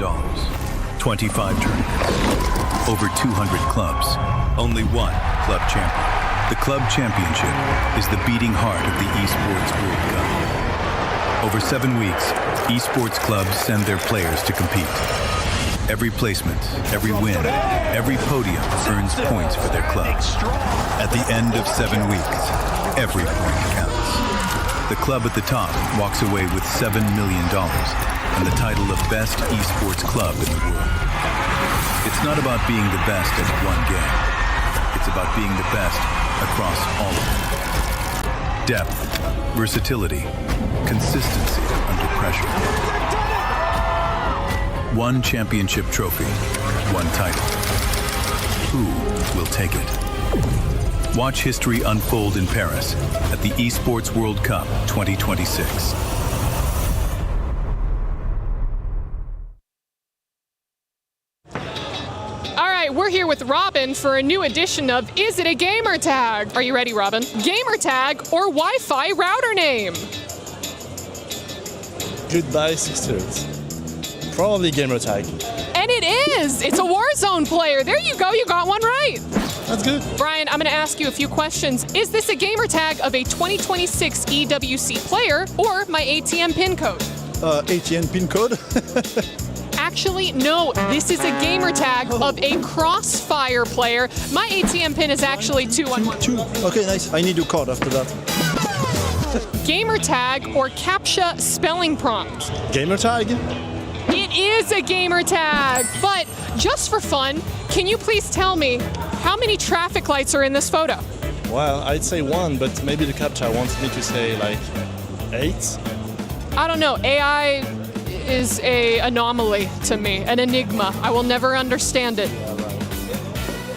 25 tournaments, over 200 clubs, only one club champion. The Club Championship is the beating heart of the Esports World Cup. Over 7 weeks, esports clubs send their players to compete. Every placement, every win, every podium earns points for their club. At the end of 7 weeks, every point counts. The club at the top walks away with $7 million and the title of Best Esports Club in the world. It's not about being the best at one game. It's about being the best across all of them. Depth, versatility, consistency under pressure. One championship trophy, one title. Who will take it? Watch history unfold in Paris at the Esports World Cup 2026. We're here with Robin for a new edition of Is It a Gamer Tag? Are you ready, Robin? Gamer tag or Wi-Fi router name? Goodbye, sisters. Probably gamer tag. And it is! It's a Warzone player. There you go, you got one right. That's good. Brian, I'm going to ask you a few questions. Is this a gamer tag of a 2026 EWC player or my ATM pin code? ATM pin code? Actually, no, this is a gamer tag of a Crossfire player. My ATM pin is actually 211. Okay, nice. I need a card after that. Gamer tag or CAPTCHA spelling prompt? Gamer tag? It is a gamer tag, but just for fun, can you please tell me how many traffic lights are in this photo? Well, I'd say 1, but maybe the CAPTCHA wants me to say like 8. I don't know. AI is an anomaly to me, an enigma. I will never understand it.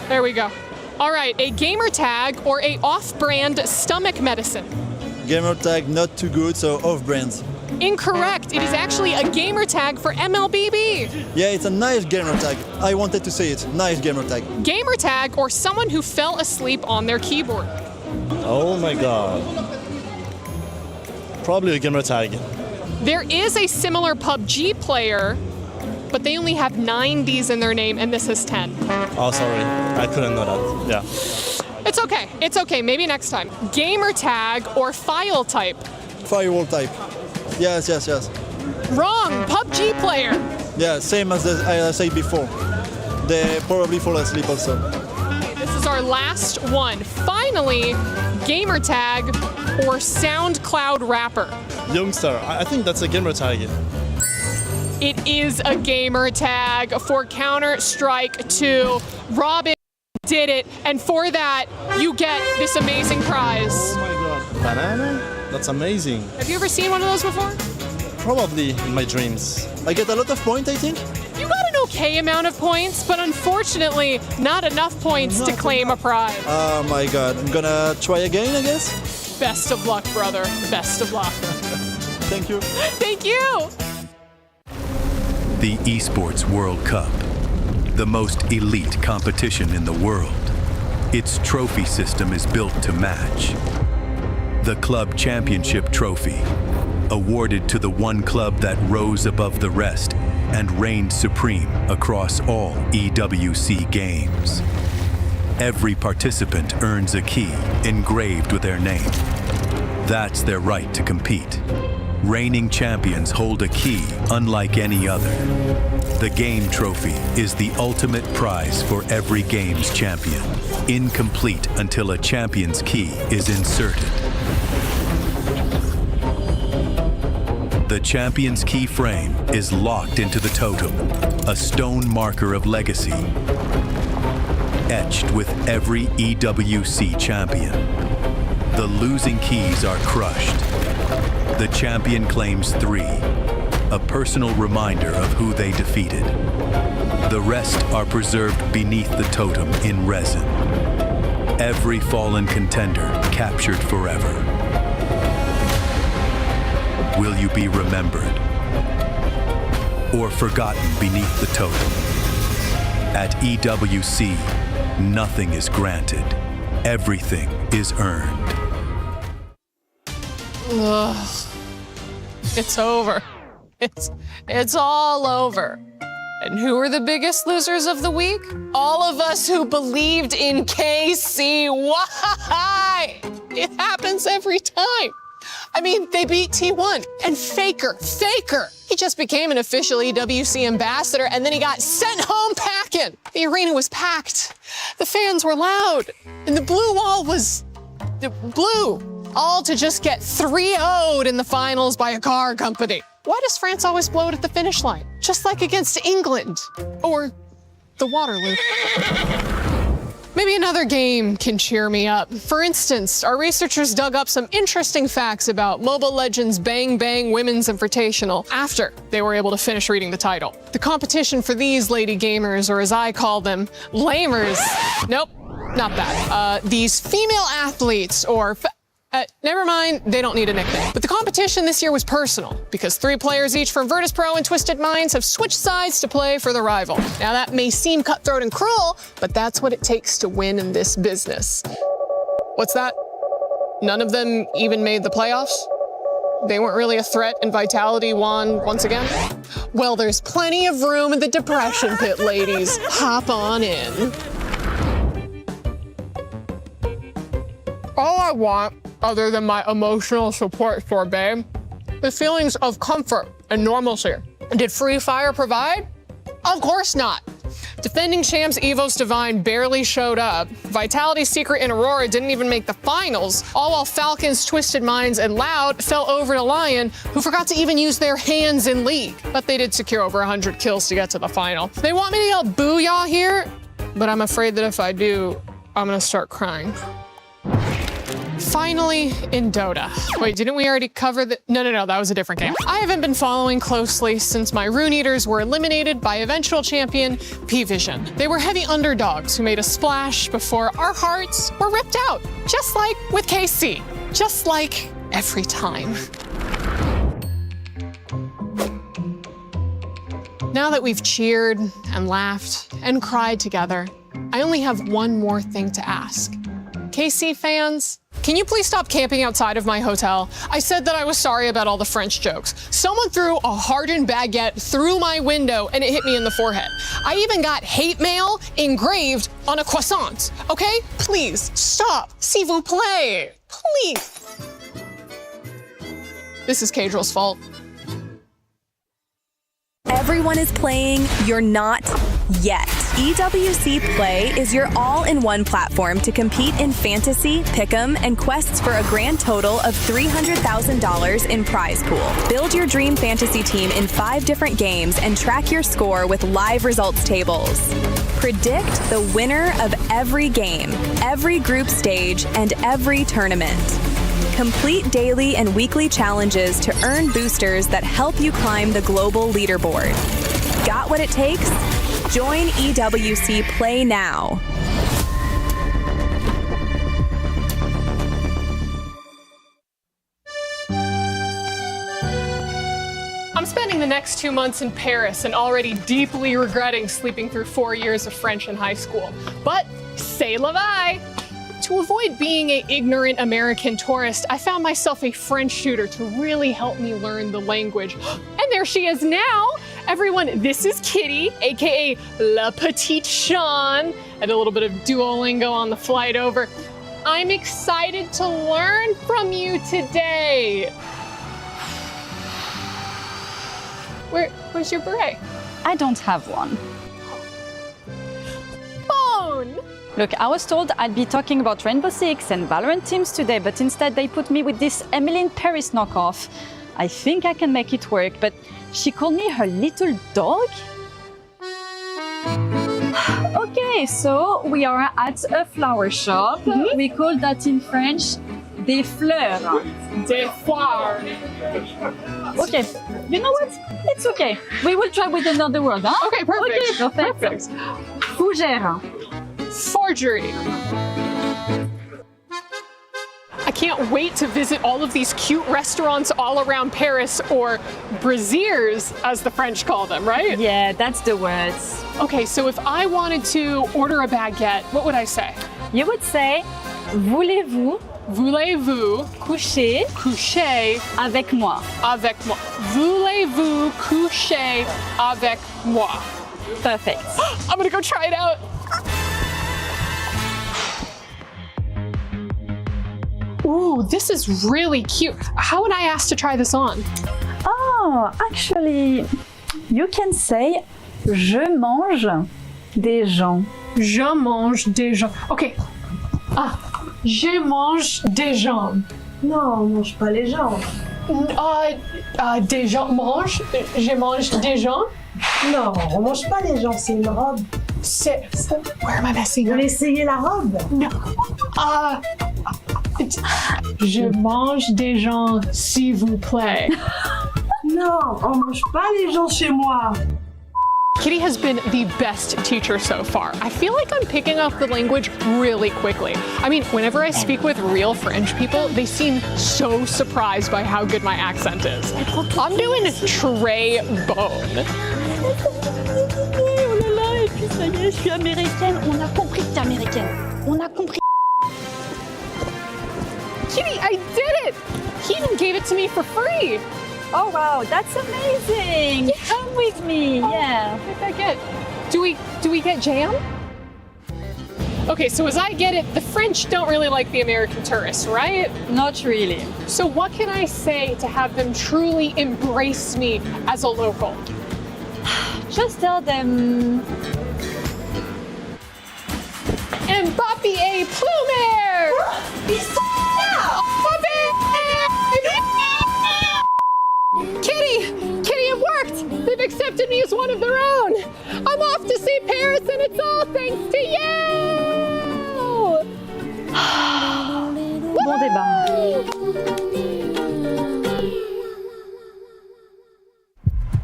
There we go. All right, a gamer tag or a off-brand stomach medicine? Gamer tag not too good, so off-brand. Incorrect. It is actually a gamer tag for MLBB. Yeah, it's a nice gamer tag. I wanted to say it. Nice gamer tag. Gamer tag or someone who fell asleep on their keyboard? Oh my god. Probably a gamer tag. There is a similar PUBG player, but they only have 9 Ds in their name, and this is 10. Oh, sorry. I couldn't know that. Yeah. It's okay. It's okay. Maybe next time. Gamer tag or file type? Firewall type. Yes. Wrong. PUBG player. Yeah, same as I said before. They probably fall asleep also. Okay, this is our last one. Finally, gamer tag or SoundCloud rapper? Youngster. I think that's a gamer tag. It is a gamer tag for Counter-Strike 2. Robin did it, and for that, you get this amazing prize. Oh my god. Banana? That's amazing. Have you ever seen one of those before? Probably in my dreams. I get a lot of points, I think. You got an okay amount of points, but unfortunately, not enough points to claim a prize. Oh my god. I'm gonna try again, I guess. Best of luck, brother. Best of luck. Thank you. Thank you. The Esports World Cup, the most elite competition in the world. Its trophy system is built to match. The Club Championship trophy, awarded to the one club that rose above the rest and reigned supreme across all EWC games. Every participant earns a key engraved with their name. That's their right to compete. Reigning champions hold a key unlike any other. The game trophy is the ultimate prize for every game's champion, incomplete until a champion's key is inserted. The champion's key frame is locked into the totem, a stone marker of legacy, etched with every EWC champion. The losing keys are crushed. The champion claims 3, a personal reminder of who they defeated. The rest are preserved beneath the totem in resin. Every fallen contender captured forever. Will you be remembered or forgotten beneath the totem? At EWC, nothing is granted. Everything is earned. Ugh. It's over. It's all over. And who are the biggest losers of the week? All of us who believed in KC. Why? It happens every time. I mean, they beat T1 and Faker. He just became an official EWC ambassador and then he got sent home packing. The arena was packed. The fans were loud and the blue wall was blue. All to just get 3-0'd in the finals by a car company. Why does France always blow it at the finish line? Just like against England or the Waterloo. Maybe another game can cheer me up. For instance, our researchers dug up some interesting facts about Mobile Legends Bang Bang Women's Invitational after they were able to finish reading the title. The competition for these lady gamers, or as I call them, lamers. Nope, not that. These female athletes, or never mind, they don't need a nickname. But the competition this year was personal because 3 players each from Virtus Pro and Twisted Minds have switched sides to play for the rival. Now that may seem cutthroat and cruel, but that's what it takes to win in this business. What's that? None of them even made the playoffs? They weren't really a threat and Vitality won once again? Well, there's plenty of room in the depression pit, ladies. Hop on in. All I want, other than my emotional support sorbet, the feelings of comfort and normalcy. Did Free Fire provide? Of course not. Defending champs Evos Divine barely showed up. Vitality's Secret and Aurora didn't even make the finals, all while Falcons, Twisted Minds, and Loud fell over to Lion, who forgot to even use their hands in League. But they did secure over 100 kills to get to the final. They want me to yell booyah here, but I'm afraid that if I do, I'm gonna start crying. Finally, in Dota. Wait, didn't we already cover the... No, that was a different game. I haven't been following closely since my Rune Eaters were eliminated by eventual champion P-Vision. They were heavy underdogs who made a splash before our hearts were ripped out, just like with KC, just like every time. Now that we've cheered and laughed and cried together, I only have one more thing to ask. KC fans, can you please stop camping outside of my hotel? I said that I was sorry about all the French jokes. Someone threw a hardened baguette through my window and it hit me in the forehead. I even got hate mail engraved on a croissant. Okay? Please, stop. S'il vous plaît. Please. This is Cadrill's fault. Everyone is playing, you're not yet. EWC Play is your all-in-one platform to compete in fantasy, pick'em, and quests for a grand total of $300,000 in prize pool. Build your dream fantasy team in 5 different games and track your score with live results tables. Predict the winner of every game, every group stage, and every tournament. Complete daily and weekly challenges to earn boosters that help you climb the global leaderboard. Got what it takes? Join EWC Play now. I'm spending the next 2 months in Paris and already deeply regretting sleeping through 4 years of French in high school. But c'est la vie! To avoid being an ignorant American tourist, I found myself a French tutor to really help me learn the language. And there she is now. Everyone, this is Kitty, AKA La Petite Sean. I had a little bit of Duolingo on the flight over. I'm excited to learn from you today. Where's your beret? I don't have one. Phone! Look, I was told I'd be talking about Rainbow Six and Valorant teams today, but instead they put me with this Emily in Paris knockoff. I think I can make it work, but she called me her little dog? Okay, so we are at a flower shop. Mm-hmm. We call that in French des fleurs. Des fleurs. Okay, you know what? It's okay. We will try with another word, huh? Okay, perfect. Okay, perfect. Fougère. Forgery. I can't wait to visit all of these cute restaurants all around Paris, or brasiers, as the French call them, right? Yeah, that's the words. Okay, so if I wanted to order a baguette, what would I say? You would say, voulez-vous coucher avec moi? Avec moi. Voulez-vous coucher avec moi? Perfect. I'm gonna go try it out. Ooh, this is really cute. How would I ask to try this on? Oh, actually, you can say je mange des gens. Je mange des gens. Okay. Ah, je mange des gens. Non, on mange pas les gens. Des gens mange. Je mange des gens. Non, on mange pas les gens, c'est une robe. Where am I messing Vous up? voulez essayer la robe? No. Je mange des gens, s'il vous plaît. Non, on mange pas les gens chez moi. Kitty has been the best teacher so far. I feel like I'm picking up the language really quickly. I mean, whenever I speak with real French people, they seem so surprised by how good my accent is. I'm doing très bon. Oh là là, et puis ça y est, je suis américaine. On a compris que t'es américaine. On a compris. Kitty, I did it! He even gave it to me for free. Oh wow, that's amazing. Come with me. Yeah. What did I get? Do we get jam? Okay, so as I get it, the French don't really like the American tourists, right? Not really. So what can I say to have them truly embrace me as a local? Just tell them. Mbappé et Plumer! Kitty, it worked! They've accepted me as one of their own! I'm off to see Paris and it's all thanks to you! Bon débat.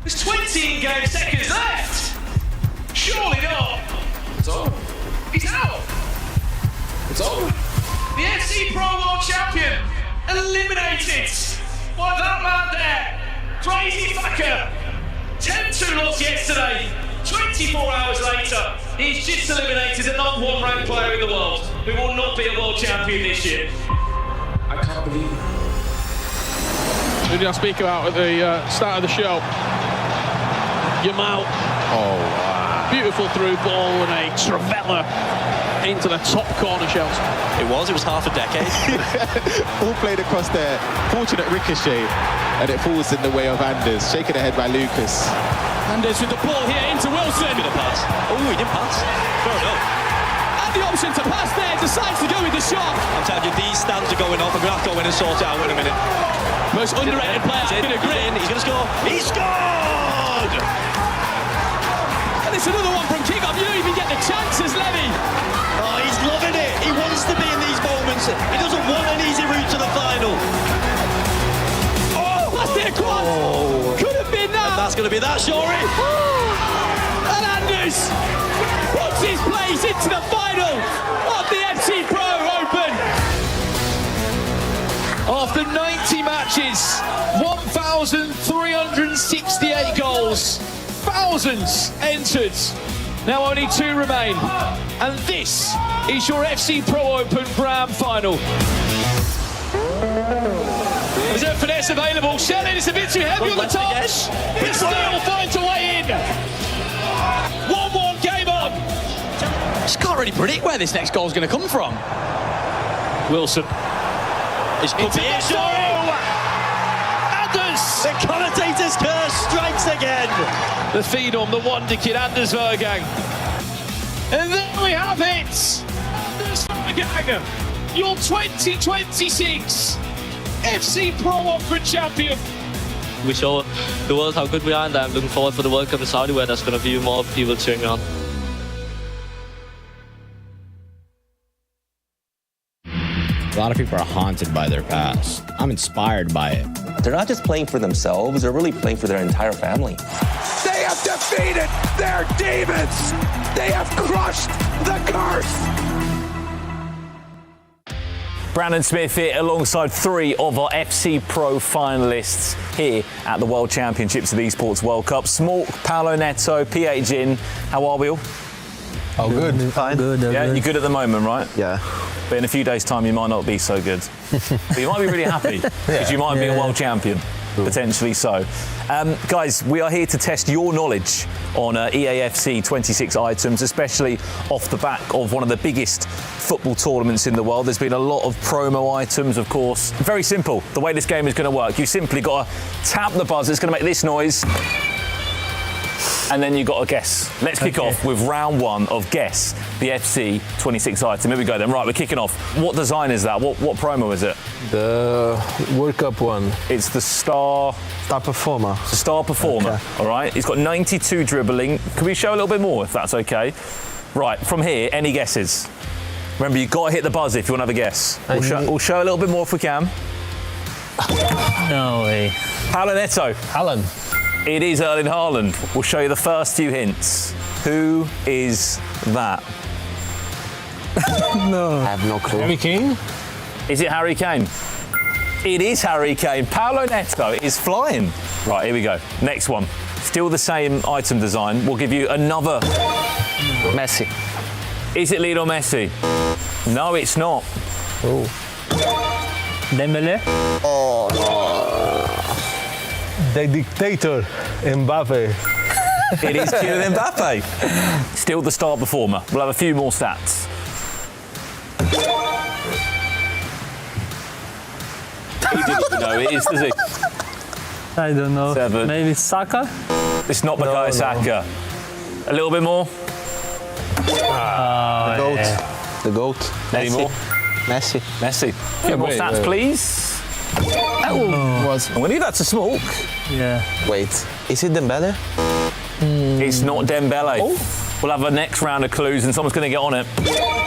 There's 20 in-game seconds left! Surely not! It's over. He's out! It's over. The FC Pro World Champion eliminated by that man there! Crazy fucker! 10-2 loss yesterday. 24 hours later, he's just eliminated the number one ranked player in the world, who will not be a world champion this year. I can't believe it. Who did I speak about at the start of the show? Yamal. Oh, wow. Beautiful through ball and a trivela into the top corner shells. It was half a decade. All played across there. Fortunate ricochet, and it falls in the way of Anders. Shaken ahead by Lucas. Anders with the ball here into Wilson. Good pass. Oh, he didn't pass. Fair enough. And the option to pass there, decides to go with the shot. I'm telling you, these stands are going off. I'm going to have to go in and sort it out in a minute. Most underrated player, I can agree. He's going to score. He scored! And it's another one from kick-off. You don't even get the chances, Levy. Oh, he's loving it. He wants to be in these moments. He doesn't want an easy route to the final. Oh, that's their quad. Oh. Could have been that. And that's going to be that, Shori. And Anders puts his place into the final of the FC Pro Open. After 90 matches, 1,368 goals, thousands entered. Now only 2 remain. And this is your FC Pro Open Grand Final. Is there finesse available? Shellin is a bit too heavy on the touch, but still finds a way in. 1-1 game on. Just can't really predict where this next goal is going to come from. Wilson. It's put into here, Anders! The commentator's curse strikes again. The phenom, the wonder kid, Anders Vergang. And there we have it! Anders Vergang, your 2026 FC Pro Open champion. We show the world how good we are, and I'm looking forward for the World Cup in Saudi, where there's going to be more people cheering on. A lot of people are haunted by their past. I'm inspired by it. They're not just playing for themselves, they're really playing for their entire family. They have defeated their demons! They have crushed the curse! Brandon Smith here alongside 3 of our FC Pro finalists here at the World Championships of Esports World Cup. Smork, Paolo Neto, PH in. How are we all? Oh, good. Fine. Good. Yeah, you're good at the moment, right? Yeah. But in a few days' time, you might not be so good. But you might be really happy because you might be a world champion. Potentially so. Guys, we are here to test your knowledge on EAFC 26 items, especially off the back of one of the biggest football tournaments in the world. There's been a lot of promo items, of course. Very simple, the way this game is going to work. You simply got to tap the buzzer. It's going to make this noise. And then you've got to guess. Let's kick off with round one of Guess the FC 26 item. Here we go then. Right, we're kicking off. What design is that? What promo is it? The World Cup one. It's the Star Performer. It's the Star Performer, okay. All right? He's got 92 dribbling. Can we show a little bit more, if that's okay? Right, from here, any guesses? Remember, you've got to hit the buzzer if you want to have a guess. We'll show a little bit more if we can. No way. Paulo Neto. Haaland. It is Erling Haaland. We'll show you the first few hints. Who is that? No. I have no clue. Harry Kane? Is it Harry Kane? It is Harry Kane. Paulo Neto is flying. Right, here we go. Next one. Still the same item design. We'll give you another. Messi. Is it Lionel Messi? No, it's not. Oh. Dembele? Oh, no. The dictator, Mbappe. It is Kylian Mbappe. Still the star performer. We'll have a few more stats. He didn't even know it is, does he? I don't know. 7. Maybe Saka? It's not Bukayo Saka. A little bit more. The GOAT. Yeah. The GOAT. Any more? Messi. A few more stats, please. I'm going to leave that to Smoke. Yeah. Wait, is it Dembele? It's not Dembele. Oh. We'll have a next round of clues and someone's going to get on it.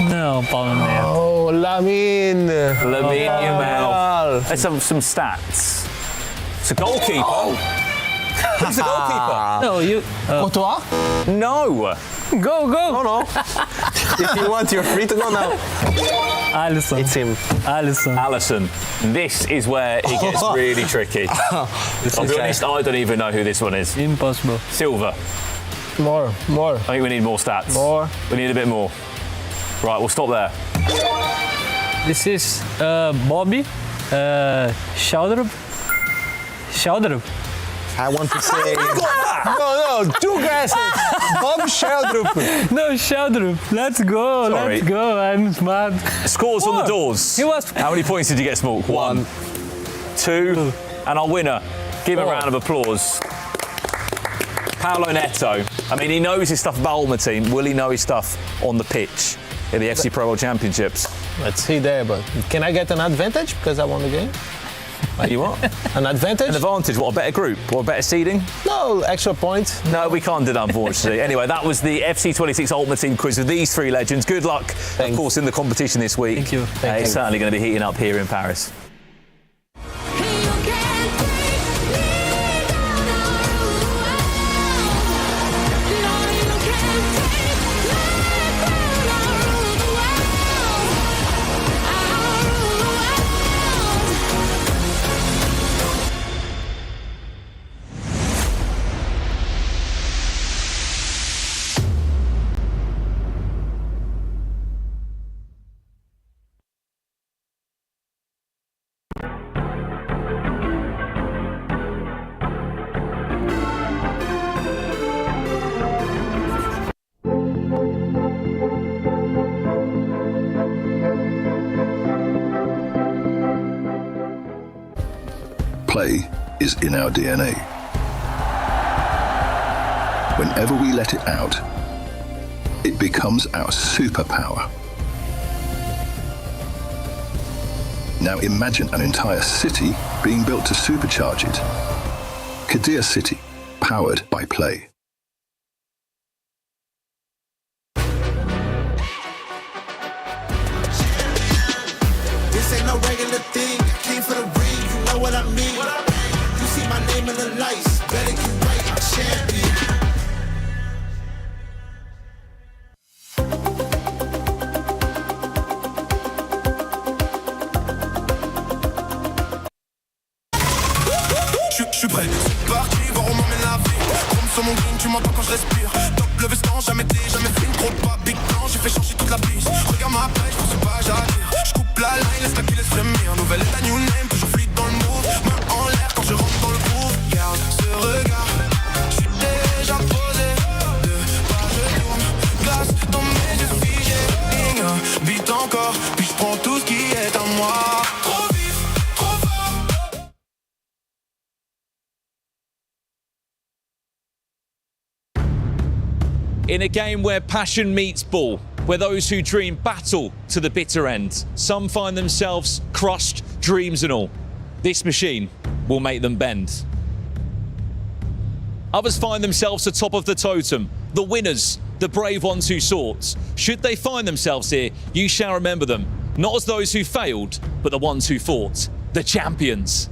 No, Paulo Neto. Oh, Lamine Yamal. Let's have some stats. It's a goalkeeper. Oh. He's a goalkeeper. No, you... Courtois? No. Go. No. If you want, you're free to go now. Alisson. It's him. Alisson. This is where it gets really tricky. I'll be honest, I don't even know who this one is. Impossible. Silva. More. I think we need more stats. More. We need a bit more. Right, we'll stop there. This is Bobby Sheldrup. I want to say... No, 2 guesses. Bob Sheldrup. No, Sheldrup. Let's go. Sorry. Let's go. I'm smart. Scores on the doors. He was... How many points did you get, Smoke? 1, 2, and our winner. Give him a round of applause. Paulo Neto. I mean, he knows his stuff about Ultimate Team. Will he know his stuff on the pitch in the FC Pro World Championships? Let's see there, but can I get an advantage because I won the game? You what? An advantage? An advantage? What, a better group? Or a better seeding? No, extra points. No, we can't do that, unfortunately. Anyway, that was the FC 26 Ultimate Team quiz with these 3 legends. Good luck, of course, in the competition this week. Thank you. It's certainly going to be heating up here in Paris. Play is in our DNA. Whenever we let it out, it becomes our superpower. Now imagine an entire city being built to supercharge it. Kadir City, powered by Play. This ain't no regular thing. I came for the ring, you know what I mean. You see my name in the lights, better get right, I'm champion. Je suis prêt, c'est parti, voir on m'emmène la vie. Chrome sur mon green, tu m'entends quand je respire. Top le veston, jamais fait une trop de pas. Big plan, j'ai fait changer toute la piste. Regarde ma page, je sais pas, j'attire. Je coupe la line, laisse la qui laisse frémir. Nouvelle état, new name, toujours fluide dans le move. Main en l'air quand je rentre dans le In a game where passion meets ball, where those who dream battle to the bitter end, some find themselves crushed, dreams and all. This machine will make them bend. Others find themselves atop of the totem, the winners, the brave ones who sought. Should they find themselves here, you shall remember them, not as those who failed, but the ones who fought, the champions.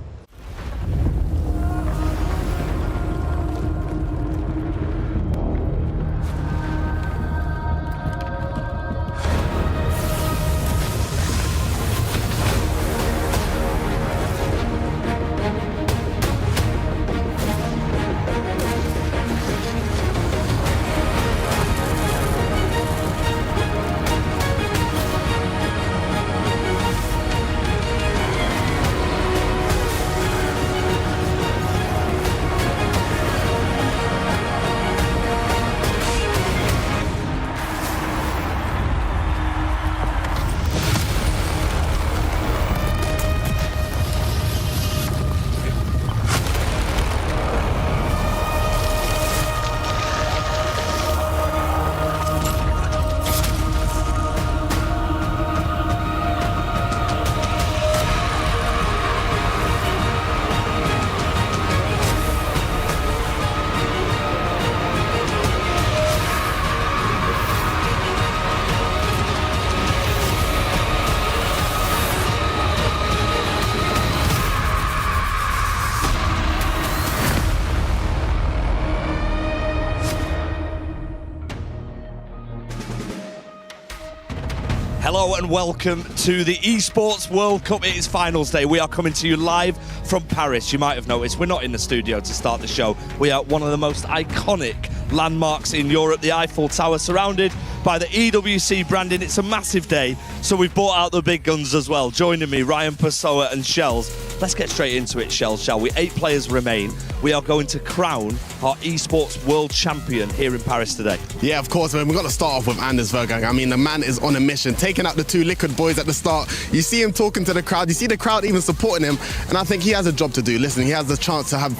Hello and welcome to the Esports World Cup. It is finals day. We are coming to you live from Paris. You might have noticed we're not in the studio to start the show. We are at one of the most iconic landmarks in Europe, the Eiffel Tower, surrounded by the EWC branding. It's a massive day, so we've brought out the big guns as well. Joining me, Ryan Pessoa and Shells. Let's get straight into it, Shells, shall we? 8 players remain. We are going to crown our Esports World Champion here in Paris today. Yeah, of course, man. We've got to start off with Anders Vergang. I mean, the man is on a mission, taking out the 2 liquid boys at the start. You see him talking to the crowd. You see the crowd even supporting him. And I think he has a job to do. Listen, he has the chance to have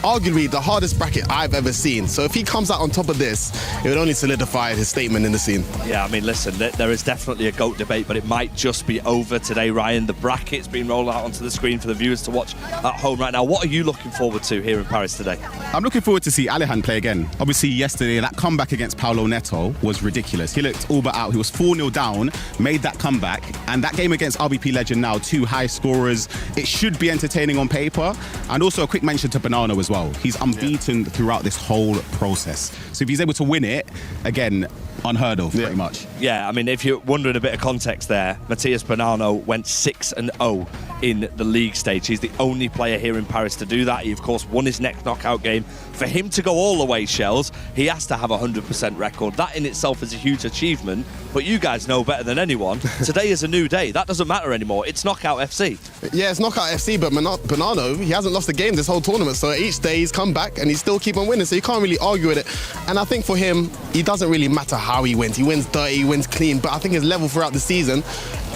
arguably the hardest bracket I've ever seen. So if he comes out on top of this, it would only solidify his statement in the scene. Yeah, I mean, listen, there is definitely a GOAT debate, but it might just be over today, Ryan. The bracket's been rolled out onto the screen for the viewers to watch at home right now. What are you looking forward to here in Paris today? I'm looking forward to see Alihan play again. Obviously, yesterday, that comeback against Paulo Neto was ridiculous. He looked all but out. He was 4-0 down, made that comeback. And that game against RBP Legend now, 2 high scorers. It should be entertaining on paper. And also a quick mention to Bonanno as well. He's unbeaten throughout this whole process. So if he's able to win it, again, unheard of, pretty much. Yeah, I mean, if you're wondering a bit of context there, Matthias Bonanno went 6-0 in the league stage. He's the only player here in Paris to do that. He, of course, won his next knockout game. For him to go all the way, Shells, he has to have a 100% record. That in itself is a huge achievement, but you guys know better than anyone. Today is a new day. That doesn't matter anymore. It's Knockout FC. Yeah, it's Knockout FC, but Bonanno, he hasn't lost a game this whole tournament, so each day he's come back and he's still keep on winning, so you can't really argue with it. And I think for him, it doesn't really matter how he wins. He wins dirty, he wins clean, but I think his level throughout the season,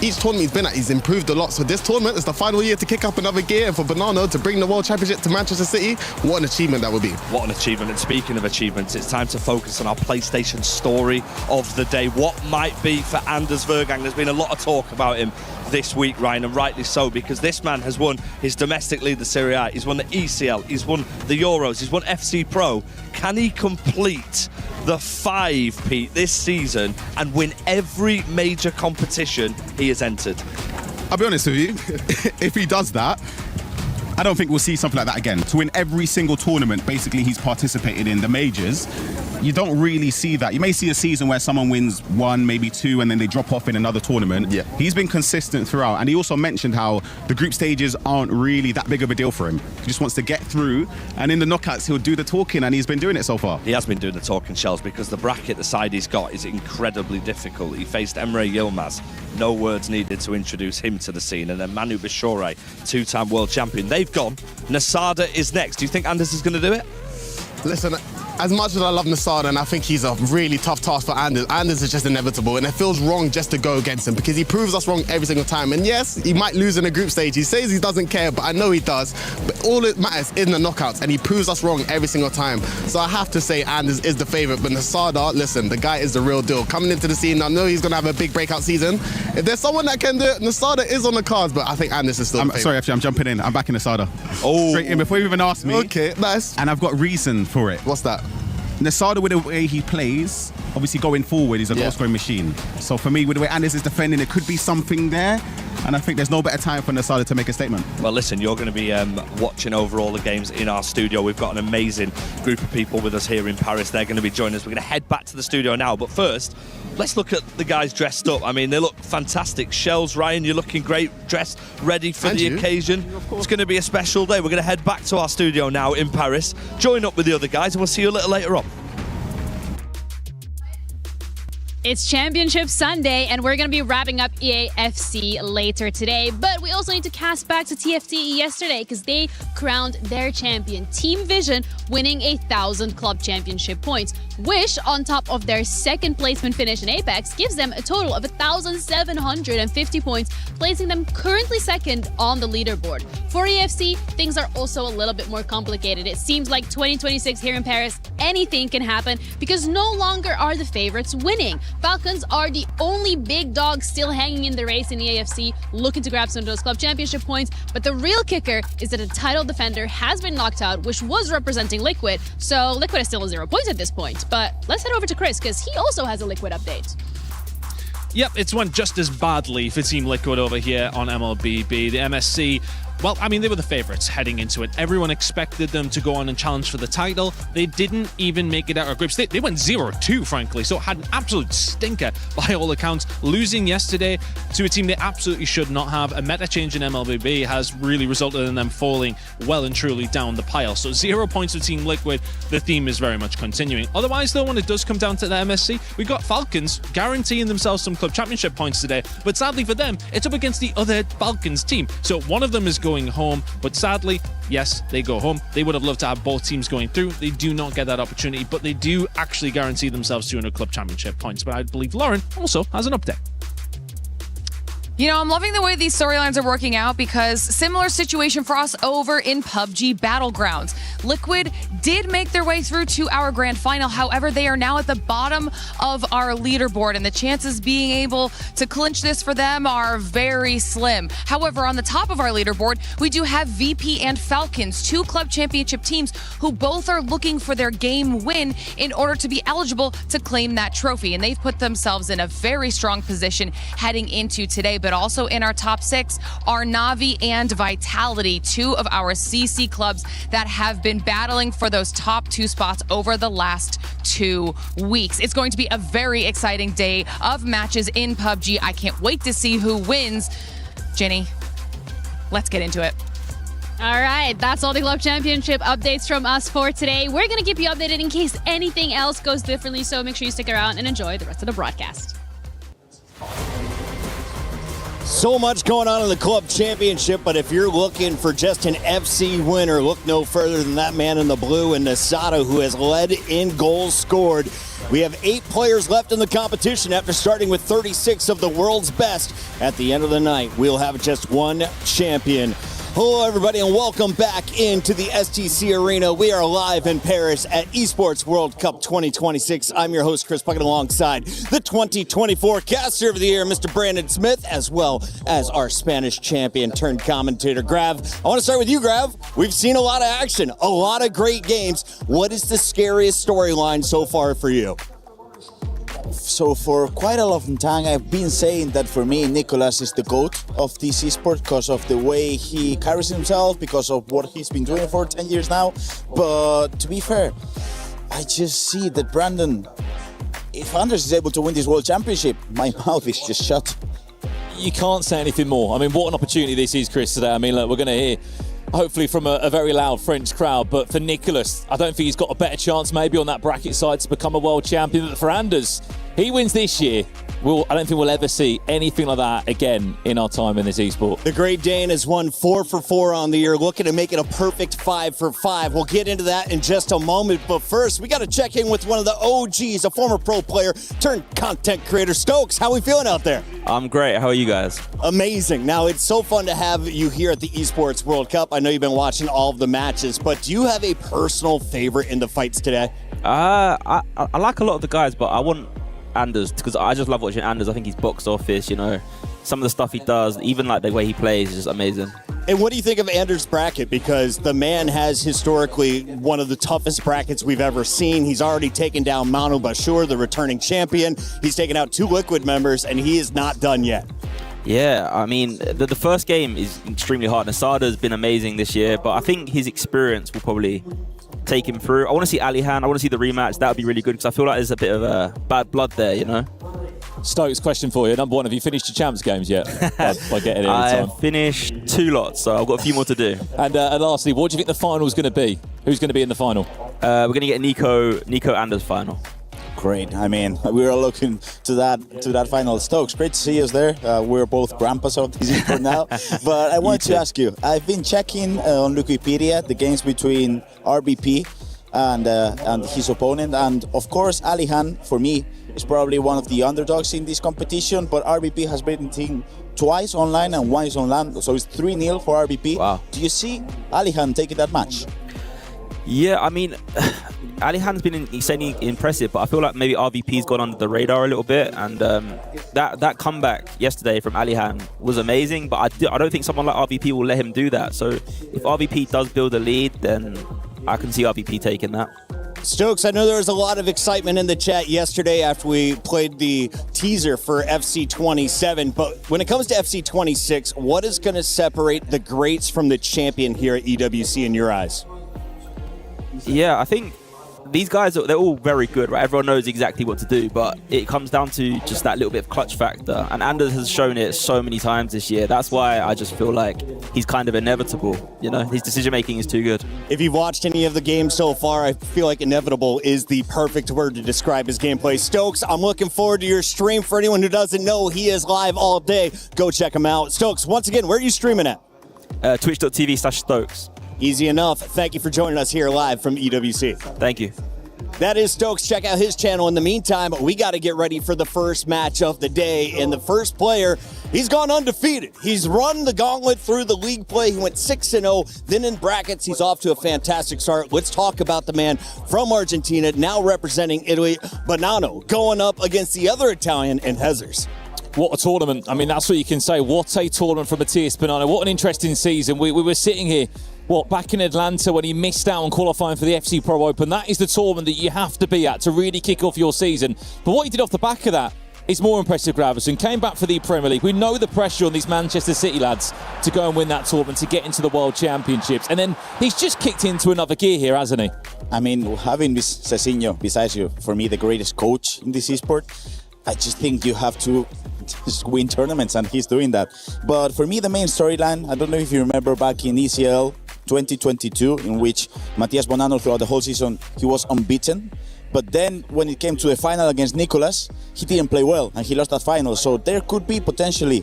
each tournament he's been at, he's improved a lot. So this tournament is the final year to kick up another gear, and for Bonanno to bring the World Championship to Manchester City, what an achievement that would be. What an achievement. And speaking of achievements, it's time to focus on our PlayStation story of the day. What might be for Anders Vergang? There's been a lot of talk about him this week, Ryan, and rightly so, because this man has won his domestic league, the Serie A, he's won the ECL, he's won the Euros, he's won FC Pro. Can he complete the 5, Pete, this season and win every major competition he has entered? I'll be honest with you, if he does that, I don't think we'll see something like that again. To win every single tournament, basically, he's participated in the majors, you don't really see that. You may see a season where someone wins 1, maybe 2, and then they drop off in another tournament. Yeah. He's been consistent throughout, and he also mentioned how the group stages aren't really that big of a deal for him. He just wants to get through, and in the knockouts, he'll do the talking, and he's been doing it so far. He has been doing the talking, Shells, because the bracket, the side he's got, is incredibly difficult. He faced Emre Yilmaz. No words needed to introduce him to the scene. And then Manu Bashore, 2-time world champion. They've gone. Nasada is next. Do you think Anders is going to do it? Listen, as much as I love Nasada, and I think he's a really tough task for Anders, Anders is just inevitable, and it feels wrong just to go against him because he proves us wrong every single time. And yes, he might lose in a group stage. He says he doesn't care, but I know he does. But all it matters is the knockouts, and he proves us wrong every single time. So I have to say Anders is the favourite, but Nasada, listen, the guy is the real deal. Coming into the scene, I know he's going to have a big breakout season. If there's someone that can do it, Nasada is on the cards, but I think Anders is still the favourite. Sorry, actually, I'm jumping in. I'm backing Nasada. Oh. Straight in before you even asked me. Okay, nice. And I've got reason for it. What's that? Nasada, with the way he plays, obviously going forward, he's a goal-scoring machine. So for me, with the way Anders is defending, it could be something there. And I think there's no better time for Nasada to make a statement. Well, listen, you're going to be watching over all the games in our studio. We've got an amazing group of people with us here in Paris. They're going to be joining us. We're going to head back to the studio now. But first, let's look at the guys dressed up. I mean, they look fantastic. Shells, Ryan, you're looking great, dressed, ready for the occasion. It's going to be a special day. We're going to head back to our studio now in Paris, join up with the other guys, and we'll see you a little later on. It's Championship Sunday, and we're going to be wrapping up EAFC later today. But we also need to cast back to TFT yesterday because they crowned their champion, Team Vision, winning 1,000 club championship points, which, on top of their second placement finish in Apex, gives them a total of 1,750 points, placing them currently second on the leaderboard. For EAFC, things are also a little bit more complicated. It seems like 2026 here in Paris, anything can happen because no longer are the favorites winning. Falcons are the only big dogs still hanging in the race in the AFC, looking to grab some of those club championship points. But the real kicker is that a title defender has been knocked out, which was representing Liquid. So Liquid is still 0 points at this point. But let's head over to Chris, because he also has a Liquid update. Yep, it's went just as badly for Team Liquid over here on MLBB. The MSC, well, I mean, they were the favorites heading into it. Everyone expected them to go on and challenge for the title. They didn't even make it out of groups. They went 0-2, frankly, so had an absolute stinker by all accounts. Losing yesterday to a team they absolutely should not have. A meta change in MLBB has really resulted in them falling well and truly down the pile. So 0 points for Team Liquid. The theme is very much continuing. Otherwise, though, when it does come down to the MSC, we got Falcons guaranteeing themselves some club championship points today. But sadly for them, it's up against the other Falcons team. So one of them is going home, but sadly, yes, they go home. They would have loved to have both teams going through. They do not get that opportunity, but they do actually guarantee themselves 200 club championship points. But I believe Lauren also has an update. You know, I'm loving the way these storylines are working out because similar situation for us over in PUBG Battlegrounds. Liquid did make their way through to our grand final. However, they are now at the bottom of our leaderboard, and the chances being able to clinch this for them are very slim. However, on the top of our leaderboard, we do have VP and Falcons, 2 club championship teams who both are looking for their game win in order to be eligible to claim that trophy. And they've put themselves in a very strong position heading into today. But also in our top 6 are Navi and Vitality, 2 of our CC clubs that have been battling for those top 2 spots over the last 2 weeks. It's going to be a very exciting day of matches in PUBG. I can't wait to see who wins. Jenny, let's get into it. All right, that's all the Club Championship updates from us for today. We're going to keep you updated in case anything else goes differently, so make sure you stick around and enjoy the rest of the broadcast. So much going on in the Club Championship, but if you're looking for just an FC winner, look no further than that man in the blue, and Nasada, who has led in goals scored. We have 8 players left in the competition after starting with 36 of the world's best. At the end of the night, we'll have just 1 champion. Hello, everybody, and welcome back into the STC Arena. We are live in Paris at Esports World Cup 2026. I'm your host, Chris Puckett, alongside the 2024 Caster of the Year, Mr. Brandon Smith, as well as our Spanish champion turned commentator, Grav. I want to start with you, Grav. We've seen a lot of action, a lot of great games. What is the scariest storyline so far for you? So for quite a long time, I've been saying that for me, Nicolas is the GOAT of this esport because of the way he carries himself, because of what he's been doing for 10 years now. But to be fair, I just see that Brandon, if Anders is able to win this World Championship, my mouth is just shut. You can't say anything more. I mean, what an opportunity this is, Chris, today. I mean, look, we're going to hear hopefully from a very loud French crowd, but for Nicolas, I don't think he's got a better chance maybe on that bracket side to become a world champion. But for Anders, he wins this year, I don't think we'll ever see anything like that again in our time in this esport. The Great Dane has won 4 for 4 on the year, looking to make it a perfect 5 for 5. We'll get into that in just a moment, but first, we got to check in with one of the OGs, a former pro player turned content creator. Stokes, how we feeling out there? I'm great. How are you guys? Amazing. Now, it's so fun to have you here at the Esports World Cup. I know you've been watching all of the matches, but do you have a personal favorite in the fights today? I like a lot of the guys, but I want Anders, because I just love watching Anders. I think he's box office, you know. Some of the stuff he does, even like the way he plays, is just amazing. And what do you think of Anders' bracket? Because the man has historically one of the toughest brackets we've ever seen. He's already taken down Manu Bashir, the returning champion. He's taken out 2 Liquid members, and he is not done yet. Yeah, I mean, the first game is extremely hard. Nasada's been amazing this year, but I think his experience will probably take him through. I want to see Alihan. I want to see the rematch. That would be really good, because I feel like there's a bit of a bad blood there, you know? Stokes, question for you. Number one, have you finished your champs games yet? by getting in I time? have finished 2 lots, so I've got a few more to do. And lastly, what do you think the final's going to be? Who's going to be in the final? We're going to get Nico Anders final. Great. I mean, we were looking to that final. Stokes, great to see us there. We're both grandpas of this esport now. But I wanted to ask you, I've been checking on Wikipedia the games between RBP and his opponent. And of course, Alihan, for me, is probably one of the underdogs in this competition. But RBP has beaten twice online and once on land. So it's 3-0 for RBP. Wow. Do you see Alihan taking that match? Yeah, I mean, Alihan's been insanely impressive, but I feel like maybe RVP's gone under the radar a little bit, and that comeback yesterday from Alihan was amazing, but I don't think someone like RVP will let him do that. So if RVP does build a lead, then I can see RVP taking that. Stokes, I know there was a lot of excitement in the chat yesterday after we played the teaser for FC27, but when it comes to FC26, what is going to separate the greats from the champion here at EWC in your eyes? Yeah, I think these guys, they're all very good, right? Everyone knows exactly what to do, but it comes down to just that little bit of clutch factor. And Anders has shown it so many times this year. That's why I just feel like he's kind of inevitable. You know, his decision-making is too good. If you've watched any of the games so far, I feel like inevitable is the perfect word to describe his gameplay. Stokes, I'm looking forward to your stream. For anyone who doesn't know, he is live all day. Go check him out. Stokes, once again, where are you streaming at? Twitch.tv/Stokes. Easy enough. Thank you for joining us here live from EWC. Thank you. That is Stokes. Check out his channel. In the meantime, we got to get ready for the first match of the day. And the first player, he's gone undefeated. He's run the gauntlet through the league play. He went 6-0. Then in brackets, he's off to a fantastic start. Let's talk about the man from Argentina, now representing Italy, Bonanno, going up against the other Italian in Hezers. What a tournament. I mean, that's what you can say. What a tournament from Matías Bonanno. What an interesting season. We were sitting here, back in Atlanta when he missed out on qualifying for the FC Pro Open. That is the tournament that you have to be at to really kick off your season. But what he did off the back of that is more impressive, Gravison. Came back for the Premier League. We know the pressure on these Manchester City lads to go and win that tournament, to get into the World Championships. And then he's just kicked into another gear here, hasn't he? I mean, having Cezinho beside you, for me, the greatest coach in this esport, I just think you have to just win tournaments, and he's doing that. But for me, the main storyline, I don't know if you remember back in ECL 2022, in which Matías Bonanno throughout the whole season, he was unbeaten. But then when it came to the final against Nicolas, he didn't play well and he lost that final. So there could be potentially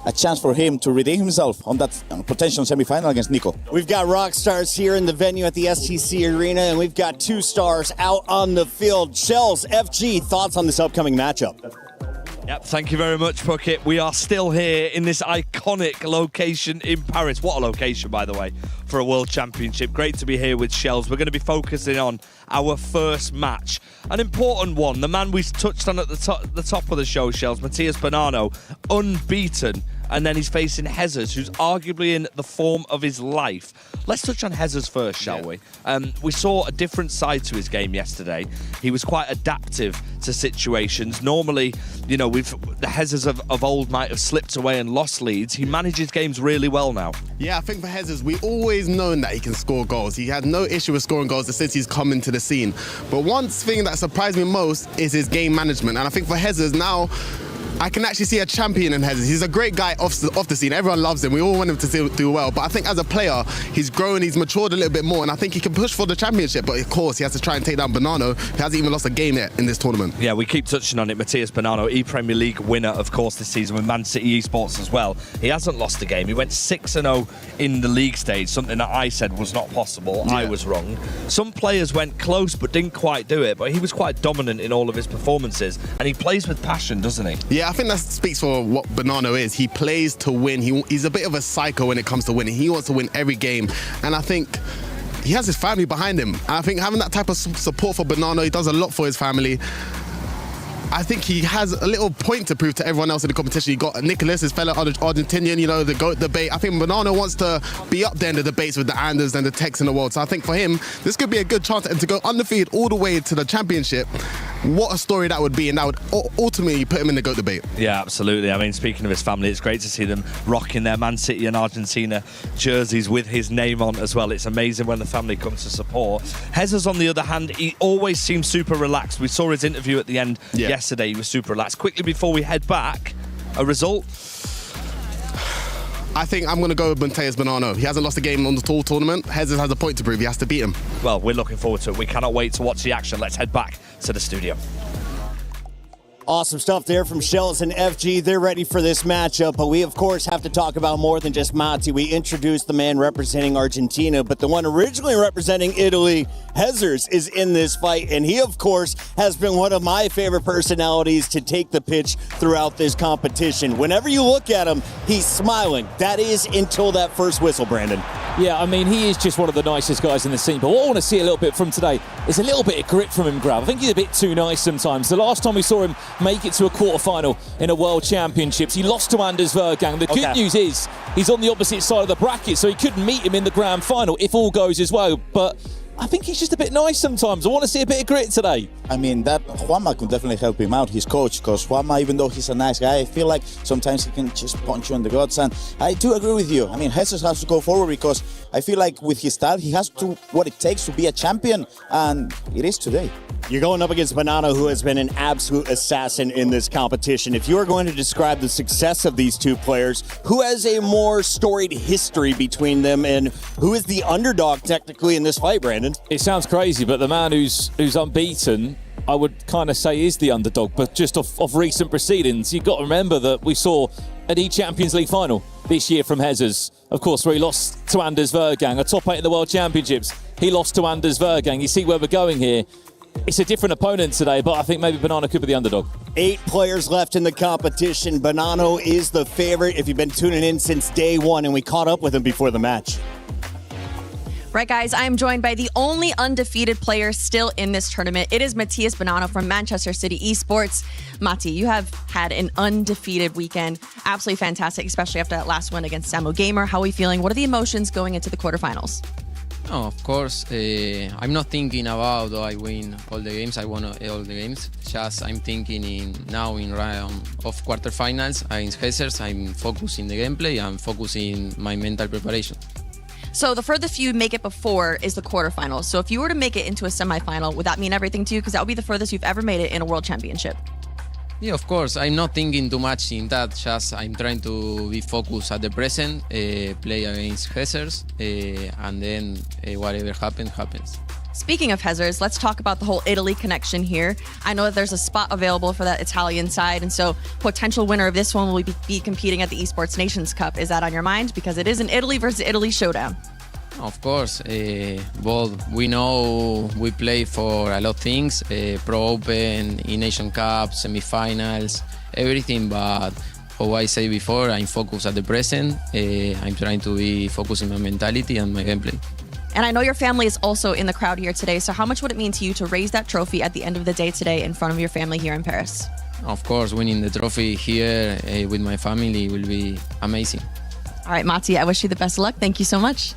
a chance for him to redeem himself on that potential semi-final against Nico. We've got rock stars here in the venue at the STC Arena, and we've got 2 stars out on the field. Shells, FG, thoughts on this upcoming matchup? Yep, thank you very much, Puckett. We are still here in this iconic location in Paris. What a location, by the way, for a World Championship. Great to be here with Shells. We're going to be focusing on our first match. An important one. The man we touched on at the top of the show, Shells, Matías Bonanno, unbeaten. And then he's facing Hezers, who's arguably in the form of his life. Let's touch on Hezers first, shall we? We saw a different side to his game yesterday. He was quite adaptive to situations. Normally, you know, the Hezers of old might have slipped away and lost leads. He manages games really well now. Yeah, I think for Hezers, we always known that he can score goals. He had no issue with scoring goals since he's come into the scene. But one thing that surprised me most is his game management. And I think for Hezers now, I can actually see a champion in Jesus. He's a great guy off the scene. Everyone loves him. We all want him to do well. But I think as a player, he's grown, he's matured a little bit more, and I think he can push for the championship. But of course, he has to try and take down Bonanno, who hasn't even lost a game yet in this tournament. Yeah, we keep touching on it. Matthias Bonanno, E-Premier League winner, of course, this season with Man City Esports as well. He hasn't lost a game. He went 6-0 in the league stage, something that I said was not possible. Yeah. I was wrong. Some players went close but didn't quite do it, but he was quite dominant in all of his performances, and he plays with passion, doesn't he? Yeah, I think that speaks for what Bonanno is. He plays to win. He's a bit of a psycho when it comes to winning. He wants to win every game, and I think he has his family behind him. And I think having that type of support for Bonanno, he does a lot for his family. I think he has a little point to prove to everyone else in the competition. You got Nicholas, his fellow Argentinian, you know, the GOAT debate. I think Bonanno wants to be up there in the debates with the Anders and the Techs in the world. So I think for him, this could be a good chance and to go undefeated all the way to the championship. What a story that would be, and that would ultimately put him in the GOAT debate. Yeah, absolutely. I mean, speaking of his family, it's great to see them rocking their Man City and Argentina jerseys with his name on as well. It's amazing when the family comes to support. Jesus, on the other hand, he always seems super relaxed. We saw his interview at the end yesterday. He was super relaxed. Quickly before we head back, a result? I think I'm going to go with Matthias Bonanno. He hasn't lost a game on the tour tournament. Jesus has a point to prove. He has to beat him. Well, we're looking forward to it. We cannot wait to watch the action. Let's head back to the studio. Awesome stuff there from Shells and FG. They're ready for this matchup, but we, of course, have to talk about more than just Matti. We introduced the man representing Argentina, but the one originally representing Italy, Jesus, is in this fight, and he, of course, has been one of my favorite personalities to take the pitch throughout this competition. Whenever you look at him, he's smiling. That is until that first whistle, Brandon. Yeah, I mean, he is just one of the nicest guys in the scene, but what I want to see a little bit from today is a little bit of grit from him, Grav. I think he's a bit too nice sometimes. The last time we saw him make it to a quarter-final in a World Championships, he lost to Anders Vergang. The good news is he's on the opposite side of the bracket, so he couldn't meet him in the grand final if all goes as well. But I think he's just a bit nice sometimes. I want to see a bit of grit today. I mean, that Juanma could definitely help him out, his coach, because Juanma, even though he's a nice guy, I feel like sometimes he can just punch you in the guts. And I do agree with you. I mean, Jesus has to go forward because I feel like with his style, he has to what it takes to be a champion, and it is today. You're going up against Bonanno, who has been an absolute assassin in this competition. If you are going to describe the success of these two players, who has a more storied history between them, and who is the underdog technically in this fight, Brandon? It sounds crazy, but the man who's unbeaten, I would kind of say is the underdog, but just off recent proceedings, you've got to remember that we saw an E-Champions League final this year from Jesus, of course, where he lost to Anders Vergang, a top 8 in the World Championships. He lost to Anders Vergang. You see where we're going here. It's a different opponent today, but I think maybe Bonanno could be the underdog. 8 players left in the competition. Bonanno is the favorite if you've been tuning in since day one, and we caught up with him before the match. Right, guys, I'm joined by the only undefeated player still in this tournament. It is Matthias Bonanno from Manchester City Esports. Matti, you have had an undefeated weekend. Absolutely fantastic, especially after that last win against Samo Gamer. How are we feeling? What are the emotions going into the quarterfinals? Oh, of course, I'm not thinking about I win all the games. I won all the games. Just I'm thinking in round of quarterfinals against Hezers. I'm focusing the gameplay and focusing my mental preparation. So the furthest you make it before is the quarterfinals. So if you were to make it into a semifinal, would that mean everything to you? Because that would be the furthest you've ever made it in a world championship. Yeah, of course. I'm not thinking too much in that. Just I'm trying to be focused at the present, play against Hezers, and then whatever happens. Speaking of Hezers, let's talk about the whole Italy connection here. I know that there's a spot available for that Italian side, and so potential winner of this one will be competing at the Esports Nations Cup. Is that on your mind? Because it is an Italy versus Italy showdown. Of course, both we know we play for a lot of things, Pro Open, E-Nation Cup, semifinals, everything, but how I said before, I'm focused at the present. I'm trying to be focused on my mentality and my gameplay. And I know your family is also in the crowd here today, so how much would it mean to you to raise that trophy at the end of the day today in front of your family here in Paris? Of course, winning the trophy here with my family will be amazing. All right, Matti, I wish you the best of luck. Thank you so much.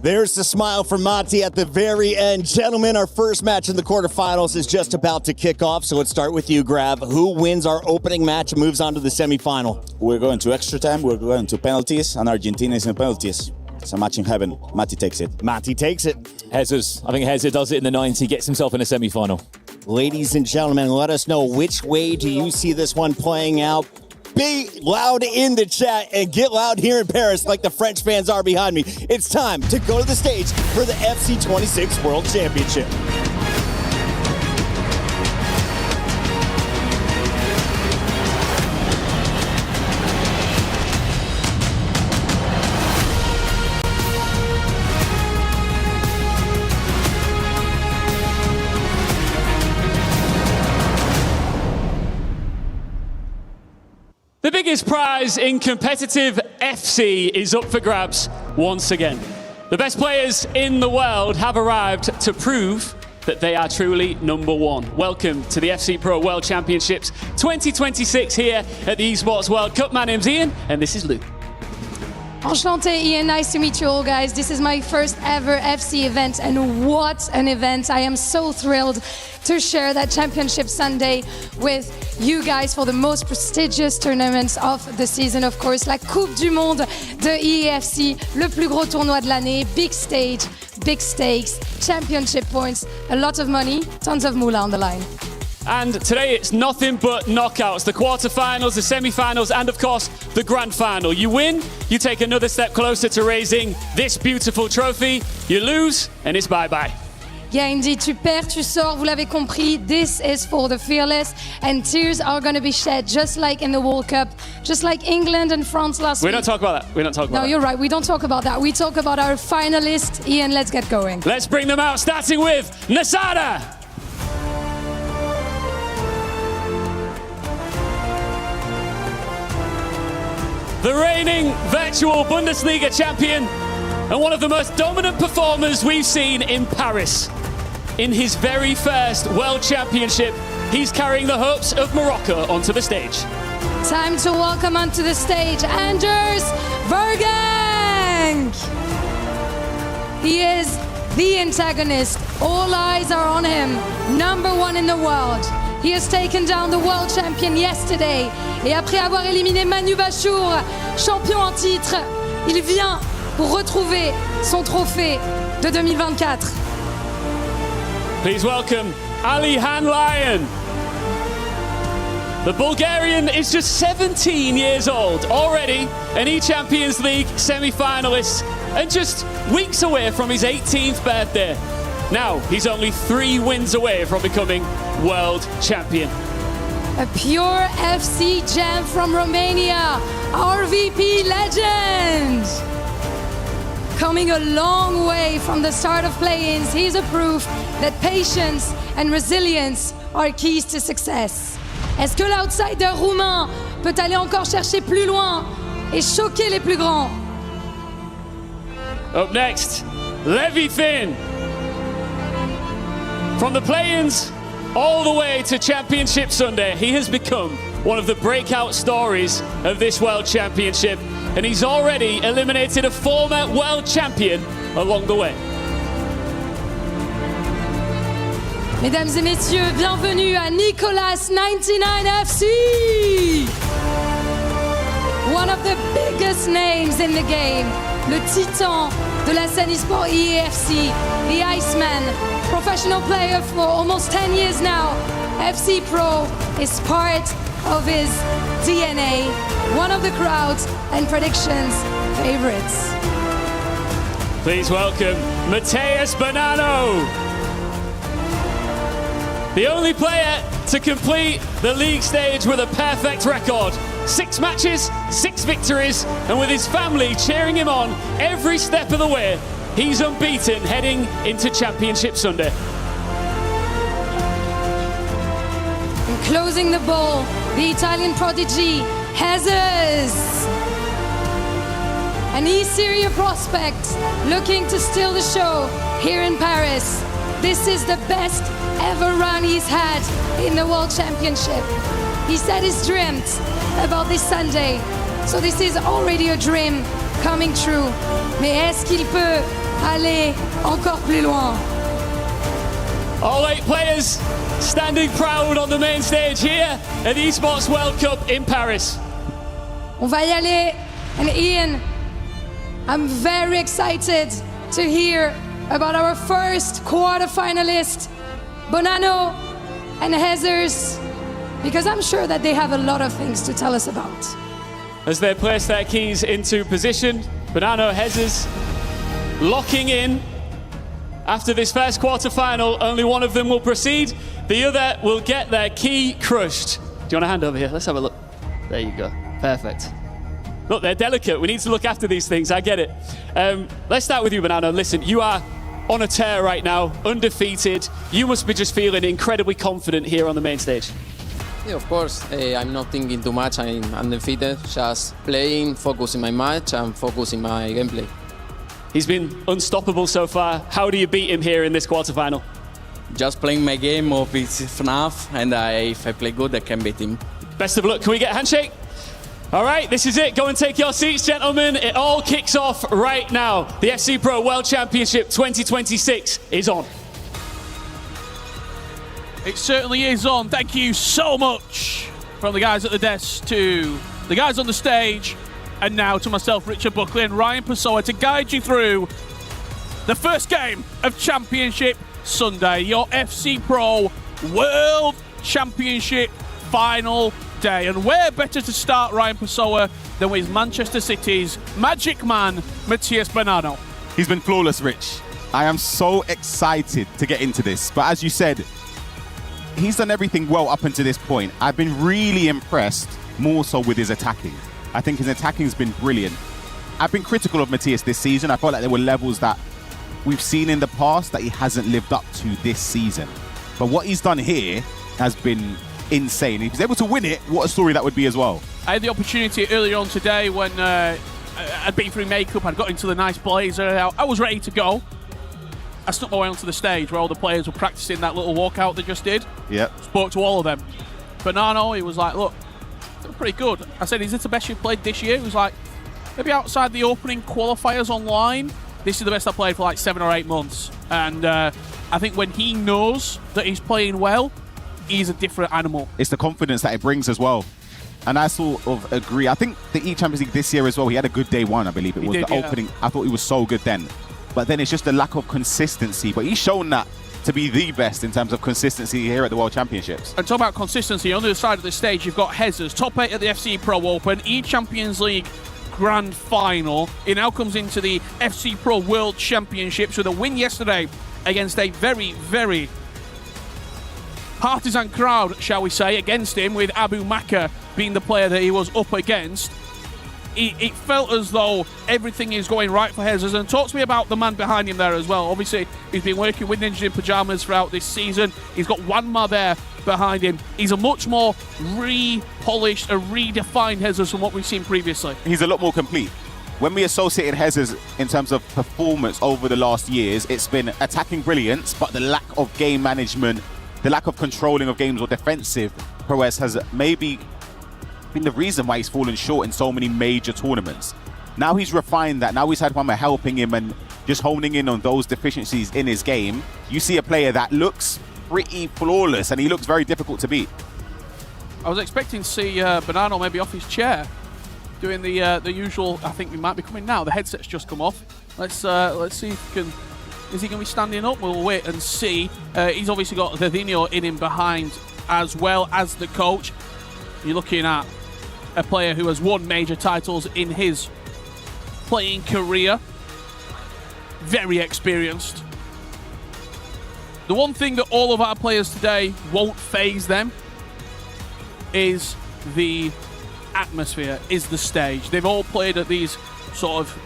There's the smile from Matti at the very end. Gentlemen, our first match in the quarterfinals is just about to kick off, so let's start with you, Grav. Who wins our opening match and moves on to the semifinal? We're going to extra time, we're going to penalties, and Argentina is in penalties. It's a match in heaven. Matti takes it. Matti takes it. Jesus. I think Jesus does it in the 90, gets himself in a semi-final. Ladies and gentlemen, let us know which way do you see this one playing out. Be loud in the chat and get loud here in Paris like the French fans are behind me. It's time to go to the stage for the FC 26 World Championship. The biggest prize in competitive FC is up for grabs once again. The best players in the world have arrived to prove that they are truly number one. Welcome to the FC Pro World Championships 2026 here at the Esports World Cup. My name's Ian and this is Lou. Enchanté, Ian. Nice to meet you all, guys. This is my first ever FC event, and what an event. I am so thrilled to share that championship Sunday with you guys for the most prestigious tournaments of the season, of course. La Coupe du Monde de EAFC, le plus gros tournoi de l'année, big stage, big stakes, championship points, a lot of money, tons of moolah on the line. And today it's nothing but knockouts, the quarterfinals, the semi-finals, and of course, the grand final. You win, you take another step closer to raising this beautiful trophy. You lose, and it's bye-bye. Yeah, indeed. Tu perds, tu sors. Vous l'avez compris. This is for the fearless, and tears are going to be shed, just like in the World Cup, just like England and France last week. We don't talk about that. We don't talk about that. No, you're right. We don't talk about that. We talk about our finalists. Ian, let's get going. Let's bring them out, starting with Nasada. The reigning virtual Bundesliga champion and one of the most dominant performers we've seen in Paris. In his very first World Championship, he's carrying the hopes of Morocco onto the stage. Time to welcome onto the stage Anders Vergang. He is the antagonist. All eyes are on him. Number one in the world. He has taken down the world champion yesterday. Et après avoir éliminé Manu Bachour, champion en titre, il vient pour retrouver son trophée de 2024. Please welcome Alihan Lyon. The Bulgarian is just 17 years old, already an E-Champions League semi-finalist, and just weeks away from his 18th birthday. Now, he's only 3 wins away from becoming world champion. A pure FC gem from Romania, RVP legend. Coming a long way from the start of play-ins, he's a proof that patience and resilience are keys to success. Est-ce que l'outsider roumain peut aller encore chercher plus loin et choquer les plus grands? Up next, Levi Finn. From the play-ins all the way to Championship Sunday, he has become one of the breakout stories of this World Championship, and he's already eliminated a former world champion along the way. Mesdames et messieurs, bienvenue à Nicolas 99FC. One of the biggest names in the game, le titan de la scène eSport EAFC, the Iceman, professional player for almost 10 years now. FC Pro is part of his DNA, one of the crowd's and predictions' favorites. Please welcome Mateus Bonanno. The only player to complete the league stage with a perfect record. 6 matches, 6 victories, and with his family cheering him on every step of the way, he's unbeaten heading into Championship Sunday. And closing the ball, the Italian prodigy, Jesus. An E-Serie prospect looking to steal the show here in Paris. This is the best ever run he's had in the World Championship. He said he's dreamt about this Sunday, so this is already a dream coming true. Mais est-ce qu'il peut aller encore plus loin? All 8 players standing proud on the main stage here at the Esports World Cup in Paris. On va y aller, and Ian, I'm very excited to hear about our first quarter-finalist. Bonanno, and Hazers, because I'm sure that they have a lot of things to tell us about. As they place their keys into position, Bonanno, Hazers locking in. After this first quarter-final, only one of them will proceed. The other will get their key crushed. Do you want a hand over here? Let's have a look. There you go. Perfect. Look, they're delicate. We need to look after these things. I get it. Let's start with you, Bonanno. Listen, you are on a tear right now, undefeated. You must be just feeling incredibly confident here on the main stage. Yeah, of course. I'm not thinking too much. I'm undefeated. Just playing, focusing my match, and focusing my gameplay. He's been unstoppable so far. How do you beat him here in this quarterfinal? Just playing my game of his FNAF, and if I play good, I can beat him. Best of luck. Can we get a handshake? All right, this is it. Go and take your seats, gentlemen. It all kicks off right now. The FC Pro World Championship 2026 is on. It certainly is on. Thank you so much from the guys at the desk to the guys on the stage, and now to myself, Richard Buckley, and Ryan Pessoa to guide you through the first game of Championship Sunday, your FC Pro World Championship final day. And where better to start, Ryan Pessoa, than with Manchester City's magic man, Matías Bonanno. He's been flawless, Rich. I am so excited to get into this. But as you said, he's done everything well up until this point. I've been really impressed more so with his attacking. I think his attacking has been brilliant. I've been critical of Matías this season. I felt like there were levels that we've seen in the past that he hasn't lived up to this season. But what he's done here has been insane. If he's able to win it, what a story that would be as well. I had the opportunity earlier on today when I'd been through makeup, I'd got into the nice blazer, I was ready to go. I snuck my way onto the stage where all the players were practicing that little walkout they just did. Yep. Spoke to all of them. Bonanno, he was like, look, they're pretty good. I said, is this the best you've played this year? He was like, maybe outside the opening qualifiers online, this is the best I've played for like 7 or 8 months. And I think when he knows that he's playing well, he's a different animal. It's the confidence that it brings as well. And I sort of agree. I think the E-Champions League this year as well, he had a good day one, I believe it was. The opening, I thought he was so good then. But then it's just a lack of consistency. But he's shown that to be the best in terms of consistency here at the World Championships. And talk about consistency, on the other side of the stage, you've got Hazers, top 8 at the FC Pro Open, E-Champions League Grand Final. He now comes into the FC Pro World Championships with a win yesterday against a very, very partisan crowd, shall we say, against him, with Abu Maka being the player that he was up against. It felt as though everything is going right for Hazers. And talk to me about the man behind him there as well. Obviously, he's been working with Ninja in Pyjamas throughout this season. He's got Wanma there behind him. He's a much more re-polished and redefined Hazers from what we've seen previously. He's a lot more complete. When we associated Hazers in terms of performance over the last years, it's been attacking brilliance, but the lack of game management, the lack of controlling of games or defensive prowess has maybe been the reason why he's fallen short in so many major tournaments. Now he's refined that. Now he's had Wanma helping him and just honing in on those deficiencies in his game. You see a player that looks pretty flawless and he looks very difficult to beat. I was expecting to see Bonanno maybe off his chair doing the usual. I think we might be coming now. The headset's just come off. Let's see if he can. Is he going to be standing up? We'll wait and see. He's obviously got Vivinho in him behind as well as the coach. You're looking at a player who has won major titles in his playing career. Very experienced. The one thing that all of our players today won't faze them is the atmosphere, is the stage. They've all played at these sort of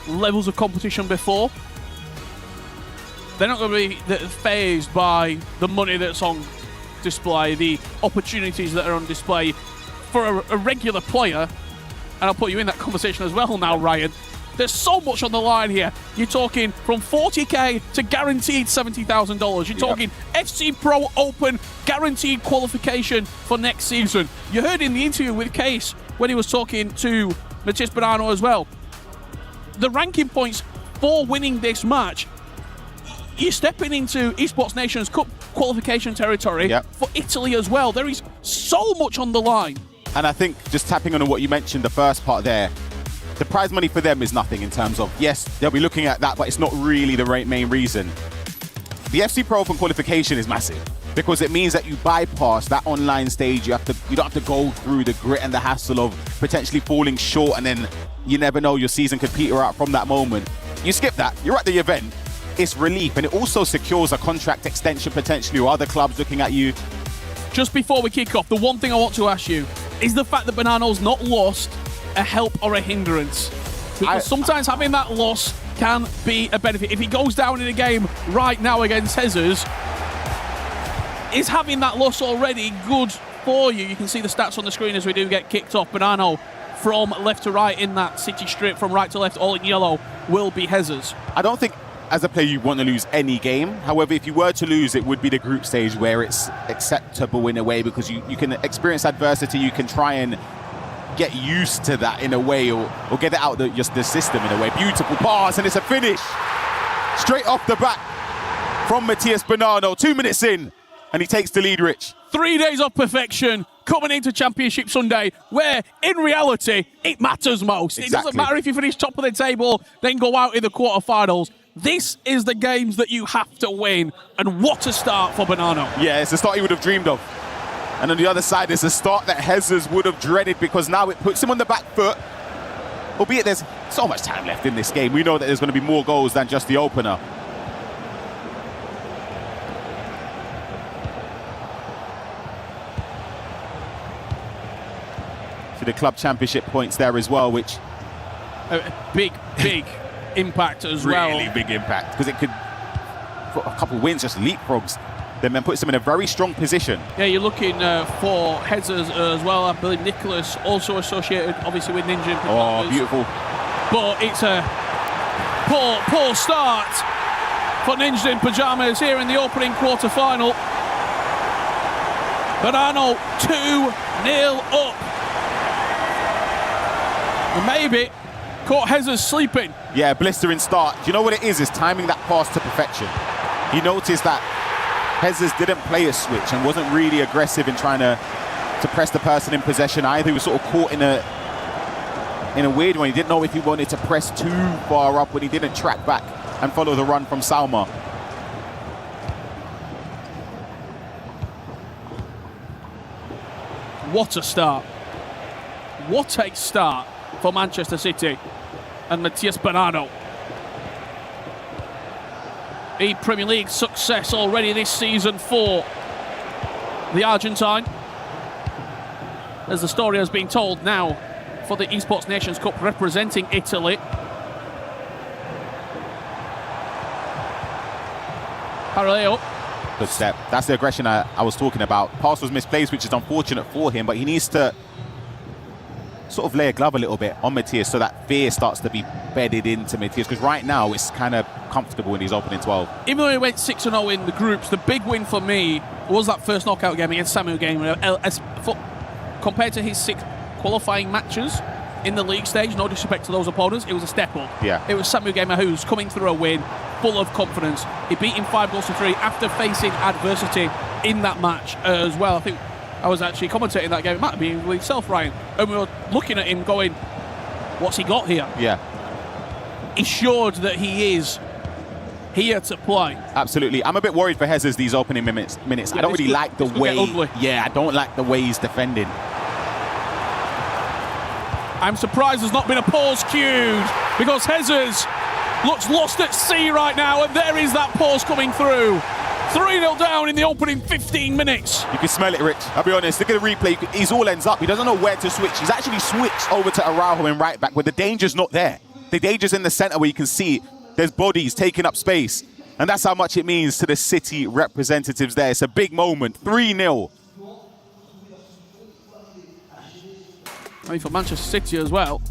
levels of competition before. They're not going to be fazed by the money that's on display, the opportunities that are on display. For a regular player, and I'll put you in that conversation as well now, Ryan, there's so much on the line here. You're talking from 40k to guaranteed $70,000. You're talking FC Pro Open guaranteed qualification for next season. You heard in the interview with Case when he was talking to Matías Bonanno as well. The ranking points for winning this match, you're stepping into Esports Nations Cup qualification territory for Italy as well. There is so much on the line. And I think just tapping on what you mentioned, the first part there, the prize money for them is nothing in terms of, yes, they'll be looking at that, but it's not really the main reason. the FC Pro Open qualification is massive because it means that you bypass that online stage. You don't have to go through the grit and the hassle of potentially falling short, and then you never know, your season could peter out from that moment. You skip that, you're at the event, it's relief, and it also secures a contract extension potentially, or other clubs looking at you. Just before we kick off, the one thing I want to ask you is the fact that Banano's not lost a help or a hindrance. Because sometimes having that loss can be a benefit. If he goes down in a game right now against Jesus, is having that loss already good for you? You can see the stats on the screen as we do get kicked off. Banano from left to right in that city strip, from right to left, all in yellow, will be Jesus. I don't think as a player you want to lose any game. However, if you were to lose, it would be the group stage where it's acceptable in a way, because you can experience adversity, you can try and get used to that in a way, or get it out of just the system in a way. Beautiful pass, and it's a finish. Straight off the back from Matías Banano, 2 minutes in, and he takes the lead, Rich. 3 days of perfection coming into Championship Sunday, where in reality it matters most. Exactly. It doesn't matter if you finish top of the table, then go out in the quarterfinals. This is the games that you have to win, and what a start for Banano. Yeah, it's the start he would have dreamed of. And on the other side, it's a start that Jesus would have dreaded, because now it puts him on the back foot. Albeit there's so much time left in this game. We know that there's going to be more goals than just the opener. So the club championship points there as well, which... big impact as well. Really big impact, because it could, for a couple of wins, just leapfrogs them and puts them in a very strong position. Yeah, you're looking for Jesus as well. I believe Nicholas also associated, obviously, with Ninja. Oh, beautiful. But it's a poor start for Ninja in Pyjamas here in the opening quarter-final. Banano 2-0 up. And maybe caught Jesus sleeping. Yeah, blistering start. Do you know what it is? It's timing that pass to perfection. He noticed that Jesus didn't play a switch and wasn't really aggressive in trying to press the person in possession either. He was sort of caught in a weird one. He didn't know if he wanted to press too far up when he didn't track back and follow the run from Salma. What a start. What a start for Manchester City and Matías Banano. A Premier League success already this season for the Argentine, as the story has been told now for the Esports Nations Cup representing Italy. Parallel. Good step. That's the aggression I was talking about. Pass was misplaced, which is unfortunate for him, but he needs to sort of lay a glove a little bit on Matías so that fear starts to be bedded into Matías, because right now it's kind of comfortable in his opening 12. Even though he went 6-0 in the groups, the big win for me was that first knockout game against Samu Gamer. Compared to his 6 qualifying matches in the league stage, no disrespect to those opponents, it was a step up. Yeah. It was Samu Gamer who's coming through a win, full of confidence. He beat him 5-3 after facing adversity in that match as well. I think I was actually commentating that game. It might have been with yourself, Ryan. And we were looking at him going, what's he got here? Yeah. He showed that he is here to play. Absolutely. I'm a bit worried for Jesus these opening minutes. Yeah, I don't really like the way... Yeah, I don't like the way he's defending. I'm surprised there's not been a pause cued, because Jesus looks lost at sea right now, and there is that pause coming through. 3-0 down in the opening 15 minutes. You can smell it, Rich. I'll be honest. Look at the replay. He's all ends up. He doesn't know where to switch. He's actually switched over to Araujo in right back, where the danger's not there. The danger's in the centre, where you can see there's bodies taking up space. And that's how much it means to the City representatives there. It's a big moment. 3-0. I mean, for Manchester City as well,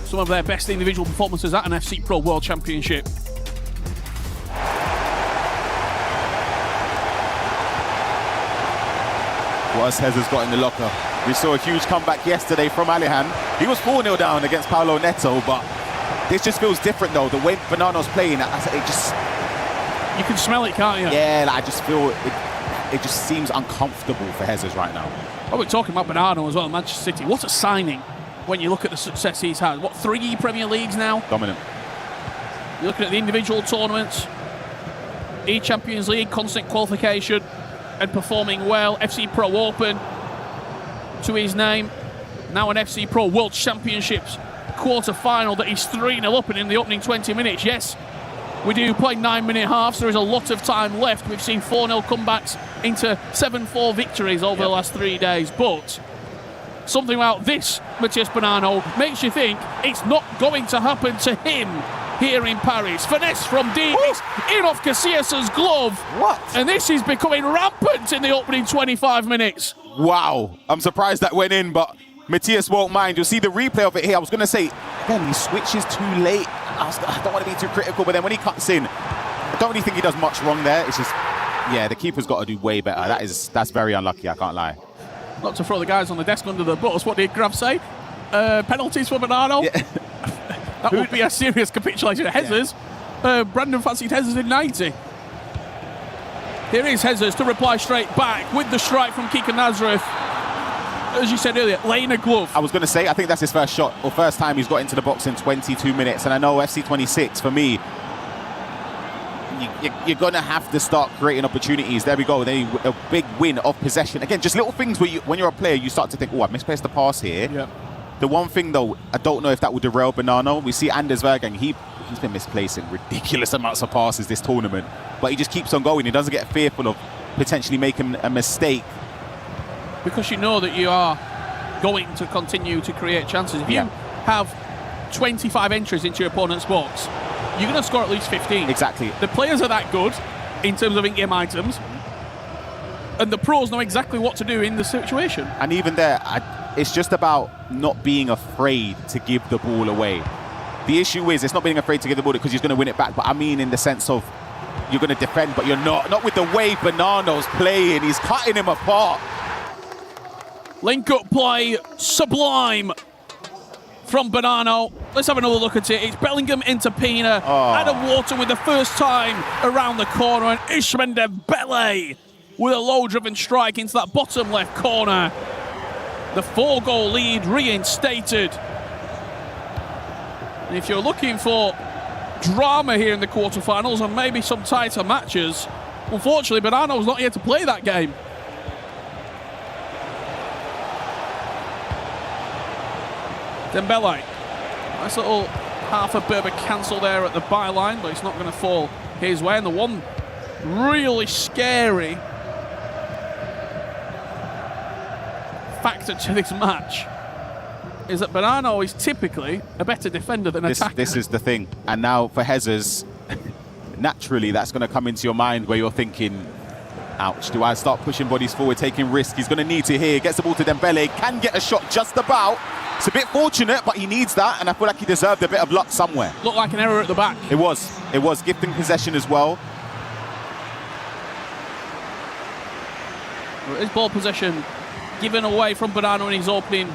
some of their best individual performances at an FC Pro World Championship. What has Jesus got in the locker? We saw a huge comeback yesterday from Alihan. He was 4-0 down against Paulo Neto, but this just feels different though. The way Banano's playing, it just... You can smell it, can't you? Yeah, I just feel it just seems uncomfortable for Jesus right now. Oh, we're talking about Banano as well, Manchester City. What a signing when you look at the success he's had. What, 3 Premier Leagues now? Dominant. You're looking at the individual tournaments. E-Champions League, constant qualification and performing well. FC Pro Open to his name. Now an FC Pro World Championships quarter-final that he's 3-0 up in the opening 20 minutes. Yes, we do play 9-minute halves. There is a lot of time left. We've seen 4-0 comebacks into 7-4 victories over the last 3 days. But something about this, Matias Bonanno, makes you think it's not going to happen to him here in Paris. Finesse from deep, in off Casillas' glove. What? And this is becoming rampant in the opening 25 minutes. Wow. I'm surprised that went in, but Matias won't mind. You'll see the replay of it here. I was going to say, again, he switches too late. I don't want to be too critical, but then when he cuts in, I don't really think he does much wrong there. It's just, yeah, the keeper's got to do way better. That's very unlucky, I can't lie. Not to throw the guys on the desk under the bus. What did Grav say? Penalties for Bonanno? Yeah. That would be a serious capitulation of Jesus. Yeah. Brandon fancied Jesus in 90. Here is Jesus to reply straight back with the strike from Kika Nazareth. As you said earlier, laying a glove. I was going to say, I think that's his first shot, or first time he's got into the box in 22 minutes. And I know FC 26, for me, you're going to have to start creating opportunities. There we go. A big win of possession. Again, just little things where when you're a player, you start to think, oh, I've misplaced the pass here. Yep. The one thing, though, I don't know if that will derail Bonanno. We see Anders Vergang, he's been misplacing ridiculous amounts of passes this tournament. But he just keeps on going. He doesn't get fearful of potentially making a mistake. Because you know that you are going to continue to create chances. If you have 25 entries into your opponent's box, you're going to score at least 15. Exactly. The players are that good in terms of in-game items, and the pros know exactly what to do in the situation. And even there, it's just about not being afraid to give the ball away. The issue is, it's not being afraid to give the ball because he's going to win it back, but I mean in the sense of you're going to defend, but you're not with the way Bonanno's playing. He's cutting him apart. Link-up play, sublime from Bonanno. Let's have another look at it. It's Bellingham into Pina. Adam Wharton with the first time around the corner, and Ishmael Dembele with a low-driven strike into that bottom left corner. The 4-goal lead reinstated. And if you're looking for drama here in the quarterfinals and maybe some tighter matches, unfortunately, Bonanno's not here to play that game. Dembele, nice little half a Berber cancel there at the byline, but it's not going to fall his way. And the one really scary factor to this match is that Bonanno is typically a better defender than attacker. This is the thing. And now for Jesus, naturally that's going to come into your mind where you're thinking, ouch, do I start pushing bodies forward, taking risks? He's going to need to here. Gets the ball to Dembele, can get a shot just about. It's a bit fortunate, but he needs that, and I feel like he deserved a bit of luck somewhere. Looked like an error at the back. It was gifting possession as well. His ball possession given away from Bonanno in his opening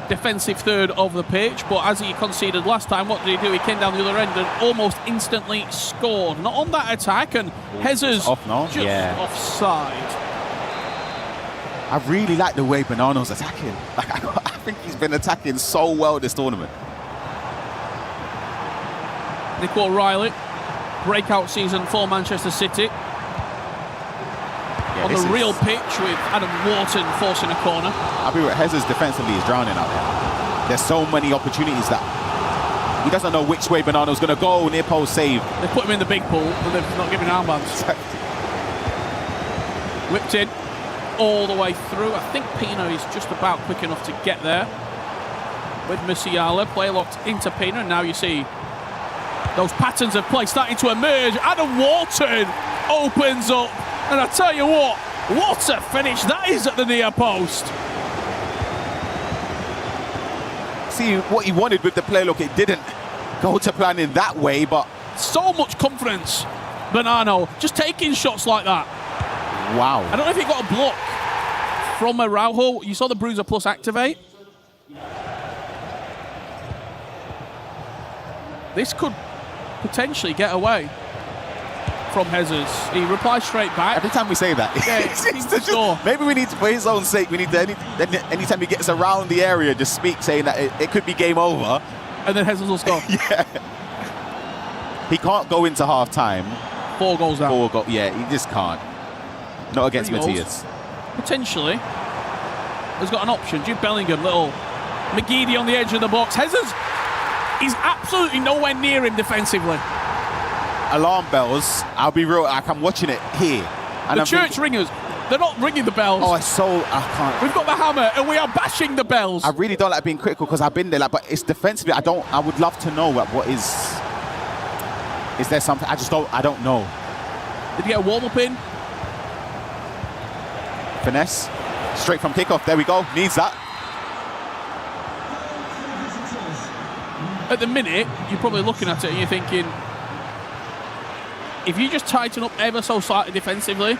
defensive third of the pitch, but as he conceded last time, what did he do? He came down the other end and almost instantly scored. Not on that attack, and Jesus just offside. I really like the way Bonanno's attacking. I think he's been attacking so well this tournament. Nick O'Reilly, breakout season for Manchester City. On the real pitch with Adam Wharton forcing a corner. I'll be right, Jesus defensively is drowning out there. There's so many opportunities that he doesn't know which way Bonanno's going to go. Near post save. They put him in the big pool, but they're not giving armbands. Whipped in all the way through. I think Pino is just about quick enough to get there. With Musiala, play locked into Pino, and now you see those patterns of play starting to emerge. Adam Wharton opens up, and I tell you what a finish that is at the near post. See what he wanted with the play, look, it didn't go to plan in that way, but so much confidence, Bonanno, just taking shots like that. Wow. I don't know if he got a block from Araujo. You saw the Bruiser Plus activate. This could potentially get away from Jesus. He replies straight back. Every time we say that, maybe we need to, for his own sake, we need to, anytime he gets around the area, just speak saying that it could be game over. And then Jesus will score. Yeah. He can't go into half time 4 goals down. 4 goals. Yeah, he just can't. Not against 3 goals. Matthias. Potentially has got an option. Jude Bellingham, little McGeady on the edge of the box. Hezes, he's absolutely nowhere near him defensively. Alarm bells. I'll be real. I'm watching it here. And The I'm church thinking, ringers, they're not ringing the bells. oh, I can't. We've got the hammer and we are bashing the bells. I really don't like being critical because I've been there, like, but it's defensively. I would love to know what is there something? I don't know. Did he get a warm-up in? Finesse. Straight from kickoff. There we go. Needs that. At the minute, you're probably looking at it and you're thinking, if you just tighten up ever so slightly defensively,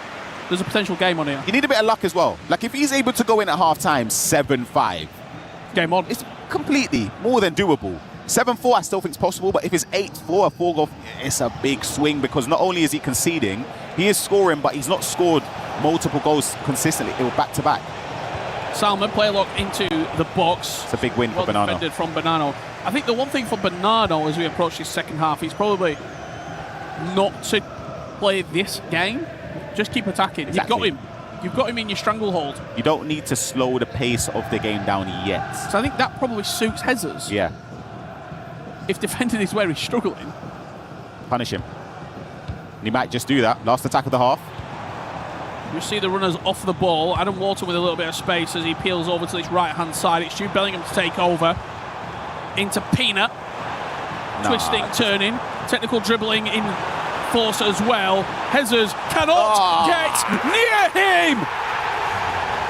there's a potential game on here. You need a bit of luck as well. Like, if he's able to go in at half-time 7-5. Game on. It's completely more than doable. 7-4 I still think is possible, but if it's 8-4, a 4-goal, it's a big swing because not only is he conceding, he is scoring, but he's not scored multiple goals consistently. It was back-to-back. Salmon play lock into the box. It's a big win well for Bonanno. Defended from Bonanno. I think the one thing for Bonanno as we approach this second half, he's probably not to play this game. Just keep attacking. Exactly. You've got him in your stranglehold. You don't need to slow the pace of the game down yet. So I think that probably suits Hezes. Yeah. If defending is where he's struggling. Punish him. And he might just do that. Last attack of the half. You see the runners off the ball. Adam Walton with a little bit of space as he peels over to this right-hand side. It's Jude Bellingham to take over. Into Peanut. Twisting, turning. Technical dribbling in force as well. Hezes cannot get near him.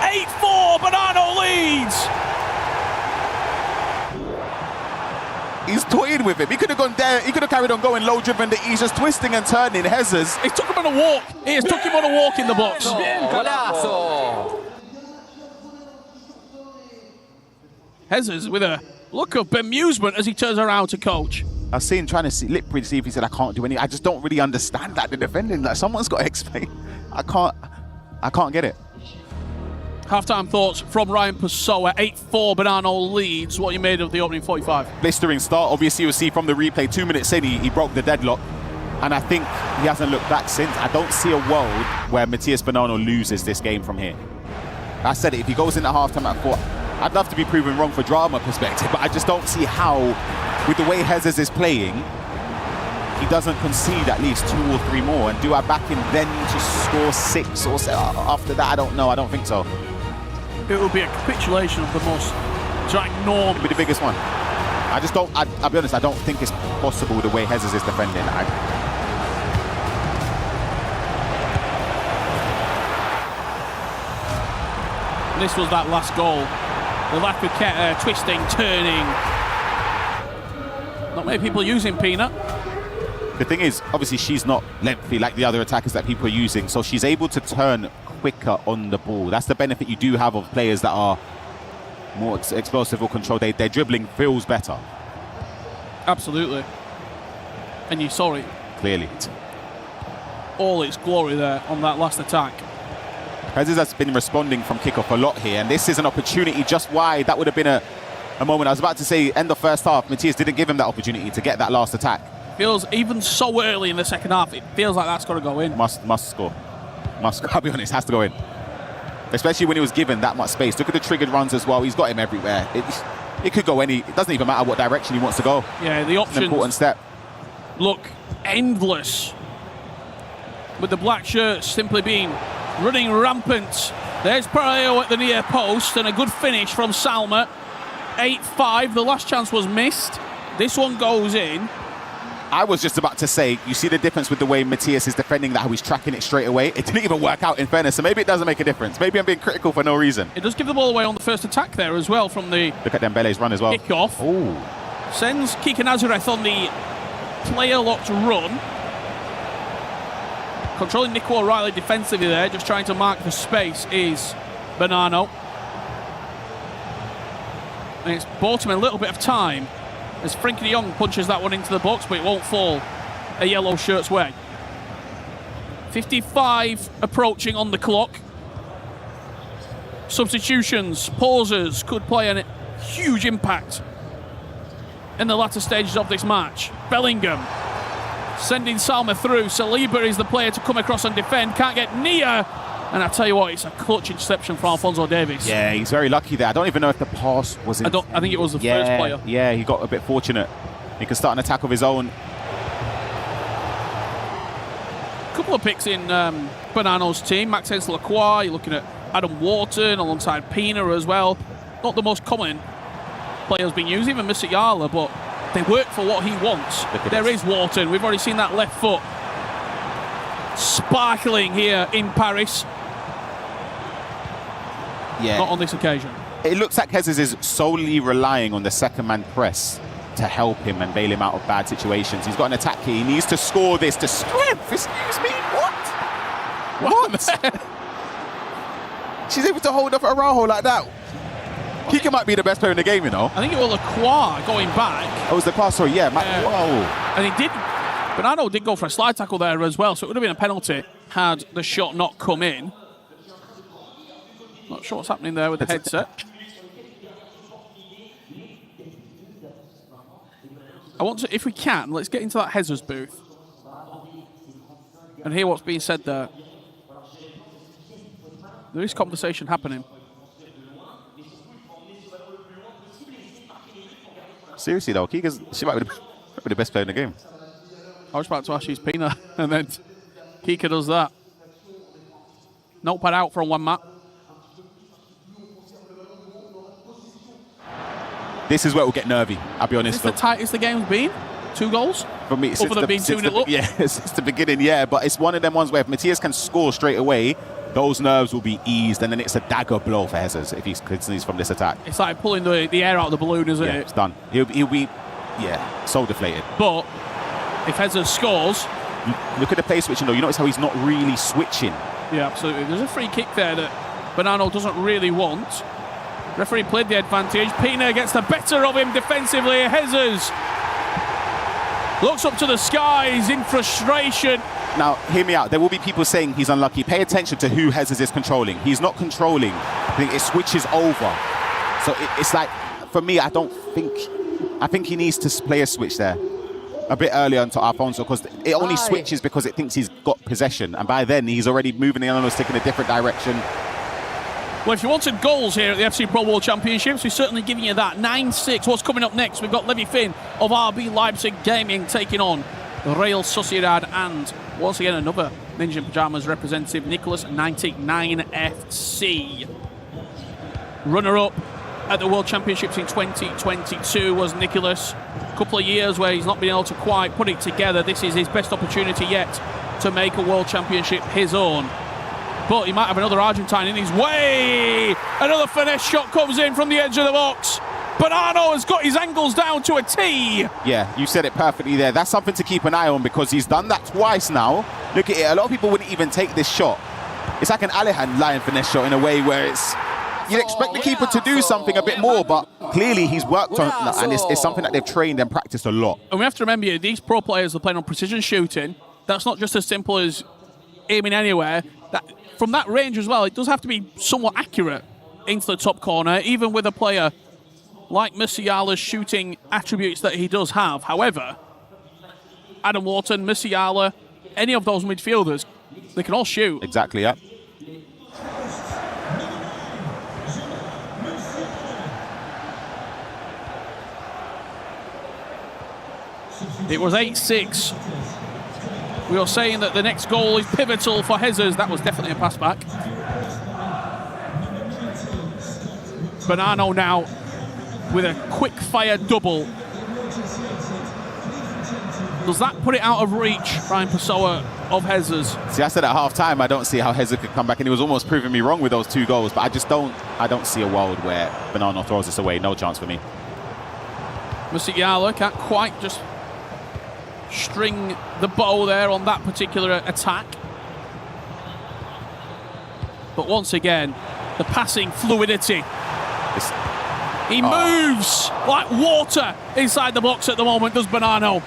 8-4, Bonanno leads. He's toying with him. He could have gone there. He could have carried on going low driven. He's just twisting and turning. Hezes. He took him on a walk. He has took him on a walk in the box. Hezes with a look of bemusement as he turns around to coach. I was seeing, trying to see, lip read, see if he said, I can't do anything. I just don't really understand that, the defending. Like, someone's got to explain. I can't get it. Half-time thoughts from Ryan Pessoa. 8-4, Bonanno leads. What you made of the opening 45? Blistering start. Obviously, you'll see from the replay, 2 minutes in, he broke the deadlock. And I think he hasn't looked back since. I don't see a world where Matías Bonanno loses this game from here. I said it, if he goes in at half-time at 4, I'd love to be proven wrong for drama perspective, but I just don't see how, with the way Hezes is playing, he doesn't concede at least 2 or 3 more. And do I back him then to score 6 or 7 after that? I don't know. I don't think so. It will be a capitulation of the most ginormous. It'll be the biggest one. I just don't, I'll be honest, I don't think it's possible the way Hezes is defending. This was that last goal. The lack of twisting, turning. Not many people using Peanut. The thing is, obviously, she's not lengthy like the other attackers that people are using, so she's able to turn quicker on the ball. That's the benefit you do have of players that are more explosive or controlled. Their dribbling feels better. Absolutely. And you saw it. Clearly. All its glory there on that last attack. Hezes has been responding from kickoff a lot here, and this is an opportunity just wide. That would have been a moment. I was about to say, end of first half, Matías didn't give him that opportunity to get that last attack. Feels even so early in the second half, it feels like that's got to go in. Must score. Must score. I'll be honest, has to go in. Especially when he was given that much space. Look at the triggered runs as well. He's got him everywhere. It could go any. It doesn't even matter what direction he wants to go. Yeah, the options. It's an important step. Look endless. With the black shirts simply being running rampant. There's Pereiro at the near post and a good finish from Salma. 8-5. The last chance was missed. This one goes in. I was just about to say, you see the difference with the way Matías is defending that, how he's tracking it straight away. It didn't even work out, in fairness, so maybe it doesn't make a difference. Maybe I'm being critical for no reason. It does give the ball away on the first attack there as well from the... Look at Dembele's run as well. Kick-off. Ooh. Sends Kika Nazareth on the player-locked run. Controlling Nico O'Reilly defensively there, just trying to mark the space is Bonanno. And it's bought him a little bit of time as Frenkie de Jong punches that one into the box, but it won't fall a yellow shirt's way. 55 approaching on the clock. Substitutions, pauses could play a huge impact in the latter stages of this match. Bellingham sending Salma through. Saliba is the player to come across and defend. Can't get near. And I tell you what, it's a clutch interception from Alphonso Davies. Yeah, he's very lucky there. I don't even know if the pass was in. I think it was the first player. Yeah, he got a bit fortunate. He can start an attack of his own. A couple of picks in Bonanno's team. Maxence Lacroix, you're looking at Adam Wharton alongside Pina as well. Not the most common players being used, even Musiala, but they work for what he wants. There is Wharton. We've already seen that left foot sparkling here in Paris. Yeah. Not on this occasion. It looks like Jesus is solely relying on the second man press to help him and bail him out of bad situations. He's got an attack here. He needs to score this to strength. Excuse me, what? She's able to hold up Araujo like that. Kika might be the best player in the game, you know. I think it was Lacroix going back. Oh, it was Lacroix, sorry, yeah. Whoa. And he did. Bonanno did go for a slide tackle there as well, so it would have been a penalty had the shot not come in. Not sure what's happening there with the headset. I want to, if we can, let's get into that Jesus booth and hear what's being said there. There is conversation happening. Seriously though, she might be the best player in the game. I was about to ask you, Pina, and then Kika does that. Notepad out from one map. This is where it will get nervy, I'll be honest. Is this the tightest the game's been? 2 goals? For me, other than being 2-0 up? Yeah, since the beginning, yeah. But it's one of them ones where if Matthias can score straight away, those nerves will be eased, and then it's a dagger blow for Jesus if he continues from this attack. It's like pulling the air out of the balloon, isn't it? It's done. He'll be, so deflated. But if Jesus scores... Look at the play switching, though. You notice how he's not really switching. Yeah, absolutely. There's a free kick there that Bonanno doesn't really want. Referee played the advantage. Pina gets the better of him defensively. Jesus looks up to the skies in frustration. Now, hear me out. There will be people saying he's unlucky. Pay attention to who Jesus is controlling. He's not controlling. I think it switches over. So it's like, for me, I think he needs to play a switch there a bit earlier onto Alfonso, because it only switches because it thinks he's got possession. And by then, he's already moving the other stick in a different direction. Well, if you wanted goals here at the FC Pro World Championships, we're certainly giving you that. 9-6. What's coming up next? We've got Levi Finn of RB Leipzig Gaming taking on Real Sociedad, and once again another Ninja Pyjamas representative, Nicholas 99 FC. Runner-up at the World Championships in 2022 was Nicholas. A couple of years where he's not been able to quite put it together. This is his best opportunity yet to make a World Championship his own. But he might have another Argentine in his way. Another finesse shot comes in from the edge of the box. Bonanno has got his angles down to a T. Yeah, you said it perfectly there. That's something to keep an eye on, because he's done that twice now. Look at it. A lot of people wouldn't even take this shot. It's like an Alihan line finesse shot in a way where you'd expect the keeper to do something a bit more, but clearly he's worked on it, and it's something that they've trained and practiced a lot. And we have to remember, these pro players are playing on precision shooting. That's not just as simple as aiming anywhere. From that range as well, it does have to be somewhat accurate into the top corner, even with a player like Musiala's shooting attributes that he does have. However, Adam Wharton, Musiala, any of those midfielders, they can all shoot. Exactly, yeah. It was 8-6. We were saying that the next goal is pivotal for Jesus. That was definitely a pass back. Bonanno now with a quick fire double. Does that put it out of reach, Ryan Pessoa, of Jesus? See, I said at half-time I don't see how Jesus could come back, and he was almost proving me wrong with those 2 goals, but I don't see a world where Bonanno throws this away. No chance for me. Musiala can't quite just string the bow there on that particular attack. But once again, the passing fluidity. He moves like water inside the box at the moment, does Bonanno.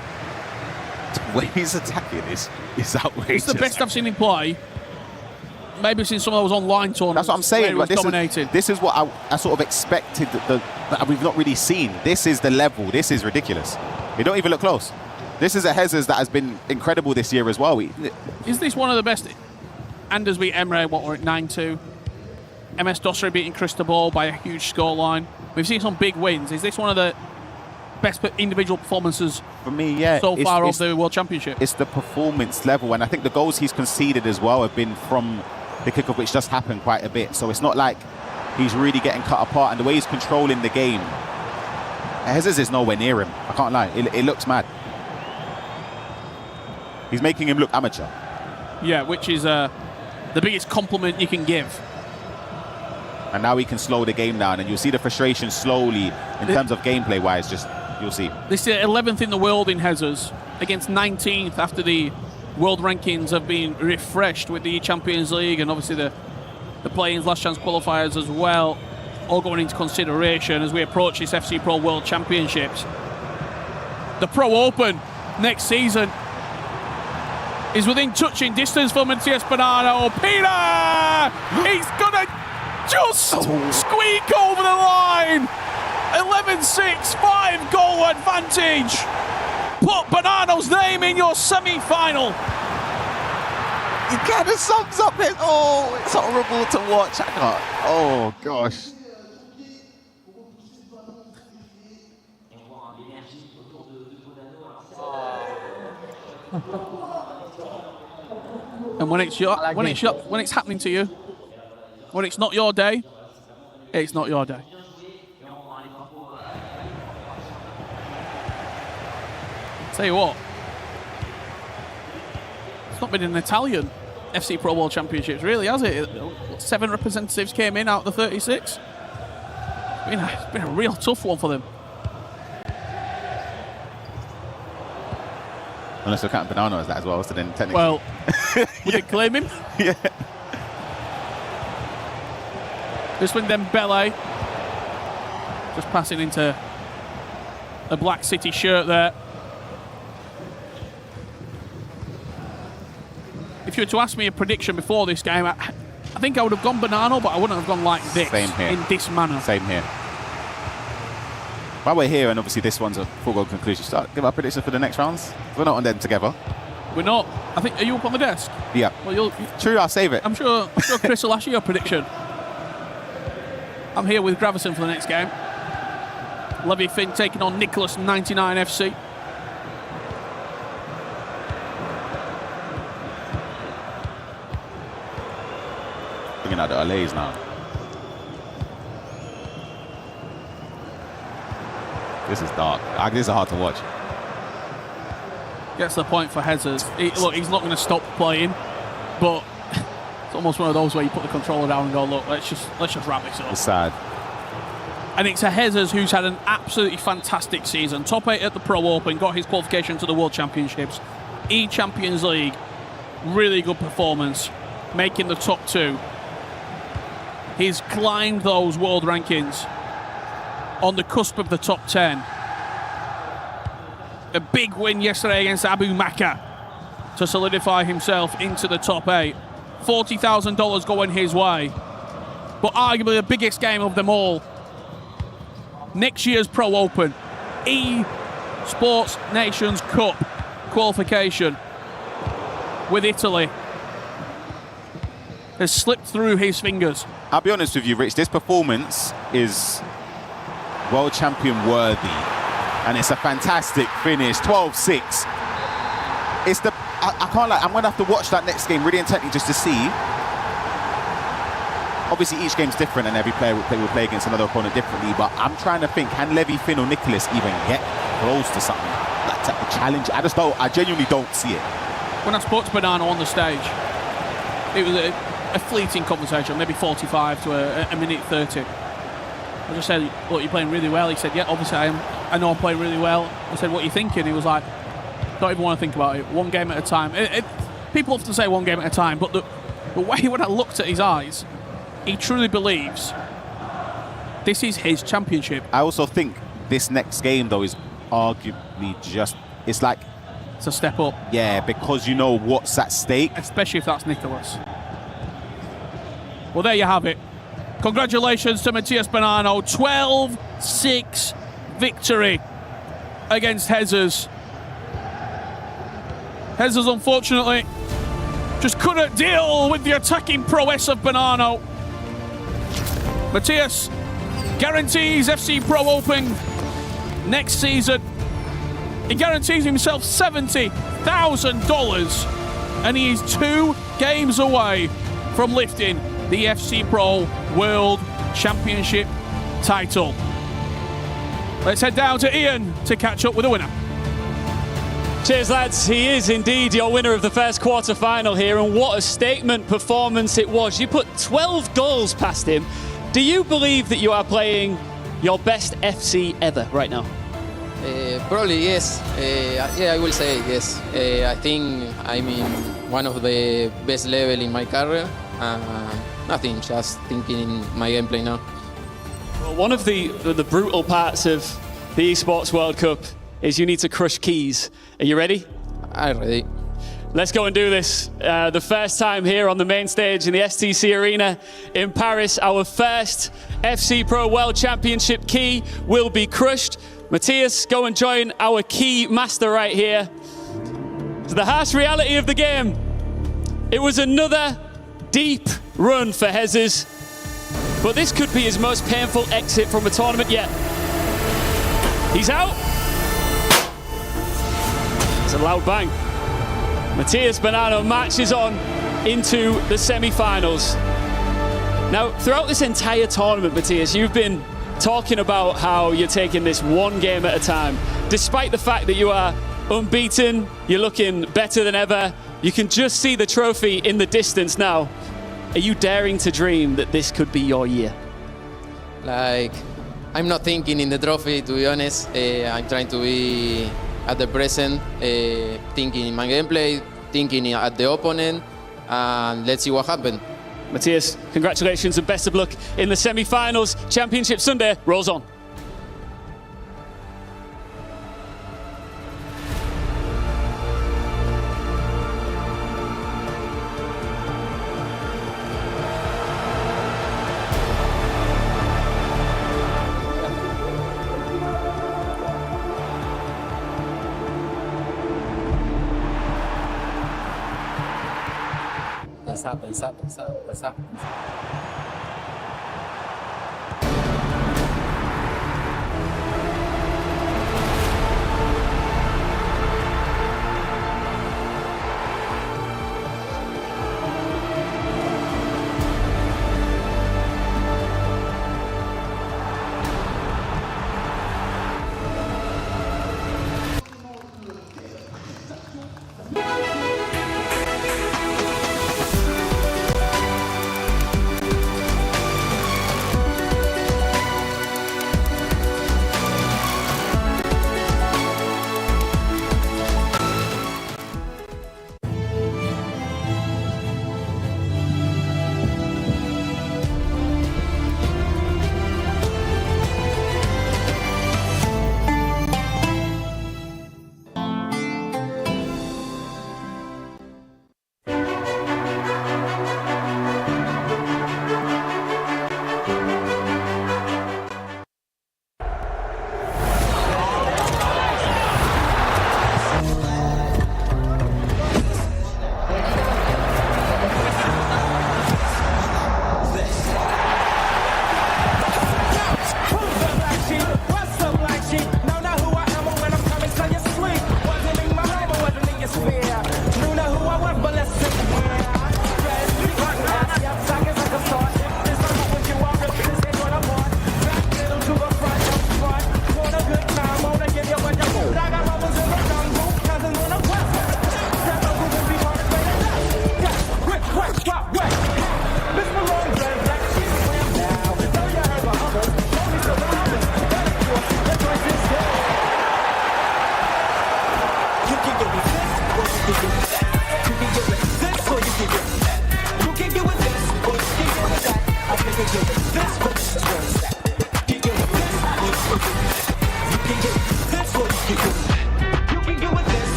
The way he's attacking is outrageous. It's the best I've seen him play. Maybe since some of those online tournaments. That's what I'm saying. Where he was dominating. This is what I sort of expected that we've not really seen. This is the level. This is ridiculous. They don't even look close. This is a Jesus that has been incredible this year as well. Is this one of the best? Anders beat Emre, what were it, 9-2? MS Dossery beating Cristobal by a huge scoreline. We've seen some big wins. Is this one of the best individual performances for me? Yeah, so far of the World Championship. It's the performance level, and I think the goals he's conceded as well have been from the kickoff, which just happened quite a bit. So it's not like he's really getting cut apart, and the way he's controlling the game, Jesus is nowhere near him. I can't lie. It looks mad. He's making him look amateur. Yeah, which is the biggest compliment you can give. And now he can slow the game down, and you'll see the frustration slowly in terms of gameplay-wise. Just you'll see. This is 11th in the world in Jesus against 19th after the world rankings have been refreshed with the Champions League and obviously the play-ins, last chance qualifiers as well, all going into consideration as we approach this FC Pro World Championships. The Pro Open next season is within touching distance for Matias Bonanno. Peter! He's gonna just squeak over the line. 11-6, 5-goal advantage. Put Bonanno's name in your semi-final. It kind of sums up it. Oh, it's horrible to watch. I can't. Oh, gosh. And when it's happening to you, when it's not your day, it's not your day. Tell you what, it's not been an Italian FC Pro World Championships, really, has it? 7 representatives came in out of the 36. It's been a real tough one for them. Unless we're counting Bonanno as that as well, so then technically. Well, would it claim him? Yeah. This one, Dembele, just passing into a Black City shirt there. If you were to ask me a prediction before this game, I think I would have gone Bonanno, but I wouldn't have gone like this. Same here. In this manner. Same here. While we're here, and obviously this one's a foregone conclusion, give our predictions for the next rounds. We're not on them together. We're not. I think. Are you up on the desk? Yeah. Well, True, I'll save it. I'm sure Chris will ask you your prediction. I'm here with Gravison for the next game. Levy Finn taking on Nicholas 99 FC. Bringing out the allays now. This is dark. This is hard to watch. Gets the point for Jesus. Look, he's not going to stop playing, but it's almost one of those where you put the controller down and go, look, let's just wrap this up. It's sad. And it's a Jesus who's had an absolutely fantastic season. Top 8 at the Pro Open, got his qualification to the World Championships. Champions League, really good performance, making the top 2. He's climbed those world rankings on the cusp of the top 10. A big win yesterday against Abu Maka to solidify himself into the top 8. $40,000 going his way. But arguably the biggest game of them all, next year's Pro Open, Esports Nations Cup qualification with Italy, has slipped through his fingers. I'll be honest with you, Rich, this performance is world champion worthy, and it's a fantastic finish. 12-6. It's the I can't lie, I'm gonna have to watch that next game really intently just to see. Obviously each game's different and every player will play against another opponent differently, but I'm trying to think, can Levy, Finn or Nicholas even get close to something like a challenge? I genuinely don't see it. When I spoke to Bonanno on the stage, it was a fleeting conversation, maybe 45 to a minute 30. I just said, look, you're playing really well. He said, yeah, obviously I am. I know I'm playing really well. I said, what are you thinking? He was like, don't even want to think about it. One game at a time. People often say one game at a time, but the way when I looked at his eyes, he truly believes this is his championship. I also think this next game, though, is arguably it's like... It's a step up. Yeah, because you know what's at stake. Especially if that's Nicholas. Well, there you have it. Congratulations to Matias Bonanno. 12-6 victory against Jesus. Jesus, unfortunately, just couldn't deal with the attacking prowess of Bonanno. Matthias guarantees FC Pro Open next season. He guarantees himself $70,000, and he is 2 games away from lifting the FC Pro World Championship title. Let's head down to Ian to catch up with the winner. Cheers, lads. He is indeed your winner of the first quarter-final here, and what a statement performance it was. You put 12 goals past him. Do you believe that you are playing your best FC ever right now? Probably yes. Yeah, I will say yes. I think I'm in one of the best level in my career. Nothing, just thinking in my gameplay now. Well, one of the brutal parts of the Esports World Cup is you need to crush keys. Are you ready? I'm ready. Let's go and do this. The first time here on the main stage in the STC Arena in Paris, our first FC Pro World Championship key will be crushed. Matthias, go and join our key master right here. So the harsh reality of the game, it was another deep run for Jesus, but this could be his most painful exit from a tournament yet. He's out. It's a loud bang. Matthias Bonanno marches on into the semi-finals. Now, throughout this entire tournament, Matthias, you've been talking about how you're taking this one game at a time. Despite the fact that you are unbeaten, you're looking better than ever, you can just see the trophy in the distance now. Are you daring to dream that this could be your year? Like, I'm not thinking in the trophy, to be honest. I'm trying to be at the present, thinking in my gameplay, thinking at the opponent, and let's see what happens. Matthias, congratulations and best of luck in the semi-finals. Championship Sunday rolls on. Pensar.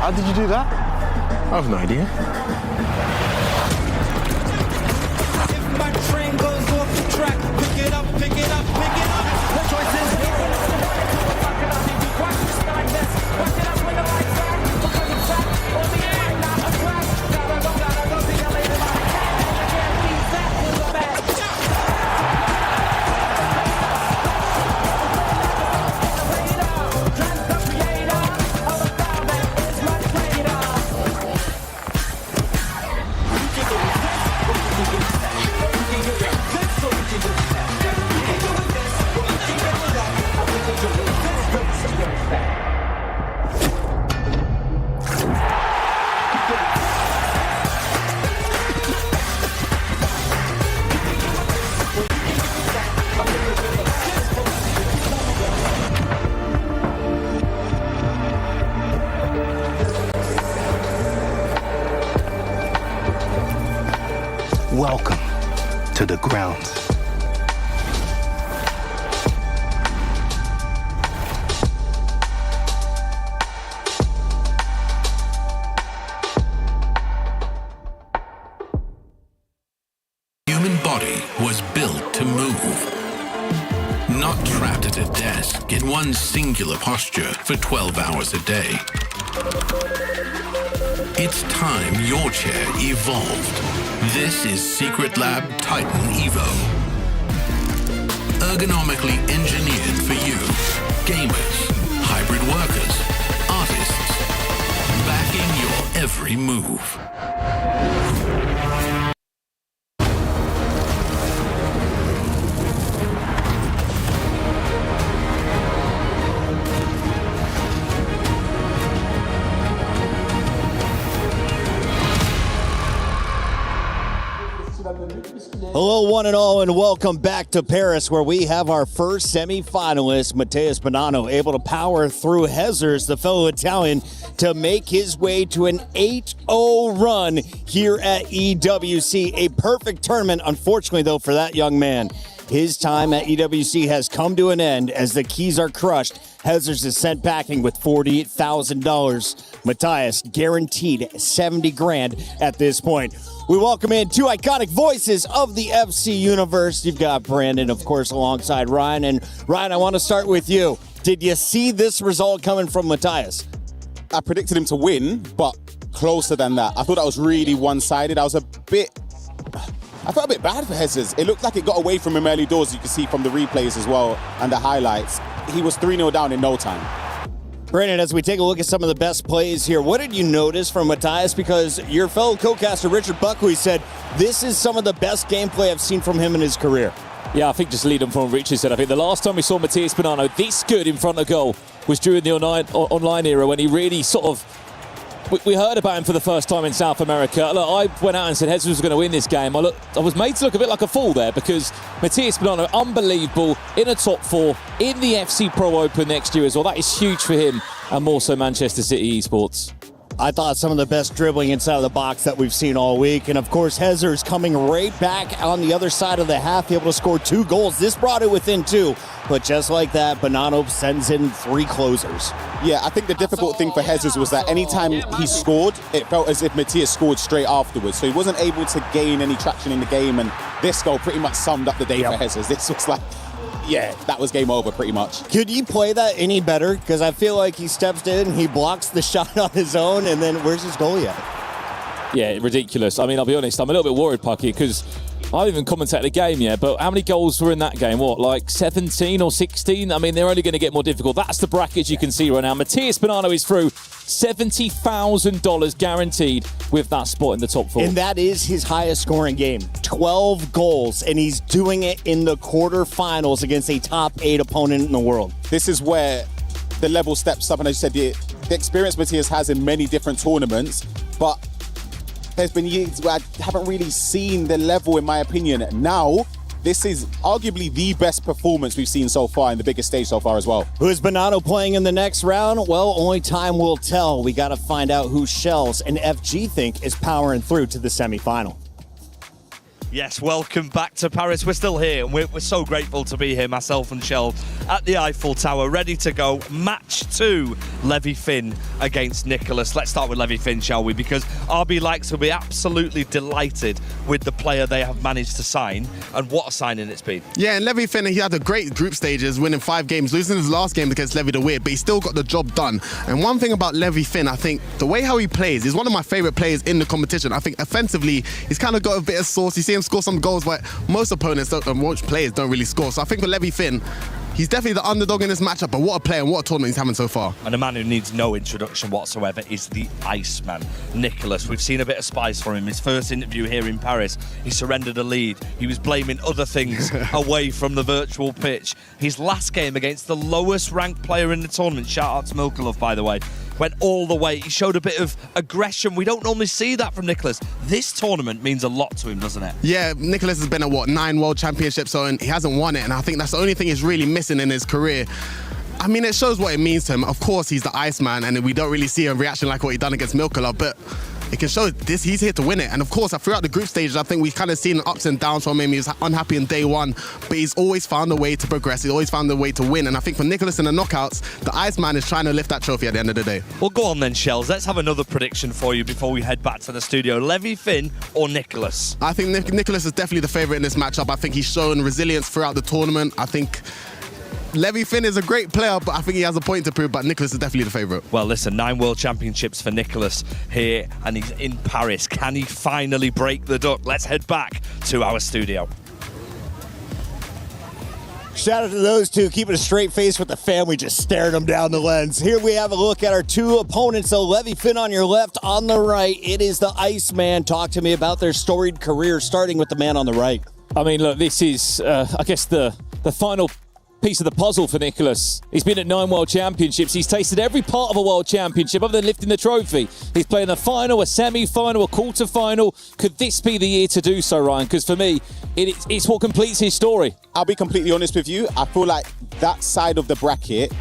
How did you do that? I have no idea. ground. Human body was built to move. Not trapped at a desk in one singular posture for 12 hours a day. It's time your chair evolved. This is Secret Lab Titan Evo. Ergonomically engineered for you, gamers, hybrid workers, artists, backing your every move. Hello, one and all, and welcome back to Paris, where we have our first semi-finalist, Matheus Bonanno, able to power through Hezers, the fellow Italian, to make his way to an 8-0 run here at EWC. A perfect tournament, unfortunately, though, for that young man. His time at EWC has come to an end as the keys are crushed. Hezers is sent packing with $48,000. Matheus guaranteed 70 grand at this point. We welcome in two iconic voices of the FC universe. You've got Brandon, of course, alongside Ryan. And Ryan, I want to start with you. Did you see this result coming from Matheus? I predicted him to win, but closer than that. I thought that was really one-sided. I felt a bit bad for Hezers. It looked like it got away from him early doors. You can see from the replays as well and the highlights. He was 3-0 down in no time. Brandon, as we take a look at some of the best plays here, what did you notice from Matheus? Because your fellow co-caster, Richard Buckley, said this is some of the best gameplay I've seen from him in his career. Yeah, I think just leading from what Richard said, I think the last time we saw Matheus Bonanno this good in front of goal was during the online era when he really sort of... We heard about him for the first time in South America. Look, I went out and said Hezers was going to win this game. I was made to look a bit like a fool there because Matheus Bonanno, unbelievable, in a top four, in the FC Pro Open next year as well. That is huge for him and more so Manchester City Esports. I thought some of the best dribbling inside of the box that we've seen all week. And, of course, Hezers coming right back on the other side of the half, able to score 2 goals. This brought it within 2. But just like that, Bonanno sends in 3 closers. Yeah, I think the difficult thing for Hezers was that anytime he scored, it felt as if Matheus scored straight afterwards. So he wasn't able to gain any traction in the game. And this goal pretty much summed up the day for Hezers. This was like... Yeah, that was game over pretty much. Could you play that any better? Because I feel like he steps in, he blocks the shot on his own, and then where's his goalie at? Yeah, ridiculous. I mean, I'll be honest, I'm a little bit worried, Pucky, because I haven't even commentated the game yet, but how many goals were in that game? What, like 17 or 16? I mean, they're only going to get more difficult. That's the bracket you can see right now. Matheus Bonanno is through, $70,000 guaranteed with that spot in the top 4. And that is his highest scoring game. 12 goals, and he's doing it in the quarterfinals against a top 8 opponent in the world. This is where the level steps up, and as you said, the experience Matheus has in many different tournaments, but there's been years where I haven't really seen the level, in my opinion. Now, this is arguably the best performance we've seen so far in the biggest stage so far as well. Who is Bonanno playing in the next round? Well, only time will tell. We got to find out who Shells and FG think is powering through to the semifinal. Yes, welcome back to Paris. We're still here, and we're so grateful to be here, myself and Shell, at the Eiffel Tower, ready to go. Match 2, Levy Finn against Nicholas. Let's start with Levy Finn, shall we? Because RB Likes will be absolutely delighted with the player they have managed to sign, and what a signing it's been. Yeah, and Levy Finn, he had a great group stages, winning 5 games, losing his last game against Levy the Weird, but he still got the job done. And one thing about Levy Finn, I think the way how he plays, he's one of my favourite players in the competition. I think offensively, he's kind of got a bit of sauce. You see him score some goals, but most opponents most players don't really score. So I think for Levy Finn, he's definitely the underdog in this matchup, but what a player and what a tournament he's having so far. And a man who needs no introduction whatsoever is the Iceman, Nicholas. We've seen a bit of spice from him. His first interview here in Paris, he surrendered a lead. He was blaming other things away from the virtual pitch. His last game against the lowest ranked player in the tournament, shout out to Milkalov, by the way, went all the way. He showed a bit of aggression. We don't normally see that from Nicholas. This tournament means a lot to him, doesn't it? Yeah, Nicholas has been at 9 World Championships, and he hasn't won it, and I think that's the only thing he's really missing in his career. I mean, it shows what it means to him. Of course, he's the Iceman, and we don't really see a reaction like what he done against Milkalov, but it can show this he's here to win it. And of course, throughout the group stages, I think we've kind of seen ups and downs from him. He was unhappy in day one, but he's always found a way to progress. He's always found a way to win. And I think for Nicholas in the knockouts, the Iceman is trying to lift that trophy at the end of the day. Well, go on then, Shells. Let's have another prediction for you before we head back to the studio. Levy, Finn or Nicholas? I think Nicholas is definitely the favourite in this matchup. I think he's shown resilience throughout the tournament. I think Levy Finn is a great player, but I think he has a point to prove, but Nicholas is definitely the favourite. Well, listen, 9 World Championships for Nicholas here, and he's in Paris. Can he finally break the duck? Let's head back to our studio. Shout out to those two, keeping a straight face with the family just staring them down the lens. Here we have a look at our two opponents. So Levy Finn on your left, on the right, it is the Iceman. Talk to me about their storied career, starting with the man on the right. I mean, look, this is, I guess, the final piece of the puzzle for Nicholas. He's been at 9 World Championships. He's tasted every part of a World Championship other than lifting the trophy. He's playing a final, a semi-final, a quarter-final. Could this be the year to do so, Ryan? Because for me, it's what completes his story. I'll be completely honest with you. I feel like that side of the bracket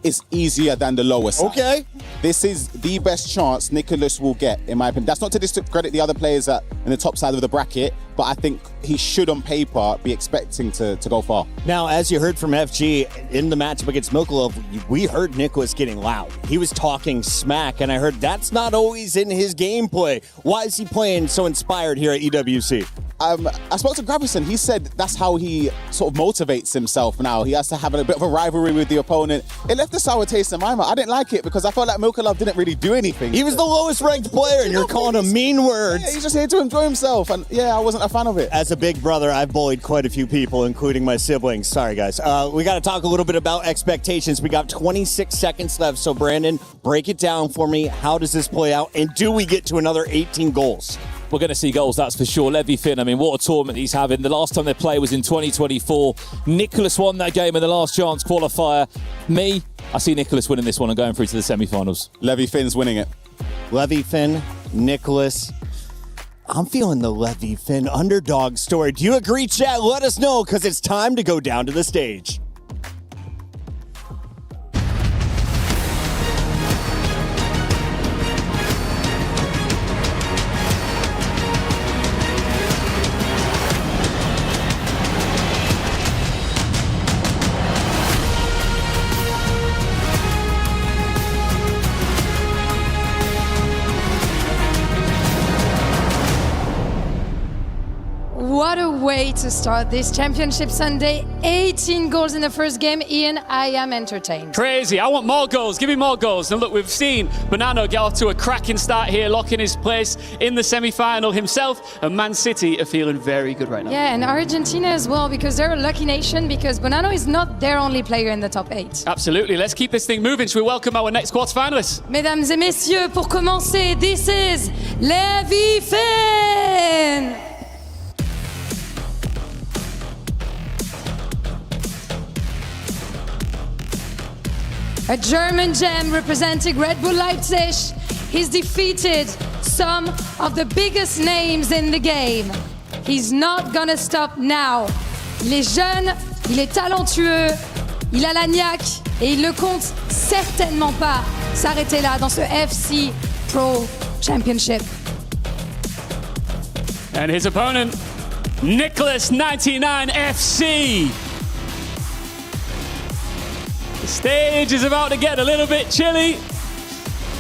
is easier than the lower side. Okay. This is the best chance Nicholas will get, in my opinion. That's not to discredit the other players in the top side of the bracket, but I think he should, on paper, be expecting to go far. Now, as you heard from FG in the matchup against Milkolov, we heard Nicholas getting loud. He was talking smack, and I heard that's not always in his gameplay. Why is he playing so inspired here at EWC? I spoke to Gravison. He said that's how he sort of motivates himself now. He has to have a bit of a rivalry with the opponent. It left a sour taste in my mouth. I didn't like it because I felt like Milkolov didn't really do anything. He was the lowest ranked player, and you're calling him mean words. Yeah, he's just here to enjoy himself, and yeah, I wasn't a fan of it. As a big brother, I've bullied quite a few people, including my siblings. Sorry, guys. We got to talk a little bit about expectations. We got 26 seconds left, so Brandon, break it down for me. How does this play out, and do we get to another 18 goals? We're going to see goals, that's for sure. Levy Finn, I mean, what a tournament he's having. The last time they played was in 2024. Nicholas won that game in the last chance qualifier. Me, I see Nicholas winning this one and going through to the semi-finals. Levy Finn's winning it. Levy Finn, Nicholas. I'm feeling the Levy Finn underdog story. Do you agree, chat? Let us know, because it's time to go down to the stage. What a way to start this championship Sunday. 18 goals in the first game. Ian, I am entertained. Crazy. I want more goals. Give me more goals. And look, we've seen Bonanno get off to a cracking start here, locking his place in the semi-final himself. And Man City are feeling very good right now. Yeah, and Argentina as well, because they're a lucky nation, because Bonanno is not their only player in the top 8. Absolutely. Let's keep this thing moving. Should we welcome our next quarterfinalists? Mesdames et messieurs, pour commencer, this is Levy Finn! A German gem representing Red Bull Leipzig. He's defeated some of the biggest names in the game. He's not gonna stop now. Il est jeune, il est talentueux, il a la niaque et il ne compte certainement pas s'arrêter là dans ce FC Pro Championship. And his opponent, Nicholas 99 FC. The stage is about to get a little bit chilly.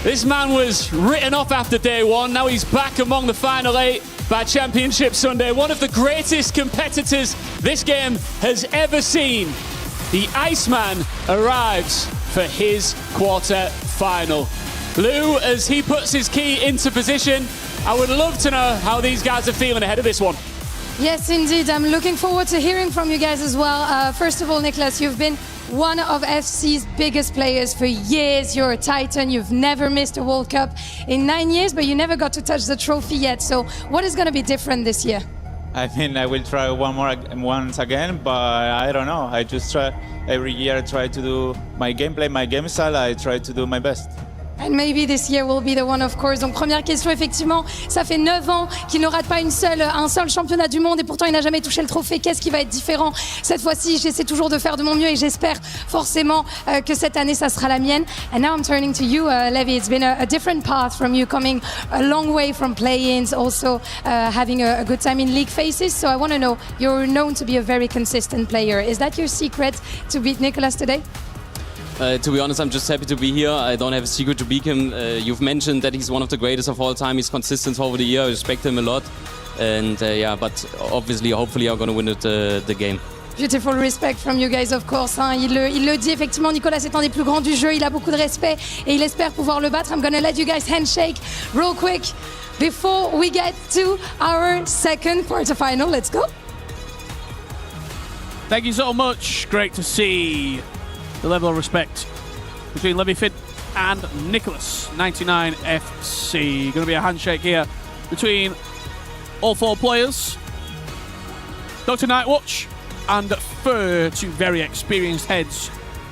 This man was written off after day one. Now he's back among the final 8 by Championship Sunday. One of the greatest competitors this game has ever seen. The Iceman arrives for his quarter final. Lou, as he puts his key into position, I would love to know how these guys are feeling ahead of this one. Yes, indeed. I'm looking forward to hearing from you guys as well. First of all, Nicholas, you've been one of FC's biggest players for years. You're a titan. You've never missed a World Cup in 9 years, but you never got to touch the trophy yet. So what is going to be different this year? I think I will try once again, but I don't know. I just try every year. I try to do my gameplay, my game style. I try to do my best. And maybe this year will be the one, of course. Donc première question, effectivement, ça fait 9 ans qu'il ne rate pas un seul championnat du monde et pourtant il n'a jamais touché le trophée. Qu'est-ce qui va être différent cette fois-ci? J'essaie toujours de faire de mon mieux et j'espère forcément que cette année, ça sera la mienne. And now I'm turning to you, Levi. It's been a different path from you, coming a long way from play-ins, also having a good time in league phases. So I want to know, you're known to be a very consistent player. Is that your secret to beat Nicolas today? To be honest, I'm just happy to be here. I don't have a secret to beat him. You've mentioned that he's one of the greatest of all time. He's consistent over the year. I respect him a lot. And yeah, but obviously, hopefully, I'm going to win the game. Beautiful respect from you guys, of course. Hein. Il le dit, effectivement, Nicolas est un des plus grands du jeu. Il a beaucoup de respect et il espère pouvoir le battre. I'm going to let you guys handshake real quick before we get to our second quarterfinal. Let's go. Thank you so much. Great to see the level of respect between Levi Finn and Nicolas, 99 FC. Going to be a handshake here between all 4 players. Dr. Nightwatch and Fur, 2 very experienced heads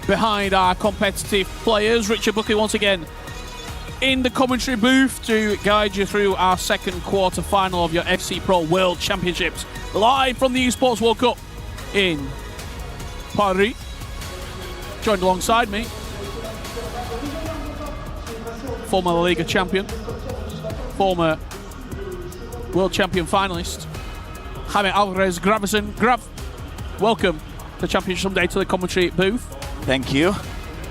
behind our competitive players. Richard Buckley once again in the commentary booth to guide you through our second quarter final of your FC Pro World Championships, live from the Esports World Cup in Paris. Joined alongside me, former La Liga champion, former world champion finalist, Jaime Alvarez Gravison. Grav, welcome to Championship Sunday to the commentary booth. Thank you.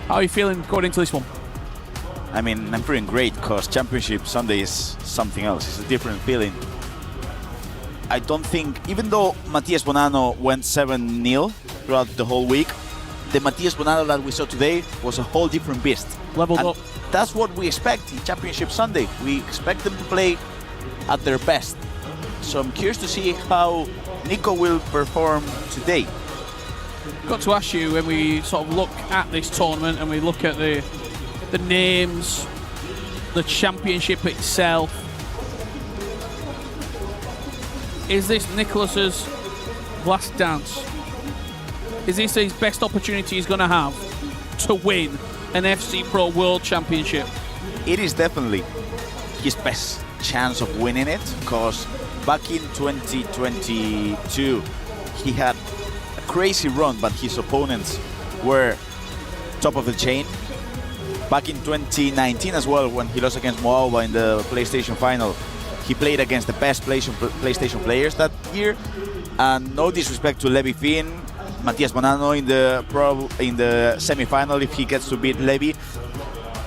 How are you feeling going into this one? I mean, I'm feeling great because Championship Sunday is something else. It's a different feeling. I don't think, even though Matias Bonanno went 7-0 throughout the whole week, the Matias Bonanno that we saw today was a whole different beast. Leveled and up. That's what we expect in Championship Sunday. We expect them to play at their best. So I'm curious to see how Nico will perform today. Got to ask you, when we sort of look at this tournament and we look at the names, the championship itself, is this Nicolas's last dance? Is this his best opportunity he's going to have to win an FC Pro World Championship? It is definitely his best chance of winning it, because back in 2022 he had a crazy run, but his opponents were top of the chain. Back in 2019 as well, when he lost against Moalba in the PlayStation final, he played against the best PlayStation players that year. And no disrespect to Levi Finn, Matias Bonanno in the semi-final, if he gets to beat Levi,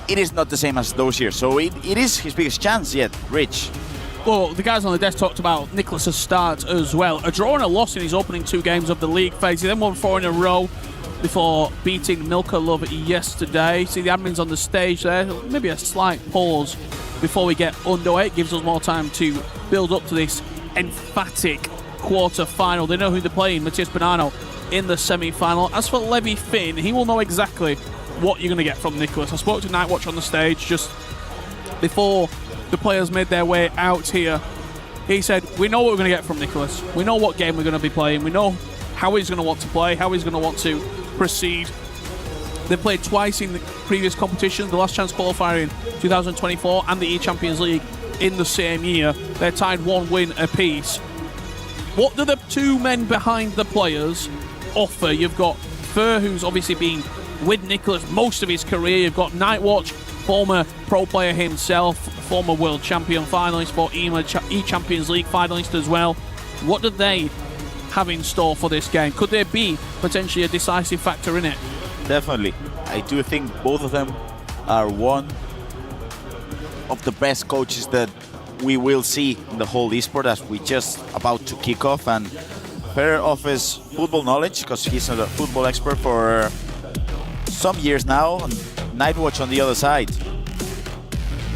it is not the same as those years. So it is his biggest chance yet, Rich. Well, the guys on the desk talked about Nicolas's start as well. A draw and a loss in his opening 2 games of the league phase. He then won 4 in a row before beating Milka Love yesterday. See the admins on the stage there. Maybe a slight pause before we get underway. It gives us more time to build up to this emphatic quarter-final. They know who they're playing, Matias Bonanno in the semi-final. As for Levi Finn, he will know exactly what you're going to get from Nicolas. I spoke to Nightwatch on the stage just before the players made their way out here. He said, we know what we're going to get from Nicolas. We know what game we're going to be playing. We know how he's going to want to play, how he's going to want to proceed. They played twice in the previous competition, the last chance qualifier in 2024 and the E-Champions League in the same year. They're tied 1 win apiece. What do the 2 men behind the players offer? You've got Fur, who's obviously been with Nicolas most of his career. You've got Nightwatch, former pro player himself, former world champion finalist for E-Champions League finalist as well. What do they have in store for this game? Could there be potentially a decisive factor in it? Definitely. I do think both of them are one of the best coaches that we will see in the whole esport, as we just about to kick off. And Fur offers football knowledge because he's a football expert for some years now. And Nightwatch on the other side,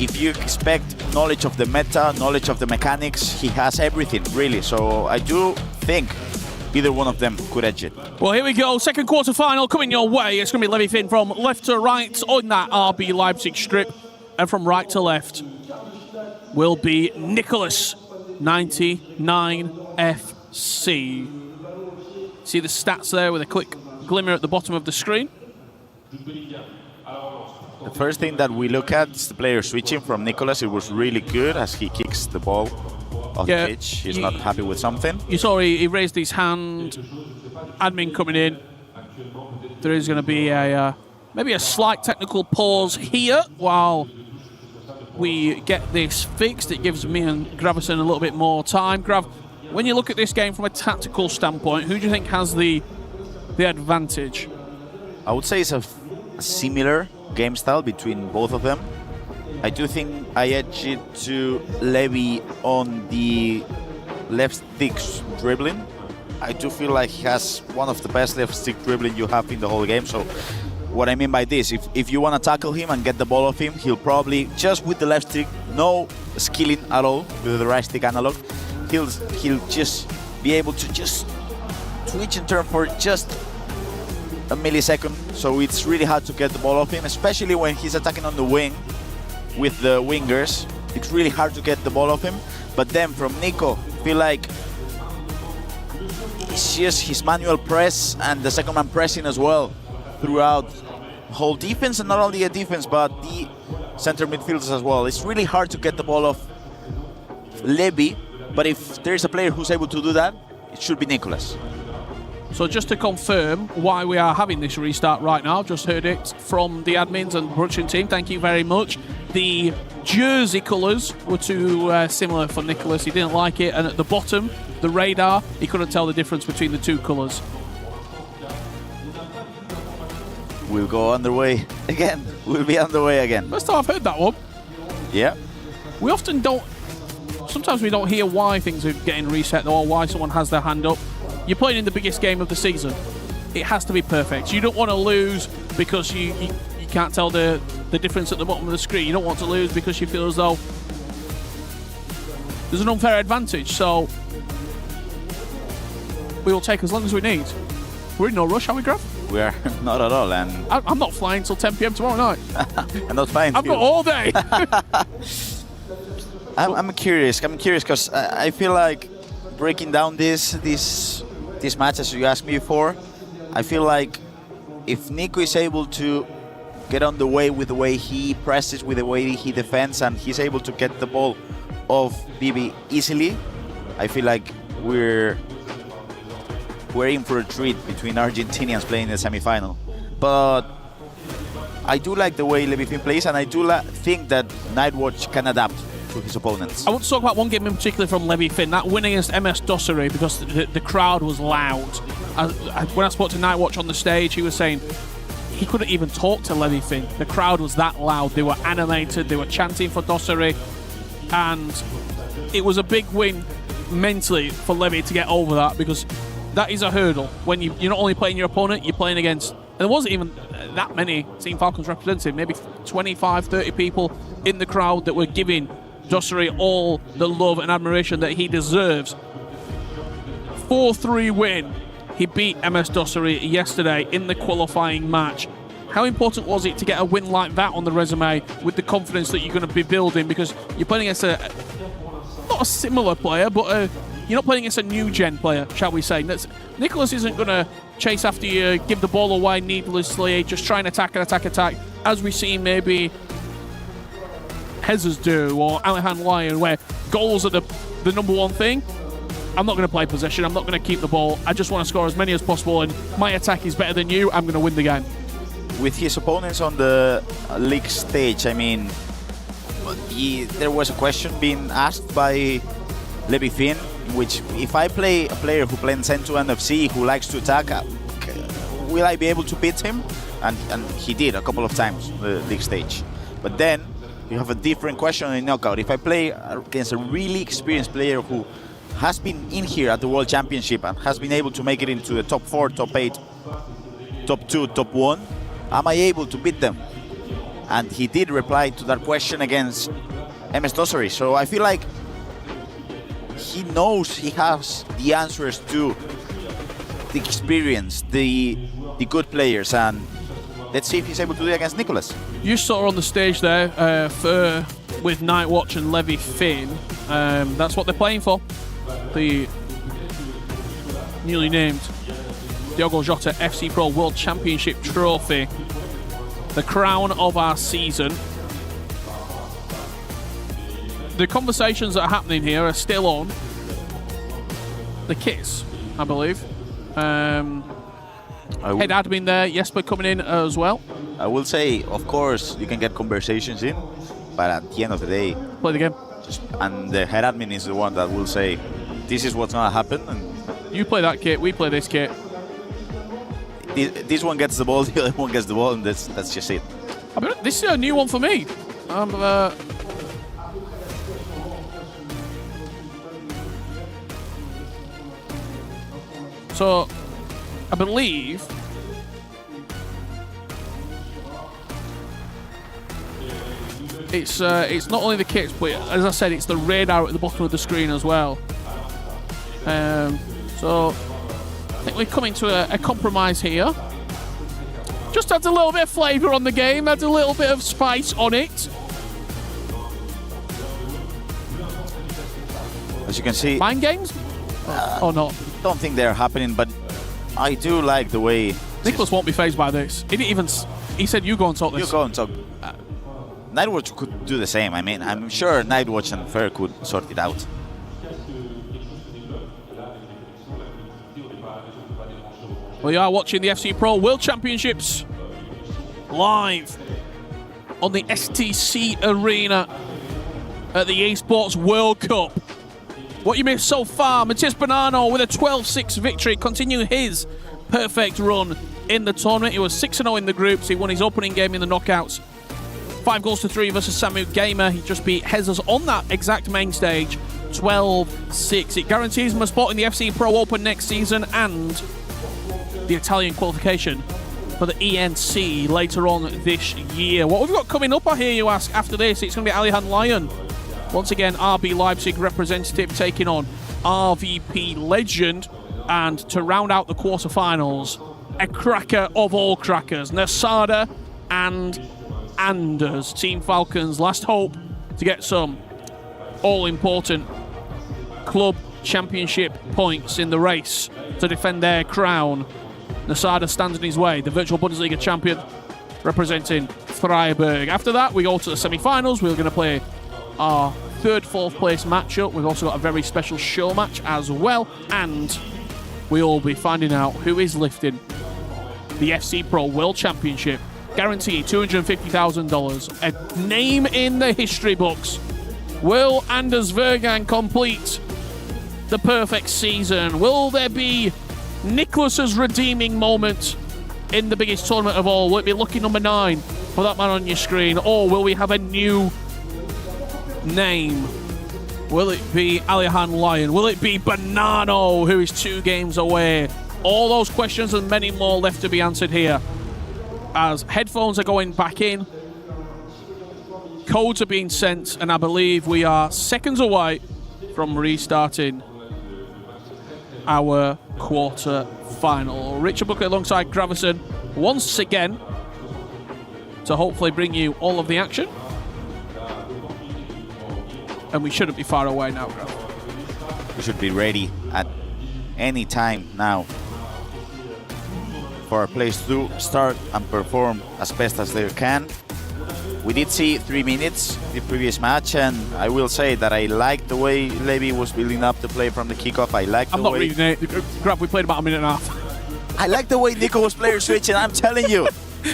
if you expect knowledge of the meta, knowledge of the mechanics, he has everything really. So I do think either one of them could edge it. Well, here we go. Second quarter final coming your way. It's going to be Levi Finn from left to right on that RB Leipzig strip. And from right to left will be Nicolas, 99 FC. See the stats there with a quick glimmer at the bottom of the screen. The first thing that we look at is the player switching from Nicolas. It was really good as he kicks the ball off the pitch. He's not happy with something. You saw he raised his hand. Admin coming in. There is going to be a maybe a slight technical pause here while we get this fixed. It gives me and Gravison a little bit more time. Grav, when you look at this game from a tactical standpoint, who do you think has the advantage? I would say it's a similar game style between both of them. I do think I edge it to Levy on the left stick dribbling. I do feel like he has one of the best left stick dribbling you have in the whole game. So what I mean by this, if you want to tackle him and get the ball off him, he'll probably, just with the left stick, no skilling at all with the right stick analog, he'll just be able to just twitch and turn for just a millisecond. So it's really hard to get the ball off him, especially when he's attacking on the wing with the wingers. It's really hard to get the ball off him. But then from Nico, I feel like it's just his manual press and the second man pressing as well throughout the whole defense, and not only a defense but the center midfielders as well. It's really hard to get the ball off Levy, but if there's a player who's able to do that, it should be Nicolas. So just to confirm why we are having this restart right now, just heard it from the admins and production team, thank you very much. The jersey colours were too similar for Nicolas, he didn't like it, and at the bottom, the radar, he couldn't tell the difference between the two colours. We'll go underway again. We'll be underway again. First time I've heard that one. Yeah. We often don't, sometimes we don't hear why things are getting reset or why someone has their hand up. You're playing in the biggest game of the season. It has to be perfect. You don't want to lose because you can't tell the difference at the bottom of the screen. You don't want to lose because you feel as though there's an unfair advantage. So we will take as long as we need. We're in no rush, are we, Grav? We are not at all, and I'm not flying till 10 p.m. tomorrow night. I'm not flying. I've got all day. I'm curious. I'm curious because I feel like breaking down this match, as you asked me before, I feel like if Nico is able to get on the way with the way he presses, with the way he defends, and he's able to get the ball off Bibi easily, I feel like we're in for a treat between Argentinians playing the semi-final. But I do like the way Levy Finn plays, and I do think that Nightwatch can adapt to his opponents. I want to talk about one game in particular from Levy Finn, that win against MS Dossery, because the crowd was loud. When I spoke to Nightwatch on the stage, he was saying he couldn't even talk to Levy Finn. The crowd was that loud. They were animated, they were chanting for Dossery, and it was a big win mentally for Levy to get over that, because that is a hurdle. When you're not only playing your opponent, you're playing against, and there wasn't even that many Team Falcons representatives, maybe 25, 30 people in the crowd that were giving Dossery all the love and admiration that he deserves. 4-3 win. He beat MS Dossery yesterday in the qualifying match. How important was it to get a win like that on the resume with the confidence that you're going to be building, because you're playing against not a similar player, but you're not playing against a new-gen player, shall we say. Nicolas isn't going to chase after you, give the ball away needlessly, just try and attack, as we see maybe Hezes do, or Alihan Lyon, where goals are the number one thing. I'm not going to play possession, I'm not going to keep the ball, I just want to score as many as possible, and my attack is better than you, I'm going to win the game. With his opponents on the league stage, I mean, there was a question being asked by Levy Finn, which if I play a player who plays end-to-end FC, who likes to attack, will I be able to beat him? And he did a couple of times on the league stage. But then you have a different question in knockout. If I play against a really experienced player who has been in here at the World Championship and has been able to make it into the top 4, top 8, top 2, top 1, am I able to beat them? And he did reply to that question against MS Dossery. So I feel like he knows he has the answers to the experience, the good players, and let's see if he's able to do it against Nicolas. You saw on the stage there with Nightwatch and Levy Finn. That's what they're playing for. The newly named Diogo Jota FC Pro World Championship trophy. the crown of our season. The conversations that are happening here are still on. The kits, I believe. Head admin there, Jesper coming in as well. I will say, of course, you can get conversations in, but at the end of the day, play the game. And the head admin is the one that will say, this is what's gonna happen. And you play that kit, we play this kit. This one gets the ball, the other one gets the ball, and that's just it. I mean, this is a new one for me. So, I believe it's not only the kits, but as I said, it's the radar at the bottom of the screen as well. So, I think we're coming to a compromise here. Just adds a little bit of flavour on the game, adds a little bit of spice on it. As you can see, mind games or not? Don't think they're happening, but I do like the way Nicholas won't be fazed by this. He didn't even. He said, "You go and talk this." You go and talk. Nightwatch could do the same. I mean, I'm sure Nightwatch and Fair could sort it out. We are watching the FC Pro World Championships live on the STC Arena at the Esports World Cup. What you missed so far, Matías Bonanno with a 12-6 victory, continuing his perfect run in the tournament. He was 6-0 in the groups. He won his opening game in the knockouts. 5-3 versus Samu Gamer. He just beat Jesus on that exact main stage, 12-6. It guarantees him a spot in the FC Pro Open next season and the Italian qualification for the ENC later on this year. What we've got coming up, I hear you ask, after this? It's going to be Alihan Lyon. Once again, RB Leipzig representative taking on RVP legend. And to round out the quarterfinals, a cracker of all crackers, Nasada and Anders. Team Falcons' last hope to get some all-important club championship points in the race to defend their crown. Nasada stands in his way, the virtual Bundesliga champion representing Freiburg. After that, we go to the semi-finals. We're going to play our third, fourth place matchup. We've also got a very special show match as well, and we'll be finding out who is lifting the FC Pro World Championship. Guaranteed $250,000, a name in the history books. Will Anders Vergan complete the perfect season? Will there be Nicholas's redeeming moment in the biggest tournament of all? Will it be lucky number 9 for that man on your screen, or will we have a new name? Will it be Alihan Lyon? Will it be Bonanno, who is 2 games away? All those questions and many more left to be answered here, as headphones are going back in, codes are being sent, and I believe we are seconds away from restarting our quarter final. Richard Buckley alongside Gravison once again to hopefully bring you all of the action. And we shouldn't be far away now, Grav. We should be ready at any time now for our players to start and perform as best as they can. We did see 3 minutes the previous match, and I will say that I liked the way Levy was building up the play from the kickoff. I liked the way... I'm not reading it. Grav, we played about a minute and a half. I like the way Nico was player switching, I'm telling you.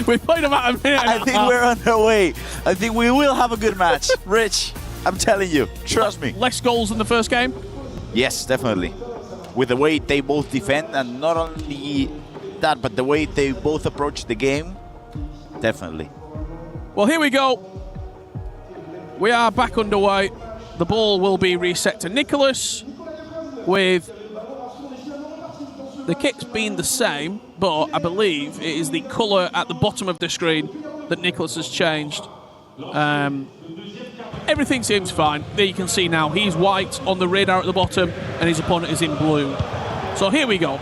We played about a minute and a half. I think we're on our way. I think we will have a good match. Rich, I'm telling you, trust me. Less goals than the first game? Yes, definitely. With the way they both defend, and not only that, but the way they both approach the game, definitely. Well, here we go. We are back underway. The ball will be reset to Nicholas, with the kits being the same, but I believe it is the colour at the bottom of the screen that Nicholas has changed. Everything seems fine. There you can see now, he's white on the radar at the bottom, and his opponent is in blue. So here we go.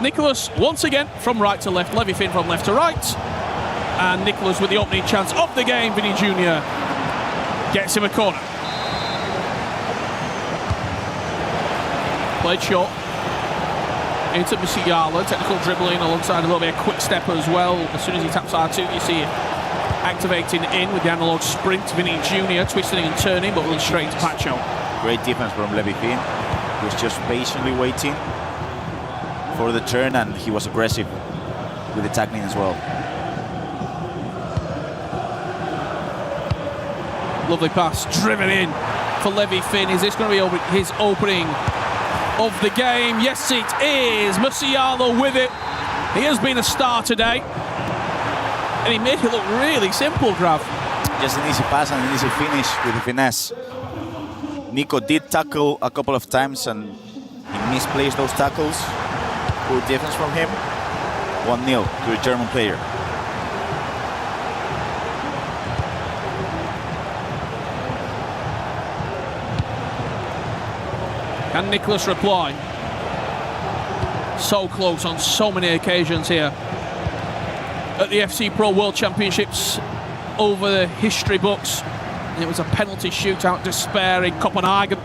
Nicholas, once again, from right to left. Levy Finn from left to right. And Nicholas with the opening chance of the game. Vinny Jr. gets him a corner. Played short. into Musiala, technical dribbling alongside a little bit of quick step as well. As soon as he taps R2, you see it activating in with the analog sprint. Vinny Jr. twisting and turning, but will straight to Pacho. Great defense from Levi Finn. He was just patiently waiting for the turn, and he was aggressive with the tackling as well. Lovely pass, driven in for Levi Finn. Is this going to be his opening of the game? Yes, it is. Musiala with it. He has been a star today. And he made it look really simple, Grav. Just an easy pass and an easy finish with the finesse. Nico did tackle a couple of times and he misplaced those tackles. Good defense from him. 1-0 to the German player. Can Nicholas reply? So close on so many occasions here at the FC Pro World Championships over the history books. And it was a penalty shootout despair in Copenhagen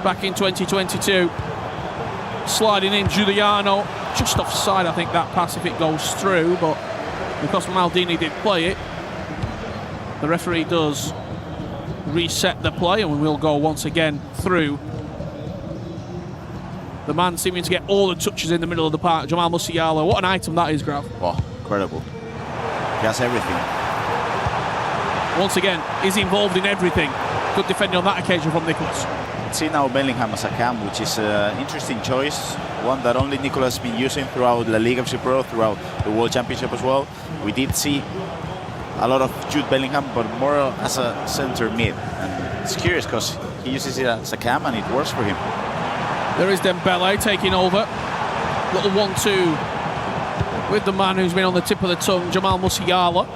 back in 2022. Sliding in Giuliano, just offside I think that pass if it goes through, but because Maldini did play it, the referee does reset the play and we will go once again through. The man seeming to get all the touches in the middle of the park, Jamal Musiala. What an item that is, Grav. Wow, incredible. He has everything. Once again, he's involved in everything. Good defending on that occasion from Nicholas. See now Bellingham as a cam, which is an interesting choice. One that only Nicholas has been using throughout La Liga FC Pro, throughout the World Championship as well. We did see a lot of Jude Bellingham, but more as a center mid. And it's curious because he uses it as a cam and it works for him. There is Dembele taking over. Little 1-2 with the man who's been on the tip of the tongue, Jamal Musiala.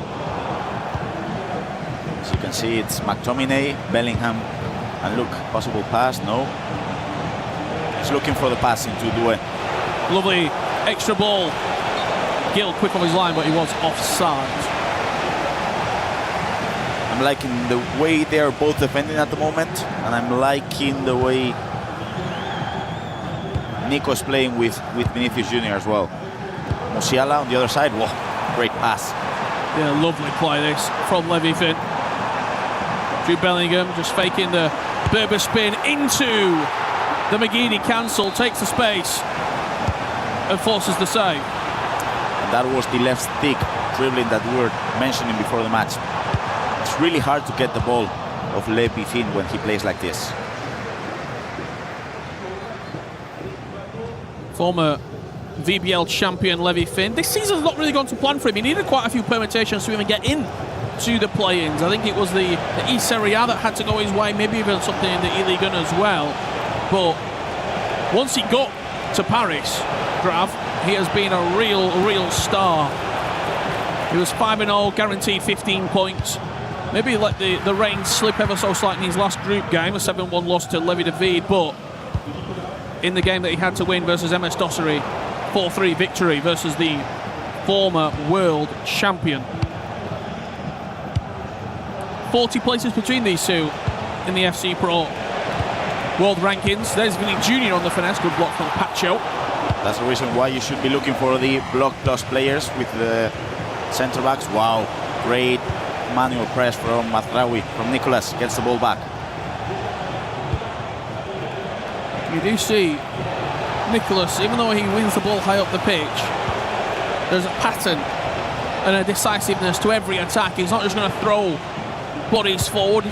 As you can see, it's McTominay, Bellingham, and look, possible pass, no. He's looking for the pass into Doué. Lovely extra ball. Gill quick on his line, but he was offside. I'm liking the way they are both defending at the moment, and I'm liking the way Nico's playing with Vinicius Jr. as well. Musiala on the other side, whoa, great pass. Yeah, lovely play this from Levi Finn. Jude Bellingham just faking the Berber spin into the McGeady cancel, takes the space and forces the save. And that was the left stick dribbling that we were mentioning before the match. It's really hard to get the ball of Levi Finn when he plays like this. Former VBL champion Levi Finn. This season's not really gone to plan for him. He needed quite a few permutations to even get in to the play-ins. I think it was the E-Serie A that had to go his way, maybe even something in the E-League as well. But once he got to Paris, Grav, he has been a real star. He was 5-0, guaranteed 15 points. Maybe let the reins slip ever so slightly in his last group game, a 7-1 loss to Levi David, but in the game that he had to win versus MS Dossery, 4-3 victory versus the former world champion. 40 places between these two in the FC Pro World Rankings. There's Vinny Jr. on the finesse, good block from Pacho. That's the reason why you should be looking for the block plus players with the centre backs. Wow, great manual press from Mazraoui, from Nicolas, gets the ball back. You do see Nicholas, even though he wins the ball high up the pitch, there's a pattern and a decisiveness to every attack. He's not just going to throw bodies forward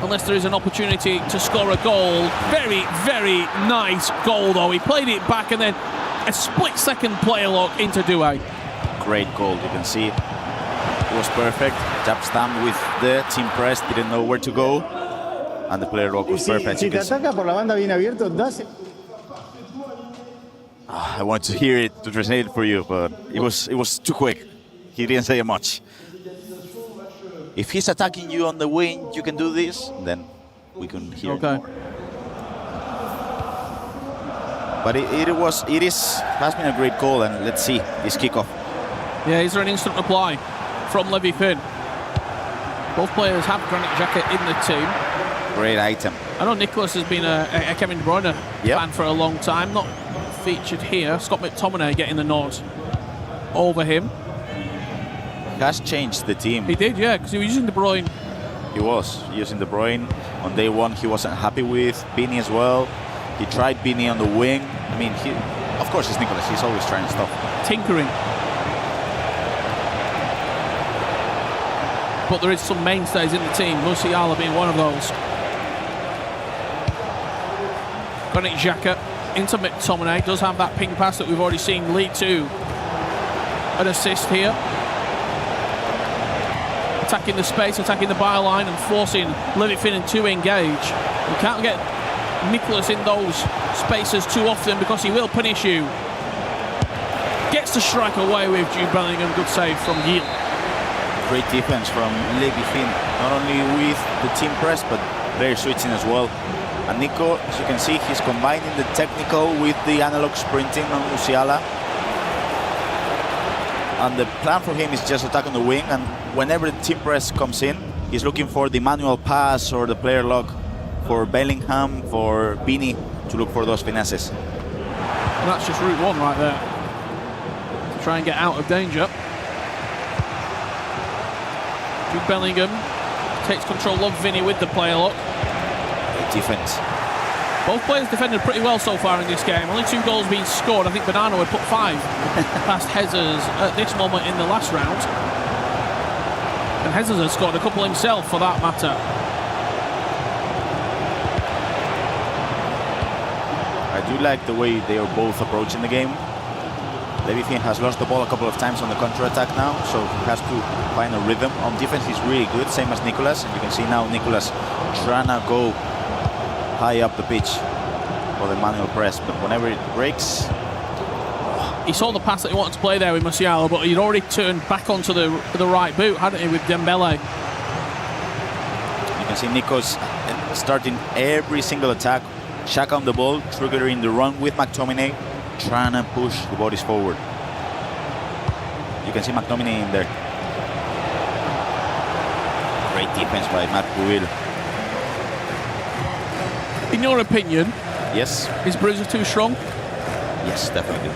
unless there is an opportunity to score a goal. Very nice goal though. He played it back and then a split-second play lock into Doué. Great goal, you can see it. It was perfect. Jab stand with the team press, didn't know where to go. And the player lock was perfect. I want to hear it to translate it for you, but it was too quick. He didn't say much. If he's attacking you on the wing, you can do this, then we can hear it more. But it has been a great goal, and let's see this kickoff. Yeah, is there an instant reply from Levi Finn? Both players have Granit Xhaka in the team. Great item. I know Nicholas has been a Kevin De Bruyne fan for a long time. Not featured here. Scott McTominay getting the nod over him. Has changed the team. He did, yeah, because he was using De Bruyne. He was using De Bruyne. On day one, he wasn't happy with Bini as well. He tried Bini on the wing. I mean, of course, it's Nicolas. He's always trying stuff. Tinkering. But there is some mainstays in the team, Musiala being one of those. Granit Xhaka into McTominay. Does have that ping pass that we've already seen lead to an assist here. Attacking the space, attacking the byline and forcing Levy-Finan to engage. You can't get Nicolas in those spaces too often because he will punish you. Gets to strike away with Jude Bellingham. Good save from Gil. Great defense from Levy-Finan, not only with the team press, but very switching as well. And Nico, as you can see, he's combining the technical with the analog sprinting on Musiala. And the plan for him is just attack on the wing, and whenever the team press comes in, he's looking for the manual pass or the player lock for Bellingham, for Bini, to look for those finesses. And that's just route one right there. To try and get out of danger. Jude Bellingham takes control of Vinny with the player lock. Great defense. Both players defended pretty well so far in this game. Only 2 goals being scored. I think Bonanno had put 5 past Jesus at this moment in the last round. And Jesus has scored a couple himself, for that matter. I do like the way they are both approaching the game. Levy-Finan has lost the ball a couple of times on the counter-attack now, so he has to find a rhythm. On defense, he's really good, same as Nicolas. And you can see now Nicolas trying to go high up the pitch for the manual press, but whenever it breaks... He saw the pass that he wanted to play there with Musiala, but he'd already turned back onto the right boot, hadn't he, with Dembele. You can see Nico's starting every single attack. Xhaka on the ball, triggering the run with McTominay, trying to push the bodies forward. You can see McTominay in there. Great defense by Matt Puil. In your opinion, yes, is Bruiser too strong? Yes, definitely.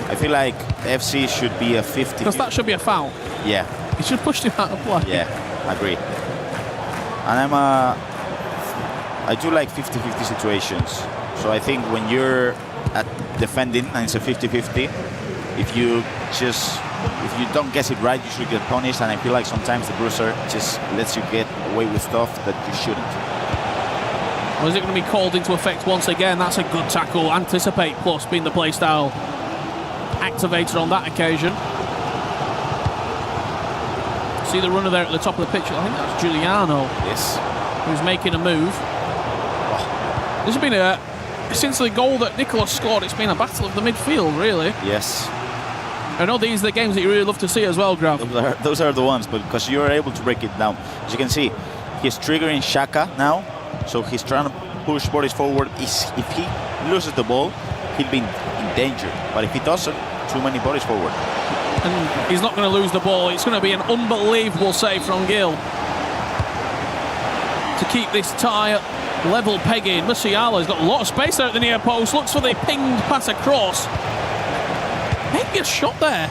I feel like FC should be a 50. Because that should be a foul. Yeah. He should push him out of play. Yeah, I agree. And I do like 50-50 situations. So I think when you're at defending and it's a 50-50, if you don't guess it right, you should get punished. And I feel like sometimes the Bruiser just lets you get away with stuff that you shouldn't. Or is it going to be called into effect once again? That's a good tackle. Anticipate plus being the play style activated on that occasion. See the runner there at the top of the pitch. I think that's Giuliano. Yes. Who's making a move. This has been since the goal that Nicolas scored, it's been a battle of the midfield, really. Yes. I know these are the games that you really love to see as well, Graf. Those are the ones, but because you're able to break it down. As you can see, he's triggering Xhaka now. So he's trying to push bodies forward. If he loses the ball, he'll be in danger. But if he doesn't, too many bodies forward. And he's not going to lose the ball. It's going to be an unbelievable save from Gil to keep this tie level pegging. Musiala's got a lot of space there at the near post. Looks for the pinged pass across. Maybe a shot there.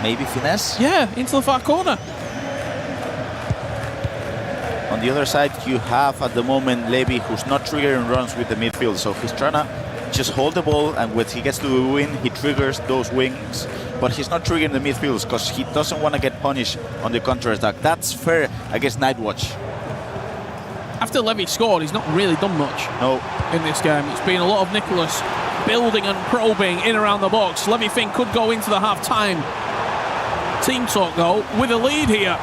Maybe finesse? Yeah, into the far corner. On the other side, you have at the moment Levy, who's not triggering runs with the midfield. So he's trying to just hold the ball, and when he gets to the win, he triggers those wings. But he's not triggering the midfields because he doesn't want to get punished on the counter-attack. That's fair against Nightwatch. After Levy scored, he's not really done much in this game. It's been a lot of Nicolas building and probing in around the box. Levy-Finan could go into the half-time team talk, though, with a lead here.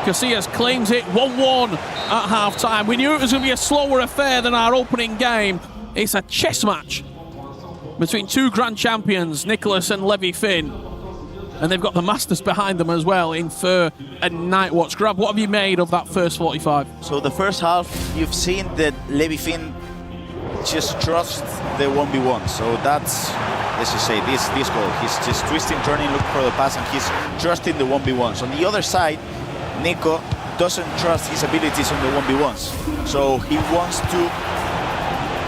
Casillas claims it 1-1 at half-time. We knew it was going to be a slower affair than our opening game. It's a chess match between 2 grand champions, Nicolas and Levy-Finan. And they've got the masters behind them as well in Fur and Nightwatch. Grab, what have you made of that first 45? So the first half, you've seen that Levy-Finan just trusts the 1v1. So that's, let's just say, this goal. He's just twisting, turning, looking for the pass, and he's trusting the 1v1s. On the other side, Nico doesn't trust his abilities on the 1v1s. So he wants to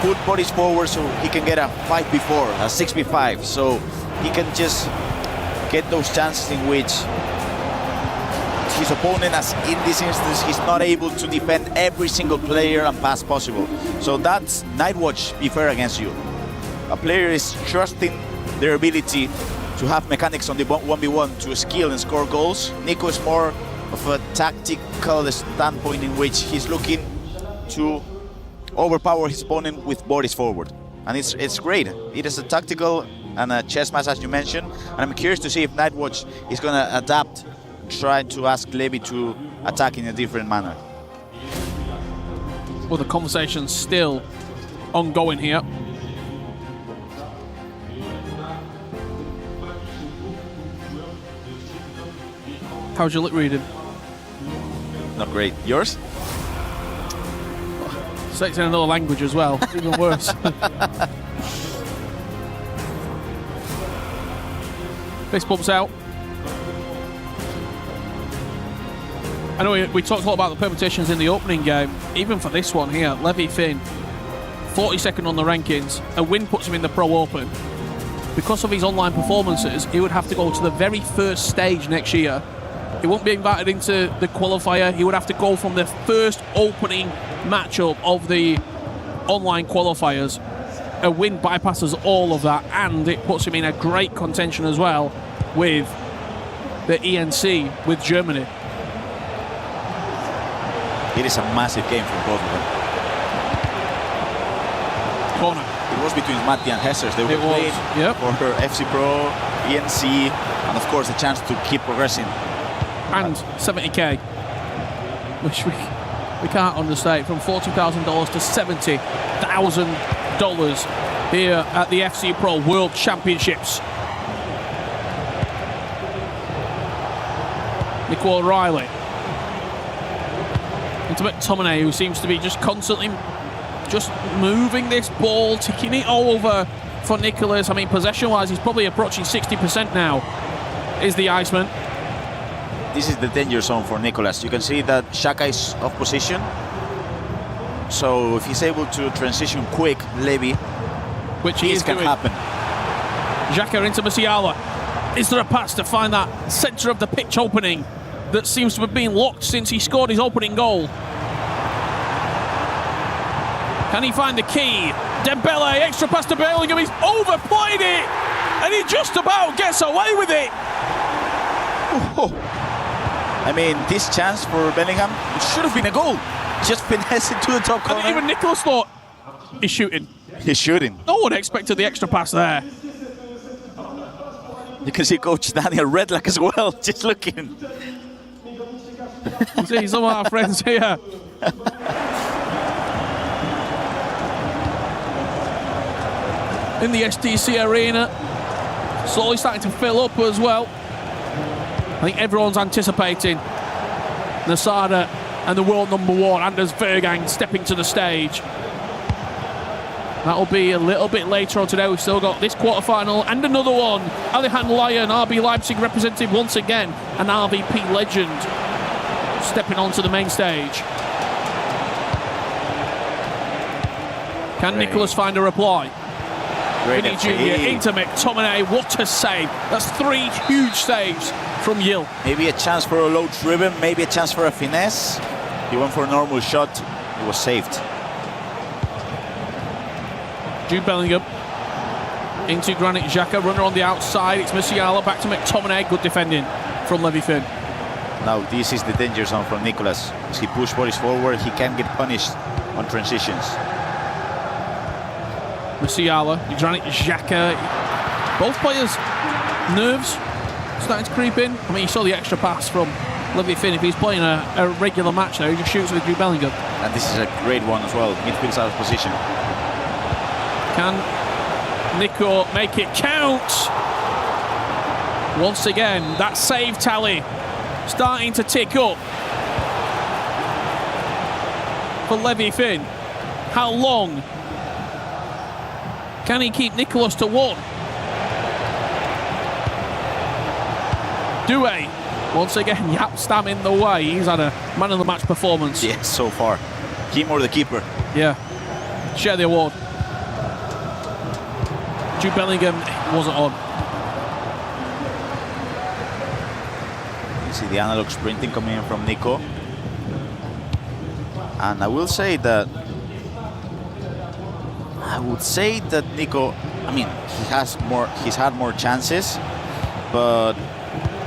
put bodies forward so he can get a 5v4, a 6v5, so he can just get those chances in which his opponent, as in this instance, he's not able to defend every single player and pass possible. So that's Nightwatch be fair against you. A player is trusting their ability to have mechanics on the 1v1 to skill and score goals. Nico is more of a tactical standpoint in which he's looking to overpower his opponent with bodies forward. And it's great. It is a tactical and a chess match, as you mentioned. And I'm curious to see if Nightwatch is going to adapt, try to ask Levy to attack in a different manner. Well, the conversation's still ongoing here. How's your lip reading? Not great. Yours? Say it's in another language as well. Even worse. Fist bumps out. I know we talked a lot about the permutations in the opening game. Even for this one here, Levy Finn, 42nd on the rankings. A win puts him in the Pro Open. Because of his online performances, he would have to go to the very first stage next year. He won't be invited into the qualifier. He would have to go from the first opening matchup of the online qualifiers. A win bypasses all of that, and it puts him in a great contention as well with the ENC, with Germany. It is a massive game for both of them. Corner. It was between Matti and Hessers. They were playing for FC Pro, ENC, and of course a chance to keep progressing. And 70k, which we can't understate, from $40,000 to $70,000 here at the FC Pro World Championships. Nico O'Reilly into McTominay, who seems to be just constantly just moving this ball, ticking it over for Nicholas. I mean, possession-wise, he's probably approaching 60% now, is the Iceman. This is the danger zone for Nicolas. You can see that Xhaka is off position. So if he's able to transition quick, Levy, which he is can doing. happen. Xhaka into Musiala. Is there a pass to find that centre of the pitch opening that seems to have been locked since he scored his opening goal? Can he find the key? Dembele, extra pass to Bellingham. He's overplayed it, and he just about gets away with it. Oh. I mean, this chance for Bellingham, it should have been a goal. Just finesse it to the top corner. And even Nicholas thought, he's shooting. He's shooting. No one expected the extra pass there. You can see Coach Daniel Redlack as well, just looking. You see some of our friends here. In the STC arena, slowly starting to fill up as well. I think everyone's anticipating Nasada and the world number one, Anders Vergang, stepping to the stage. That'll be a little bit later on today. We've still got this quarterfinal and another one. Alihan Lyon, RB Leipzig representative once again, an RVP legend, stepping onto the main stage. Can Nicholas find a reply? Vinny Jr. into McTominay. What a save. That's 3 huge saves from Yil. Maybe a chance for a low driven, maybe a chance for a finesse. He went for a normal shot. He was saved. Jude Bellingham into Granit Xhaka. Runner on the outside. It's Musiala back to McTominay. Good defending from Levy Finn. Now this is the danger zone from Nicholas. As he pushes bodies forward, he can get punished on transitions. Musiala, Granit Xhaka. Both players' nerves starting to creep in. I mean, you saw the extra pass from Levy Finn. If he's playing a regular match now, he just shoots with Jude Bellingham. And this is a great one as well. Midfield's out of position. Can Nico make it count? Once again, that save tally starting to tick up for Levy Finn. How long can he keep Nicholas to 1? Doué, once again, Yapstam in the way. He's had a man of the match performance. Yes, so far. Him or the keeper. Yeah. Share the award. Jude Bellingham wasn't on. You see the analog sprinting coming in from Nico. And I would say that Nico, I mean, he's had more chances, but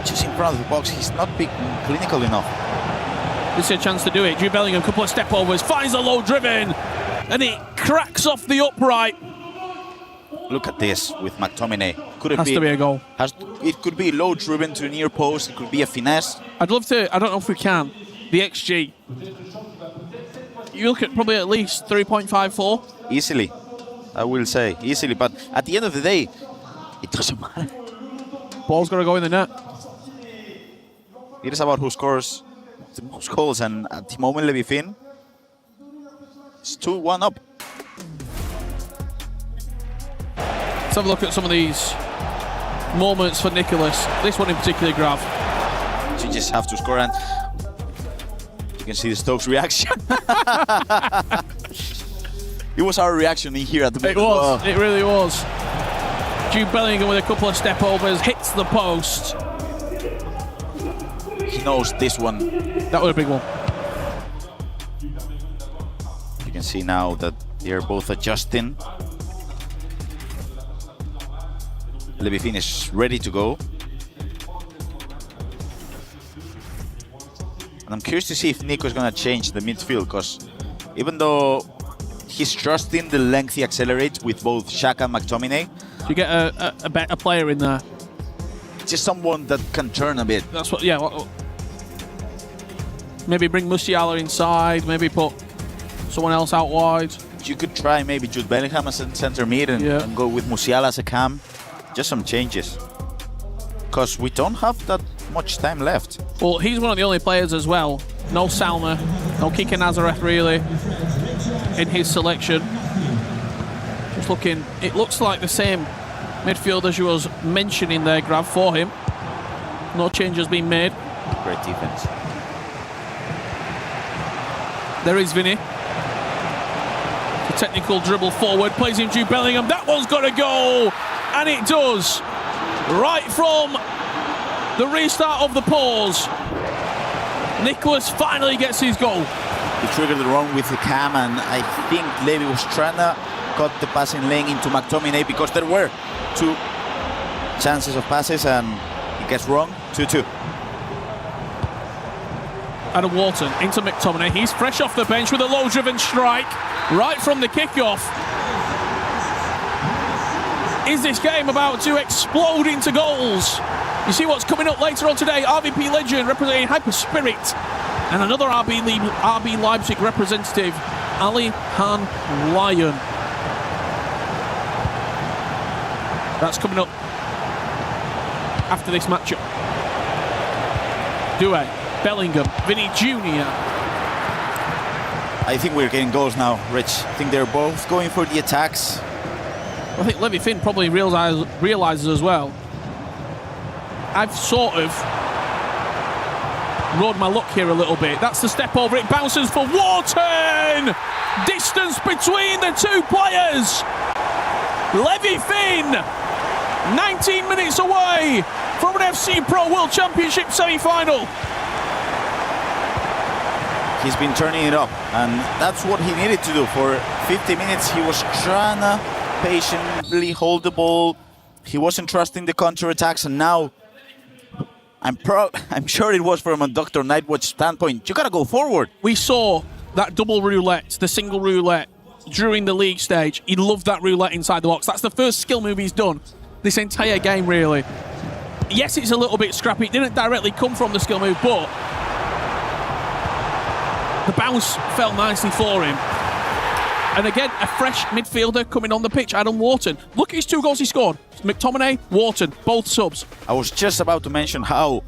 just in front of the box, he's not being clinical enough. This is a chance to do it. Jude Bellingham, couple of step overs, finds a low driven, and it cracks off the upright. Look at this with McTominay. Has to be a goal. It could be low driven to near post. It could be a finesse. I'd love to, I don't know if we can, the XG. You look at probably at least 3.54. Easily, I will say, easily. But at the end of the day, it doesn't matter. Ball's got to go in the net. It is about who scores the most goals, and at the moment, Levi Finn is 2-1 up. Let's have a look at some of these moments for Nicholas. This one in particular, Grav. You just have to score, and you can see the Stokes reaction. It was our reaction in here at the moment. It was, it really was. Jude Bellingham with a couple of step overs, hits the post. He knows this one. That was a big one. You can see now that they're both adjusting. Levi Finn is ready to go. And I'm curious to see if Nico is going to change the midfield, because even though he's trusting the length he accelerates with both Xhaka and McTominay, you get a better player in there. Just someone that can turn a bit. That's what, yeah. Maybe bring Musiala inside, maybe put someone else out wide. You could try maybe Jude Bellingham as a centre mid and go with Musiala as a cam. Just some changes. Because we don't have that much time left. Well, he's one of the only players as well. No Salma, no Kike Nazareth really in his selection. Just looking, it looks like the same midfield as you was mentioning there, Grav, for him. No change has been made. Great defense. There is Vinny. The technical dribble forward, plays in Jude Bellingham. That one's got to go! And it does. Right from the restart of the pause. Nicholas finally gets his goal. He triggered the wrong with the cam, and I think Levi was trying to cut the passing lane into McTominay, because there were two chances of passes and he gets wrong. 2-2. Adam Wharton into McTominay. He's fresh off the bench with a low-driven strike right from the kickoff. Is this game about to explode into goals? You see what's coming up later on today. RVP legend representing Hyper Spirit, and another RB Leipzig representative, Ali Han Lyon. That's coming up after this matchup. Doué, Bellingham, Vinny Jr. I think we're getting goals now, Rich. I think they're both going for the attacks. I think Levi Finn probably realises as well. I've sort of rode my luck here a little bit. That's the step over. It bounces for Wharton. Distance between the two players. Levi Finn, 19 minutes away from an FC Pro World Championship semi-final. He's been turning it up, and that's what he needed to do. For 50 minutes, he was trying to patiently hold the ball. He wasn't trusting the counter-attacks, and now I'm sure it was from a Dr. Nightwatch standpoint. You gotta go forward. We saw that double roulette, the single roulette, during the league stage. He loved that roulette inside the box. That's the first skill move he's done this entire game, really. Yes, it's a little bit scrappy. It didn't directly come from the skill move, but the bounce fell nicely for him. And again, a fresh midfielder coming on the pitch, Adam Wharton. Look at his 2 goals he scored. McTominay, Wharton, both subs. I was just about to mention how,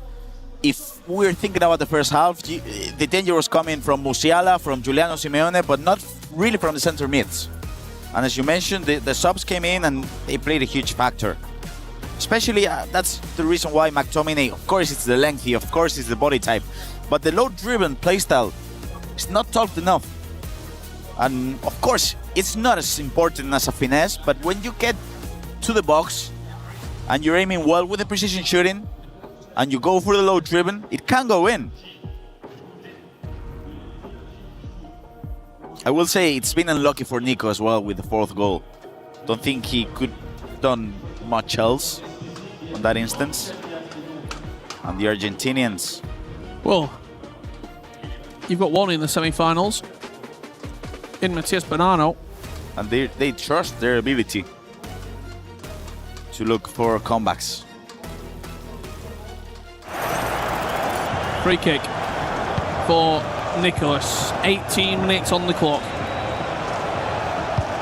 if we're thinking about the first half, the danger was coming from Musiala, from Giuliano Simeone, but not really from the centre mids. And as you mentioned, the subs came in and they played a huge factor. Especially, that's the reason why McTominay, of course it's the lengthy, of course it's the body type, but the low-driven playstyle is not talked enough. And of course, it's not as important as a finesse, but when you get to the box and you're aiming well with the precision shooting and you go for the low driven, it can go in. I will say it's been unlucky for Nico as well with the fourth goal. Don't think he could have done much else on that instance. And the Argentinians. Well, you've got one in the semi-finals in Matias Bonanno. And they trust their ability to look for comebacks. Free kick for Nicholas. 18 minutes on the clock.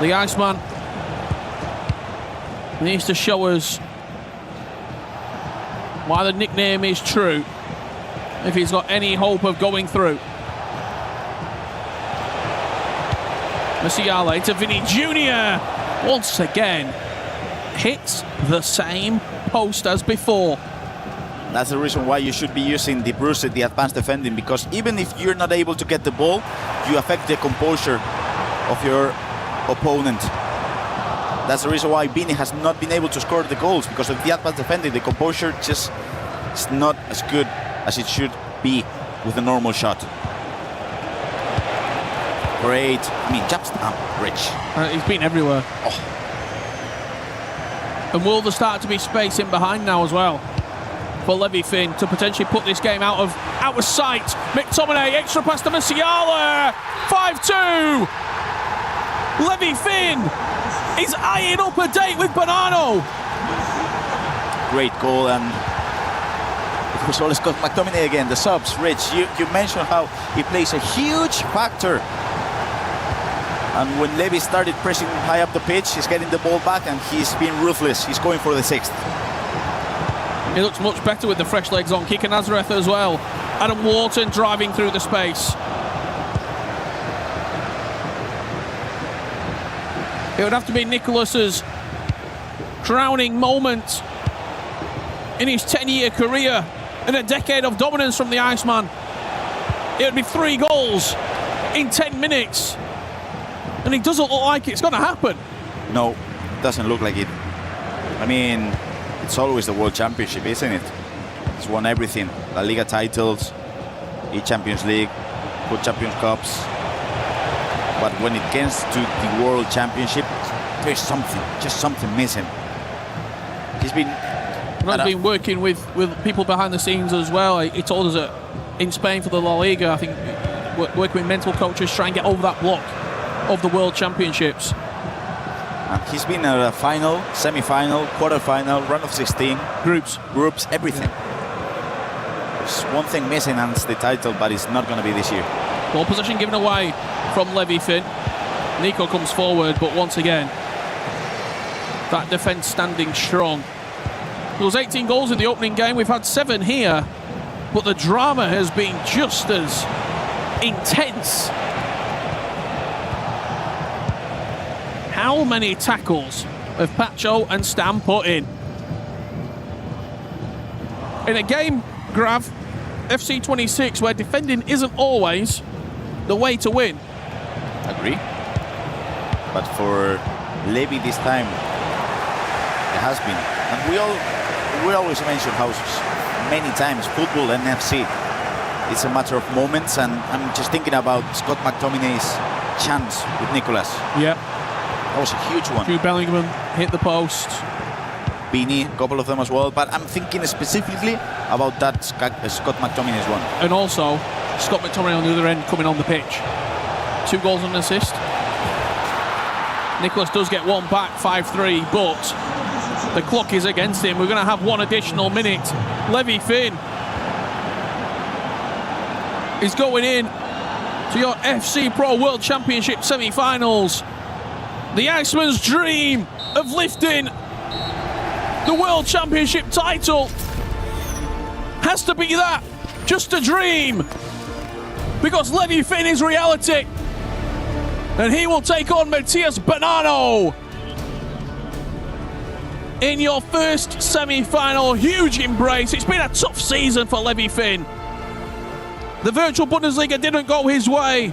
The Iceman needs to show us why the nickname is true, if he's got any hope of going through. Versailles to Vinny Jr. Once again hits the same post as before. That's the reason why you should be using the Bruce, the advanced defending, because even if you're not able to get the ball, you affect the composure of your opponent. That's the reason why Vini has not been able to score the goals, because of the advanced defending. The composure just is not as good as it should be with a normal shot. Great. I mean, jab stamp, Rich. He's been everywhere. Oh. And will there start to be space in behind now as well for Levy Finn to potentially put this game out of sight? McTominay, extra pass to Musiala. 5-2. Levy Finn is eyeing up a date with Bonanno. Great goal, and it was all Scott McTominay again. The subs, Rich, you mentioned how he plays a huge factor. And when Levy started pressing high up the pitch, he's getting the ball back and he's being ruthless. He's going for the sixth. He looks much better with the fresh legs on. Kika Nazareth as well. Adam Wharton driving through the space. It would have to be Nicholas's crowning moment in his 10-year career and a decade of dominance from the Iceman. It would be 3 goals in 10 minutes. And it doesn't look like it's going to happen. No, it doesn't look like it. I mean, it's always the World Championship, isn't it? It's won everything. La Liga titles, E-Champions League, World Champions Cups. But when it gets to the World Championship, there's just something missing. He's been working with people behind the scenes as well. He told us that in Spain for the La Liga, I think, working with mental coaches, try and get over that block of the World Championships. And he's been at a final, semi-final, quarter-final, round of 16. Groups, everything. There's one thing missing and it's the title, but it's not going to be this year. Ball possession given away from Levy Finn. Nico comes forward, but once again, that defence standing strong. There was 18 goals in the opening game. We've had 7 here, but the drama has been just as intense. How many tackles have Pacho and Stam put in? In a game, Grav, FC 26, where defending isn't always the way to win. Agree. But for Levy this time, it has been. And we always mention how many times football and FC, it's a matter of moments, and I'm just thinking about Scott McTominay's chance with Nicolas. Yep. That was a huge one. Jude Bellingham hit the post. Beanie, a couple of them as well, but I'm thinking specifically about that Scott McTominay's one. And also, Scott McTominay on the other end coming on the pitch. 2 goals and an assist. Nicholas does get one back, 5-3, but the clock is against him. We're going to have 1 additional minute. Levy Finn is going in to your FC Pro World Championship semi-finals. The Iceman's dream of lifting the World Championship title has to be that, just a dream, because Levy Finn is reality, and he will take on Matias Bonanno in your first semi-final. Huge embrace. It's been a tough season for Levy Finn. The virtual Bundesliga didn't go his way.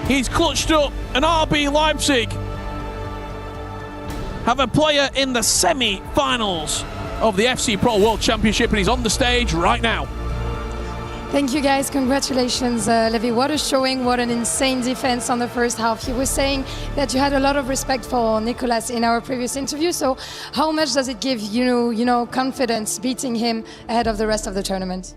He's clutched up an RB Leipzig have a player in the semi-finals of the FC Pro World Championship, and he's on the stage right now. Thank you guys, congratulations Levi. What a showing, what an insane defense on the first half. You were saying that you had a lot of respect for Nicolas in our previous interview, so how much does it give you confidence beating him ahead of the rest of the tournament?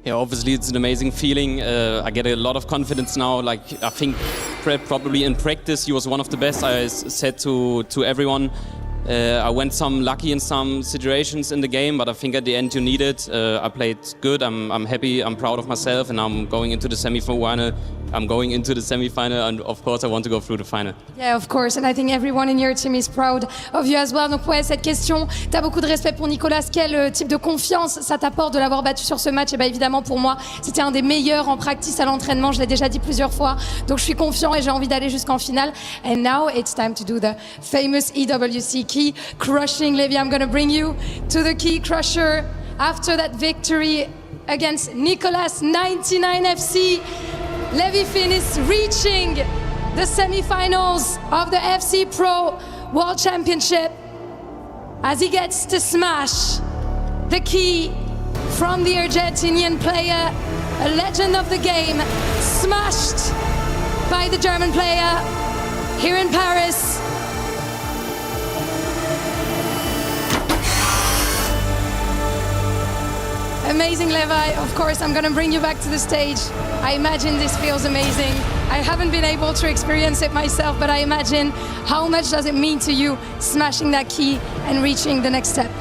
Yeah, obviously it's an amazing feeling. I get a lot of confidence now. Like, I think probably in practice he was one of the best. I said to everyone, I went some lucky in some situations in the game, but I think at the end you need it. I played good. I'm happy. I'm proud of myself, and I'm going into the semi-final. And of course I want to go through the final. Yeah, of course, and I think everyone in your team is proud of you as well. Donc ouais, cette question, t'as beaucoup de respect pour Nicolas. Quel type de confiance ça t'apporte de l'avoir battu sur ce match? Et bien évidemment pour moi, c'était un des meilleurs en practice à l'entraînement. Je l'ai déjà dit plusieurs fois. Donc je suis confiant et j'ai envie d'aller jusqu'en finale. And now it's time to do the famous EWC key crushing. Levi, I'm going to bring you to the key crusher after that victory against Nicolas 99 FC. Levi finished reaching the semi-finals of the FC Pro World Championship as he gets to smash the key from the Argentinian player, a legend of the game, smashed by the German player here in Paris. Amazing, Levi. Of course, I'm going to bring you back to the stage. I imagine this feels amazing. I haven't been able to experience it myself, but I imagine how much does it mean to you smashing that key and reaching the next step?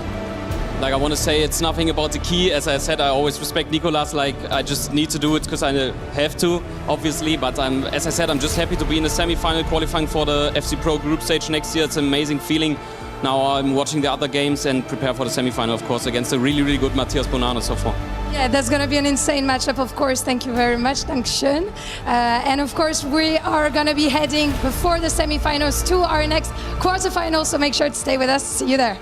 Like, I want to say it's nothing about the key. As I said, I always respect Nicolas. Like, I just need to do it because I have to, obviously. But as I said, I'm just happy to be in the semi-final qualifying for the FC Pro group stage next year. It's an amazing feeling. Now I'm watching the other games and prepare for the semi-final, of course, against a really, really good Matthias Bonanno so far. Yeah, that's going to be an insane matchup, of course. Thank you very much. Dankeschön. And of course, we are going to be heading before the semi-finals to our next quarterfinals. So make sure to stay with us. See you there.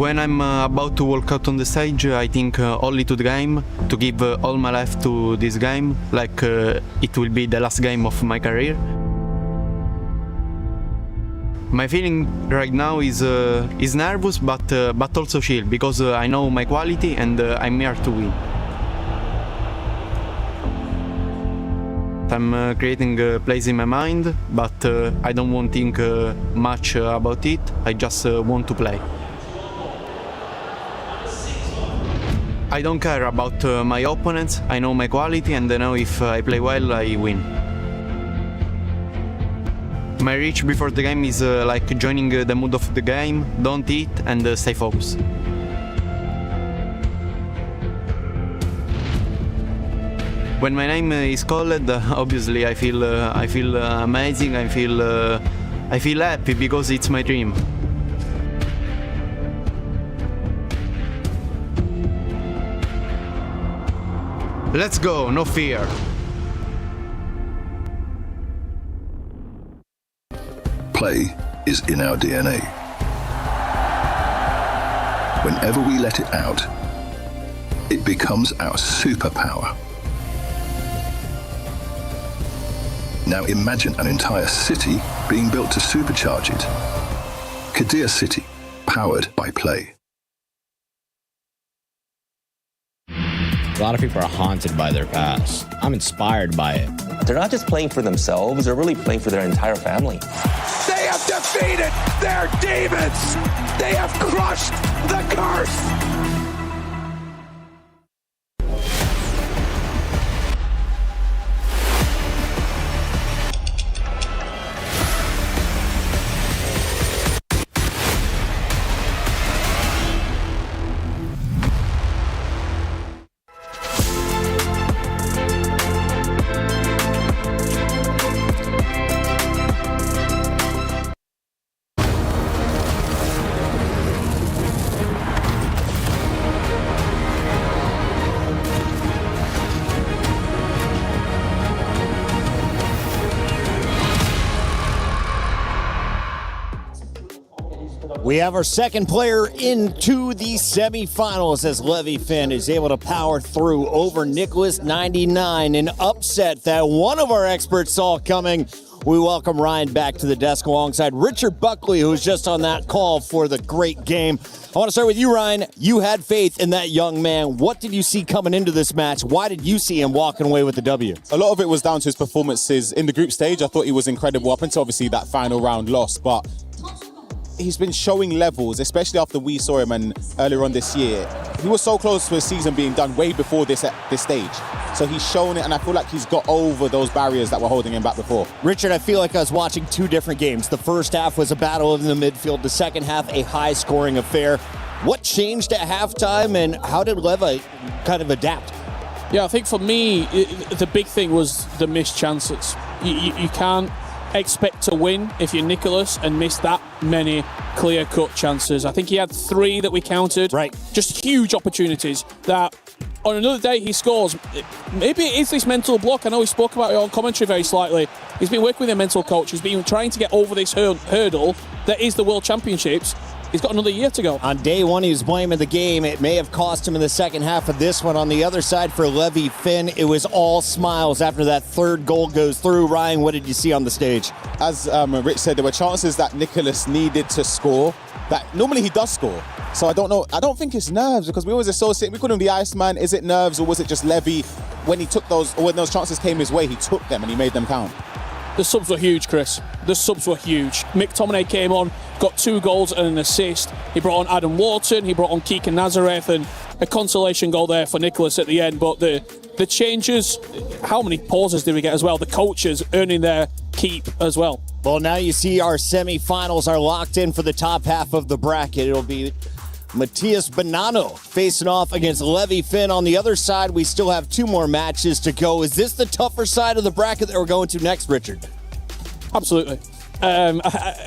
When I'm about to walk out on the stage, I think only to the game, to give all my life to this game, like it will be the last game of my career. My feeling right now is nervous, but also chill, because I know my quality and I'm here to win. I'm creating a place in my mind, but I don't want to think much about it. I just want to play. I don't care about my opponents. I know my quality, and I know if I play well, I win. My reach before the game is like joining the mood of the game, don't eat, and stay focused. When my name is called, obviously I feel amazing. I feel happy because it's my dream. Let's go, no fear. Play is in our DNA. Whenever we let it out, it becomes our superpower. Now imagine an entire city being built to supercharge it. Kadir City, powered by Play. A lot of people are haunted by their past. I'm inspired by it. They're not just playing for themselves, they're really playing for their entire family. They have defeated their demons! They have crushed the curse! We have our second player into the semifinals as Levi Finn is able to power through over Nicholas 99, an upset that one of our experts saw coming. We welcome Ryan back to the desk alongside Richard Buckley, who was just on that call for the great game. I want to start with you, Ryan. You had faith in that young man. What did you see coming into this match? Why did you see him walking away with the W? A lot of it was down to his performances in the group stage. I thought he was incredible up until obviously that final round loss, but he's been showing levels, especially after we saw him and earlier on this year. He was so close to a season being done way before this stage. So he's shown it, and I feel like he's got over those barriers that were holding him back before. Richard, I feel like I was watching two different games. The first half was a battle in the midfield. The second half, a high-scoring affair. What changed at halftime, and how did Levi kind of adapt? Yeah, I think for me, the big thing was the missed chances. You can't expect to win if you're Nicholas and miss that many clear-cut chances. I think he had 3 that we counted. Right. Just huge opportunities that on another day he scores. Maybe it is this mental block. I know he spoke about it on commentary very slightly. He's been working with a mental coach. He's been trying to get over this hurdle that is the World Championships. He's got another year to go. On day one, he was blaming the game. It may have cost him in the second half of this one. On the other side for Levi Finn, it was all smiles after that third goal goes through. Ryan, what did you see on the stage? As Rich said, there were chances that Nicholas needed to score that normally he does score. So I don't know. I don't think it's nerves, because we always associate, we call him the Iceman. Is it nerves, or was it just Levi? When he took those, or when those chances came his way, he took them and he made them count. The subs were huge, Chris. The subs were huge. McTominay came on, got 2 goals and an assist. He brought on Adam Wharton, he brought on Keegan Nazareth, and a consolation goal there for Nicholas at the end. But the changes, how many pauses did we get as well? The coaches earning their keep as well. Well, now you see our semifinals are locked in for the top half of the bracket. It'll be Matías Bonanno facing off against Levi Finn. On the other side, we still have 2 more matches to go. Is this the tougher side of the bracket that we're going to next, Richard? Absolutely.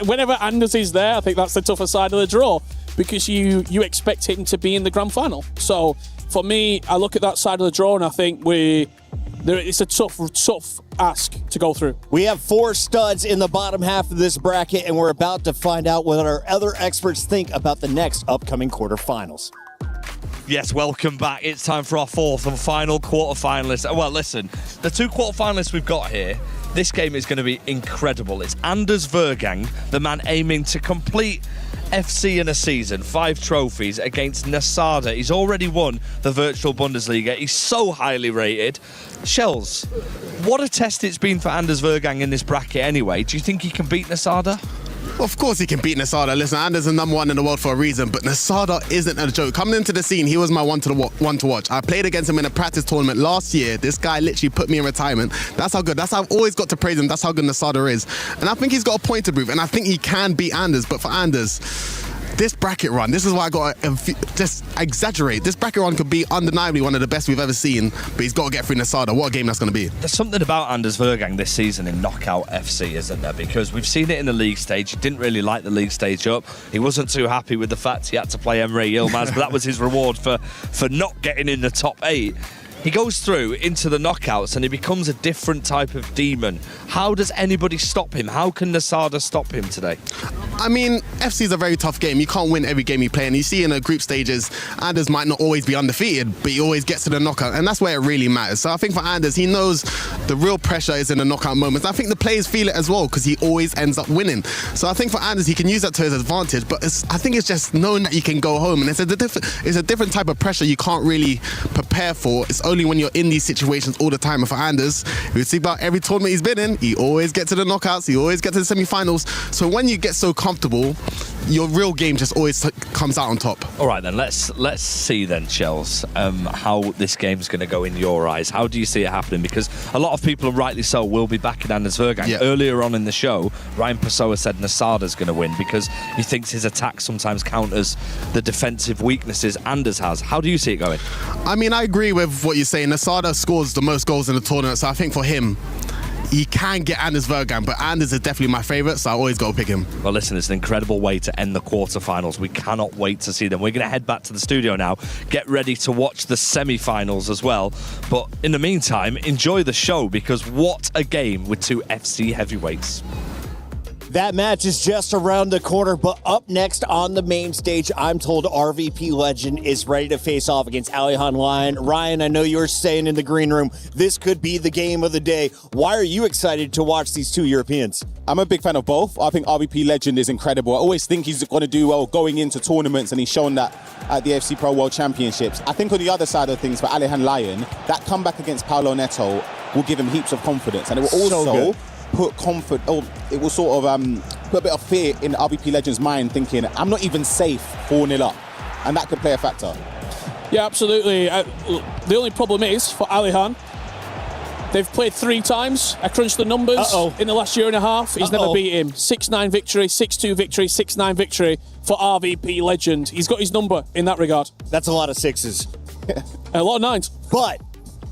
Whenever Anders is there, I think that's the tougher side of the draw, because you expect him to be in the grand final. So for me, I look at that side of the draw and I think it's a tough ask to go through. We have 4 studs in the bottom half of this bracket, and we're about to find out what our other experts think about the next upcoming quarterfinals. Yes, welcome back. It's time for our 4th and final quarterfinalist. Well, listen, the 2 quarterfinalists we've got here, this game is going to be incredible. It's Anders Vergang, the man aiming to complete FC in a season, 5 trophies, against Nasada. He's already won the virtual Bundesliga. He's so highly rated. Shells, what a test it's been for Anders Vergang in this bracket anyway. Do you think he can beat Nasada? Of course he can beat Nasada. Listen, Anders is number 1 in the world for a reason, but Nasada isn't a joke. Coming into the scene, he was my one to watch. I played against him in a practice tournament last year. This guy literally put me in retirement. That's how good. That's how I've always got to praise him. That's how good Nasada is. And I think he's got a point to prove, and I think he can beat Anders. But for Anders, this bracket run, this is why I got to just exaggerate. This bracket run could be undeniably one of the best we've ever seen, but he's got to get through Nasada. What a game that's going to be. There's something about Anders Vergang this season in Knockout FC, isn't there? Because we've seen it in the league stage. He didn't really like the league stage up. He wasn't too happy with the fact he had to play Emre Yilmaz, but that was his reward for not getting in the top 8. he goes through into the knockouts and he becomes a different type of demon. How does anybody stop him? How can Nasada stop him today? I mean, FC is a very tough game. You can't win every game you play. And you see in the group stages, Anders might not always be undefeated, but he always gets to the knockout. And that's where it really matters. So I think for Anders, he knows the real pressure is in the knockout moments. I think the players feel it as well because he always ends up winning. So I think for Anders, he can use that to his advantage. But I think it's just knowing that you can go home. And it's a different type of pressure you can't really prepare for. It's only when you're in these situations all the time. And for Anders, we see about every tournament he's been in, he always gets to the knockouts, he always gets to the semi-finals. So when you get so comfortable, your real game just always comes out on top. All right, then let's see then, Chels, how this game's going to go in your eyes. How do you see it happening? Because a lot of people, and rightly so, will be backing Anders Vergang. Yeah. Earlier on in the show, Ryan Pessoa said Nasada's going to win because he thinks his attack sometimes counters the defensive weaknesses Anders has. How do you see it going? I mean, I agree with what you're saying. Nasada scores the most goals in the tournament, so I think for him, he can get Anders Vergang, but Anders is definitely my favourite, so I always got to pick him. Well, listen, it's an incredible way to end the quarterfinals. We cannot wait to see them. We're going to head back to the studio now, get ready to watch the semi-finals as well. But in the meantime, enjoy the show, because what a game with two FC heavyweights. That match is just around the corner, but up next on the main stage, I'm told RVP Legend is ready to face off against Alihan Lion. Ryan, I know you were saying in the green room, this could be the game of the day. Why are you excited to watch these two Europeans? I'm a big fan of both. I think RVP Legend is incredible. I always think he's going to do well going into tournaments, and he's shown that at the FC Pro World Championships. I think on the other side of things, for Alihan Lion, that comeback against Paulo Neto will give him heaps of confidence, and it will also put comfort, it will sort of put a bit of fear in RVP Legend's mind, thinking, I'm not even safe 4-0 up, and that could play a factor. Yeah, absolutely. The only problem is, for Alihan, they've played 3 times. I crunched the numbers in the last year and a half. He's never beat him. 6-9 victory, 6-2 victory, 6-9 victory for RVP Legend. He's got his number in that regard. That's a lot of 6s. A lot of 9s. But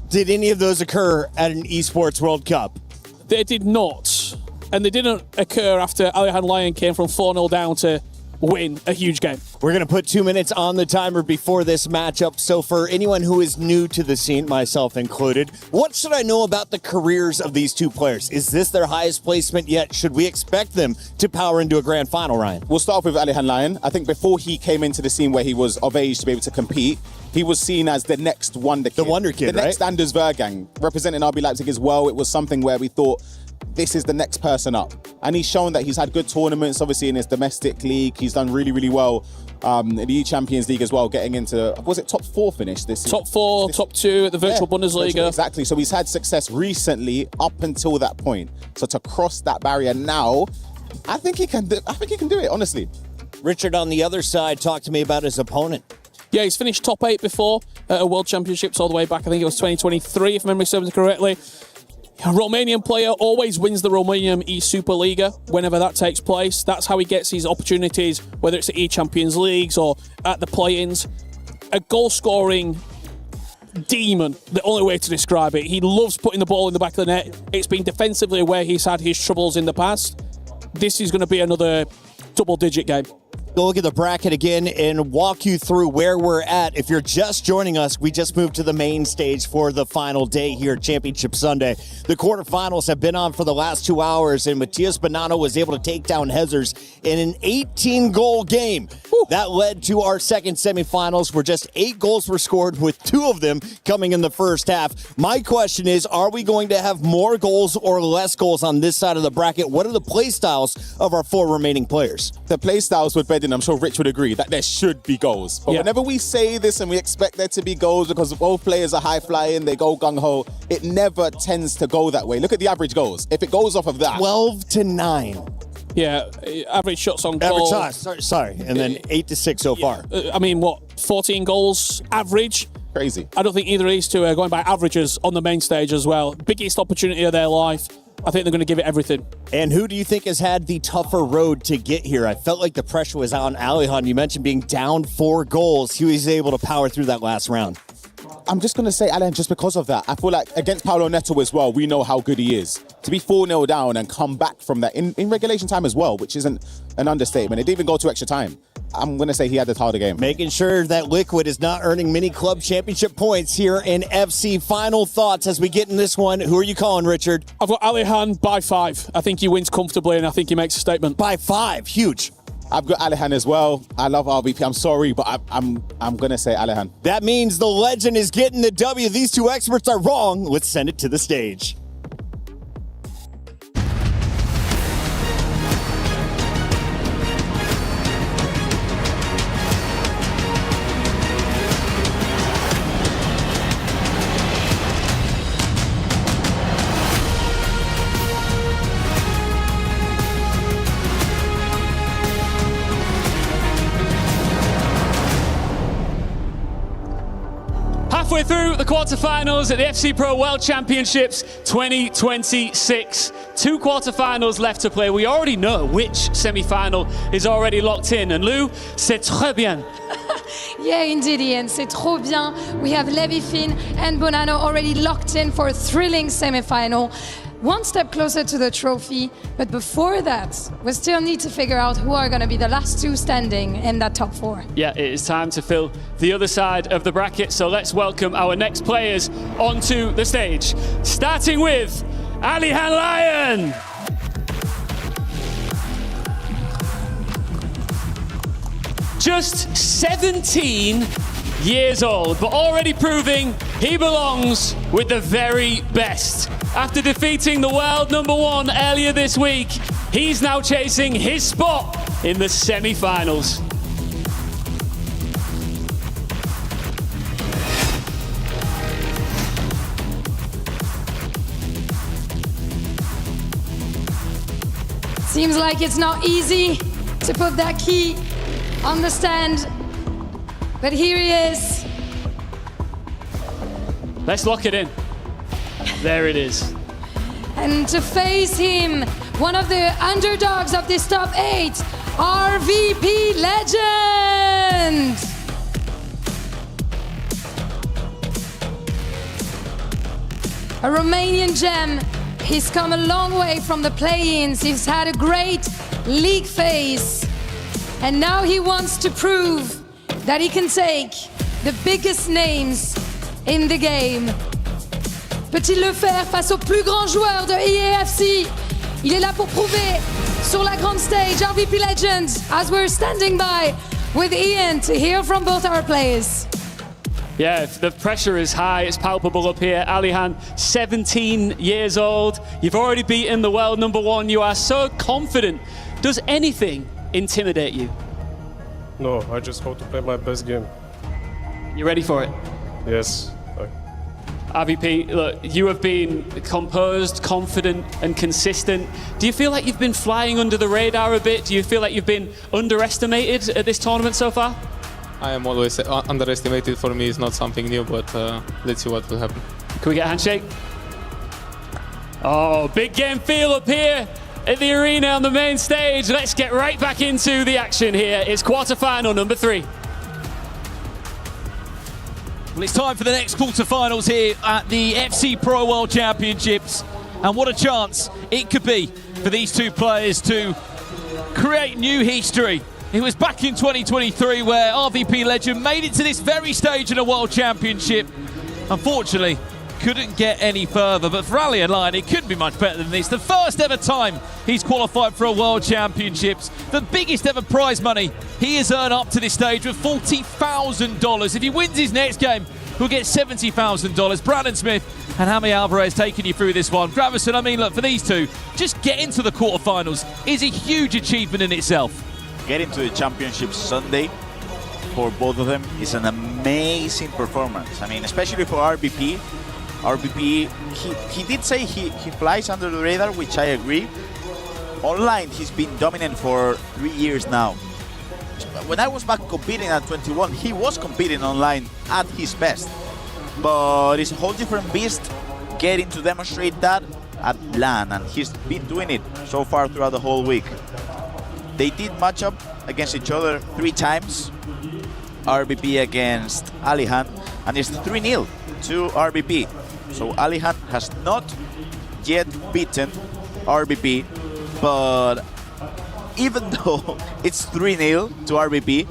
did any of those occur at an Esports World Cup? They did not. And they didn't occur after Alihan Lion came from 4-0 down to win a huge game. We're going to put 2 minutes on the timer before this matchup. So for anyone who is new to the scene, myself included, what should I know about the careers of these two players? Is this their highest placement yet? Should we expect them to power into a grand final, Ryan? We'll start off with Alihan Lion. I think before he came into the scene where he was of age to be able to compete, he was seen as the next wonder kid. The wonder kid, The next Anders Vergang. Representing RB Leipzig as well, it was something where we thought, this is the next person up. And he's shown that he's had good tournaments, obviously in his domestic league. He's done really, really well in the E Champions League as well, getting into, was it top 4 finish this Top 4, top 2 at the Virtual Bundesliga. Exactly, so he's had success recently up until that point. So to cross that barrier now, I think he can do it, honestly. Richard, on the other side, talk to me about his opponent. Yeah, he's finished top 8 before at World Championships all the way back. I think it was 2023, if memory serves me correctly. A Romanian player always wins the Romanian E-Superliga whenever that takes place. That's how he gets his opportunities, whether it's at E-Champions Leagues or at the play-ins. A goal-scoring demon, the only way to describe it. He loves putting the ball in the back of the net. It's been defensively where he's had his troubles in the past. This is going to be another double-digit game. Go look at the bracket again and walk you through where we're at. If you're just joining us, we just moved to the main stage for the final day here at Championship Sunday. The quarterfinals have been on for the last 2 hours, and Matias Bonanno was able to take down Hezers in an 18-goal game. That led to our second semifinals, where just 8 goals were scored, with 2 of them coming in the first half. My question is, are we going to have more goals or less goals on this side of the bracket? What are the play styles of our 4 remaining players? The play styles would bed in, I'm sure Rich would agree, that there should be goals. But whenever we say this and we expect there to be goals because both players are high-flying, they go gung-ho, it never tends to go that way. Look at the average goals. If it goes off of that... 12-9. Yeah, average shots on goal. Sorry. And then 8-6 so far. I mean, what, 14 goals average? Crazy. I don't think either of these two are going by averages on the main stage as well. Biggest opportunity of their life. I think they're going to give it everything. And who do you think has had the tougher road to get here? I felt like the pressure was on Alihan. You mentioned being down 4 goals. He was able to power through that last round. I'm just going to say Alain just because of that. I feel like against Paulo Neto as well, we know how good he is. To be 4-0 down and come back from that in regulation time as well, which isn't an understatement. It didn't even go to extra time. I'm going to say he had the harder game. Making sure that Liquid is not earning many club championship points here in FC. Final thoughts as we get in this one. Who are you calling, Richard? I've got Alihan by 5. I think he wins comfortably and I think he makes a statement. By 5, huge. I've got Alihan as well. I love RVP. I'm sorry, but I'm going to say Alihan. That means the legend is getting the W. These two experts are wrong. Let's send it to the stage. Halfway through the quarterfinals at the FC Pro World Championships 2026. 2 quarterfinals left to play. We already know which semi-final is already locked in. And Lou, c'est très bien. Yeah, indeed, Ian. C'est trop bien. We have Levi-Finn and Bonanno already locked in for a thrilling semi-final. One step closer to the trophy, but before that, we still need to figure out who are going to be the last 2 standing in that top 4. Yeah, it is time to fill the other side of the bracket, so let's welcome our next players onto the stage. Starting with Alihan Lion. Just 17 years old, but already proving he belongs with the very best. After defeating the world #1 earlier this week, he's now chasing his spot in the semi-finals. Seems like it's not easy to put that key on the stand, but here he is. Let's lock it in. There it is. And to face him, one of the underdogs of this top 8, RVP legend. A Romanian gem. He's come a long way from the play-ins. He's had a great league phase. And now he wants to prove that he can take the biggest names in the game. Peut-il le faire face au plus grand joueur de EAFC? Il est là pour prouver sur la grande stage, RVP Legend, as we're standing by with Ian to hear from both our players. Yeah, the pressure is high, it's palpable up here. Alihan, 17 years old. You've already beaten the world #1. You are so confident. Does anything intimidate you? No, I just hope to play my best game. You ready for it? Yes. RVP, look, you have been composed, confident, and consistent. Do you feel like you've been flying under the radar a bit? Do you feel like you've been underestimated at this tournament so far? I am always underestimated. For me, it's not something new, but let's see what will happen. Can we get a handshake? Oh, big game feel up here at the arena on the main stage. Let's get right back into the action here. It's quarterfinal #3. Well, it's time for the next quarterfinals here at the FC Pro World Championships. And what a chance it could be for these two players to create new history. It was back in 2023 where RVP Legend made it to this very stage in a World Championship. Unfortunately, couldn't get any further. But for Alihan Lion, it couldn't be much better than this. The first ever time he's qualified for a World Championships. The biggest ever prize money he has earned up to this stage with $40,000. If he wins his next game, he'll get $70,000. Brandon Smith and Jaime Alvarez taking you through this one. Gravison, I mean, look, for these two, just getting to the quarterfinals is a huge achievement in itself. Getting to the championship Sunday for both of them is an amazing performance. I mean, especially for RVP. RVP, he did say he flies under the radar, which I agree. Online, he's been dominant for 3 years now. When I was back competing at 21, he was competing online at his best. But it's a whole different beast getting to demonstrate that at LAN, and he's been doing it so far throughout the whole week. They did match up against each other 3 times. RVP against Alihan. and it's 3-0 to RBP. So Alihan has not yet beaten RBP, but even though it's 3-0 to RBP,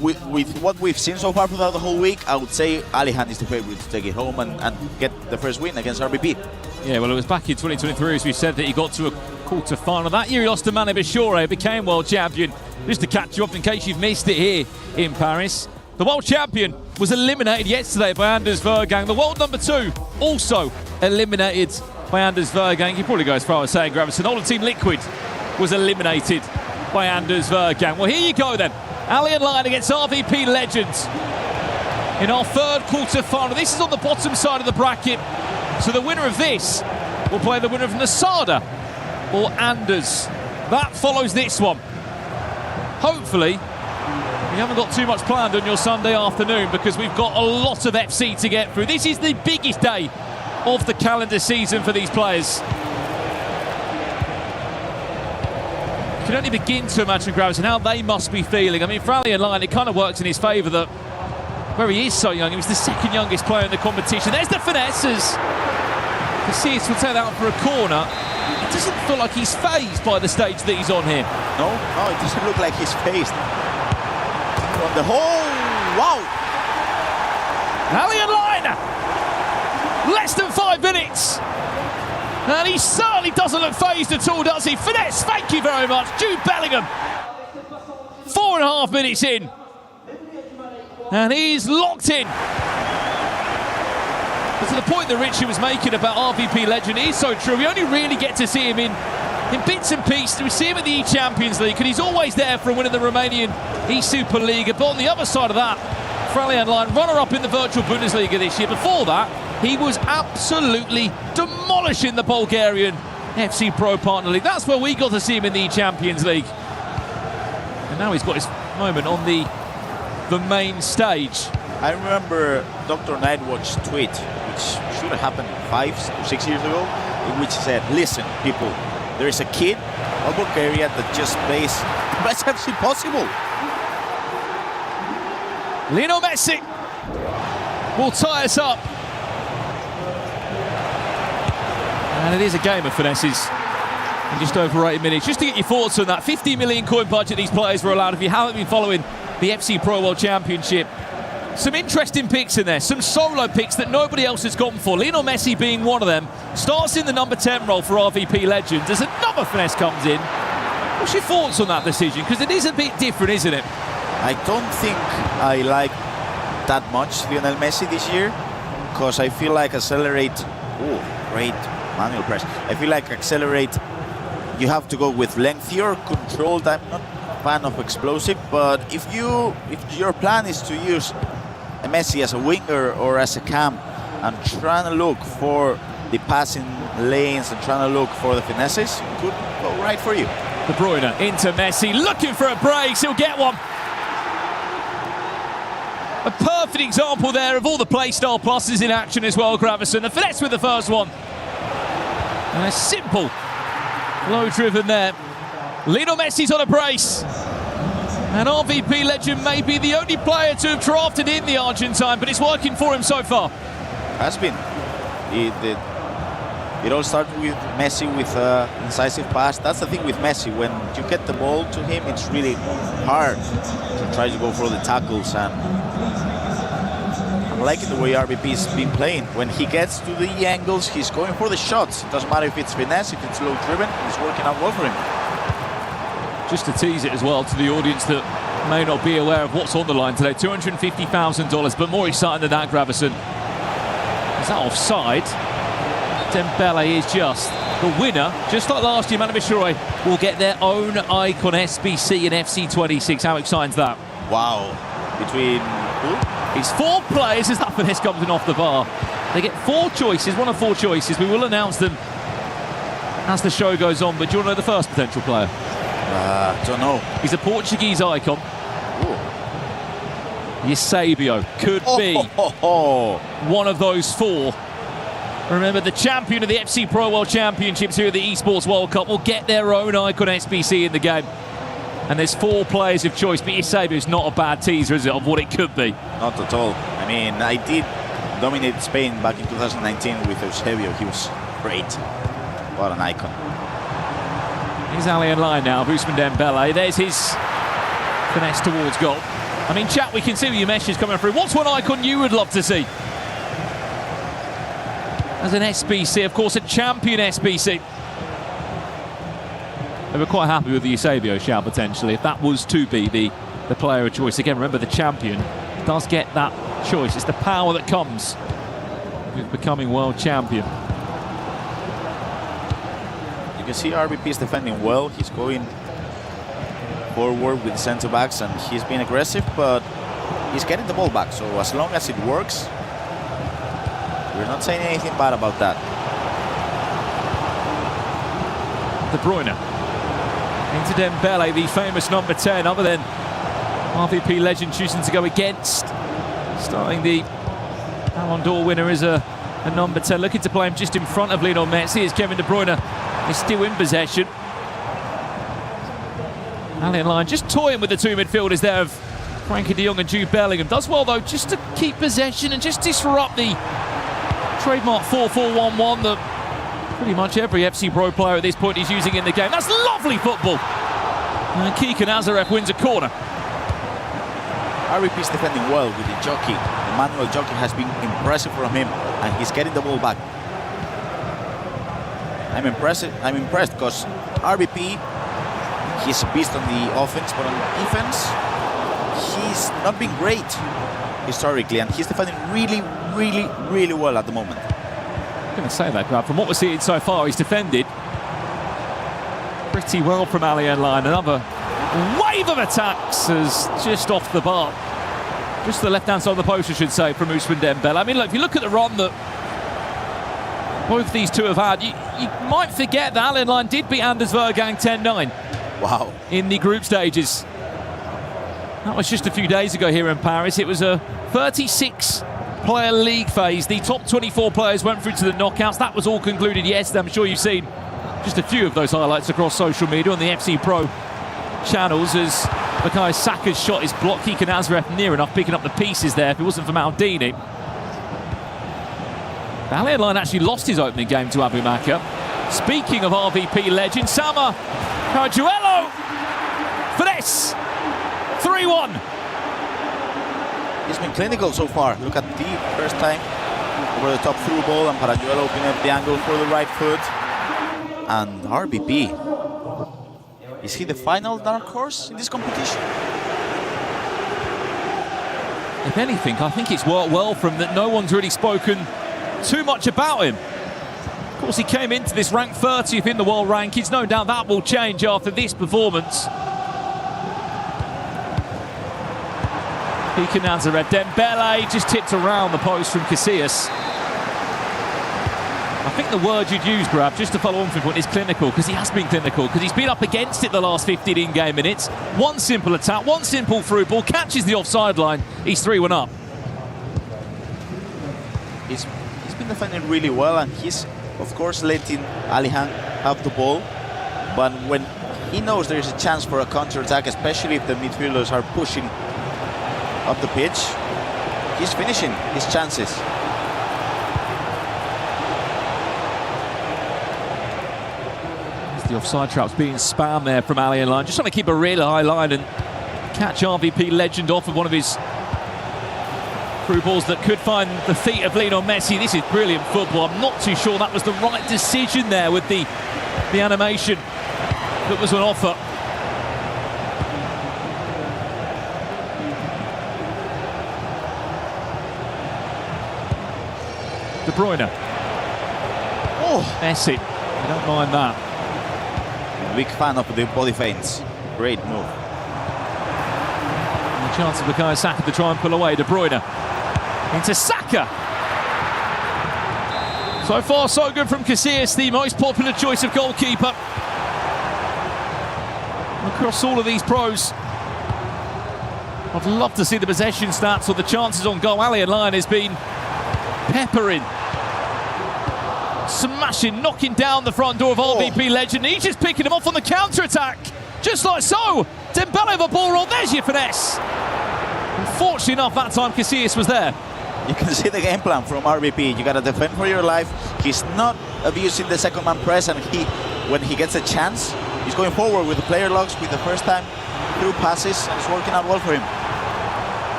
with what we've seen so far throughout the whole week, I would say Alihan is the favorite to take it home and get the first win against RBP. Yeah, well, it was back in 2023, as we said, that he got to a quarter-final. That year he lost to Mane Bishore, became world champion. Just to catch you up in case you've missed it here in Paris. The world champion was eliminated yesterday by Anders Vergang. The world number 2 also eliminated by Anders Vergang. You probably go as far as saying, Gravison, all the team Liquid was eliminated by Anders Vergang. Well, here you go then. Alien Lion against RVP Legends in our third quarter-final. This is on the bottom side of the bracket. So the winner of this will play the winner from the Sada or Anders. That follows this one. Hopefully, you haven't got too much planned on your Sunday afternoon because we've got a lot of FC to get through. This is the biggest day of the calendar season for these players. You can only begin to imagine, Gravison, how they must be feeling. I mean, for Alien Lion, it kind of works in his favour that where he is so young, he was the second youngest player in the competition. There's the finesses. Casillas will take that out for a corner. It doesn't feel like he's fazed by the stage that he's on here. No, it doesn't look like he's fazed. From the whole, wow! Alien Lion! Less than 5 minutes! And he certainly doesn't look fazed at all, does he? Finesse, thank you very much. Jude Bellingham. 4.5 minutes in. And he's locked in. But to the point that Richie was making about RVP Legend is so true. We only really get to see him in bits and pieces. We see him at the E-Champions League, and he's always there for a win in the Romanian E-Superliga. But on the other side of that, Frelian Line, runner-up in the Virtual Bundesliga this year. Before that, he was absolutely demolishing the Bulgarian FC Pro Partner League. That's where we got to see him in the Champions League. And now he's got his moment on the main stage. I remember Dr. Nightwatch's tweet, which should have happened 5 or 6 years ago, in which he said, listen, people, there is a kid of Bulgaria that just plays the best FC possible. Lionel Messi will tie us up. And it is a game of finesses in just over 8 minutes. Just to get your thoughts on that, 50 million coin budget these players were allowed. If you haven't been following the FC Pro World Championship, some interesting picks in there, some solo picks that nobody else has gone for. Lionel Messi being one of them, starts in the number 10 role for RVP Legends as another finesse comes in. What's your thoughts on that decision? Because it is a bit different, isn't it? I don't think I like that much Lionel Messi this year, because I feel like Accelerate, oh, great manual press. I feel like Accelerate, you have to go with lengthier, controlled. I'm not a fan of explosive, but if your plan is to use a Messi as a winger or as a cam and trying to look for the passing lanes and trying to look for the finesses, it could go right for you. De Bruyne into Messi, looking for a brace, he'll get one. A perfect example there of all the playstyle pluses in action as well, Gravison. The finesse with the first one. And a simple, low-driven there. Lionel Messi's on a brace. And RVP Legend may be the only player to have drafted in the Argentine, but it's working for him so far. Has been. It all started with Messi with incisive pass. That's the thing with Messi. When you get the ball to him, it's really hard to try to go for the tackles. And I'm liking the way RVP's been playing. When he gets to the angles, he's going for the shots. It doesn't matter if it's finesse, if it's low-driven, it's working out well for him. Just to tease it as well to the audience that may not be aware of what's on the line today, $250,000, but more exciting than that, Gravison. Is that offside? Dembele is just the winner. Just like last year, Mane Bishore will get their own icon SBC and FC26. How exciting is that? Wow. Between who? It's 4 players as that finesse comes in off the bar. They get 4 choices, one of 4 choices. We will announce them as the show goes on, but do you want to know the first potential player? Don't know. He's a Portuguese icon. Eusebio could be one of those 4. Remember, the champion of the FC Pro World Championships here at the Esports World Cup will get their own icon SBC in the game. and there's 4 players of choice, but Eusebio is not a bad teaser, is it, of what it could be? Not at all. I mean, I did dominate Spain back in 2019 with Eusebio. He was great. What an icon. Here's Ali in line now, Ousmane Dembele. There's his finesse towards goal. I mean, chat, we can see your messages coming through. What's one icon you would love to see? As an SBC, of course, a champion SBC. They were quite happy with the Eusebio shout, potentially, if that was to be the player of choice. Again, remember, the champion does get that choice. It's the power that comes with becoming world champion. You can see RBP is defending well. He's going forward with centre-backs, and he's been aggressive, but he's getting the ball back. So as long as it works, we're not saying anything bad about that. De Bruyne into Dembele, the famous number 10, other than RVP legend choosing to go against starting the Ballon d'Or winner is a number 10, looking to play him just in front of Lionel Messi as Kevin De Bruyne is still in possession. Ali in line, just toying with the 2 midfielders there of Frankie de Jong and Jude Bellingham. Does well, though, just to keep possession and just disrupt the trademark 4-4-1-1 that pretty much every FC Pro player at this point is using in the game. That's lovely football. And Kike Nazarev wins a corner. RBP is defending well with the jockey. Emmanuel Jockey has been impressive from him, and he's getting the ball back. I'm impressed because RBP, he's a beast on the offense, but on defense, he's not been great historically, and he's defending really, really, really well at the moment. I'm going to say that, Grab. From what we're seeing so far, he's defended pretty well from Ali in line. Another wave of attacks is just off the bar. Just the left-hand side of the post, I should say, from Ousmane Dembele. I mean, look, if you look at the run that both these two have had, you might forget that Ali in line did beat Anders Vergang 10-9. Wow. In the group stages. That was just a few days ago here in Paris. It was a 36-player league phase. The top 24 players went through to the knockouts. That was all concluded yesterday. I'm sure you've seen just a few of those highlights across social media on the FC Pro channels as Bukayo Saka's shot is blocked. Kike Nazarev near enough, picking up the pieces there if it wasn't for Maldini. The Ali line actually lost his opening game to Abu Maka. Speaking of RVP legend, Sama Carajuelo! Finesse! 3-1. He's been clinical so far. Look at the first time over the top through ball, and Carajuelo opening up the angle for the right foot. And RBP, is he the final dark horse in this competition? If anything, I think it's worked well for him that no one's really spoken too much about him. Of course, he came into this ranked 30th in the world rankings. No doubt that will change after this performance. Kike Nazarev, Dembele just tipped around the post from Casillas. I think the word you'd use, Grab, just to follow on from the point, is clinical, because he has been clinical, because he's been up against it the last 15 in-game minutes. One simple attack, one simple through ball, catches the offside line, he's 3-1 up. He's been defending really well, and he's, of course, letting Alihan have the ball. But when he knows there is a chance for a counter-attack, especially if the midfielders are pushing up the pitch, he's finishing his chances. The offside trap's being spammed there from Ali in line. Just trying to keep a real high line and catch RVP legend off of one of his through balls that could find the feet of Lionel Messi. This is brilliant football. I'm not too sure that was the right decision there with the animation that was on offer. De Bruyne. Oh, Messi. I don't mind that. Big fan of the body feints. Great move. And the chance of Bukayo Saka to try and pull away. De Bruyne into Saka. So far, so good from Casillas, the most popular choice of goalkeeper across all of these pros. I'd love to see the possession stats or the chances on goal. Ali in line has been peppering, smashing, knocking down the front door of RVP legend. He's just picking him off on the counter-attack, just like so. De Dembele with a ball roll. There's your finesse. Unfortunately enough, that time Casillas was there. You can see the game plan from RBP. You gotta defend for your life. He's not abusing the second man press, and when he gets a chance, he's going forward with the player locks with the first time through passes, and it's working out well for him.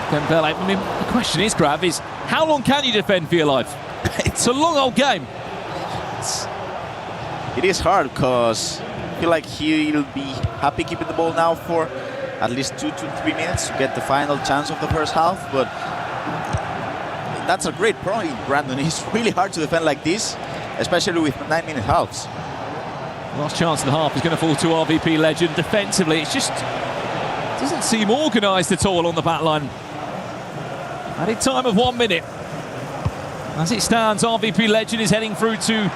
Dembele, I mean, the question is, Grav, is how long can you defend for your life? It's a long old game. It is hard because I feel like he'll be happy keeping the ball now for at least 2 to 3 minutes to get the final chance of the first half, but that's a great point, Brandon. It's really hard to defend like this, especially with 9-minute halves. Last chance of the half is going to fall to RVP Legend. Defensively, it just doesn't seem organised at all on the back line. Added time of 1 minute. As it stands, RVP Legend is heading through to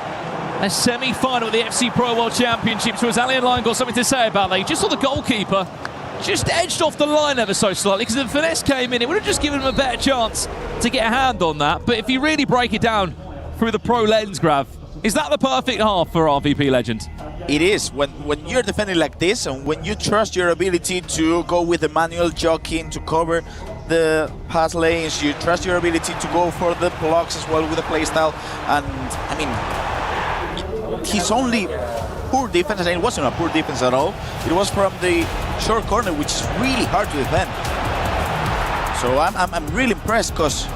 a semi-final of the FC Pro World Championship. So has Ali and Lion got something to say about that? He just saw the goalkeeper just edged off the line ever so slightly, because if the finesse came in, it would have just given him a better chance to get a hand on that. But if you really break it down through the pro lens, Grav, is that the perfect half for RVP Legend? It is. When you're defending like this, and when you trust your ability to go with the manual jockeying to cover the pass lanes, you trust your ability to go for the blocks as well with the playstyle. And I mean, his only poor defense, and it wasn't a poor defense at all, it was from the short corner, which is really hard to defend. So I'm really impressed, because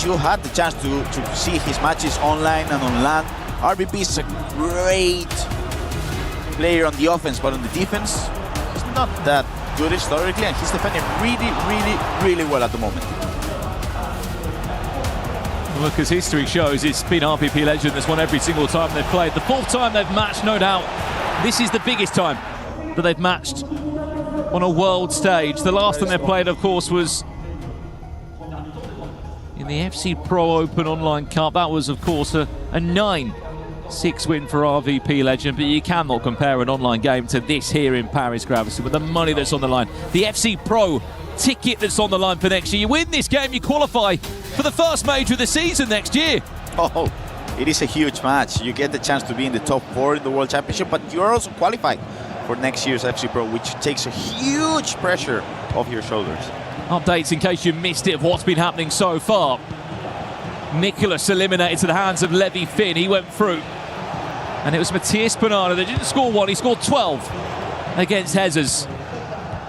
you had the chance to see his matches online and on land. RBP is a great player on the offense, but on the defense, he's not that good historically, and he's defending really well at the moment. Look, as history shows, it's been RVP Legend that's won every single time they've played. The fourth time they've matched, no doubt. This is the biggest time that they've matched on a world stage. The last time they played, of course, was in the FC Pro Open Online Cup. That was, of course, a 9-6 win for RVP Legend, but you cannot compare an online game to this here in Paris, Gravis, with the money that's on the line. The FC Pro ticket that's on the line for next year. You win this game, you qualify for the first major of the season next year. Oh, it is a huge match. You get the chance to be in the top 4 in the World Championship, but you're also qualified for next year's FC Pro, which takes a huge pressure off your shoulders. Updates in case you missed it of what's been happening so far. Nicholas eliminated to the hands of Levi Finn. He went through. And it was Matthias Bonanno that didn't score 1. He scored 12 against Jesus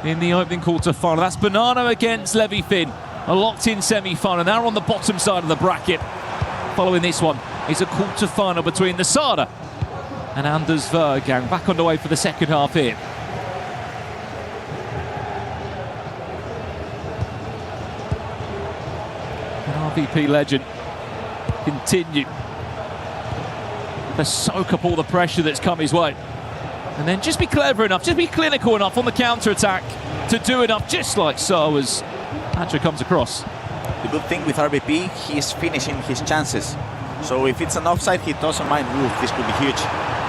in the opening quarter-final. That's Bonanno against Levi Finn. A locked-in semi-final. Now on the bottom side of the bracket. Following this one is a quarter-final between the Sada and Anders Vergang. Back underway for the second half here. RVP Legend continue to soak up all the pressure that's come his way, and then just be clever enough, just be clinical enough on the counter-attack to do enough, just like so as Patrick comes across. The good thing with RBP, he's finishing his chances. So if it's an offside, he doesn't mind. Ooh, this could be huge.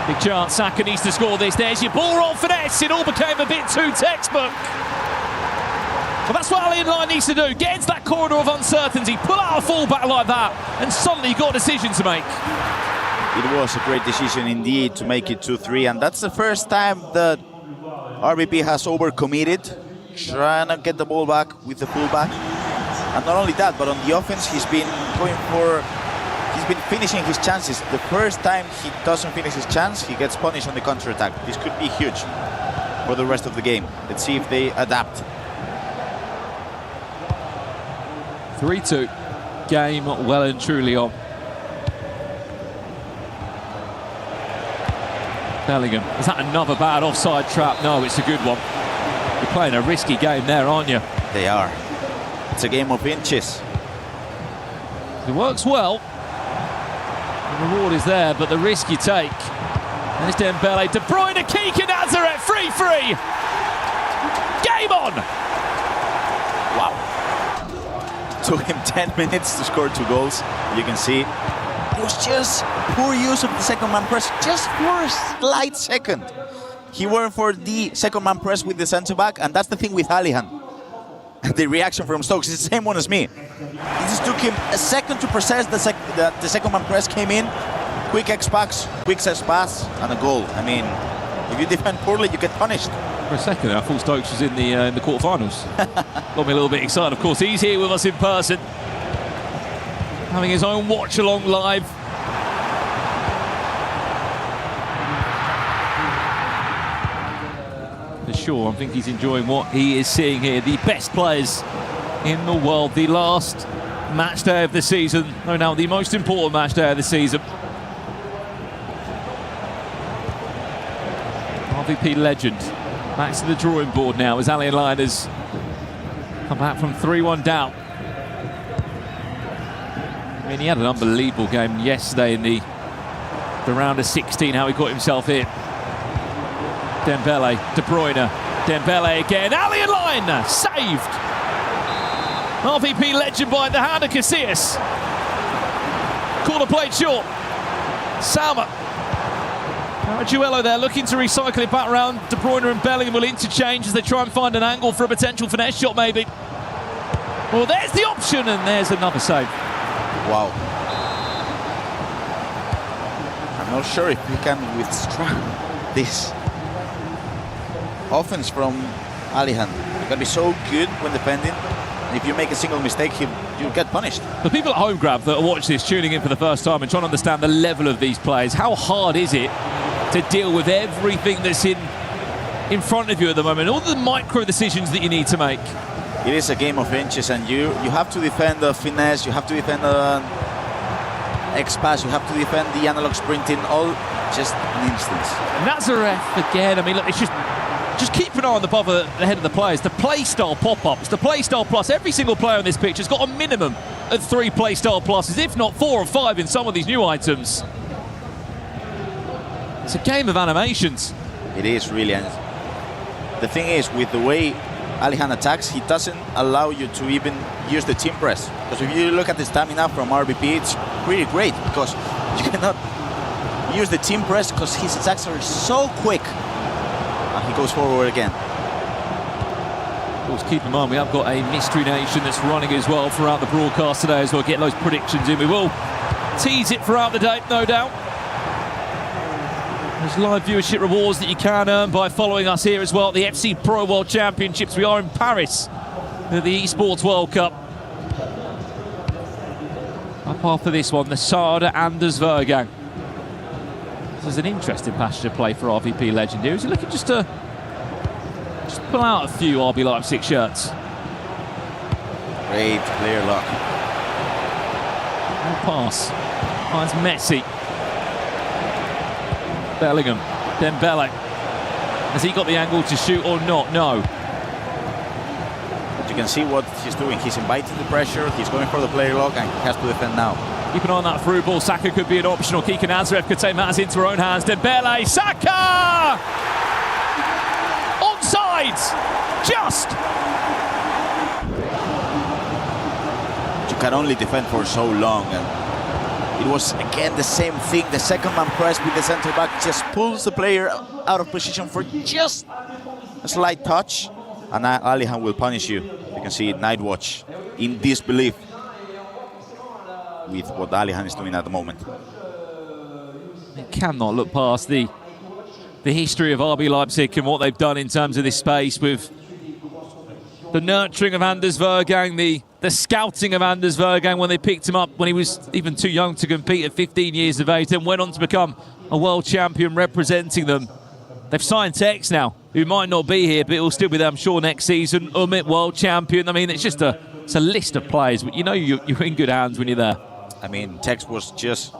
Big chance, Saka needs to score this. There's your ball roll finesse. It all became a bit too textbook. Well, that's what Ali and Lion needs to do. Get into that corridor of uncertainty, pull out a fullback like that, and suddenly you've got a decision to make. It was a great decision indeed to make it 2-3, and that's the first time that RBP has overcommitted, trying to get the ball back with the fullback. And not only that, but on the offense, he's been finishing his chances. The first time he doesn't finish his chance, he gets punished on the counter-attack. This could be huge for the rest of the game. Let's see if they adapt. 3-2. Game well and truly on. Bellingham. Is that another bad offside trap? No, it's a good one. You're playing a risky game there, aren't you? They are. It's a game of inches. It works well. The reward is there, but the risk you take. There's Dembele. De Bruyne, Kike, Nazareth, 3-3. Game on! Wow. Took him 10 minutes to score 2 goals. You can see it was just poor use of the second man press, just for a slight second. He went for the second man press with the centre back, and that's the thing with Alihan. The reaction from Stokes is the same one as me. It just took him a second to process the second man press came in. Quick X-Pax, quick pass, and a goal. I mean, if you defend poorly, you get punished. For a second, I thought Stokes was in the quarterfinals. Got me a little bit excited. Of course, he's here with us in person, having his own watch-along live. For sure, I think he's enjoying what he is seeing here. The best players in the world. The last match day of the season. No doubt the most important match day of the season. RVP legend back to the drawing board now as Alien Lion has come back from 3-1 down. I mean, he had an unbelievable game yesterday in the round of 16, how he got himself in. Dembele, De Bruyne, Dembele again, Alien Lion saved! RVP legend by the hand of Casillas. Corner played short. Salma. Duello there looking to recycle it back around. De Bruyne and Bellingham will interchange as they try and find an angle for a potential finesse shot maybe. Well, there's the option and there's another save. Wow. I'm not sure if he can withstand this offense from Alihan. He can be so good when defending. If you make a single mistake, you'll get punished. For people at home, Grab, that are watching this, tuning in for the first time and trying to understand the level of these players, how hard is it to deal with everything that's in front of you at the moment, all the micro decisions that you need to make? It is a game of inches, and you have to defend the finesse, you have to defend the X-pass, you have to defend the analog sprinting, all just an instance. Nazareth again, I mean, look, it's just keep an eye on the head of the players. The play style pop-ups, the play style plus. Every single player on this pitch has got a minimum of 3 play style pluses, if not 4 or 5 in some of these new items. It's a game of animations. It is really. And the thing is, with the way Alihan attacks, he doesn't allow you to even use the team press. Because if you look at the stamina from RBP, it's pretty great because you cannot use the team press because his attacks are so quick. He goes forward again. Of course, keep in mind we have got a Mystery Nation that's running as well throughout the broadcast today as well. Get those predictions in. We will tease it throughout the day, no doubt. There's live viewership rewards that you can earn by following us here as well at the FC Pro World Championships. We are in Paris at the Esports World Cup. Up after this one, the Sada Anders Vergang. This is an interesting passage of play for RVP legend here. Is he looking just to pull out a few RB Leipzig shirts? Great player luck. No pass. Finds Messi. Bellingham. Dembele. Has he got the angle to shoot or not? No. But you can see what he's doing. He's inviting the pressure. He's going for the player lock and he has to defend now. Keep an eye on that through ball. Saka could be an option, or Kika Nazareth could take matters into her own hands. Dembele, Saka! Onside! Just! You can only defend for so long, and it was again the same thing. The second man press with the centre back just pulls the player out of position for just a slight touch, and Alihan will punish you. You can see Night Watch in disbelief with what Alihan is doing at the moment. It cannot look past the history of RB Leipzig and what they've done in terms of this space with the nurturing of Anders Vergang, the scouting of Anders Vergang when they picked him up when he was even too young to compete at 15 years of age, then went on to become a world champion representing them. They've signed Tex now, who might not be here, but he'll still be there, I'm sure, next season. Umit, world champion. I mean, it's just a list of players, but you know you're in good hands when you're there. I mean, Tex was just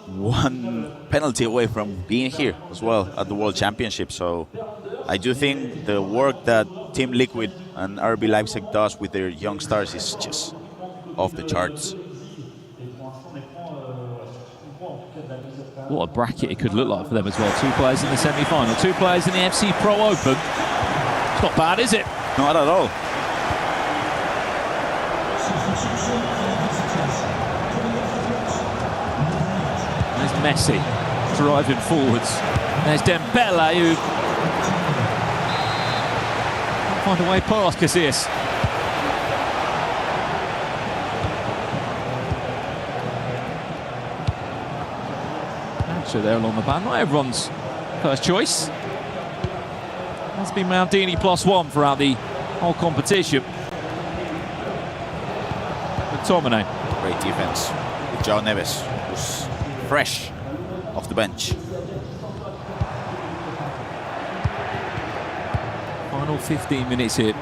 one penalty away from being here as well at the World Championship. So I do think the work that Team Liquid and RB Leipzig does with their young stars is just off the charts. What a bracket it could look like for them as well. 2 players in the semi-final, 2 players in the FC Pro Open. It's not bad, is it? Not at all. Messi driving forwards. There's Dembele who can't find a way past Casillas. So there along the band. Not everyone's first choice. It's been Maldini +1 throughout the whole competition. McTominay. Great defense with João Neves, who's fresh off the bench. Final 15 minutes here.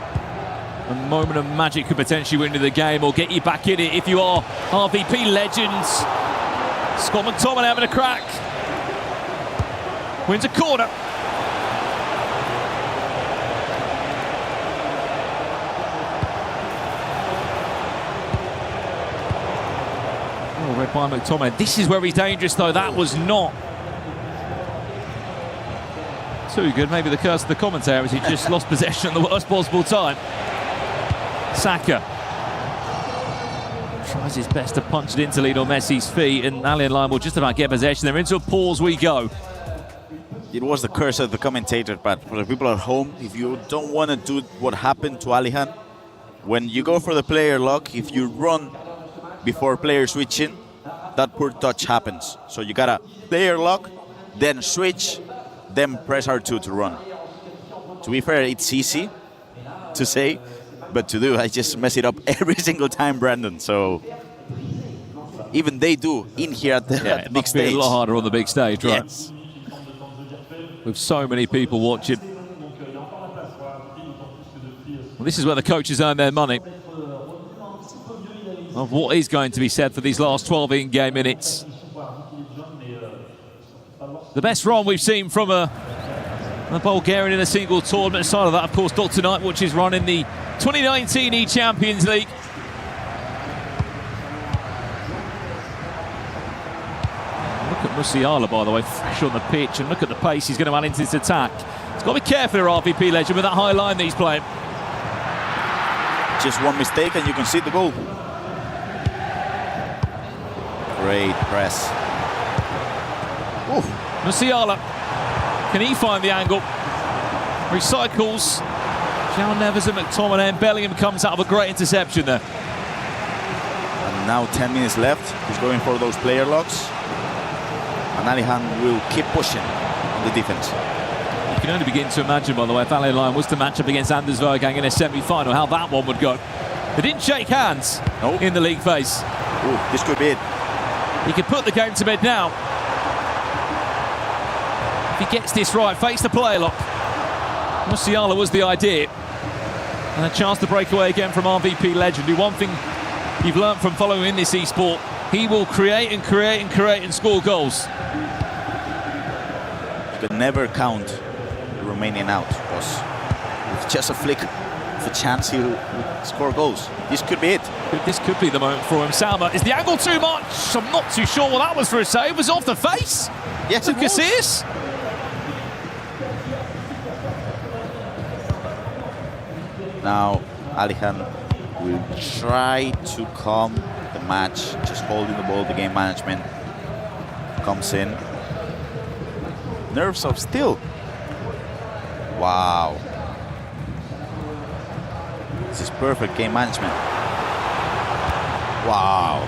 A moment of magic could potentially win the game or get you back in it if you are RVP legends. Scott McTominay having a crack. Wins a corner. Oh, read by McTominay. This is where he's dangerous though. That was not too good. Maybe the curse of the commentator as he just lost possession at the worst possible time. Saka tries his best to punch it into Lionel Messi's feet, and Ali and Lyon will just about get possession. They're into a pause we go. It was the curse of the commentator, but for the people at home, if you don't want to do what happened to Alihan, when you go for the player lock, if you run before player switching, that poor touch happens. So you gotta player lock, then switch, then press R2 to run. To be fair, it's easy to say, but to do, I just mess it up every single time, Brandon. So even they do in here at the, at the big stage. It must be a lot harder on the big stage, right? Yes. With so many people watching. Well, this is where the coaches earn their money. Of what is going to be said for these last 12 in-game minutes. The best run we've seen from a Bulgarian in a single tournament. Aside of that, of course, Dr. Nightwatch is running the 2019 E-Champions League. Look at Musiala, by the way, fresh on the pitch, and look at the pace he's going to add into this attack. He's got to be careful, RVP legend, with that high line that he's playing. Just one mistake and you can see the goal. Great press. Ooh. Musiala, can he find the angle? Recycles. João Neves and McTominay, and Bellingham comes out of a great interception there. And now 10 minutes left. He's going for those player locks. And Alihan will keep pushing on the defense. You can only begin to imagine, by the way, if Ali Lyon was to match up against Anders Vergang in a semi-final, how that one would go. They didn't shake hands in the league phase. Ooh, this could be it. He could put the game to bed now. If he gets this right, face the play lock. Musiala was the idea. And a chance to break away again from RVP legend, who one thing you've learned from following in this e-sport, he will create and create and create and score goals. You can never count the Romanian out, because with just a flick of a chance he'll score goals. This could be it. This could be the moment for him. Salma, is the angle too much? I'm not too sure what that was for a save. Was it off the face? Yes, it was. Casillas? Now Alihan will try to calm the match, just holding the ball. The game management comes in. Nerves of steel. Wow. This is perfect game management. Wow.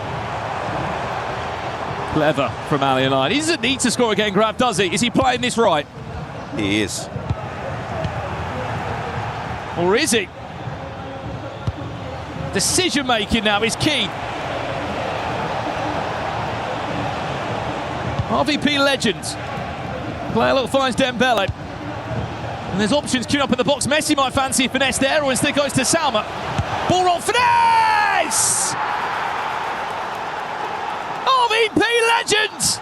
Clever from Ali Lyon. He doesn't need to score again, Graf, does he? Is he playing this right? He is. Or is he? Decision making now is key. RVP legends. Player look finds Dembele. And there's options queued up in the box. Messi might fancy a finesse there, or instead goes to Salma. Ball on finesse! RVP legends!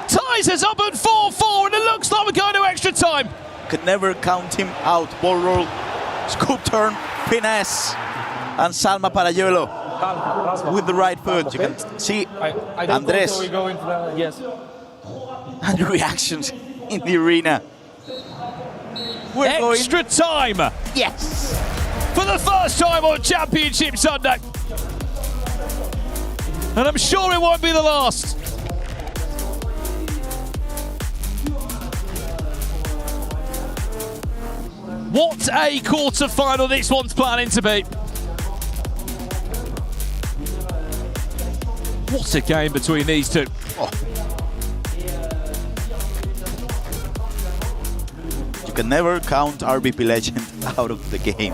Ties us up at 4-4, and it looks like we're going to extra time. Could never count him out. Ball roll, scoop turn, finesse, and Salma Parayolo with the right foot. You can see Andres and the reactions in the arena. We're extra time. Yes. For the first time on Championship Sunday. And I'm sure it won't be the last. What a quarter-final this one's planning to be. What a game between these two. can never count RBP Legend out of the game.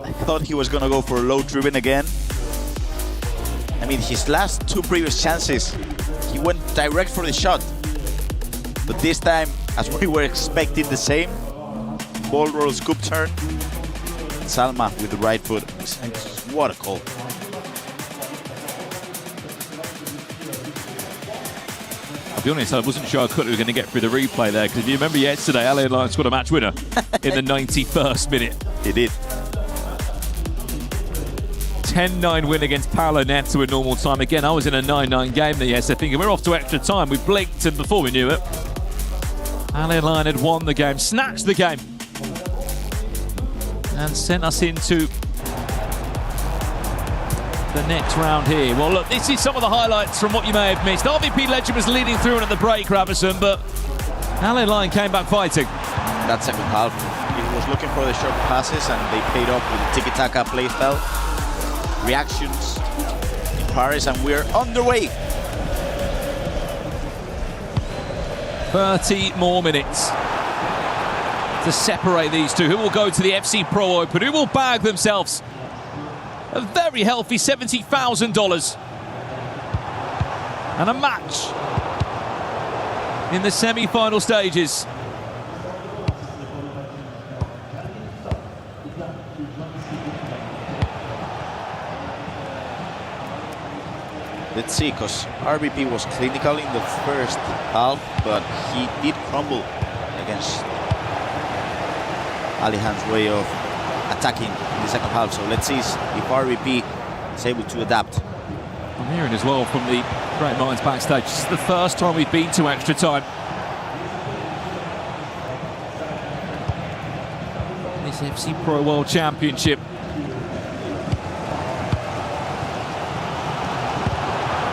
I thought he was gonna go for a low driven again. I mean, his last two previous chances, he went direct for the shot. But this time, as we were expecting the same, ball roll, scoop turn, Salma with the right foot. What a call. I'll be honest, I wasn't sure Kutlu was going to get through the replay there, because if you remember yesterday, Ali Lion scored a match winner in the 91st minute. He did. 10-9 win against Paolo Neto in normal time. Again, I was in a 9-9 game there yesterday, thinking we're off to extra time. We blinked, and before we knew it, Ali Lion had won the game, snatched the game, and sent us into the next round here. Well, look, this is some of the highlights from what you may have missed. RVP Legend was leading through and at the break, Ravison, but Ali Lion came back fighting. That second half, he was looking for the short passes, and they paid off with the tiki-taka play style. Reactions in Paris, and we're underway. 30 more minutes to separate these two. Who will go to the FC Pro Open? Who will bag themselves a very healthy $70,000 and a match in the semi-final stages? Let's see, because RBP was clinical in the first half, but he did crumble against Alihan's way of attacking in the second half. So let's see if RBP is able to adapt. I'm hearing as well from the Great Minds backstage, this is the first time we've been to extra time. This FC Pro World Championship.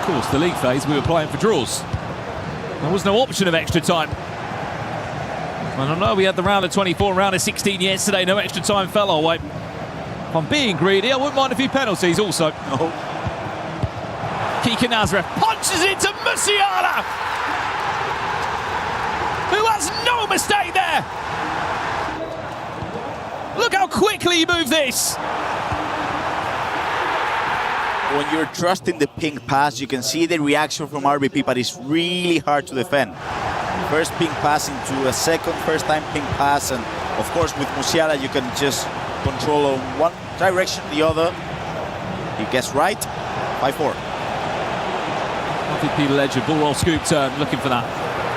Of course, the league phase, we were playing for draws. There was no option of extra time. I don't know, we had the round of 24, round of 16 yesterday, no extra time fell our way. If I'm being greedy, I wouldn't mind a few penalties also. No. Kika Nazareth punches into Musiala, who has no mistake there. Look how quickly he moved this. When you're trusting the pink pass, you can see the reaction from RBP, but it's really hard to defend. First pink pass into a second, first-time pink pass, and of course with Musiala you can just control on one direction, the other. He gets right, 5-4. RVP Legend, ball roll scoop turn, looking for that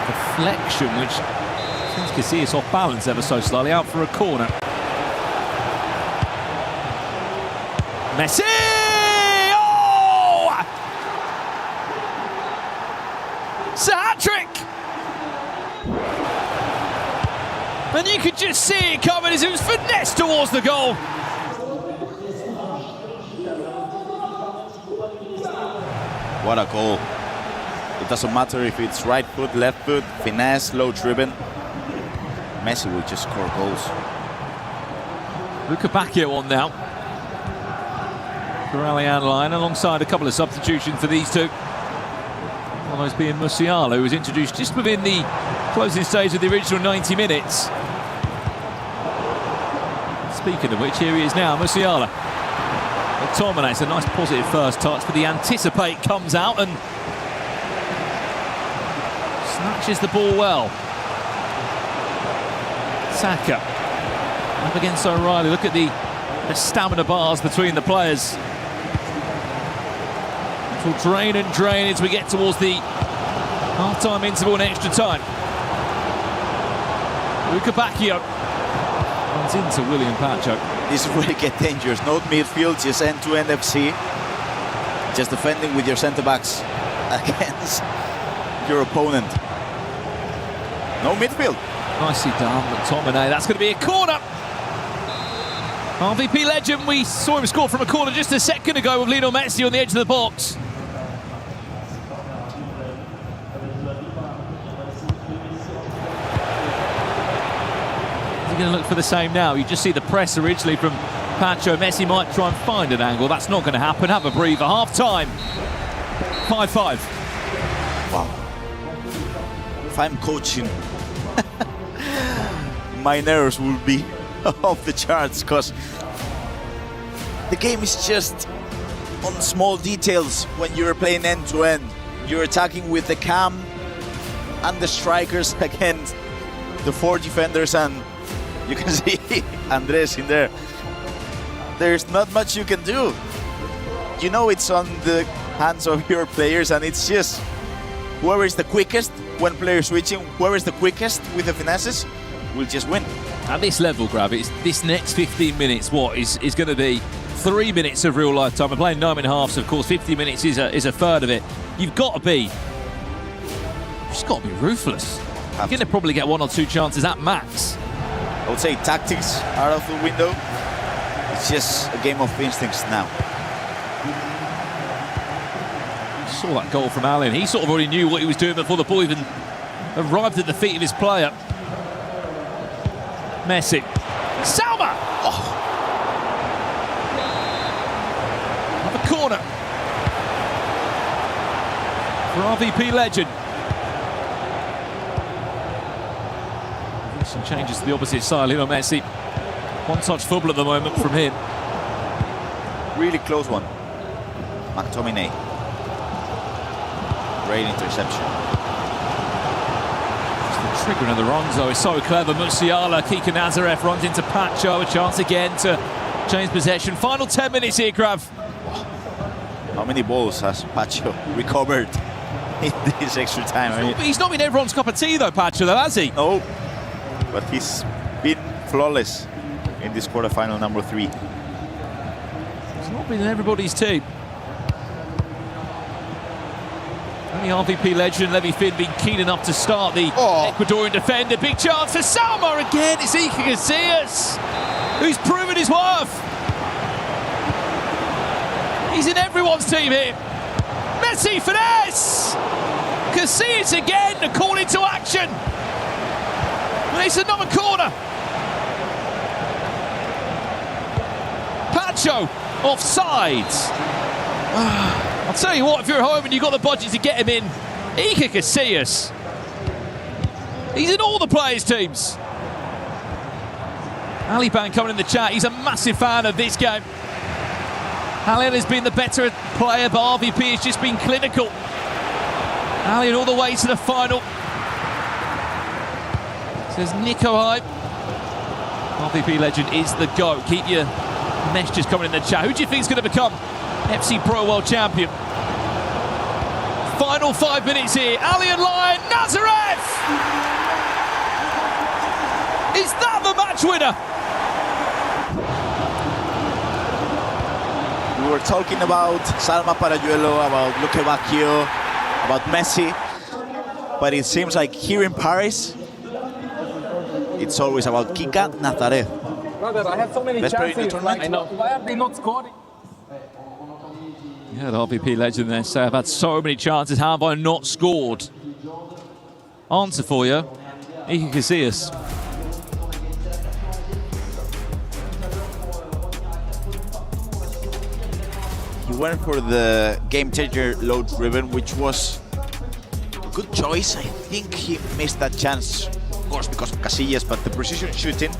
deflection, which seems Casillas off balance ever so slightly, out for a corner. Messi! Oh! It's a hat-trick! And you could just see it coming as it was finessed towards the goal. What a goal. It doesn't matter if it's right foot, left foot, finesse, low driven. Messi will just score goals. Luca Bacchio on now. For Alihan Lion, alongside a couple of substitutions for these two. One of those being Musiala, who was introduced just within the closing stage of the original 90 minutes. Speaking of which, here he is now, Musiala. McTominay, it's a nice positive first touch, but the anticipate comes out and snatches the ball well. Saka up against O'Reilly. Look at the stamina bars between the players. It will drain and drain as we get towards the half-time interval and extra time. Luca Bacchio runs into William Pacho. This is where it gets dangerous. No midfield, just end-to-end FC. Just defending with your centre-backs against your opponent. No midfield. Nicely done, McTominay. That's going to be a corner. RVP Legend, we saw him score from a corner just a second ago with Lionel Messi on the edge of the box. Is he going to look for the same now? You just see the press originally from Pacho. Messi might try and find an angle. That's not going to happen. Have a breather. Half time. 5-5. Wow. If I'm coaching my nerves will be off the charts, because the game is just on small details when you're playing end-to-end. You're attacking with the cam and the strikers against the 4 defenders, and you can see Andres in there. There's not much you can do. You know it's on the hands of your players, and it's just whoever is the quickest when players switching, whoever is the quickest with the finesses will just win. At this level, Grav, it's this next 15 minutes, is going to be 3 minutes of real life time. We're playing 9.5, so of course 50 minutes is a third of it. You've got to be ruthless. You're going to probably get 1 or 2 chances at max. I would say tactics are out of the window. It's just a game of instincts now. Saw that goal from Allen. He sort of already knew what he was doing before the ball even arrived at the feet of his player. Messi. Salma! Oh. Another corner for RVP legend. Some changes to the opposite side. Lionel Messi. One-touch football at the moment from him. Really close one. McTominay. Great interception. Just the triggering of the runs, though, is so clever. Musiala, Kika Nazareth runs into Pacho. A chance again to change possession. Final 10 minutes here, Grav. How many balls has Pacho recovered in this extra time? I mean, he's not been everyone's cup of tea, though, Pacho, though, has he? No, but he's been flawless in this quarterfinal number 3. He's not been in everybody's team. Only RVP legend Levy Finn being keen enough to start the Ecuadorian defender. Big chance for Salma again. It's Iker Casillas, who's proven his worth. He's in everyone's team here. Messi finesse. Casillas again to call into action. And it's another corner. Pacho offsides. I'll tell you what, if you're at home and you've got the budget to get him in, Iker Casillas. He's in all the players' teams. Aliban coming in the chat, he's a massive fan of this game. Allen has been the better player, but RVP has just been clinical. Allen all the way to the final. Says Nico Hype. RVP legend is the GOAT. Keep your messages coming in the chat. Who do you think is going to become FC Pro World Champion? Final 5 minutes here. Alien Lion, Nazareth! Is that the match winner? We were talking about Salma Parayuelo, about Luque Bacchio, about Messi, but it seems like here in Paris, it's always about Kika Nazareth. Brother, I have so many chances. I know. Why have they not scored? Yeah, the RVP legend there say, I've had so many chances, how have I not scored? Answer for you, Iker Casillas. He went for the game changer load driven, which was a good choice. I think he missed that chance, of course, because of Casillas, but the precision shooting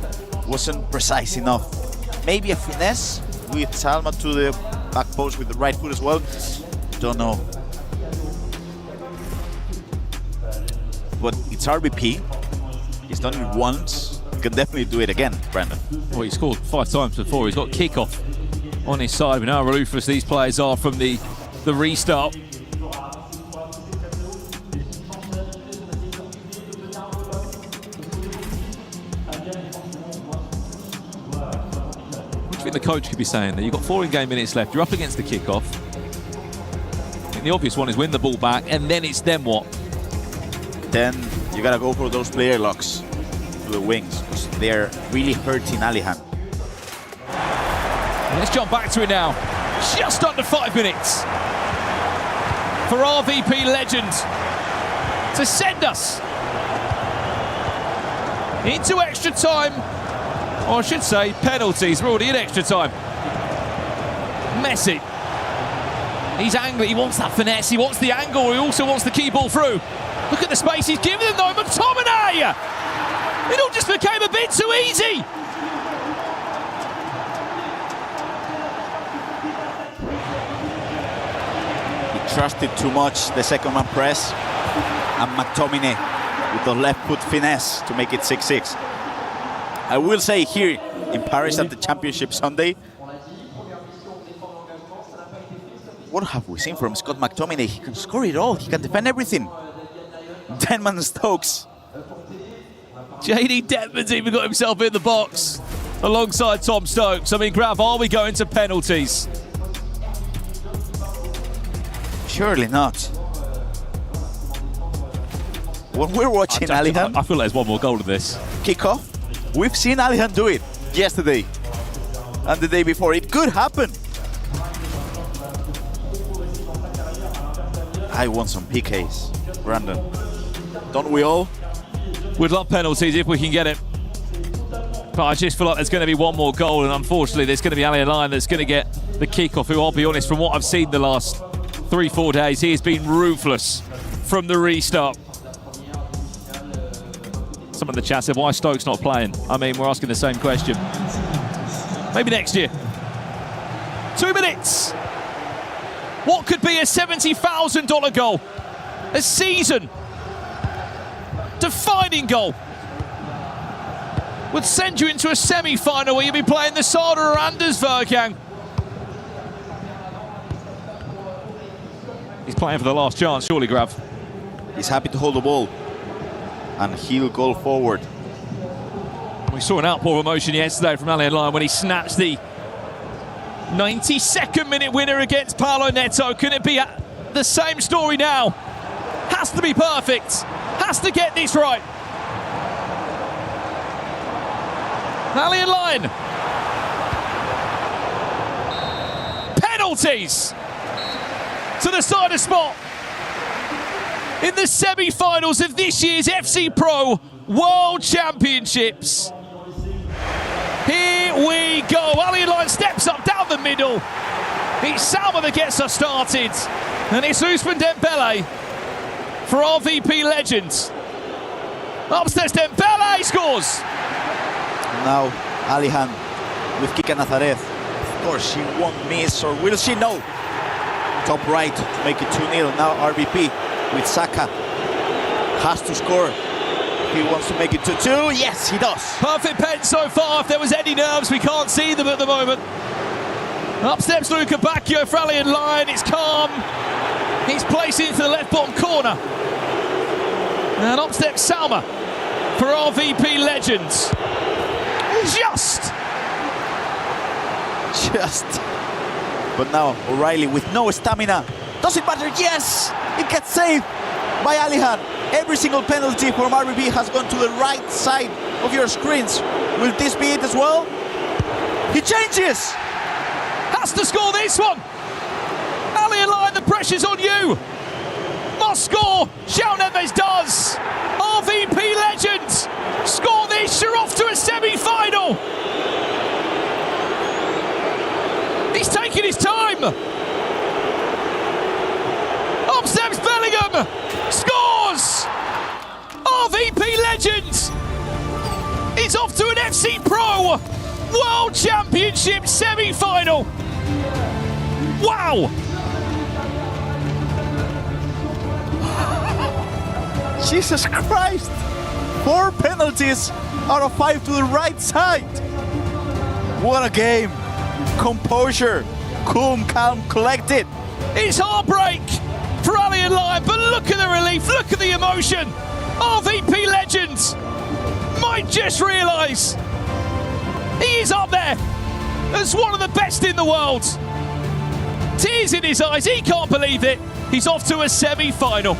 wasn't precise enough. Maybe a finesse with Salma to the back post with the right foot as well. Don't know. But it's RVP. He's done it once. He can definitely do it again, Brandon. Well, he scored 5 times before. He's got kickoff on his side. We know how ruthless these players are from the restart. I think the coach could be saying that you've got 4 in-game minutes left, you're up against the kickoff. I think the obvious one is win the ball back, and then it's then what? Then you gotta go for those player locks to the wings, because they're really hurting Alihan. Let's jump back to it now. Just under 5 minutes for RVP legend to send us into extra time. Or I should say penalties. We're already in extra time. Messi. He's angry. He wants that finesse. He wants the angle. He also wants the key ball through. Look at the space he's given them though. McTominay! It all just became a bit too easy. He trusted too much the second man press, and McTominay with the left foot finesse to make it 6-6. I will say here in Paris at the Championship Sunday, what have we seen from Scott McTominay? He can score it all, he can defend everything. Denman Stokes. JD Denman's even got himself in the box alongside Tom Stokes. I mean, Grav, are we going to penalties? Surely not. When we're watching Alihan, I feel like there's one more goal in this. Kickoff, we've seen Alihan do it yesterday and the day before. It could happen. I want some PKs, Brandon. Don't we all? We'd love penalties if we can get it. But I just feel like there's going to be one more goal, and unfortunately there's going to be Ali Lyon that's going to get the kickoff, who, I'll be honest, from what I've seen the last 3-4 days, he has been ruthless from the restart. Some of the chat said, why is Stokes not playing? I mean, we're asking the same question. Maybe next year. 2 minutes. What could be a $70,000 goal? A season defining goal. Would send you into a semi-final where you'll be playing the Sada or Anders Vergang. He's playing for the last chance, surely, Grav. He's happy to hold the ball, and he'll go forward. We saw an outpour of emotion yesterday from Ali Lyon when he snatched the 92nd minute winner against Paulo Neto. Can it be the same story now? Has to be perfect. Has to get this right. Ali Lyon. Penalties to the side of spot in the semi-finals of this year's FC Pro World Championships. Here we go. Ali Lyon steps up down the middle. It's Salma that gets us started. And it's Ousmane Dembele for RVP Legends. Upstairs, Dembele scores. Now Alihan with Kika Nazareth. Of course, she won't miss, or will she? No. Top right to make it 2-0. Now RVP with Saka. Has to score. He wants to make it 2-2. Yes, he does. Perfect pen so far. If there was any nerves, we can't see them at the moment. Up steps Luca Bacchio for Ali Lyon. It's calm. He's placed into the left bottom corner. And up steps Salma for RVP Legends. Just. But now O'Reilly with no stamina. Does it matter? Yes! It gets saved by Alihan. Every single penalty from RVP has gone to the right side of your screens. Will this be it as well? He changes! Has to score this one! Ali Lyon, the pressure's on you! Must score! João Neves does! RVP Legends! Score this, you're off to a semi-final! He's taking his time! Up steps Bellingham! Scores! RVP Legends is off to an FC Pro World Championship semi-final! Wow! Jesus Christ! 4 penalties out of 5 to the right side! What a game! Composure, cool, calm, collected. It's heartbreak for Ali Lyon, but look at the relief, look at the emotion. RVP Legends might just realise he is up there as one of the best in the world. Tears in his eyes, he can't believe it. He's off to a semi-final.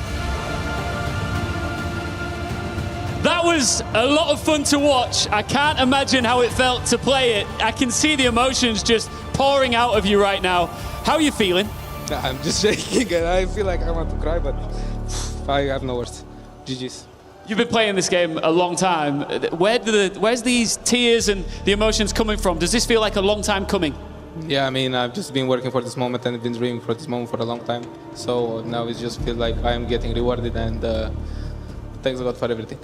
That was a lot of fun to watch. I can't imagine how it felt to play it. I can see the emotions just pouring out of you right now. How are you feeling? I'm just shaking and I feel like I want to cry, but I have no words. GG's. You've been playing this game a long time. Where's these tears and the emotions coming from? Does this feel like a long time coming? Yeah, I mean, I've just been working for this moment and I've been dreaming for this moment for a long time. So now it just feels like I am getting rewarded, and thanks God for everything.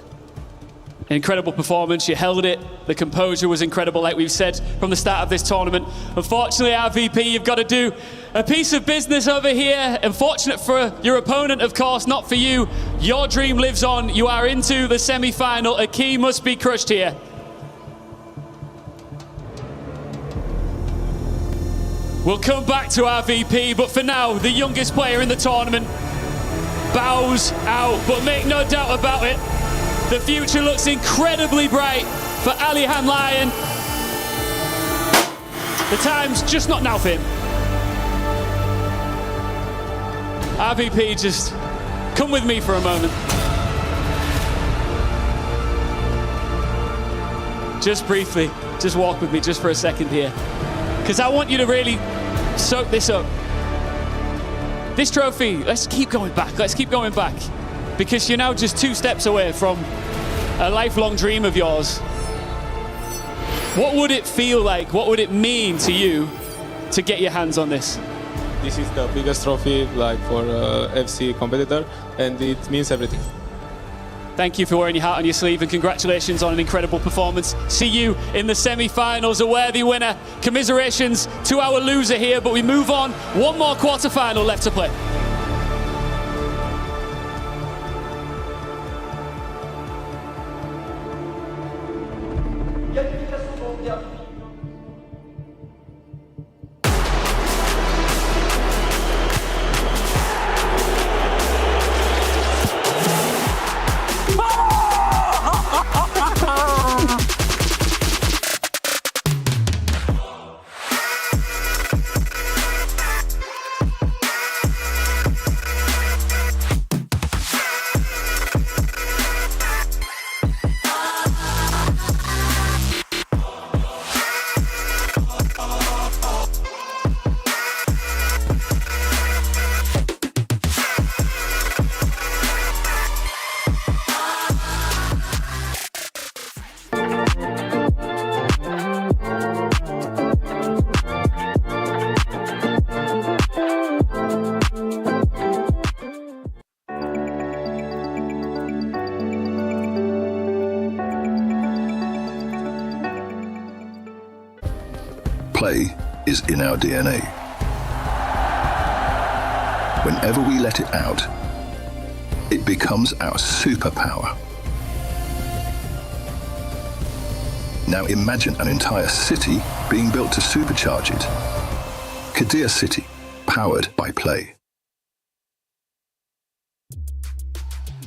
Incredible performance, you held it. The composure was incredible, like we've said from the start of this tournament. Unfortunately, RVP, you've got to do a piece of business over here. Unfortunate for your opponent, of course, not for you. Your dream lives on. You are into the semi-final. A key must be crushed here. We'll come back to RVP, but for now, the youngest player in the tournament bows out. But make no doubt about it, the future looks incredibly bright for Ali Hanlion. The time's just not now for him. RVP, just come with me for a moment. Just briefly, just walk with me just for a second here. Because I want you to really soak this up. This trophy, let's keep going back. Let's keep going back. Because you're now just 2 steps away from a lifelong dream of yours. What would it feel like? What would it mean to you to get your hands on this? This is the biggest trophy like for FC competitor, and it means everything. Thank you for wearing your heart on your sleeve, and congratulations on an incredible performance. See you in the semi-finals, a worthy winner. Commiserations to our loser here, but we move on. One more quarter-final left to play. Play is in our DNA. Whenever we let it out, it becomes our superpower. Now imagine an entire city being built to supercharge it. Kadir City, powered by Play.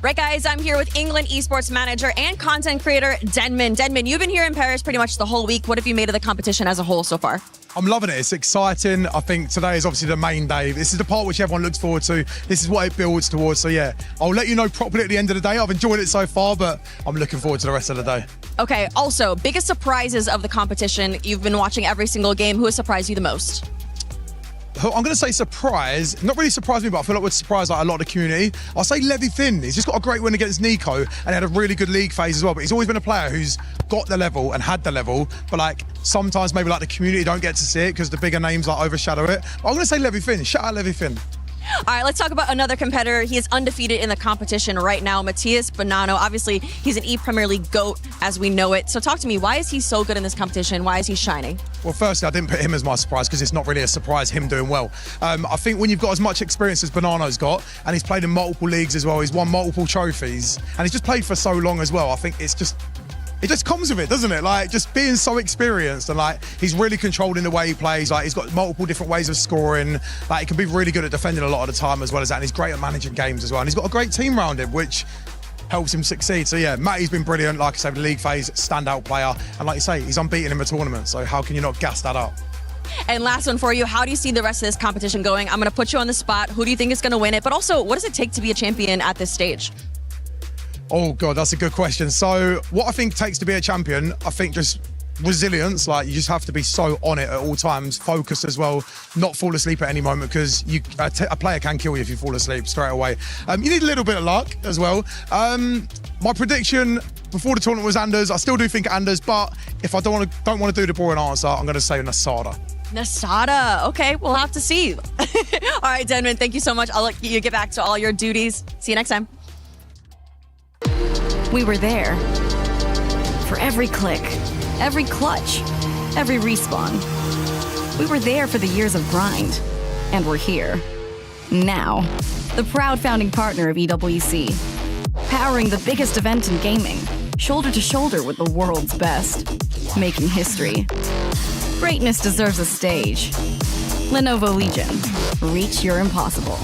Right, guys, I'm here with England esports manager and content creator Denman. Denman, you've been here in Paris pretty much the whole week. What have you made of the competition as a whole so far? I'm loving it. It's exciting. I think today is obviously the main day. This is the part which everyone looks forward to. This is what it builds towards. So yeah, I'll let you know properly at the end of the day. I've enjoyed it so far, but I'm looking forward to the rest of the day. Okay, also, biggest surprises of the competition. You've been watching every single game. Who has surprised you the most? I'm going to say surprise. Not really surprised me, but I feel like would surprise like a lot of the community. I'll say Levy Finn. He's just got a great win against Nico and had a really good league phase as well. But he's always been a player who's got the level and had the level. But like sometimes maybe like the community don't get to see it because the bigger names like overshadow it. But I'm going to say Levy Finn. Shout out Levy Finn. All right, let's talk about another competitor. He is undefeated in the competition right now, Matthias Bonanno. Obviously, he's an E-Premier League GOAT as we know it. So talk to me, why is he so good in this competition? Why is he shining? Well, firstly, I didn't put him as my surprise because it's not really a surprise him doing well. I think when you've got as much experience as Bonanno's got, and he's played in multiple leagues as well, he's won multiple trophies, and he's just played for so long as well, I think it just comes with it, doesn't it? Like, just being so experienced and, like, he's really controlled in the way he plays. Like, he's got multiple different ways of scoring. Like, he can be really good at defending a lot of the time as well as that. And he's great at managing games as well. And he's got a great team around him, which helps him succeed. So, yeah, Matty's been brilliant. Like I said, the league phase, standout player. And like you say, he's unbeaten in the tournament. So how can you not gas that up? And last one for you, how do you see the rest of this competition going? I'm going to put you on the spot. Who do you think is going to win it? But also, what does it take to be a champion at this stage? Oh, God, that's a good question. So what I think takes to be a champion, I think just resilience. Like, you just have to be so on it at all times, focused as well, not fall asleep at any moment because a player can kill you if you fall asleep straight away. You need a little bit of luck as well. My prediction before the tournament was Anders. I still do think Anders, but if I don't want to do the boring answer, I'm going to say Nasada. Nasada. Okay, we'll have to see. All right, Denman, thank you so much. I'll let you get back to all your duties. See you next time. We were there. for every click, every clutch, every respawn. We were there for the years of grind, and we're here. Now, the proud founding partner of EWC, powering the biggest event in gaming, shoulder to shoulder with the world's best, making history. Greatness deserves a stage. Lenovo Legion, reach your impossible.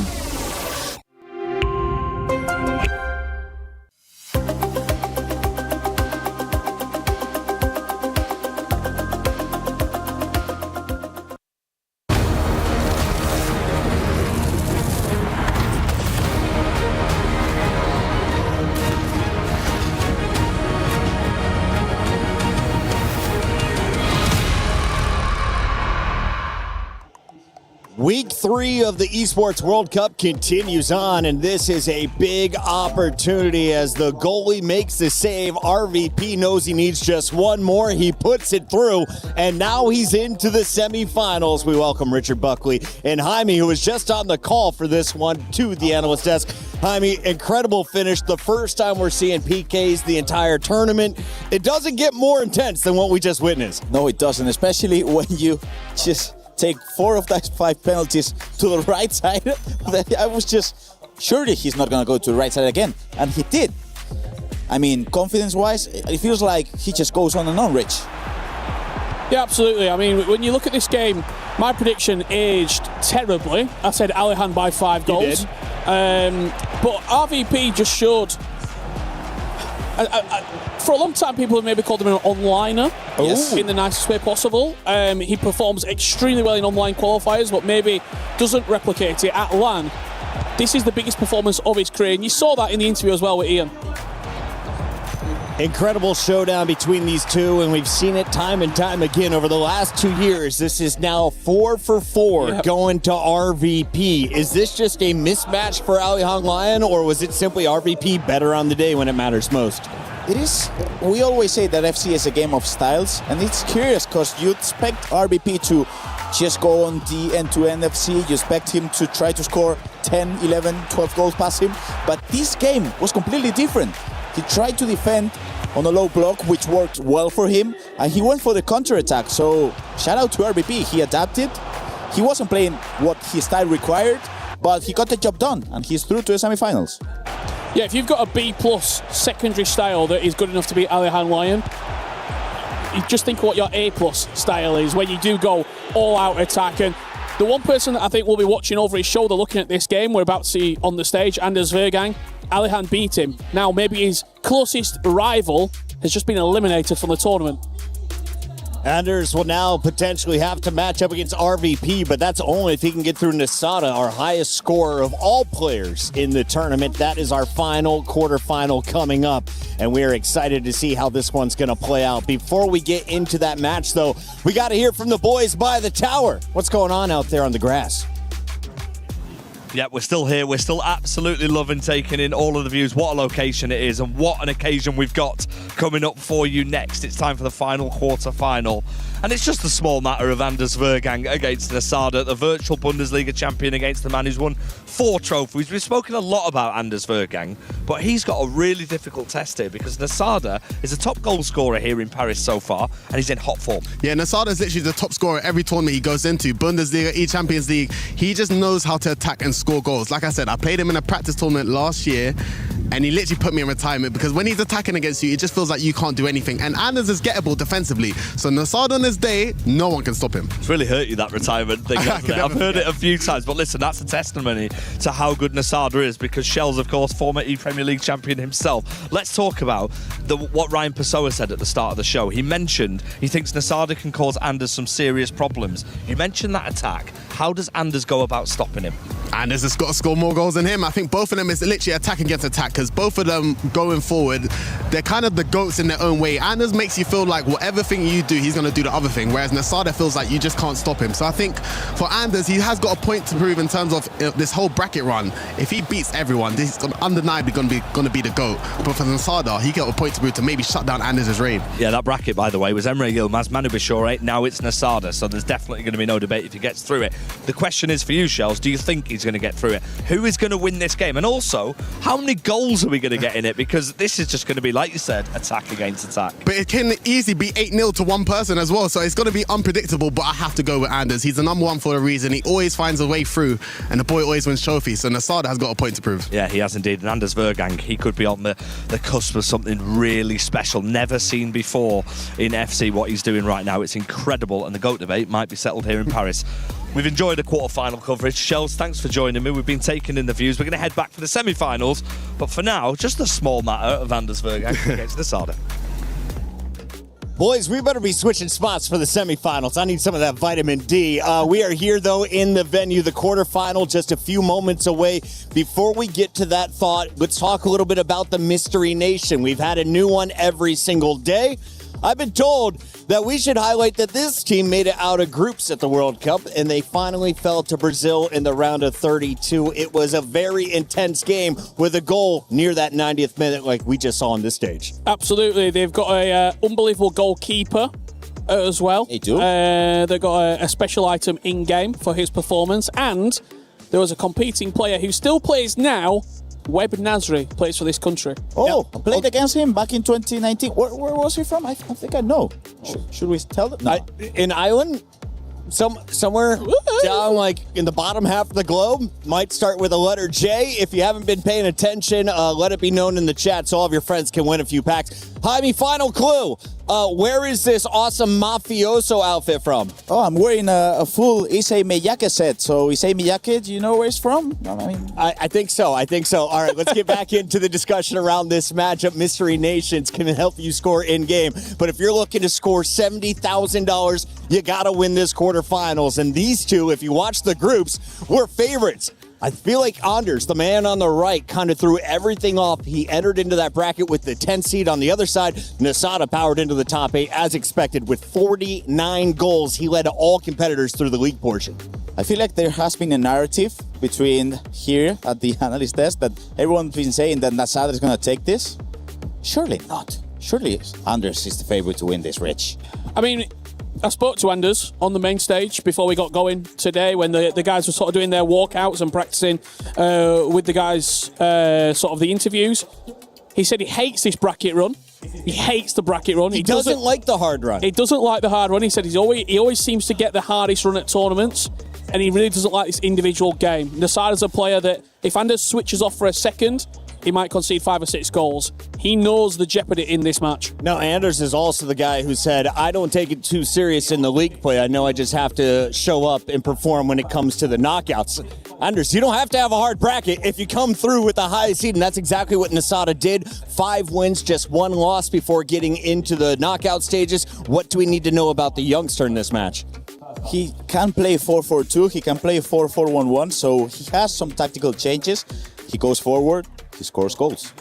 Week 3 of the Esports World Cup continues on, and this is a big opportunity as the goalie makes the save. RVP knows he needs just one more. He puts it through, and now he's into the semifinals. We welcome Richard Buckley and Jaime, who was just on the call for this one, to the analyst desk. Jaime, incredible finish. The first time we're seeing PKs the entire tournament. It doesn't get more intense than what we just witnessed. No, it doesn't, especially when you just take 4 of those 5 penalties to the right side. I was just, surely he's not going to go to the right side again. And he did. I mean, confidence-wise, it feels like he just goes on and on, Rich. Yeah, absolutely. I mean, when you look at this game, my prediction aged terribly. I said Alihan by 5 goals. You did. But RVP just showed... for a long time, people have maybe called him an onliner, in the nicest way possible. He performs extremely well in online qualifiers, but maybe doesn't replicate it at LAN. This is the biggest performance of his career, and you saw that in the interview as well with Ian. Incredible showdown between these two, and we've seen it time and time again over the last 2 years. This is now 4 for 4 going to RVP. Is this just a mismatch for Alihan Lion, or was it simply RVP better on the day when it matters most? It is. We always say that FC is a game of styles, and it's curious because you expect RVP to just go on the end-to-end FC. You expect him to try to score 10, 11, 12 goals past him, but this game was completely different. He tried to defend on a low block, which worked well for him, and he went for the counter-attack. So shout out to RVP. He adapted. He wasn't playing what his style required, but he got the job done, and he's through to the semi-finals. Yeah, if you've got a B+ secondary style that is good enough to beat Alihan Lion, you just think of what your A+ style is, where you do go all-out attack. And the one person that I think will be watching over his shoulder looking at this game, we're about to see on the stage, Anders Vergang. Alihan beat him. Now maybe his closest rival has just been eliminated from the tournament. Anders will now potentially have to match up against RVP, but that's only if he can get through Nasada, our highest scorer of all players in the tournament. That is our final quarterfinal coming up, and we are excited to see how this one's going to play out. Before we get into that match, though, we got to hear from the boys by the tower. What's going on out there on the grass? Yeah, we're still here. We're still absolutely loving taking in all of the views. What a location it is, and what an occasion we've got coming up for you next. It's time for the final quarter-final. And it's just a small matter of Anders Vergang against Nasada, the virtual Bundesliga champion against the man who's won 4 trophies. We've spoken a lot about Anders Vergang, but he's got a really difficult test here because Nasada is a top goal scorer here in Paris so far, and he's in hot form. Yeah, Nasada is literally the top scorer every tournament he goes into. Bundesliga, E-Champions League. He just knows how to attack and score goals. Like I said, I played him in a practice tournament last year, and he literally put me in retirement because when he's attacking against you, it just feels like you can't do anything. And Anders is gettable defensively. So Nasada on his day, no one can stop him. It's really hurt you, that retirement thing, hasn't it? I've heard it a few times, but listen, that's a testimony to how good Nasada is, because Shell's, of course, former E-Premier League champion himself. Let's talk about what Ryan Pessoa said at the start of the show. He mentioned he thinks Nasada can cause Anders some serious problems. You mentioned that attack. How does Anders go about stopping him? Anders has got to score more goals than him. I think both of them is literally attack against attack, because both of them going forward, they're kind of the GOATs in their own way. Anders makes you feel like whatever thing you do, he's going to do the other thing, whereas Nasada feels like you just can't stop him. So I think for Anders, he has got a point to prove in terms of this whole bracket run. If he beats everyone, this is undeniably going to be the GOAT. But for Nasada, he got a point to prove to maybe shut down Anders' reign. Yeah, that bracket, by the way, was Emre Yilmaz, Manu Bishore. Now it's Nasada, so there's definitely going to be no debate if he gets through it. The question is for you, Shells, do you think he's going to get through it? Who is going to win this game? And also, how many goals goals are we going to get in it? Because this is just going to be, like you said, attack against attack. But it can easily be 8-0 to one person as well, so it's going to be unpredictable, but I have to go with Anders. He's the number one for a reason. He always finds a way through, and the boy always wins trophies, so Nasada has got a point to prove. Yeah, he has indeed. And Anders Vergang, he could be on the cusp of something really special, never seen before in FC, what he's doing right now. It's incredible, and the GOAT debate might be settled here in Paris. We've enjoyed the quarter-final coverage. Shells, thanks for joining me. We've been taking in the views. We're going to head back for the semi-finals, but for now, just a small matter of Anders Vergang against Nasada. Boys, we better be switching spots for the semifinals. I need some of that vitamin D. We are here, though, in the venue, the quarterfinal, just a few moments away. Before we get to that thought, let's talk a little bit about the Mystery Nation. We've had a new one every single day. I've been told that we should highlight that this team made it out of groups at the World Cup, and they finally fell to Brazil in the round of 32. It was a very intense game with a goal near that 90th minute like we just saw on this stage. Absolutely. They've got an unbelievable goalkeeper as well. They do. They've got a special item in-game for his performance, and there was a competing player who still plays now. Webb Nasri plays for this country. Oh, I played against him back in 2019. Where was he from? I think I know. Should we tell them? No. In Ireland? Somewhere down like in the bottom half of the globe. Might start with a letter J. If you haven't been paying attention, let it be known in the chat so all of your friends can win a few packs. Jaime, final clue. Where is this awesome mafioso outfit from? Oh, I'm wearing a full Issei Miyake set. So Issei Miyake, do you know where it's from? I think so. All right, let's get back into the discussion around this matchup. Mystery Nations can help you score in-game. But if you're looking to score $70,000, you got to win this quarterfinals. And these two, if you watch the groups, were favorites. I feel like Anders, the man on the right, kind of threw everything off. He entered into that bracket with the 10 seed on the other side. Nasada powered into the top 8 as expected with 49 goals. He led all competitors through the league portion. I feel like there has been a narrative between here at the analyst desk that everyone's been saying that Nasada is going to take this. Surely not. Surely Anders is the favorite to win this, Rich. I mean, I spoke to Anders on the main stage before we got going today when the guys were sort of doing their walkouts and practicing with the guys, sort of the interviews. He said he hates this bracket run. He hates the bracket run. He doesn't like the hard run. He doesn't like the hard run. He said he always seems to get the hardest run at tournaments, and he really doesn't like this individual game. Nasada's a player that if Anders switches off for a second, he might concede 5 or 6 goals. He knows the jeopardy in this match. Now, Anders is also the guy who said, I don't take it too serious in the league play. I know I just have to show up and perform when it comes to the knockouts. Anders, you don't have to have a hard bracket if you come through with the highest seed, and that's exactly what Nasada did. 5 wins, just 1 loss before getting into the knockout stages. What do we need to know about the youngster in this match? He can play 4-4-2. He can play 4-4-1-1. So he has some tactical changes. He goes forward. He scores goals.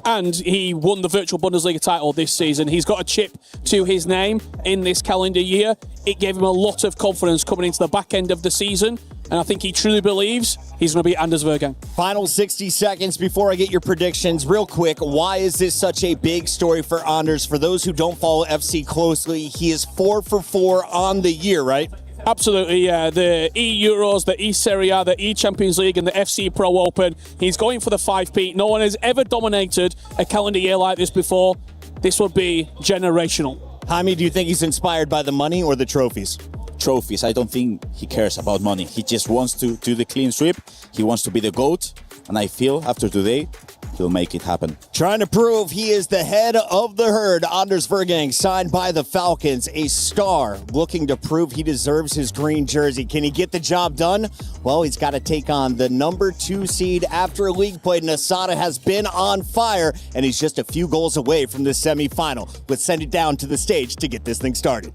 And he won the virtual Bundesliga title this season. He's got a chip to his name in this calendar year. It gave him a lot of confidence coming into the back end of the season. And I think he truly believes he's going to beat Anders Vergang. Final 60 seconds before I get your predictions. Real quick, why is this such a big story for Anders? For those who don't follow FC closely, he is 4 for 4 on the year, right? Absolutely, yeah. The E-Euros, the E-Serie A, the E-Champions League, and the FC Pro Open. He's going for the 5-peat. No one has ever dominated a calendar year like this before. This would be generational. Jaime, do you think he's inspired by the money or the trophies? Trophies. I don't think he cares about money. He just wants to do the clean sweep. He wants to be the GOAT. And I feel after today, he'll make it happen. Trying to prove he is the head of the herd. Anders Vergang signed by the Falcons, a star looking to prove he deserves his green jersey. Can he get the job done? Well, he's got to take on the number 2 seed after a league play. Nasada has been on fire, and he's just a few goals away from the semifinal. Let's send it down to the stage to get this thing started.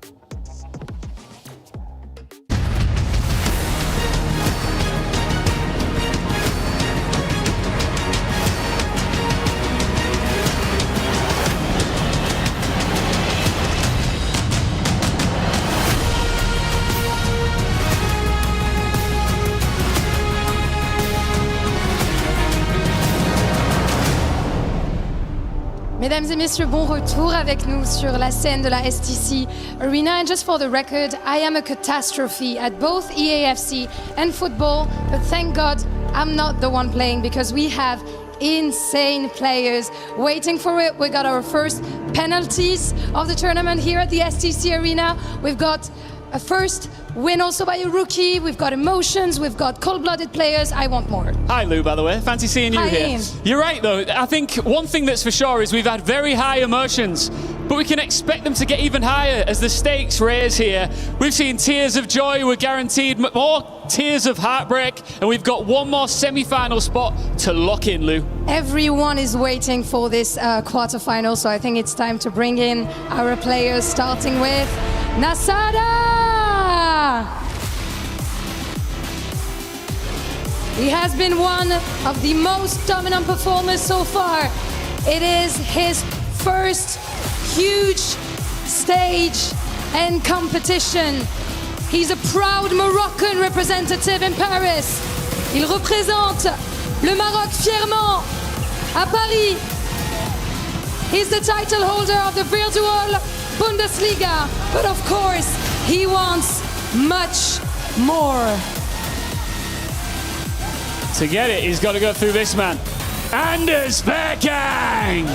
Mesdames et messieurs, bon retour avec nous sur la scène de la STC Arena. And just for the record, I am a catastrophe at both EAFC and football, but thank God I'm not the one playing because we have insane players waiting for it. We got our first penalties of the tournament here at the STC Arena. We've got a first win also by a rookie. We've got emotions. We've got cold-blooded players. I want more. Hi, Lou, by the way. Fancy seeing you Hi, here. Ian. You're right, though. I think one thing that's for sure is we've had very high emotions, but we can expect them to get even higher as the stakes raise here. We've seen tears of joy. We're guaranteed more tears of heartbreak, and we've got one more semi-final spot to lock in, Lou. Everyone is waiting for this quarterfinal, so I think it's time to bring in our players, starting with Nasada! He has been one of the most dominant performers so far. It is his first huge stage and competition. He's a proud Moroccan representative in Paris. Il représente le Maroc fièrement à Paris. He's the title holder of the virtual Bundesliga, but of course, he wants much more. To get it, he's got to go through this man. Anders Vergang!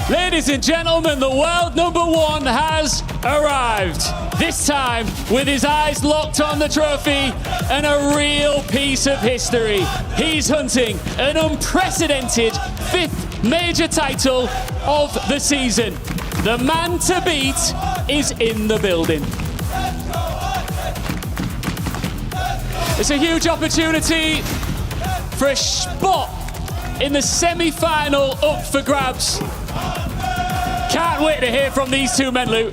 Ladies and gentlemen, the world #1 has arrived. This time with his eyes locked on the trophy and a real piece of history. He's hunting an unprecedented 5th major title of the season. The man to beat is in the building. It's a huge opportunity for a spot in the semi-final up for grabs. Can't wait to hear from these two men, Lou.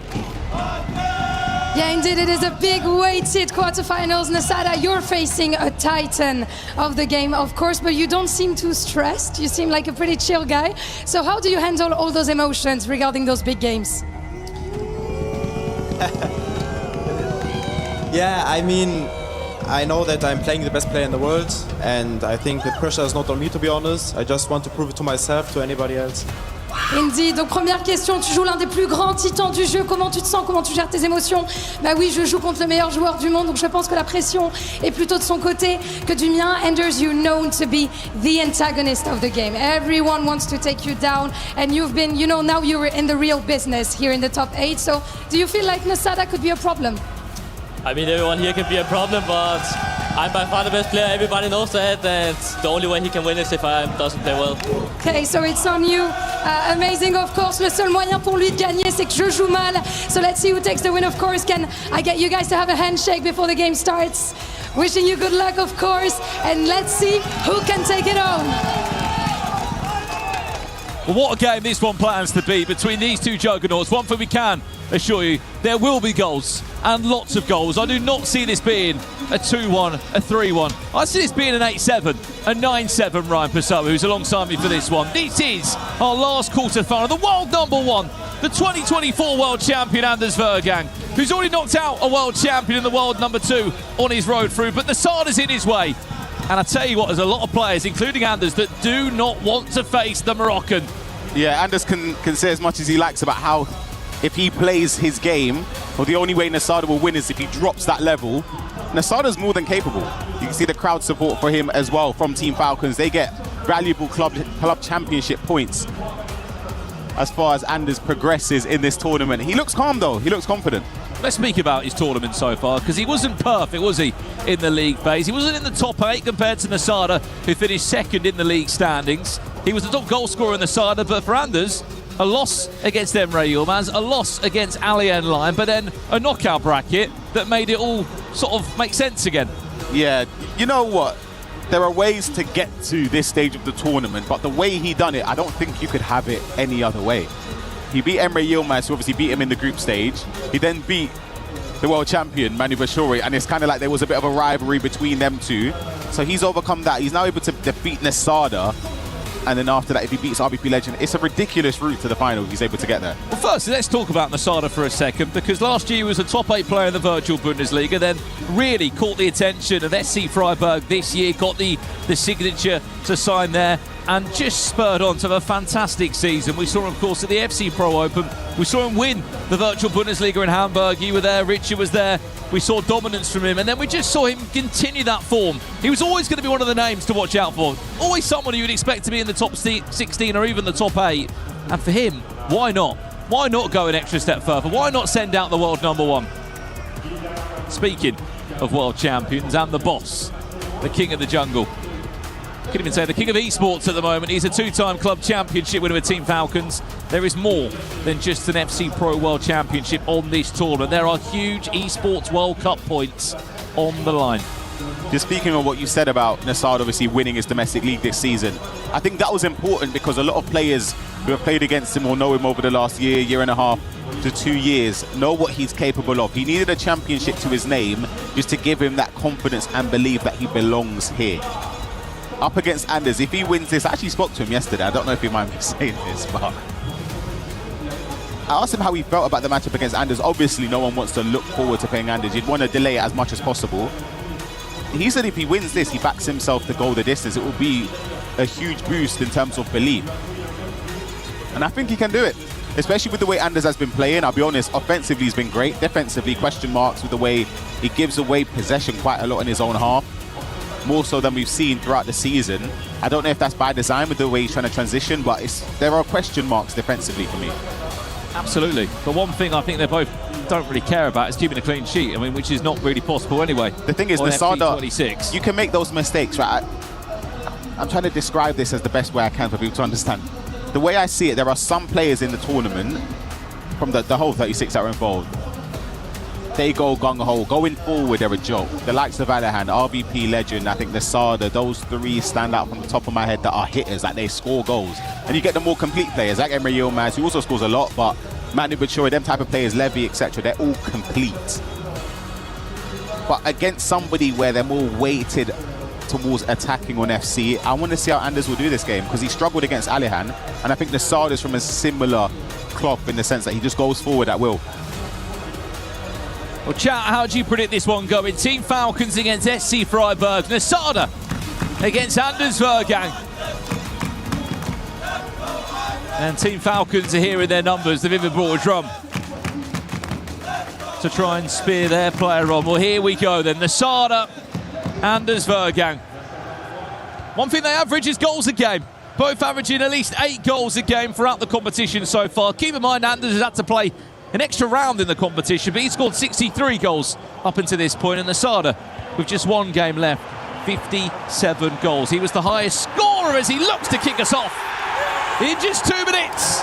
Yeah, indeed, it is a big weighted quarterfinals. Nasada, you're facing a titan of the game, of course, but you don't seem too stressed. You seem like a pretty chill guy. So how do you handle all those emotions regarding those big games? Yeah, I mean, I know that I'm playing the best player in the world, and I think the pressure is not on me, to be honest. I just want to prove it to myself, to anybody else. Indeed. Donc première question, tu joues l'un des plus grands titans du jeu, comment tu te sens, comment tu gères tes émotions? Bah oui, je joue contre le meilleur joueur du monde, donc je pense que la pression est plutôt de son côté que du mien. Anders, you're known to be the antagonist of the game. Everyone wants to take you down, and you've been, you know, now you're in the real business here in the top 8, so do you feel like Nasada could be a problem? I mean, everyone here can be a problem, but I'm by far the best player. Everybody knows that, and the only way he can win is if I doesn't play well. Okay, so it's on you. Amazing, of course. Le seul moyen pour lui de gagner, c'est que je joue mal. So let's see who takes the win, of course. Can I get you guys to have a handshake before the game starts? Wishing you good luck, of course. And let's see who can take it home. Well, what a game this one plans to be between these two juggernauts. One thing we can assure you, there will be goals, and lots of goals. I do not see this being a 2-1, a 3-1. I see this being an 8-7, a 9-7, Ryan Pessoa, who's alongside me for this one. This is our last quarter-final, the world #1, the 2024 world champion, Anders Vergang, who's already knocked out a world champion in the world #2 on his road through, but the Nasada's in his way. And I tell you what, there's a lot of players, including Anders, that do not want to face the Moroccan. Yeah, Anders can say as much as he likes about how if he plays his game, well, the only way Nasada will win is if he drops that level. Nasada's more than capable. You can see the crowd support for him as well from Team Falcons. They get valuable club championship points as far as Anders progresses in this tournament. He looks calm though, he looks confident. Let's speak about his tournament so far, because he wasn't perfect, was he, in the league phase? He wasn't in the top 8 compared to Nasada, who finished 2nd in the league standings. He was the top goal scorer in Nasada, but for Anders, a loss against Emre Yilmaz, a loss against Alien Lion, but then a knockout bracket that made it all sort of make sense again. Yeah, you know what? There are ways to get to this stage of the tournament, but the way he done it, I don't think you could have it any other way. He beat Emre Yilmaz, who obviously beat him in the group stage. He then beat the world champion, Manu Bashori, and it's kind of like there was a bit of a rivalry between them two. So he's overcome that. He's now able to defeat Nasada. And then after that, if he beats RBP Legend, it's a ridiculous route to the final if he's able to get there. Well, firstly, let's talk about Nasada for a second, because last year he was a top 8 player in the virtual Bundesliga, then really caught the attention of SC Freiburg this year, got the signature to sign there. and just spurred on to a fantastic season. We saw him, of course, at the FC Pro Open. We saw him win the virtual Bundesliga in Hamburg. You were there, Richard was there. We saw dominance from him, and then we just saw him continue that form. He was always going to be one of the names to watch out for. Always someone you would expect to be in the top 16 or even the top 8. And for him, why not? Why not go an extra step further? Why not send out the world #1? Speaking of world champions and the boss, the king of the jungle. Could even say the king of esports at the moment. He's a 2-time club championship winner with Team Falcons. There is more than just an FC Pro World Championship on this tournament. There are huge Esports World Cup points on the line. Just speaking of what you said about Nassad obviously winning his domestic league this season, I think that was important because a lot of players who have played against him or know him over the last year and a half to 2 years know what he's capable of. He needed a championship to his name just to give him that confidence and belief that he belongs here. Up against Anders, if he wins this, I actually spoke to him yesterday. I don't know if he mind me saying this, but I asked him how he felt about the matchup against Anders. Obviously, no one wants to look forward to playing Anders. You'd want to delay it as much as possible. He said if he wins this, he backs himself to go the distance. It will be a huge boost in terms of belief. And I think he can do it, especially with the way Anders has been playing. I'll be honest, offensively he's been great. Defensively, question marks with the way he gives away possession quite a lot in his own half. More so than we've seen throughout the season. I don't know if that's by design with the way he's trying to transition, but there are question marks defensively for me. Absolutely. But one thing I think they both don't really care about is keeping a clean sheet. I mean, which is not really possible anyway. The thing is, Nassada, you can make those mistakes, right? I'm trying to describe this as the best way I can for people to understand. The way I see it, there are some players in the tournament, from the whole 36 that are involved, they go gung-ho, going forward, they're a joke. The likes of Alahan, RVP Legend, I think Nassada, those three stand out from the top of my head that are hitters, like they score goals. And you get the more complete players, like Emre Yilmaz, who also scores a lot, but Manu Bachoy, them type of players, Levy, etc., they're all complete. But against somebody where they're more weighted towards attacking on FC, I want to see how Anders will do this game, because he struggled against Alahan, and I think Nassada's from a similar cloth in the sense that he just goes forward at will. Well, chat, how do you predict this one going? Team Falcons against SC Freiburg. Nassada against Anders Vergang. And Team Falcons are here in their numbers. They've even brought a drum to try and spear their player on. Well, here we go then. Nassada, Anders Vergang. One thing they average is goals a game. Both averaging at least 8 goals a game throughout the competition so far. Keep in mind, Anders has had to play an extra round in the competition, but he scored 63 goals up until this point, and Nassada, with just 1 game left, 57 goals. He was the highest scorer as he looks to kick us off in just 2 minutes.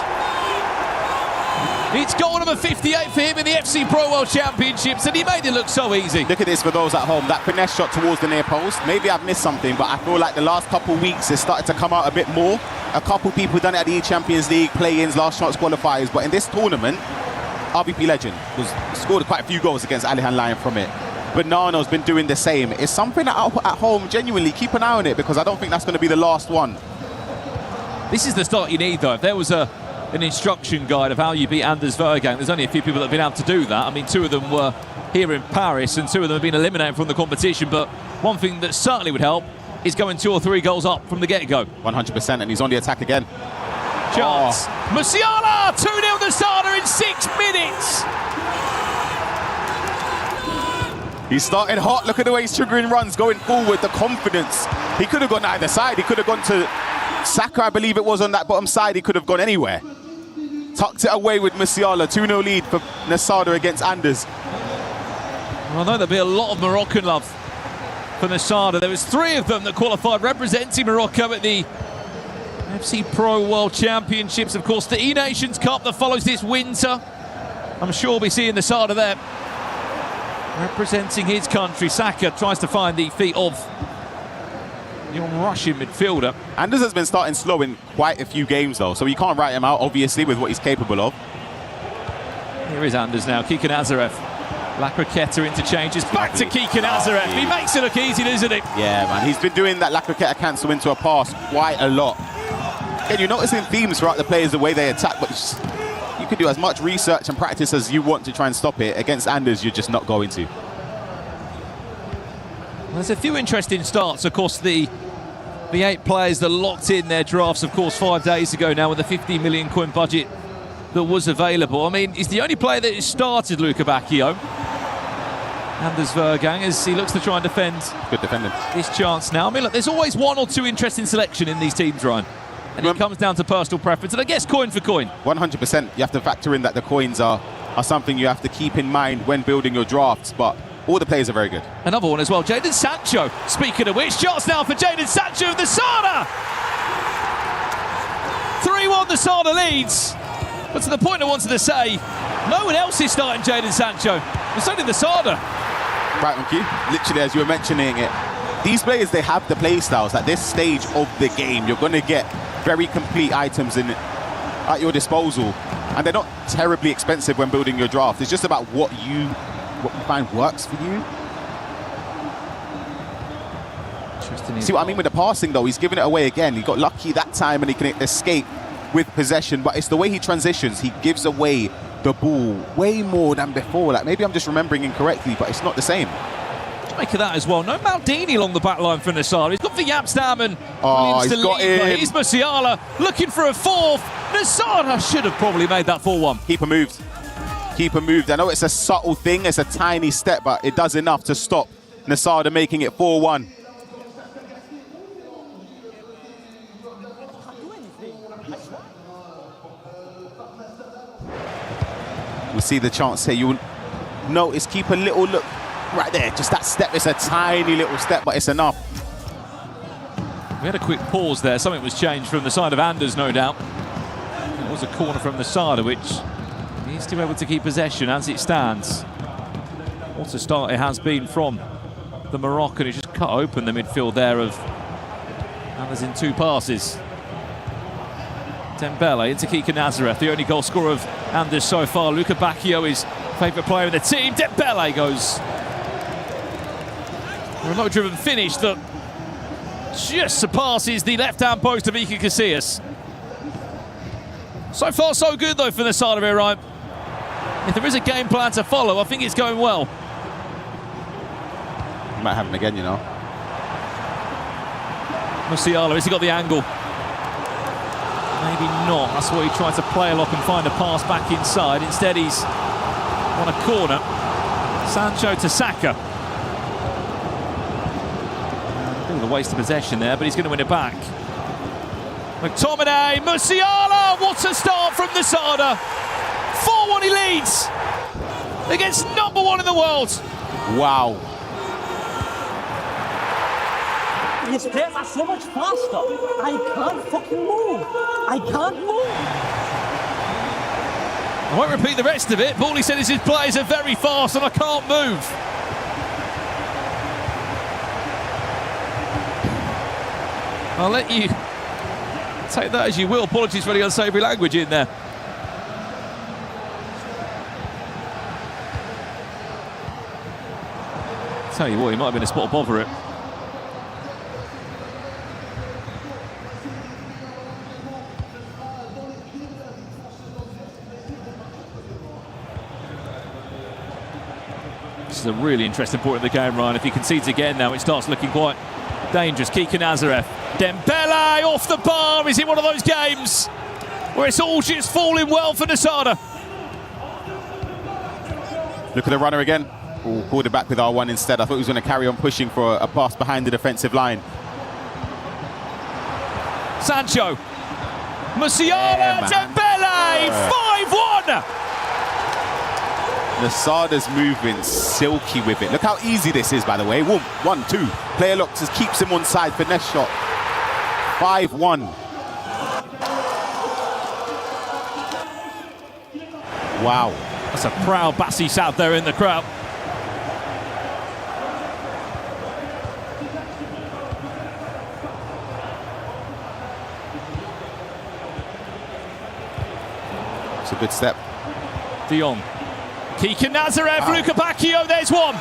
It's goal number 58 for him in the FC Pro World Championships, and he made it look so easy. Look at this for those at home. That finesse shot towards the near post. Maybe I've missed something, but I feel like the last couple of weeks it's started to come out a bit more. A couple people done it at the Champions League, play-ins, last chance qualifiers, but in this tournament, RVP Legend scored quite a few goals against Alihan Lyon from it. Banano's been doing the same. It's something that at home, genuinely, keep an eye on it, because I don't think that's going to be the last one. This is the start you need, though. If there was an instruction guide of how you beat Anders Vergang, there's only a few people that have been able to do that. I mean, 2 of them were here in Paris, and 2 of them have been eliminated from the competition, but one thing that certainly would help is going 2 or 3 goals up from the get-go. 100%, and he's on the attack again. Chance. Musiala! 2-0 Nassada in 6 minutes. He's starting hot. Look at the way he's triggering runs, going forward, the confidence. He could have gone either side. He could have gone to Saka, I believe it was, on that bottom side. He could have gone anywhere. Tucked it away with Musiala. 2-0 lead for Nassada against Anders. Well, I know there'll be a lot of Moroccan love for Nassada. There was 3 of them that qualified representing Morocco at the FC Pro World Championships. Of course, the E-Nations Cup that follows this winter. I'm sure we'll be seeing Nassada there representing his country. Saka tries to find the feet of the Russian midfielder. Anders has been starting slow in quite a few games, though, so you can't write him out, obviously, with what he's capable of. Here is Anders now, Kika Nazarev. La Croqueta interchanges, back to Kika Nazarev. He makes it look easy, doesn't he? Yeah, man, he's been doing that La Croqueta cancel into a pass quite a lot. And you're noticing themes throughout the players, the way they attack, but you can do as much research and practice as you want to try and stop it. Against Anders, you're just not going to. There's a few interesting starts. Of course, the The 8 players that locked in their drafts, of course, 5 days ago now with the 50 million coin budget that was available. I mean, he's the only player that has started Luca Bacchio. Anders Vergang, as he looks to try and defend. Good defending. This chance now. I mean, look, there's always one or two interesting selection in these teams, Ryan. And it comes down to personal preference, and I guess coin for coin. 100%. You have to factor in that the coins are something you have to keep in mind when building your drafts, but all the players are very good. Another one as well, Jadon Sancho. Speaking of which, chance now for Jadon Sancho of the Sada. 3-1 the Sada leads. But to the point I wanted to say, no one else is starting Jadon Sancho. It's only the Sada. Right, Monkey. Literally, as you were mentioning it, these players, they have the play styles. At this stage of the game, you're going to get very complete items at your disposal. And they're not terribly expensive when building your draft. It's just about what you find works for you. See what I mean with the passing, though? He's giving it away again. He got lucky that time and he can escape with possession, but it's the way he transitions. He gives away the ball way more than before. Like, maybe I'm just remembering incorrectly, but it's not the same. Make of that as well. No Maldini along the back line for Nassar. He's got the Yapstam and he's got him. He's Musiala looking for a fourth. Nassar should have probably made that 4-1. Keeper moved. Keeper moved. I know it's a subtle thing. It's a tiny step, but it does enough to stop Nassar making it 4-1. We see the chance here. You'll notice, keep a little look right there. Just that step. It's a tiny little step, but it's enough. We had a quick pause there. Something was changed from the side of Anders, no doubt. It was a corner from the Sada, which he's still able to keep possession as it stands. What a start it has been from the Moroccan. He just cut open the midfield there of Anders in 2 passes. Dembele into Kika Nazareth, the only goal scorer of Anders so far. Luca Bacchio, his favourite player in the team. Dembele goes. A remote-driven finish that just surpasses the left-hand post of Iker Casillas. So far, so good, though, for the side of it, right? If there is a game plan to follow, I think it's going well. You might have him again, you know. Musiala, has he got the angle? Maybe not. That's why he tried to play a lock and find a pass back inside. Instead, he's on a corner. Sancho to Saka. A bit of a waste of possession there, but he's going to win it back. McTominay, Musiala, what a start from the Sada. 4-1 he leads against #1 in the world. Wow. His players are so much faster. I can't fucking move. I can't move. I won't repeat the rest of it. But all he said is his players are very fast and I can't move. I'll let you take that as you will. Apologies for the unsavoury language in there. Tell you what, he might have been a spot above it. This is a really interesting point in the game, Ryan. If he concedes again now, it starts looking quite dangerous. Kika Nazareth. Dembele off the bar. Is it one of those games where it's all just falling well for Nasada? Look at the runner again. Ooh, pulled it back with R1 instead. I thought he was going to carry on pushing for a pass behind the defensive line. Sancho. Musiala, Dembele, 5-1! Nasada's moving silky with it. Look how easy this is, by the way. 1-2. Player lock just keeps him on side. Finesse shot. 5-1. Wow. That's a proud Bassis out there in the crowd. It's a good step. De Jong. Kika Nazareth, wow. Luca Bacchio, there's one.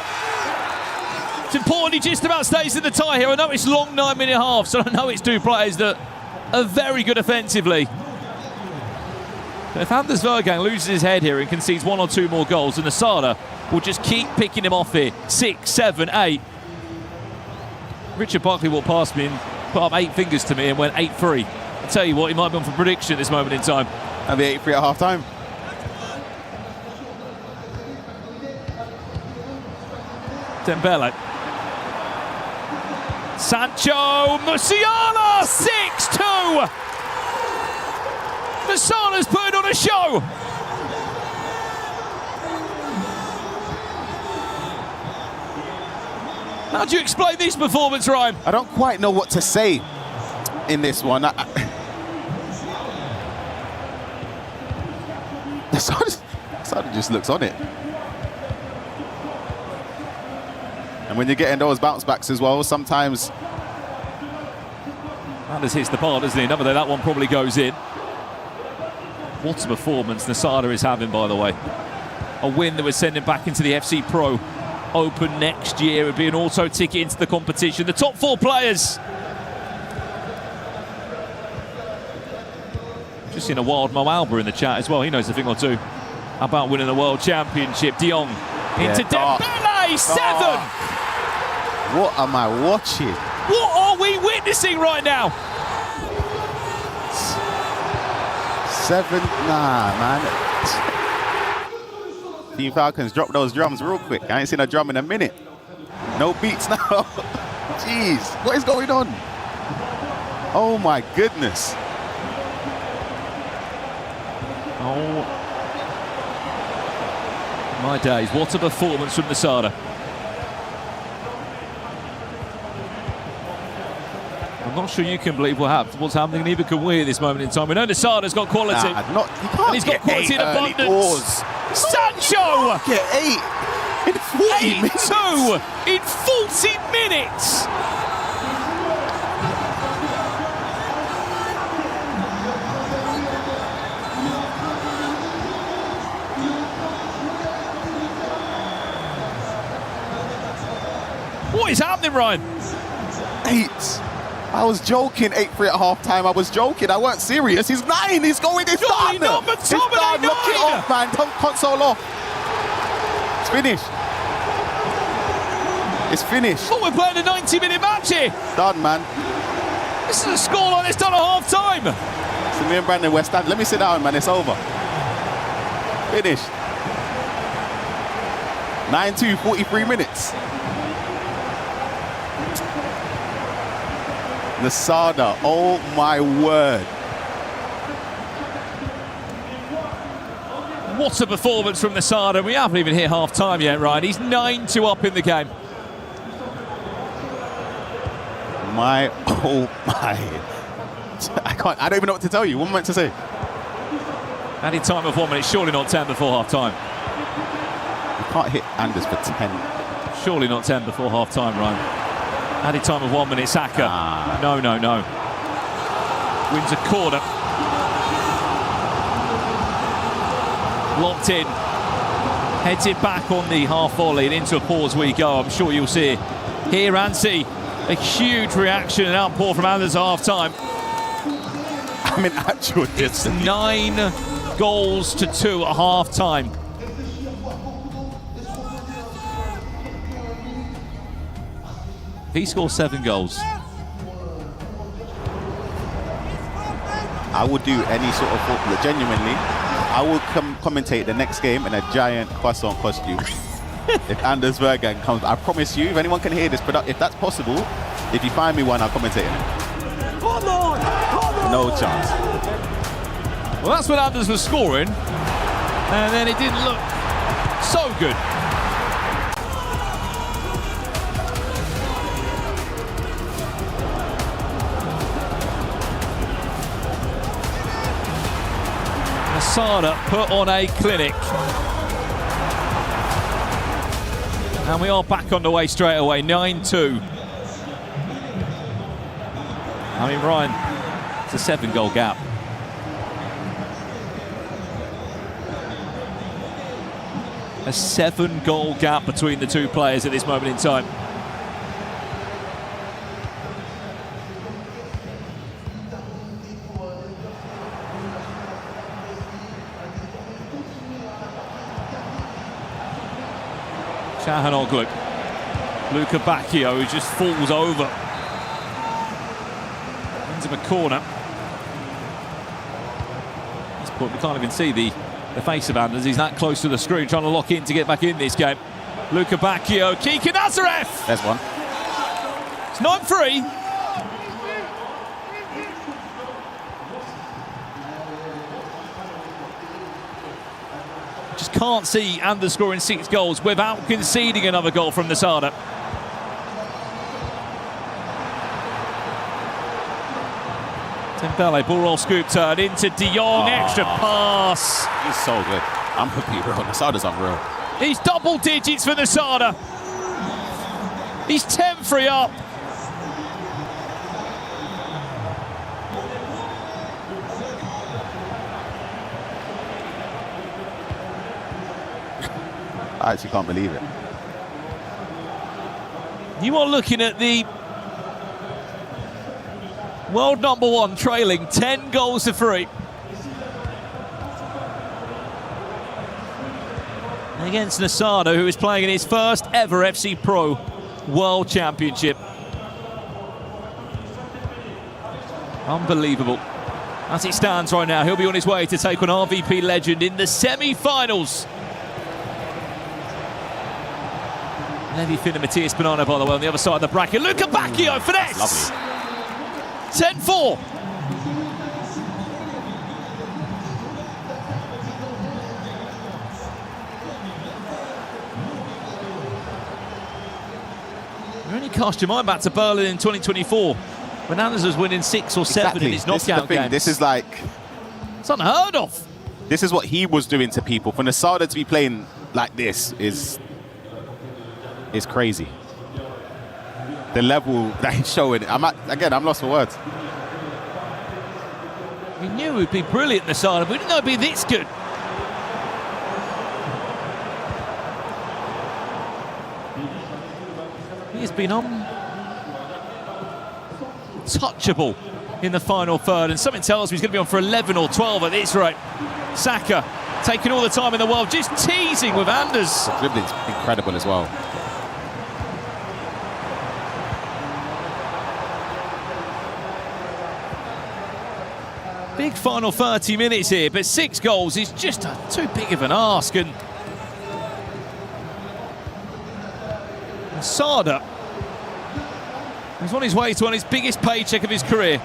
It's important he just about stays in the tie here. I know it's long 9-minute half, so I know it's 2 players that are very good offensively. But if Anders Vergang loses his head here and concedes 1 or 2 more goals, then Nasada will just keep picking him off here. 6, 7, 8. Richard Barkley walked past me and put up 8 fingers to me and went 8-3. I tell you what, he might be on for prediction at this moment in time. And the 8-3 at half time. Dembele. Sancho Musiala, 6-2. Musiala's putting on a show. How do you explain this performance, Ryan? I don't quite know what to say in this one. Sada just looks on it. And when you're getting those bounce backs as well, sometimes... Anders hits the bar, doesn't he? Another though, that one probably goes in. What a performance Nasada is having, by the way. A win that would send him back into the FC Pro Open next year. It would be an auto ticket into the competition. The top 4 players. Just seen a wild Mo Alba in the chat as well. He knows a thing or two about winning the World Championship. De Jong into Dembele, 7. What am I watching? What are we witnessing right now? 7, nah, man. Team Falcons drop those drums real quick. I ain't seen a drum in a minute. No beats now. Jeez, what is going on? Oh my goodness. Oh my days, what a performance from Nasada. I'm not sure you can believe what's happening, neither can we at this moment in time. We know Nasada's got quality. Nah, and he's got quality in abundance. Sancho! Get 8 in 40 minutes. 8-2 in 40 minutes! What is happening, Ryan? 8. I was joking. 8-3 at half time. I was joking. I weren't serious. He's 9. He's going. It's done. It's done. Lock it off, man. Console off. It's finished. It's finished. Oh, we're playing a 90-minute match here. Done, man. This is a scoreline that's done at half time. So me and Brandon, we're standing. Let me sit down, man. It's over. Finished. 9-2, 43 minutes. Nasada, oh my word. What a performance from Nasada. We haven't even hit half time yet, Ryan. He's 9-2 up in the game. Oh my. I don't even know what to tell you. What am I meant to say? Added time of 1 minute, surely not 10 before half time. You can't hit Anders for 10. Surely not 10 before half time, Ryan. Added time of 1 minute, Saka. No. Wins a corner. Locked in. Heads it back on the half volley and into a pause we go. I'm sure you'll see it here and see a huge reaction and outpour from Anders at half time. I mean, actual it's 9 goals to 2 at half time. He scores 7 goals. I would do any sort of football. Genuinely, I will commentate the next game in a giant croissant costume. If Anders Bergen comes, I promise you, if anyone can hear this, if that's possible, if you find me one, I'll commentate it. No chance. Well, that's when Anders was scoring, and then it didn't look so good. Nasada put on a clinic. And we are back on the way straight away, 9-2. I mean, Ryan, it's a 7-goal gap. A 7-goal gap between the two players at this moment in time. Çalhanoğlu. Luka Bacchio, who just falls over. Hands him a corner. At this point, we can't even see the face of Anders. He's that close to the screen, trying to lock in to get back in this game. Luka Bacchio, Kiki Nazareth! There's one. It's 9-3. Just can't see Anders scoring 6 goals without conceding another goal from Nasada. Dembele, ball roll scoop turn into De Jong, extra pass. He's so good. I'm happy, bro. Nasada's unreal. He's double digits for Nasada. He's 10-3 up. I actually can't believe it. You are looking at the world #1 trailing 10 goals to 3. Against Nasada, who is playing in his first ever FC Pro World Championship. Unbelievable. As it stands right now, he'll be on his way to take on RVP legend in the semi-finals. Levi Finn and Matthias Bonanno, by the way, on the other side of the bracket. Luka Bacchio, finesse! 10-4. You only cast your mind back to Berlin in 2024 when Anders was winning 6 or 7 in his knockout games. This is like... It's unheard of. This is what he was doing to people. For Nasada to be playing like this is crazy. The level that he's showing, I'm lost for words. We knew it would be brilliant, Nasada, but we didn't know it'd be this good. He has been untouchable in the final third, and something tells me he's going to be on for 11 or 12 at this rate. Saka taking all the time in the world, just teasing with Anders. The dribbling's incredible as well. Big final 30 minutes here, but 6 goals is just too big of an ask. And Nasada is on his way to his biggest paycheck of his career.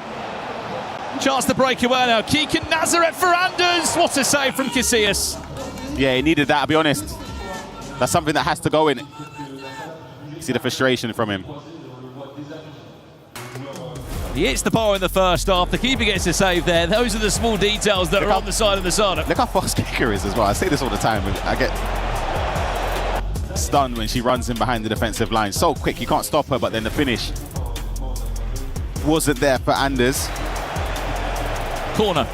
Chance to break away now. Keegan Nazareth for Anders. What a save from Casillas. Yeah, he needed that, I'll be honest. That's something that has to go in. You see the frustration from him. He hits the bar in the first half. The keeper gets a save there. Those are the small details that are on the side of Nasada. Look how fast kicker is as well. I say this all the time. I get stunned when she runs in behind the defensive line. So quick, you can't stop her, but then the finish wasn't there for Anders. Corner.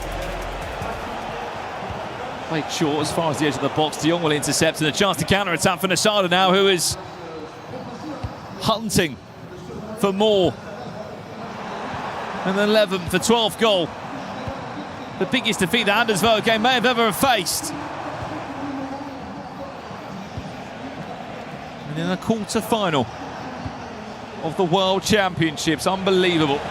Played short as far as the edge of the box. De Jong will intercept, and a chance to counter-attack for Nasada now, who is hunting for more. And the 11th, the 12th goal. The biggest defeat that Anders Vågheim may have ever faced. And in a quarter-final of the World Championships. Unbelievable.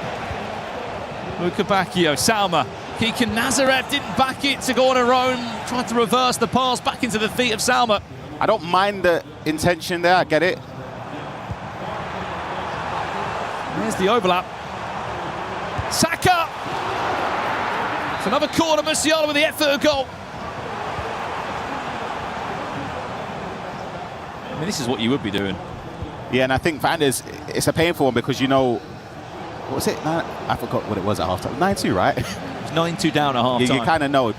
Luka Bacchio, Salma. Keegan Nazareth didn't back it to go on her own. Tried to reverse the pass back into the feet of Salma. I don't mind the intention there, I get it. There's the overlap. Saka! It's another corner, Musiala with the effort of goal. I mean, this is what you would be doing. Yeah, and I think for Anders, it's a painful one because you know, what was it? I forgot what it was at half-time. 9-2, right? It's 9-2 down at half-time. Yeah, you kind of know, if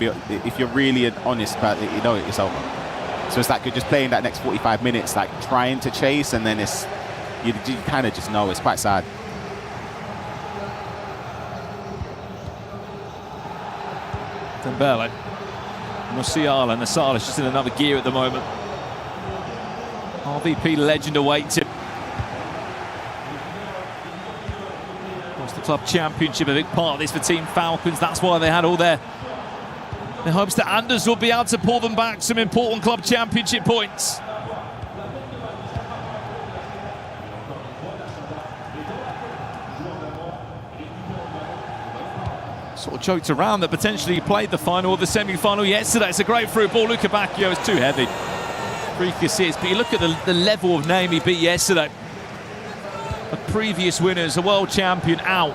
you're really honest about it, you know it's over. So it's like you're just playing that next 45 minutes, like trying to chase, and then you kind of just know. It's quite sad. Dembele, Musiala, and Nasada's just in another gear at the moment. RVP legend awaits him. Of course, the Club Championship, a big part of this for Team Falcons. That's why they had all their hopes that Anders will be able to pull them back some important Club Championship points. sort of joked around that potentially he played the final or the semi-final yesterday. It's a great through ball. Luca Bacchio is too heavy. Freak assist, but you look at the level of name he beat yesterday. A previous winners, a world champion out.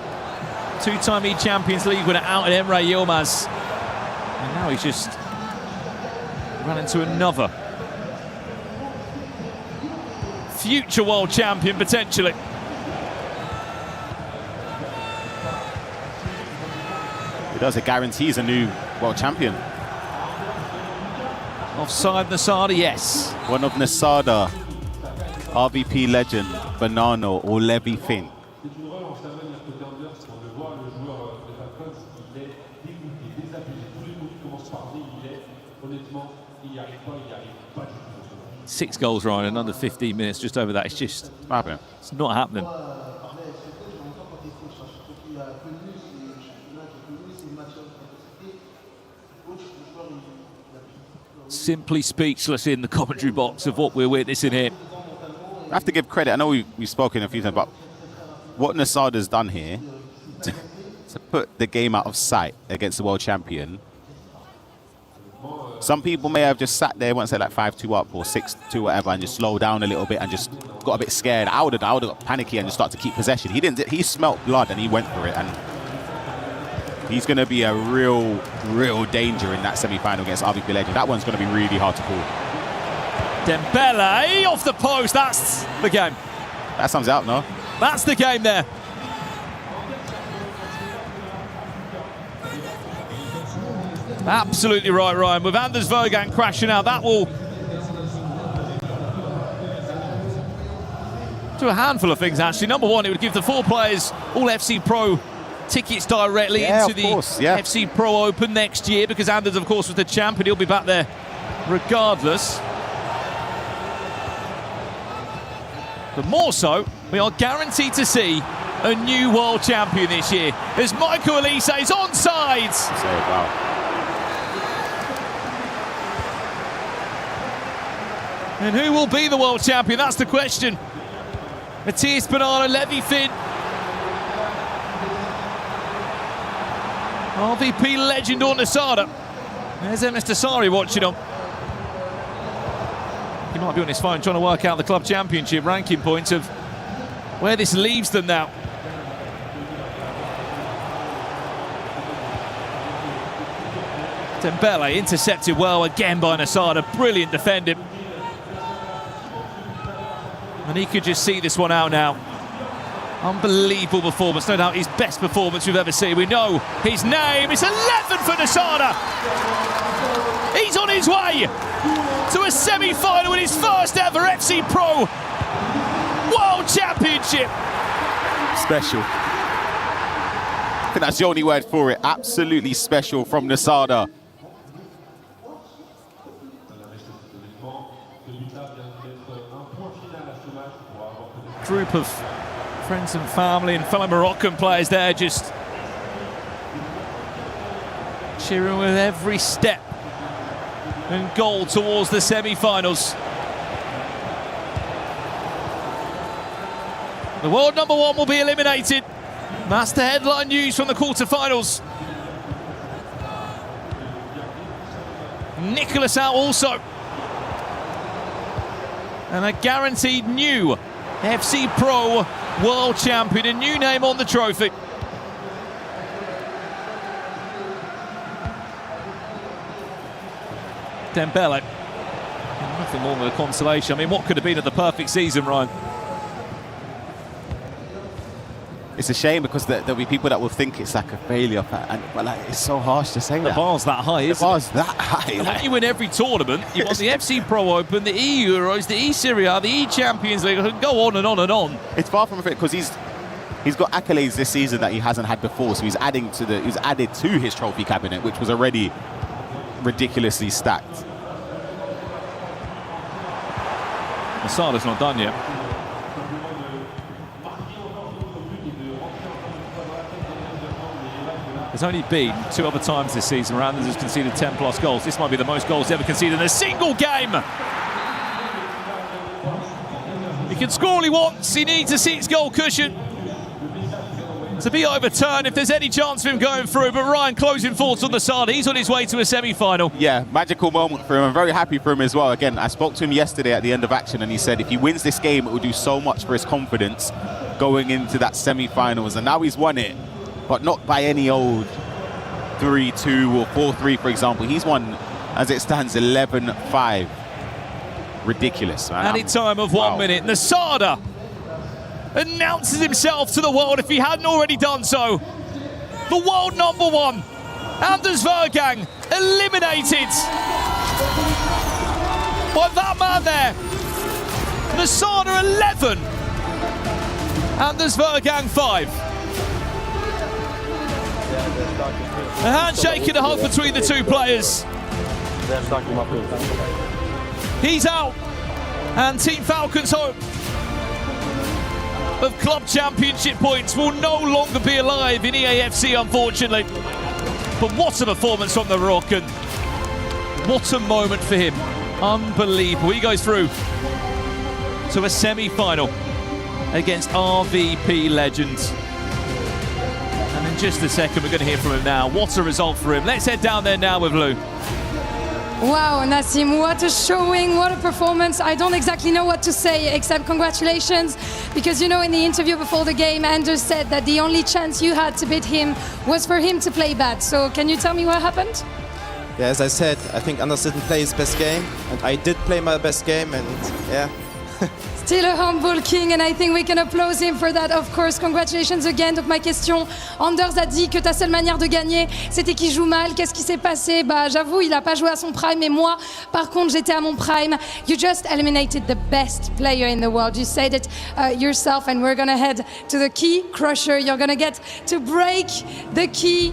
Two-time E-Champions League winner out at Emre Yilmaz. And now he's just run into another future world champion, potentially. It does, it guarantees a new world champion. Offside Nasada, yes. One of Nasada, RVP legend, Bonanno or Levy Finn. Six goals, Ryan, in under 15 minutes, just over that. It's just happening. It's not happening. Simply speechless in the commentary box of what we're witnessing here. I have to give credit. I know we've spoken a few times about what Nasada's done here to put the game out of sight against the world champion. Some people may have just sat there, once they're like 5-2 up or 6-2, whatever, and just slowed down a little bit and just got a bit scared. I would have got panicky and just started to keep possession. He didn't. He smelt blood and he went for it. And he's going to be a real danger in that semi-final against RVP legend. That one's going to be really hard to call. Dembele off the post. That's the game. That sums it up, no? That's the game there. Absolutely right, Ryan. With Anders Vogan crashing out, that will do a handful of things, actually. Number one, it would give the 4 players all FC Pro tickets directly into the FC Pro Open next year, because Anders, of course, was the champion. He'll be back there regardless. But more so, we are guaranteed to see a new world champion this year, as Michael Elise is onside. Wow. And who will be the world champion? That's the question. Matthias Bonanno, Levy Finn. RVP legend or Nasada. There's Mr. Sari watching on. He might be on his phone trying to work out the club championship ranking points of where this leaves them now. Dembele intercepted well again by Nasada. Brilliant defending. And he could just see this one out now. Unbelievable performance. No doubt his best performance we've ever seen. We know his name. It's 11 for Nasada. He's on his way to a semi-final in his first ever FC Pro World Championship. Special. I think that's the only word for it. Absolutely special from Nasada. Group of friends and family and fellow Moroccan players there, just cheering with every step and goal towards the semi-finals. The world number 1 will be eliminated. That's the headline news from the quarter-finals. Nicholas out also. And a guaranteed new FC Pro World Champion, a new name on the trophy. Dembele, nothing more than a consolation. I mean, what could have been the perfect season, Ryan? It's a shame because there'll be people that will think it's like a failure, but like, it's so harsh to say that. The bar's that high, isn't it? The bar's that high. And when you win every tournament, you won the FC Pro Open, the E-Euros, the E-Serie A, the E-Champions League, go on and on and on. It's far from it because he's got accolades this season that he hasn't had before, so he's added to his trophy cabinet, which was already ridiculously stacked. Nasada's not done yet. There's only been 2 other times this season where Anders has conceded 10+ goals. This might be the most goals ever conceded in a single game. He can score all he wants. He needs a 6-goal cushion. to be overturned if there's any chance of him going through. But Ryan, closing thoughts on the Sada. He's on his way to a semi-final. Yeah, magical moment for him. I'm very happy for him as well. Again, I spoke to him yesterday at the end of action, and he said if he wins this game, it will do so much for his confidence going into that semi-finals. And now he's won it, but not by any old 3-2 or 4-3, for example. He's won, as it stands, 11-5. Ridiculous, man. Any time of 1 minute. And the Sada announces himself to the world, if he hadn't already done so. The world #1, Anders Vergang, eliminated by that man there. The Sada 11, Anders Vergang 5. A handshake and a hug between the two players. He's out, and Team Falcon's hope of Club Championship points will no longer be alive in EAFC, unfortunately. But what a performance from the Moroccan. What a moment for him. Unbelievable. He goes through to a semi-final against RVP legends. And in just a second, we're going to hear from him now. What a result for him. Let's head down there now with Lou. Wow, Nassim, what a showing, what a performance. I don't exactly know what to say except congratulations, because you know in the interview before the game, Anders said that the only chance you had to beat him was for him to play bad. So can you tell me what happened? Yeah, as I said, I think Anders didn't play his best game, and I did play my best game, and yeah. Still a humble king, and I think we can applaud him for that, of course. Congratulations again. Donc ma question, Anders a dit que ta seule manière de gagner, c'était qu'il joue mal. Qu'est-ce qui s'est passé? Bah, j'avoue, il a pas joué à son prime, mais moi, par contre, j'étais à mon prime. You just eliminated the best player in the world. You said it yourself, and we're gonna head to the key crusher. You're gonna get to break the key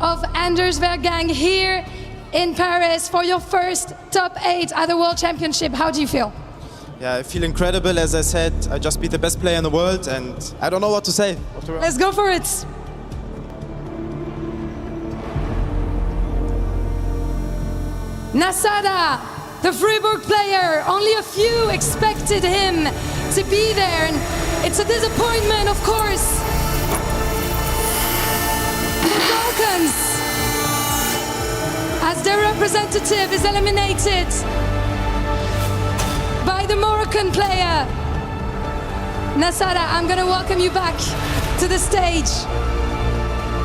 of Anders Vergang here in Paris for your first top 8 at the World Championship. How do you feel? Yeah, I feel incredible. As I said, I just beat the best player in the world, and I don't know what to say. Let's go for it. Nasada, the Freiburg player, only a few expected him to be there, and it's a disappointment, of course. The Falcons, as their representative, is eliminated by the Moroccan player. Nasada, I'm gonna welcome you back to the stage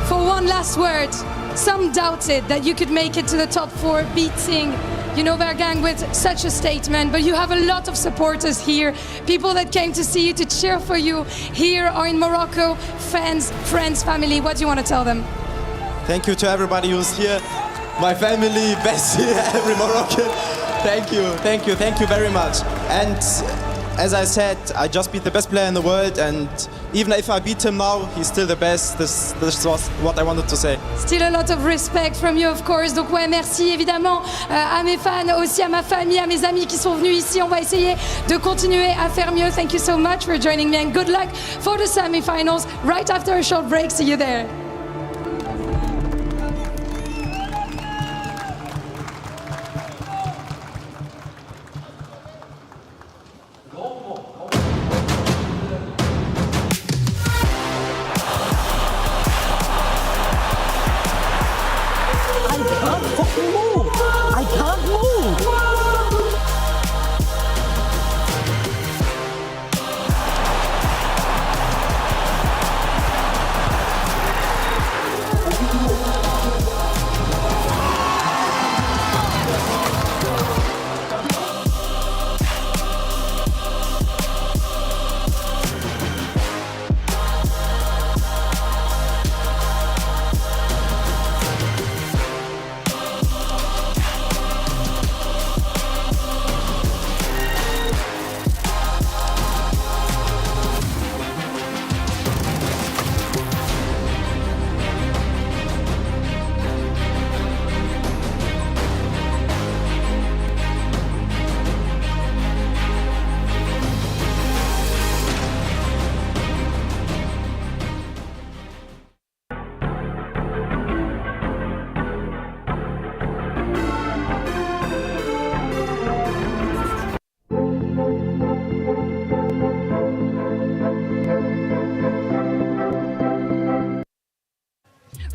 for one last word. Some doubted that you could make it to the top 4, beating, you know, Vergang with such a statement, but you have a lot of supporters here, people that came to see you, to cheer for you here or in Morocco, fans, friends, family. What do you want to tell them? Thank you to everybody who's here. My family, Bessie, every Moroccan. Thank you very much. And as I said, I just beat the best player in the world, and even if I beat him now, he's still the best. This was what I wanted to say. Still a lot of respect from you, of course. Donc ouais, merci évidemment à mes fans, aussi à ma famille, à mes amis qui sont venus ici. On va essayer de continuer à faire mieux. Thank you so much for joining me, and good luck for the semi-finals right after a short break. See you there.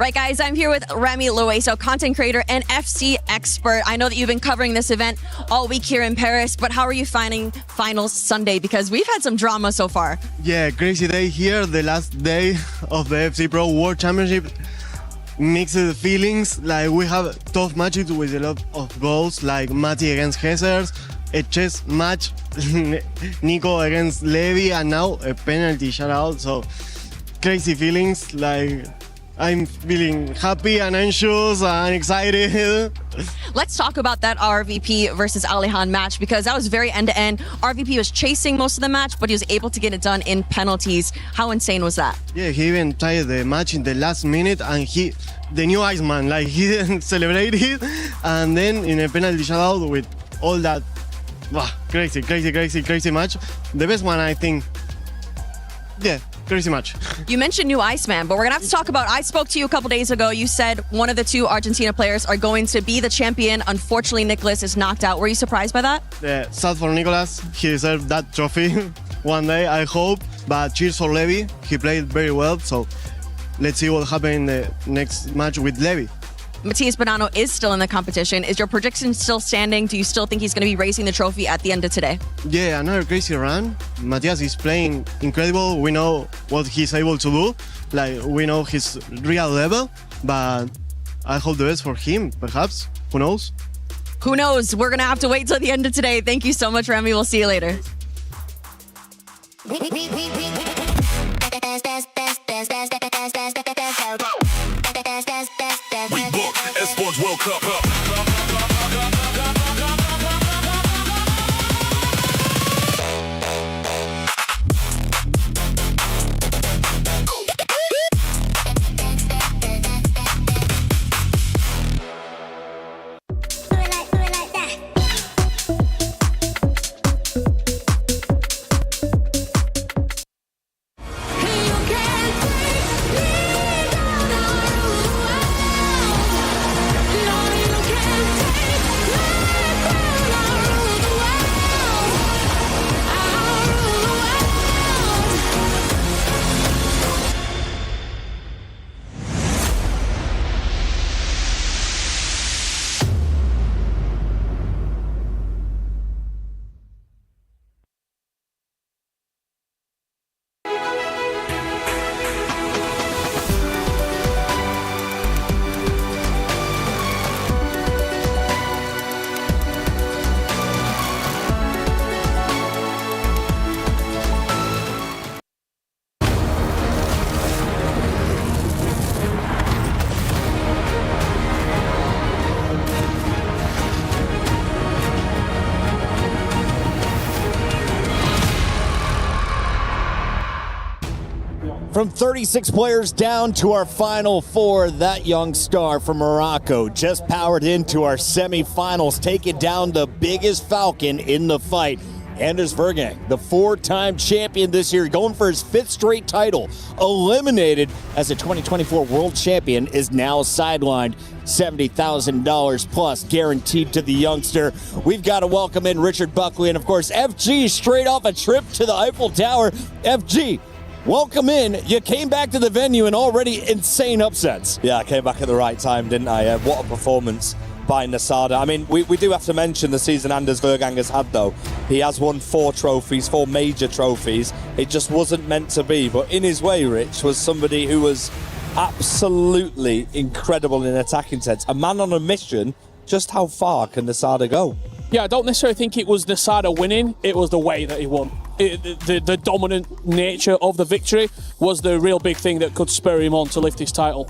Right, guys, I'm here with Remy Loeso, content creator and FC expert. I know that you've been covering this event all week here in Paris, but how are you finding Finals Sunday? Because we've had some drama so far. Yeah, crazy day here, the last day of the FC Pro World Championship. Mixed feelings, like we have tough matches with a lot of goals, like Mati against Jesus, a chess match, Nico against Levy, and now a penalty shutout. So crazy feelings, like I'm feeling happy and anxious and excited. Let's talk about that RVP versus Alihan match, because that was very end-to-end. RVP was chasing most of the match, but he was able to get it done in penalties. How insane was that? Yeah, he even tied the match in the last minute, and the new Iceman, like he didn't celebrate it, and then in a penalty shutout with all that, crazy match. The best one, I think. Yeah. Crazy match. You mentioned new Iceman, but we're gonna have to talk about, I spoke to you a couple days ago. You said one of the two Argentina players are going to be the champion. Unfortunately, Nicolas is knocked out. Were you surprised by that? Yeah, sad for Nicolas. He deserved that trophy one day, I hope. But cheers for Levy. He played very well, so let's see what happens in the next match with Levy. Matias Bonanno is still in the competition. Is your prediction still standing? Do you still think he's going to be raising the trophy at the end of today? Yeah, another crazy run. Matias is playing incredible. We know what he's able to do. Like, we know his real level, but I hope the best for him, perhaps. Who knows? Who knows? We're going to have to wait till the end of today. Thank you so much, Remy. We'll see you later. Esports World Cup. From 36 players down to our final four, that young star from Morocco just powered into our semifinals, taking down the biggest Falcon in the fight. Anders Vergang, the four-time champion this year, going for his fifth straight title, eliminated as a 2024 world champion, is now sidelined. $70,000 plus guaranteed to the youngster. We've got to welcome in Richard Buckley and, of course, FG, straight off a trip to the Eiffel Tower. FG, welcome in. You came back to the venue and already insane upsets. Yeah, I came back at the right time, didn't I? What a performance by Nasada. I mean, we do have to mention the season Anders Vergang has had, though. He has won four major trophies. It just wasn't meant to be. But in his way, Rich was somebody who was absolutely incredible in attacking sense. A man on a mission. Just how far can Nasada go? Yeah, I don't necessarily think it was Nasada winning. It was the way that he won. The dominant nature of the victory was the real big thing that could spur him on to lift his title.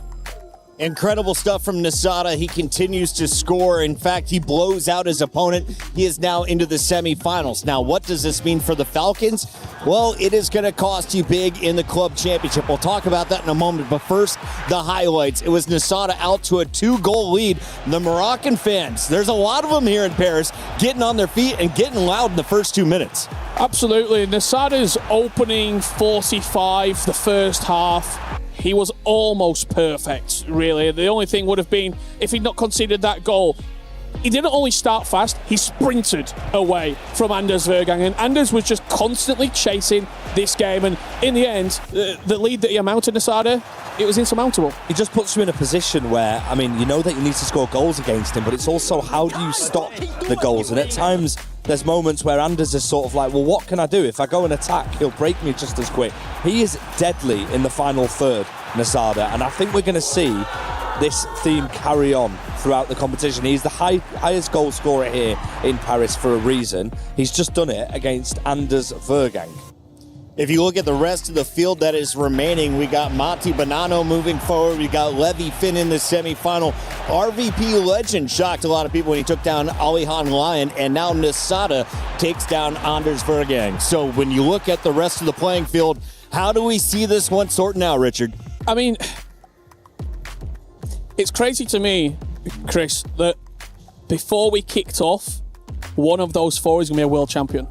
Incredible stuff from Nasada. He continues to score. In fact, he blows out his opponent. He is now into the semifinals. Now, what does this mean for the Falcons? Well, it is going to cost you big in the club championship. We'll talk about that in a moment. But first, the highlights. It was Nasada out to a 2-goal lead. The Moroccan fans, there's a lot of them here in Paris, getting on their feet and getting loud in the first 2 minutes. Absolutely. Nasada's opening 45, the first half, he was almost perfect, really. The only thing would have been, if he'd not conceded that goal, he didn't only start fast, he sprinted away from Anders Vergang, and Anders was just constantly chasing this game, and in the end, the lead that he amounted, Nasada, it was insurmountable. He just puts you in a position where, I mean, you know that you need to score goals against him, but it's also how do you stop the goals? And at times, there's moments where Anders is sort of like, well, what can I do? If I go and attack, he'll break me just as quick. He is deadly in the final third, Nasada, and I think we're going to see this theme carry on throughout the competition. He's the highest goal scorer here in Paris for a reason. He's just done it against Anders Vergang. If you look at the rest of the field that is remaining, we got Matti Bonanno moving forward. We got Levi Finn in the semifinal. RVP Legend shocked a lot of people when he took down Alihan Lyon, and now Nasada takes down Anders Vergang. So when you look at the rest of the playing field, how do we see this one sorting out, Richard? I mean, it's crazy to me, Chris, that before we kicked off, one of those four is going to be a world champion.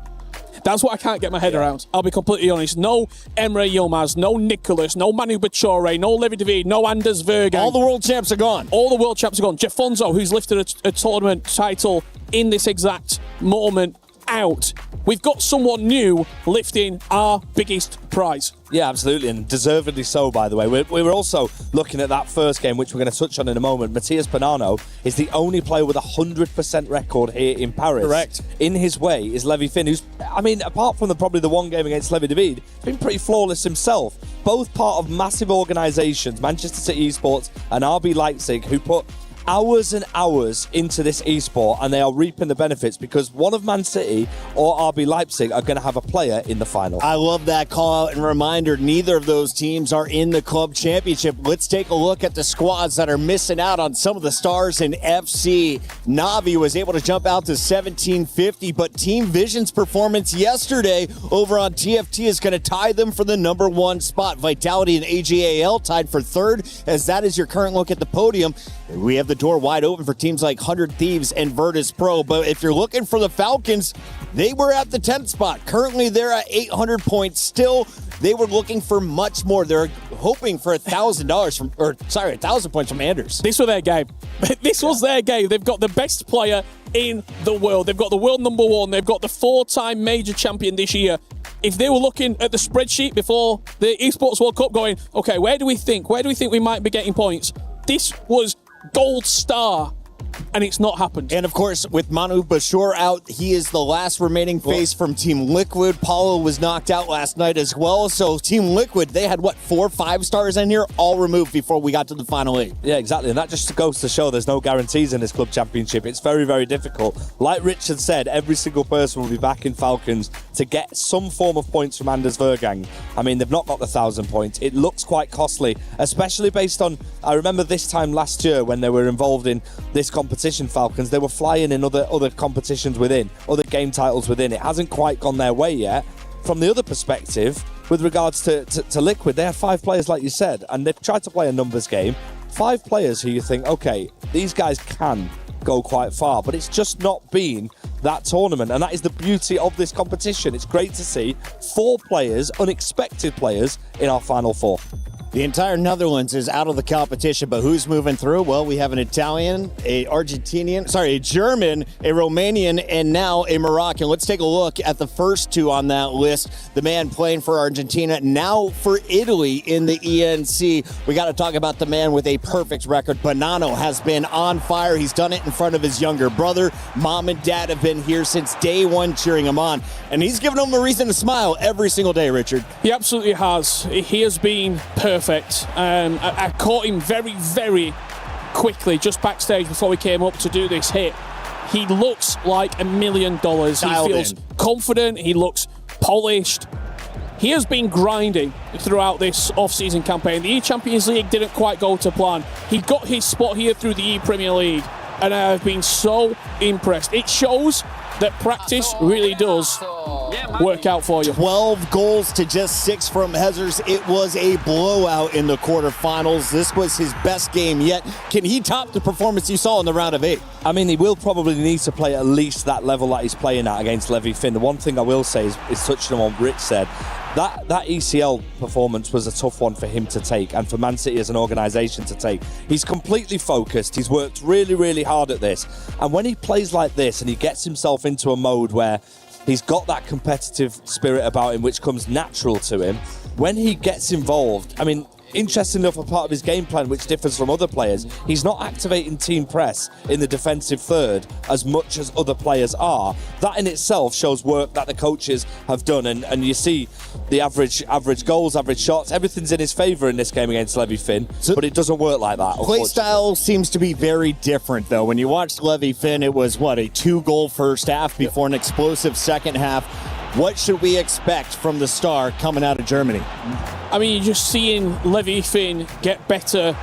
That's what I can't get my head around. I'll be completely honest. No Emre Yilmaz, no Nicholas, no Manu Bachore, no Levi David, no Anders Vergang. All the world champs are gone. All the world champs are gone. Jafonso, who's lifted a tournament title in this exact moment, out. We've got someone new lifting our biggest prize. Yeah, absolutely, and deservedly so, by the way. We were also looking at that first game, which we're going to touch on in a moment. Matthias Bonanno is the only player with a 100% record here in Paris. Correct. In his way is Levi Finn, who's, I mean, apart from probably the one game against Levi David, been pretty flawless himself. Both part of massive organisations, Manchester City Esports and RB Leipzig, who put hours and hours into this esport, and they are reaping the benefits because one of Man City or RB Leipzig are going to have a player in the final. I love that call out and reminder. Neither of those teams are in the club championship. Let's take a look at the squads that are missing out on some of the stars in FC. Navi was able to jump out to 1750, but Team Vision's performance yesterday over on TFT is going to tie them for the number one spot. Vitality and AGAL tied for third, as that is your current look at the podium. We have the door wide open for teams like 100 Thieves and Virtus Pro. But if you're looking for the Falcons, they were at the 10th spot. Currently, they're at 800 points. Still, they were looking for much more. They're hoping for $1,000 points from Anders. This was their game. This was their game. They've got the best player in the world. They've got the world number one. They've got the 4-time major champion this year. If they were looking at the spreadsheet before the Esports World Cup going, okay, where do we think we might be getting points? This was gold star, and it's not happened. And of course, with Manu Bachore out, he is the last remaining face from Team Liquid. Paulo was knocked out last night as well. So Team Liquid, they had 4 or 5 stars in here, all removed before we got to the final 8. Yeah, exactly. And that just goes to show there's no guarantees in this club championship. It's very, very difficult. Like Richard said, every single person will be back in Falcons to get some form of points from Anders Vergang. I mean, they've not got the 1,000 points. It looks quite costly, especially based on, I remember this time last year when they were involved in this competition, Falcons, they were flying in other competitions within, other game titles within. It hasn't quite gone their way yet. From the other perspective, with regards to Liquid, they have 5 players, like you said, and they've tried to play a numbers game. 5 players who you think, okay, these guys can go quite far, but it's just not been that tournament, and that is the beauty of this competition. It's great to see 4 players, unexpected players, in our final 4. The entire Netherlands is out of the competition, but who's moving through? Well, we have an Italian, a German, a Romanian, and now a Moroccan. Let's take a look at the first 2 on that list. The man playing for Argentina, now for Italy in the ENC. We got to talk about the man with a perfect record. Bonanno has been on fire. He's done it in front of his younger brother. Mom and dad have been here since day one cheering him on, and he's given them a reason to smile every single day, Richard. He absolutely has. He has been perfect. I caught him very, very quickly just backstage before we came up to do this hit. He looks like $1 million. He feels confident. He looks polished. He has been grinding throughout this off-season campaign. The E-Champions League didn't quite go to plan. He got his spot here through the E-Premier League, and I've been so impressed. It shows that practice really does work out for you. 12 goals to just 6 from Hezers. It was a blowout in the quarterfinals. This was his best game yet. Can he top the performance you saw in the round of 8? I mean, he will probably need to play at least that level that he's playing at against Levy Finn. The one thing I will say is touching on what Rich said. That ECL performance was a tough one for him to take and for Man City as an organisation to take. He's completely focused. He's worked really, really hard at this. And when he plays like this and he gets himself into a mode where he's got that competitive spirit about him, which comes natural to him, when he gets involved, I mean, interesting enough, a part of his game plan, which differs from other players, he's not activating team press in the defensive third as much as other players are. That in itself shows work that the coaches have done, and you see the average goals, average shots, everything's in his favour in this game against Levy Finn, but it doesn't work like that. Play style seems to be very different, though. When you watched Levy Finn, it was, a 2-goal first half before an explosive second half. What should we expect from the star coming out of Germany? I mean, you're just seeing Levy Finn get better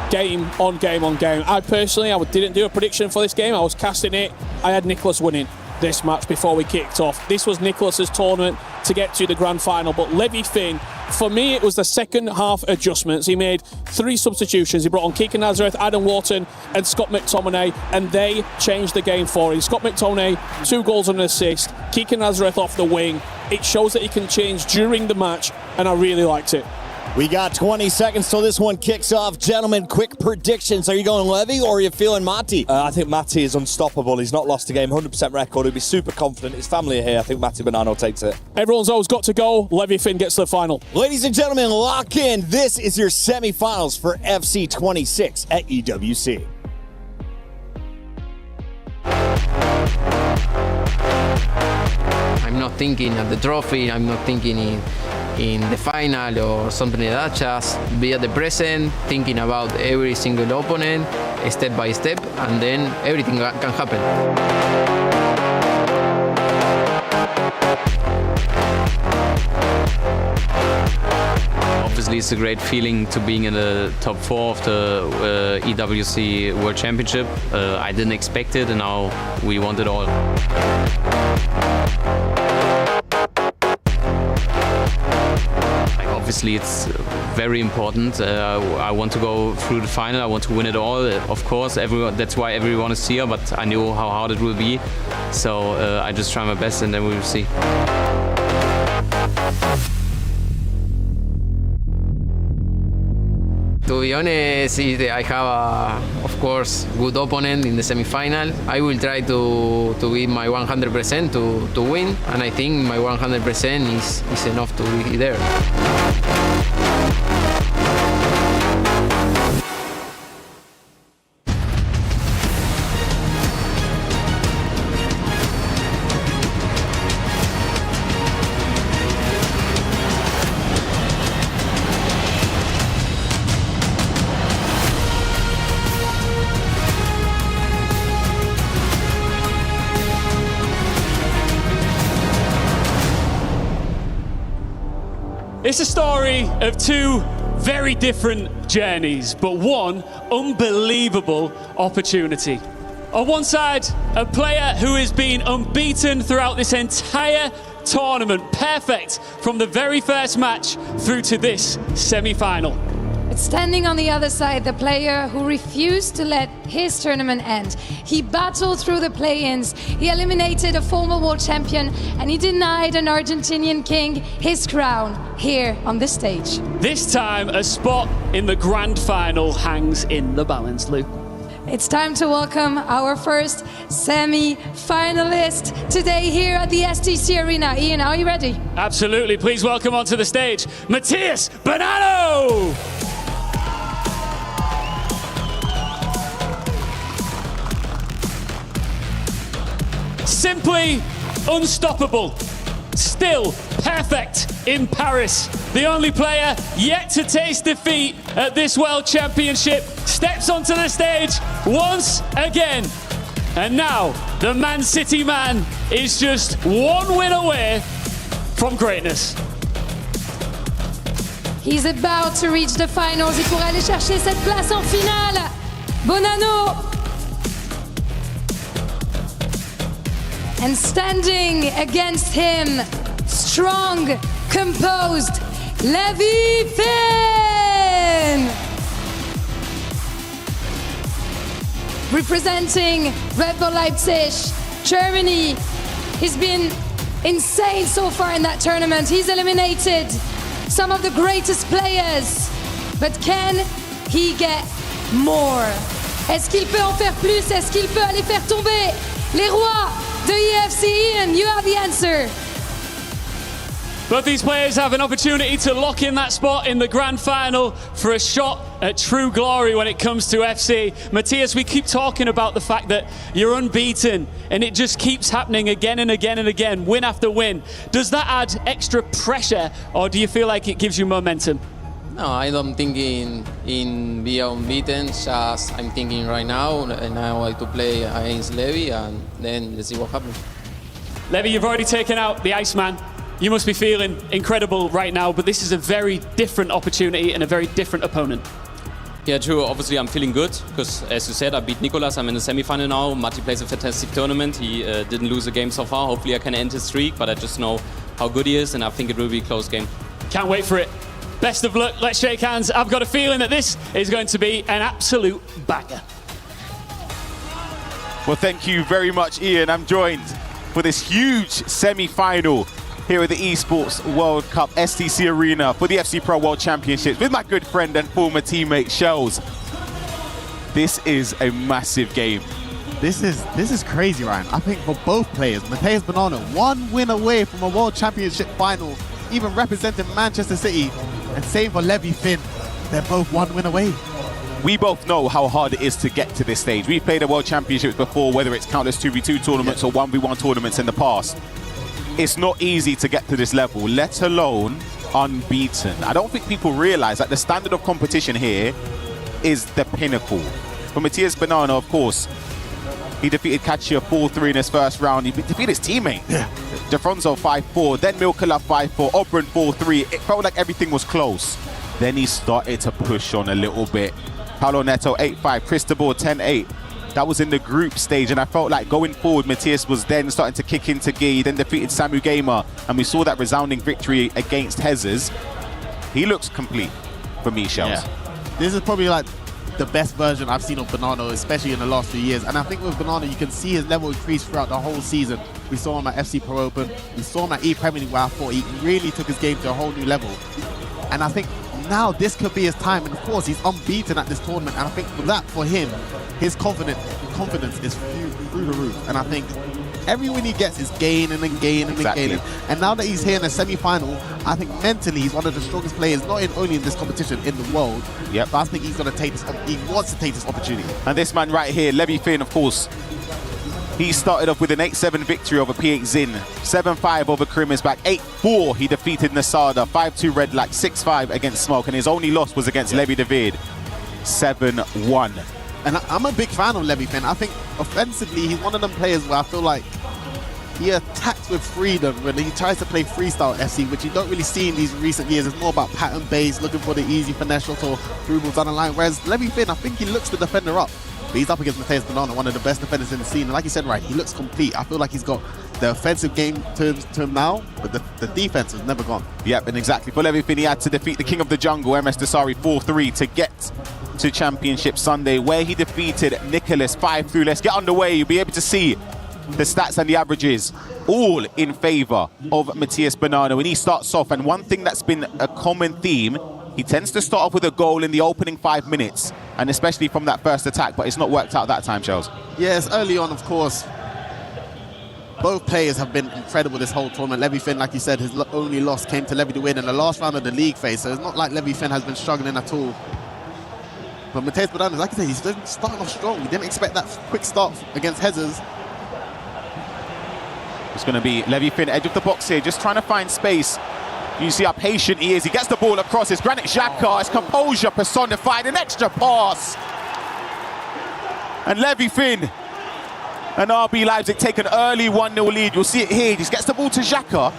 game on game on game. I didn't do a prediction for this game. I was casting it. I had Nicholas winning this match before we kicked off. This was Nicholas's tournament to get to the grand final, but Levy Finn, for me, it was the second half adjustments. He made 3 substitutions. He brought on Keegan Nazareth, Adam Wharton and Scott McTominay, and they changed the game for him. Scott McTominay, 2 goals and an assist. Keegan Nazareth off the wing. It shows that he can change during the match, and I really liked it. We got 20 seconds till this one kicks off. Gentlemen, quick predictions. Are you going Levy or are you feeling Matti? I think Matti is unstoppable. He's not lost a game, 100% record. He'll be super confident. His family are here. I think Matti Bonanno takes it. Everyone's always got to go. Levy Finn gets to the final. Ladies and gentlemen, lock in. This is your semifinals for FC 26 at EWC. I'm not thinking of the trophy. I'm not thinking in the final or something like that. Just be at the present, thinking about every single opponent, step by step, and then everything can happen. Obviously, it's a great feeling to being in the top 4 of the EWC World Championship. I didn't expect it, and now we want it all. Obviously, it's very important. I want to go through the final. I want to win it all. Of course, that's why everyone is here, but I knew how hard it will be. So I just try my best, and then we will see. To be honest, I have, of course, good opponent in the semi-final. I will try to give my 100% to win, and I think my 100% is enough to be there. It's a story of 2 very different journeys, but one unbelievable opportunity. On one side, a player who has been unbeaten throughout this entire tournament, perfect from the very first match through to this semi-final. But standing on the other side, the player who refused to let his tournament end. He battled through the play-ins, he eliminated a former world champion, and he denied an Argentinian king his crown here on this stage. This time, a spot in the grand final hangs in the balance, Lou. It's time to welcome our first semi-finalist today here at the STC Arena. Ian, are you ready? Absolutely. Please welcome onto the stage, Matías Bonanno! Simply unstoppable. Still perfect in Paris. The only player yet to taste defeat at this World Championship steps onto the stage once again. And now the Man City man is just 1 win away from greatness. He's about to reach the finals. Il pourrait aller chercher cette place en finale. Bonanno! And standing against him, strong, composed, Levi Finn! Representing Red Bull Leipzig, Germany. He's been insane so far in that tournament. He's eliminated some of the greatest players. But can he get more? Est-ce qu'il peut en faire plus? Est-ce qu'il peut aller faire tomber les rois de EFC? Ian, you have the answer. Both these players have an opportunity to lock in that spot in the grand final for a shot at true glory when it comes to FC. Matthias, we keep talking about the fact that you're unbeaten and it just keeps happening again and again and again, win after win. Does that add extra pressure or do you feel like it gives you momentum? No, I don't think in be unbeaten. Just I'm thinking right now, and I want to play against Levi, and then let's see what happens. Levi, you've already taken out the Iceman. You must be feeling incredible right now, but this is a very different opportunity and a very different opponent. Yeah, true. Obviously, I'm feeling good because, as you said, I beat Nicolas. I'm in the semi-final now. Matti plays a fantastic tournament. He didn't lose a game so far. Hopefully, I can end his streak, but I just know how good he is, and I think it will be a close game. Can't wait for it. Best of luck. Let's shake hands. I've got a feeling that this is going to be an absolute banger. Well, thank you very much, Ian. I'm joined for this huge semi-final here at the Esports World Cup STC Arena for the FC Pro World Championships with my good friend and former teammate Shells. This is a massive game. This is crazy, Ryan. I think for both players, Matheus Bonanno, one win away from a World Championship final, even representing Manchester City, and same for Levi Finn. They're both one win away. We both know how hard it is to get to this stage. We've played the World Championships before, whether it's countless 2v2 tournaments or 1v1 tournaments in the past. It's not easy to get to this level, let alone unbeaten. I don't think people realize that the standard of competition here is the pinnacle. For Matheus Bonanno, of course, he defeated Katia 4-3 in his first round. He defeated his teammate, DeFronzo 5-4, then Milkala 5-4, Obrun 4-3. It felt like everything was close. Then he started to push on a little bit. Paulo Neto 8-5, Cristobal 10-8. That was in the group stage, and I felt like going forward, Matthias was then starting to kick into gear. He then defeated Samu Gamer, and we saw that resounding victory against Hezes. He looks complete for me, Shells. Yeah. This is probably like the best version I've seen of Bonanno, especially in the last few years. And I think with Bonanno, you can see his level increase throughout the whole season. We saw him at FC Pro Open. We saw him at E-Premier League, where I thought he really took his game to a whole new level. And I think now this could be his time. And of course, he's unbeaten at this tournament. And I think for that, for him, his confidence is through the roof. And I think every win he gets is gaining and gaining and gaining. And now that he's here in the semi-final, I think mentally he's one of the strongest players, not only in this competition, in the world. Yep. But I think he's going to take this. He wants to take this opportunity. And this man right here, Levi Finn, of course, he started off with an 8-7 victory over P8 Zin, 7-5 over Karimizbak, 8-4 he defeated Nasada, 5-2 Red Lack, 6-5 against Smoke, and his only loss was against Levi David, 7-1. And I'm a big fan of Levi Finn. I think offensively, he's one of them players where I feel like he attacks with freedom when he tries to play freestyle FC, which you don't really see in these recent years. It's more about pattern based, looking for the easy finesse shots or through balls down the line. Whereas Levi Finn, I think he looks the defender up. But he's up against Matheus Bonanno, one of the best defenders in the scene. And like you said, right, he looks complete. I feel like he's got the offensive game to him now, but the defense has never gone. Yep, and exactly. For Levi Finn, he had to defeat the king of the jungle, MS Dasari, 4-3 to get to Championship Sunday, where he defeated Nicholas 5-3. Let's get underway. You'll be able to see the stats and the averages all in favor of Matheus Bonanno. And he starts off, and one thing that's been a common theme, he tends to start off with a goal in the opening 5 minutes, and especially from that first attack, but it's not worked out that time, Charles. Yes, early on, of course, both players have been incredible this whole tournament. Levi Finn, like you said, his only loss came to Levi to win in the last round of the league phase, so it's not like Levi Finn has been struggling at all. But Matheus Bonanno, like I said, he's starting off strong. We didn't expect that quick start against Hezes. It's going to be Levi Finn, edge of the box here, just trying to find space. You see how patient he is. He gets the ball across. It's Granit Xhaka. It's composure personified. An extra pass. And Levi Finn and RB Leipzig take an early 1-0 lead. You'll see it here. He just gets the ball to Xhaka.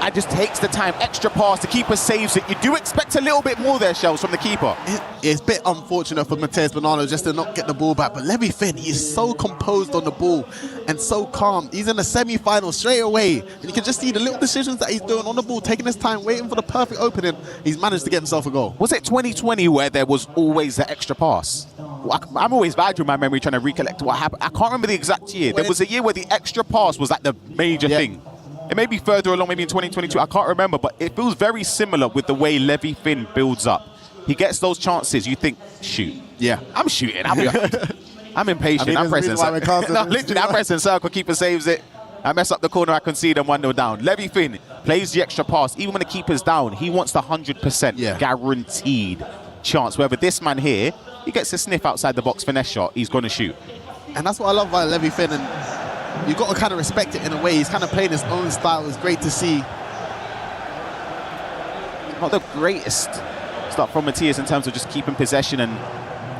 and just takes the time. Extra pass, the keeper saves it. You do expect a little bit more there, Shells, from the keeper. It's a bit unfortunate for Matheus Bonanno just to not get the ball back, but Levi Finn, he's so composed on the ball and so calm. He's in the semi-final straight away, and you can just see the little decisions that he's doing on the ball, taking his time, waiting for the perfect opening. He's managed to get himself a goal. Was it 2020 where there was always the extra pass? I'm always bad with my memory trying to recollect what happened. I can't remember the exact year. There was a year where the extra pass was like the major thing. It may be further along, maybe in 2022, I can't remember, but it feels very similar with the way Levi Finn builds up. He gets those chances, you think, shoot. Yeah. I'm shooting. I'm impatient. I'm pressing circle. No, literally, I'm pressing circle, keeper saves it. I mess up the corner, I concede, and 1-0 down. Levi Finn plays the extra pass. Even when the keeper's down, he wants the 100% guaranteed chance. Whether this man here, he gets a sniff outside the box, finesse shot, he's going to shoot. And that's what I love about Levi Finn, and you've got to kind of respect it in a way. He's kind of playing his own style. It's great to see. Not the greatest start from Matthias in terms of just keeping possession and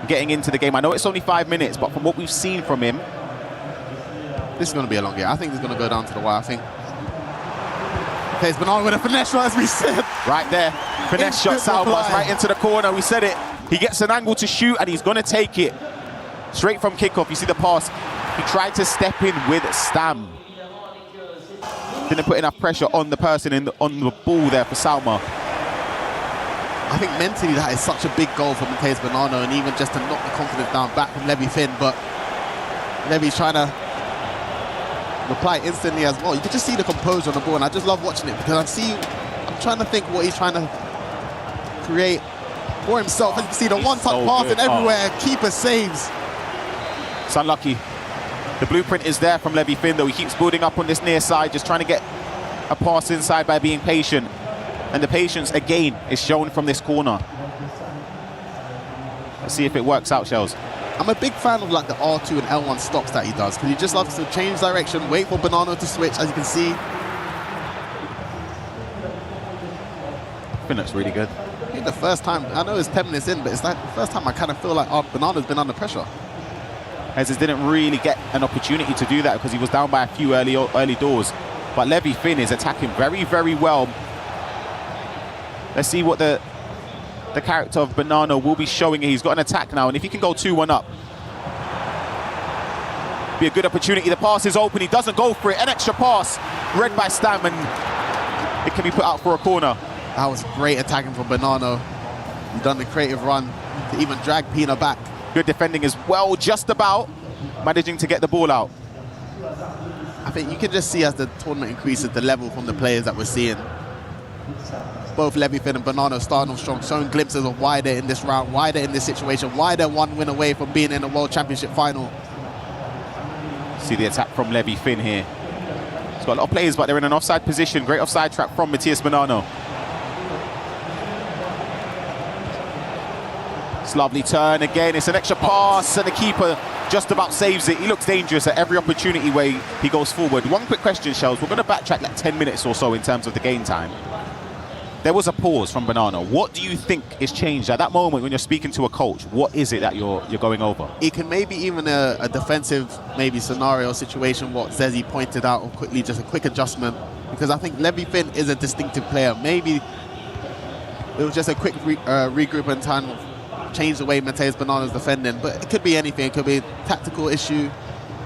getting into the game. I know it's only 5 minutes, but from what we've seen from him, this is going to be a long game. I think it's going to go down to the wire. I think. Okay, it's Bonanno with a finesse shot, as we said. Right there. Finesse shot, Salvas right into the corner. We said it. He gets an angle to shoot, and he's going to take it straight from kickoff. You see the pass. He tried to step in with Stam. Didn't put enough pressure on the person on the ball there for Salma. I think mentally that is such a big goal for Matheus Bonanno, and even just to knock the confidence down back from Levi Finn. But Levi's trying to reply instantly as well. You can just see the composure on the ball, and I just love watching it because I'm trying to think what he's trying to create for himself. As you can see, the one-touch passing everywhere, keeper saves. It's unlucky. The blueprint is there from Levi Finn, though. He keeps building up on this near side, just trying to get a pass inside by being patient. And the patience, again, is shown from this corner. Let's see if it works out, Shells. I'm a big fan of like the R2 and L1 stops that he does, because he just loves to change direction, wait for Bonanno to switch, as you can see. Finn looks really good. I think the first time, I know it's 10 minutes in, but it's like the first time I kind of feel like Bonanno's been under pressure. Hezes didn't really get an opportunity to do that because he was down by a few early doors. But Levi Finn is attacking very, very well. Let's see what the character of Bonanno will be showing. He's got an attack now, and if he can go 2-1 up, be a good opportunity. The pass is open. He doesn't go for it. An extra pass, read by Stam, and it can be put out for a corner. That was great attacking from Bonanno. He's done the creative run to even drag Pina back. Good defending as well, just about managing to get the ball out. I think you can just see as the tournament increases the level from the players that we're seeing. Both Levi Finn and Bonanno starting off strong, showing glimpses of why they're in this round, why they're in this situation, why they're one win away from being in the World Championship final. See the attack from Levi Finn here. He's got a lot of players, but they're in an offside position. Great offside trap from Matheus Bonanno. It's a lovely turn again. It's an extra pass, and the keeper just about saves it. He looks dangerous at every opportunity where he goes forward. One quick question, Shells. We're going to backtrack like 10 minutes or so in terms of the game time. There was a pause from Bonanno. What do you think is changed at that moment when you're speaking to a coach? What is it that you're going over? It can maybe even a defensive scenario situation, what Zezzy pointed out, or quickly just a quick adjustment, because I think Levi Finn is a distinctive player. Maybe it was just a quick regroup and time change the way Matheus Bonanno's defending, but it could be anything. It could be a tactical issue,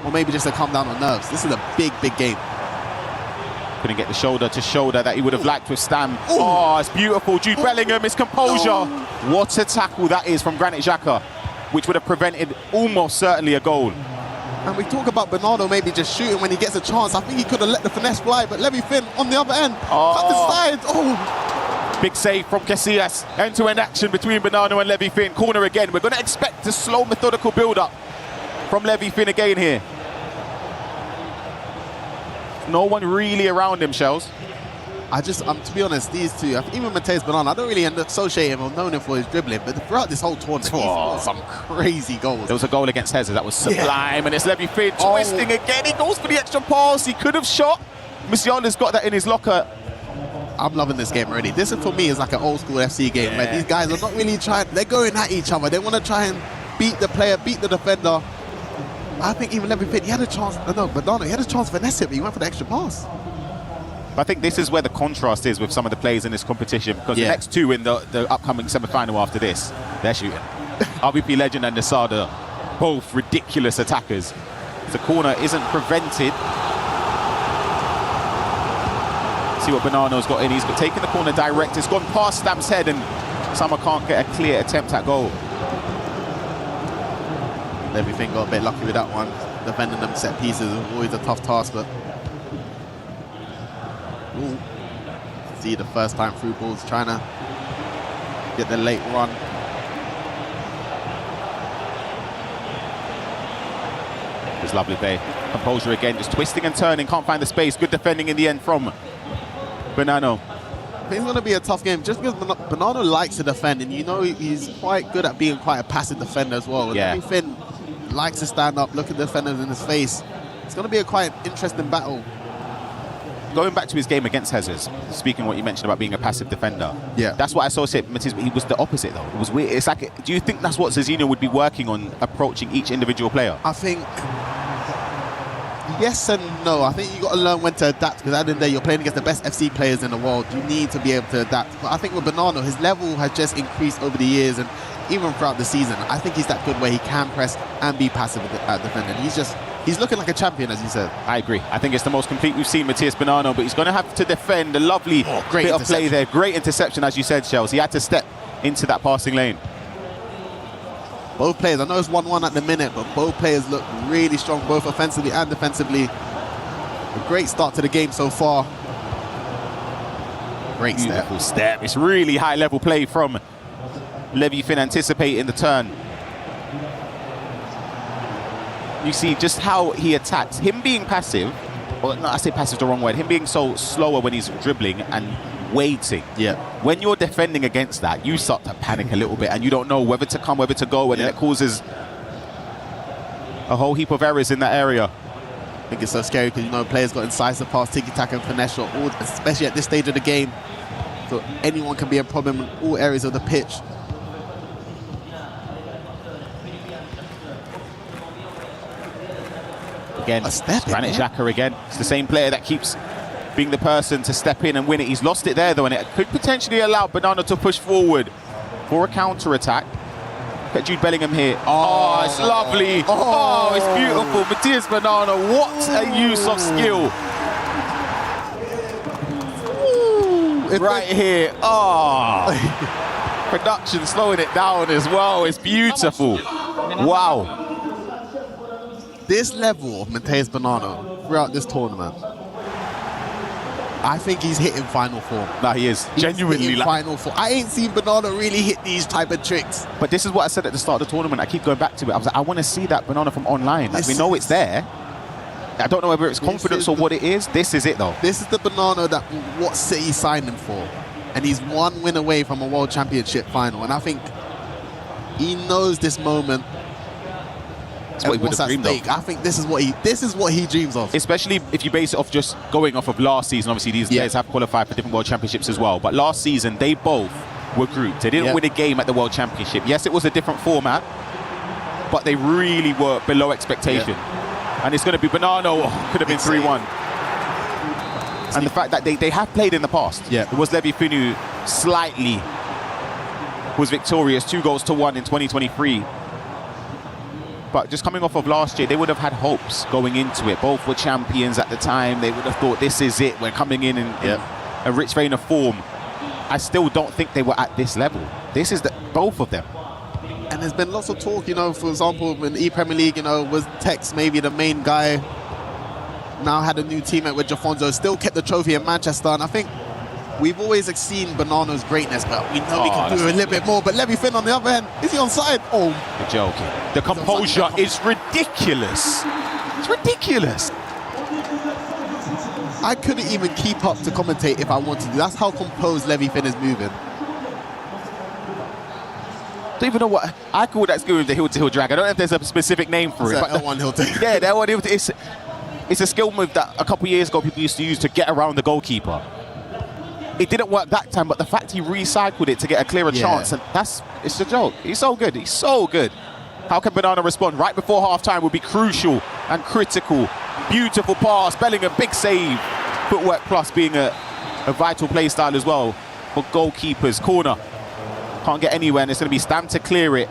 or maybe just a calm down on nerves. This is a big game. Couldn't get the shoulder to shoulder that he would have liked with Stam. Oh, it's beautiful. Jude Bellingham, his composure. What a tackle that is from Granit Xhaka, which would have prevented almost certainly a goal. And we talk about Bonanno maybe just shooting when he gets a chance. I think he could have let the finesse fly, but Levi Finn on the other end, cut the side. Big save from Casillas. End-to-end action between Bonanno and Levi Finn. Corner again. We're going to expect a slow, methodical build-up from Levi Finn again here. No one really around him, Shells. To be honest, these two, even Matheus Bonanno, I don't really associate him or know him for his dribbling, but throughout this whole tournament, he's got some crazy goals. There was a goal against Hezes that was sublime, and it's Levi Finn twisting again. He goes for the extra pass. He could have shot. Musiala's got that in his locker. I'm loving this game already. This, for me, is like an old school FC game, where these guys are not really trying, they're going at each other. They want to try and beat the player, beat the defender. I think even Levi Finn, he had a chance, Bonanno, he had a chance to finesse it, but he went for the extra pass. But I think this is where the contrast is with some of the players in this competition, because the next two in the upcoming semi-final after this, they're shooting. RBP Legend and Nasada, both ridiculous attackers. The corner isn't prevented. See what Banano's got in. He's taken the corner direct. It's gone past Stamp's head, and Summer can't get a clear attempt at goal. Everything got a bit lucky with that one. Defending them set pieces is always a tough task, but ooh. See the first time through balls trying to get the late run. It's lovely play. Composure again, just twisting and turning, can't find the space. Good defending in the end from Banano. I think it's going to be a tough game just because Banano likes to defend, and you know he's quite good at being quite a passive defender as well. Yeah. Finn likes to stand up, look at the defenders in his face. It's going to be a quite interesting battle. Going back to his game against Jesus, speaking what you mentioned about being a passive defender, that's what I saw say Matthias, but he was the opposite though. It was weird. It's like, do you think that's what Zazino would be working on, approaching each individual player? I think yes and no. I think you got to learn when to adapt, because at the end of the day, you're playing against the best FC players in the world. You need to be able to adapt. But I think with Banano, his level has just increased over the years, and even throughout the season, I think he's that good where he can press and be passive at defending. He's looking like a champion, as you said. I agree. I think it's the most complete we've seen Matthias Banano, but he's going to have to defend. A lovely bit of play there. Great interception, as you said, Shells. He had to step into that passing lane. Both players, I know it's 1-1 at the minute, but both players look really strong, both offensively and defensively. A great start to the game so far. Great Beautiful step. It's really high-level play from Levy Finn, anticipating the turn. You see just how he attacks. Him being passive, or no, I say passive is the wrong word, him being so slower when he's dribbling and waiting. Yeah. When you're defending against that, you start to panic a little bit, and you don't know whether to come, whether to go, and it causes a whole heap of errors in that area. I think it's so scary because, you know, players got incisive pass, tiki-taka and finesse shot, especially at this stage of the game. So anyone can be a problem in all areas of the pitch. Again, Granit Xhaka again. It's the same player that keeps being the person to step in and win it. He's lost it there, though, and it could potentially allow Banano to push forward for a counter-attack. Look at Jude Bellingham here. Oh, it's lovely. Oh, it's beautiful. Matthias Banano, what a use of skill. Right here. Oh. Production slowing it down as well. It's beautiful. Wow. This level of Matthias Banano throughout this tournament, I think he's hitting final form. No, he is. Genuinely. Final form. I ain't seen Banano really hit these type of tricks. But this is what I said at the start of the tournament. I keep going back to it. I was like, I want to see that Banano from online. Like, we know it's there. I don't know whether it's confidence or what it is. This is it, though. This is the Banano that what City signed him for. And he's one win away from a World Championship final. And I think he knows this moment. That's what he would have dreamed of. I think this is what he dreams of. Especially if you base it off just going off of last season. Obviously, these players have qualified for different World Championships as well. But last season, they both were grouped. They didn't win a game at the World Championship. Yes, it was a different format, but they really were below expectation. And it's going to be Banano. Could have been 3-1. And the fact that they have played in the past. It was Levi Finu slightly was victorious, 2-1 in 2023. But just coming off of last year, they would have had hopes going into it. Both were champions at the time. They would have thought, this is it. We're coming in a rich vein of form. I still don't think they were at this level. This is both of them. And there's been lots of talk, you know, for example, in the E-Premier League, you know, was Tex maybe the main guy. Now had a new teammate with Jafonzo, still kept the trophy in Manchester. And I think we've always seen Banano's greatness, but we know we can do a little bit more. But Levi Finn, on the other hand, is he onside? Oh, you're joking. The composure is ridiculous. It's ridiculous. I couldn't even keep up to commentate if I wanted to. That's how composed Levi Finn is moving. Don't even know what I call that skill with the hill-to-hill drag. I don't know if there's a specific name for it. But L1 hill-to-hill. Yeah, that one. It's a skill move that a couple of years ago people used to use to get around the goalkeeper. It didn't work that time, but the fact he recycled it to get a clearer chance, and it's a joke. He's so good. He's so good. How can Banano respond right before half-time would be crucial and critical. Beautiful pass. Bellingham, big save footwork plus being a vital play style as well for goalkeepers. Corner. Can't get anywhere, and it's going to be Stam to clear it.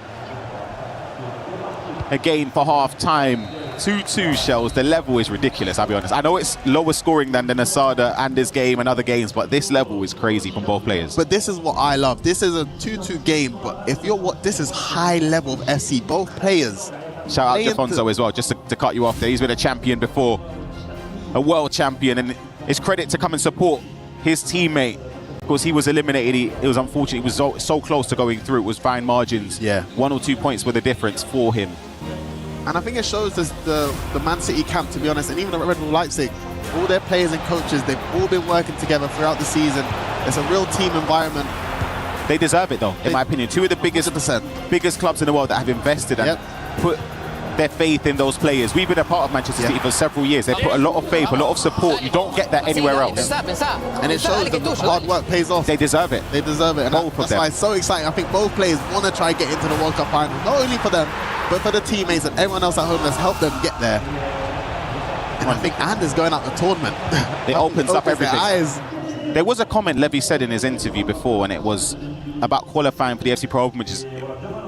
Again for half time. 2-2 Shells. The level is ridiculous, I'll be honest. I know it's lower scoring than the Nasada and this game and other games, but this level is crazy from both players. But this is what I love. This is a 2-2 game, but if you're this is high level of FC. Both players. Shout out Jafonso as well, just to cut you off there. He's been a champion before, a world champion, and it's credit to come and support his teammate because he was eliminated. It was unfortunate. He was so close to going through. It was fine margins. Yeah. 1 or 2 points were the difference for him. And I think it shows us the Man City camp, to be honest, and even at Red Bull Leipzig, all their players and coaches, they've all been working together throughout the season. It's a real team environment. They deserve it, though, in my opinion. Two of the biggest clubs in the world that have invested and put their faith in those players. We've been a part of Manchester City for several years. They put a lot of faith, a lot of support. You don't get that anywhere else. And it shows that the hard work pays off. They deserve it. They deserve it. And that's why it's so exciting. I think both players want to try and get into the World Cup final, not only for them, but for the teammates and everyone else at home that's helped them get there. And I think Anders going out the tournament. It opens up everything. Their eyes. There was a comment Levy said in his interview before, and it was about qualifying for the FC Pro Open, which is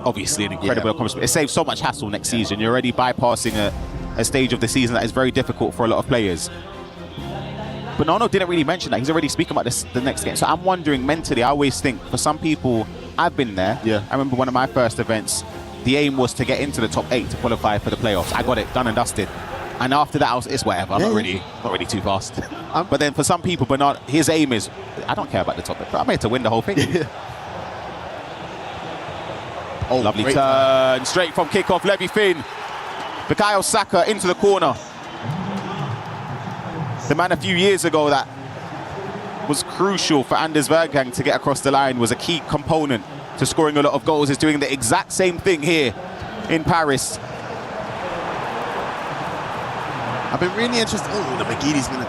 obviously an incredible accomplishment. It saves so much hassle next season. You're already bypassing a stage of the season that is very difficult for a lot of players. But Nono didn't really mention that. He's already speaking about the next game. So I'm wondering mentally, I always think for some people, I've been there. Yeah. I remember one of my first events, the aim was to get into the top 8 to qualify for the playoffs. I got it done and dusted. And after that, it's whatever. I'm not really too fast. But then for some people, Bernard, his aim is, I don't care about the top 8. I'm here to win the whole thing. Oh, lovely turn. Straight from kickoff, Levy Finn. Bukayo Saka into the corner. The man a few years ago that was crucial for Anders Berggang to get across the line, was a key component to scoring a lot of goals, is doing the exact same thing here in Paris. I've been really interested. Oh, the McGeady's been.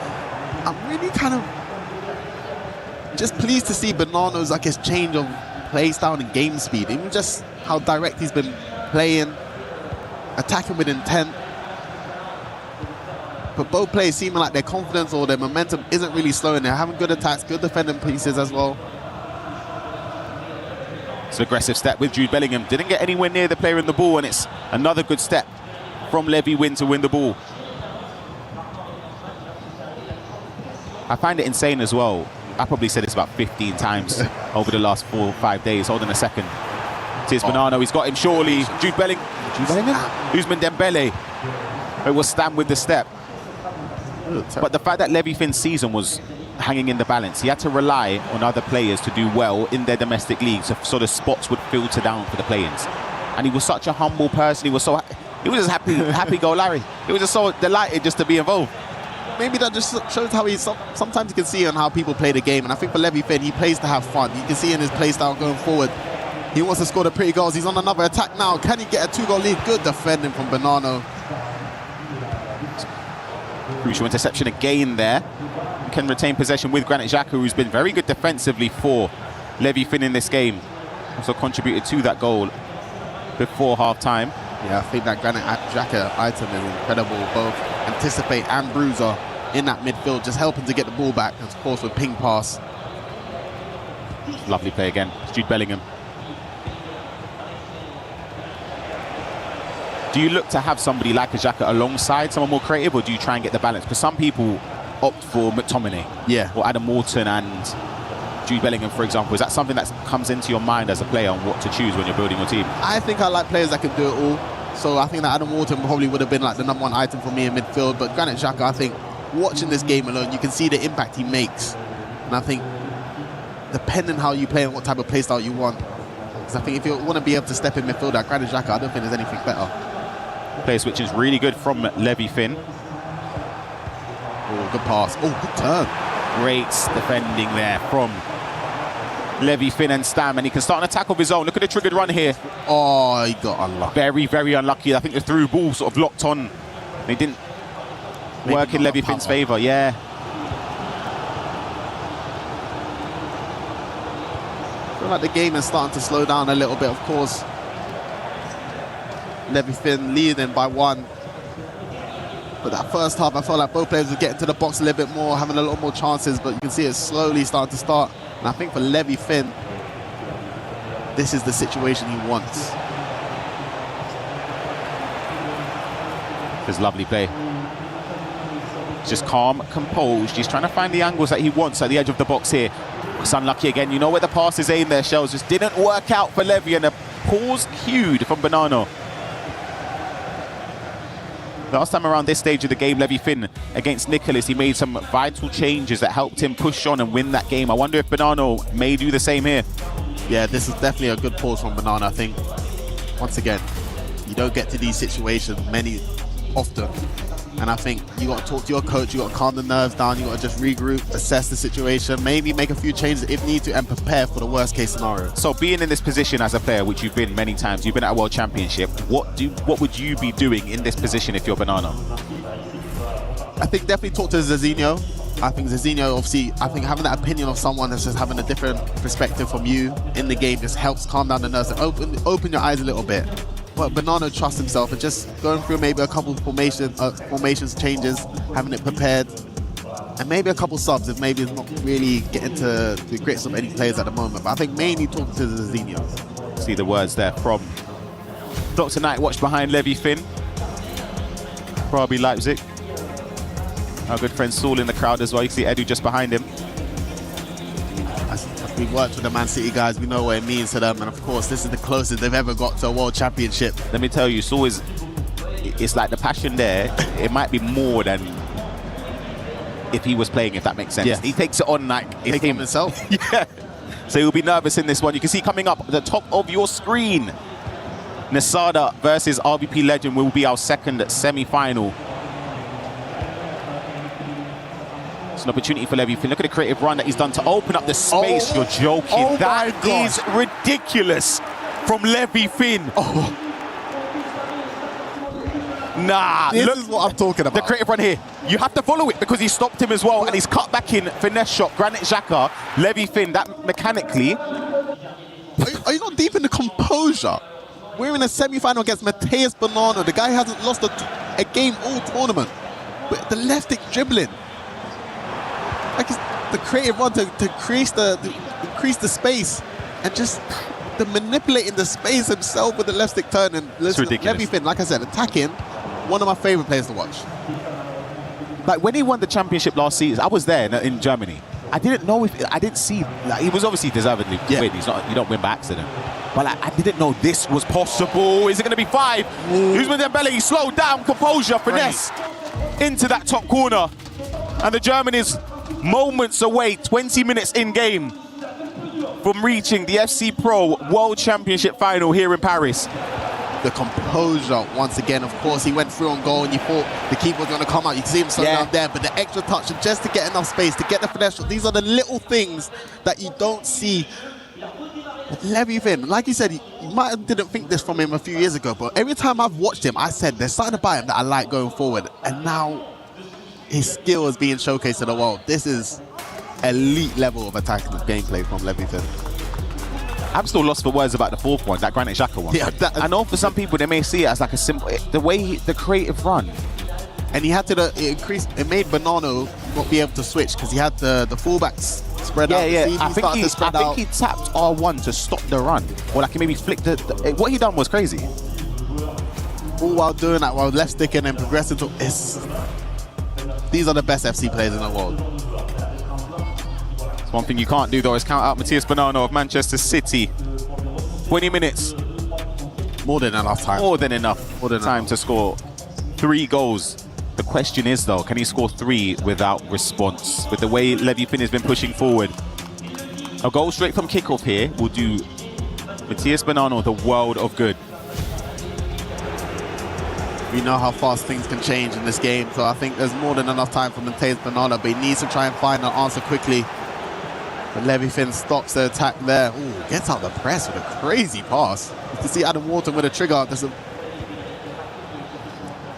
I'm really kind of just pleased to see Bonanno's his change of play style and game speed. Even just how direct he's been playing, attacking with intent. But both players seeming like their confidence or their momentum isn't really slowing. They're having good attacks, good defending pieces as well. It's an aggressive step with Jude Bellingham. Didn't get anywhere near the player in the ball, and it's another good step from Levy Win to win the ball. I find it insane as well. I probably said this about 15 times over the last 4 or 5 days. Hold on a second. Here's Bonanno. He's got him surely. Jude Bellingham. Ousmane Dembele. It was Stam with the step. But the fact that Levy Finn's season was hanging in the balance, he had to rely on other players to do well in their domestic leagues, so the spots would filter down for the play-ins. And he was such a humble person. He was just happy go Larry. He was just so delighted just to be involved. Maybe that just shows how sometimes you can see on how people play the game. And I think for Levy Finn, he plays to have fun. You can see in his play style going forward. He wants to score the pretty goals. He's on another attack now. Can he get a 2-goal lead? Good defending from Bonanno. Crucial interception again there. Can retain possession with Granit Xhaka, who's been very good defensively for Levy Finn in this game. Also contributed to that goal before half-time. Yeah, I think that Granit Xhaka item is incredible. Both anticipate and bruiser in that midfield, just helping to get the ball back, of course, with ping pass. Lovely play again. It's Jude Bellingham. Do you look to have somebody like a Xhaka alongside someone more creative, or do you try and get the balance? Because some people opt for McTominay, or Adam Morton and Jude Bellingham, for example. Is that something that comes into your mind as a player on what to choose when you're building your team? I think I like players that can do it all. So I think that Adam Morton probably would have been like the #1 item for me in midfield. But Granit Xhaka, I think, watching this game alone, you can see the impact he makes. And I think, depending how you play and what type of play style you want, because I think if you want to be able to step in midfield at Granit Xhaka, I don't think there's anything better. Player switch is really good from Levy Finn. Oh, good pass. Oh, good turn. Great defending there from Levy Finn and Stam, and he can start an attack of his own. Look at the triggered run here. Oh, he got unlucky. Very, very unlucky. I think the through ball sort of locked on. They didn't work in Levy Finn's favour. Yeah. I feel like the game is starting to slow down a little bit, of course. Levy Finn leading by 1. But that first half, I felt like both players were getting to the box a little bit more, having a lot more chances, but you can see it slowly starting to start. And I think for Levy Finn, this is the situation he wants. It's lovely play. Just calm, composed. He's trying to find the angles that he wants at the edge of the box here. It's unlucky again. You know where the pass is aimed there, Shells. Just didn't work out for Levy, and a pause cued from Bonanno. Last time around this stage of the game, Levy Finn against Nicholas, he made some vital changes that helped him push on and win that game. I wonder if Bonanno may do the same here. Yeah, this is definitely a good pause from Bonanno. I think, once again, you don't get to these situations often. And I think you got to talk to your coach, you got to calm the nerves down, you got to just regroup, assess the situation, maybe make a few changes if need to, and prepare for the worst case scenario. So being in this position as a player, which you've been many times, you've been at a World Championship, what would you be doing in this position if you're Bonanno? I think definitely talk to Zizinho. I think Zizinho, obviously, I think having that opinion of someone that's just having a different perspective from you in the game just helps calm down the nerves and open your eyes a little bit. But Bonanno trusts himself and just going through maybe a couple of formations changes, having it prepared, and maybe a couple subs if maybe it's not really getting to the grips of any players at the moment. But I think mainly talking to Zizinho. See the words there from Dr. Nightwatch behind Levy Finn. RB Leipzig. Our good friend Saul in the crowd as well. You can see Edu just behind him. We've worked with the Man City guys, we know what it means to them, and of course this is the closest they've ever got to a World Championship. Let me tell you, Saul is, it's like the passion there, it might be more than if he was playing, if that makes sense. Yeah. He takes it on like it's him himself. Yeah. So he'll be nervous in this one. You can see coming up at the top of your screen, Nesada versus RBP Legend will be our second semi-final. An opportunity for Levy Finn. Look at the creative run that he's done to open up the space. Oh. You're joking. Oh That my is ridiculous from Levy Finn. Oh. Nah, This look, is what I'm talking about. the creative run here. You have to follow it because he stopped him as well, and he's cut back in, finesse shot, Granit Xhaka, Levy Finn, that mechanically. Are you not deep in the composure? We're in a semi-final against Matheus Bonanno. The guy hasn't lost a game all tournament. But the left stick dribbling. Like the creative run to increase the space, and just the manipulating the space himself with the left stick turn. And listen, Levy Finn, like I said, attacking, one of my favorite players to watch. Like when he won the championship last season, I was there in Germany. I didn't know if I didn't see. Like, he was obviously deservedly win. He's not. You don't win by accident. But like, I didn't know this was possible. Is it going to be 5? Usman Dembele, he slowed down, composure, finesse into that top corner, and the German is moments away, 20 minutes in game from reaching the FC Pro World Championship final here in Paris. The composure, once again, of course, he went through on goal and you thought the keeper was going to come out. You can see him slowing down there, but the extra touch and just to get enough space, to get the finesse shot, these are the little things that you don't see. Levy Finn, like you said, you might have didn't think this from him a few years ago, but every time I've watched him, I said there's something about him that I like going forward, and now his skill is being showcased to the world. This is elite level of attacking gameplay from Levy Finn. I'm still lost for words about the fourth one, that Granit Xhaka one. Yeah, I know for some people they may see it as like a simple, the way the creative run. And he had to it made Bonanno not be able to switch because he had the fullbacks spread out. Yeah. I think he tapped R1 to stop the run, or like he maybe flicked what he done was crazy. All while doing that, while left sticking and progressing to these are the best FC players in the world. One thing you can't do though is count out Matheus Bonanno of Manchester City. 20 minutes. More than enough time. More than enough time to score 3 goals. The question is though, can he score 3 without response? With the way Levy Finn has been pushing forward. A goal straight from kickoff here will do Matheus Bonanno the world of good. We know how fast things can change in this game, so I think there's more than enough time for Matheus Bonanno, but he needs to try and find an answer quickly. But Levy Finn stops the attack there. Ooh, gets out the press with a crazy pass. You can see Adam Wharton with a trigger.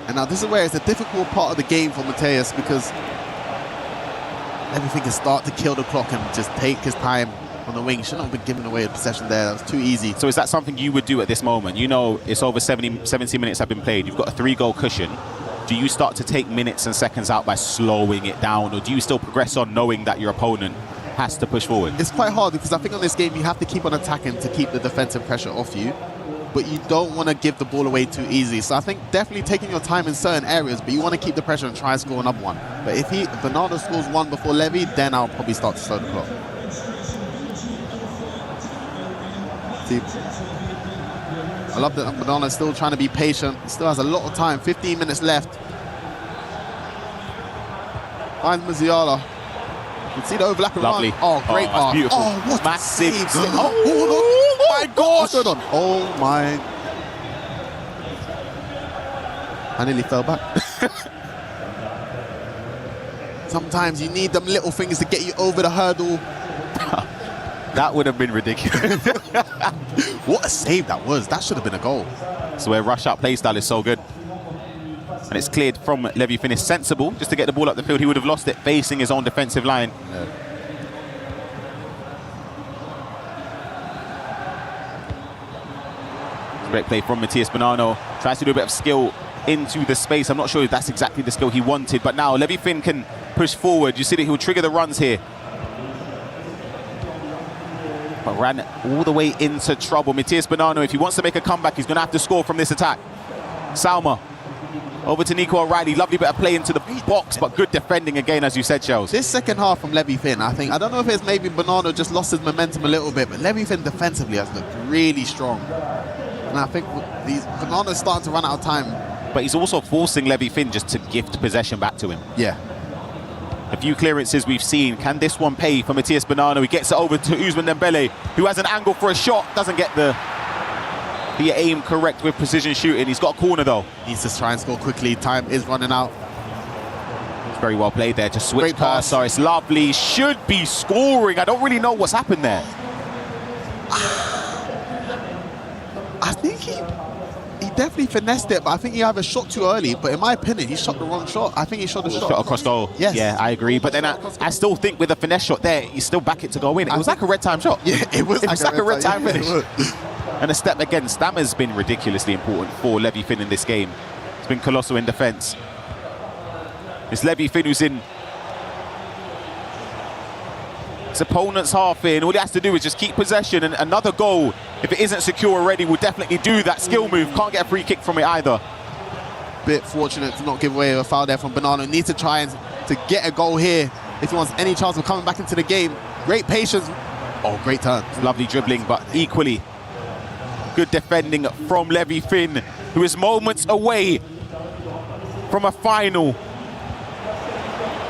And now this is where it's a difficult part of the game for Matheus, because Levy Finn can start to kill the clock and just take his time on the wing. Shouldn't have been giving away a possession there. That was too easy. So is that something you would do at this moment? You know it's over 70 minutes have been played. You've got a 3-goal cushion. do you start to take minutes and seconds out by slowing it down, or do you still progress on knowing that your opponent has to push forward? It's quite hard because I think on this game you have to keep on attacking to keep the defensive pressure off you, but you don't want to give the ball away too easily. So I think definitely taking your time in certain areas, but you want to keep the pressure and try and score another one. But if Bernardo scores one before Levy, then I'll probably start to slow the clock. See, I love that Bernardo's still trying to be patient. He still has a lot of time, 15 minutes left. Finds Musiala. You can see the overlapping Lovely. run. Oh, great pass. Beautiful. Oh, what massive. Oh my gosh. What's going on? Oh my. I nearly fell back. Sometimes you need them little things to get you over the hurdle. That would have been ridiculous. What a save that was. That should have been a goal. So where rush-out play style is so good. And it's cleared from Levy Finn. Is sensible just to get the ball up the field. He would have lost it facing his own defensive line. Yeah. Great play from Matías Bonanno. Tries to do a bit of skill into the space. I'm not sure if that's exactly the skill he wanted, but now Levy Finn can push forward. You see that he'll trigger the runs here. But ran all the way into trouble. Matías Bonanno, if he wants to make a comeback, he's going to have to score from this attack. Salma over to Nico O'Reilly. Lovely bit of play into the box, but good defending again, as you said, Shells. This second half from Levy Finn, I don't know if it's maybe Bonanno just lost his momentum a little bit, but Levy Finn defensively has looked really strong. And I think Bonanno's starting to run out of time. But he's also forcing Levy Finn just to gift possession back to him. Yeah. A few clearances we've seen. Can this one pay for Matías Bonanno? He gets it over to Ousmane Dembele, who has an angle for a shot. Doesn't get the aim correct with precision shooting. He's got a corner though. Needs to try and score quickly. Time is running out. It's very well played there. Just switch pass. So it's lovely. Should be scoring. I don't really know what's happened there. I think he definitely finessed it, but I think he either shot too early, but in my opinion, he shot the wrong shot. I think he shot a shot across goal. Yes. Yeah, I agree. But then I still think with a finesse shot there, you still back it to go in. It was like a red time shot. Yeah, it was like a red time finish. And a step again. Stammer's been ridiculously important for Levy Finn in this game. It's been colossal in defence. It's Levy Finn who's in his opponent's half in. All he has to do is just keep possession, and another goal, if it isn't secure already, will definitely do that. Skill move. Can't get a free kick from it either. Bit fortunate to not give away a foul there from Bonanno. Needs to try and to get a goal here if he wants any chance of coming back into the game. Great patience. Oh, great turn. Lovely dribbling, but equally good defending from Levy Finn, who is moments away from a final.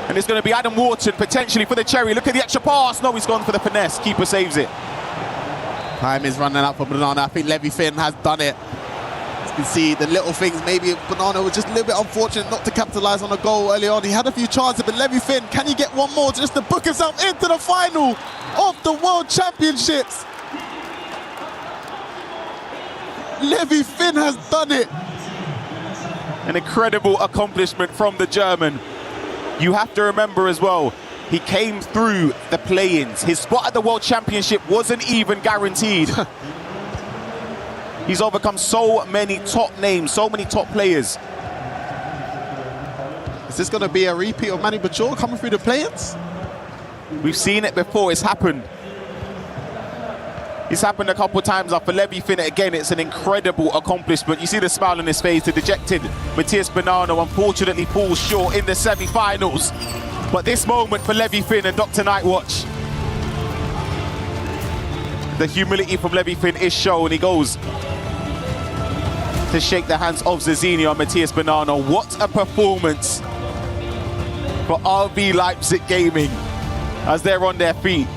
And it's going to be Adam Wharton potentially for the cherry. Look at the extra pass. No, he's gone for the finesse. Keeper saves it. Time is running out for Bonanno. I think Levy Finn has done it. As you can see, the little things. Maybe Bonanno was just a little bit unfortunate not to capitalise on a goal early on. He had a few chances, but Levy Finn, can he get one more just to book himself into the final of the World Championships? Levy Finn has done it. An incredible accomplishment from the German. You have to remember as well, he came through the play-ins. His spot at the World Championship wasn't even guaranteed. He's overcome so many top names, so many top players. Is this going to be a repeat of Manny Bachor coming through the play-ins? We've seen it before, it's happened. It's happened a couple of times now for Levy Finn. Again, it's an incredible accomplishment. You see the smile on his face. The dejected Matías Bonanno unfortunately falls short in the semi-finals. But this moment for Levy Finn and Dr. Nightwatch, the humility from Levy Finn is shown. He goes to shake the hands of Zizinho and Matías Bonanno. What a performance for RB Leipzig Gaming as they're on their feet.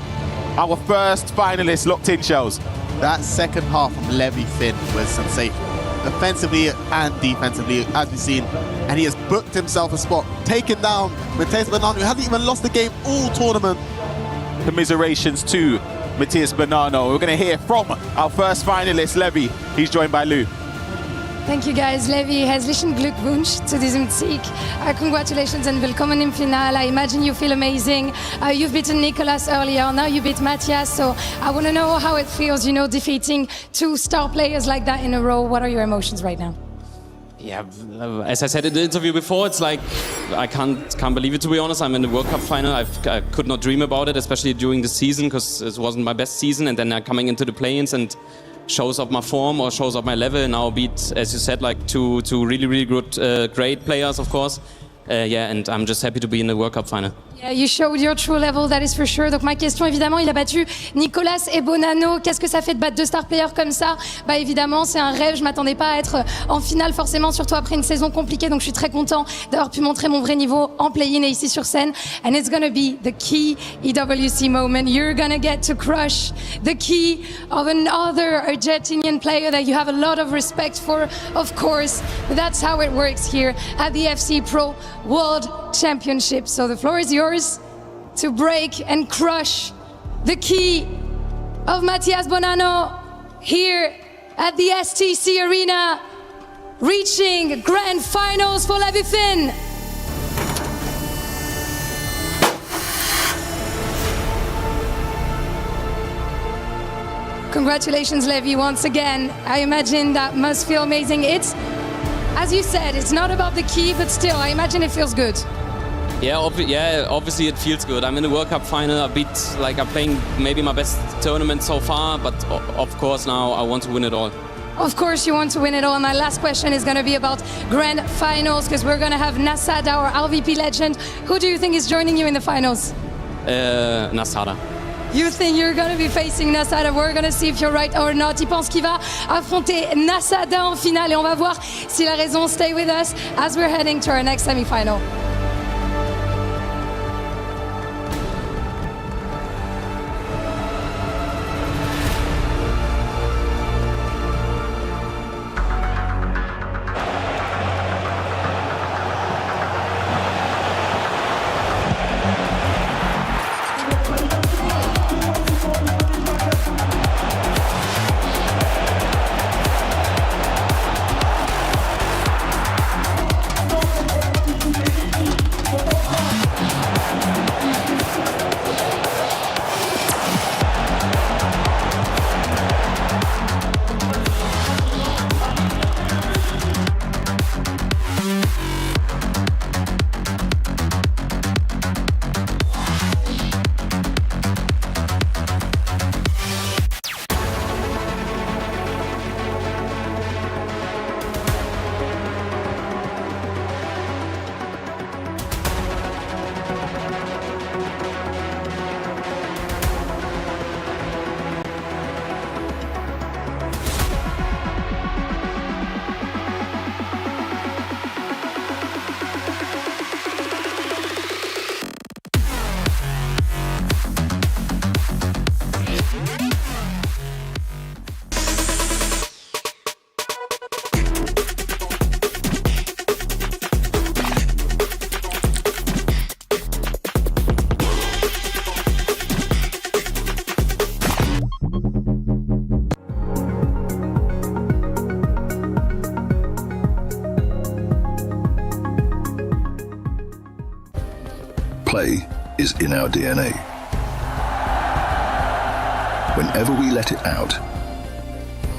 Our first finalist locked in, Shells. That second half from Levy Finn was sensational. Offensively and defensively, as we've seen. And he has booked himself a spot, taken down Matías Bonanno, who hasn't even lost the game all tournament. Commiserations to Matías Bonanno. We're going to hear from our first finalist, Levy. He's joined by Lou. Thank you guys. Levy, herzlichen Glückwunsch zu diesem Sieg. Congratulations and willkommen im Finale. I imagine you feel amazing. You've beaten Nicolas earlier, now you beat Matías. So I want to know how it feels, defeating two star players like that in a row. What are your emotions right now? Yeah, as I said in the interview before, it's like I can't believe it, to be honest. I'm in the World Cup final. I could not dream about it, especially during the season, because it wasn't my best season. And then coming into the play-ins and shows up my form or shows up my level, and now beat, as you said, like two really good, great players, of course. And I'm just happy to be in the World Cup final. Yeah, you showed your true level, that is for sure. Donc ma question, évidemment, il a battu Nicolas et Bonanno. Qu'est-ce que ça fait de battre deux star players comme ça? Bah évidemment, c'est un rêve. Je m'attendais pas à être en finale forcément, surtout après une saison compliquée. Donc je suis très content d'avoir pu montrer mon vrai niveau en play-in et ici sur scène. And it's gonna be the key EWC moment. You're gonna get to crush the key of another Argentinian player that you have a lot of respect for, of course. But that's how it works here at the FC Pro World Championship. So the floor is yours to break and crush the key of Matías Bonanno here at the STC Arena, reaching grand finals for La Buffin. Congratulations, Levi, once again. I imagine that must feel amazing. It's, as you said, it's not about the key, but still, I imagine it feels good. Yeah, obviously it feels good. I'm in the World Cup final. I'm playing maybe my best tournament so far, but of course now I want to win it all. Of course you want to win it all. And my last question is going to be about grand finals, because we're going to have Nasada, our RVP legend. Who do you think is joining you in the finals? Nasada. You think you're going to be facing Nasada? We're going to see if you're right or not. Il pense qu'il va affronter Nasada en finale et on va voir s'il a raison. Stay with us as we're heading to our next semi-final. Play is in our DNA. Whenever we let it out,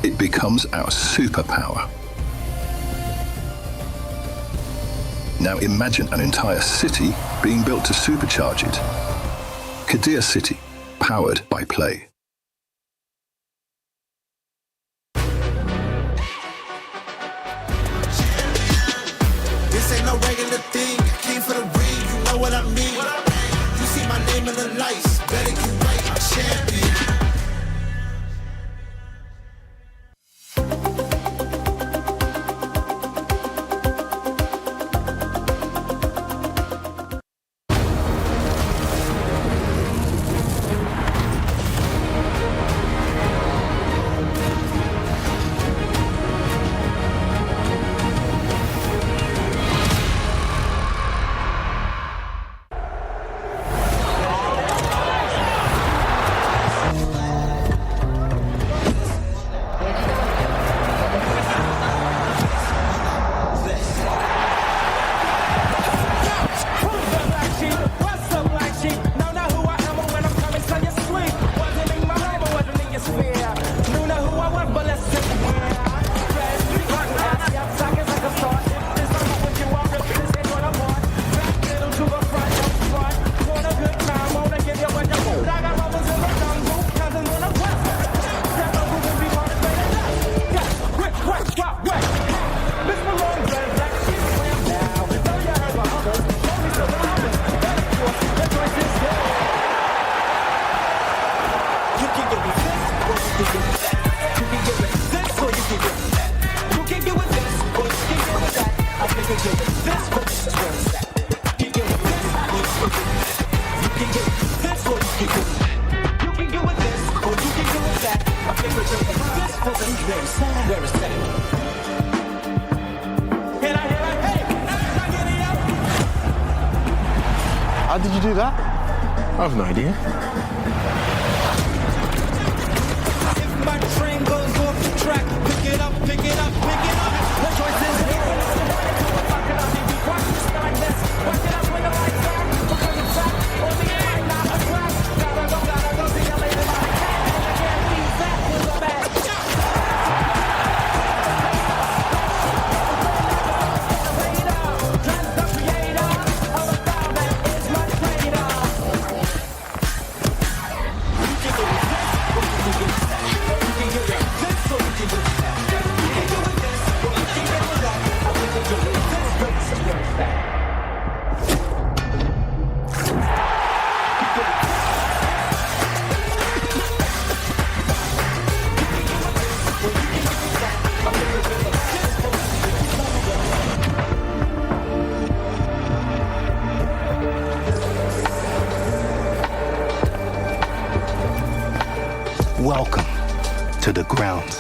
it becomes our superpower. Now imagine an entire city being built to supercharge it. Kadir City, powered by Play. This ain't no regular thing. I came for the ring, you know what I mean. You see my name in the lights, better get right, I'm champion. How did you do that? I have no idea. If my train goes off the track, pick it up, pick it up, pick it up. The choice is Welcome to the grounds.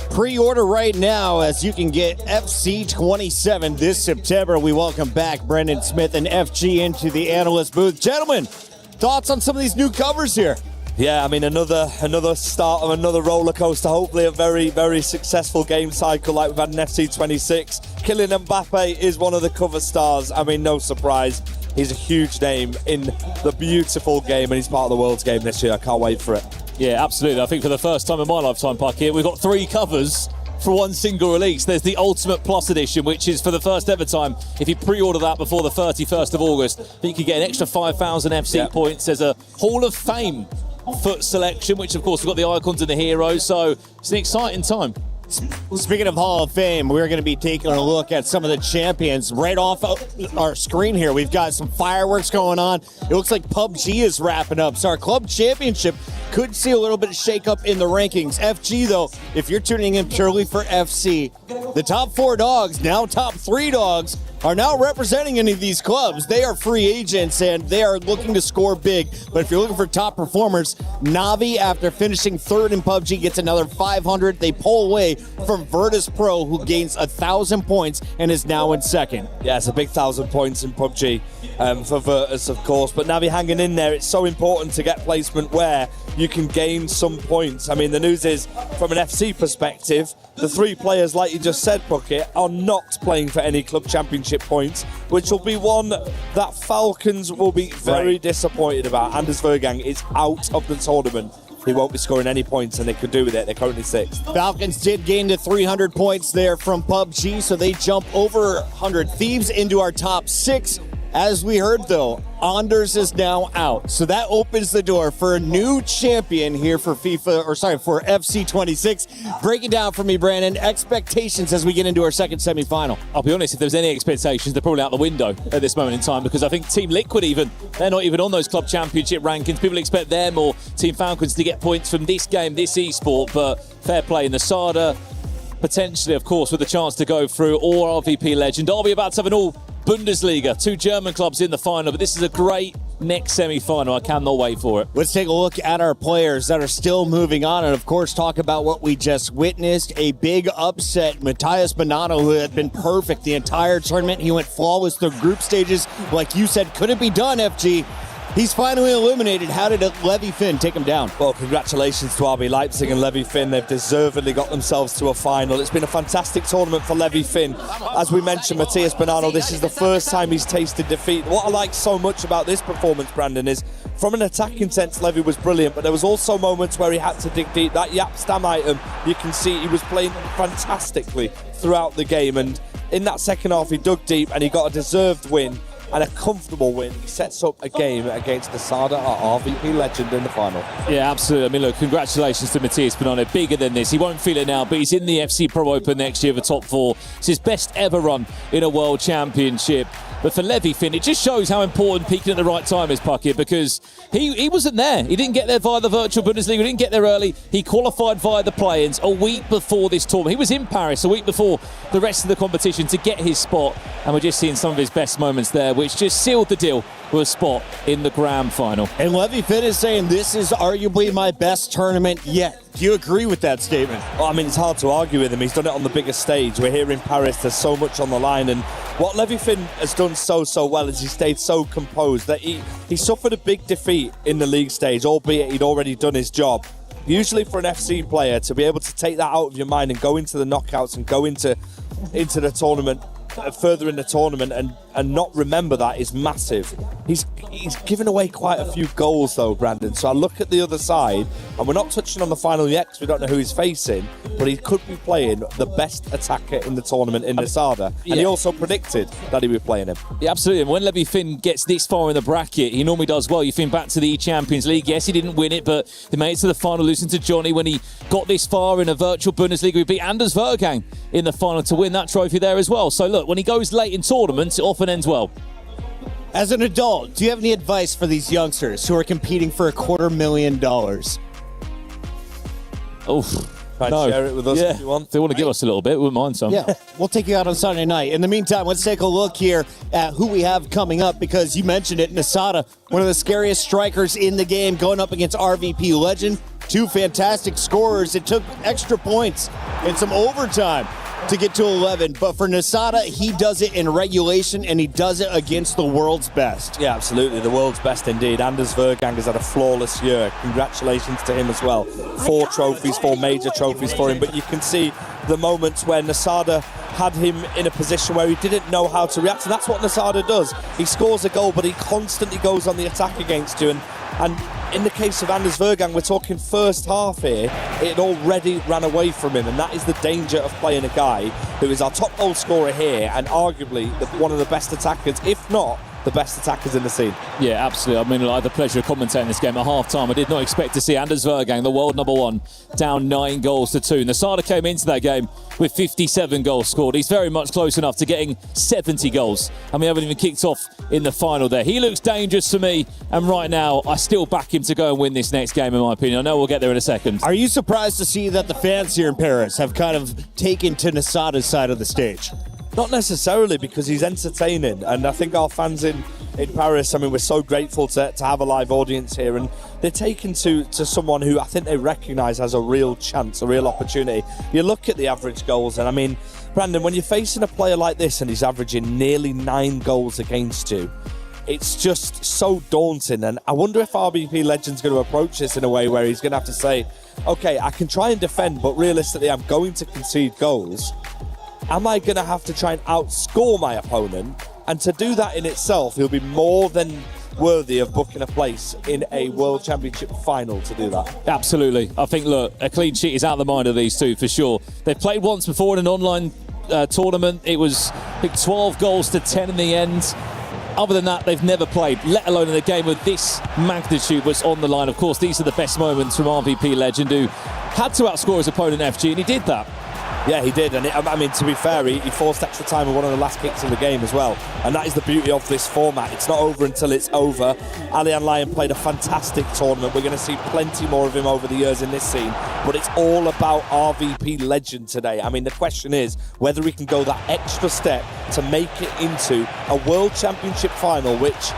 Pre-order right now as you can get FC 27 this September. We welcome back Brendan Smith and FG into the analyst booth. Gentlemen, thoughts on some of these new covers here? Yeah, I mean, another start of another roller coaster. Hopefully a very, very successful game cycle like we've had in FC 26. Kylian Mbappe is one of the cover stars. I mean, no surprise. He's a huge name in the beautiful game, and he's part of the world's game this year. I can't wait for it. Yeah, absolutely. I think for the first time in my lifetime, Puck, here, we've got 3 covers for one single release. There's the Ultimate Plus Edition, which is for the first ever time. If you pre-order that before the 31st of August, you can get an extra 5,000 FC points. There's a Hall of Fame foot selection, which of course we've got the icons and the heroes, so it's an exciting time. Speaking of Hall of Fame, we're going to be taking a look at some of the champions right off our screen here. We've got some fireworks going on. It looks like PUBG is wrapping up, so our club championship could see a little bit of shake-up in the rankings. FG, though, if you're tuning in purely for FC, the top 4 dogs, now top 3 dogs, are now representing any of these clubs. They are free agents, and they are looking to score big. But if you're looking for top performers, Navi, after finishing 3rd in PUBG, gets another 500. They pull away from Virtus Pro, who gains 1,000 points and is now in 2nd. Yeah, it's a big 1,000 points in PUBG for Virtus, of course. But Navi hanging in there. It's so important to get placement where you can gain some points. I mean, the news is, from an FC perspective, the 3 players, like you just said, Bucket, are not playing for any club championship points, which will be one that Falcons will be very disappointed about. Anders Vergang is out of the tournament. He won't be scoring any points, and they could do with it. They're currently 6th. Falcons did gain to 300 points there from PUBG, so they jump over 100 Thieves into our top 6. As we heard, though, Anders is now out. So that opens the door for a new champion here for for FC 26. Break it down for me, Brandon. Expectations as we get into our second semifinal. I'll be honest, if there's any expectations, they're probably out the window at this moment in time, because I think Team Liquid they're not even on those club championship rankings. People expect them or Team Falcons to get points from this game, this esport, but fair play in the Sada. Potentially, of course, with a chance to go through, or RVP Legend. I'll be about to have an all Bundesliga, 2 German clubs in the final, but this is a great next semi-final. I cannot wait for it. Let's take a look at our players that are still moving on, and of course talk about what we just witnessed. A big upset. Matthias Bonanno, who had been perfect the entire tournament. He went flawless through group stages. Like you said, couldn't be done, FG. He's finally eliminated. How did Levi Finn take him down? Well, congratulations to RB Leipzig and Levi Finn. They've deservedly got themselves to a final. It's been a fantastic tournament for Levi Finn. As we mentioned, Matthias Bonanno, this is the first time he's tasted defeat. What I like so much about this performance, Brandon, is from an attacking sense, Levi was brilliant, but there was also moments where he had to dig deep. That Yap Stam item, you can see he was playing fantastically throughout the game. And in that second half, he dug deep and he got a deserved win. And a comfortable win. He sets up a game against the Sada, our RVP Legend, in the final. Yeah, absolutely. I mean, look, congratulations to Matthias Bonanno. Bigger than this. He won't feel it now, but he's in the FC Pro Open next year for top 4. It's his best ever run in a World Championship. But for Levi Finn, it just shows how important peaking at the right time is, Puckett, because he wasn't there. He didn't get there via the virtual Bundesliga. He didn't get there early. He qualified via the play-ins a week before this tournament. He was in Paris a week before the rest of the competition to get his spot, and we're just seeing some of his best moments there, which just sealed the deal with a spot in the Grand Final. And Levi Finn is saying this is arguably my best tournament yet. Do you agree with that statement? Well, I mean, it's hard to argue with him. He's done it on the biggest stage. We're here in Paris. There's so much on the line. And what Levi Finn has done so well is he stayed so composed that he suffered a big defeat in the league stage, albeit he'd already done his job. Usually for an FC player to be able to take that out of your mind and go into the knockouts and go into the tournament, further in the tournament and not remember that is massive. He's given away quite a few goals though, Brandon. So I look at the other side, and we're not touching on the final yet because we don't know who he's facing, but he could be playing the best attacker in the tournament in Nasada. And he also predicted that he would be playing him. Yeah, absolutely. And when Levi Finn gets this far in the bracket, he normally does well. You think back to the Champions League. Yes, he didn't win it, but he made it to the final, losing to Johnny. When he got this far in a virtual Bundesliga, he beat Anders Vergang in the final to win that trophy there as well. So look, when he goes late in tournaments, it often ends well. As an adult, do you have any advice for these youngsters who are competing for $250,000? Oh, no. Share it with us if you want. If they want to give us a little bit, we wouldn't mind some. Yeah, we'll take you out on Sunday night. In the meantime, let's take a look here at who we have coming up, because you mentioned it, Nasada, one of the scariest strikers in the game, going up against RVP Legend. Two fantastic scorers. It took extra points and some overtime to get to 11, but for Nasada, he does it in regulation, and he does it against the world's best. Yeah, absolutely, the world's best indeed. Anders Vergang has had a flawless year. Congratulations to him as well. 4 trophies, 4 major trophies for him, but you can see the moments where Nasada had him in a position where he didn't know how to react, and that's what Nasada does. He scores a goal, but he constantly goes on the attack against you, and in the case of Anders Vergang, we're talking first half here, it already ran away from him, and that is the danger of playing a guy who is our top goal scorer here and arguably one of the best attackers, if not the best attackers in the scene. Yeah, absolutely. I mean, I had the pleasure of commentating this game at half-time. I did not expect to see Anders Vergang, the world number 1, down 9-2. Nasada came into that game with 57 goals scored. He's very much close enough to getting 70 goals, and we haven't even kicked off in the final there. He looks dangerous to me, and right now, I still back him to go and win this next game, in my opinion. I know we'll get there in a second. Are you surprised to see that the fans here in Paris have kind of taken to Nasada's side of the stage? Not necessarily, because he's entertaining, and I think our fans in Paris, I mean, we're so grateful to have a live audience here, and they're taken to someone who I think they recognise has a real chance, a real opportunity. You look at the average goals, and I mean, Brandon, when you're facing a player like this and he's averaging nearly 9 goals against you, it's just so daunting. And I wonder if RBP Legend's going to approach this in a way where he's going to have to say, okay, I can try and defend, but realistically I'm going to concede goals. Am I going to have to try and outscore my opponent? And to do that in itself, he'll be more than worthy of booking a place in a World Championship final to do that. Absolutely. I think, look, a clean sheet is out of the mind of these two for sure. They've played once before in an online tournament. It was, I think, 12 goals to 10 in the end. Other than that, they've never played, let alone in a game with this magnitude was on the line. Of course, these are the best moments from RVP Legend, who had to outscore his opponent FG, and he did that. Yeah, he did, and I mean, to be fair, he forced extra time with one of the last kicks of the game as well, and that is the beauty of this format. It's not over until it's over. Alian Lyon played a fantastic tournament. We're going to see plenty more of him over the years in this scene, but it's all about RVP Legend today. I mean, the question is whether he can go that extra step to make it into a World Championship final, which,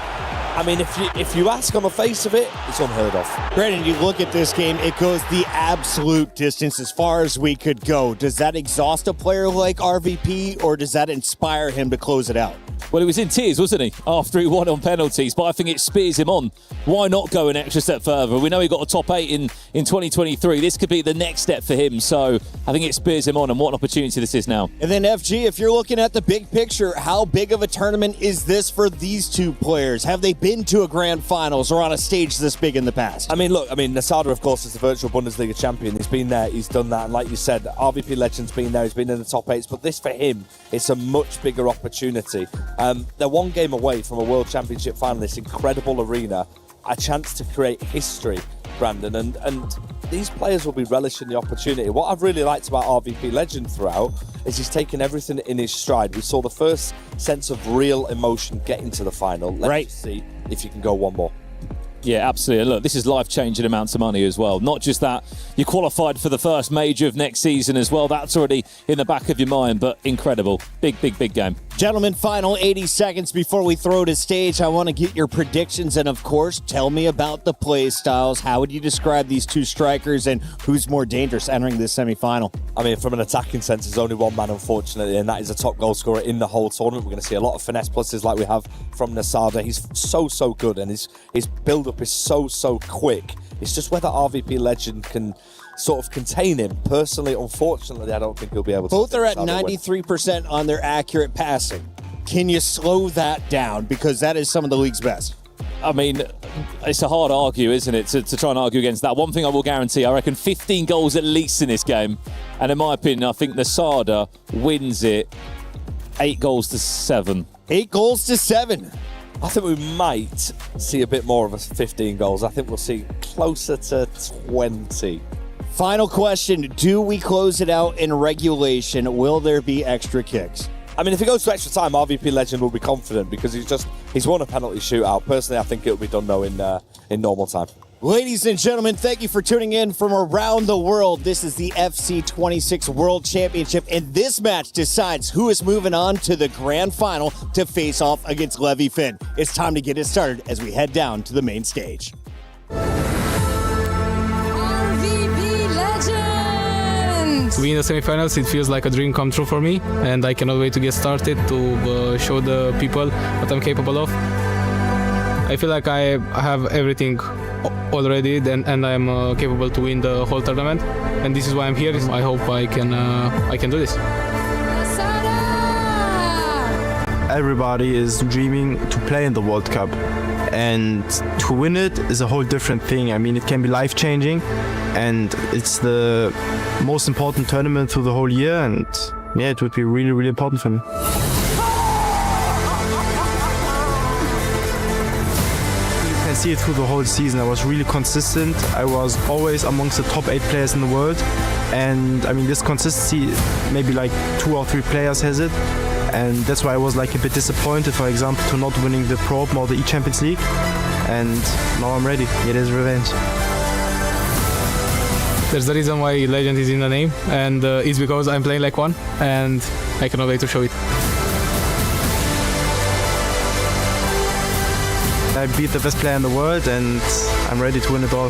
I mean, if you ask on the face of it, it's unheard of. Brandon, you look at this game, it goes the absolute distance as far as we could go. Does that exhaust a player like RVP, or does that inspire him to close it out? Well, he was in tears, wasn't he, after he won on penalties, but I think it spears him on. Why not go an extra step further? We know he got a top 8 in 2023. This could be the next step for him, so I think it spears him on, and what an opportunity this is now. And then, FG, if you're looking at the big picture, how big of a tournament is this for these two players? Have they been to a grand finals or on a stage this big in the past? I mean, look, Nasada, of course, is the virtual Bundesliga champion. He's been there, he's done that, and like you said, RVP Legend's been there, he's been in the top 8s, but this for him, it's a much bigger opportunity. They're one game away from a World Championship final, this incredible arena, a chance to create history, Brandon, and these players will be relishing the opportunity. What I've really liked about RVP Legend throughout is he's taken everything in his stride. We saw the first sense of real emotion get into the final. Let's see if you can go one more. Yeah, absolutely. Look, this is life-changing amounts of money as well. Not just that, you qualified for the first major of next season as well. That's already in the back of your mind, but incredible. Big game. Gentlemen, final 80 seconds before we throw to stage. I want to get your predictions and, of course, tell me about the play styles. How would you describe these two strikers and who's more dangerous entering this semi-final? I mean, from an attacking sense, there's only one man, unfortunately, and that is a top goal scorer in the whole tournament. We're going to see a lot of finesse pluses like we have from Nasada. He's so good, and his build-up is so quick. It's just whether RVP Legend can sort of contain him. Personally, unfortunately, I don't think he'll be able to. Both are at 93% on their accurate passing. Can you slow that down? Because that is some of the league's best. I mean, it's a hard argue, isn't it, to try and argue against that. One thing I will guarantee, I reckon 15 goals at least in this game. And in my opinion, I think Nasada wins it 8 goals to 7. 8 goals to 7. I think we might see a bit more of a 15 goals. I think we'll see closer to 20. Final question. Do we close it out in regulation? Will there be extra kicks? I mean, if it goes to extra time, RVP Legend will be confident because he's won a penalty shootout. Personally, I think it'll be done, though, in normal time. Ladies and gentlemen, thank you for tuning in from around the world. This is the FC 26 World Championship, and this match decides who is moving on to the grand final to face off against Levi Finn. It's time to get it started as we head down to the main stage. To be in the semifinals, it feels like a dream come true for me, and I cannot wait to get started to show the people what I'm capable of. I feel like I have everything already, and I'm capable to win the whole tournament, and this is why I'm here. I hope I can do this. Everybody is dreaming to play in the World Cup, and to win it is a whole different thing. I mean, it can be life-changing, and it's the most important tournament through the whole year, and yeah, it would be really important for me. See it through the whole season. I was really consistent. I was always amongst the top 8 players in the world, and I mean, this consistency, maybe like 2 or 3 players has it, and that's why I was like a bit disappointed, for example, to not winning the Pro Open or the E-Champions League, and now I'm ready. It is revenge. There's the reason why Legend is in the name, and it's because I'm playing like one, and I cannot wait to show it. I beat the best player in the world, and I'm ready to win it all.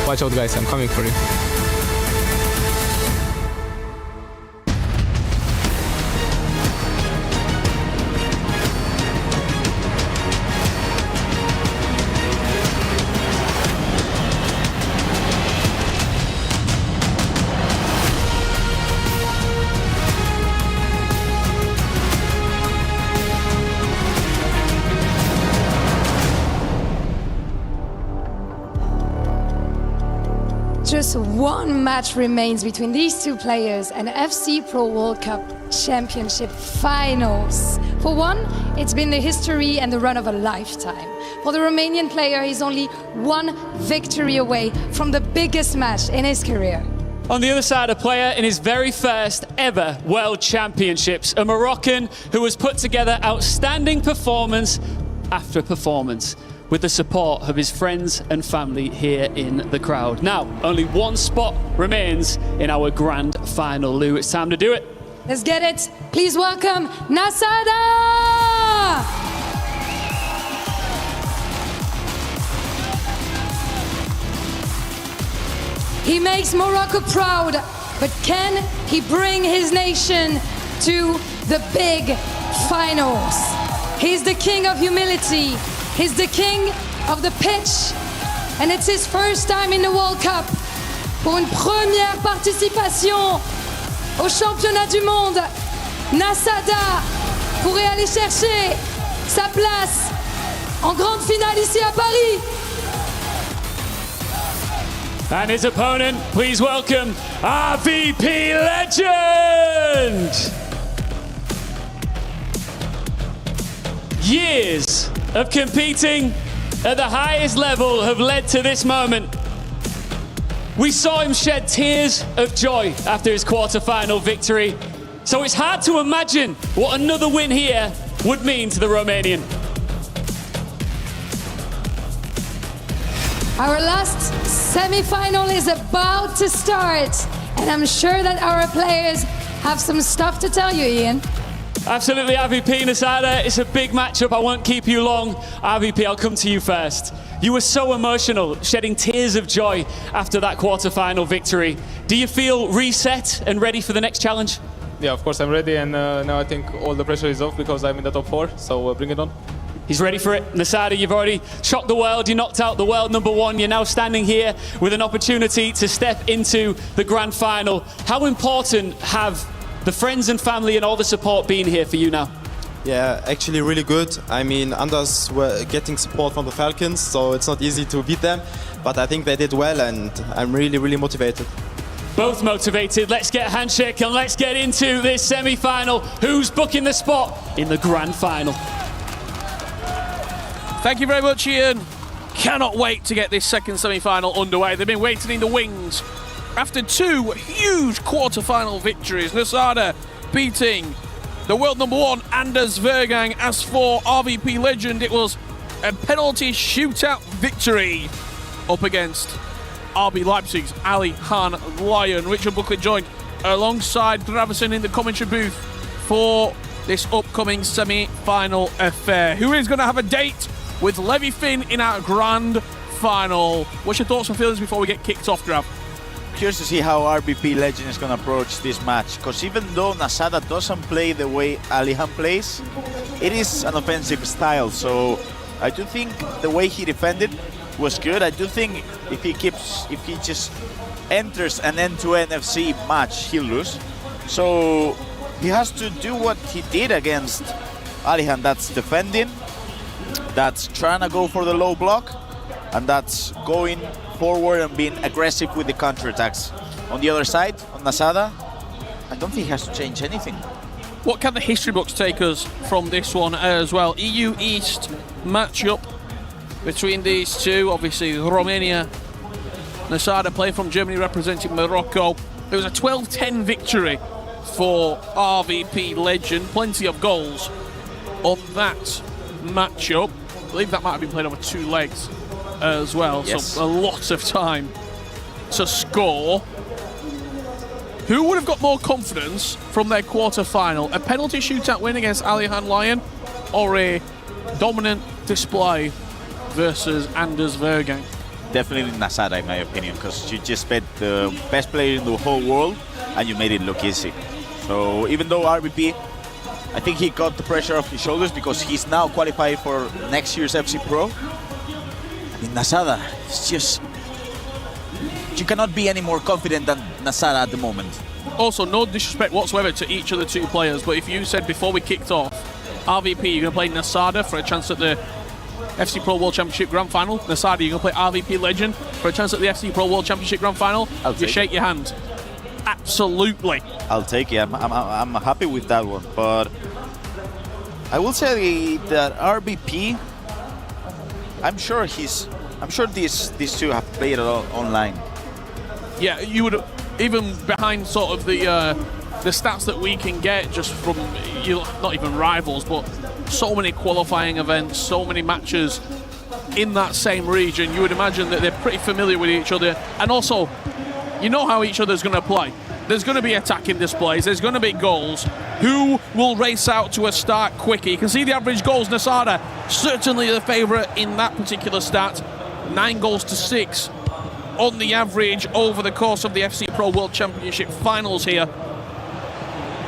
Watch out, guys, I'm coming for you. Just one match remains between these two players and FC Pro World Cup Championship finals. For one, it's been the history and the run of a lifetime. For the Romanian player, he's only one victory away from the biggest match in his career. On the other side, a player in his very first ever World Championships, a Moroccan who has put together outstanding performance after performance, with the support of his friends and family here in the crowd. Now, only one spot remains in our grand final. Lou, it's time to do it. Let's get it. Please welcome Nasada! He makes Morocco proud, but can he bring his nation to the big finals? He's the king of humility. He's the king of the pitch, and it's his first time in the World Cup. Pour une première participation au championnat du monde, Nasada pourrait aller chercher sa place en grande finale ici à Paris. And his opponent, please welcome RVP Legend! Years of competing at the highest level have led to this moment. We saw him shed tears of joy after his quarter-final victory. So it's hard to imagine what another win here would mean to the Romanian. Our last semi-final is about to start, and I'm sure that our players have some stuff to tell you, Ian. Absolutely, RVP, Nasada. It's a big matchup. I won't keep you long. RVP, I'll come to you first. You were so emotional, shedding tears of joy after that quarter-final victory. Do you feel reset and ready for the next challenge? Yeah, of course I'm ready, and now I think all the pressure is off because I'm in the top 4, so bring it on. He's ready for it. Nasada, you've already shocked the world. You knocked out the world #1. You're now standing here with an opportunity to step into the grand final. How important have the friends and family and all the support been here for you now? Yeah, actually really good. I mean, Anders were getting support from the Falcons, so it's not easy to beat them. But I think they did well, and I'm really, really motivated. Both motivated. Let's get a handshake and let's get into this semi-final. Who's booking the spot in the grand final? Thank you very much, Ian. Cannot wait to get this second semi-final underway. They've been waiting in the wings. After 2 huge quarter-final victories, Nasada beating the world #1 Anders Vergang. As for RVP Legend, it was a penalty shootout victory up against RB Leipzig's Ali Han Lyon. Richard Buckley joined alongside Gravison in the commentary booth for this upcoming semi-final affair. Who is going to have a date with Levi Finn in our grand final? What's your thoughts and feelings before we get kicked off, Grav? Curious to see how RBP Legend is going to approach this match, because even though Nasada doesn't play the way Alihan plays, it is an offensive style. So I do think the way he defended was good. I do think if he just enters an end-to-end FC match, he'll lose. So he has to do what he did against Alihan. That's defending, that's trying to go for the low block, and that's going forward and being aggressive with the counterattacks. On the other side, on Nasada, I don't think he has to change anything. What can the history books take us from this one as well? EU East matchup between these two. Obviously, Romania, Nasada playing from Germany representing Morocco. It was a 12-10 victory for RVP Legend. Plenty of goals on that matchup. I believe that might have been played over 2 legs as well, yes. So a lot of time to score. Who would have got more confidence from their quarter-final? A penalty shootout win against Alihan Lyon, or a dominant display versus Anders Vergang? Definitely Nasada, in my opinion, because you just bet the best player in the whole world and you made it look easy. So even though RBP, I think he got the pressure off his shoulders because he's now qualified for next year's FC Pro. In Nasada, it's just, you cannot be any more confident than Nasada at the moment. Also, no disrespect whatsoever to each of the 2 players, but if you said before we kicked off, RVP, you're going to play Nasada for a chance at the FC Pro World Championship Grand Final, Nasada, you're going to play RVP Legend for a chance at the FC Pro World Championship Grand Final, you shake your hand. Absolutely. I'll take it. I'm happy with that one, but I will say that RBP, I'm sure these 2 have played it online. Yeah, you would, even behind sort of the stats that we can get just from, not even rivals, but so many qualifying events, so many matches in that same region, you would imagine that they're pretty familiar with each other. And also, you know how each other's going to play. There's going to be attacking displays, there's going to be goals. Who will race out to a start quicker? You can see the average goals. Nasada, certainly the favourite in that particular stat. 9 goals to 6 on the average over the course of the FC Pro World Championship finals here.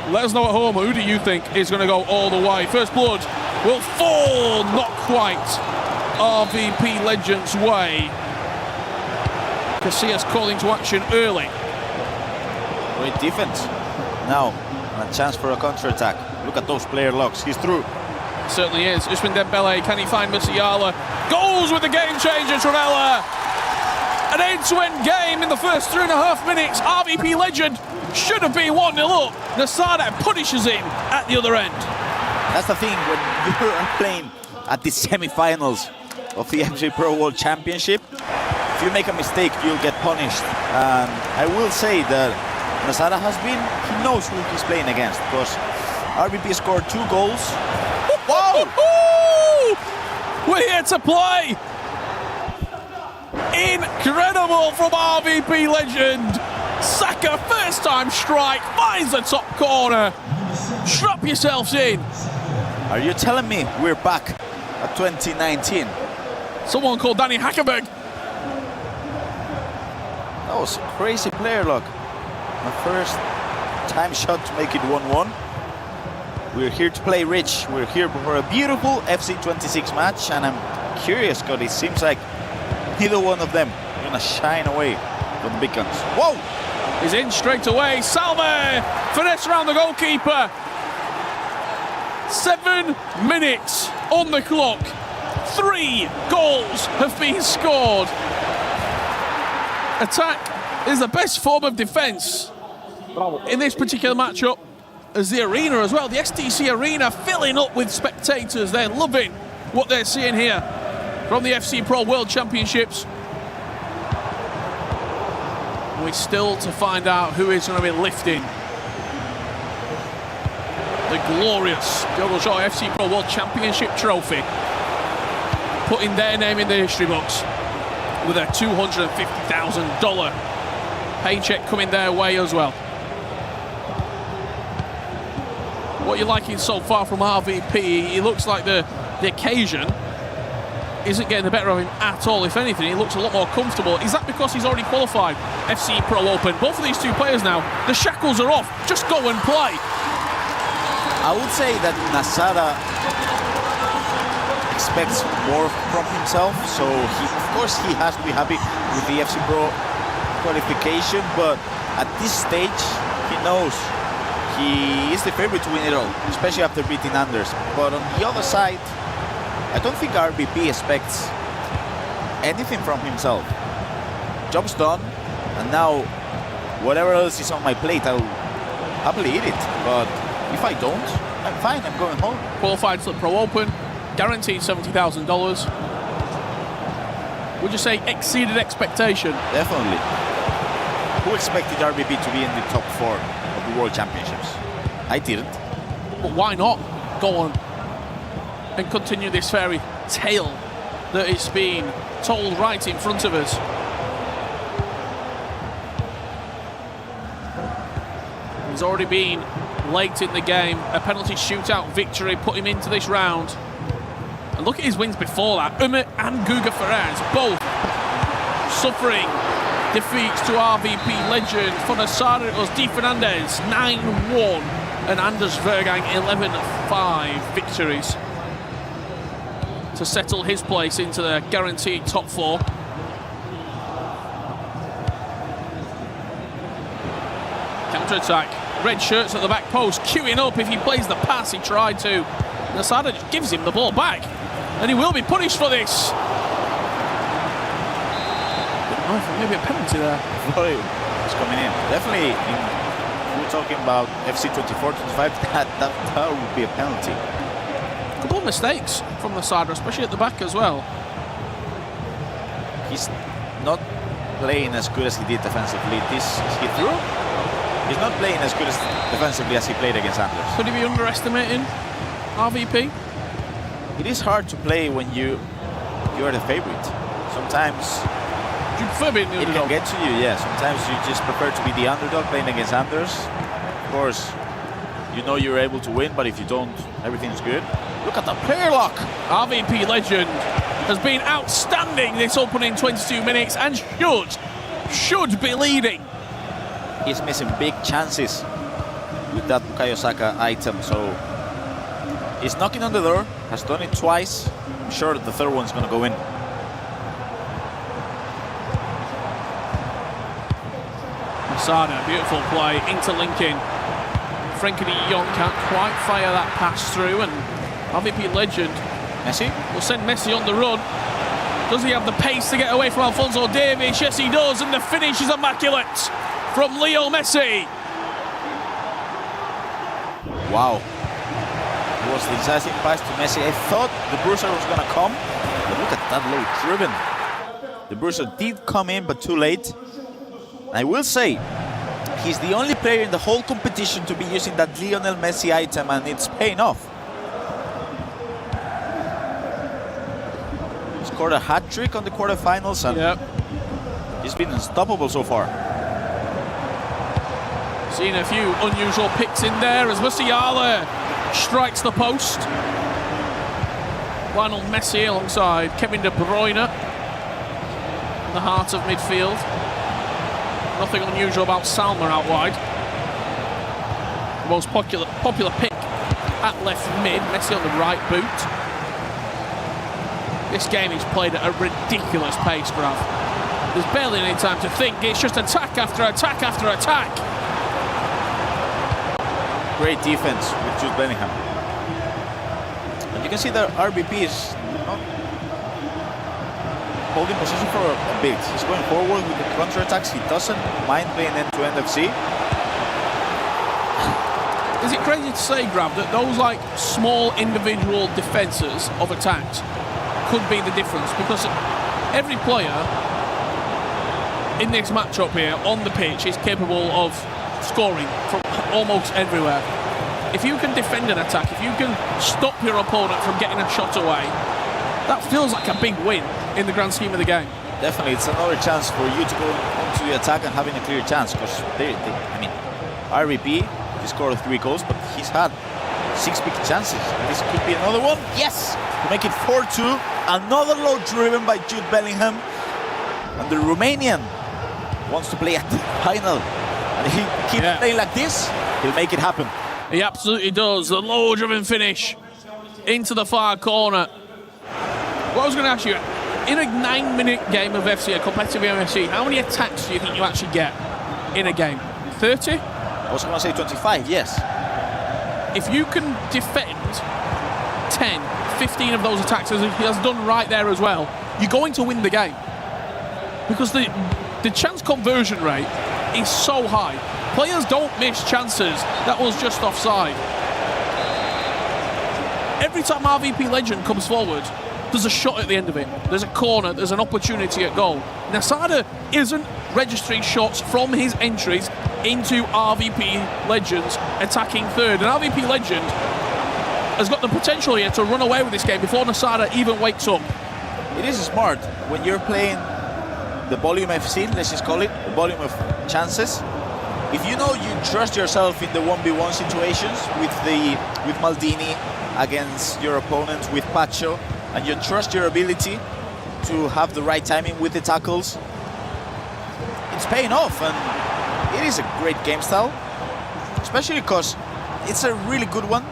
Let us know at home, who do you think is going to go all the way? First blood will fall, not quite RVP Legend's way. Casillas calling to action early. Great defense. Now, a chance for a counter-attack. Look at those player locks. He's through. Certainly is. Usman Dembele, can he find Musiala? Goals with the game changer, Travella. An end-to-end game in the first 3.5 minutes. RVP Legend should have been 1-0 up. Nasada punishes him at the other end. That's the thing, when you're playing at the semi-finals, of the FC Pro World Championship. If you make a mistake, you'll get punished. And I will say that Nasada he knows who he's playing against, because RBP scored 2 goals. Whoa! We're here to play! Incredible from RVP legend. Saka, first time strike, finds the top corner. Strap yourselves in. Are you telling me we're back at 2019? Someone called Danny Hackerberg. That was a crazy player, look. My first time shot to make it 1-1. We're here to play rich. We're here for a beautiful FC26 match, and I'm curious because it seems like neither one of them are gonna shine away from the big guns. Whoa! He's in straight away. Salve! Finesse around the goalkeeper. 7 minutes on the clock. 3 goals have been scored. Attack is the best form of defence in this particular matchup, as the arena as well, the STC arena filling up with spectators. They're loving what they're seeing here from the FC Pro World Championships. We're still to find out who is going to be lifting the glorious Diogo Jota FC Pro World Championship trophy, putting their name in the history books with a $250,000 paycheck coming their way as well. What you're liking so far from RVP, it looks like the occasion isn't getting the better of him at all. If anything, he looks a lot more comfortable. Is that because he's already qualified FC Pro Open? Both of these two players now, the shackles are off. Just go and play. I would say that Nasada expects more from himself, so of course he has to be happy with the FC Pro qualification, but at this stage he knows he is the favorite to win it all, especially after beating Anders. But on the other side, I don't think RBP expects anything from himself. Job's done, and now whatever else is on my plate, I'll happily eat it. But if I don't, I'm fine, I'm going home. Qualified to the Pro Open, guaranteed $70,000. Would you say exceeded expectation? Definitely. Who expected RBP to be in the top 4 of the World Championships? I didn't. But why not go on and continue this fairy tale that is being told right in front of us? He's already been late in the game. A penalty shootout victory put him into this round. And look at his wins before that. Umut and Guga Ferraz both suffering defeats to RVP legend. For Nasada, it was Di Fernandez 9-1 and Anders Vergang 11-5 victories to settle his place into the guaranteed top 4. Counter-attack. Red shirts at the back post, queuing up if he plays the pass he tried to. Nasada just gives him the ball back, and he will be punished for this. Maybe a penalty there. It's coming in. Definitely, if we're talking about FC 24-25, that would be a penalty. A couple of mistakes from Nasada, especially at the back as well. He's not playing as good as he did defensively. Is he through? He's not playing as good as defensively as he played against Anders. Could he be underestimating RVP? It is hard to play when you are the favorite. Sometimes you prefer being the underdog. It can get to you, yeah. Sometimes you just prefer to be the underdog playing against Anders. Of course, you know you're able to win, but if you don't, everything's good. Look at the player lock. RVP legend has been outstanding this opening 22 minutes and should be leading. He's missing big chances with that Bukayo Saka item, so he's knocking on the door, has done it twice. I'm sure that the third one's going to go in. Nasada, beautiful play, interlinking. Frenkie de Jong can't quite fire that pass through, and RVP legend Messi will send Messi on the run. Does he have the pace to get away from Alphonso Davies? Yes, he does, and the finish is immaculate from Leo Messi. Wow. It was the decisive pass to Messi. I thought the bruiser was going to come. It Look at that low driven. The Bruiser did come in, but too late. I will say, he's the only player in the whole competition to be using that Lionel Messi item, and it's paying off. Scored a hat-trick on the quarterfinals, and he's been unstoppable so far. Seen a few unusual picks in there as Musiala strikes the post. Lionel Messi alongside Kevin De Bruyne in the heart of midfield. Nothing unusual about Salma out wide. The most popular pick at left mid, Messi on the right boot. This game is played at a ridiculous pace, Grav. There's barely any time to think. It's just attack after attack after attack. Great defense with Jude Bellingham. And you can see that RBP is not holding position for a bit. He's going forward with the counter-attacks. He doesn't mind playing end-to-end FC. Is it crazy to say, Grav, that those like small individual defences of attacks could be the difference? Because every player in this matchup here on the pitch is capable of scoring from almost everywhere. If you can defend an attack, if you can stop your opponent from getting a shot away, that feels like a big win in the grand scheme of the game. Definitely, it's another chance for you to go onto the attack and having a clear chance, because I mean, RBP, he scored 3 goals, but he's had 6 big chances. This could be another one. Yes! To make it 4-2. Another low driven by Jude Bellingham. And the Romanian wants to play at the final. And he keeps playing like this, he'll make it happen. He absolutely does. The low driven finish into the far corner. What I was going to ask you, in a 9-minute game of FC, a competitive FC, how many attacks do you think you actually get in a game? 30? I was going to say 25, yes. If you can defend 10, 15 of those attacks, as he has done right there as well, you're going to win the game. Because the chance conversion rate is so high. Players don't miss chances. That was just offside. Every time RVP Legend comes forward, there's a shot at the end of it. There's a corner, there's an opportunity at goal. Nasada isn't registering shots from his entries into RVP Legends attacking third. And RVP Legend has got the potential here to run away with this game before Nasada even wakes up. It is smart when you're playing the volume FC, let's just call it, the volume of chances. If you know you trust yourself in the 1v1 situations with Maldini against your opponents, with Pacho, and you trust your ability to have the right timing with the tackles, it's paying off, and it is a great game style, especially because it's a really good one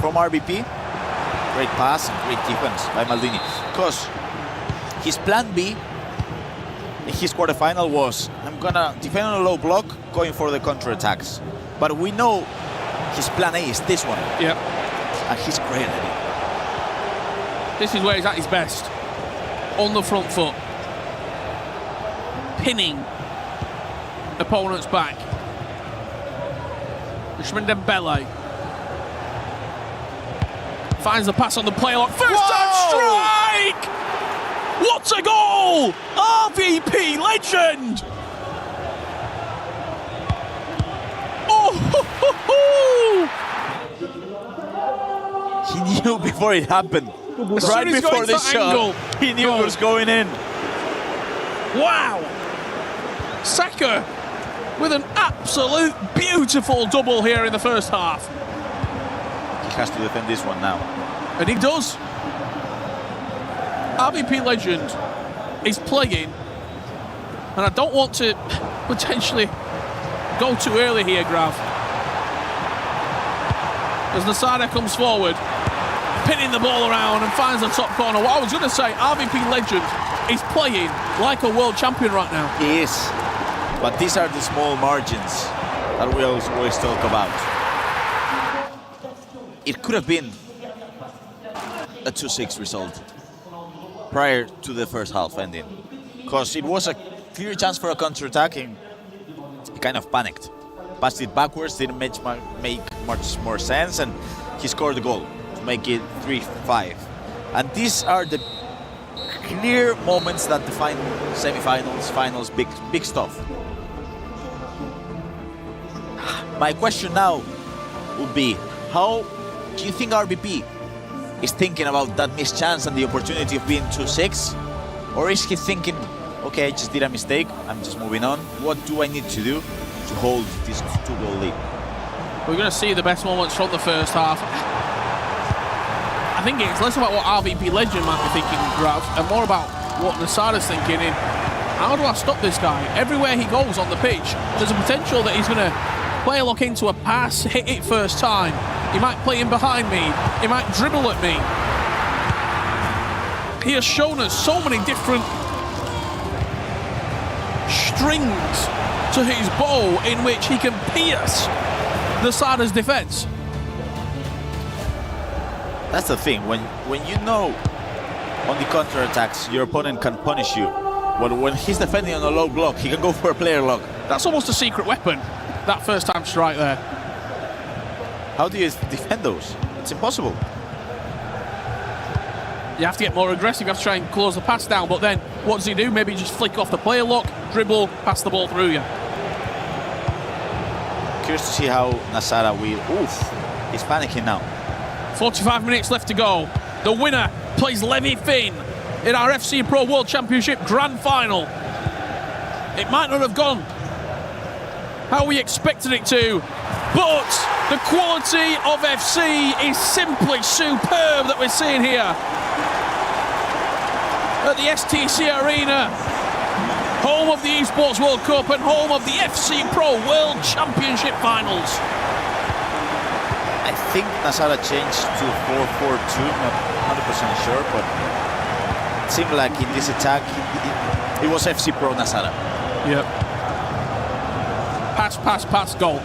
from RBP. Great pass and great defense by Maldini, because his plan B in his quarterfinal was, I'm gonna defend on a low block, going for the counter-attacks. But we know his plan A is this one. Yep. And he's great at it. This is where he's at his best. On the front foot. Pinning opponents back. Ousmane Dembele finds the pass on the play lock. First time strike! What a goal! RVP Legend! Oh! He knew before it happened. As Right soon as before going this to shot, angle, he knew it was going in. Wow! Saka with an absolute beautiful double here in the first half. He has to defend this one now. And he does. RVP Legend is playing, and I don't want to potentially go too early here, Grav. As Nasada comes forward, pinning the ball around and finds the top corner. What I was going to say, RVP Legend is playing like a world champion right now. He is. But these are the small margins that we always talk about. It could have been a 2-6 result prior to the first half ending, because it was a clear chance for a counter-attack, and he kind of panicked. Passed it backwards, didn't make much more sense, and he scored the goal to make it 3-5. And these are the clear moments that define semi-finals, finals, big stuff. My question now would be, how do you think RBP is thinking about that missed chance and the opportunity of being 2-6? Or is he thinking, okay, I just did a mistake, I'm just moving on. What do I need to do to hold this 2-goal lead? We're going to see the best moments from the first half. I think it's less about what RVP Legend might be thinking, Rav, and more about what Nasada's thinking in, how do I stop this guy? Everywhere he goes on the pitch, there's a potential that he's going to play a lock into a pass, hit it first time. He might play in behind me. He might dribble at me. He has shown us so many different strings to his bow in which he can pierce Nasada's defense. That's the thing, when you know on the counter-attacks your opponent can punish you, but when he's defending on a low block, he can go for a player lock. That's almost a secret weapon, that first time strike there. How do you defend those? It's impossible. You have to get more aggressive, you have to try and close the pass down, but then what does he do? Maybe just flick off the player lock, dribble, pass the ball through you. Curious to see how Nasada will... Oof, he's panicking now. 45 minutes left to go. The winner plays Levy Finn in our FC Pro World Championship Grand Final. It might not have gone how we expected it to, but the quality of FC is simply superb that we're seeing here at the STC Arena, home of the Esports World Cup and home of the FC Pro World Championship Finals. I think Nasada changed to 4-4-2, not 100% sure, but it seemed like in this attack it was FC Pro Nasada. Yep. Pass, pass, pass, goal.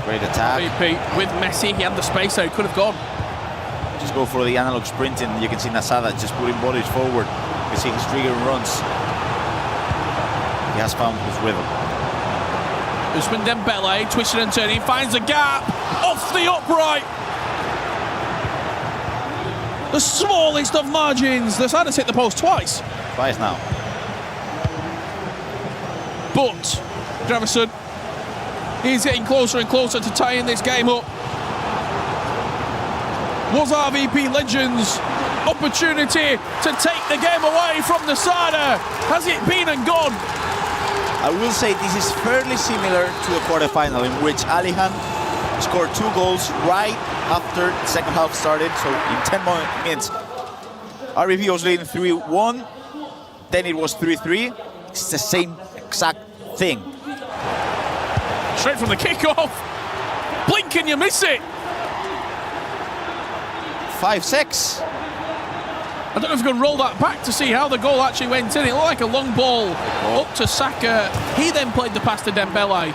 Great attack. VP with Messi, he had the space there, he could have gone. Just go for the analog sprinting. You can see Nasada just putting bodies forward. You can see his triggering runs. He has found his rhythm. Usman Dembele, twisting and turning, finds a gap, off the upright. The smallest of margins. Nasada's hit the post twice. Twice now. But Gravison, he's getting closer and closer to tying this game up. Was RVP Legends' opportunity to take the game away from Nasada? Has it been and gone? I will say this is fairly similar to the quarterfinal in which Alihan scored 2 goals right after the second half started. So in 10 minutes, RVP was leading 3-1, then it was 3-3. It's the same exact thing. Straight from the kickoff. Blink and you miss it. 5-6. I don't know if we can roll that back to see how the goal actually went in. It looked like a long ball up to Saka. He then played the pass to Dembele,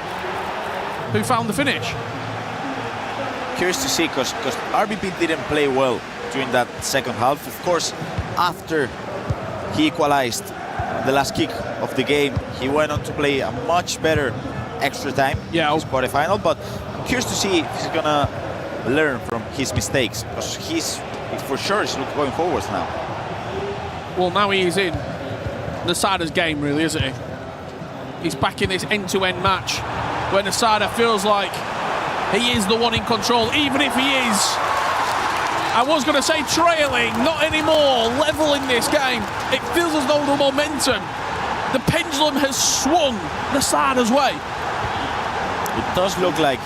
who found the finish. Curious to see, because RBP didn't play well during that second half. Of course, after he equalized the last kick of the game, he went on to play a much better extra time in his quarterfinal. But I'm curious to see if he's gonna learn from his mistakes, because he's for sure is going forwards now. Well, now he is in Nasada's game, really, isn't he? He's back in this end-to-end match where Nasada feels like he is the one in control, even if he is, I was going to say trailing, not anymore, level in this game. It feels as though the momentum, the pendulum has swung Nasada's way. It does look like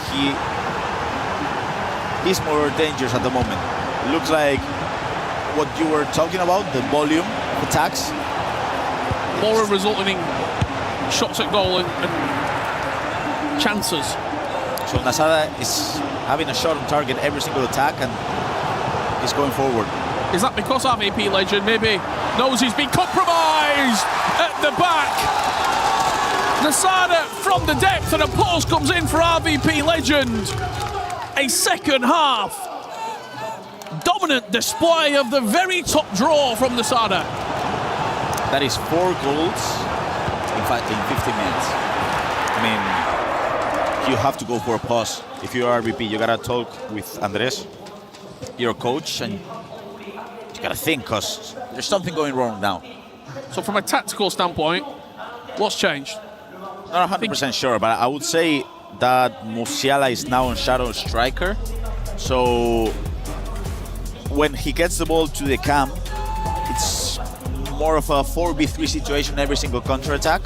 he's more dangerous at the moment. It looks like what you were talking about, the volume of attacks. More resulting in shots at goal and chances. So Nasada is having a shot on target every single attack and he's going forward. Is that because RVP Legend maybe knows he's been compromised at the back? Nasada from the depth and a pause comes in for RVP Legend. A second half dominant display of the very top draw from Nasada. That is 4 goals, in fact, in 15 minutes. I mean, you have to go for a pause. If you're RBP, you gotta talk with Andres, your coach, and you gotta think, because there's something going wrong now. So from a tactical standpoint, what's changed? Not 100% sure, but I would say that Musiala is now on shadow striker. So when he gets the ball to the camp, it's more of a 4v3 situation every single counter-attack.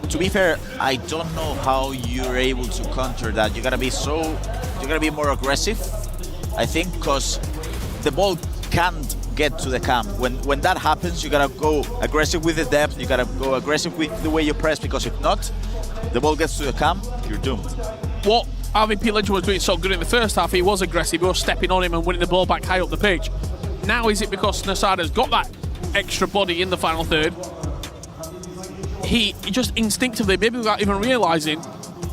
To be fair, I don't know how you're able to counter that. You gotta be more aggressive, I think, because the ball can't get to the camp. When that happens, you gotta go aggressive with the depth, you gotta go aggressive with the way you press, because if not, the ball gets to the camp, you're doomed. What RVP Legend was doing so good in the first half, he was aggressive, he was stepping on him and winning the ball back high up the pitch. Now is it because Nasada's got that extra body in the final third? He just instinctively, maybe without even realising,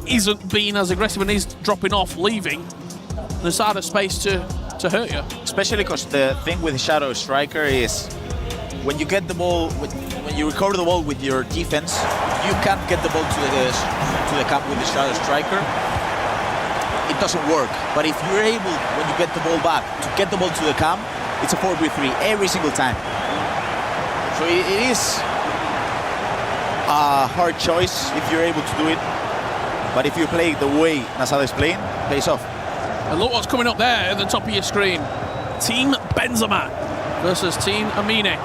isn't being as aggressive and is dropping off, leaving Nasada space to hurt you. Especially because the thing with Shadow Striker is when you get the ball, when you recover the ball with your defense, you can't get the ball to the camp with the Shadow Striker. It doesn't work. But if you're able, when you get the ball back, to get the ball to the camp, it's a 4v3 every single time. So it is a hard choice if you're able to do it. But if you play the way Nasada is playing, it pays off. And look what's coming up there at the top of your screen. Team Benzema versus Team Amine.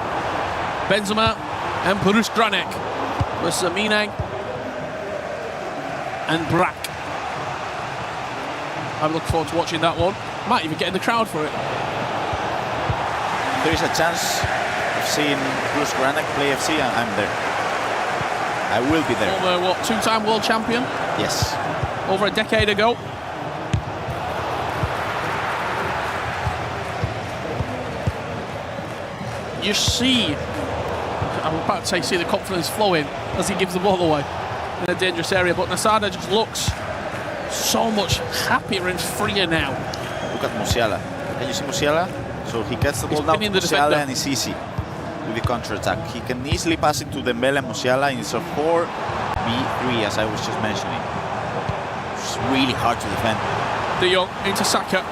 Benzema and Bruce Granek versus Amine and Brack. I'm looking forward to watching that one. Might even get in the crowd for it. There is a chance of seeing Bruce Granek play FC, I'm there. I will be there. Over what, two-time world champion? Yes. Over a decade ago. You see, I'm about to say, see the confidence flowing as he gives the ball away in a dangerous area, but Nasada just looks so much happier and freer now. Look at Musiala. Can you see Musiala? So he gets the ball now to Musiala and it's easy with the counter-attack. He can easily pass it to Dembele and Musiala, and it's a 4v3, as I was just mentioning. It's really hard to defend. De Jong into Saka.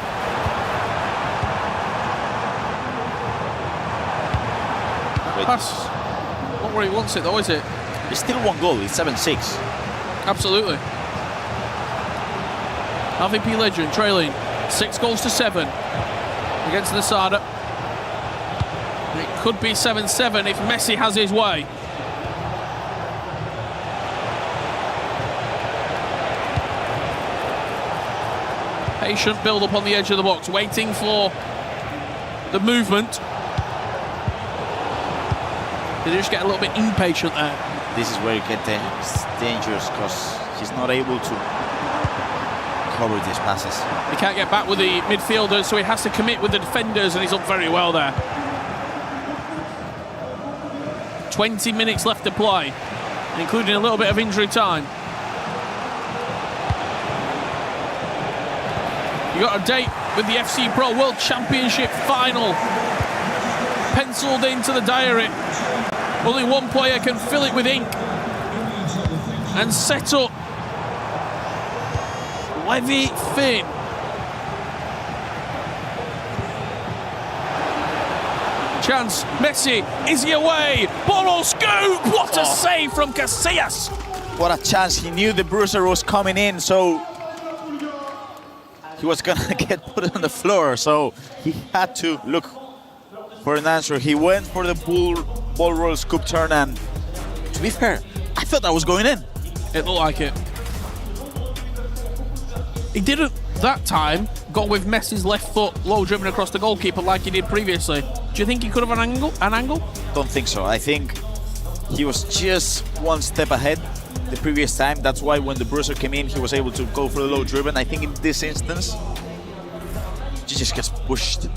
Pass, not where he wants it though, is it? It's still one goal, it's 7-6. Absolutely. RVP Legend trailing 6-7 against Nasada. It could be 7-7 if Messi has his way. Patient build up on the edge of the box, waiting for the movement. They just get a little bit impatient there. This is where it gets dangerous because he's not able to cover these passes. He can't get back with the midfielders, so he has to commit with the defenders, and he's up very well there. 20 minutes left to play, including a little bit of injury time. You got a date with the FC Pro World Championship final penciled into the diary. Only one player can fill it with ink and set up Levy Finn. Chance, Messi, is he away? Ball scoop! What a save from Casillas! What a chance, he knew the bruiser was coming in, so he was gonna get put on the floor, so he had to look for an answer. He went for the ball roll scoop turn, and to be fair, I thought that was going in. It looked like it. He didn't, that time, go with Messi's left foot low driven across the goalkeeper like he did previously. Do you think he could have an angle? Don't think so. I think he was just one step ahead the previous time. That's why when the bruiser came in, he was able to go for the low driven. I think in this instance, he just gets pushed.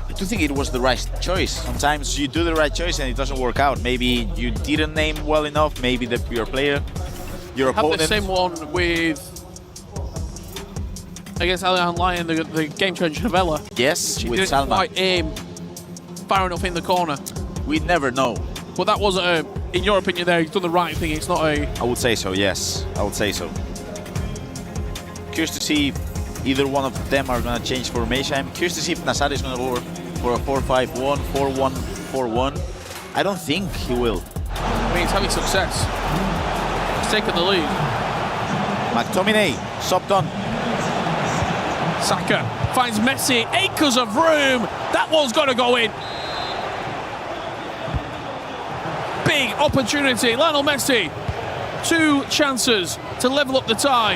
I do think it was the right choice. Sometimes you do the right choice and it doesn't work out. Maybe you didn't aim well enough. Maybe your player, your opponent. Had the same one with against Alihan Lyon, the game changer Vela. Yes, she with didn't Salma. quite aim far enough in the corner. We never know. But that wasn't in your opinion, there, he's done the right thing. It's not a... I would say so, yes. I would say so. Curious to see if either one of them are going to change formation. I'm curious to see if Nasada is going to go for a 4-5-1, 4-1, 4-1. I don't think he will. I mean, he's having success. He's taken the lead. McTominay, subbed on. Saka finds Messi, acres of room. That one's got to go in. Big opportunity. Lionel Messi, 2 chances to level up the tie.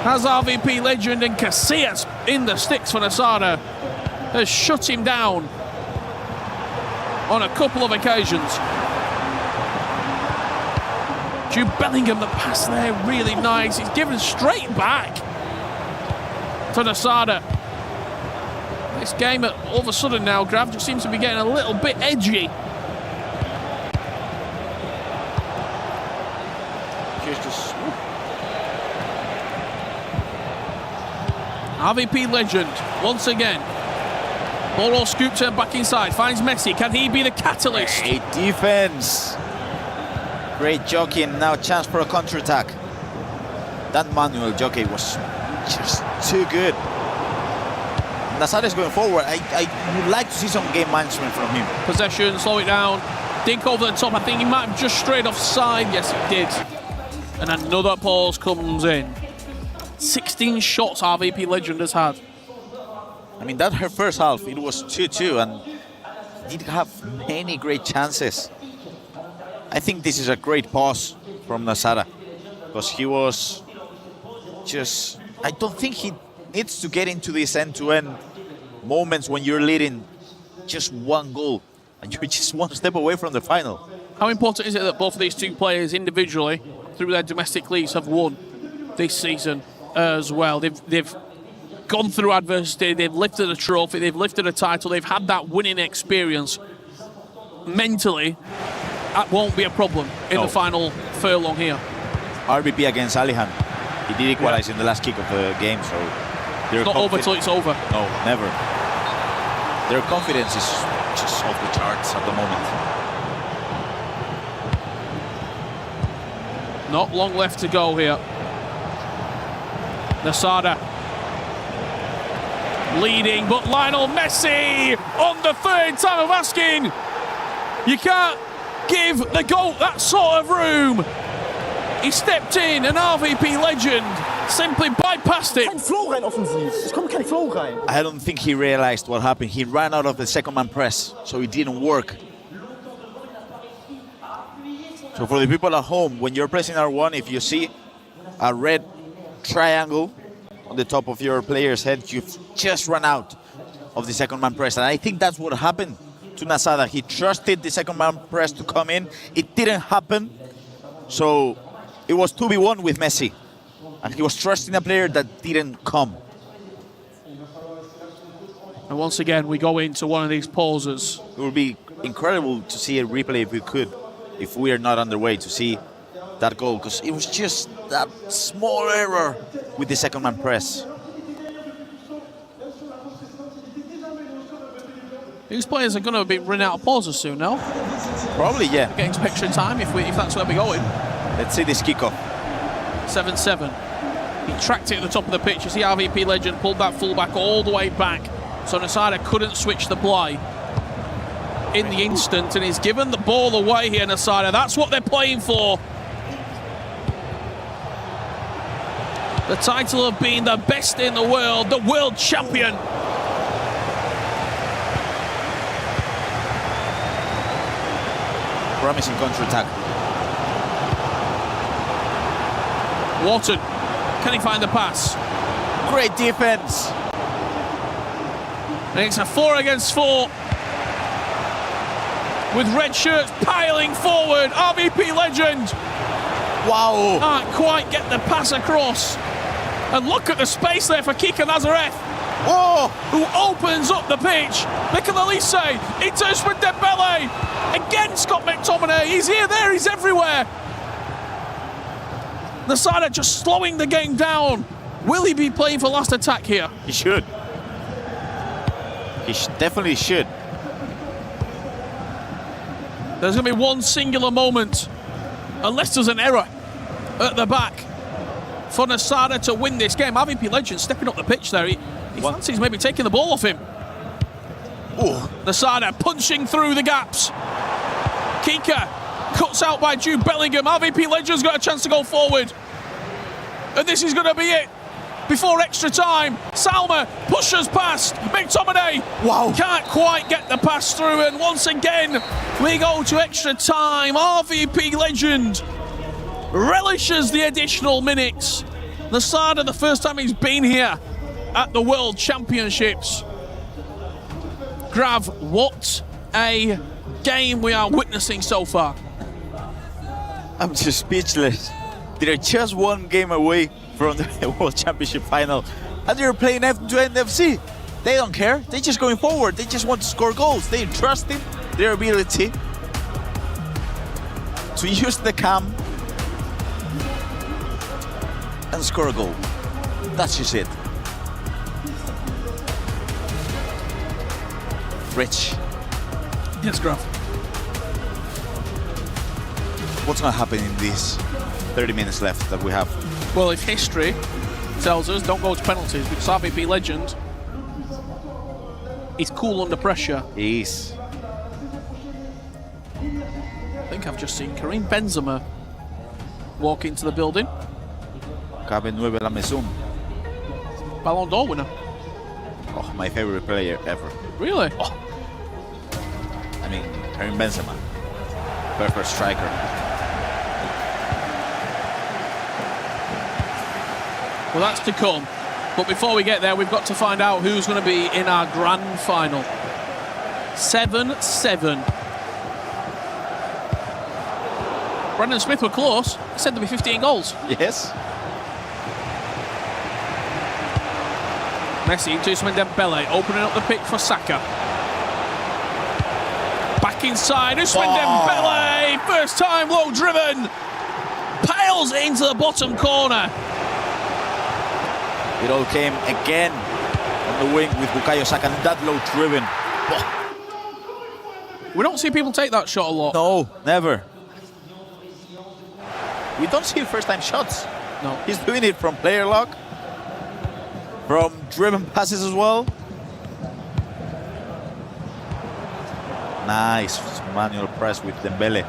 Has RVP legend and Casillas in the sticks for Nasada. Has shut him down on a couple of occasions. Jude Bellingham, the pass there, really nice. He's given straight back to Nasada. This game, all of a sudden now, Grav, just seems to be getting a little bit edgy. RVP legend, once again. Ball scoop turn back inside, finds Messi. Can he be the catalyst? Great defense. Great jockey, and now chance for a counter-attack. That manual jockey was just too good. Nasada is going forward. I would like to see some game management from him. Possession, slow it down. Dink over the top. I think he might have just strayed offside. Yes, he did. And another pause comes in. 16 shots RVP legend has had. I mean, that her first half, it was 2-2, and he did have many great chances. I think this is a great pause from Nasada, because he was just... I don't think he needs to get into these end-to-end moments when you're leading just 1 goal, and you're just 1 step away from the final. How important is it that both of these 2 players individually, through their domestic leagues, have won this season as well? They've gone through adversity, they've lifted a trophy, they've lifted a title, they've had that winning experience. Mentally, that won't be a problem in the final furlong here. RBP against Alihan. He did equalize in the last kick of the game, so... It's not over till it's over. No, never. Their confidence is just off the charts at the moment. Not long left to go here. Nasada leading, but Lionel Messi on the 3rd time of asking. You can't give the GOAT that sort of room. He stepped in, an RVP legend simply bypassed it. Kein Flow rein offensiv. Es kommt kein Flow rein. I don't think he realized what happened. He ran out of the second man press, so it didn't work. So for the people at home, when you're pressing R1, if you see a red triangle on the top of your player's head, you've just run out of the second man press. And I think that's what happened to Nasada. He trusted the second man press to come in. It didn't happen. So it was 2v1 with Messi. And he was trusting a player that didn't come. And once again, we go into one of these pauses. It would be incredible to see a replay if we could, if we are not underway, to see that goal, because it was just that small error with the second man press. These players are going to be running out of pauses soon now. Probably, yeah. We're getting some extra time if that's where we're going. Let's see this kickoff. 7-7. He tracked it at the top of the pitch. You see RVP legend pulled that fullback all the way back, so Nasada couldn't switch the play in the instant, and he's given the ball away here, Nasada. That's what they're playing for. The title of being the best in the world champion. Promising counter-attack. Wharton, can he find the pass? Great defense. And it's a 4 against 4. With red shirts piling forward. RVP legend. Wow. Can't quite get the pass across. And look at the space there for Kika Nazareth. Oh, who opens up the pitch. Nicola Lise, it turns for Dembele. Again, Scott McTominay. He's here, there, he's everywhere. Nasada just slowing the game down. Will he be playing for last attack here? He should. He definitely should. There's going to be one singular moment, unless there's an error at the back, for Nasada to win this game. RVP Legend stepping up the pitch there. He fancies maybe taking the ball off him. Oh, Nasada punching through the gaps. Kika cuts out by Jude Bellingham. RVP Legend's got a chance to go forward. And this is going to be it. Before extra time, Salma pushes past McTominay. Wow. Can't quite get the pass through, and once again, we go to extra time. RVP Legend relishes the additional minutes. Nasada, the first time he's been here at the World Championships. Grav, what a game we are witnessing so far. I'm just speechless. They're just one game away from the World Championship final, and they're playing F2NFC. They don't care. They're just going forward. They just want to score goals. They trust in their ability to use the cam and score a goal. That's just it. Rich. Yes, Graf. What's going to happen in these 30 minutes left that we have? Well, if history tells us don't go to penalties, because RVP Legend is cool under pressure. He is. I think I've just seen Karim Benzema walk into the building. Cabe 9 la Maison. Ballon d'Or winner. Oh, my favorite player ever. Really? Oh. I mean, Karim Benzema. Perfect striker. Well, that's to come. But before we get there, we've got to find out who's going to be in our grand final. 7-7. Brandon Smith were close. He said there'd be 15 goals. Yes. Messi into Ousmane Dembele, opening up the pitch for Saka. Back inside, Ousmane Dembele, first time low driven. Pails it into the bottom corner. It all came again on the wing with Bukayo Saka, and that low driven. We don't see people take that shot a lot. No, never. We don't see first-time shots. No. He's doing it from player lock, from driven passes as well. Nice manual press with Dembele.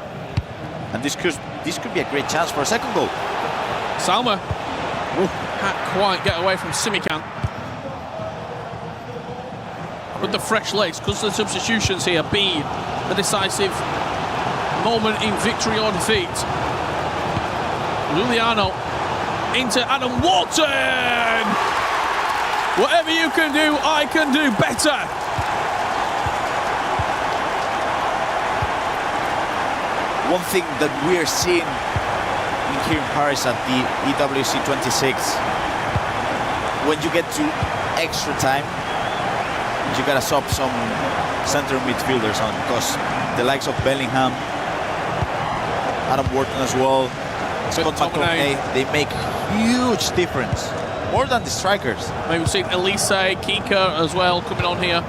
And this could be a great chance for a second goal. Salma can't quite get away from Simikan. With the fresh legs, because the substitutions here be the decisive moment in victory or defeat. Luliano into Adam Wharton. Whatever you can do, I can do better. One thing that we're seeing here in Paris at the EWC 26, when you get to extra time, you gotta sub some center midfielders on, because the likes of Bellingham, Adam Wharton as well, Scott McTominay, they make huge difference, more than the strikers. Maybe we've seen Elise, Kika as well coming on here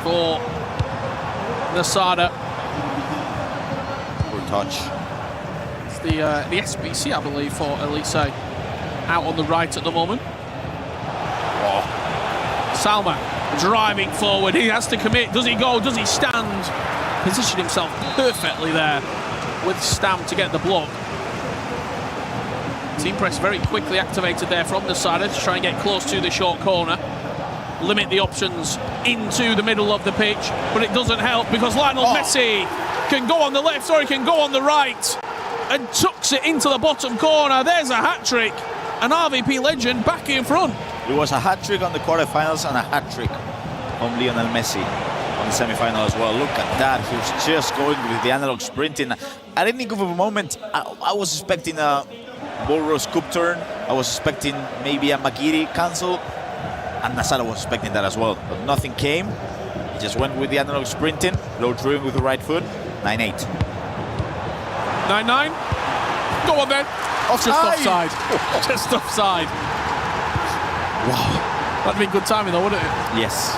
for Nasada. Good touch. It's the SBC, I believe, for Elise, out on the right at the moment. Oh. Salma driving forward. He has to commit. Does he go? Does he stand? Position himself perfectly there with Stam to get the block. Team press very quickly activated there from the side to try and get close to the short corner. Limit the options into the middle of the pitch, but it doesn't help because Lionel Messi can go on the left or he can go on the right and tucks it into the bottom corner. There's a hat-trick, and RVP Legend back in front. It was a hat-trick on the quarterfinals and a hat-trick from Lionel Messi on the semi-final as well. Look at that, he was just going with the analog sprinting. At any given moment, I was expecting a Boros Cup turn, I was expecting maybe a Magiri cancel, and Nasada was expecting that as well, but nothing came. He just went with the analog sprinting, low driven with the right foot, 9-8. 9-9. Go on then. Just offside. Just offside. Wow. That'd be good timing though, wouldn't it? Yes.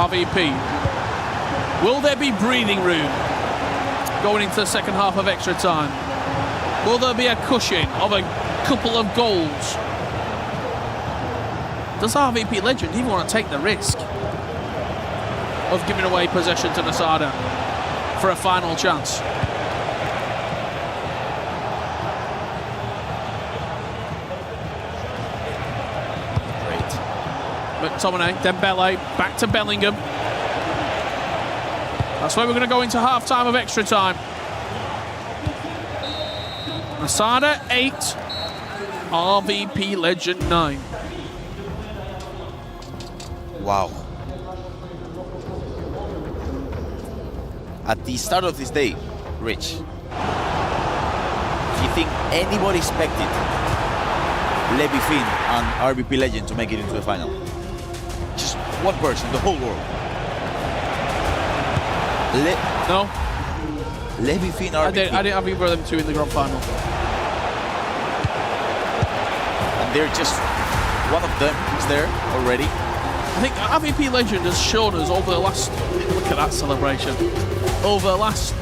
RVP. Will there be breathing room going into the second half of extra time? Will there be a cushion of a couple of goals? Does RVP Legend even want to take the risk of giving away possession to Nasada for a final chance? McTominay, Dembele, back to Bellingham. That's where we're going to go into half-time of extra time. Nasada 8, RVP Legend 9. Wow. At the start of this day, Rich, do you think anybody expected Levi Finn and RVP Legend to make it into the final? Just one person in the whole world. No. Levi Finn, RVP. I didn't have either of them two in the grand final. And they're just, one of them is there already. I think RVP Legend has shown us over the last, look at that celebration, over the last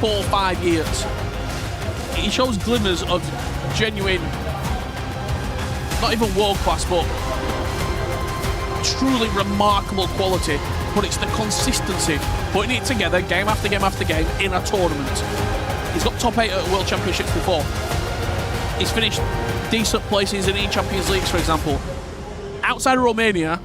4 or 5 years, he shows glimmers of genuine, not even world class, but truly remarkable quality. But it's the consistency, putting it together game after game after game in a tournament. He's got top 8 at World Championships before. He's finished decent places in Champions Leagues, for example. Outside of Romania,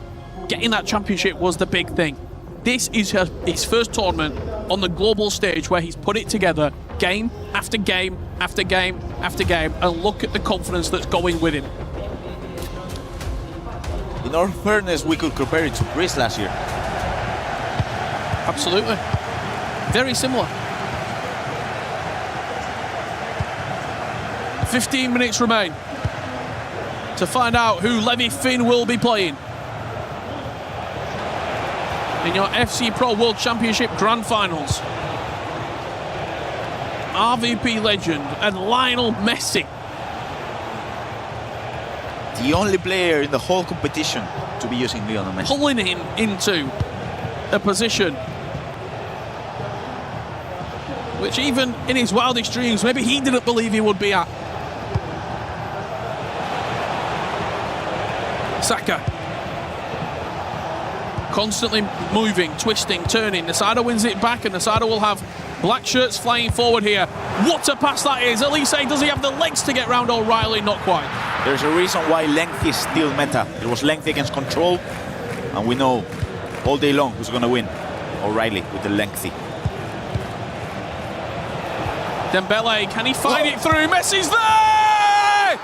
getting that championship was the big thing. This is his first tournament on the global stage where he's put it together game after game after game after game, and look at the confidence that's going with him. In all fairness, we could compare it to Greece last year. Absolutely. Very similar. 15 minutes remain to find out who Levi Finn will be playing in your FC Pro World Championship Grand Finals. RVP Legend and Lionel Messi. The only player in the whole competition to be using Lionel Messi. Pulling him into a position which even in his wildest dreams, maybe he didn't believe he would be at. Saka. Constantly moving, twisting, turning. Nasada wins it back, and Nasada will have black shirts flying forward here. What a pass that is. Elise, does he have the legs to get round O'Reilly? Not quite. There's a reason why length is still meta. It was length against control, and we know all day long who's going to win. O'Reilly with the lengthy. Dembele, can he find it through? Messi's there!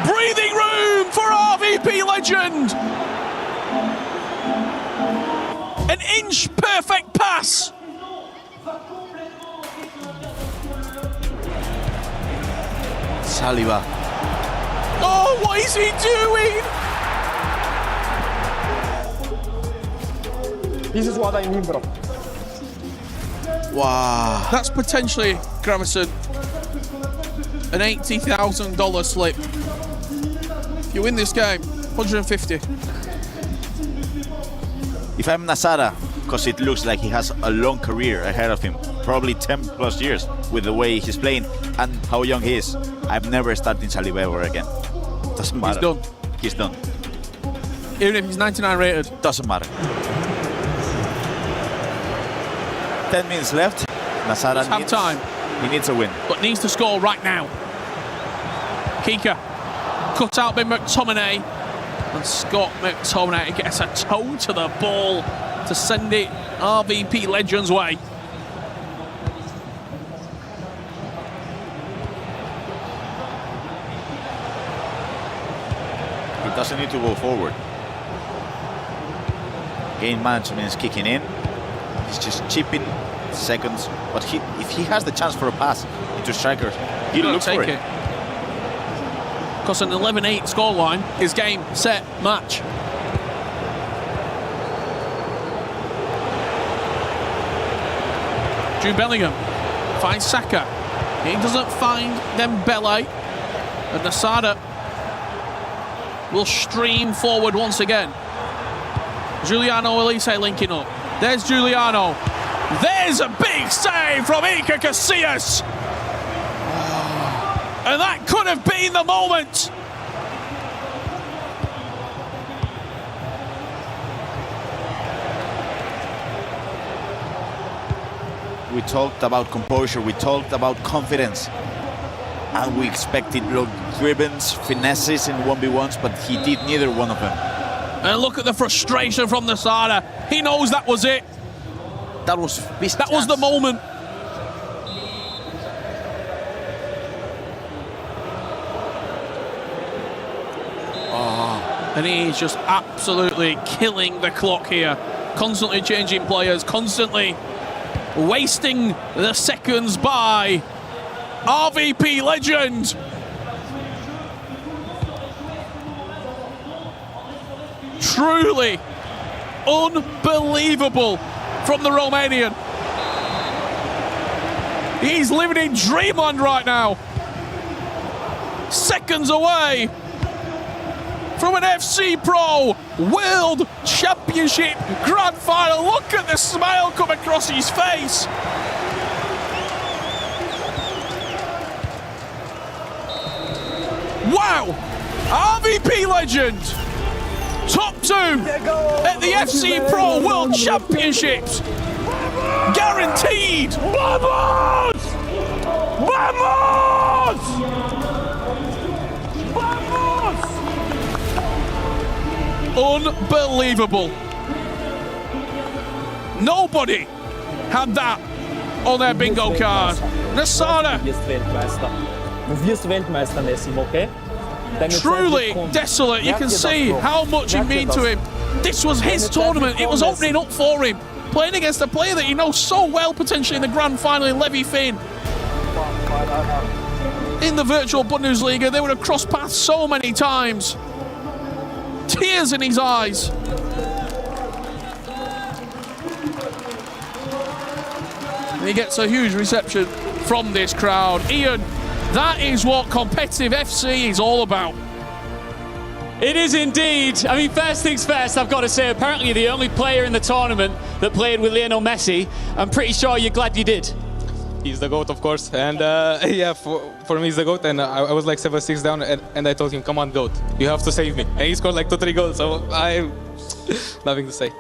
Breathing room for RVP Legend. An inch perfect pass. Saliba. Oh, what is he doing? This is what I mean, bro. Wow. That's potentially, Gravison, an $80,000 slip. If you win this game, 150. If I'm Nasada, because it looks like he has a long career ahead of him, probably 10 plus years with the way he's playing and how young he is, I'm never starting Saliba ever again. Doesn't matter. He's done. He's done. Even if he's 99 rated. Doesn't matter. 10 minutes left. Nasada have time. He needs a win. But needs to score right now. Kika. Cut out by McTominay. And Scott McTominay gets a toe to the ball to send it RVP Legends' way. He doesn't need to go forward. Game management is kicking in. He's just chipping seconds. But if he has the chance for a pass into strikers, he'll look for it. Because an 11-8 scoreline is game, set, match. Jude Bellingham finds Saka. He doesn't find Dembele. And Nasada will stream forward once again. Giuliano Elise linking up. There's Giuliano. There's a big save from Iker Casillas. And that could have been the moment. We talked about composure, we talked about confidence, and we expected dribbles, finesses in 1v1s, but he did neither one of them. And look at the frustration from Nasada. He knows that was it. That was the moment. And he's just absolutely killing the clock here. Constantly changing players, constantly wasting the seconds by RVP legend. Truly unbelievable from the Romanian. He's living in dreamland right now. Seconds away from an FC Pro World Championship Grand Final. Look at the smile come across his face. Wow! RVP legend, top 2 at the FC Pro World Championships. Guaranteed. Vamos! Vamos! Unbelievable. Nobody had that on their bingo card. Nasada. Truly desolate. You can see how much it meant to him. This was his tournament. It was opening up for him. Playing against a player that he knows so well, potentially in the grand final in Levi Finn. In the virtual Bundesliga, they would have crossed paths so many times. Tears in his eyes. And he gets a huge reception from this crowd. Ian, that is what competitive FC is all about. It is indeed. I mean, first things first, I've got to say, apparently you're the only player in the tournament that played with Lionel Messi. I'm pretty sure you're glad you did. He's the GOAT, of course, and yeah, for me he's the GOAT, and I was like 7-6 down, and I told him, come on, GOAT, you have to save me, and he scored like 2-3 goals, so I'm nothing to say.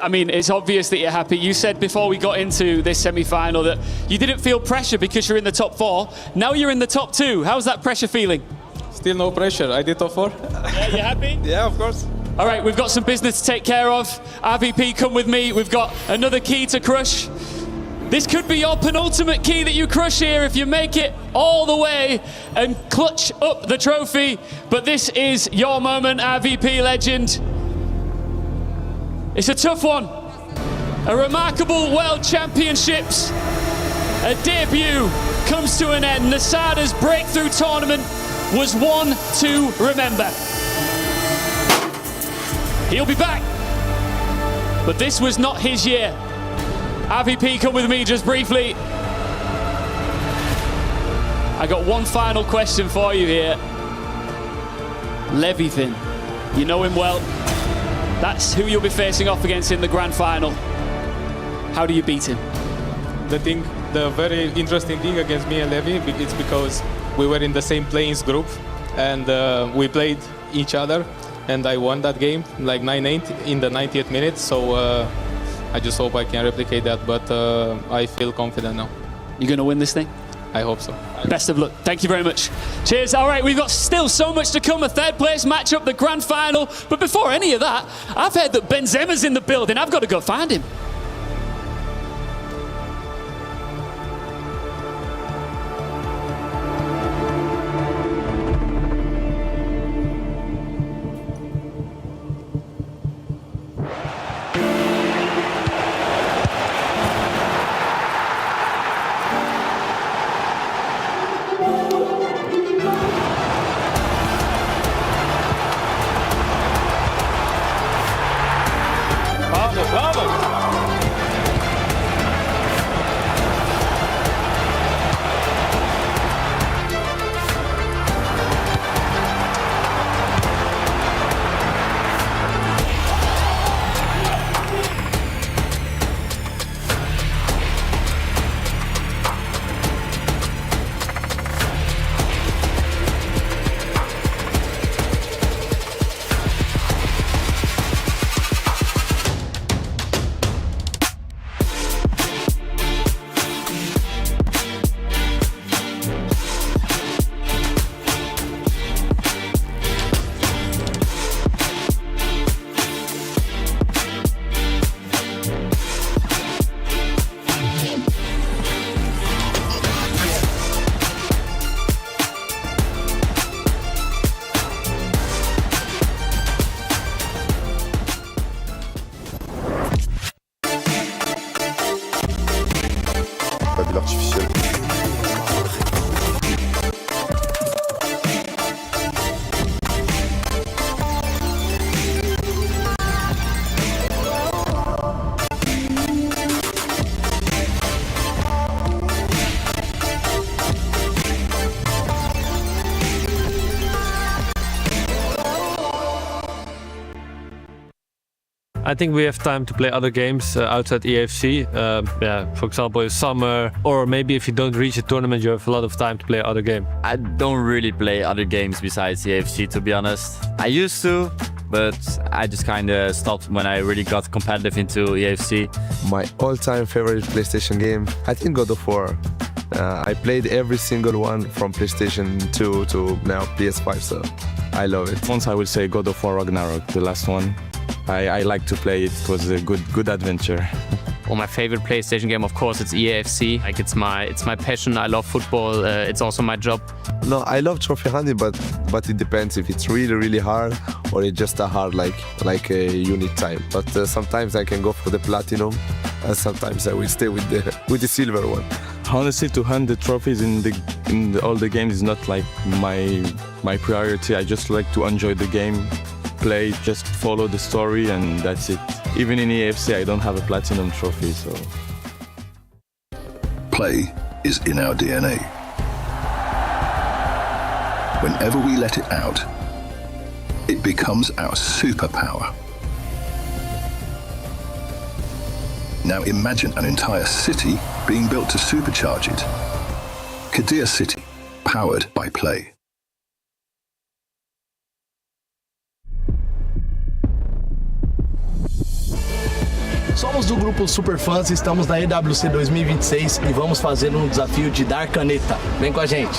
I mean, it's obvious that you're happy. You said before we got into this semi-final that you didn't feel pressure because you're in the top 4. Now you're in the top 2. How's that pressure feeling? Still no pressure. I did top 4. Yeah, you happy? Yeah, of course. All right, we've got some business to take care of. RVP, come with me. We've got another key to crush. This could be your penultimate key that you crush here if you make it all the way and clutch up the trophy. But this is your moment, RVP legend. It's a tough one. A remarkable World Championships. A debut comes to an end. Nasada's breakthrough tournament was one to remember. He'll be back. But this was not his year. RVP, come with me just briefly. I got one final question for you here. Levi Finn, you know him well. That's who you'll be facing off against in the grand final. How do you beat him? The very interesting thing against me and Levi is because we were in the same playing group, and we played each other, and I won that game like 9-8 in the 90th minute. So I just hope I can replicate that, but I feel confident now. You're going to win this thing? I hope so. Best of luck. Thank you very much. Cheers. All right, we've got still so much to come. A third place matchup, the grand final. But before any of that, I've heard that Benzema's in the building. I've got to go find him. I think we have time to play other games outside EFC. For example, in summer, or maybe if you don't reach a tournament, you have a lot of time to play other games. I don't really play other games besides EFC, to be honest. I used to, but I just kind of stopped when I really got competitive into EFC. My all-time favorite PlayStation game, I think God of War. I played every single one from PlayStation 2 to now PS5, so I love it. Once I will say God of War Ragnarok, the last one. I like to play it. It was a good adventure. Well, my favorite PlayStation game, of course, it's EAFC. Like it's my passion. I love football. It's also my job. No, I love trophy hunting, but it depends if it's really hard or it's just a hard like a unit time. But sometimes I can go for the platinum, and sometimes I will stay with the silver one. Honestly, to hunt the trophies in all the games is not like my priority. I just like to enjoy the game, play, just follow the story, and that's it. Even in EFC, I don't have a platinum trophy, so. Play is in our DNA. Whenever we let it out, it becomes our superpower. Now imagine an entire city being built to supercharge it. Kadir City, powered by play. Somos do grupo Superfãs, estamos na EWC 2026 e vamos fazer um desafio de dar caneta. Vem com a gente.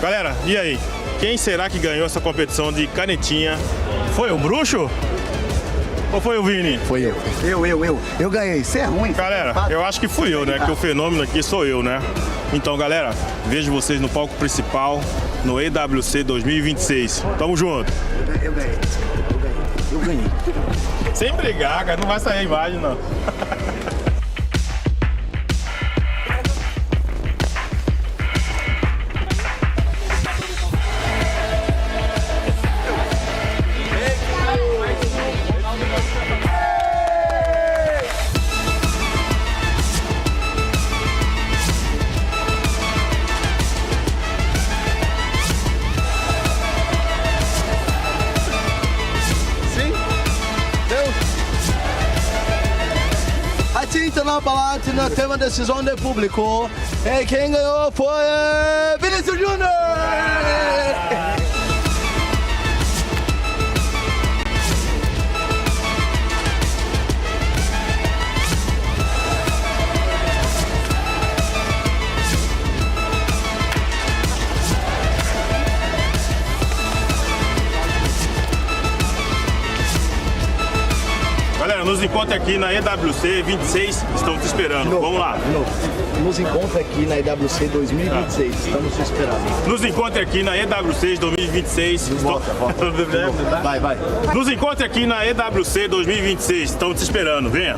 Galera, e aí? Quem será que ganhou essa competição de canetinha? Foi o Bruxo? Ou foi o Vini? Foi eu. Eu ganhei. Você é ruim. Galera, eu acho que fui eu, né? Que o fenômeno aqui sou eu, né? Então, galera, vejo vocês no palco principal no EWC 2026. Tamo junto. Eu ganhei. Sem brigar, cara. Não vai sair a imagem, não. Na Palatina, tem uma decisão do público. E quem ganhou foi Vinícius Júnior! Galera, nos encontra aqui na EWC 26, estamos te esperando. Vamos lá. Nos encontra aqui na EWC 2026, estamos te esperando. Nos encontra aqui na EWC 2026. Volta. Vai. Nos encontra aqui na EWC 2026, estamos te esperando. Venha.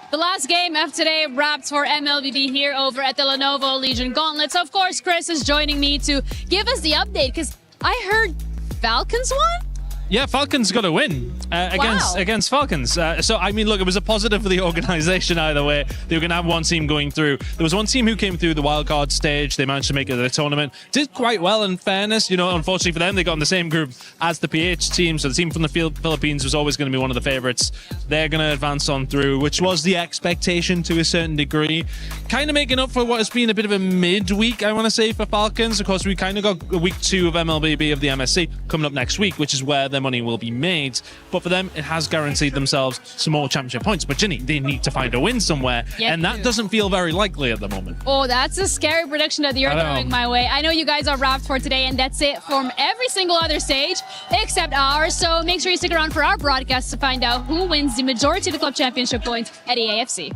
The last game of today wrapped for MLBB here over at the Lenovo Legion Gauntlet. So, of course, Chris is joining me to give us the update because I heard Falcons won? Yeah, Falcons got a win against Falcons. So, I mean, look, it was a positive for the organization either way. They were going to have one team going through. There was one team who came through the wildcard stage. They managed to make it to the tournament. Did quite well, in fairness. You know, unfortunately for them, they got in the same group as the PH team. So the team from the Philippines was always going to be one of the favorites. They're going to advance on through, which was the expectation to a certain degree. Kind of making up for what has been a bit of a midweek, I want to say, for Falcons. Of course, we kind of got week 2 of MLBB of the MSC coming up next week, which is where their money will be made. But for them, it has guaranteed themselves some more championship points. But Ginny, they need to find a win somewhere, and that doesn't feel very likely at the moment. Oh, that's a scary prediction that you're throwing my way. I know you guys are wrapped for today, and that's it from every single other stage except ours. So make sure you stick around for our broadcast to find out who wins the majority of the club championship points at EAFC.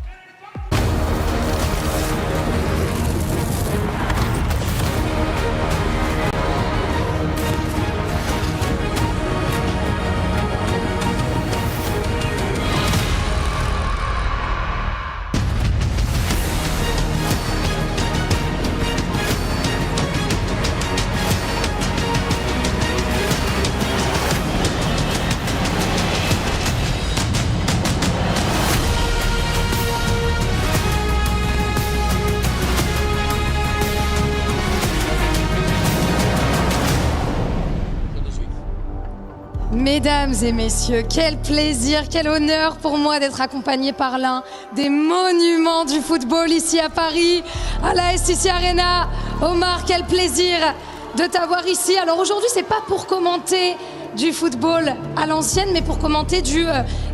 Mesdames et messieurs, quel plaisir, quel honneur pour moi d'être accompagné par l'un des monuments du football ici à Paris, à la STC Arena. Omar, quel plaisir de t'avoir ici. Alors aujourd'hui, c'est pas pour commenter du football à l'ancienne, mais pour commenter du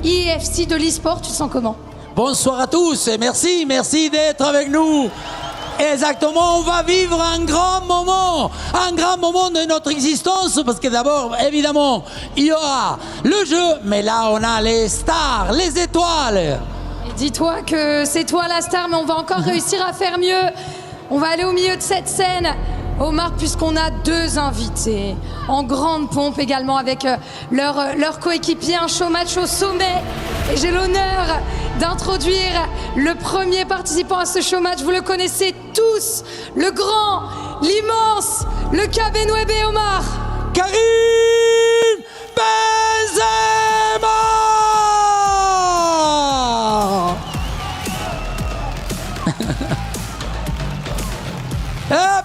EWC de l'e-sport. Tu te sens comment? Bonsoir à tous et merci d'être avec nous. Exactement, on va vivre un grand moment de notre existence, parce que d'abord, évidemment, il y aura le jeu, mais là, on a les stars, les étoiles. Et dis-toi que c'est toi la star, mais on va encore réussir à faire mieux. On va aller au milieu de cette scène, Omar, puisqu'on a deux invités en grande pompe également avec leur coéquipier, un showmatch au sommet. Et j'ai l'honneur d'introduire le premier participant à ce showmatch. Vous le connaissez tous, le grand, l'immense, le Cabenouébé Omar. Karim Benzema.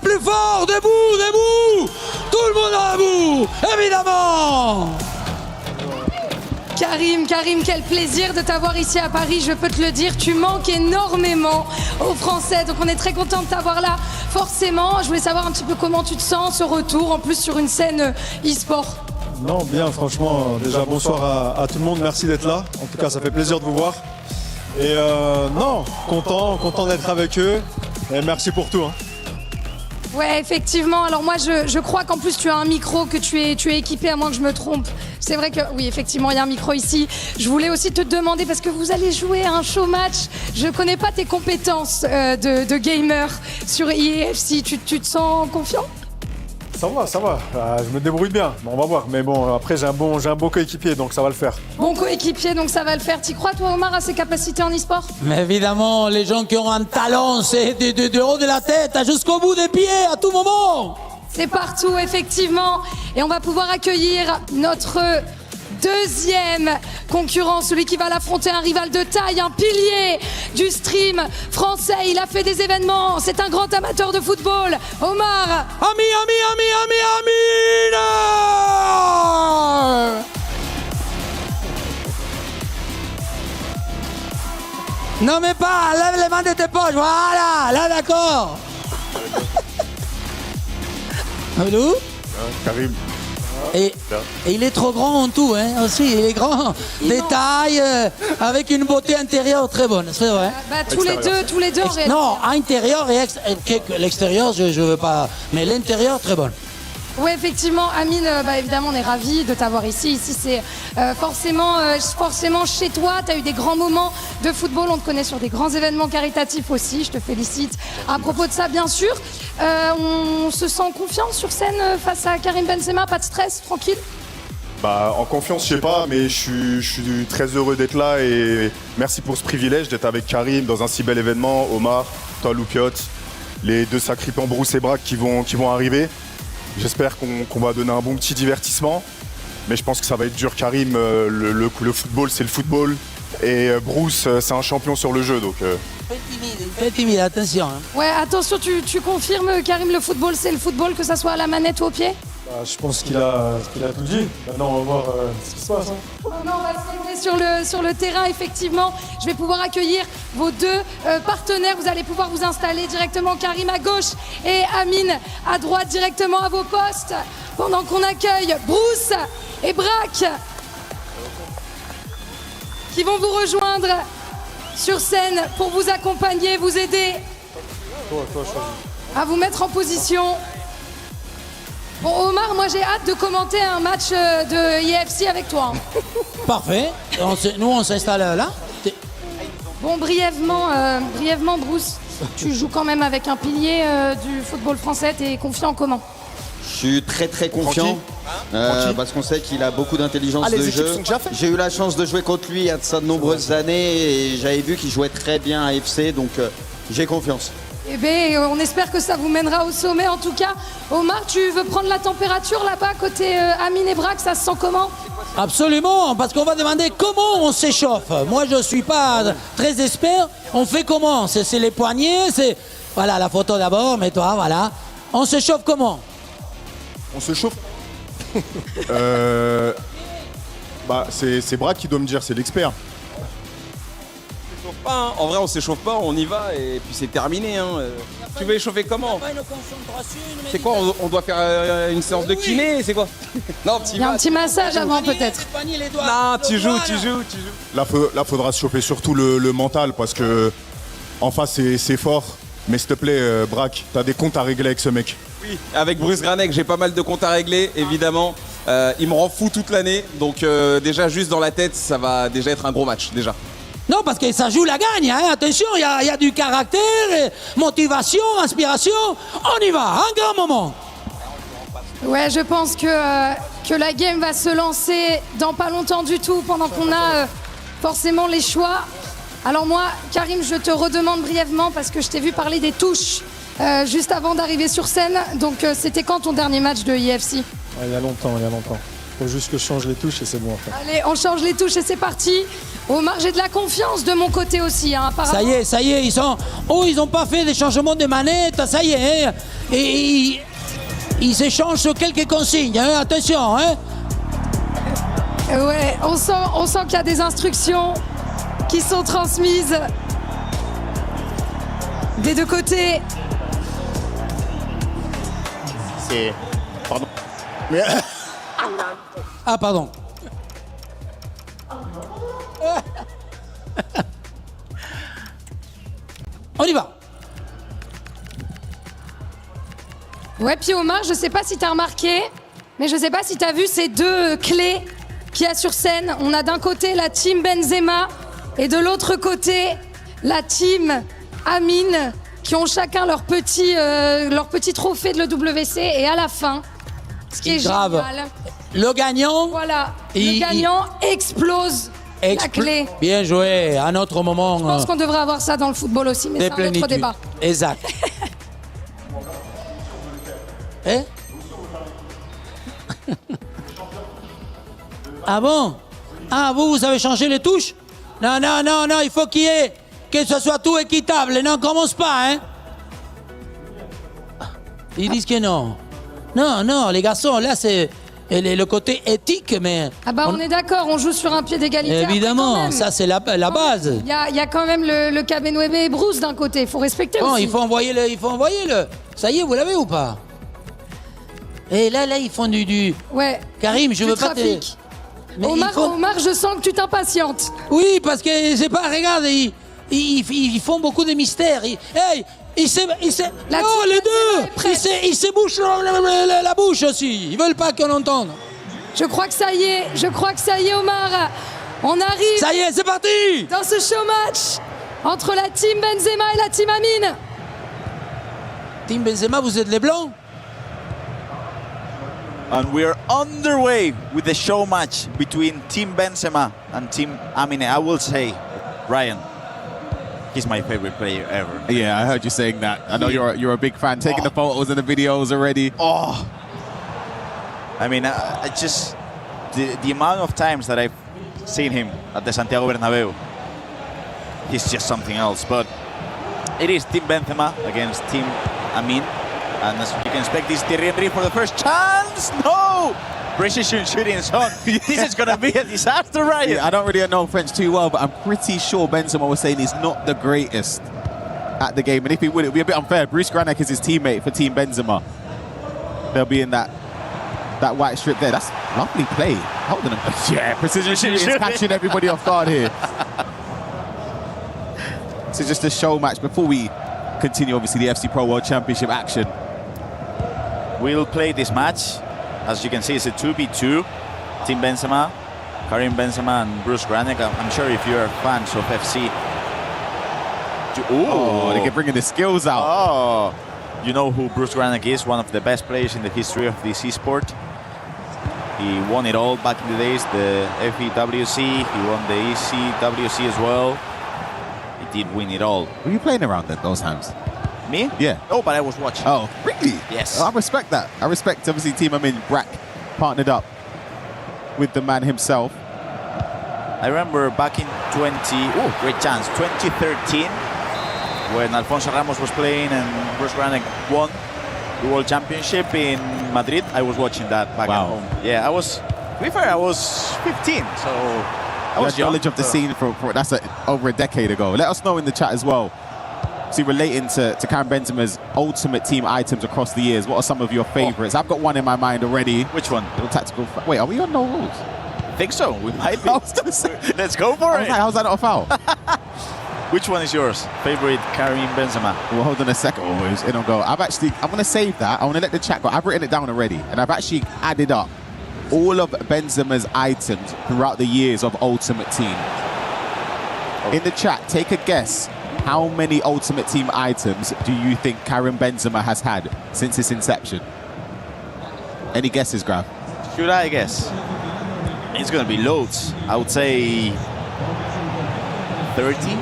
Plus fort, debout, tout le monde debout, évidemment. Karim, quel plaisir de t'avoir ici à Paris, je peux te le dire, tu manques énormément aux Français, donc on est très content de t'avoir là. Forcément, je voulais savoir un petit peu comment tu te sens, ce retour, en plus sur une scène e-sport. Non, bien, franchement, déjà bonsoir à tout le monde, merci d'être là. En tout cas, ça fait plaisir de vous voir. Et non, content d'être avec eux, et merci pour tout. Ouais, effectivement. Alors moi, je crois qu'en plus, tu as un micro, que tu es équipé, à moins que je me trompe. C'est vrai que, oui, effectivement, il y a un micro ici. Je voulais aussi te demander, parce que vous allez jouer à un showmatch, je connais pas tes compétences de gamer sur EWC. Tu te sens confiant? Ça va. Je me débrouille bien. Bon, on va voir. Mais bon, après, j'ai un bon coéquipier, donc ça va le faire. Bon coéquipier, donc ça va le faire. T'y crois, toi, Omar, à ses capacités en e-sport? Mais évidemment, les gens qui ont un talent, c'est de haut de la tête jusqu'au bout des pieds, à tout moment. C'est partout, effectivement. Et on va pouvoir accueillir notre deuxième concurrent, celui qui va l'affronter, un rival de taille, un pilier du stream français. Il a fait des événements, c'est un grand amateur de football. Omar. Amine. Non mais pas, lève les mains de tes poches, voilà, là d'accord. Allô? Karim. Et il est trop grand en tout, hein, aussi, il est grand. Détail, avec une beauté intérieure très bonne, c'est vrai. Tous les deux. Non, intérieur et l'extérieur, je veux pas, mais l'intérieur, très bonne. Oui, effectivement, Amine, évidemment, on est ravis de t'avoir ici. Ici, c'est forcément chez toi. Tu as eu des grands moments de football. On te connaît sur des grands événements caritatifs aussi. Je te félicite à propos de ça, bien sûr. On se sent confiant sur scène face à Karim Benzema. Pas de stress, tranquille? En confiance, je sais pas, mais je suis très heureux d'être là et merci pour ce privilège d'être avec Karim dans un si bel événement. Omar, toi, Loupiot, les deux sacripants Bruce et Braque qui vont arriver. J'espère qu'on va donner un bon petit divertissement, mais je pense que ça va être dur. Karim, le football, c'est le football, et Bruce, c'est un champion sur le jeu, donc... Fais timide, attention. Ouais, attention, tu confirmes, Karim, le football, c'est le football, que ça soit à la manette ou au pied? Je pense qu'il a tout dit. Maintenant, on va voir ce qui se passe. Non, on va se retrouver sur le terrain, effectivement. Je vais pouvoir accueillir vos deux partenaires. Vous allez pouvoir vous installer directement, Karim à gauche et Amine à droite, directement à vos postes. Pendant qu'on accueille Bruce et Braque qui vont vous rejoindre sur scène pour vous accompagner, vous aider à vous mettre en position. Bon, Omar, moi j'ai hâte de commenter un match de EWC avec toi. Parfait. Nous, on s'installe là. Bon, brièvement, Bruce, tu joues quand même avec un pilier du football français. T'es confiant comment? Je suis très confiant. Parce qu'on sait qu'il a beaucoup d'intelligence de jeu. J'ai eu la chance de jouer contre lui il y a de ça de nombreuses années et j'avais vu qu'il jouait très bien à FC, donc j'ai confiance. Eh bien, on espère que ça vous mènera au sommet. En tout cas, Omar, tu veux prendre la température là-bas, côté Amine et Braque, ça se sent comment? Absolument, parce qu'on va demander comment on s'échauffe. Moi, je ne suis pas très expert. On fait comment? C'est les poignets, c'est... Voilà, la photo d'abord, mets-toi, voilà. On s'échauffe comment? On se chauffe Bah, c'est Braque qui doit me dire, c'est l'expert. Pas, hein. En vrai, on s'échauffe pas, on y va et puis c'est terminé. Hein. Tu veux échauffer comment? C'est quoi? On doit faire une séance de kiné? C'est quoi? Non, Il y a un petit massage avant peut-être. Non, tu joues. Là, faudra se chauffer surtout le mental parce que en face, c'est fort. Mais s'il te plaît, Braque, t'as des comptes à régler avec ce mec. Oui, avec Bruce Granek, j'ai pas mal de comptes à régler, évidemment. Il me rend fou toute l'année, donc déjà juste dans la tête, ça va déjà être un gros match, déjà. Non, parce que ça joue la gagne, hein. Attention, il y a du caractère, motivation, inspiration. On y va, un grand moment. Ouais, je pense que la game va se lancer dans pas longtemps du tout, pendant qu'on a forcément les choix. Alors moi, Karim, je te redemande brièvement, parce que je t'ai vu parler des touches juste avant d'arriver sur scène. Donc c'était quand ton dernier match de EFC? Il y a longtemps. Faut juste que je change les touches et c'est bon. En fait. Allez, on change les touches et c'est parti. Omar, j'ai de la confiance de mon côté aussi, hein, apparemment. Ça y est, ils ont pas fait des changements de manette, ça y est. Hein. Et ils s'échangent sur quelques consignes, hein, attention. Hein. Ouais, on sent qu'il y a des instructions qui sont transmises des deux côtés. C'est... Pardon. Mais... Ah, pardon. On y va. Ouais, puis Omar, je sais pas si t'as remarqué, mais je sais pas si t'as vu ces deux clés qu'il y a sur scène. On a d'un côté la team Benzema et de l'autre côté la team Amine, qui ont chacun leur petit trophée de l'EWC. Et à la fin, ce qui est grave, génial, le gagnant, voilà, le gagnant explose la clé. Bien joué, à un autre moment. Je pense qu'on devrait avoir ça dans le football aussi, mais c'est un autre débat. Exact. Hein? Ah bon? Ah, vous avez changé les touches? Non, il faut que ce soit tout équitable. Non, commence pas, hein? Ils disent que non. Non, les garçons, là, c'est le côté éthique, mais... Ah bah on est d'accord, on joue sur un pied d'égalité. Évidemment, ça c'est la base. Il y a quand même le Kabenwebe et Bruce d'un côté, il faut respecter bon, aussi. Il faut envoyer le. Ça y est, vous l'avez ou pas? Et là, ils font du... Ouais. Karim, je veux pas te... Mais Omar, je sens que tu t'impatientes. Oui, parce que, c'est pas, regarde, ils font beaucoup de mystères. Ils se bouchent la bouche aussi. Ils veulent pas qu'on entende. Je crois que ça y est, Omar. On arrive. Ça y est, c'est parti. Dans ce show match entre la team Benzema et la team Amine. Team Benzema, vous êtes les blancs? And we're underway with the show match between Team Benzema and Team Amine. I will say, Ryan, he's my favorite player ever. Yeah, I heard you saying that. I know you're a big fan, taking the photos and the videos already. Oh, I mean, I just the amount of times that I've seen him at the Santiago Bernabeu, he's just something else. But it is Team Benzema against Team Amine. And as you can expect, this is Thierry Henry for the first chance. No! Precision shooting son. This is going to be a disaster, Ryan. Yeah, I don't really know French too well, but I'm pretty sure Benzema was saying he's not the greatest at the game. And if he would, it would be a bit unfair. Bruce Granek is his teammate for Team Benzema. They'll be in that white strip there. That's lovely play. Hold on. Yeah, precision shooting is catching everybody off guard here. So just a show match before we continue, obviously, the FC Pro World Championship action. We'll play this match. As you can see, it's a 2v2. Team Benzema, Karim Benzema and Bruce Granek. I'm sure if you're fans of FC... Oh, they can bring the skills out. Oh, you know who Bruce Granek is, one of the best players in the history of this esport. He won it all back in the days, the FEWC, he won the ECWC as well. He did win it all. Were you playing around those times? Me? Yeah. Oh, but I was watching. Oh, really? Yes. I respect that. I respect, obviously, Team Amin Brack partnered up with the man himself. I remember back in 2013, when Alfonso Ramos was playing and Bruce Granek won the World Championship in Madrid. I was watching that back at home. Yeah, I was To be fair, I was 15, so I was young. Knowledge of the scene for that's over a decade ago. Let us know in the chat as well. See, relating to Karim Benzema's ultimate team items across the years, what are some of your favorites? I've got one in my mind already. Which one? Little tactical. Wait, are we on no rules? I think so. We might be. I was gonna say, let's go for it. How's that not a foul? Which one is yours? Favorite Karim Benzema? Well, hold on a second. Oh, he's in on goal. I'm going to save that. I want to let the chat go. I've written it down already, and I've actually added up all of Benzema's items throughout the years of Ultimate Team. In the chat, take a guess. How many Ultimate Team items do you think Karim Benzema has had since its inception? Any guesses, Graf? Should I guess? It's going to be loads. I would say 30.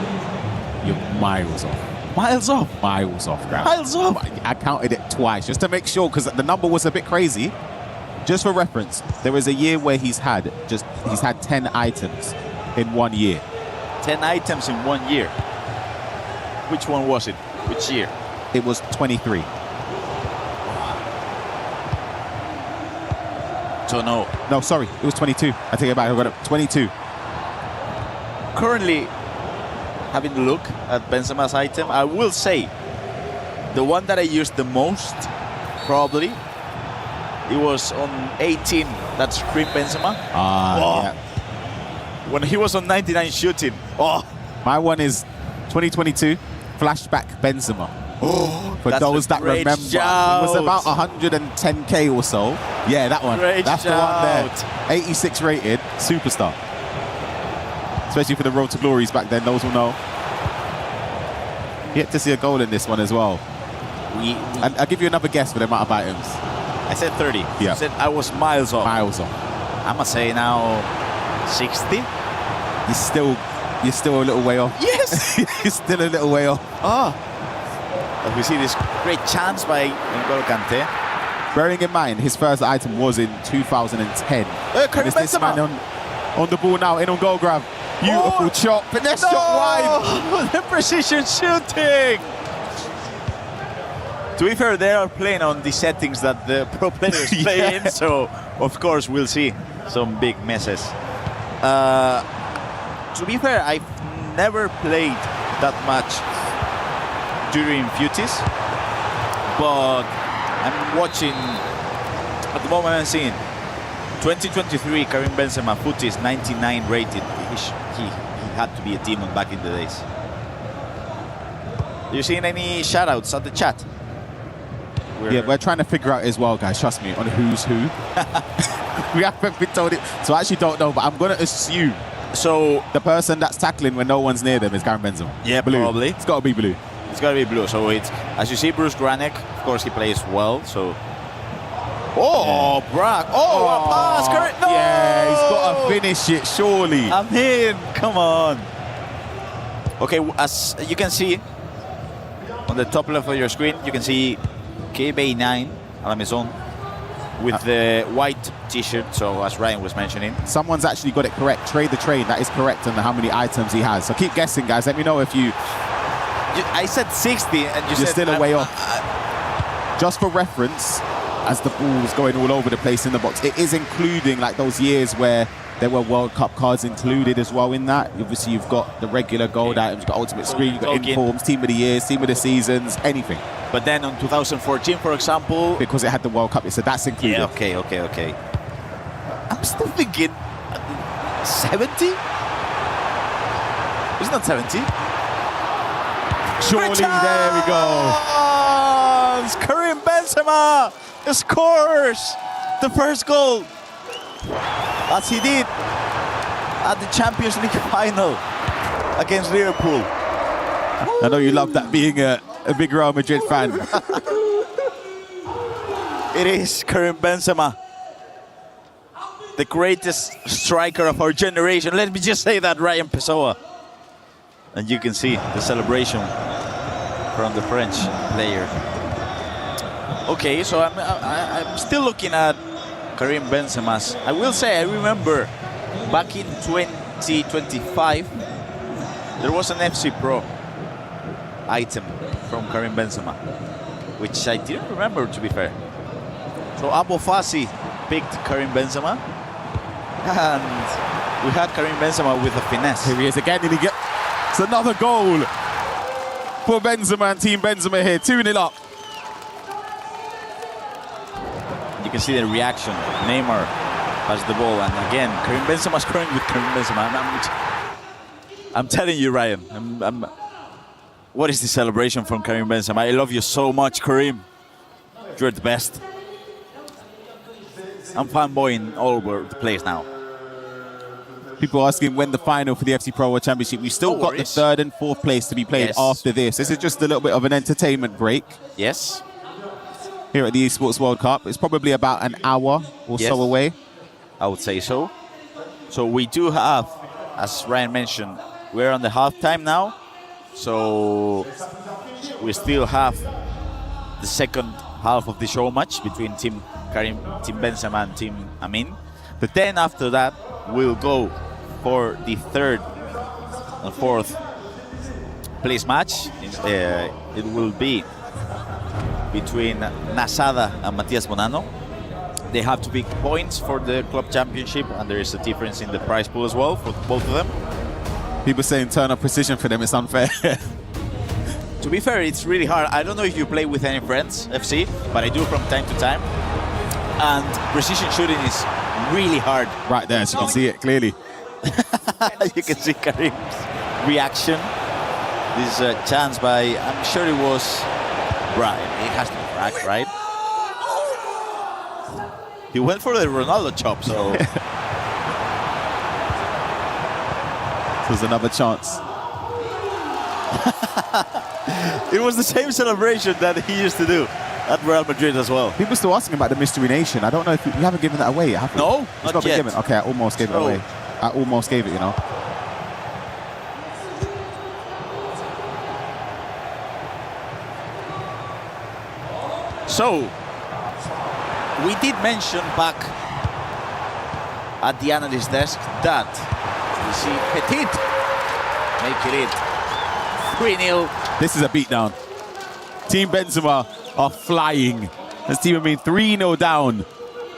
You're miles off. Miles off? Miles off, Graf. Miles off? I counted it twice just to make sure, because the number was a bit crazy. Just for reference, there was a year where he's had 10 items in 1 year. 10 items in 1 year. Which one was it? Which year? It was 23. So no. No, sorry. It was 22. I take it back. I got it. 22. Currently, having a look at Benzema's item, I will say the one that I used the most, probably, it was on 18. That's Karim Benzema. Yeah. When he was on 99 shooting. Oh. My one is 2022 flashback Benzema. For those that remember, shout. It was about 110k or so. Yeah, that one. Great That's shout. the one there. 86 rated, superstar. Especially for the Road to Glories back then, those will know. Yet to see a goal in this one as well. And I'll give you another guess for the amount of items. I said 30. Yeah. You said I was miles off. Miles off. I'm gonna say now 60. You're still a little way off. Yes. You're still a little way off. As we see this great chance by N'Golo Kante. Bearing in mind, his first item was in 2010. Karim It's this Benzema. man on the ball now, in on goal grab. Beautiful chop, finesse shot wide. The precision shooting. To be fair, they are playing on the settings that the pro players play in, so of course we'll see some big messes. To be fair, I've never played that much during Futis, but I'm watching, at the moment I'm seeing 2023 Karim Benzema Futis 99 rated. He had to be a demon back in the days. You seen any shoutouts at the chat? We're trying to figure out as well, guys, trust me, on who's who. We haven't been told it, so I actually don't know, but I'm going to assume. So the person that's tackling when no one's near them is Karim Benzema. Yeah, blue. probably. It's got to be blue. It's got to be blue. So it's, as you see, Bruce Granek, of course, he plays well. So, Brack. A pass. No! Yeah, he's got to finish it, surely. I'm in. Come on. Okay, as you can see on the top left of your screen, you can see KB9 à la maison with the white t-shirt. So as Ryan was mentioning, someone's actually got it correct. Trade the Train, that is correct on how many items he has. So keep guessing, guys. Let me know if you. I said 60 and you're said still a way off. Just for reference, as the ball's going all over the place in the box, it is including like those years where there were World Cup cards included as well in that. Obviously, you've got the regular gold items, you've got Ultimate Screen, you've got Informs, Team of the Years, Team of the Seasons, anything. But then on 2014, for example, because it had the World Cup, so that's included. Yeah, okay. I'm still thinking 70? It's not 70. Surely, there we go. It's Karim Benzema scores the first goal, as he did at the Champions League final against Liverpool. I know you love that, being a big Real Madrid fan. It is Karim Benzema, the greatest striker of our generation. Let me just say that, Ryan Pessoa. And you can see the celebration from the French player. Okay, so I'm still looking at Karim Benzema's. I will say, I remember back in 2025, there was an FC Pro item from Karim Benzema, which I didn't remember, to be fair. So Abu Fassi picked Karim Benzema. And we had Karim Benzema with a finesse. Here he is again, and he gets another goal for Benzema and Team Benzema here, 2-0 up. You can see the reaction. Neymar has the ball, and again, Karim Benzema scoring with Karim Benzema. I'm telling you, Ryan, what is the celebration from Karim Benzema? I love you so much, Karim. You're the best. I'm fanboying all over the place now. People asking when the final for the FC Pro World Championship. We've still got the 3rd and 4th place to be played after this. This is just a little bit of an entertainment break. Yes. Here at the Esports World Cup. It's probably about an hour or so away. I would say so. So we do have, as Ryan mentioned, we're on the halftime now. So we still have the second half of the show match between Team Benzema and Team Amin. But then after that, we'll go for the 3rd and 4th place match. It will be between Nasada and Matias Bonanno. They have to pick points for the club championship, and there is a difference in the prize pool as well for both of them. People saying turn of precision for them, it's unfair. To be fair, it's really hard. I don't know if you play with any friends, FC, but I do from time to time. And precision shooting is really hard. Right there, as you can see it clearly. You can see Karim's reaction. This chance by, I'm sure it was Brian. It has to be Bragg, right? He went for the Ronaldo chop, so. There's another chance. It was the same celebration that he used to do at Real Madrid as well. People still asking about the Mystery Nation. I don't know if you haven't given that away, have you? No, it's not been given. Okay, I almost gave it away. I almost gave it, you know. So, we did mention back at the analyst desk that we see Petit making it 3-0. This is a beatdown. Team Benzema are flying. As Team Amin 3-0 down.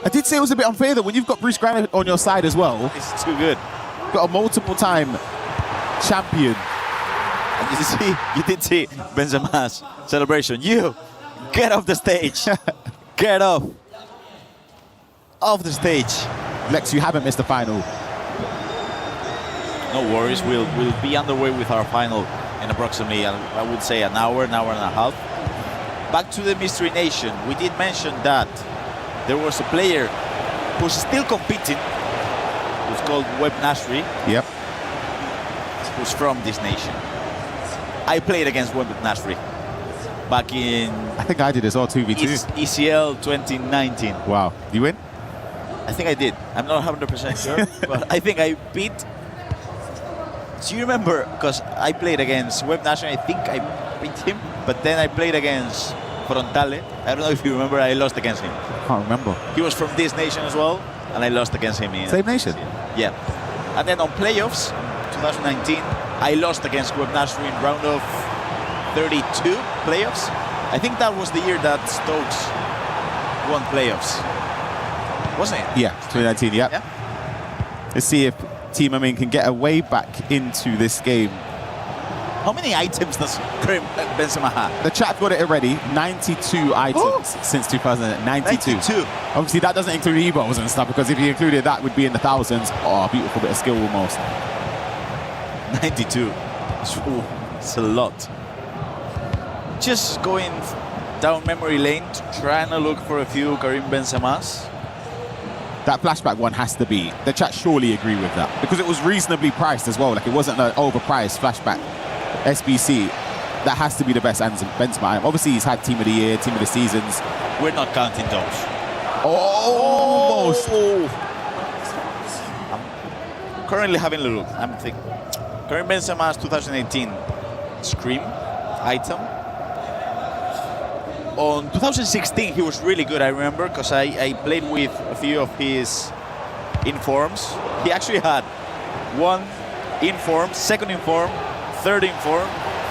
I did say it was a bit unfair though when you've got Bruce Granite on your side as well. It's too good. Got a multiple-time champion. And you did see Benzema's celebration. You get off the stage. Get off the stage. Lex, you haven't missed the final. No worries. We'll be underway with our final in approximately, I would say, an hour and a half. Back to the Mystery Nation. We did mention that there was a player who's still competing, who's called Web Nasri. Yep. Who's from this nation. I played against Web Nasri back in... I think I did as well, 2v2. ECL 2019. Wow. You win? I think I did. I'm not 100% sure, but I think I beat... Do you remember? Because I played against Web National, I think I beat him, but then I played against Frontale. I don't know if you remember, I lost against him. Can't remember. He was from this nation as well, and I lost against him. Same nation? Yeah. And then on playoffs, 2019, I lost against Web National in round of 32 playoffs. I think that was the year that Stokes won playoffs. Wasn't it? Yeah, 2019, yeah. Let's see if Team Amin can get a way back into this game. How many items does Karim Benzema have? The chat got it already. 92 items since 2092. Obviously, that doesn't include Ebos and stuff, because if you included that, would be in the thousands. Oh, beautiful bit of skill almost. 92. It's a lot. Just going down memory lane, trying to look for a few Karim Benzemas. That flashback one has to be. The chat surely agree with that, because it was reasonably priced as well. Like, it wasn't an overpriced flashback SBC. That has to be the best Benzema. Obviously, he's had Team of the Year, Team of the Seasons. We're not counting those. Almost. I'm currently having a look. I'm thinking Karim Benzema's 2018 Scream item. On 2016, he was really good, I remember, because I played with a few of his informs. He actually had one inform, second inform, third inform,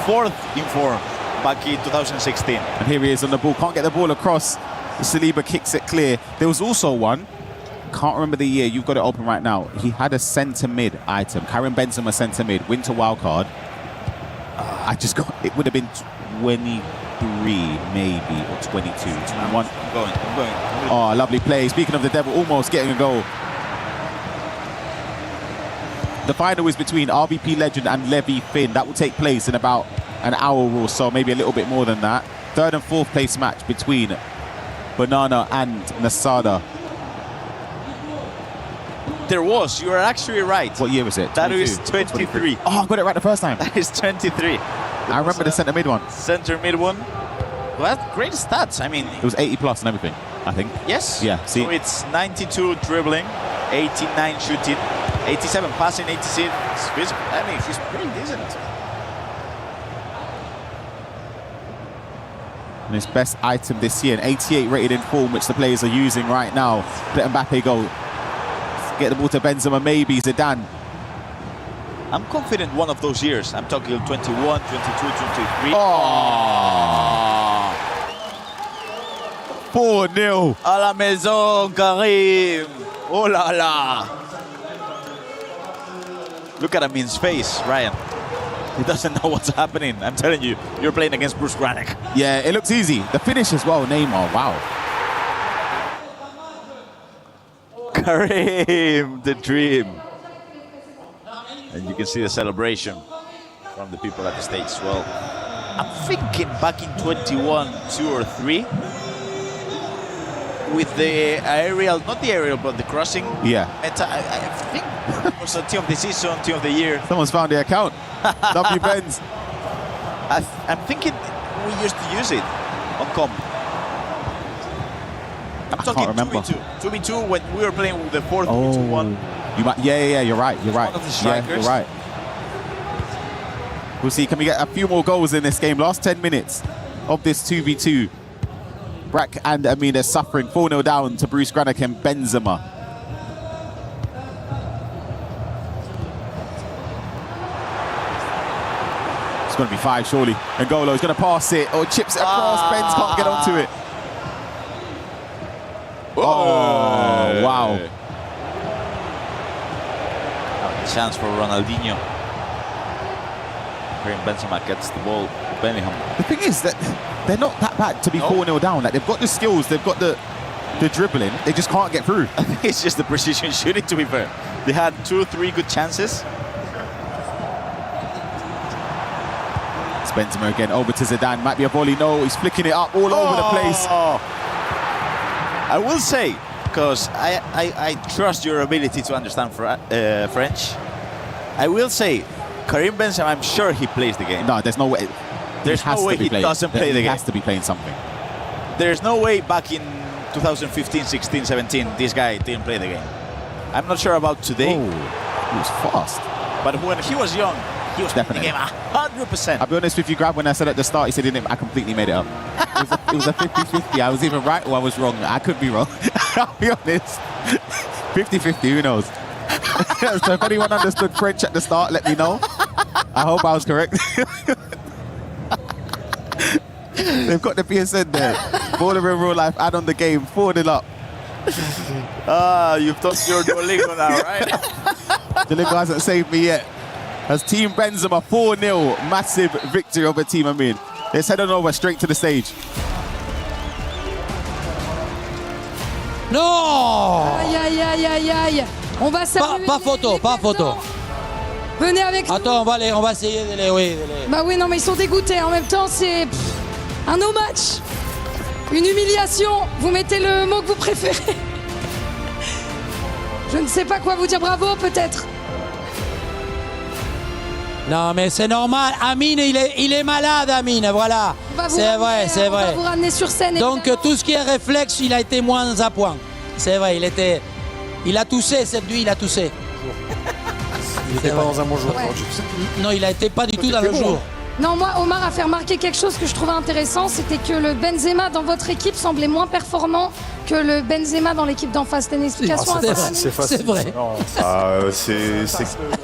fourth inform back in 2016. And here he is on the ball. Can't get the ball across. Saliba kicks it clear. There was also one can't remember the year. You've got it open right now. He had a centre mid item. Karim Benzema centre mid. Winter wildcard. I just got. It would have been 23 maybe or 22. 21. I'm going. Oh, lovely play. Speaking of the devil, almost getting a goal. The final is between RVP Legend and Levi Finn. That will take place in about an hour or so, maybe a little bit more than that. Third and fourth place match between Banana and Nasada. There was. You are actually right. What year was it? That is 23. Oh, I got it right the first time. That is 23. I remember the centre mid one. Centre mid one. Well, great stats. I mean, it was 80 plus and everything, I think. Yes. Yeah. See. So it's 92 dribbling, 89 shooting, 87 passing, 86 physical. I mean, he's pretty decent. And his best item this year, an 88 rated in form, which the players are using right now. Let Mbappe go. Get the ball to Benzema, maybe Zidane. I'm confident one of those years. I'm talking 21, 22, 23. Oh! 4-0. À la maison, Karim. Oh la la. Look at Amin's face, Ryan. He doesn't know what's happening. I'm telling you, you're playing against Bruce Granek. Yeah, it looks easy. The finish as well, Neymar, wow. Karim, the dream. And you can see the celebration from the people at the stage as well. I'm thinking back in 21, 2 or 3, with the aerial, not the aerial, but the crossing. Yeah. Meta, I think it was a team of the season, team of the year. Someone's found the account. W Benz. I'm thinking we used to use it on comp. I'm talking 2v2 when we were playing with the 4-3-2-1. You might, yeah, you're right. One of the strikers. Yeah, you're right. We'll see, can we get a few more goals in this game? Last 10 minutes of this 2v2. Brack and Amina suffering 4-0 down to Bruce Granek and Benzema. It's going to be 5, surely. And Golo is going to pass it or chips it across. Benz can't get onto it. Oh, wow. Chance for Ronaldinho. Karim Benzema gets the ball to Bellingham. The thing is that they're not that bad to be 4-0 down. Like, they've got the skills, they've got the dribbling, they just can't get through. I think it's just the precision shooting, to be fair. They had 2-3 good chances. It's Benzema again, over to Zidane. Might be a volley, no, he's flicking it up all over the place. I will say, because I trust your ability to understand French, I will say, Karim Benzema, I'm sure he plays the game. No, there's no way. There's no way he doesn't play the game. He has to be playing something. There's no way back in 2015, 16, 17, this guy didn't play the game. I'm not sure about today. Oh, he was fast. But when he was young, he was definitely playing the game 100%. I'll be honest with you, Grab, when I said at the start, he said I completely made it up. It was a 50-50. I was either right or I was wrong. I could be wrong. I'll be honest. 50-50, who knows? So if anyone understood French at the start, let me know. I hope I was correct. They've got the PSN there. Baller in real life, add on the game, 4-0 up. You've touched your Duolingo now, right? Duolingo hasn't saved me yet. As Team Benzema 4-0, massive victory over Team Amin. Let's head on over straight to the stage. Non! Aïe, aïe, aïe, aïe, aïe. On va saluer. Pas photo, pas photo. Venez avec nous. Attends, on va essayer de les... Oui, Bah oui, non, mais ils sont dégoûtés. En même temps, c'est un no match. Une humiliation. Vous mettez le mot que vous préférez. Je ne sais pas quoi vous dire. Bravo, peut-être. Non, mais c'est normal. Amine, il est malade, Amine, voilà. C'est vrai, c'est vrai. On va vous ramener sur scène. Donc, évidemment. tout ce qui est réflexe, il a été moins à point. C'est vrai, il a toussé, cette nuit, il a toussé. Il n'était pas dans un bon jour. Ouais. Non, il n'était pas du tout dans le jour. Non, moi, Omar a fait remarquer quelque chose que je trouvais intéressant, c'était que le Benzema dans votre équipe semblait moins performant que le Benzema dans l'équipe d'en face. C'était une explication à ça. C'est vrai.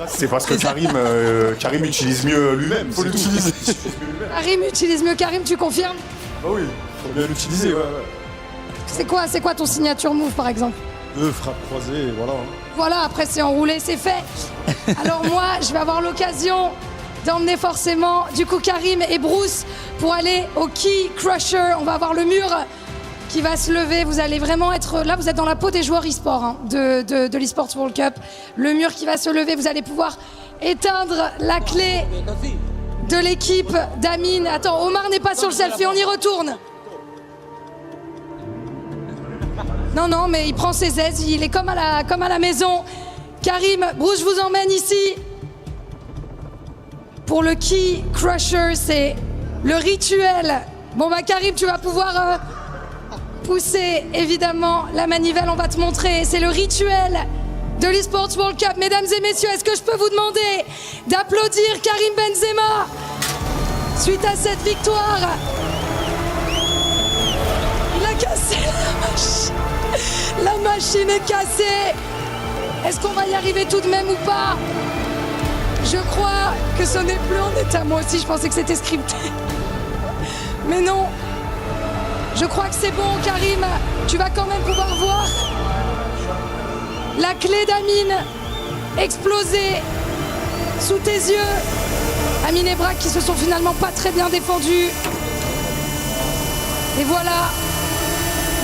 C'est parce que Karim utilise mieux lui-même. Faut l'utiliser. Karim utilise mieux. Karim, tu confirmes? Ah oui, faut bien l'utiliser. Ouais. C'est quoi ton signature move, par exemple? 2 frappes croisées, et voilà. Voilà, après c'est enroulé, c'est fait. Alors moi, je vais avoir l'occasion d'emmener forcément du coup Karim et Bruce pour aller au Key Crusher. On va avoir le mur qui va se lever. Vous allez vraiment être... Là, vous êtes dans la peau des joueurs e-sport de l'Esports World Cup. Le mur qui va se lever, vous allez pouvoir éteindre la clé de l'équipe d'Amine. Attends, Omar n'est pas sur le selfie, on y retourne. Non, mais il prend ses aises, il est comme à la maison. Karim, Bruce, je vous emmène ici. Pour le Key Crusher, c'est le rituel. Bon bah Karim, tu vas pouvoir pousser évidemment la manivelle, on va te montrer. C'est le rituel de l'Esports World Cup. Mesdames et messieurs, est-ce que je peux vous demander d'applaudir Karim Benzema suite à cette victoire? Il a cassé la machine. La machine est cassée. Est-ce qu'on va y arriver tout de même ou pas? Je crois que ce n'est plus en état. Moi aussi, je pensais que c'était scripté. Mais non. Je crois que c'est bon, Karim. Tu vas quand même pouvoir voir la clé d'Amine exploser sous tes yeux. Amine et Braque qui se sont finalement pas très bien défendus. Et voilà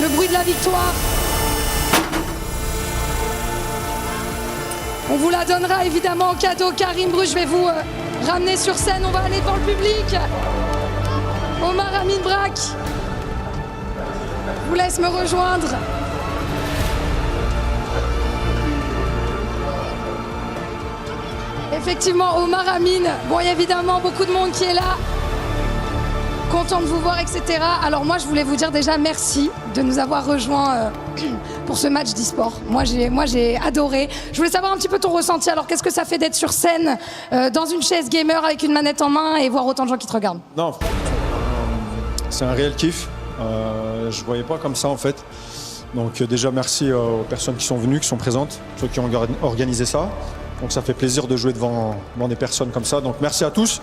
le bruit de la victoire. On vous la donnera évidemment en cadeau. Karim, Bruce, je vais vous ramener sur scène. On va aller devant le public. Omar, Amine, Braque, je vous laisse me rejoindre. Effectivement, Omar, Amine. Bon, il y a évidemment beaucoup de monde qui est là. Content de vous voir, etc. Alors moi, je voulais vous dire déjà merci de nous avoir rejoints pour ce match d'e-sport. Moi, j'ai adoré. Je voulais savoir un petit peu ton ressenti. Alors, qu'est-ce que ça fait d'être sur scène, dans une chaise gamer avec une manette en main et voir autant de gens qui te regardent? Non, c'est un réel kiff. Je voyais pas comme ça en fait. Donc déjà merci aux personnes qui sont venues, qui sont présentes, ceux qui ont organisé ça. Donc ça fait plaisir de jouer devant des personnes comme ça. Donc merci à tous.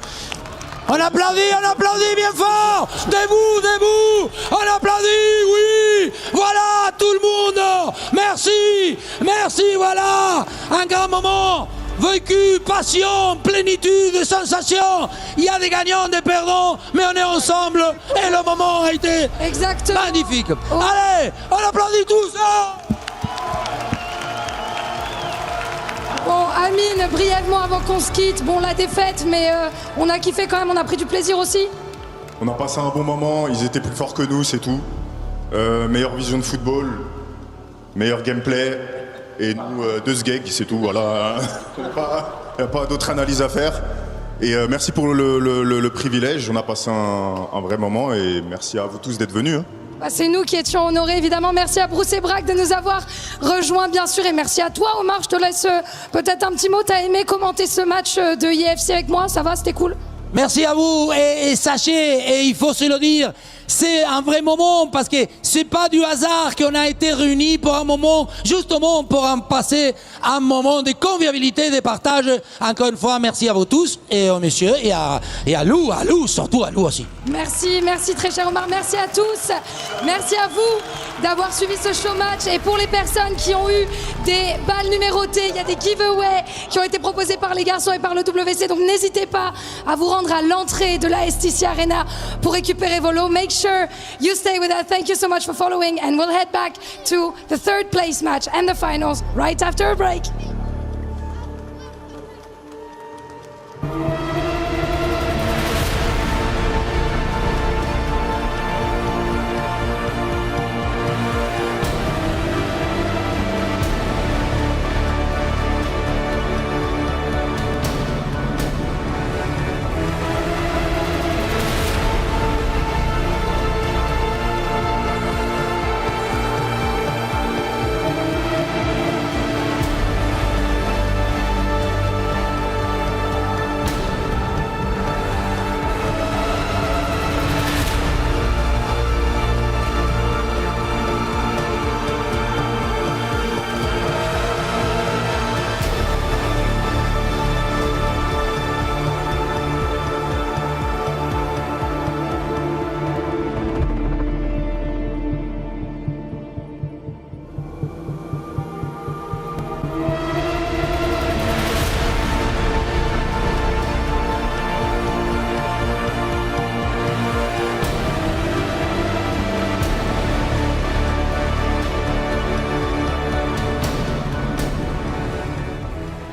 On applaudit bien fort. Debout. On applaudit, oui. Voilà, tout le monde. Merci, voilà. Un grand moment. Vécu, passion, plénitude, sensation. Il y a des gagnants, des perdants, mais on est ensemble et le moment a été magnifique. Oh. Allez, on applaudit tous. Bon, Amine, brièvement avant qu'on se quitte, bon, la défaite, mais on a kiffé quand même, on a pris du plaisir aussi. On a passé un bon moment, ils étaient plus forts que nous, c'est tout. Meilleure vision de football, meilleur gameplay, et nous, 2 sgegs, c'est tout, voilà. Il n'y a pas d'autre analyse à faire. Et merci pour le privilège, on a passé un vrai moment, et merci à vous tous d'être venus. Bah, c'est nous qui étions honorés, évidemment. Merci à Bruce et Braque de nous avoir rejoints, bien sûr. Et merci à toi, Omar. Je te laisse peut-être un petit mot. T'as aimé commenter ce match de EWC avec moi? Ça va, c'était cool? Merci à vous et sachez, et il faut se le dire, c'est un vrai moment parce que c'est pas du hasard qu'on a été réunis pour un moment, justement pour en passer un moment de convivialité, de partage. Encore une fois, merci à vous tous et aux messieurs et à Lou, surtout à Lou aussi. Merci très cher Omar, merci à tous. Merci à vous d'avoir suivi ce show match et pour les personnes qui ont eu des balles numérotées, il y a des giveaways qui ont été proposés par les garçons et par le WC, donc n'hésitez pas à vous rendre à l'entrée de la STC Arena pour récupérer vos lots. Make sure you stay with us. Thank you so much for following and we'll head back to the 3rd place match and the finals right after a break.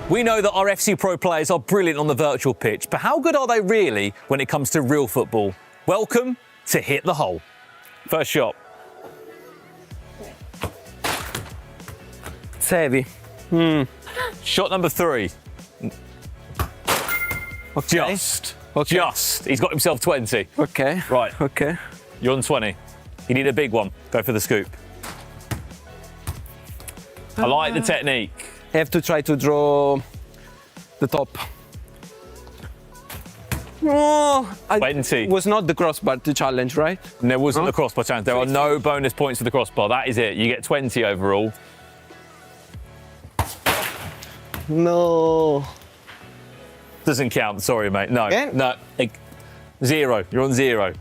We know that our FC Pro players are brilliant on the virtual pitch, but how good are they really when it comes to real football? Welcome to Hit the Hole. First shot. It's heavy. Shot number 3. Okay. Just. He's got himself 20. Okay. Right. Okay. You're on 20. You need a big one. Go for the scoop. I like the technique. I have to try to draw the top. Oh, 20. Was not the crossbar the challenge, right? And there wasn't the crossbar challenge. There are no bonus points for the crossbar. That is it. You get 20 overall. No. Doesn't count. Sorry, mate. No. Again? No. 0. You're on 0.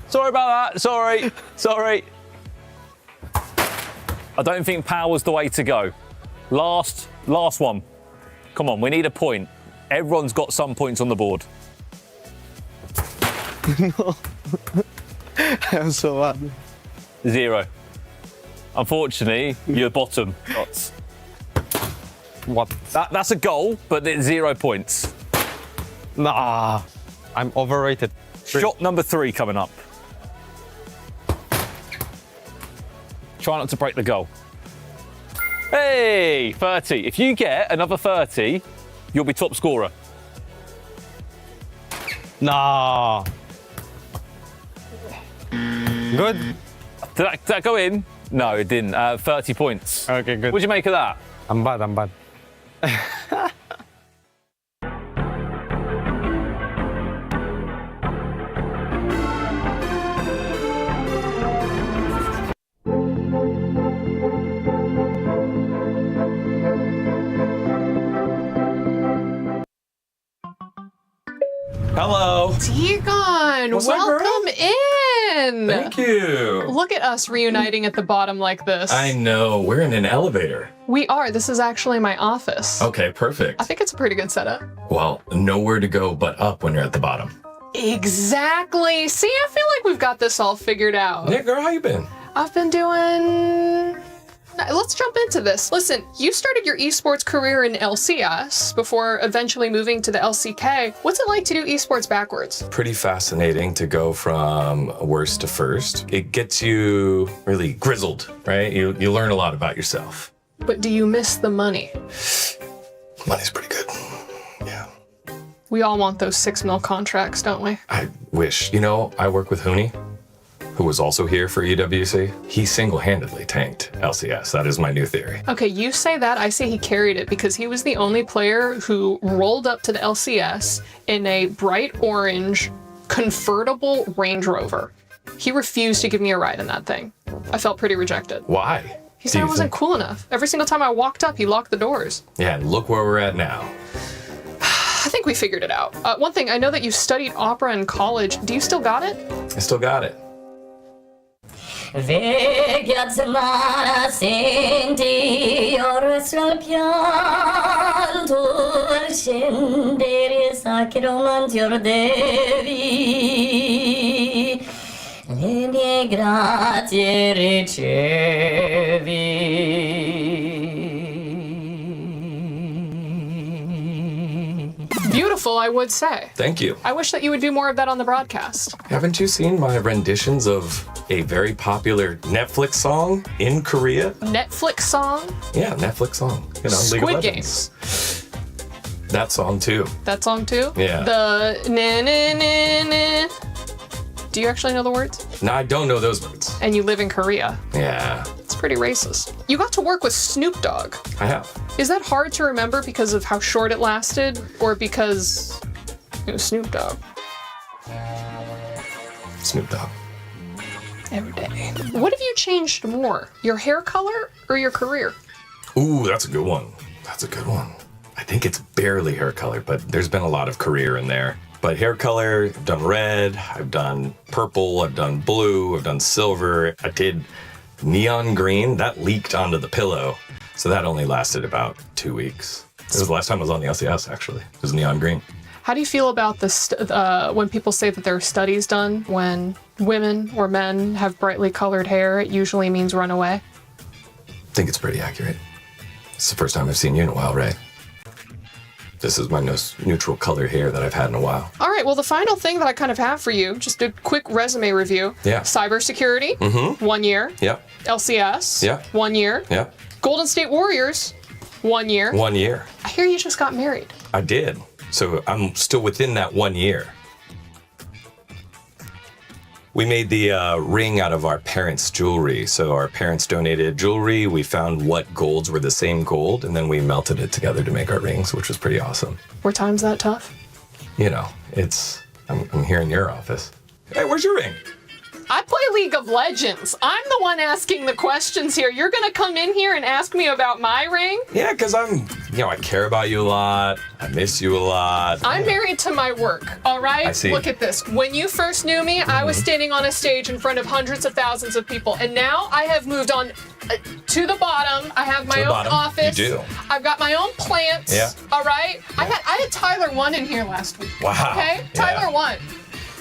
Sorry about that. Sorry. I don't think power's the way to go. Last one. Come on, we need a point. Everyone's got some points on the board. No. I'm so bad. 0. Unfortunately, you're bottom. What? That's a goal, but it's 0 points. Nah, I'm overrated. Shot number 3 coming up. Try not to break the goal. Hey, 30. If you get another 30, you'll be top scorer. Nah. Good. Did that go in? No, it didn't. 30 points. Okay, good. What'd you make of that? I'm bad. Hello. Deacon, What's up, girl? welcome in. Thank you. Look at us reuniting at the bottom like this. I know. We're in an elevator. We are. This is actually my office. Okay, perfect. I think it's a pretty good setup. Well, nowhere to go but up when you're at the bottom. Exactly. See, I feel like we've got this all figured out. Yeah, girl, how you been? I've been doing... Let's jump into this. Listen, you started your esports career in LCS before eventually moving to the LCK. What's it like to do esports backwards? Pretty fascinating to go from worst to first. It gets you really grizzled, right? You learn a lot about yourself. But do you miss the money? Money's pretty good. We all want those 6 mil contracts, don't we? I wish. You know, I work with Hooney, who was also here for EWC. He single-handedly tanked LCS. That is my new theory. Okay, you say that, I say he carried it because he was the only player who rolled up to the LCS in a bright orange convertible Range Rover. He refused to give me a ride in that thing. I felt pretty rejected. Why? He said I wasn't cool enough. Every single time I walked up, he locked the doors. Yeah, and look where we're at now. I think we figured it out. One thing, I know that you studied opera in college. Do you still got it? I still got it. Vegyatsmara sentior salpiantur scendere sacromantior devi le mie grazie ricevi. Beautiful, I would say. Thank you. I wish that you would do more of that on the broadcast. Haven't you seen my renditions of a very popular Netflix song in Korea? Netflix song? Yeah, Netflix song. You know, League of Squid Legends. Games. That song too. That song too? Yeah. The na na na na. Do you actually know the words? No, I don't know those words. And you live in Korea. Yeah, It's pretty racist. You got to work with Snoop Dogg. I have. Is that hard to remember because of how short it lasted, or because it was Snoop Dogg? Snoop Dogg. Every day. What have you changed more, your hair color or your career? Ooh, that's a good one. That's a good one. I think it's barely hair color, but there's been a lot of career in there. But hair color, I've done red, I've done purple, I've done blue, I've done silver. I did neon green. That leaked onto the pillow. So that only lasted about 2 weeks. It was the last time I was on the LCS, actually. It was neon green. How do you feel about when people say that there are studies done when women or men have brightly colored hair, it usually means run away? think it's pretty accurate. It's the first time I've seen you in a while, Ray. This is my most neutral color here that I've had in a while. All right, well, the final thing that I kind of have for you, just a quick resume review. Yeah. Cybersecurity, 1 year. Yep. LCS, Yep. 1 year. Yep. Golden State Warriors, 1 year. 1 year. I hear you just got married. I did. So I'm still within that 1 year. We made the ring out of our parents' jewelry. So our parents donated jewelry. We found what golds were the same gold, and then we melted it together to make our rings, which was pretty awesome. Were times that tough? You know, I'm here in your office. Hey, where's your ring? I play League of Legends. I'm the one asking the questions here. You're gonna come in here and ask me about my ring? Yeah, because I care about you a lot. I miss you a lot. I'm married to my work, all right? I see. Look at this. When you first knew me, I was standing on a stage in front of hundreds of thousands of people. And now I have moved on to the bottom. I have my own office. You do. I've got my own plants, Yeah. all right? I had Tyler 1 in here last week. Wow. Okay? Yeah. Tyler 1.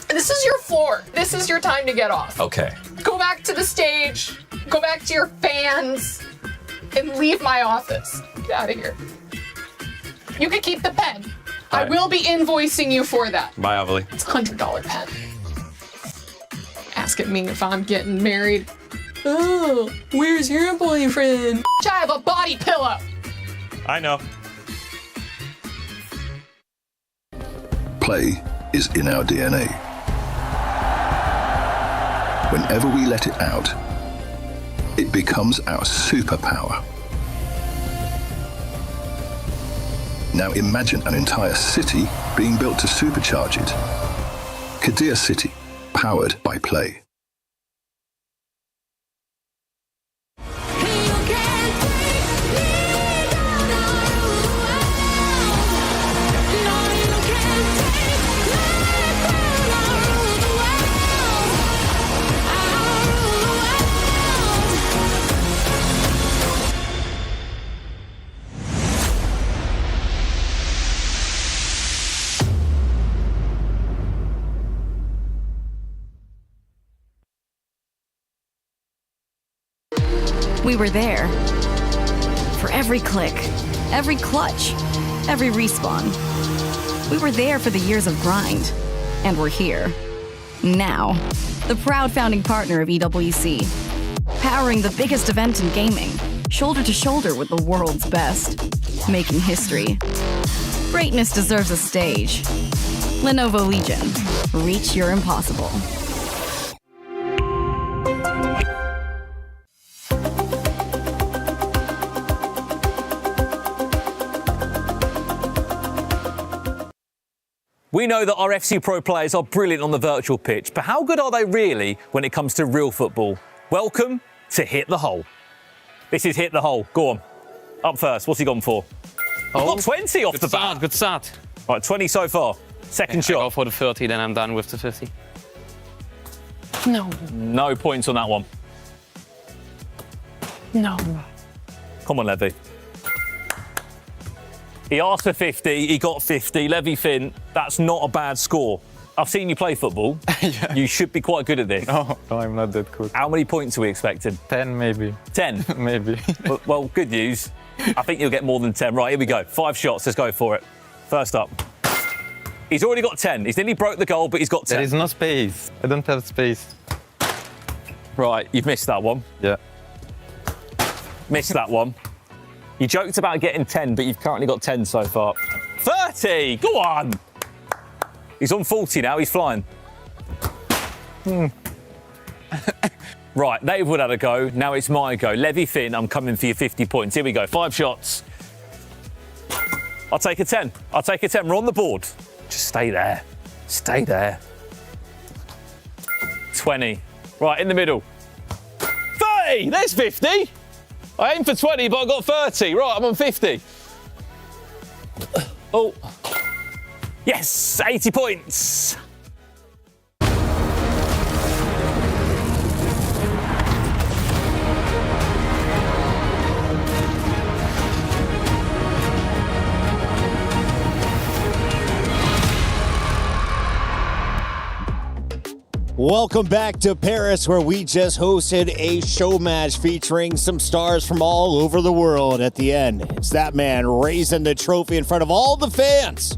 This is your floor. This is your time to get off. Okay. Go back to the stage. Go back to your fans. And leave my office. Get out of here. You can keep the pen. I will be invoicing you for that. Bye, Ovely. It's a $100 pen. Asking me if I'm getting married. Oh, where's your boyfriend? I have a body pillow. I know. Play is in our DNA. Whenever we let it out, it becomes our superpower. Now imagine an entire city being built to supercharge it. Kadir City, powered by Play. We were there. For every click, every clutch, every respawn. We were there for the years of grind. And we're here. Now. The proud founding partner of EWC. Powering the biggest event in gaming. Shoulder to shoulder with the world's best. Making history. Greatness deserves a stage. Lenovo Legion. Reach your impossible. We know that our FC Pro players are brilliant on the virtual pitch, but how good are they really when it comes to real football? Welcome to Hit the Hole. This is Hit the Hole. Go on. Up first. What's he gone for? Oh, Got 20 off the bat. Good start. Right, 20 so far. Second shot. I go for the 30, then I'm done with the 50. No. No points on that one. No. Come on, Levy. He asked for 50, he got 50. Levy Finn, that's not a bad score. I've seen you play football. Yeah. You should be quite good at this. No, I'm not that good. How many points are we expecting? 10 maybe. 10? Maybe. Well, good news. I think you'll get more than 10. Right, here we go. 5 shots, let's go for it. First up. He's already got 10. He's nearly broke the goal, but he's got 10. There is no space. I don't have space. Right, you've missed that one. Yeah. Missed that one. You joked about getting 10, but you've currently got 10 so far. 30! Go on! He's on 40 now, he's flying. Right, Dave Wood had a go, now it's my go. Levy Finn, I'm coming for your 50 points. Here we go, 5 shots. I'll take a 10. I'll take a 10. We're on the board. Just stay there. Stay there. 20. Right, in the middle. 30! There's 50! I aimed for 20, but I got 30. Right, I'm on 50. Oh. Yes, 80 points. Welcome back to Paris, where we just hosted a show match featuring some stars from all over the world. At the end, it's that man raising the trophy in front of all the fans,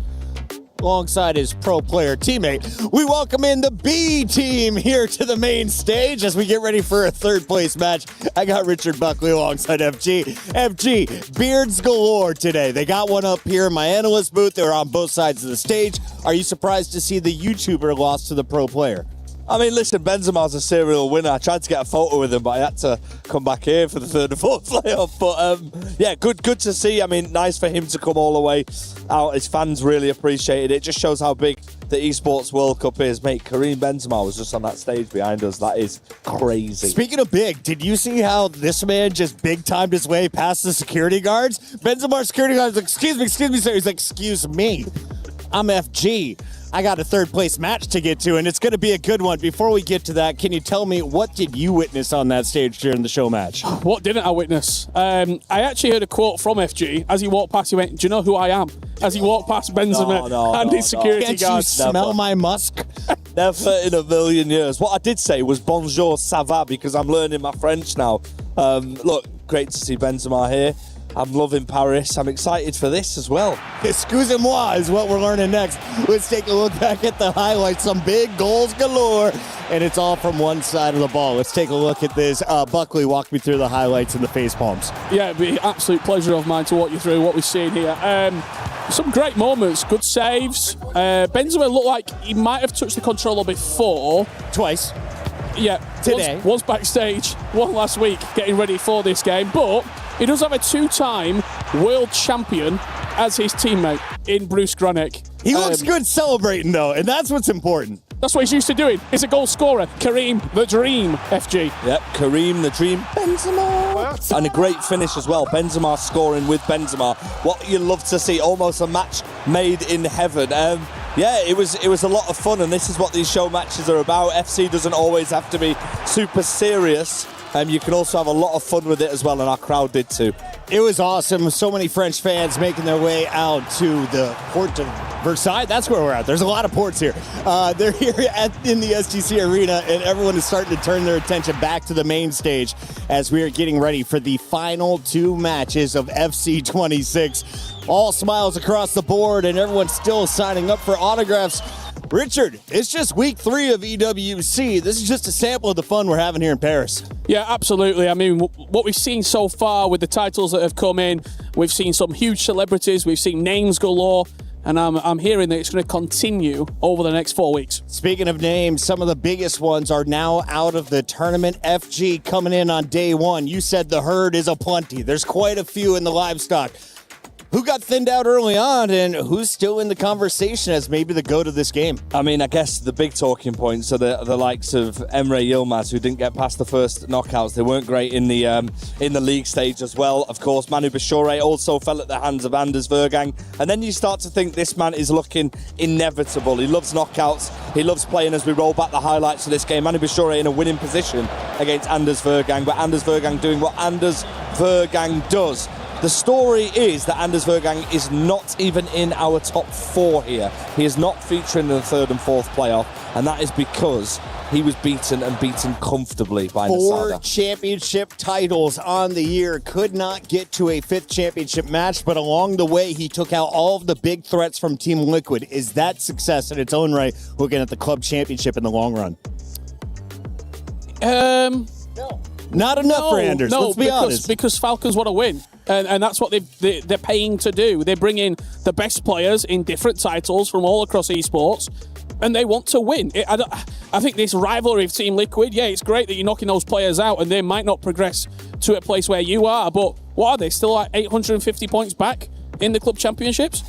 alongside his pro player teammate. We welcome in the B team here to the main stage as we get ready for a third place match. I got Richard Buckley alongside FG. FG, beards galore today. They got one up here in my analyst booth. They were on both sides of the stage. Are you surprised to see the YouTuber lost to the pro player? I mean, listen, Benzema's a serial winner. I tried to get a photo with him, but I had to come back here for the third and fourth playoff. But yeah, good to see. I mean, nice for him to come all the way out. His fans really appreciated it. Just shows how big the Esports World Cup is. Mate, Karim Benzema was just on that stage behind us. That is crazy. Speaking of big, did you see how this man just big-timed his way past the security guards? Benzema's security guard was like, excuse me, sir. He's like, excuse me, I'm FG. I got a third place match to get to, and it's going to be a good one. Before we get to that, can you tell me, what did you witness on that stage during the show match? What didn't I witness? I actually heard a quote from FG. As he walked past, he went, do you know who I am? As he walked past Benzema and his security Can't guards. you smell my musk? Never in a million years. What I did say was bonjour, ça va, because I'm learning my French now. Look, great to see Benzema here. I'm loving Paris. I'm excited for this as well. Excusez-moi is what we're learning next. Let's take a look back at the highlights. Some big goals galore, and it's all from one side of the ball. Let's take a look at this. Buckley, walk me through the highlights and the face palms. Yeah, it'd be an absolute pleasure of mine to walk you through what we've seen here. Some great moments, good saves. Benzema looked like he might have touched the controller before. Twice. Yeah, today. Was backstage, one last week, getting ready for this game, but he does have a two-time world champion as his teammate in Bruce Granek. He looks good celebrating, though, and that's what's important. That's what he's used to doing. He's a goal scorer. Karim the Dream, FG. Yep, Karim the Dream. Benzema. And a great finish as well. Benzema scoring with Benzema. What you love to see, almost a match made in heaven. Yeah, it was a lot of fun, and this is what these show matches are about. FC doesn't always have to be super serious. You can also have a lot of fun with it as well, and our crowd did too. It was awesome. So many French fans making their way out to the Porte of Versailles. That's where we're at. There's a lot of ports here. They're here in the STC Arena, and everyone is starting to turn their attention back to the main stage as we are getting ready for the final two matches of FC 26. All smiles across the board, and everyone's still signing up for autographs. Richard, it's just week 3 of EWC. This is just a sample of the fun we're having here in Paris. Yeah, absolutely. I mean, what we've seen so far with the titles that have come in, we've seen some huge celebrities, we've seen names galore, and I'm hearing that it's going to continue over the next 4 weeks. Speaking of names, some of the biggest ones are now out of the tournament. FG coming in on day 1. You said the herd is aplenty. There's quite a few in the livestock. Who got thinned out early on, and who's still in the conversation as maybe the GOAT of this game? I mean, I guess the big talking points are the likes of Emre Yilmaz, who didn't get past the first knockouts. They weren't great in the league stage as well. Of course, Manu Bashore also fell at the hands of Anders Vergang. And then you start to think this man is looking inevitable. He loves knockouts. He loves playing as we roll back the highlights of this game. Manu Bashore in a winning position against Anders Vergang, but Anders Vergang doing what Anders Vergang does. The story is that Anders Vergang is not even in our top 4 here. He is not featuring in the third and fourth playoff, and that is because he was beaten and beaten comfortably by Nasada. 4 championship titles on the year. Could not get to a 5th championship match, but along the way, he took out all of the big threats from Team Liquid. Is that success in its own right, looking at the club championship in the long run? Not enough for Anders, let's be honest. Because Falcons want to win. And that's what they're paying to do. They bring in the best players in different titles from all across esports, and they want to win. I think this rivalry of Team Liquid, yeah, it's great that you're knocking those players out, and they might not progress to a place where you are, but what are they, still like 850 points back in the club championships?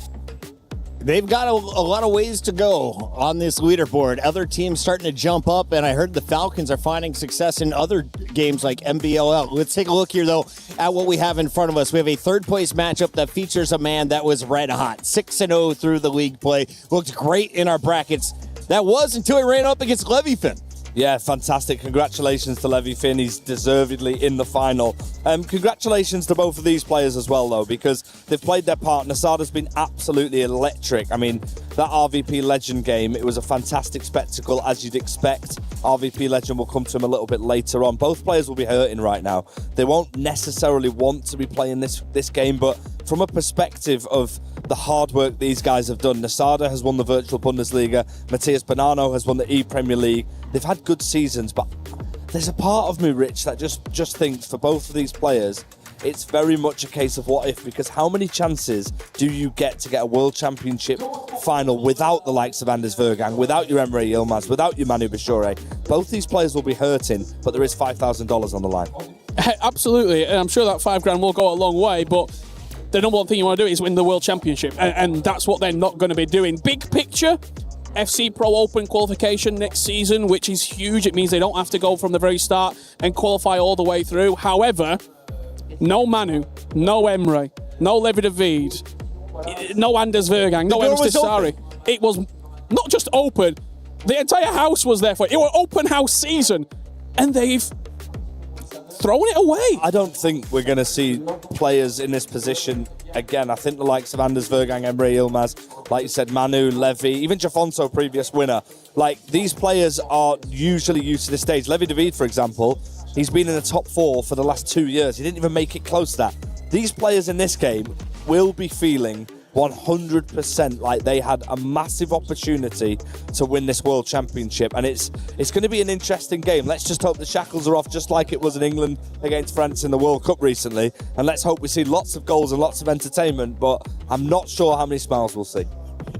They've got a lot of ways to go on this leaderboard. Other teams starting to jump up, and I heard the Falcons are finding success in other games like MBLL. Let's take a look here, though, at what we have in front of us. We have a third-place matchup that features a man that was red hot. 6-0 through the league play. Looked great in our brackets. That was until he ran up against Levyfin. Yeah, fantastic. Congratulations to Levi Finn. He's deservedly in the final. Congratulations to both of these players as well, though, because they've played their part. Nasada's been absolutely electric. I mean, that RVP Legend game, it was a fantastic spectacle, as you'd expect. RVP Legend will come to him a little bit later on. Both players will be hurting right now. They won't necessarily want to be playing this game, but from a perspective of the hard work these guys have done, Nasada has won the Virtual Bundesliga, Matthias Bonanno has won the E-Premier League. They've had good seasons, but there's a part of me, Rich, that just thinks for both of these players, it's very much a case of what if, because how many chances do you get to get a World Championship final without the likes of Anders Vergang, without your Emre Yilmaz, without your Manu Bashore? Both these players will be hurting, but there is $5,000 on the line. Absolutely, and I'm sure that $5,000 will go a long way, but the number one thing you want to do is win the World Championship, and that's what they're not going to be doing. Big picture, FC Pro Open qualification next season, which is huge. It means they don't have to go from the very start and qualify all the way through. However, no Manu, no Emre, no Levi David, no Anders Vergang, no Ems Tisari. It was not just open, the entire house was there for it. It was open house season, and they've thrown it away. I don't think we're going to see players in this position again. I think the likes of Anders Vergang, Emre Yilmaz, like you said, Manu, Levi, even Jafonso, previous winner, like these players are usually used to this stage. Levi David, for example, he's been in the top 4 for the last 2 years. He didn't even make it close to that. These players in this game will be feeling 100% like they had a massive opportunity to win this World Championship, and it's going to be an interesting game. Let's just hope the shackles are off, just like it was in England against France in the World Cup recently, and let's hope we see lots of goals and lots of entertainment, but I'm not sure how many smiles we'll see.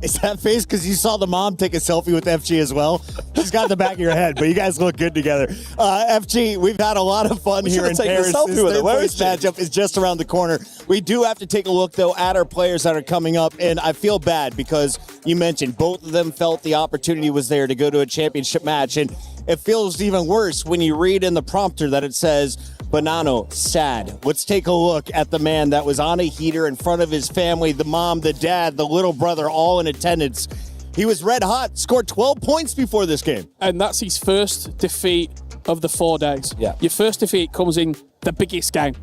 Is that face because you saw the mom take a selfie with FG as well? She's got the back of your head, but you guys look good together. FG, we've had a lot of fun here in Paris. This matchup is just around the corner. We do have to take a look, though, at our players that are coming up, and I feel bad because you mentioned both of them felt the opportunity was there to go to a championship match, and it feels even worse when you read in the prompter that it says, Bonanno, sad. Let's take a look at the man that was on a heater in front of his family, the mom, the dad, the little brother, all in attendance. He was red hot, scored 12 points before this game. And that's his first defeat of the 4 days. Yeah. Your first defeat comes in the biggest game.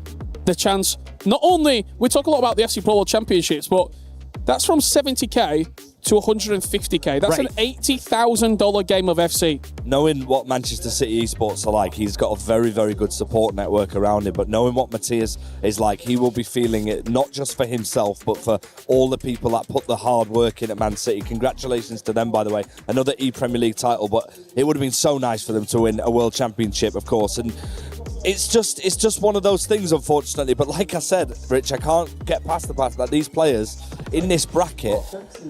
The chance, not only, we talk a lot about the FC Pro World Championships, but that's from 70k to 150k. That's an $80,000 game of FC. Knowing what Manchester City esports are like, he's got a very, very good support network around him. But knowing what Matthias is like, he will be feeling it not just for himself, but for all the people that put the hard work in at Man City. Congratulations to them, by the way. Another E-Premier League title, but it would have been so nice for them to win a World Championship, of course. And it's just one of those things, unfortunately. But like I said, Rich, I can't get past the fact that these players in this bracket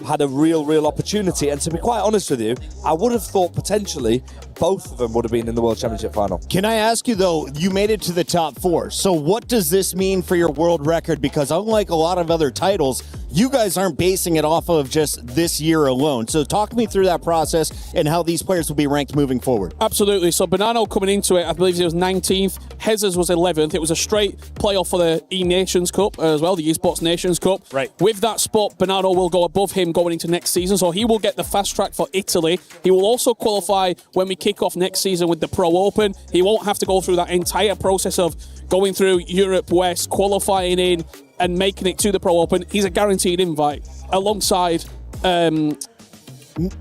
had a real opportunity. And to be quite honest with you, I would have thought potentially both of them would have been in the World Championship final. Can I ask you, though, you made it to the top 4. So what does this mean for your world record? Because unlike a lot of other titles, you guys aren't basing it off of just this year alone. So talk me through that process and how these players will be ranked moving forward. Absolutely. So Bonanno coming into it, I believe he was 19th. Hezes was 11th. It was a straight playoff for the E-Nations Cup as well, the Esports Nations Cup. Right. With that spot, Bonanno will go above him going into next season. So he will get the fast track for Italy. He will also qualify when we kick off next season with the Pro Open. He won't have to go through that entire process of going through Europe West, qualifying in, and making it to the Pro Open. He's a guaranteed invite alongside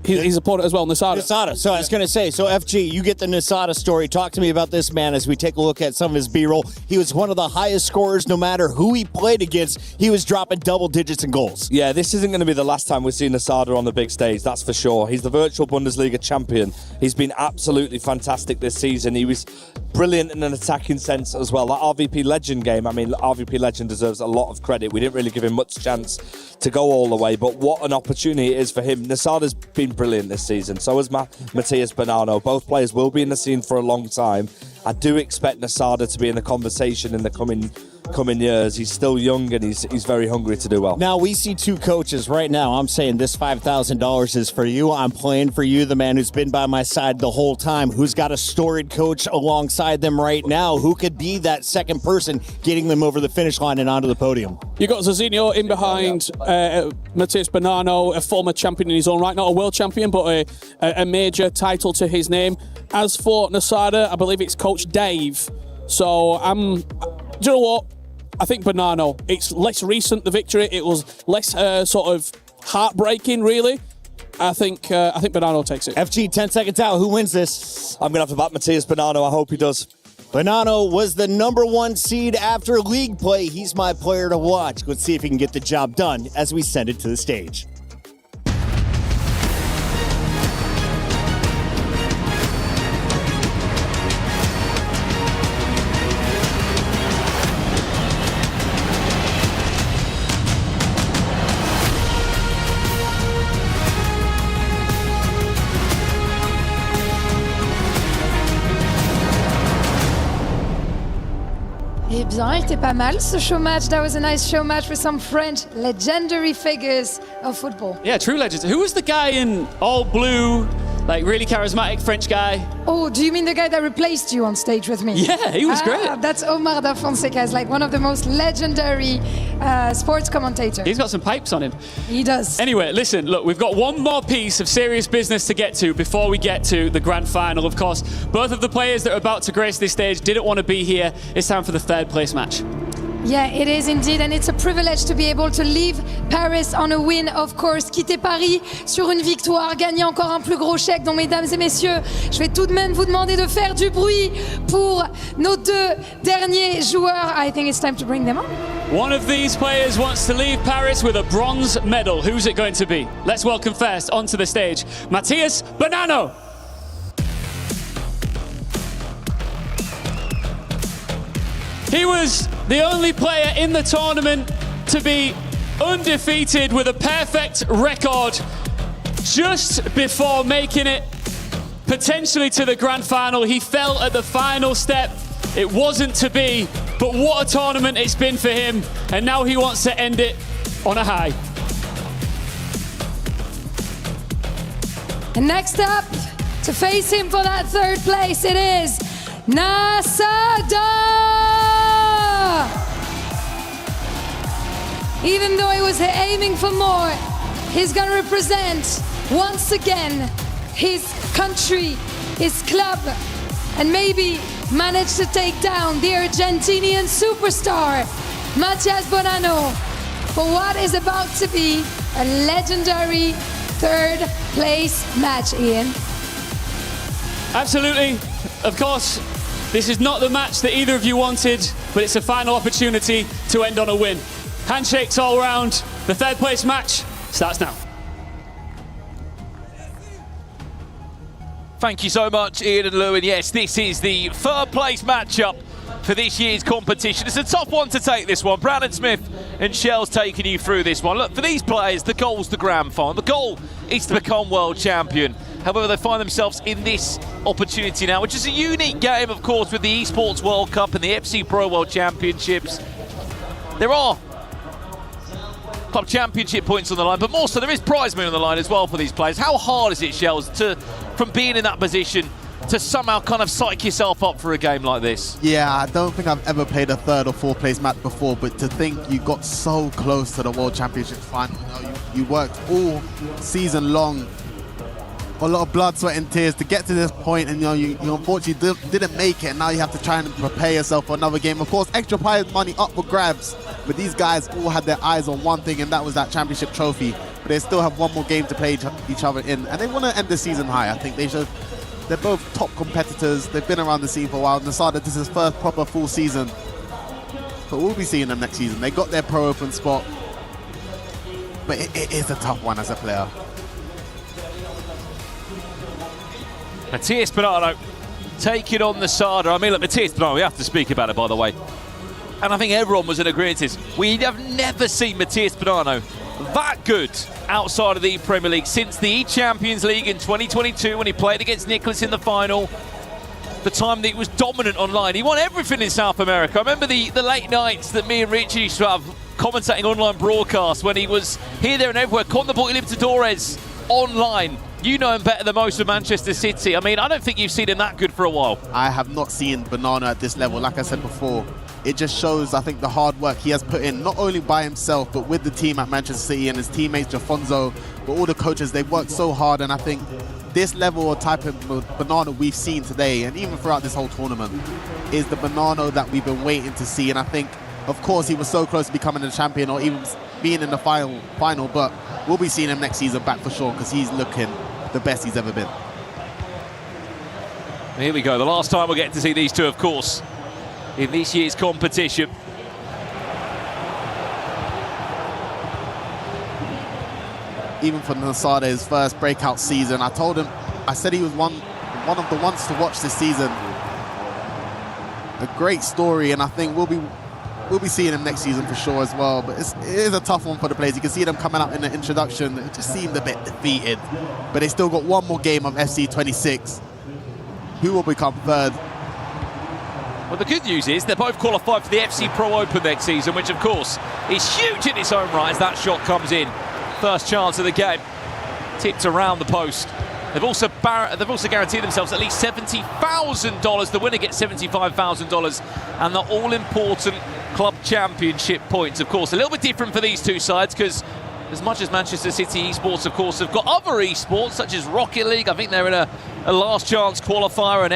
his opponent as well, Nasada. So I was going to say, so FG, you get the Nasada story. Talk to me about this man as we take a look at some of his B-roll. He was one of the highest scorers no matter who he played against. He was dropping double digits in goals. Yeah, this isn't going to be the last time we see Nasada on the big stage, that's for sure. He's the Virtual Bundesliga champion. He's been absolutely fantastic this season. He was brilliant in an attacking sense as well. That RVP Legend game, I mean, RVP Legend deserves a lot of credit. We didn't really give him much chance to go all the way, but what an opportunity it is for him. Nasada's been brilliant this season. So has Matthias Bonanno. Both players will be in the scene for a long time. I do expect Nasada to be in the conversation in the coming coming years. He's still young and he's very hungry to do well. Now, we see two coaches right now. I'm saying this $5,000 is for you. I'm playing for you, the man who's been by my side the whole time, who's got a storied coach alongside them right now, who could be that second person getting them over the finish line and onto the podium. You got Zizinho in behind Matías Bonanno, a former champion in his own right, not a world champion, but a major title to his name. As for Nasada, I believe it's Coach Dave. So do you know what? I think Bonanno. It's less recent, the victory. It was less sort of heartbreaking, really. I think Bonanno takes it. FG, 10 seconds out. Who wins this? I'm going to have to back Matías Bonanno. I hope he does. Bonanno was the #1 seed after league play. He's my player to watch. Let's see if he can get the job done as we send it to the stage. Eh bien, il était pas mal ce show match. That was a nice show match with some French legendary figures of football. Yeah, true legends. Who was the guy in all blue, like really charismatic French guy? Oh, do you mean the guy that replaced you on stage with me? Yeah, he was great. That's Omar da Fonseca. He's like one of the most legendary sports commentators. He's got some pipes on him. He does. Anyway, listen, look, we've got one more piece of serious business to get to before we get to the grand final. Of course, both of the players that are about to grace this stage didn't want to be here. It's time for the third place match. Yeah, it is indeed, and it's a privilege to be able to leave Paris on a win, of course. Quitter Paris sur une victoire, gagner encore un plus gros chèque. Donc, mesdames et messieurs, je vais tout de même vous demander de faire du bruit pour nos deux derniers joueurs. I think it's time to bring them on. One of these players wants to leave Paris with a bronze medal. Who's it going to be? Let's welcome first onto the stage, Matías Bonanno. He was the only player in the tournament to be undefeated with a perfect record just before making it potentially to the grand final. He fell at the final step. It wasn't to be, but what a tournament it's been for him, and now he wants to end it on a high. And next up, to face him for that third place, it is Nasada! Even though he was aiming for more, he's gonna represent once again his country, his club, and maybe manage to take down the Argentinian superstar, Matías Bonanno, for what is about to be a legendary third place match, Ian. Absolutely. Of course, this is not the match that either of you wanted, but it's a final opportunity to end on a win. Handshakes all round. The third place match starts now. Thank you so much, Ian and Lewin. Yes, this is the third place matchup for this year's competition. It's a tough one to take, this one. Brandon Smith and Shell's taking you through this one. Look, for these players, the goal's the grand final. The goal is to become world champion. However, they find themselves in this opportunity now, which is a unique game, of course, with the Esports World Cup and the EWC Pro World Championships. There are Club Championship points on the line, but more so there is prize money on the line as well for these players. How hard is it, Shells, from being in that position to somehow kind of psych yourself up for a game like this? Yeah, I don't think I've ever played a third or fourth place match before, but to think you got so close to the World Championship final, you worked all season long, a lot of blood, sweat and tears to get to this point, and you unfortunately didn't make it, and now you have to try and prepare yourself for another game. Of course, extra prize money up for grabs, but these guys all had their eyes on one thing, and that was that championship trophy. But they still have one more game to play each other in, and they want to end the season high. I think they're both top competitors. They've been around the scene for a while. Nasada, this is his first proper full season, but we'll be seeing them next season. They got their pro open spot, but it is a tough one as a player. Matías Bonanno taking on Nasada. I mean, look, Matías Bonanno, we have to speak about it, by the way. And I think everyone was in agreement to this. We have never seen Matías Bonanno that good outside of the Premier League since the E-Champions League in 2022 when he played against Nicholas in the final. the time that he was dominant online. He won everything in South America. I remember the late nights that me and Richie used to have commentating online broadcasts when he was here, there and everywhere. Con the ball Libertadores online. You know him better than most of Manchester City. I mean, I don't think you've seen him that good for a while. I have not seen Banana at this level. Like I said before, it just shows, I think, the hard work he has put in, not only by himself, but with the team at Manchester City and his teammates, Jafonso, but all the coaches. They've worked so hard, and I think this level or type of Banana we've seen today, and even throughout this whole tournament, is the Banana that we've been waiting to see. And I think, of course, he was so close to becoming a champion or even being in the final, but we'll be seeing him next season back for sure, because he's looking the best he's ever been. Here we go, the last time we'll get to see these two, of course, in this year's competition. Even for Nasada, his first breakout season, I told him, I said he was one of the ones to watch this season. A great story, and I think we'll be seeing him next season for sure as well. But it is a tough one for the players. You can see them coming out in the introduction. It just seemed a bit defeated. But they still got one more game of FC 26. Who will become third? Well, the good news is they're both qualified for the FC Pro Open next season, which of course is huge in its own right as that shot comes in. First chance of the game, tipped around the post. They've also guaranteed themselves at least $70,000. The winner gets $75,000 and the all-important Club Championship points. Of course, a little bit different for these two sides because as much as Manchester City Esports, of course, have got other esports such as Rocket League. I think they're in a last chance qualifier, an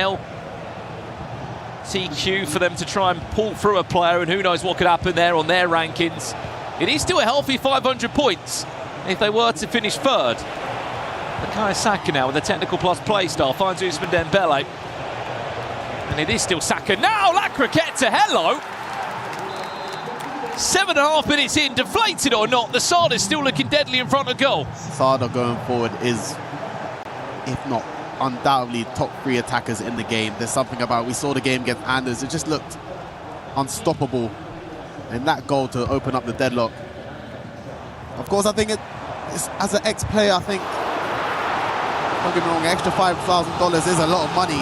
LTQ for them to try and pull through a player, and who knows what could happen there on their rankings. It is still a healthy 500 points if they were to finish third. Bukayo Saka now with the technical plus play style finds Ousmane Dembele. And it is still Saka now. La Croqueta, hello. 7.5 minutes in, deflated or not, the Sada's still looking deadly in front of goal. Sada going forward is, if not undoubtedly, top 3 attackers in the game. There's something about, we saw the game against Anders, it just looked unstoppable. And that goal to open up the deadlock. Of course, I think as an ex-player, I think, don't get me wrong, extra $5,000 is a lot of money.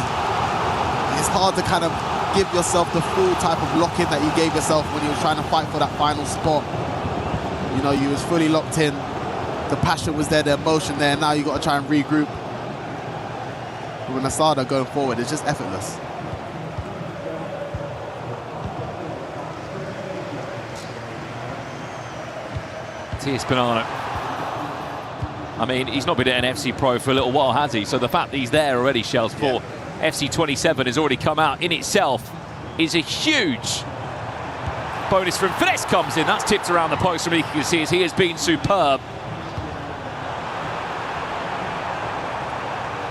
It's hard to kind of give yourself the full type of lock-in that you gave yourself when you were trying to fight for that final spot. You know, you was fully locked in. The passion was there, the emotion there. Now you got to try and regroup. But with Nasada going forward, it's just effortless. T.S. Banana. I mean, he's not been at an FC Pro for a little while, has he? So the fact that he's there already, Shells, for FC 27 has already come out in itself is a huge bonus from Finesse comes in. That's tipped around the post from Ika, you can see as he has been superb.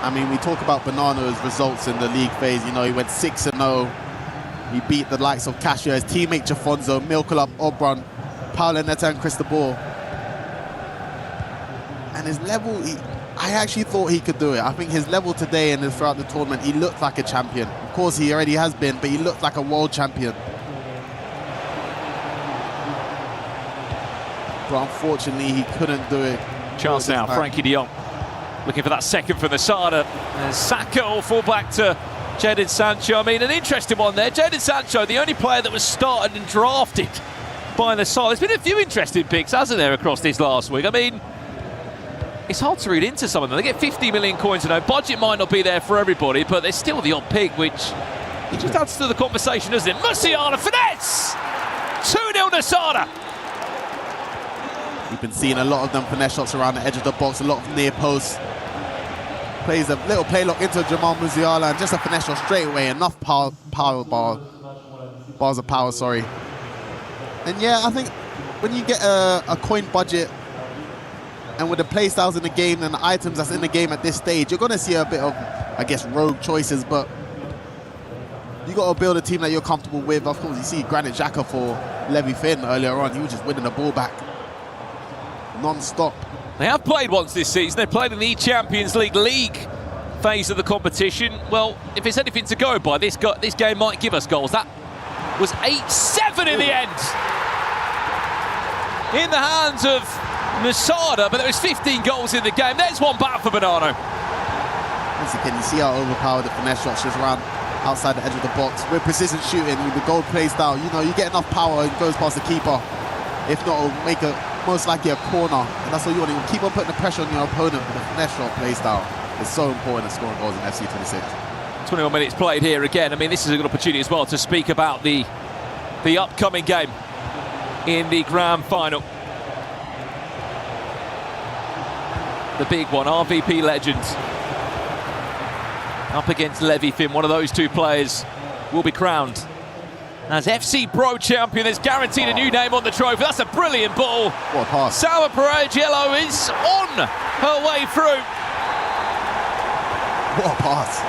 I mean, we talk about Banana's results in the league phase. You know, he went 6-0. He beat the likes of Casio, his teammate Jafonso, Milkulab, Obron, Paulo Neta and Cristobal. And his level, I actually thought he could do it. I think his level today and throughout the tournament, he looked like a champion. Of course, he already has been, but he looked like a world champion. But unfortunately, he couldn't do it. Chance now, Frankie de Jong. Looking for that second from the Sada. Saka will fall back to Jadon Sancho. I mean, an interesting one there. Jadon Sancho, the only player that was started and drafted by the Sada. There's been a few interesting picks, hasn't there, across this last week? I mean, it's hard to read into some of them. They get 50 million coins. I know budget might not be there for everybody, but there's still the odd pick, which it just adds to the conversation, doesn't it? Musiala, finesse! 2-0 to Sada. We've been seeing a lot of them finesse shots around the edge of the box, a lot of near posts. Plays a little play lock into Jamal Musiala and just a finesse shot straight away. Enough bars of power, sorry. And yeah, I think when you get a coin budget and with the play styles in the game and the items that's in the game at this stage, you're going to see a bit of, I guess, rogue choices, but you got to build a team that you're comfortable with. Of course, you see Granit Xhaka for Levy Finn earlier on. He was just winning the ball back non-stop. They have played once this season. They played in the Champions League phase of the competition. Well, if it's anything to go by, this game might give us goals. That was 8-7 in the end. In the hands of Masada, but there was 15 goals in the game. There's one back for Bonanno. Once again, you see how overpowered the finesse shots just around outside the edge of the box with precision shooting, with the goal play style. You know, you get enough power and goes past the keeper. If not, it'll make a most likely a corner, and that's what you want. You keep on putting the pressure on your opponent with the finesse shot play style. It's so important in scoring goals in FC 26. 21 minutes played here again. I mean, this is a good opportunity as well to speak about the upcoming game in the grand final. The big one, RVP Legends up against Levi Finn. One of those two players will be crowned as FC Pro champion. There's guaranteed a new name on the trophy. That's a brilliant ball. What a pass. Salma Pereira is on her way through. What a pass.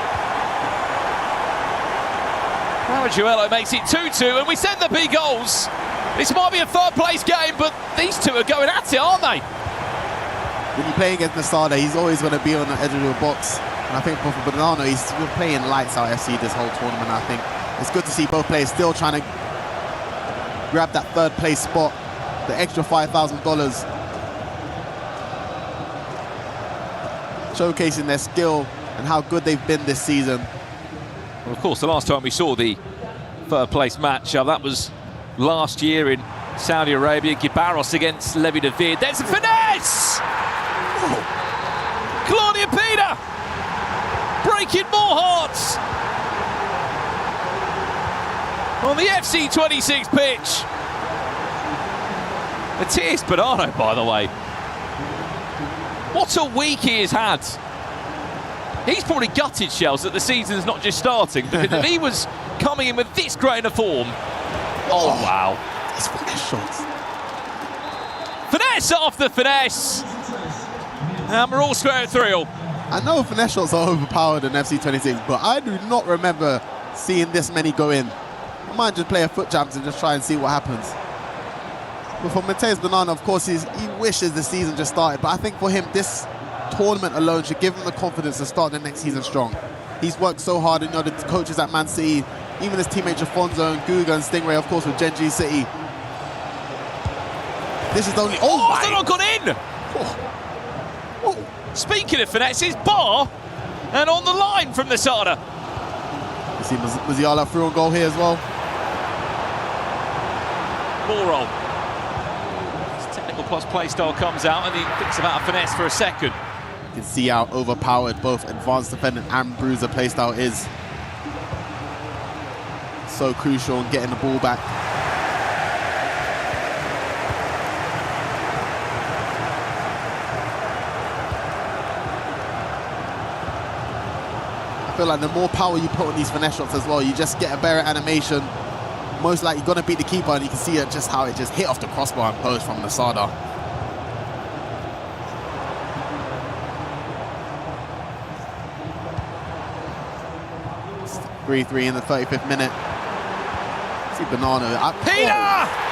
Pereira makes it 2-2, and we send the big goals. This might be a third place game, but these two are going at it, aren't they? When you play against Masada, he's always going to be on the edge of the box. And I think for Bonanno, he's been playing lights out FC this whole tournament. I think it's good to see both players still trying to grab that third place spot, the extra $5,000. Showcasing their skill and how good they've been this season. Well, of course, the last time we saw the third place match, that was last year in Saudi Arabia. Gibaros against Levi David. There's a finesse! Oh. Claudia Pina breaking more hearts on the FC 26 pitch. Matthias Bonanno, by the way. What a week he has had. He's probably gutted, Shells, that the season's not just starting, because if he was coming in with this grain of form, oh wow. It's finesse shots. Finesse after finesse. And we're all square through. I know finesse shots are overpowered in FC 26, but I do not remember seeing this many go in. I might just play a foot jams and just try and see what happens. But for Matthias Bonanno, of course, he wishes the season just started, but I think for him, this tournament alone should give him the confidence to start the next season strong. He's worked so hard, and you know, the coaches at Man City, even his teammates Jafonso and Guga and Stingray, of course, with Genji City. This is only... Oh, my! It's not gone in! Oh. Speaking of finesses, bar and on the line from the Sada. You see Musiala through on goal here as well. Ball roll. His technical plus play style comes out, and he thinks about a finesse for a second. You can see how overpowered both advanced defendant and bruiser playstyle is. So crucial in getting the ball back. I feel like the more power you put on these finesse shots as well, you just get a better animation. Most likely you're going to beat the keeper, and you can see it just how it just hit off the crossbar and post from the Sada. 3-3 in the 35th minute. See Bonanno. Peter!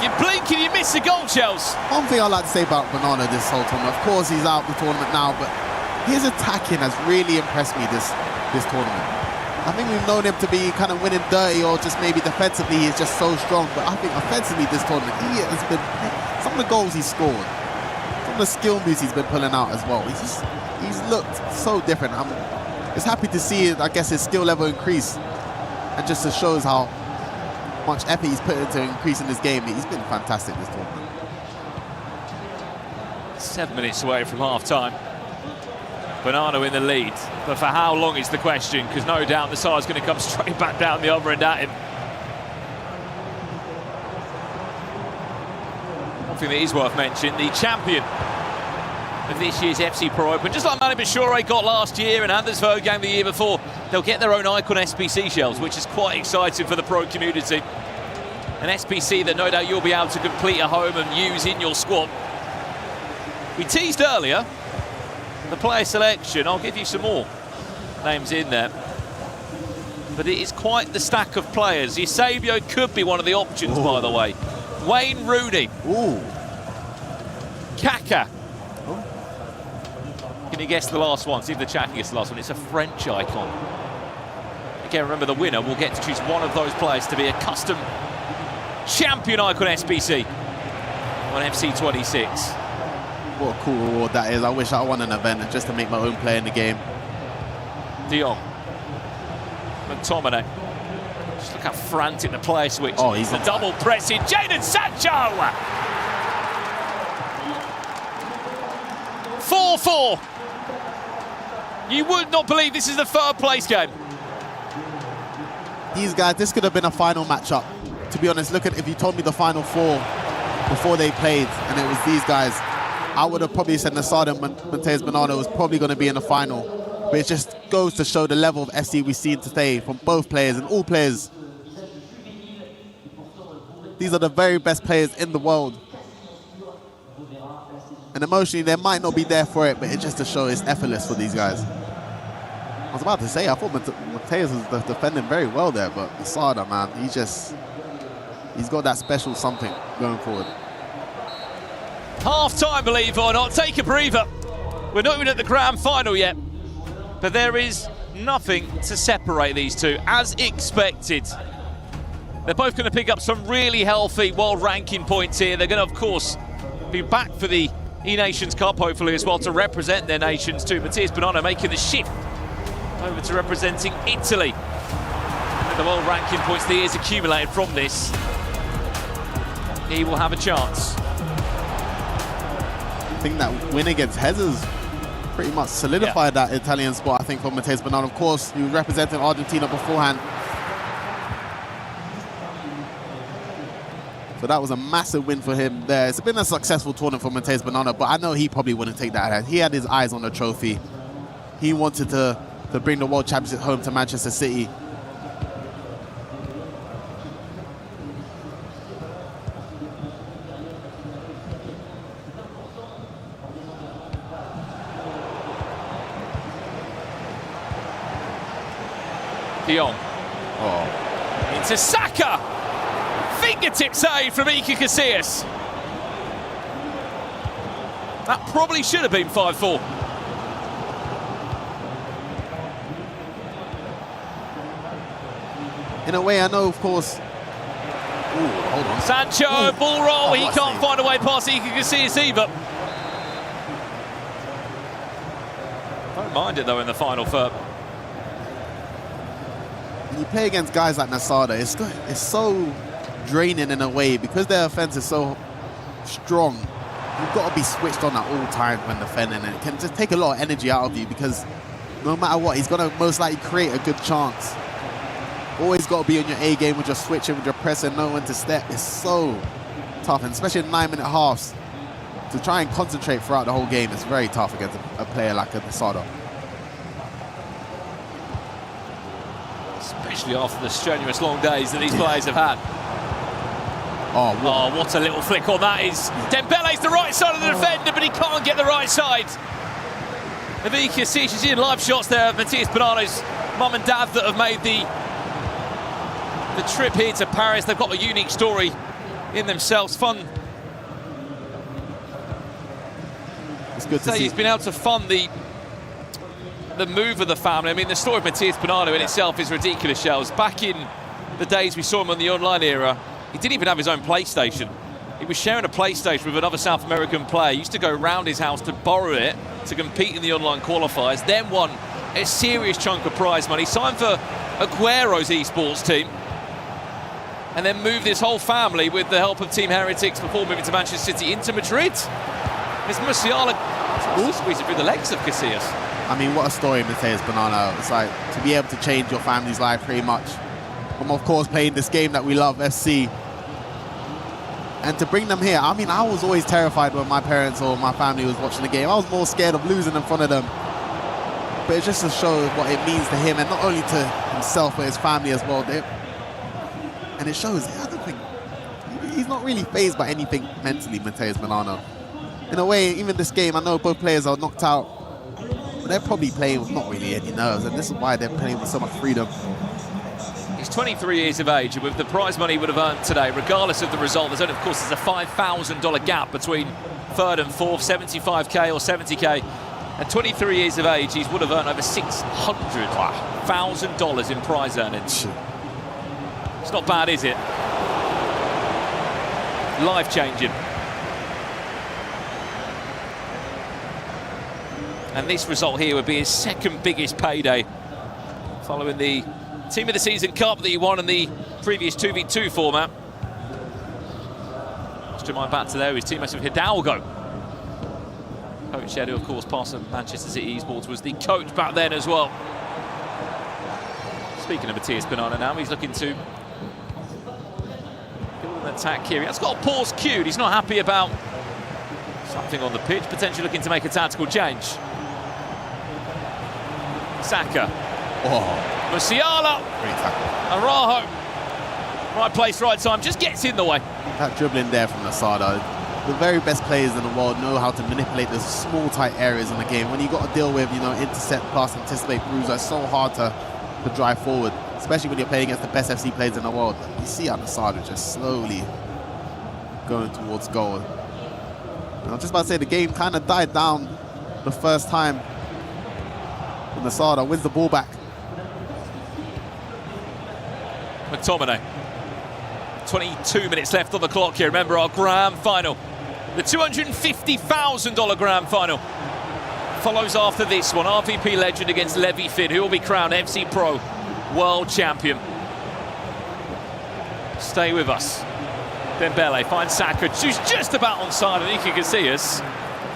You blink and you miss the goal, Chels. One thing I like to say about Bonanno this whole tournament, of course he's out the tournament now, but his attacking has really impressed me this tournament. I think we've known him to be kind of winning dirty, or just maybe defensively he's just so strong, but I think offensively this tournament, he has been, some of the goals he's scored, some of the skill moves he's been pulling out as well, he's looked so different. I'm just happy to see, I guess, his skill level increase, and just shows how much effort he's put into increasing his game. He's been fantastic this tournament. 7 minutes away from half-time. Bonanno in the lead, but for how long is the question, because no doubt the side's going to come straight back down the other end at him. One thing that is worth mentioning, the champion of this year's FC Pro Open, just like Manu Bashore got last year and Anders Vågang the year before, they'll get their own Icon SPC shells, which is quite exciting for the pro community. An SPC that no doubt you'll be able to complete at home and use in your squad. We teased earlier the player selection. I'll give you some more names in there, but it is quite the stack of players. Eusebio could be one of the options, by the way. Wayne Rooney. Ooh. Kaka. Can you guess the last one? See if the chat can guess the last one. It's a French icon. Again, remember the winner will get to choose one of those players to be a custom champion Icon SPC on FC 26. What a cool reward that is. I wish I won an event and just to make my own play in the game. De Jong. McTominay. Just look how frantic the player switch. Oh, he's the double pressing. Jadon Sancho! 4-4. You would not believe this is the third place game. These guys, this could have been a final matchup. To be honest, look at if you told me the final four before they played and it was these guys, I would have probably said Nasada and Matheus Bonanno was probably going to be in the final. But it just goes to show the level of SC we've seen today from both players and all players. These are the very best players in the world. And emotionally, they might not be there for it, but it's just to show it's effortless for these guys. I was about to say, I thought Matheus was defending very well there, but Nasada, man, he's got that special something going forward. Half time, believe it or not. Take a breather. We're not even at the grand final yet. But there is nothing to separate these two, as expected. They're both going to pick up some really healthy world ranking points here. They're going to, of course, be back for the E-Nations Cup, hopefully, as well, to represent their nations too. Matheus Bonanno making the shift over to representing Italy. With the world ranking points that he has accumulated from this, he will have a chance. I think that win against Jesus pretty much solidified that Italian spot, I think, for Matheus Bonanno. Of course, he was representing Argentina beforehand. So that was a massive win for him there. It's been a successful tournament for Matheus Bonanno, but I know he probably wouldn't take that. He had his eyes on the trophy. He wanted to bring the World Championship home to Manchester City. De Jong. Into Saka. Fingertip save from Iker Casillas. That probably should have been 5-4. In a way, I know, of course. Ooh, hold on. Sancho, ball roll. He can't find a way past Iker Casillas either. Don't mind it though in the final third. When you play against guys like Nasada, it's so draining in a way because their offense is so strong. You've got to be switched on at all times when defending, and it can just take a lot of energy out of you because no matter what, he's going to most likely create a good chance. Always got to be on your A game with your switching, with your pressing, know when to step. It's so tough, and especially in 9-minute halves. To try and concentrate throughout the whole game, it's very tough against a player like a Nasada. Especially after the strenuous long days that these players have had. Oh, what a little flick on that is. Dembele's the right side of the defender, but he can't get the right side. Iker Casillas, you see in live shots there of Matheus Bonanno's mum and dad that have made the trip here to Paris. They've got a unique story in themselves. Fun. It's good to see. He's been able to fund the move of the family. I mean, the story of Matheus Bonanno in itself is ridiculous, Shells. Back in the days we saw him on the online era, he didn't even have his own PlayStation. He was sharing a PlayStation with another South American player. He used to go around his house to borrow it to compete in the online qualifiers, then won a serious chunk of prize money, signed for Aguero's esports team, and then moved his whole family with the help of Team Heretics before moving to Manchester City into Madrid. Miss Musiala squeezing through the legs of Casillas. I mean, what a story, Matheus Bonanno. It's like to be able to change your family's life pretty much. From, of course, playing this game that we love, SC. And to bring them here, I mean, I was always terrified when my parents or my family was watching the game. I was more scared of losing in front of them. But it's just to show what it means to him, and not only to himself, but his family as well. And it shows, I don't think, he's not really fazed by anything mentally, Matheus Bonanno. In a way, even this game, I know both players are knocked out, but they're probably playing with not really any nerves, and this is why they're playing with so much freedom. He's 23 years of age, and with the prize money he would have earned today, regardless of the result, there's a $5,000 gap between third and fourth, 75k or 70k. At 23 years of age, he would have earned over $600,000 in prize earnings. It's not bad, is it? Life-changing. And this result here would be his second biggest payday, following the Team of the Season Cup that he won in the previous 2v2 format. Just to mind back to there, his teammates with Hidalgo. Coach Edu, of course, past of Manchester City Esports, was the coach back then as well. Speaking of Matthias Banana now, he's looking to build an attack here. He's got a pause cued. He's not happy about something on the pitch, potentially looking to make a tactical change. Saka. Musiala. Araujo. Right place, right time. Just gets in the way. That dribbling there from Lasada. The very best players in the world know how to manipulate those small, tight areas in the game. When you got to deal with, intercept, pass, anticipate, bruise, it's so hard to drive forward, especially when you're playing against the best FC players in the world. You see how Lasada just slowly going towards goal. I was just about to say, the game kind of died down the first time when Lasada wins the ball back. McTominay. 22 minutes left on the clock here. Remember, our grand final, the $250,000 grand final, follows after this one. RVP legend against Levi Finn, who will be crowned FC Pro World Champion. Stay with us. Dembele finds Saka, who's just about onside. I think you can see us.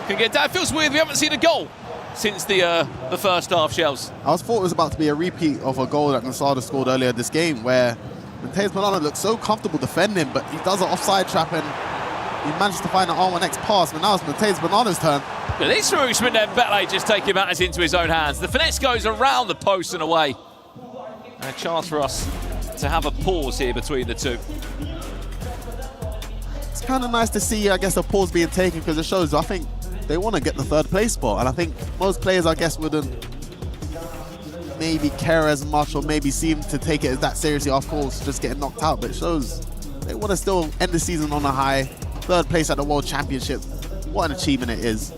Can get down. It feels weird. We haven't seen a goal since the first half, Shells. I thought it was about to be a repeat of a goal that Lasada scored earlier this game, where Matheus Banana looks so comfortable defending, but he does an offside trap and he manages to find an R1X pass. But now it's Matheus Banana's turn. This from Ousmane Dembele just taking matters into his own hands. The finesse goes around the post and away. And a chance for us to have a pause here between the two. It's kind of nice to see, I guess, a pause being taken, because it shows, I think, they want to get the third place spot. And I think most players, I guess, wouldn't maybe care as much or maybe seem to take it as that seriously, of course, just getting knocked out. But it shows they want to still end the season on a high. Third place at the World Championship. What an achievement it is.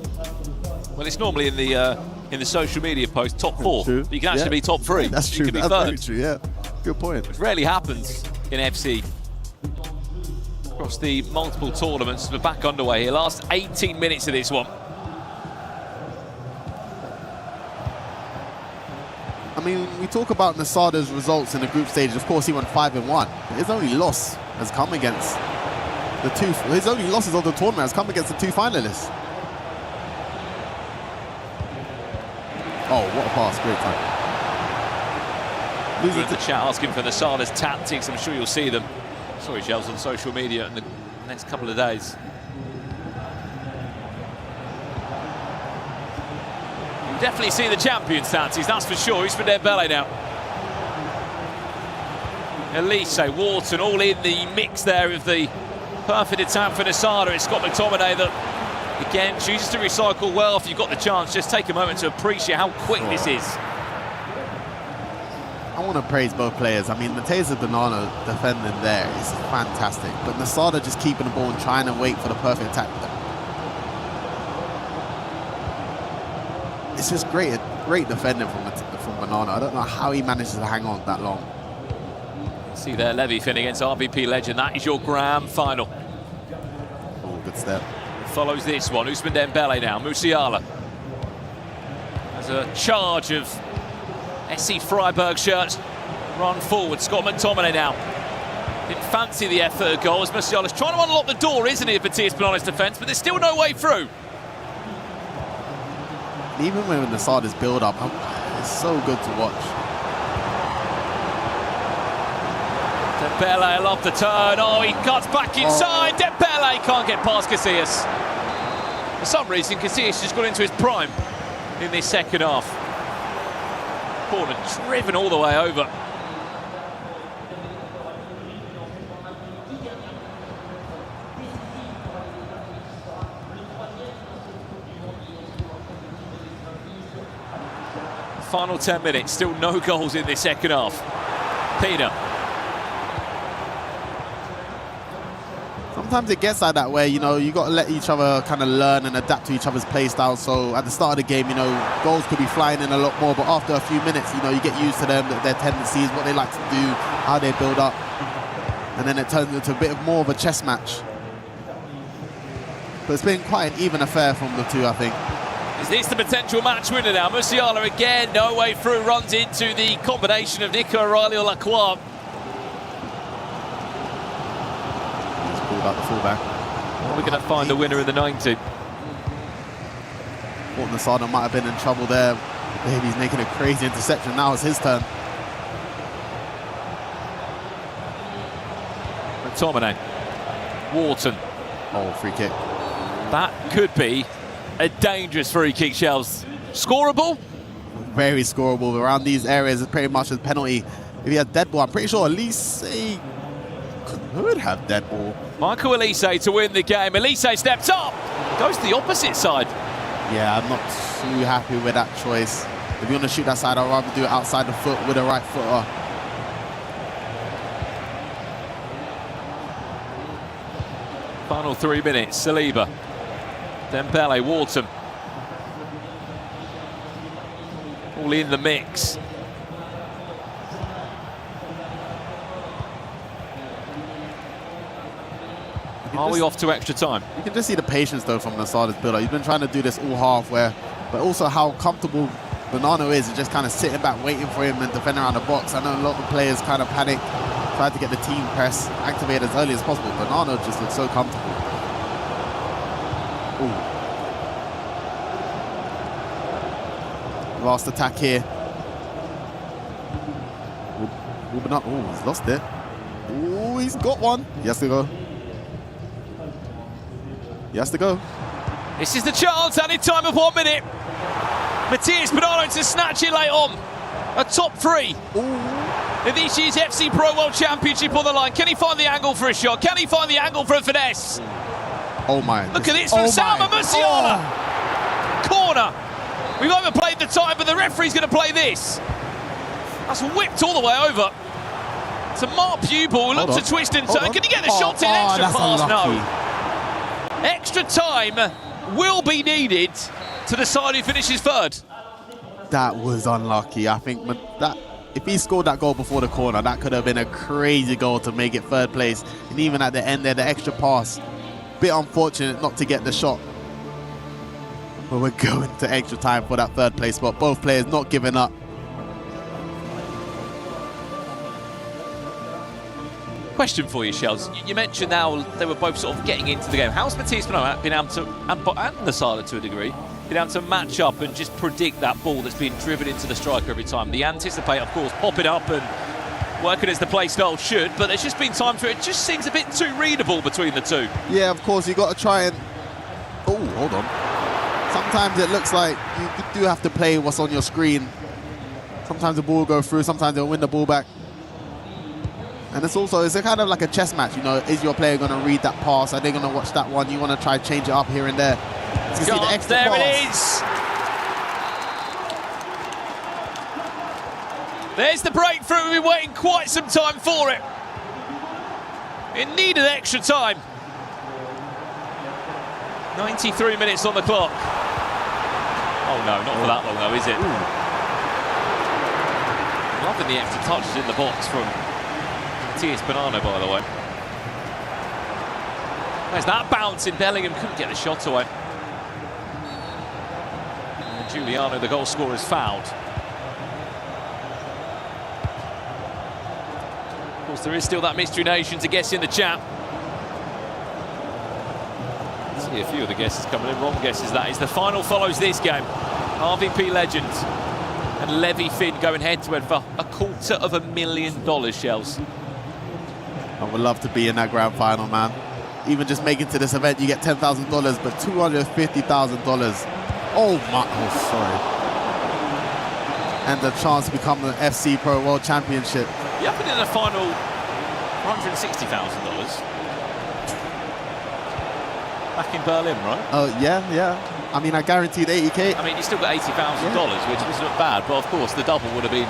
Well, it's normally in the social media post top 4, True. but you can actually be top 3. That's You true. can be That's third. very true, yeah. Good point. Which rarely happens in FC. Across the multiple tournaments, we're back underway here. Last 18 minutes of this one. I mean, we talk about Nasada's results in the group stage. Of course, he won 5-1. But his only loss has come against the two. His only losses of the tournament has come against the two finalists. Oh, what a pass! Great time. Losing the chat asking for Nasada's tactics. I'm sure you'll see them. Sorry, Shells, on social media in the next couple of days. Definitely see the champion tactics, that's for sure. Ousmane Dembele now. Elise, Wharton, all in the mix there of the perfect attack for Nasada. It's Scott McTominay that, again, chooses to recycle well. If you've got the chance, just take a moment to appreciate how quick this is. I want to praise both players. I mean, Matheus Banana defending there is fantastic. But Nasada just keeping the ball and trying to wait for the perfect attack. It's just great defending from Banana. I don't know how he manages to hang on that long. See there, Levi Finn against RVP legend. That is your grand final. Oh, good step. Follows this one. Ousmane Dembele now. Musiala. There's a charge of SC Freiburg shirts run forward. Scott McTominay now. Didn't fancy the effort of goal as Musiala's trying to unlock the door, isn't he, of Matheus Banana's defence, but there's still no way through. Even when Nasada's build-up, it's so good to watch. Dembele, I love the turn. Oh, he cuts back inside. Dembele can't get past Casillas. For some reason, Casillas just got into his prime in this second half. Porte driven all the way over. Final 10 minutes, still no goals in this second half. Pina. Sometimes it gets like that where, you got to let each other kind of learn and adapt to each other's play style. So at the start of the game, goals could be flying in a lot more, but after a few minutes, you get used to them, their tendencies, what they like to do, how they build up. And then it turns into a bit more of a chess match. But it's been quite an even affair from the two, I think. Is this the potential match winner now? Musiala again, no way through, runs into the combination of Nico O'Reilly or Lacroix. He's pulled out the fullback. We're going to find the winner in the 90. Thought Nasada might have been in trouble there. Maybe he's making a crazy interception. Now it's his turn. McTominay. Wharton. Oh, free kick. That could be a dangerous free kick, Shells. Scoreable? Very scoreable. Around these areas, it's pretty much a penalty. If he had dead ball, I'm pretty sure Elise could have dead ball. Michael Elise to win the game. Elise steps up. Goes to the opposite side. Yeah, I'm not too happy with that choice. If you want to shoot that side, I'd rather do it outside the foot with a right footer. Final 3 minutes. Saliba. Dembele, Wharton. All in the mix. Are we off to extra time? You can just see the patience, though, from Nasada's build-up. He's been trying to do this all half, but also how comfortable Bonanno is just kind of sitting back, waiting for him and defending around the box. I know a lot of the players kind of panic, tried to get the team press activated as early as possible. Bonanno just looks so comfortable. Ooh. Last attack here. Oh, he's lost it. Oh, he's got one. He has to go. He has to go. This is the chance, and in time of 1 minute. Matthias Bonanno to snatch it late on. A top 3. In this year's FC Pro World Championship on the line. Can he find the angle for a shot? Can he find the angle for a finesse? Oh my. Look at this from Salma Musiala. Corner. We've overplayed the time, but the referee's going to play this. That's whipped all the way over. To Mark Pupil, look to twist and turn. Can he get the shot in? Extra pass? No. Extra time will be needed to decide who finishes third. That was unlucky. I think that if he scored that goal before the corner, that could have been a crazy goal to make it third place. And even at the end there, the extra pass, bit unfortunate not to get the shot. But we're going to extra time for that third place spot. Both players not giving up. Question for you, Shells. You mentioned now they were both sort of getting into the game. How's Matthias Bonanno been able to, and Nasada to a degree, been able to match up and just predict that ball that's being driven into the striker every time? The anticipate, of course, popping up and working as the play style should, but there's just been times where it just seems a bit too readable between the two. Yeah, of course, you got to try and... Oh, hold on. Sometimes it looks like you do have to play what's on your screen. Sometimes the ball will go through, sometimes they'll win the ball back. And it's a kind of like a chess match, you know. Is your player going to read that pass? Are they going to watch that one? You want to try to change it up here and there. You can see the extra there pass. It is. There's the breakthrough. We've been waiting quite some time for it. It needed extra time. 93 minutes on the clock. Oh no, not for that long though, is it? Loving the extra touches in the box from Matthias Bonanno, by the way. There's that bounce in Bellingham, couldn't get the shot away. And Giuliano, the goal scorer, is fouled. Of course, there is still that mystery nation to guess in the chat. See a few of the guesses coming in. Wrong guesses, that is. The final follows this game. RVP legend and Levy Finn going head-to-head for $250,000, Shells. I would love to be in that grand final, man. Even just making to this event, you get $10,000, but $250,000. Oh my, oh sorry. And the chance to become the FC Pro World Championship. You have been in the final $160,000. Back in Berlin, right? Oh, yeah. I mean, I guaranteed 80K. I mean, you still got $80,000, which doesn't look bad, but of course the double would have been...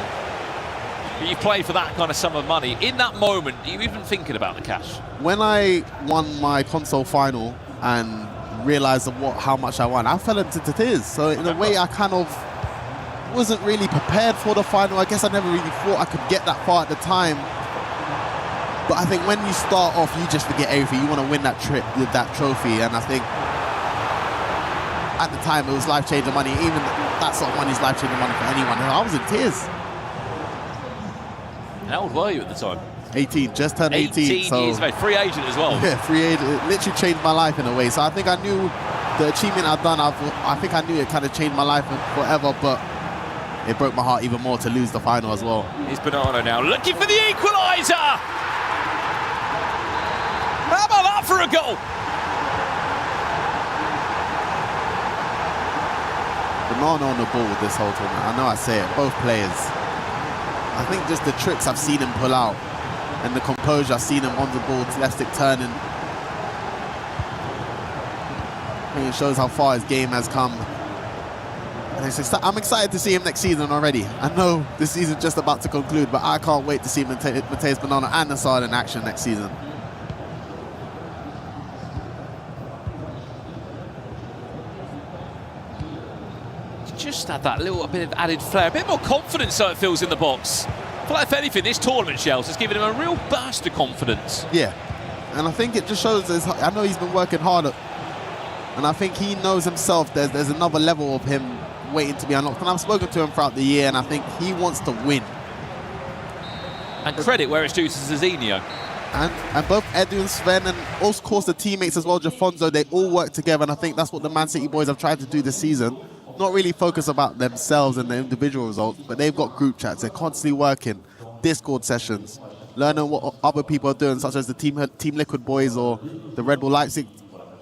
But you play for that kind of sum of money. In that moment, are you even thinking about the cash? When I won my console final and realised how much I won, I fell into tears. So in a way, I kind of wasn't really prepared for the final. I guess I never really thought I could get that far at the time. But I think when you start off, you just forget everything. You want to win that trophy, and I think at the time, it was life-changing money. Even that sort of money is life-changing money for anyone. And I was in tears. How old were you at the time? 18, just turned 18. 18 so, years, mate. Free agent as well. Yeah, free agent. It literally changed my life in a way. So I think I knew the achievement I've done. I think I knew it kind of changed my life forever, but it broke my heart even more to lose the final as well. Here's Bonanno now looking for the equaliser. How about that for a goal? Bonanno on the ball with this whole tournament. I know I say it, both players. I think just the tricks I've seen him pull out and the composure I've seen him on the ball, left stick turning. I think it shows how far his game has come. And I'm excited to see him next season already. I know this season's just about to conclude, but I can't wait to see Matheus Bonanno and Nassar in action next season. Just had that little bit of added flair, a bit more confidence, so it feels, in the box. I feel like, if anything, this tournament, Shells, has given him a real burst of confidence. Yeah, and I think it just shows, I know he's been working hard, and I think he knows himself there's another level of him waiting to be unlocked. And I've spoken to him throughout the year, and I think he wants to win. And credit where it's due to Zizinho. And both Edu and Sven, and of course the teammates as well, Jafonso, they all work together, and I think that's what the Man City boys have tried to do this season. Not really focus about themselves and their individual results, but they've got group chats. They're constantly working, Discord sessions, learning what other people are doing, such as the Team Liquid boys or the Red Bull Leipzig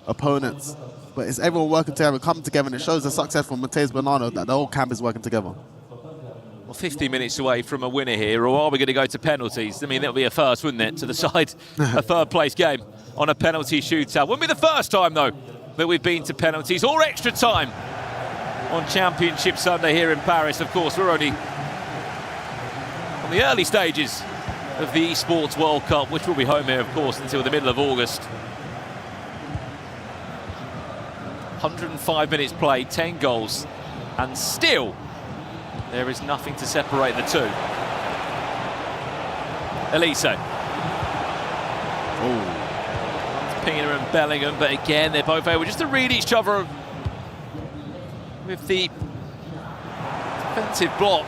opponents. But it's everyone working together, coming together, and it shows the success from Matheus Bonanno that the whole camp is working together. Well, 50 minutes away from a winner here, or are we going to go to penalties? I mean, that would be a first, wouldn't it, to decide a third-place game on a penalty shootout. Wouldn't be the first time, though, that we've been to penalties or extra time on Championship Sunday here in Paris. Of course, we're only on the early stages of the Esports World Cup, which will be home here, of course, until the middle of August. 105 minutes played, 10 goals, and still there is nothing to separate the two. Elise. Pina and Bellingham, but again, they're both able just to read each other with the defensive block.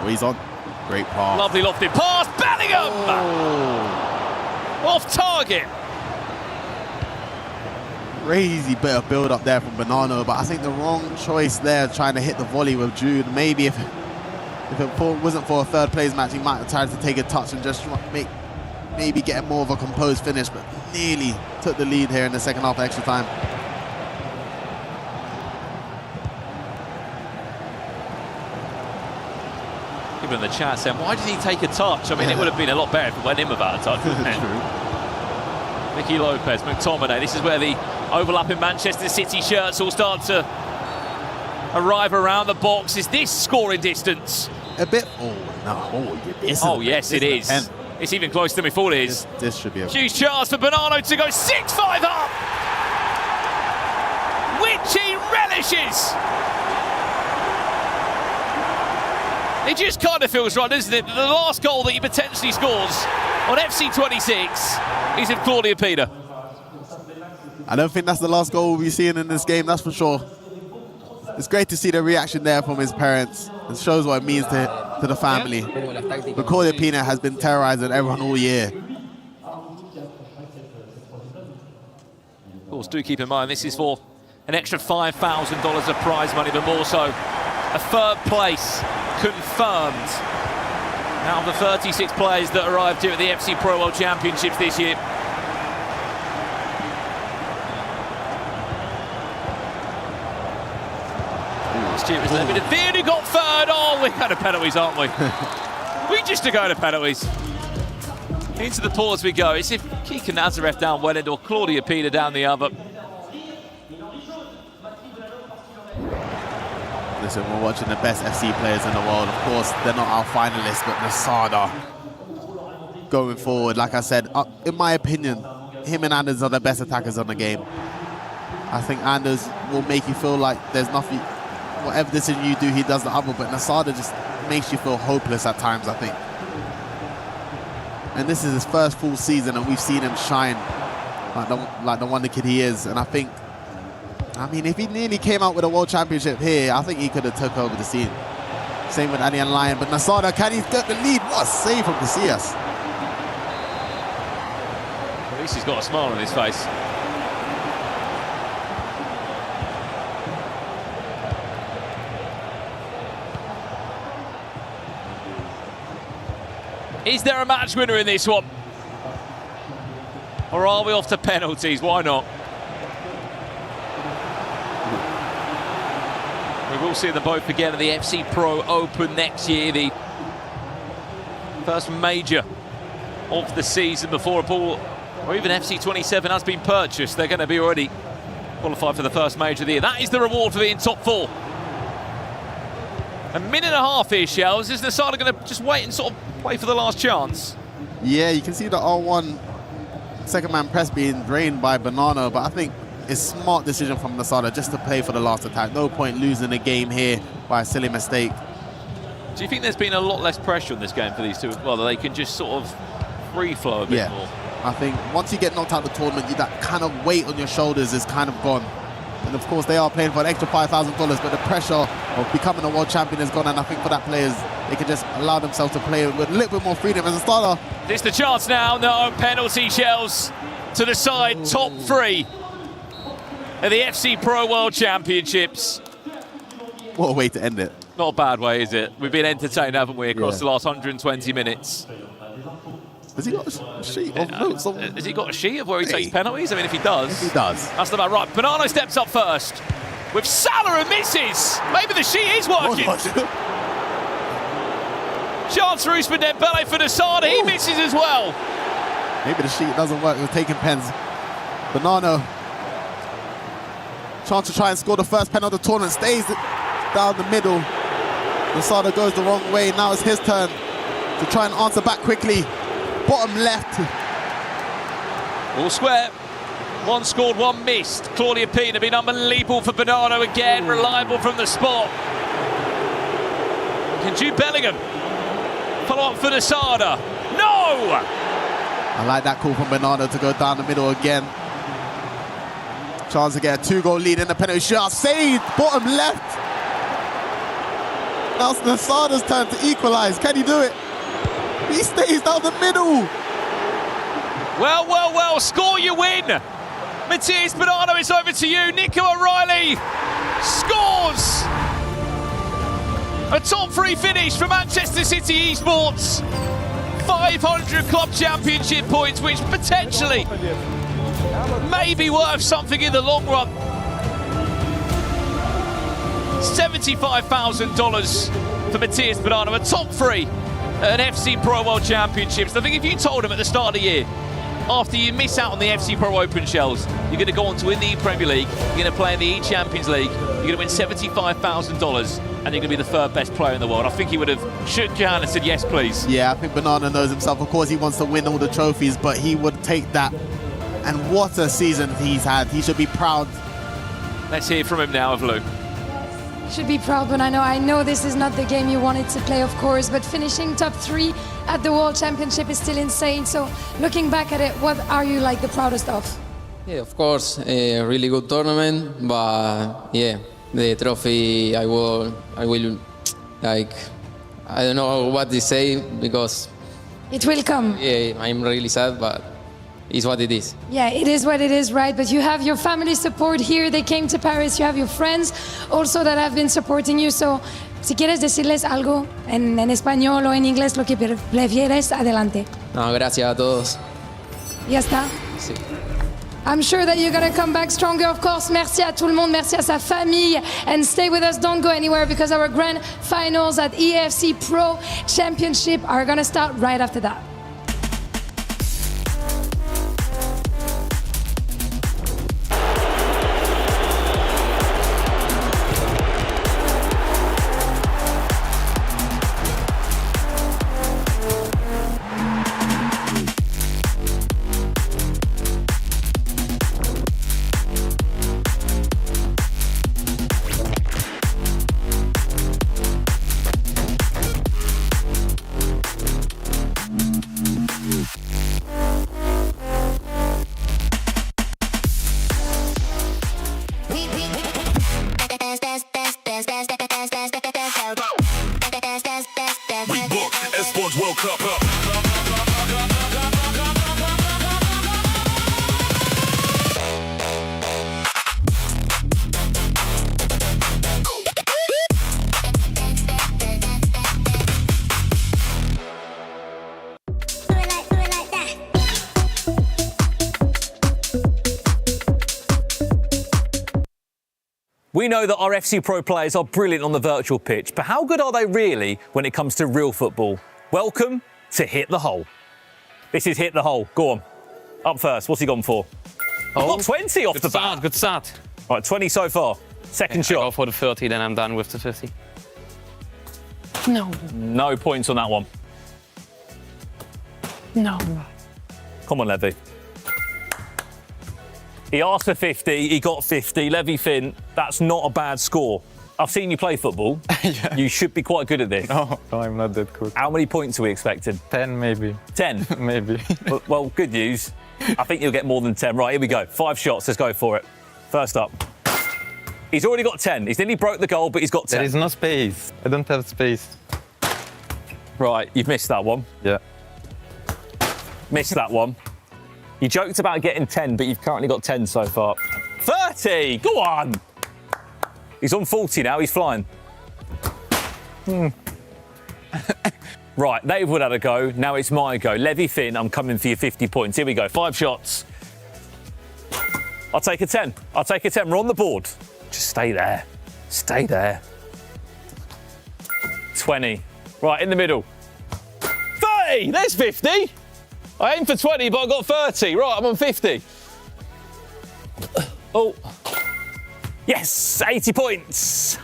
Oh, he's on. Great pass. Lovely lofted pass. Bellingham! Off target. Crazy bit of build-up there from Bonanno, but I think the wrong choice there, trying to hit the volley with Jude. Maybe if it wasn't for a third-place match, he might have tried to take a touch and just maybe get more of a composed finish, but nearly took the lead here in the second half of extra time. People in the chat saying, why did he take a touch? I mean, it would have been a lot better if it went in without a touch, wouldn't it? True. Mickey Lopez, McTominay. This is where the overlapping Manchester City shirts all start to arrive around the box. Is this scoring distance? A bit. Oh, no. Oh, yes, it is. It's even closer than we thought it is. This should be a huge chance for Bonanno to go 6-5 up, which he relishes. It just kind of feels right, doesn't it? The last goal that he potentially scores on FC26 is of Claudia Pina. I don't think that's the last goal we'll be seeing in this game, that's for sure. It's great to see the reaction there from his parents. It shows what it means to the family. But Claudia Pina has been terrorizing everyone all year. Of course, do keep in mind, this is for an extra $5,000 of prize money, but more so a third place confirmed out of the 36 players that arrived here at the FC Pro World Championships this year. It was a bit of fear who got third. Oh, we're going to penalties, aren't we? We just to go to penalties. Into the pause we go. It's if Kika Nazarev down one end or Claudia Pina down the other. Listen, we're watching the best FC players in the world. Of course, they're not our finalists, but Nasada going forward. Like I said, in my opinion, him and Anders are the best attackers on the game. I think Anders will make you feel like there's nothing, whatever decision you do, he does the other, but Nasada just makes you feel hopeless at times, I think. And this is his first full season, and we've seen him shine like the wonder kid he is. And I think I mean, if he nearly came out with a World Championship here, I think he could have took over the scene. Same with Adrian Lyon, but Nasada, can he get the lead? What a save from Casillas. At least he's got a smile on his face. Is there a match winner in this one? Or are we off to penalties? Why not? We will see them both again at the FC Pro Open next year, the first major of the season before a ball, or even FC 27 has been purchased. They're going to be already qualified for the first major of the year. That is the reward for being top 4. A minute and a half here, Shells. Is Nasada going to just wait and sort of play for the last chance? Yeah, you can see the R1 second man press being drained by Banana, but I think it's a smart decision from Nasada just to play for the last attack. No point losing the game here by a silly mistake. Do you think there's been a lot less pressure on this game for these two as well, that they can just sort of free flow a bit more? I think once you get knocked out of the tournament, that kind of weight on your shoulders is kind of gone. And of course, they are playing for an extra $5,000, but the pressure of becoming a world champion is gone. And I think for that players, they can just allow themselves to play with a little bit more freedom as a starter. This the chance now. No penalty, Shells to the side. Top 3 at the FC Pro World Championships. What a way to end it. Not a bad way, is it? We've been entertained, haven't we, across the last 120 minutes. Has he got a sheet of notes? Has he got a sheet of where he takes penalties? I mean, if he does. He does. That's about right. Bonanno steps up first with Salah and misses. Maybe the sheet is working. Chance for Ousmane Dembele for Nasada. He misses as well. Maybe the sheet doesn't work with taking pens. Bonanno. Chance to try and score the first pen of the tournament. Stays down the middle. Nasada goes the wrong way. Now it's his turn to try and answer back quickly. Bottom left. All square. One scored, one missed. Claudia Pina been unbelievable for Bonanno again. Reliable from the spot. Can Jude Bellingham follow up for Nasada? No! I like that call from Bonanno to go down the middle again. Chance to get a 2-goal lead in the penalty shot. Saved. Bottom left. Now it's Nasada's turn to equalise. Can he do it? He stays down the middle. Well, well, well, score you win. Matthias Bonanno, it's over to you. Nico O'Reilly scores. A top 3 finish for Manchester City Esports. 500 Club Championship points, which potentially may be worth something in the long run. $75,000 for Matthias Bonanno, a top 3 at an FC Pro World Championships. I think if you told him at the start of the year, after you miss out on the FC Pro Open Shells, you're going to go on to win the E-Premier League, you're going to play in the E-Champions League, you're going to win $75,000, and you're going to be the 3rd best player in the world, I think he would have shook your hand and said, yes, please. Yeah, I think Banana knows himself. Of course, he wants to win all the trophies, but he would take that. And what a season he's had. He should be proud. Let's hear from him now, of Lou. Should be proud, but I know this is not the game you wanted to play, of course, but finishing top 3 at the World Championship is still insane. So looking back at it, what are you like the proudest of? Yeah, of course, a really good tournament, but yeah, the trophy I will like, I don't know what to say because it will come. Yeah, I'm really sad, but it's what it is. Yeah, it is what it is, right? But you have your family support here. They came to Paris. You have your friends also that have been supporting you. So, si quieres decirles algo en español o en inglés, lo que prefieres, adelante. No, gracias a todos. Ya está. Sí. I'm sure that you're going to come back stronger, of course. Merci à tout le monde, merci à sa famille. And stay with us, don't go anywhere, because our grand finals at EFC Pro Championship are going to start right after that. We know that our FC Pro players are brilliant on the virtual pitch, but how good are they really when it comes to real football? Welcome to Hit the Hole. This is Hit the Hole. Go on. Up first. What's he gone for? Oh, got 20 off the bat. Good start. Right, 20 so far. Second shot. I go for the 30, then I'm done with the 50. No. No points on that one. No. Come on, Levy. He asked for 50, he got 50. Levy Finn, that's not a bad score. I've seen you play football. Yeah. You should be quite good at this. No, I'm not that good. How many points are we expecting? 10 maybe. 10? Maybe. Well, good news. I think you'll get more than 10. Right, here we go. 5 shots, let's go for it. First up. He's already got 10. He's nearly broke the goal, but he's got 10. There is no space. I don't have space. Right, you've missed that one. Yeah. Missed that one. You joked about getting 10, but you've currently got 10 so far. 30! Go on! He's on 40 now, he's flying. Right, they've all had a go. Now it's my go. Levy Finn, I'm coming for your 50 points. Here we go, 5 shots. I'll take a 10. I'll take a 10. We're on the board. Just stay there. Stay there. 20. Right, in the middle. 30! There's 50! I aimed for 20, but I got 30. Right, I'm on 50. Oh. Yes, 80 points.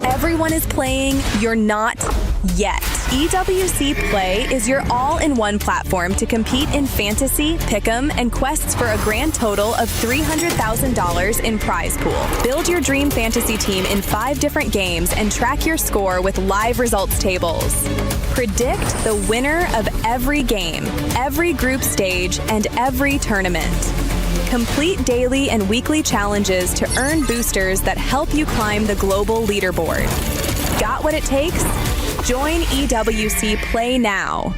Everyone is playing, you're not yet. EWC Play is your all-in-one platform to compete in fantasy, pick'em, and quests for a grand total of $300,000 in prize pool. Build your dream fantasy team in 5 different games and track your score with live results tables. Predict the winner of every game, every group stage, and every tournament. Complete daily and weekly challenges to earn boosters that help you climb the global leaderboard. Got what it takes? Join EWC Play now.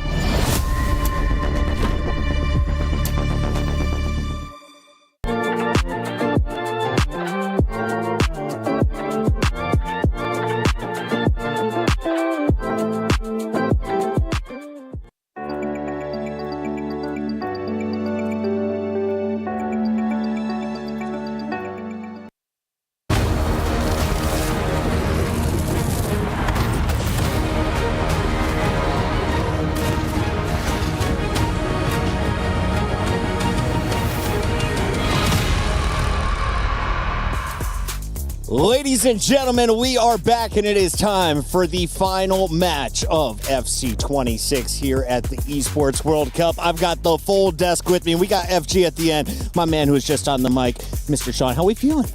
Ladies and gentlemen, we are back, and it is time for the final match of FC 26 here at the Esports World Cup. I've got the full desk with me. We got FG at the end, my man who was just on the mic. Mr. Sean, how are we feeling?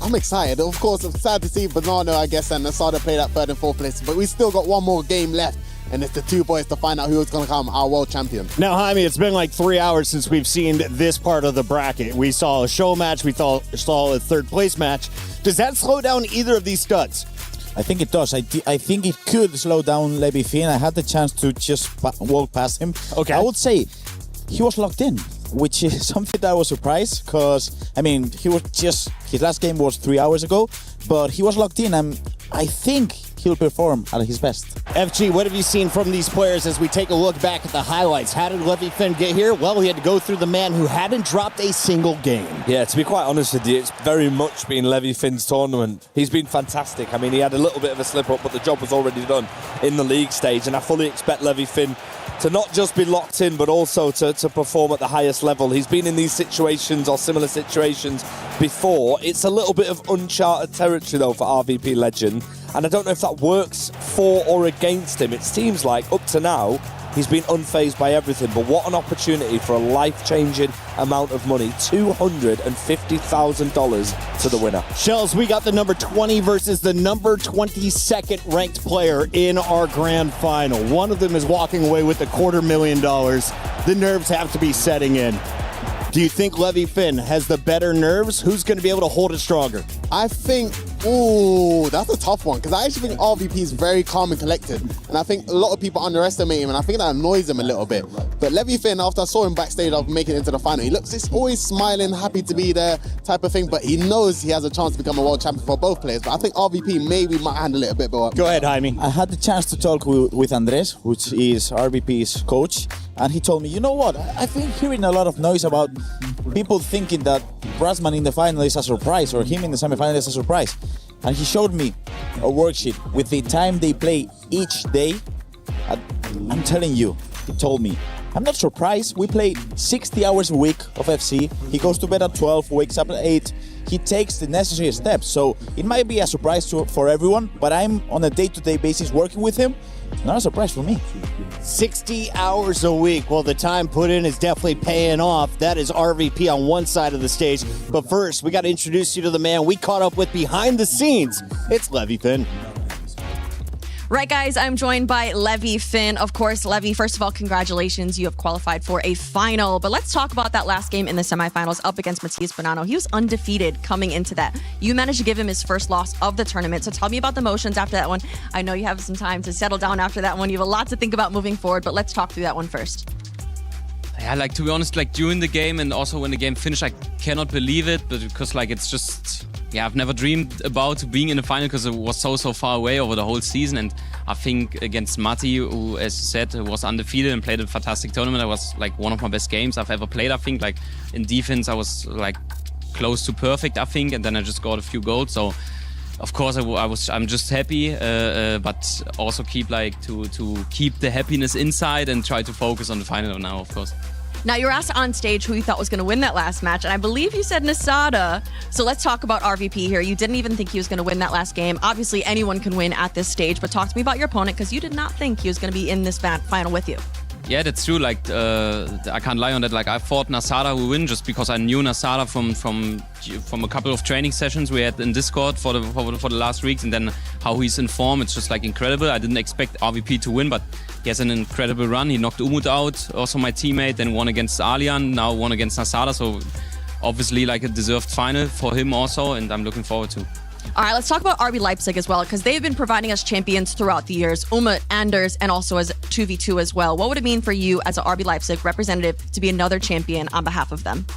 I'm excited. Of course, I'm sad to see Banana, I guess, and Asada play that 3rd and 4th place, but we still got one more game left. And it's the 2 boys to find out who's going to come our world champion. Now, Jaime, it's been like 3 hours since we've seen this part of the bracket. We saw a show match. We saw a 3rd place match. Does that slow down either of these studs? I think it does. I think it could slow down Levy Finn. I had the chance to just walk past him. Okay. I would say he was locked in, which is something that I was surprised because, I mean, his last game was 3 hours ago, but he was locked in, and I think he'll perform at his best. FG, what have you seen from these players as we take a look back at the highlights? How did Levy Finn get here? Well, he had to go through the man who hadn't dropped a single game. Yeah, to be quite honest with you, it's very much been Levy Finn's tournament. He's been fantastic. I mean, he had a little bit of a slip-up, but the job was already done in the league stage, and I fully expect Levy Finn to not just be locked in, but also to perform at the highest level. He's been in these situations or similar situations before. It's a little bit of uncharted territory, though, for RVP Legend. And I don't know if that works for or against him. It seems like, up to now, he's been unfazed by everything. But what an opportunity for a life-changing amount of money. $250,000 to the winner. Shells, we got the number 20 versus the number 22nd ranked player in our grand final. One of them is walking away with $250,000. The nerves have to be setting in. Do you think Levy Finn has the better nerves? Who's going to be able to hold it stronger? I think Ooh, that's a tough one because I actually think RVP is very calm and collected, and I think a lot of people underestimate him, and I think that annoys him a little bit. But Levy Finn, after I saw him backstage after making it into the final, he's always smiling, happy to be there, type of thing. But he knows he has a chance to become a world champion for both players. But I think RVP maybe might handle it a bit better. Go ahead, Jaime. I had the chance to talk with Andres, which is RVP's coach, and he told me, you know what? I've been hearing a lot of noise about people thinking that Brasman in the final is a surprise or him in the semi-final is a surprise. And he showed me a worksheet with the time they play each day. I'm telling you, he told me, I'm not surprised. We play 60 hours a week of FC. He goes to bed at 12, wakes up at 8. He takes the necessary steps. So it might be a surprise for everyone, but I'm on a day-to-day basis working with him. Not a surprise for me. 60 hours a week. Well, the time put in is definitely paying off. That is RVP on one side of the stage. But first, we got to introduce you to the man we caught up with behind the scenes. It's Levy Finn. Right, guys, I'm joined by Levy Finn. Of course, Levy, first of all, congratulations. You have qualified for a final. But let's talk about that last game in the semifinals up against Matias Bonanno. He was undefeated coming into that. You managed to give him his first loss of the tournament. So tell me about the emotions after that one. I know you have some time to settle down after that one. You have a lot to think about moving forward, but let's talk through that one first. Yeah, like, to be honest, like, during the game and also when the game finished, I cannot believe it, but because, like, it's just, yeah, I've never dreamed about being in the final because it was so far away over the whole season. And I think against Matti, who, as you said, was undefeated and played a fantastic tournament, that was, like, one of my best games I've ever played, I think. Like, in defense, I was, like, close to perfect, I think, and then I just got a few goals. So, of course, I'm just happy, but also keep, like, to keep the happiness inside and try to focus on the final now, of course. Now, you were asked on stage who you thought was going to win that last match, and I believe you said Nasada. So let's talk about RVP here. You didn't even think he was going to win that last game. Obviously, anyone can win at this stage, but talk to me about your opponent because you did not think he was going to be in this final with you. Yeah, that's true. Like, I can't lie on that. Like, I thought Nasada would win just because I knew Nasada from a couple of training sessions we had in Discord for the last weeks, and then how he's in form. It's just, like, incredible. I didn't expect RVP to win, but he has an incredible run. He knocked Umut out, also my teammate, then won against Alian, now won against Nasada. So obviously, like, a deserved final for him also, and I'm looking forward to. All right, let's talk about RB Leipzig as well, because they've been providing us champions throughout the years, Umut, Anders, and also as 2v2 as well. What would it mean for you as an RB Leipzig representative to be another champion on behalf of them?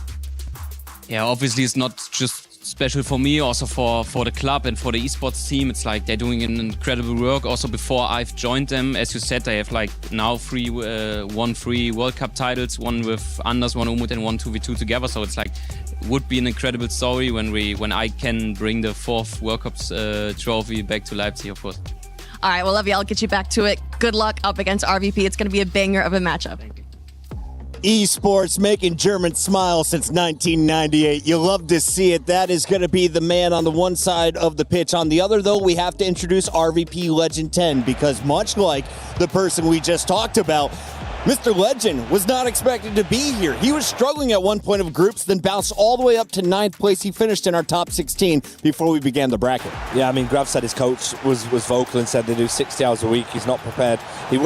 Yeah, obviously it's not just special for me, also for the club and for the esports team. It's like they're doing an incredible work. Also before I've joined them, as you said, they have like now won 3 World Cup titles, one with Anders, one Umut, and one 2v2 together. So it's like, would be an incredible story when I can bring the 4th World Cup trophy back to Leipzig, of course. All right, well, Levy, I'll get you back to it. Good luck up against RVP. It's going to be a banger of a matchup. Esports making Germans smile since 1998. You love to see it. That is going to be the man on the one side of the pitch. On the other, though, we have to introduce RVP Legend 10 because much like the person we just talked about, Mr. Legend was not expected to be here. He was struggling at one point of groups, then bounced all the way up to 9th place. He finished in our top 16 before we began the bracket. Yeah, I mean, Grav said his coach was vocal and said they do 60 hours a week. He's not prepared. He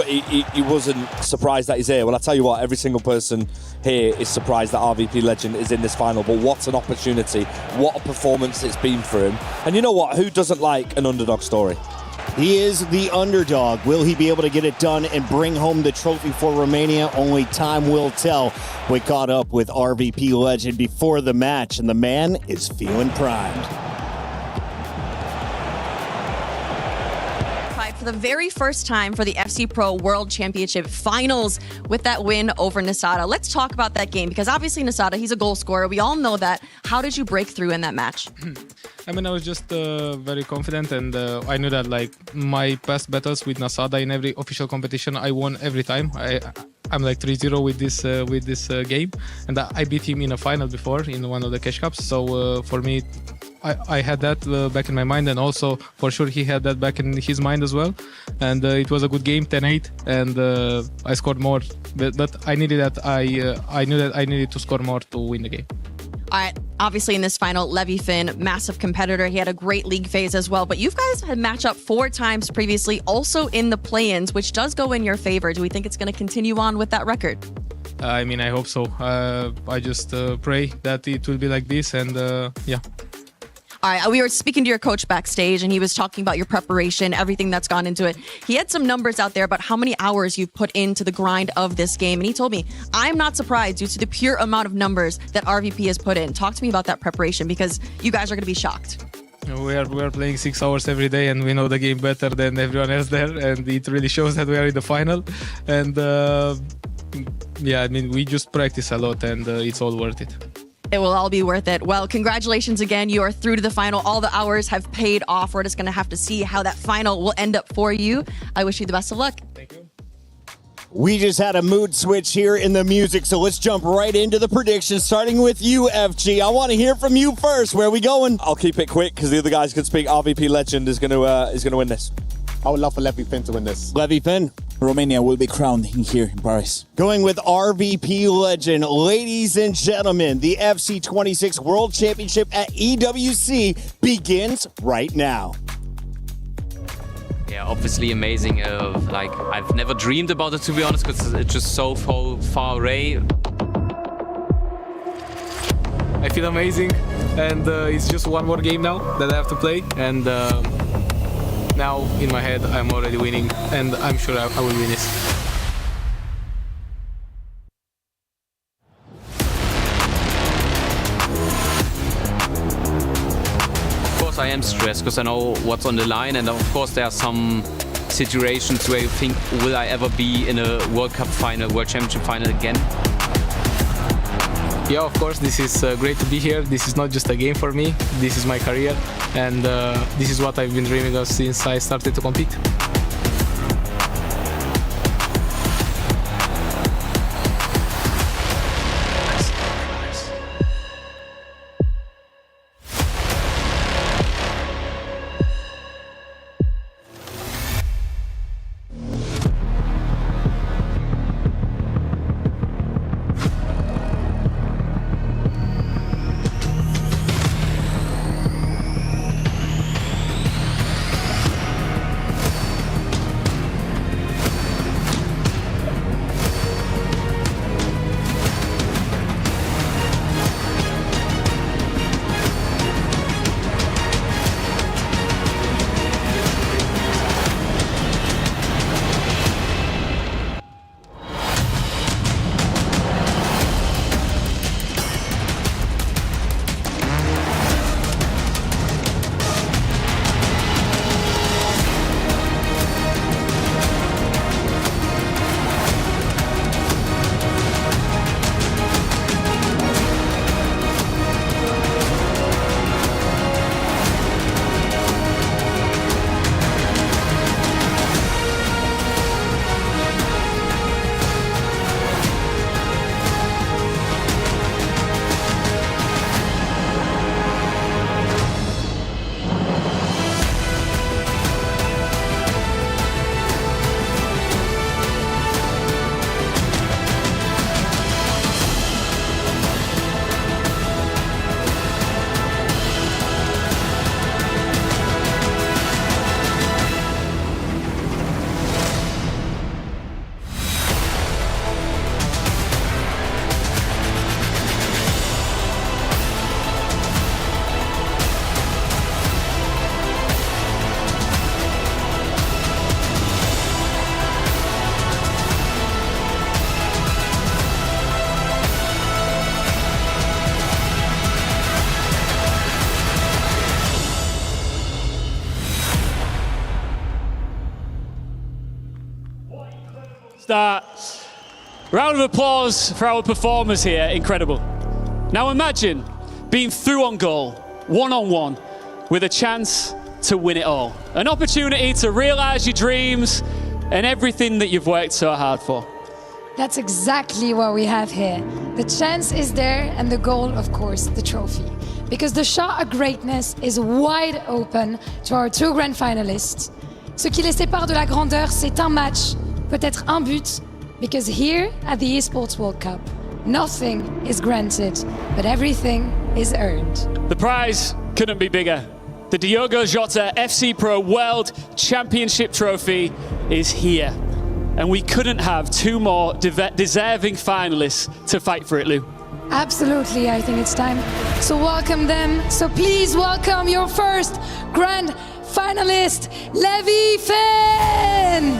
wasn't surprised that he's here. Well, I tell you what, every single person here is surprised that RVP Legend is in this final. But what an opportunity. What a performance it's been for him. And you know what? Who doesn't like an underdog story? He is the underdog. Will he be able to get it done and bring home the trophy for Romania? Only time will tell. We caught up with RVP Legend before the match, and the man is feeling primed. For the very first time for the FC Pro World Championship Finals with that win over Nasada. Let's talk about that game because obviously Nasada, he's a goal scorer. We all know that. How did you break through in that match? I mean, I was just very confident, and I knew that like my past battles with Nasada in every official competition, I won every time. I'm like 3-0 with this game, and I beat him in a final before in one of the cash cups. So for me, I had that back in my mind, and also for sure he had that back in his mind as well. And it was a good game, 10-8, and I scored more. But I needed that. I knew that I needed to score more to win the game. All right, obviously in this final, Levy Finn, massive competitor. He had a great league phase as well. But you guys had matched up 4 times previously, also in the play-ins, which does go in your favor. Do we think it's going to continue on with that record? I mean, I hope so. I just pray that it will be like this, and yeah. All right, we were speaking to your coach backstage, and he was talking about your preparation, everything that's gone into it. He had some numbers out there about how many hours you've put into the grind of this game, and he told me, I'm not surprised due to the pure amount of numbers that RVP has put in. Talk to me about that preparation, because you guys are going to be shocked. We are playing 6 hours every day, and we know the game better than everyone else there, and it really shows that we are in the final. And yeah, I mean, we just practice a lot, and it's all worth it. It will all be worth it. Well, congratulations again. You are through to the final. All the hours have paid off. We're just going to have to see how that final will end up for you. I wish you the best of luck. Thank you. We just had a mood switch here in the music, so let's jump right into the predictions, starting with you, FG. I want to hear from you first. Where are we going? I'll keep it quick because the other guys can speak. RVP Legend is going to win this. I would love for Levy Finn to win this. Levy Finn. Romania will be crowned here in Paris. Going with RVP Legend. Ladies and gentlemen, the FC26 World Championship at EWC begins right now. Yeah, obviously amazing. Like, I've never dreamed about it, to be honest, because it's just so far away. I feel amazing, and it's just one more game now that I have to play, and now in my head I'm already winning, and I'm sure I will win this. Of course I am stressed because I know what's on the line, and of course there are some situations where you think, will I ever be in a World Cup final, World Championship final again? Yeah, of course, this is great to be here. This is not just a game for me, this is my career, and this is what I've been dreaming of since I started to compete. Start. Round of applause for our performers here. Incredible. Now imagine being through on goal, one-on-one, with a chance to win it all. An opportunity to realize your dreams and everything that you've worked so hard for. That's exactly what we have here. The chance is there, and the goal, of course, the trophy. Because the shot of greatness is wide open to our two grand finalists. Ce qui les sépare de la grandeur, c'est un match, peut-être un but, because here at the Esports World Cup, nothing is granted, but everything is earned. The prize couldn't be bigger. The Diogo Jota FC Pro World Championship trophy is here. And we couldn't have two more deserving finalists to fight for it, Lou. Absolutely, I think it's time. So welcome them. So please welcome your first grand finalist, Levi Finn!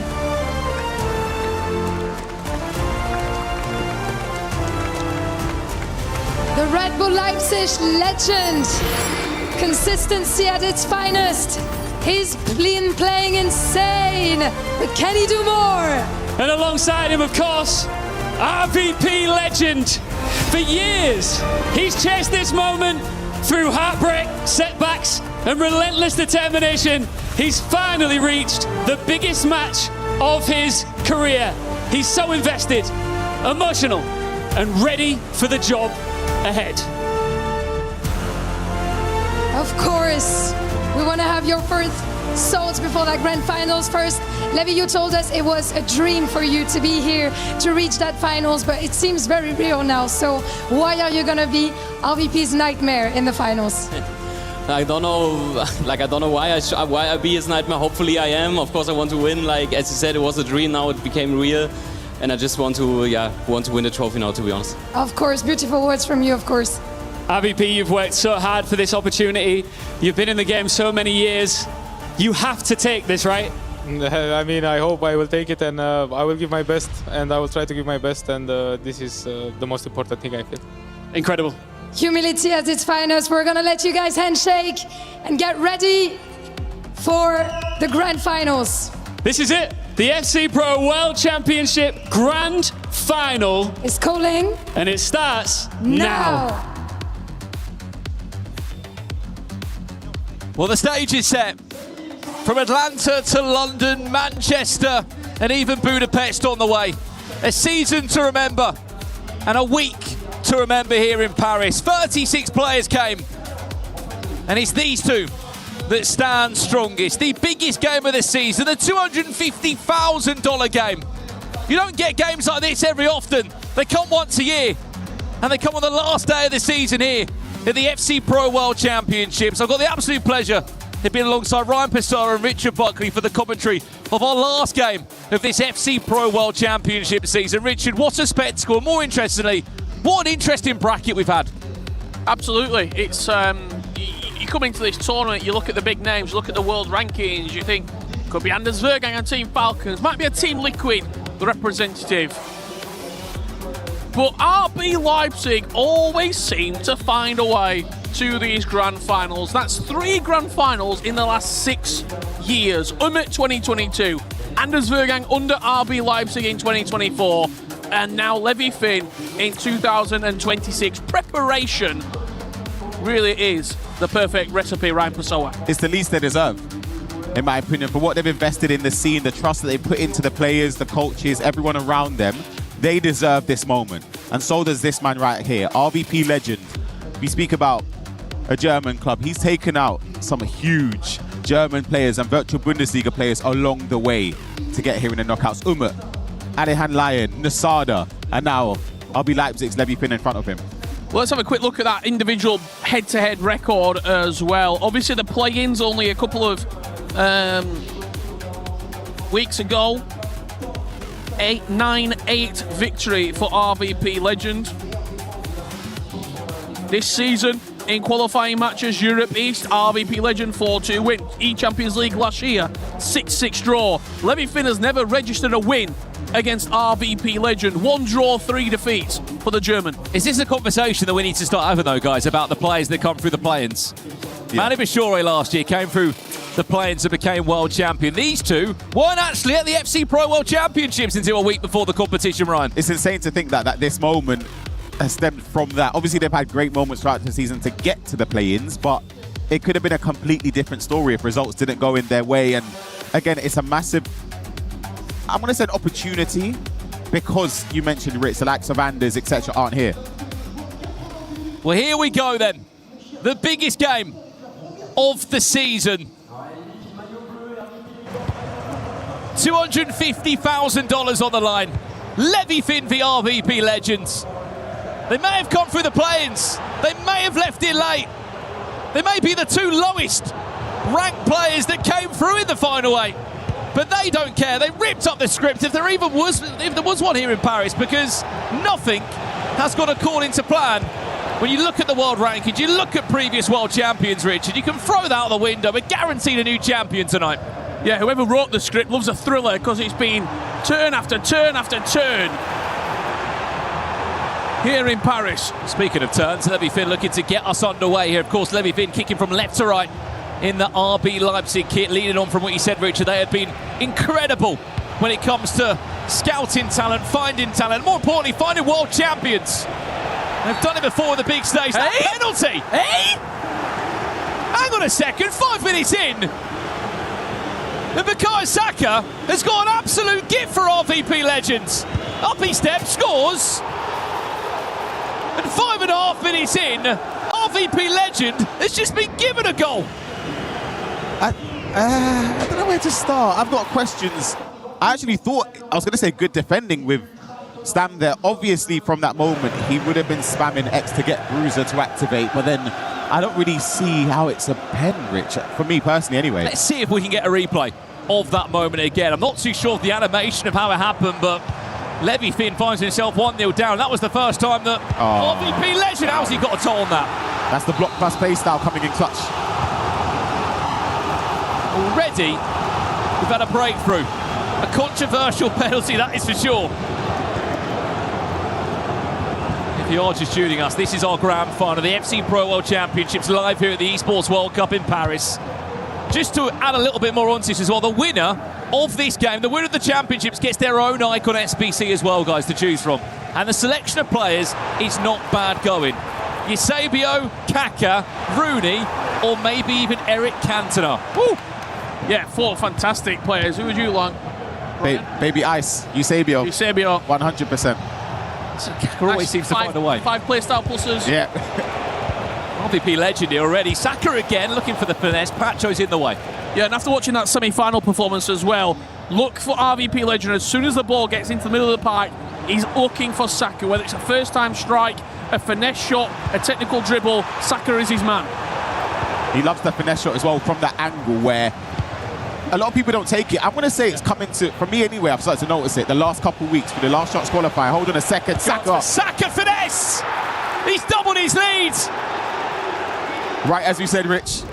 The Red Bull Leipzig legend. Consistency at its finest. He's been playing insane, but can he do more? And alongside him, of course, RVP legend. For years, he's chased this moment through heartbreak, setbacks, and relentless determination. He's finally reached the biggest match of his career. He's so invested, emotional, and ready for the job ahead. Of course, we want to have your first thoughts before that grand finals. First, Levi, you told us it was a dream for you to be here, to reach that finals, but it seems very real now. So why are you going to be RVP's nightmare in the finals? I don't know, I don't know why I be his nightmare. Hopefully I am. Of course I want to win. Like, as you said, it was a dream, now it became real. And I just want to win the trophy now, to be honest. Of course, beautiful words from you, of course. RVP, you've worked so hard for this opportunity. You've been in the game so many years. You have to take this, right? I mean, I hope I will take it, and I will give my best, and I will try to give my best, and this is the most important thing, I feel. Incredible. Humility at its finest. We're gonna let you guys handshake and get ready for the grand finals. This is it. The FC Pro World Championship Grand Final is calling, and it starts now. Well, the stage is set. From Atlanta to London, Manchester, and even Budapest on the way. A season to remember, and a week to remember here in Paris. 36 players came, and it's these two that stand strongest. The biggest game of the season, the $250,000 game. You don't get games like this every often. They come once a year, and they come on the last day of the season here at the FC Pro World Championships. I've got the absolute pleasure of being alongside Ryan Pissarro and Richard Buckley for the commentary of our last game of this FC Pro World Championship season. Richard, what a spectacle. More interestingly, what an interesting bracket we've had. Absolutely. It's you come into this tournament, you look at the big names, you look at the world rankings, you think could be Anders Vergang and Team Falcons, might be a Team Liquid, the representative. But RB Leipzig always seem to find a way to these grand finals. That's 3 grand finals in the last 6 years. Umit 2022, Anders Vergang under RB Leipzig in 2024, and now Levi Finn in 2026. Preparation really is the perfect recipe, Ryan Pessoa. It's the least they deserve, in my opinion, for what they've invested in the scene, the trust that they put into the players, the coaches, everyone around them. They deserve this moment, and so does this man right here, RVP legend. We speak about a German club. He's taken out some huge German players and virtual Bundesliga players along the way to get here in the knockouts. Umut, Alehan Lyon, Nasada, and now RB Leipzig's Levi Finn in front of him. Well, let's have a quick look at that individual head-to-head record as well. Obviously, the play-ins only a couple of weeks ago. 9-8 victory for RVP legend. This season, in qualifying matches, Europe East, RVP legend 4-2 win. E-Champions League last year, 6-6 draw. Levi Finn has never registered a win against RVP legend. 1 draw, 3 defeats for the German. Is this a conversation that we need to start having, though, guys, about the players that come through the play-ins? Manu Bishore last year came through the play-ins and became world champion. These two weren't actually at the FC Pro World Championships until a week before the competition, Ryan. It's insane to think that this moment has stemmed from that. Obviously, they've had great moments throughout the season to get to the play-ins, but it could have been a completely different story if results didn't go in their way. And again, it's a massive, I'm going to say an opportunity, because you mentioned Ritz, the likes of Anders, etc. aren't here. Well, here we go then. The biggest game of the season. $250,000 on the line. Levi Finn v RVP legends. They may have come through the play-ins. They may have left it late. They may be the 2 lowest ranked players that came through in the final 8. But they don't care. They ripped up the script if there was one here in Paris, because nothing has got according to plan. When you look at the world rankings, you look at previous world champions, Richard, you can throw that out the window. We're guaranteed a new champion tonight. Yeah, whoever wrote the script loves a thriller because it's been turn after turn after turn here in Paris. Speaking of turns, Levi Finn looking to get us underway here. Of course, Levi Finn kicking from left to right in the RB Leipzig kit, leading on from what you said, Richard. They had been incredible when it comes to scouting talent, finding talent, more importantly, finding world champions. They've done it before on the big stage. That penalty! Hey! Hang on a second, 5 minutes in. And Bukayo Saka has got an absolute gift for RVP legends. Up he steps, scores. And 5.5 minutes in, RVP legend has just been given a goal. I don't know where to start. I've got questions. I actually thought, I was going to say good defending with Stam there. Obviously, from that moment, he would have been spamming X to get Bruiser to activate, but then I don't really see how it's a pen, Rich, for me personally anyway. Let's see if we can get a replay of that moment again. I'm not too sure of the animation of how it happened, but Levi Finn finds himself 1-0 down. That was the first time that RVP legend, how's he got a toe on that? That's the block plus play style coming in clutch. Already, we've had a breakthrough. A controversial penalty, that is for sure. If you are just tuning us, this is our grand final, the FC Pro World Championships, live here at the Esports World Cup in Paris. Just to add a little bit more onto this as well, the winner of this game, the winner of the championships, gets their own icon SBC as well, guys, to choose from. And the selection of players is not bad going. Eusebio, Kaka, Rooney, or maybe even Eric Cantona. Woo! Yeah, 4 fantastic players. Who would you like? Baby Ice, Eusebio. 100%. Kaka always seems to find a way. 5 playstyle pluses. Yeah. RVP legend here already. Saka again looking for the finesse. Pacho's in the way. Yeah, and after watching that semi-final performance as well, look for RVP legend. As soon as the ball gets into the middle of the park, he's looking for Saka. Whether it's a first-time strike, a finesse shot, a technical dribble, Saka is his man. He loves the finesse shot as well from that angle where a lot of people don't take it. I'm going to say it's coming to, for me anyway, I've started to notice it the last couple of weeks for the last shots qualifying. Hold on a second, Saka. Saka finesse! He's doubled his lead! Right, as you said, Rich.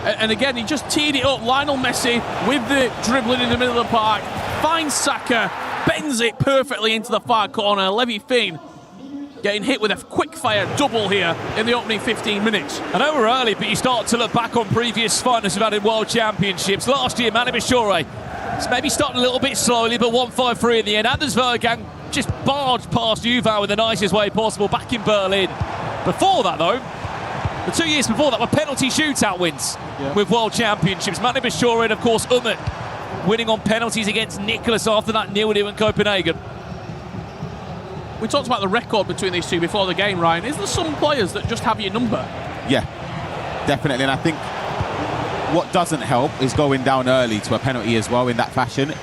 And again, he just teed it up. Lionel Messi with the dribbling in the middle of the park. Finds Saka, bends it perfectly into the far corner. Levi Finn getting hit with a quick-fire double here in the opening 15 minutes. I know we're early, but you start to look back on previous finals we've had in World Championships. Last year, Manu Bashore, it's maybe starting a little bit slowly, but 1-5-3 in the end. Anders Vergang just barged past Juve in the nicest way possible back in Berlin. Before that, though, the 2 years before that were penalty shootout wins with World Championships. Manu Bashore and, of course, Umut winning on penalties against Nicholas after that 0-0 in Copenhagen. We talked about the record between these two before the game, Ryan. Is there some players that just have your number? Yeah, definitely. And I think what doesn't help is going down early to a penalty as well in that fashion.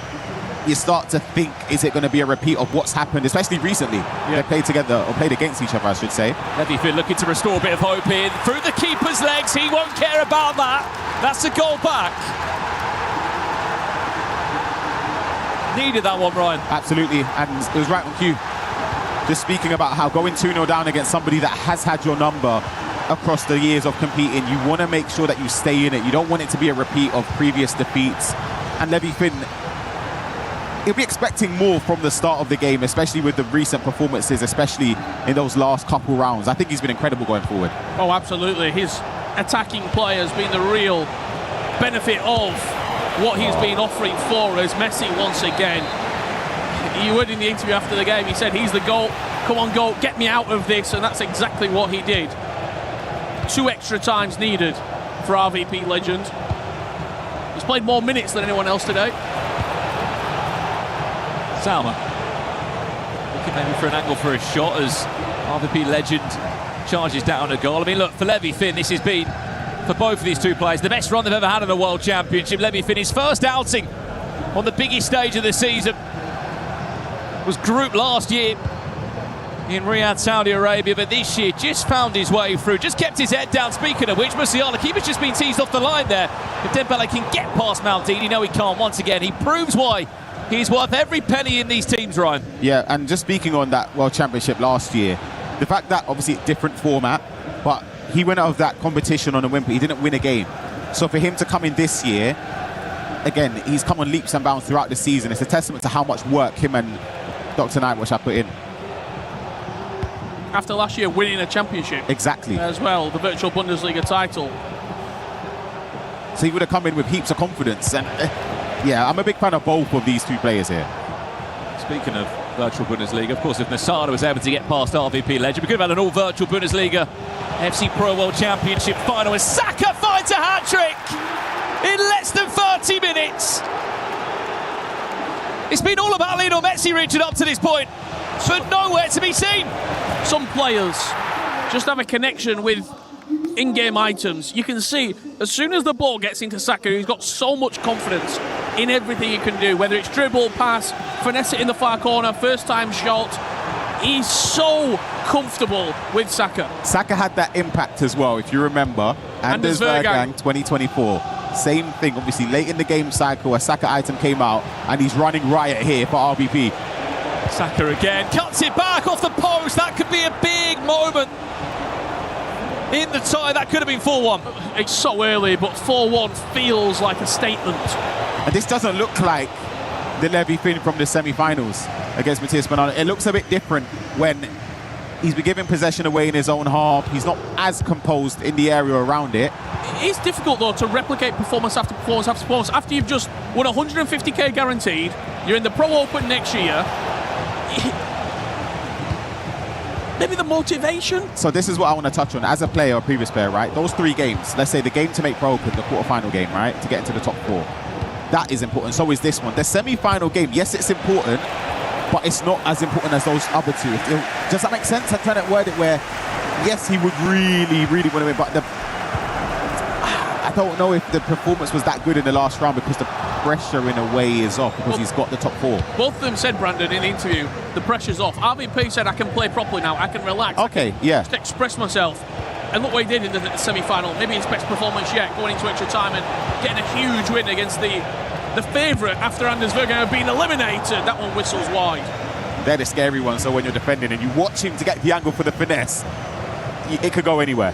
You start to think, is it going to be a repeat of what's happened, especially recently? They played together, or played against each other, I should say. Levi Finn looking to restore a bit of hope in. Through the keeper's legs, he won't care about that. That's a goal back. Needed that one, Ryan. Absolutely, and it was right on cue. Just speaking about how going 2-0 down against somebody that has had your number across the years of competing, you want to make sure that you stay in it. You don't want it to be a repeat of previous defeats. And Levi Finn, he'll be expecting more from the start of the game, especially with the recent performances, especially in those last couple rounds. I think he's been incredible going forward. Oh, absolutely. His attacking play has been the real benefit of what he's been offering for us. Messi once again. You heard in the interview after the game, he said, he's the goal. Come on, goal, get me out of this. And that's exactly what he did. 2 extra times needed for RVP legend. He's played more minutes than anyone else today. Salma looking maybe for an angle for a shot as RVP legend charges down a goal. I mean, look, for Levi Finn, this has been, for both of these two players, the best run they've ever had in a World Championship. Levi Finn, his first outing on the biggest stage of the season was group last year in Riyadh, Saudi Arabia, but this year just found his way through, just kept his head down. Speaking of which, Musiala, keeper's just been teased off the line there. If Dembele can get past Maldini, no he can't. Once again, he proves why He's worth every penny in these teams, Ryan. Yeah, and just speaking on that World Championship last year, the fact that obviously different format, but he went out of that competition on a whimper. He didn't win a game. So for him to come in this year, again, he's come on leaps and bounds throughout the season. It's a testament to how much work him and Dr. Nightwish have put in. After last year winning a championship. Exactly. As well, the virtual Bundesliga title. So he would have come in with heaps of confidence. And yeah, I'm a big fan of both of these two players here. Speaking of virtual Bundesliga, of course, if Nasada was able to get past RVP Legend, we could have had an all-virtual Bundesliga FC Pro World Championship final as Saka finds a hat-trick in less than 30 minutes. It's been all about Lionel Messi, Richard, up to this point, but nowhere to be seen. Some players just have a connection with in-game items. You can see as soon as the ball gets into Saka, he's got so much confidence in everything he can do, whether it's dribble, pass, finesse it in the far corner, first time shot. He's so comfortable with Saka. Saka had that impact as well, if you remember. Anders Vergang 2024. Same thing, obviously, late in the game cycle, a Saka item came out, and he's running riot here for RVP. Saka again, cuts it back off the post. That could be a big moment in the tie. That could have been 4-1. It's so early, but 4-1 feels like a statement. And this doesn't look like the Levy Finn from the semi-finals against Matías Bonanno. It looks a bit different when he's been giving possession away in his own half. He's not as composed in the area around it. It's difficult, though, to replicate performance after performance after performance. After you've just won 150k guaranteed, you're in the Pro Open next year. Maybe the motivation. So this is what I want to touch on. As a player or previous player, right? Those 3 games, let's say the game to make Pro Open, the quarterfinal game, right? To get into the top 4. That is important. So is this one. The semi-final game, yes, it's important, but it's not as important as those other 2. Does that make sense? I'm trying to word it where, yes, he would really, really want to win, but I don't know if the performance was that good in the last round because the pressure in a way is off because he's got the top 4. Both of them said, Brandon, in the interview, the pressure's off. RVP said, I can play properly now, I can relax. Okay, yeah. Just express myself. And look what he did in the semi-final. Maybe his best performance yet, going into extra time and getting a huge win against the favourite after Anders Vergaan had been eliminated. That one whistles wide. They're the scary ones, so when you're defending and you watch him to get the angle for the finesse, it could go anywhere.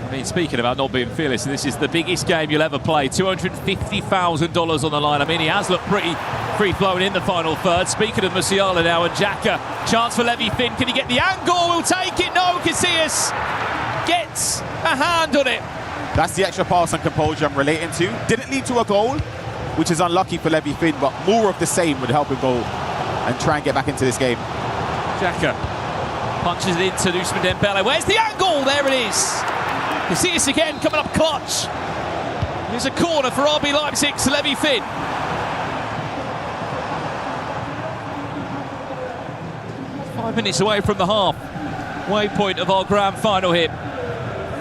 I mean, speaking about not being fearless, this is the biggest game you'll ever play. $250,000 on the line. I mean, he has looked pretty free-flowing in the final third. Speaking of Musiala now and Xhaka, chance for Levy Finn. Can he get the angle? We'll take it. No, Casillas gets a hand on it. That's the extra pass and composure I'm relating to. Didn't lead to a goal, which is unlucky for Levy Finn, but more of the same would help him go and try and get back into this game. Xhaka punches it into Ousmane Dembele. Where's the angle? There it is. Casillas again coming up clutch. There's a corner for RB Leipzig to Levy Finn. Five minutes away from the halfway point of our grand final here.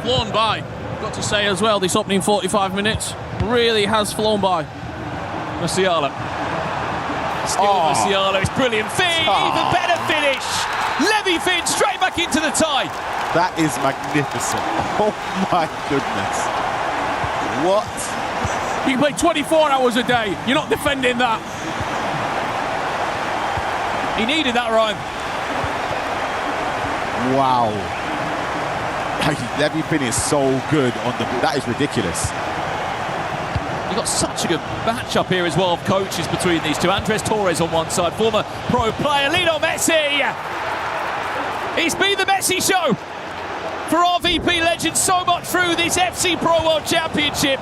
Flown by. Got to say as well, this opening 45 minutes really has flown by. Musiala. Still Musiala, it's brilliant. Finn, even better finish. Levy Finn straight back into the tie. That is magnificent. Oh my goodness. What? You can play 24 hours a day. You're not defending that. He needed that, Ryan. Wow. Levy Finn is so good on the ball. That is ridiculous. You've got such a good matchup here as well of coaches between these two. Andres Torres on one side, former pro player Lionel Messi. It's been the Messi show for RVP legend so much through this FC Pro World Championship.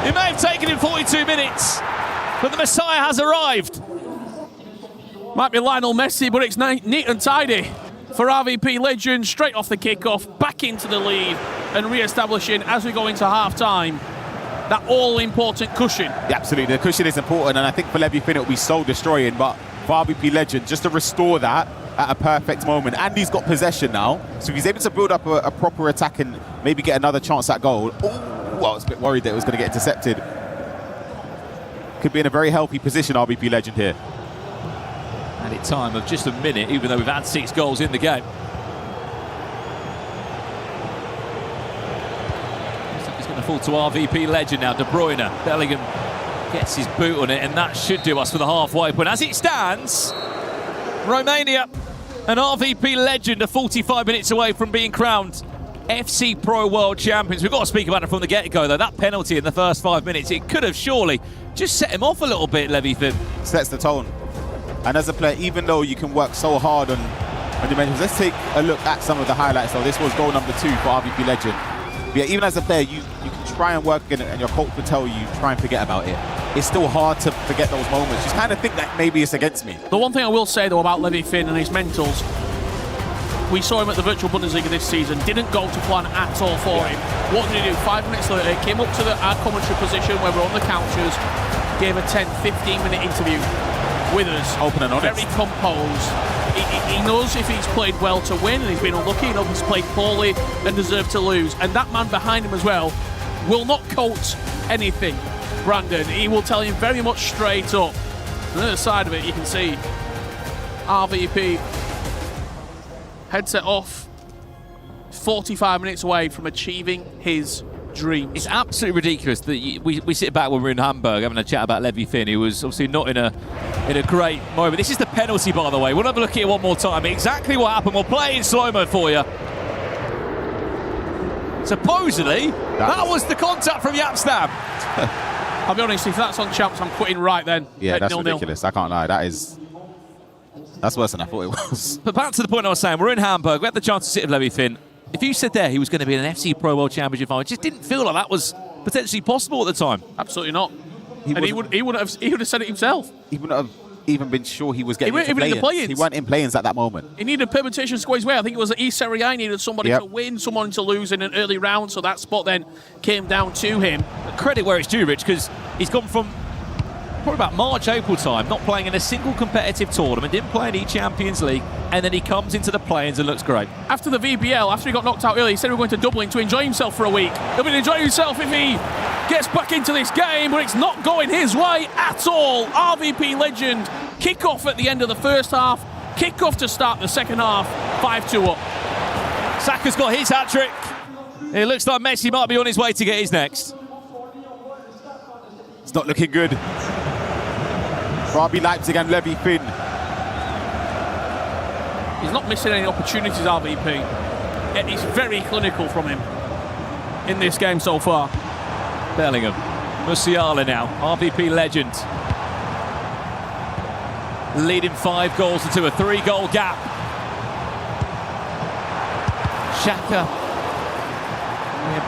It may have taken him 42 minutes, but the Messiah has arrived. Might be Lionel Messi, but it's neat and tidy for RVP legend. Straight off the kickoff, back into the lead and re-establishing as we go into half-time that all-important cushion. Yeah, absolutely, the cushion is important, and I think for Levy Finn it'll be soul destroying, but for RVP legend, just to restore that at a perfect moment. And he's got possession now, so if he's able to build up a proper attack and maybe get another chance at goal. Well, I was a bit worried that it was going to get intercepted. Could be in a very healthy position, RVP legend here. Added time of just a minute, even though we've had 6 goals in the game. It's going to fall to RVP legend now. De Bruyne, Bellingham Gets his boot on it, and that should do us for the halfway point. As it stands, Romania and RVP Legend are 45 minutes away from being crowned FC Pro World Champions. We've got to speak about it from the get-go, though. That penalty in the first 5 minutes, it could have surely just set him off a little bit, Levy Finn. Sets the tone. And as a player, even though you can work so hard on dimensions, let's take a look at some of the highlights. So this was goal number 2 for RVP Legend. But yeah, even as a player, you can try and work in it, and your coach will tell you, try and forget about it. It's still hard to forget those moments. You kind of think that maybe it's against me. The one thing I will say, though, about Levy Finn and his mentals, we saw him at the virtual Bundesliga this season, didn't go to plan at all for him. What did he do? 5 minutes later, he came up to our commentary position where we're on the couches, gave a 10, 15-minute interview with us. Open and honest. Very composed. He knows if he's played well to win, and he's been unlucky. He knows he's played poorly and deserved to lose. And that man behind him as well will not coat anything, Brandon. He will tell him very much straight up. On the other side of it, you can see RVP headset off, 45 minutes away from achieving his dreams. It's absolutely ridiculous that we sit back when we're in Hamburg having a chat about Levy Finn. He was obviously not in a great moment. This is the penalty, by the way. We'll have a look at it one more time. Exactly what happened. We'll play it in slow-mo for you. Supposedly, that was the contact from Yapstam. I'll be honest, if that's on Champs, I'm quitting right then. Yeah, that's ridiculous. I can't lie. That's worse than I thought it was. But back to the point I was saying, we're in Hamburg. We had the chance to sit with Levy Finn. If you said there he was going to be in an FC Pro World Championship final, it just didn't feel like that was potentially possible at the time. Absolutely not. He would have said it himself. He wouldn't have even been sure he was getting into play-ins. He weren't in play-ins at that moment. He needed permutations to go his way. I think it was at East Serie A. He needed somebody to win, someone to lose in an early round, so that spot then came down to him. Credit where it's due, Rich, because he's gone from probably about March, April time, not playing in a single competitive tournament, didn't play in Champions League, and then he comes into the play-ins and looks great. After the VBL, after he got knocked out early, he said he was going to Dublin to enjoy himself for a week. He'll be enjoying himself if he gets back into this game, but it's not going his way at all. RVP Legend, kick-off at the end of the first half, kick-off to start the second half, 5-2 up. Saka's got his hat-trick. It looks like Messi might be on his way to get his next. It's not looking good. RB Leipzig and Levy Finn. He's not missing any opportunities, RVP. It's very clinical from him in this game so far. Bellingham. Musiala now, RVP Legend. Leading 5 goals to a 3-goal gap. Xhaka.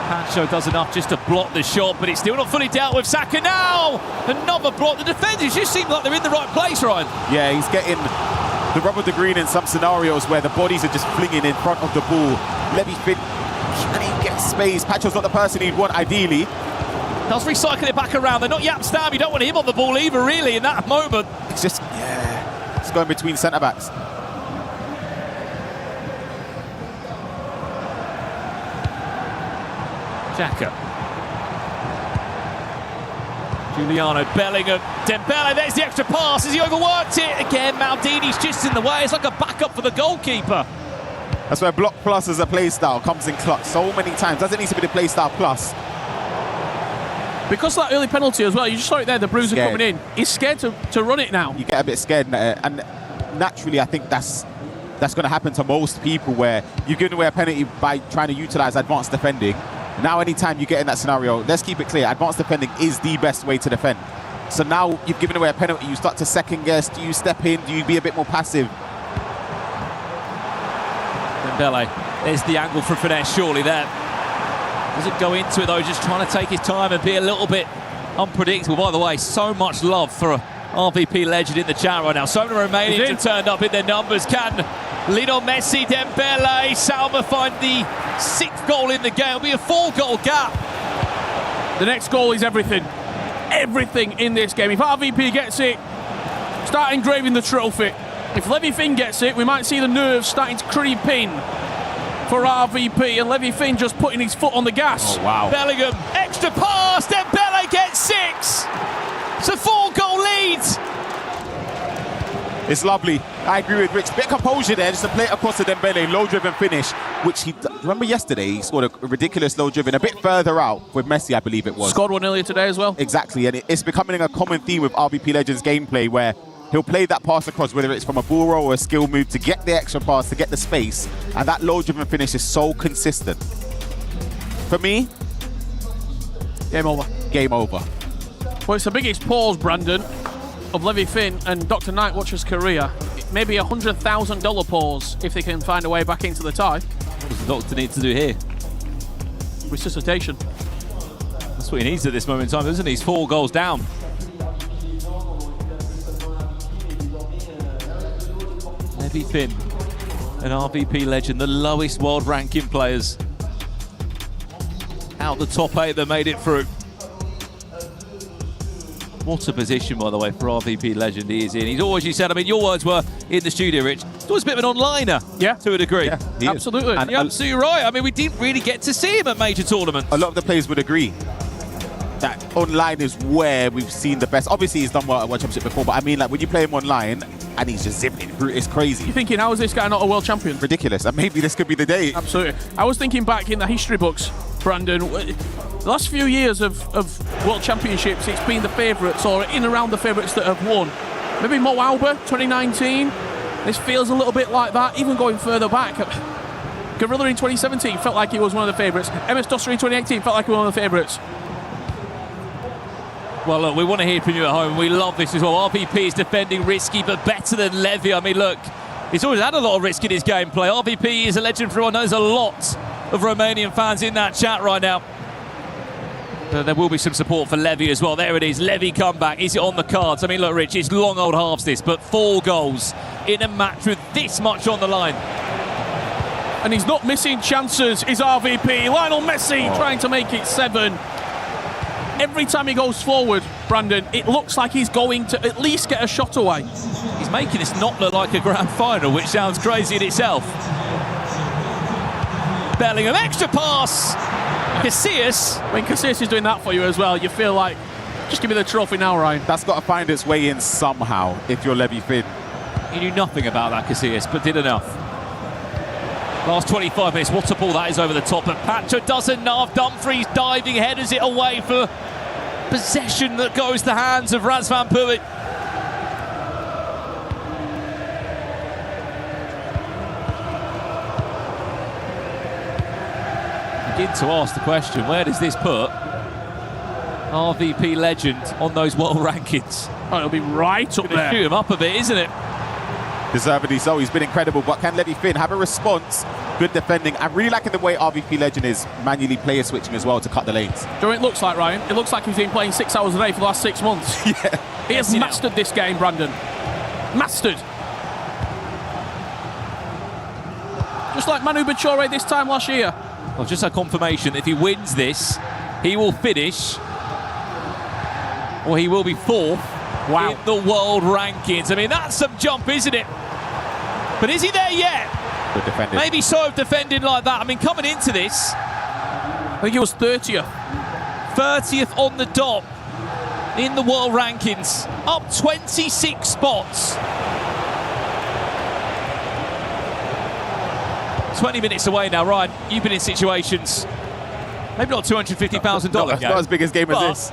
Pancho does enough just to block the shot, but it's still not fully dealt with. Saka now! Another block. The defenders just seem like they're in the right place, Ryan. Yeah, he's getting the rub of the green in some scenarios where the bodies are just flinging in front of the ball. Levy Finn, can he get space? Pancho's not the person he'd want, ideally. Does recycle it back around. They're not Yapstam. You don't want him on the ball either, really, in that moment. It's just, it's going between centre-backs. Xhaka. Giuliano, Bellingham, Dembele, there's the extra pass. Has he overworked it? Again, Maldini's just in the way. It's like a backup for the goalkeeper. That's where block plus as a play style comes in clutch so many times. Doesn't need to be the play style plus. Because of that early penalty as well, you just saw it there, the bruiser coming in. He's scared to run it now. You get a bit scared, and naturally I think that's going to happen to most people, where you're giving away a penalty by trying to utilise advanced defending. Now anytime you get in that scenario, let's keep it clear, advanced defending is the best way to defend. So now you've given away a penalty, you start to second guess, do you step in, do you be a bit more passive? Dembele, there's the angle for finesse, surely there. Doesn't go into it though, just trying to take his time and be a little bit unpredictable. By the way, so much love for RVP Legend in the chat right now. So many Romanians have turned up in their numbers. Can Lionel Messi, Dembele, Salma find the 6th goal in the game? It'll be a 4-goal gap. The next goal is everything. Everything in this game. If RVP gets it, start engraving the trophy. If Levy Finn gets it, we might see the nerves starting to creep in for RVP, and Levy Finn just putting his foot on the gas. Oh, wow. Bellingham, extra pass, Dembele gets 6. It's a 4-goal lead. It's lovely. I agree with Rich. Bit of composure there, just to play it across to Dembele, low-driven finish, which remember yesterday, he scored a ridiculous low-driven, a bit further out with Messi, I believe it was. Scored one earlier today as well. Exactly, and it's becoming a common theme with RVP Legends gameplay where he'll play that pass across, whether it's from a ball roll or a skill move, to get the extra pass, to get the space, and that low-driven finish is so consistent. For me, game over. Game over. Well, it's the biggest pause, Brandon, of Levy Finn and Dr. Nightwatcher's career. Maybe a $100,000 pause if they can find a way back into the tie. What does the Doctor need to do here? Resuscitation. That's what he needs at this moment in time, isn't he? He's 4 goals down. Levy Finn, an RVP legend, the lowest world ranking players. Out the top 8 that made it through. What a position, by the way, for RVP legend he is in. He's always, you said, I mean, your words were in the studio, Rich. He's always a bit of an onliner, to a degree. Yeah, absolutely. And you're absolutely right. I mean, we didn't really get to see him at major tournaments. A lot of the players would agree that online is where we've seen the best. Obviously, he's done well at World Championship before, but I mean, like, when you play him online and he's just zipping through, it's crazy. You're thinking, how is this guy not a world champion? Ridiculous, and maybe this could be the day. Absolutely. I was thinking back in the history books, Brandon, the last few years of World Championships, it's been the favourites or in around the favourites that have won. Maybe Mo Auber, 2019. This feels a little bit like that, even going further back. Gorilla in 2017 felt like he was one of the favourites. MS Dosser in 2018 felt like he was one of the favourites. Well, look, we want to hear from you at home. We love this as well. RVP is defending risky, but better than Levy. I mean, look, he's always had a lot of risk in his gameplay. RVP is a legend for everyone. There's a lot of Romanian fans in that chat right now. There will be some support for Levy as well. There it is, Levy comeback. Is it on the cards? I mean, look, Rich, it's long old halves this, but 4 goals in a match with this much on the line. And he's not missing chances, is RVP. Lionel Messi trying to make it 7. Every time he goes forward, Brandon, it looks like he's going to at least get a shot away. He's making this not look like a grand final, which sounds crazy in itself. Bellingham, extra pass. Casillas. When Casillas is doing that for you as well, you feel like, just give me the trophy now, Ryan. That's got to find its way in somehow if you're Levy Finn. He knew nothing about that, Casillas, but did enough. Last 25 minutes, what a ball that is over the top. But Pacho does enough. Dumfries diving, headers it away for possession that goes the hands of Raz van Puit. Begin to ask the question, where does this put RVP legend on those world rankings? Oh, it'll be right up there. Shoot him up a bit, isn't it? Deservedly so, he's been incredible, but can Levy Finn have a response? Good defending. I'm really liking the way RVP Legend is manually player switching as well to cut the lanes. Do you know what it looks like, Ryan? It looks like he's been playing 6 hours a day for the last 6 months. Yeah. He has mastered this game, Brandon. Mastered. Just like Manu Bachore this time last year. Well, just a confirmation, if he wins this, he will finish, or he will be 4th in the world rankings. I mean, that's some jump, isn't it? But is he there yet? Good defending. Maybe so, defending like that. I mean, coming into this, I think he was 30th. 30th on the dot in the world rankings, up 26 spots. 20 minutes away now, Ryan. You've been in situations, maybe not $250,000 not as big a game as this.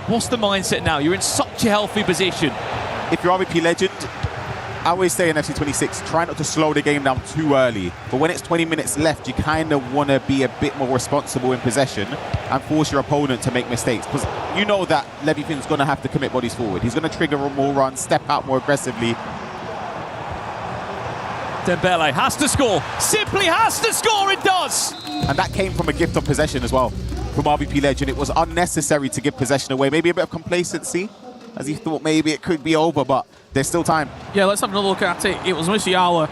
What's the mindset now? You're in such a healthy position. If you're RVP Legend, I always say in FC26, try not to slow the game down too early. But when it's 20 minutes left, you kind of want to be a bit more responsible in possession and force your opponent to make mistakes. Because you know that Levy Finn's going to have to commit bodies forward. He's going to trigger more runs, step out more aggressively. Dembele has to score. Simply has to score, it does! And that came from a gift of possession as well from RVP Legend. It was unnecessary to give possession away. Maybe a bit of complacency, as he thought maybe it could be over, but there's still time. Yeah, let's have another look at it. It was Musiala.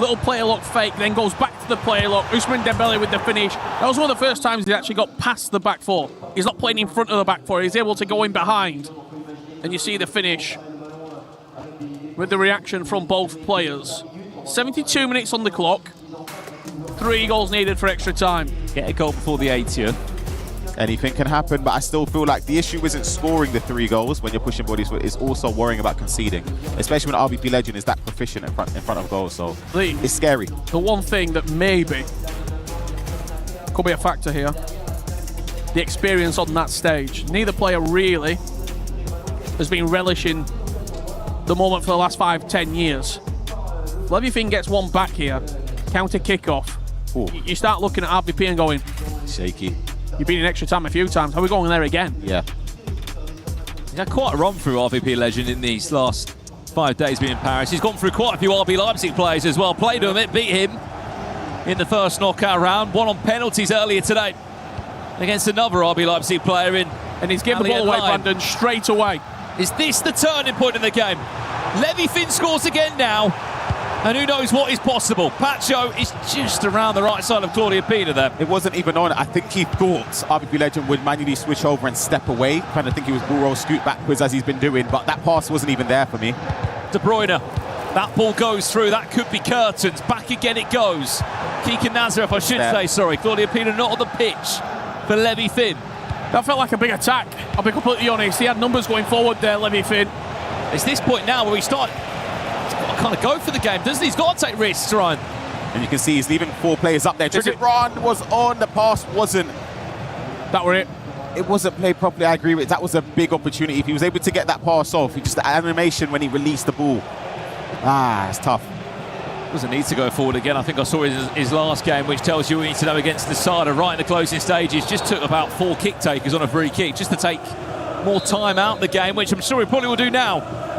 Little player lock fake, then goes back to the player lock. Ousmane Dembele with the finish. That was one of the first times he actually got past the back four. He's not playing in front of the back four. He's able to go in behind. And you see the finish with the reaction from both players. 72 minutes on the clock. 3 goals needed for extra time. Get a goal before the 80th. Anything can happen, but I still feel like the issue isn't scoring the 3 goals when you're pushing bodies, it's also worrying about conceding, especially when RVP Legend is that proficient in front of goals. So it's scary. The one thing that maybe could be a factor here, the experience on that stage. Neither player really has been relishing the moment for the last 5-10 years. Levy Finn gets one back here, counter kickoff. You start looking at RVP and going, shaky. You've been in extra time a few times. Are we going there again? Yeah. He's had quite a run through RVP Legend in these last 5 days being in Paris. He's gone through quite a few RB Leipzig players as well. Played him, it beat him in the first knockout round. Won on penalties earlier today against another RB Leipzig player in. And he's given the ball away, Brandon, straight away. Is this the turning point in the game? Levy Finn scores again now. And who knows what is possible. Pacho is just around the right side of Claudia Pina there. It wasn't even on. I think he thought RVP Legend would manually switch over and step away. Kind of think he was bull roll, scoot backwards as he's been doing, but that pass wasn't even there for me. De Bruyne. That ball goes through. That could be curtains. Back again it goes. Keegan Nazareth, I should say, sorry. Claudia Pina not on the pitch for Levy Finn. That felt like a big attack. I'll be completely honest. He had numbers going forward there, Levy Finn. It's this point now where we start kind of go for the game, doesn't he? He's got to take risks, Ryan. And you can see he's leaving 4 players up there. Trigger run was on, the pass wasn't. That were it. It wasn't played properly, I agree with it. That was a big opportunity. If he was able to get that pass off, just the animation when he released the ball. It's tough. Doesn't need to go forward again. I think I saw his last game, which tells you we need to know against the Sada right in the closing stages. Just took about 4 kick takers on a free kick just to take more time out the game, which I'm sure he probably will do now.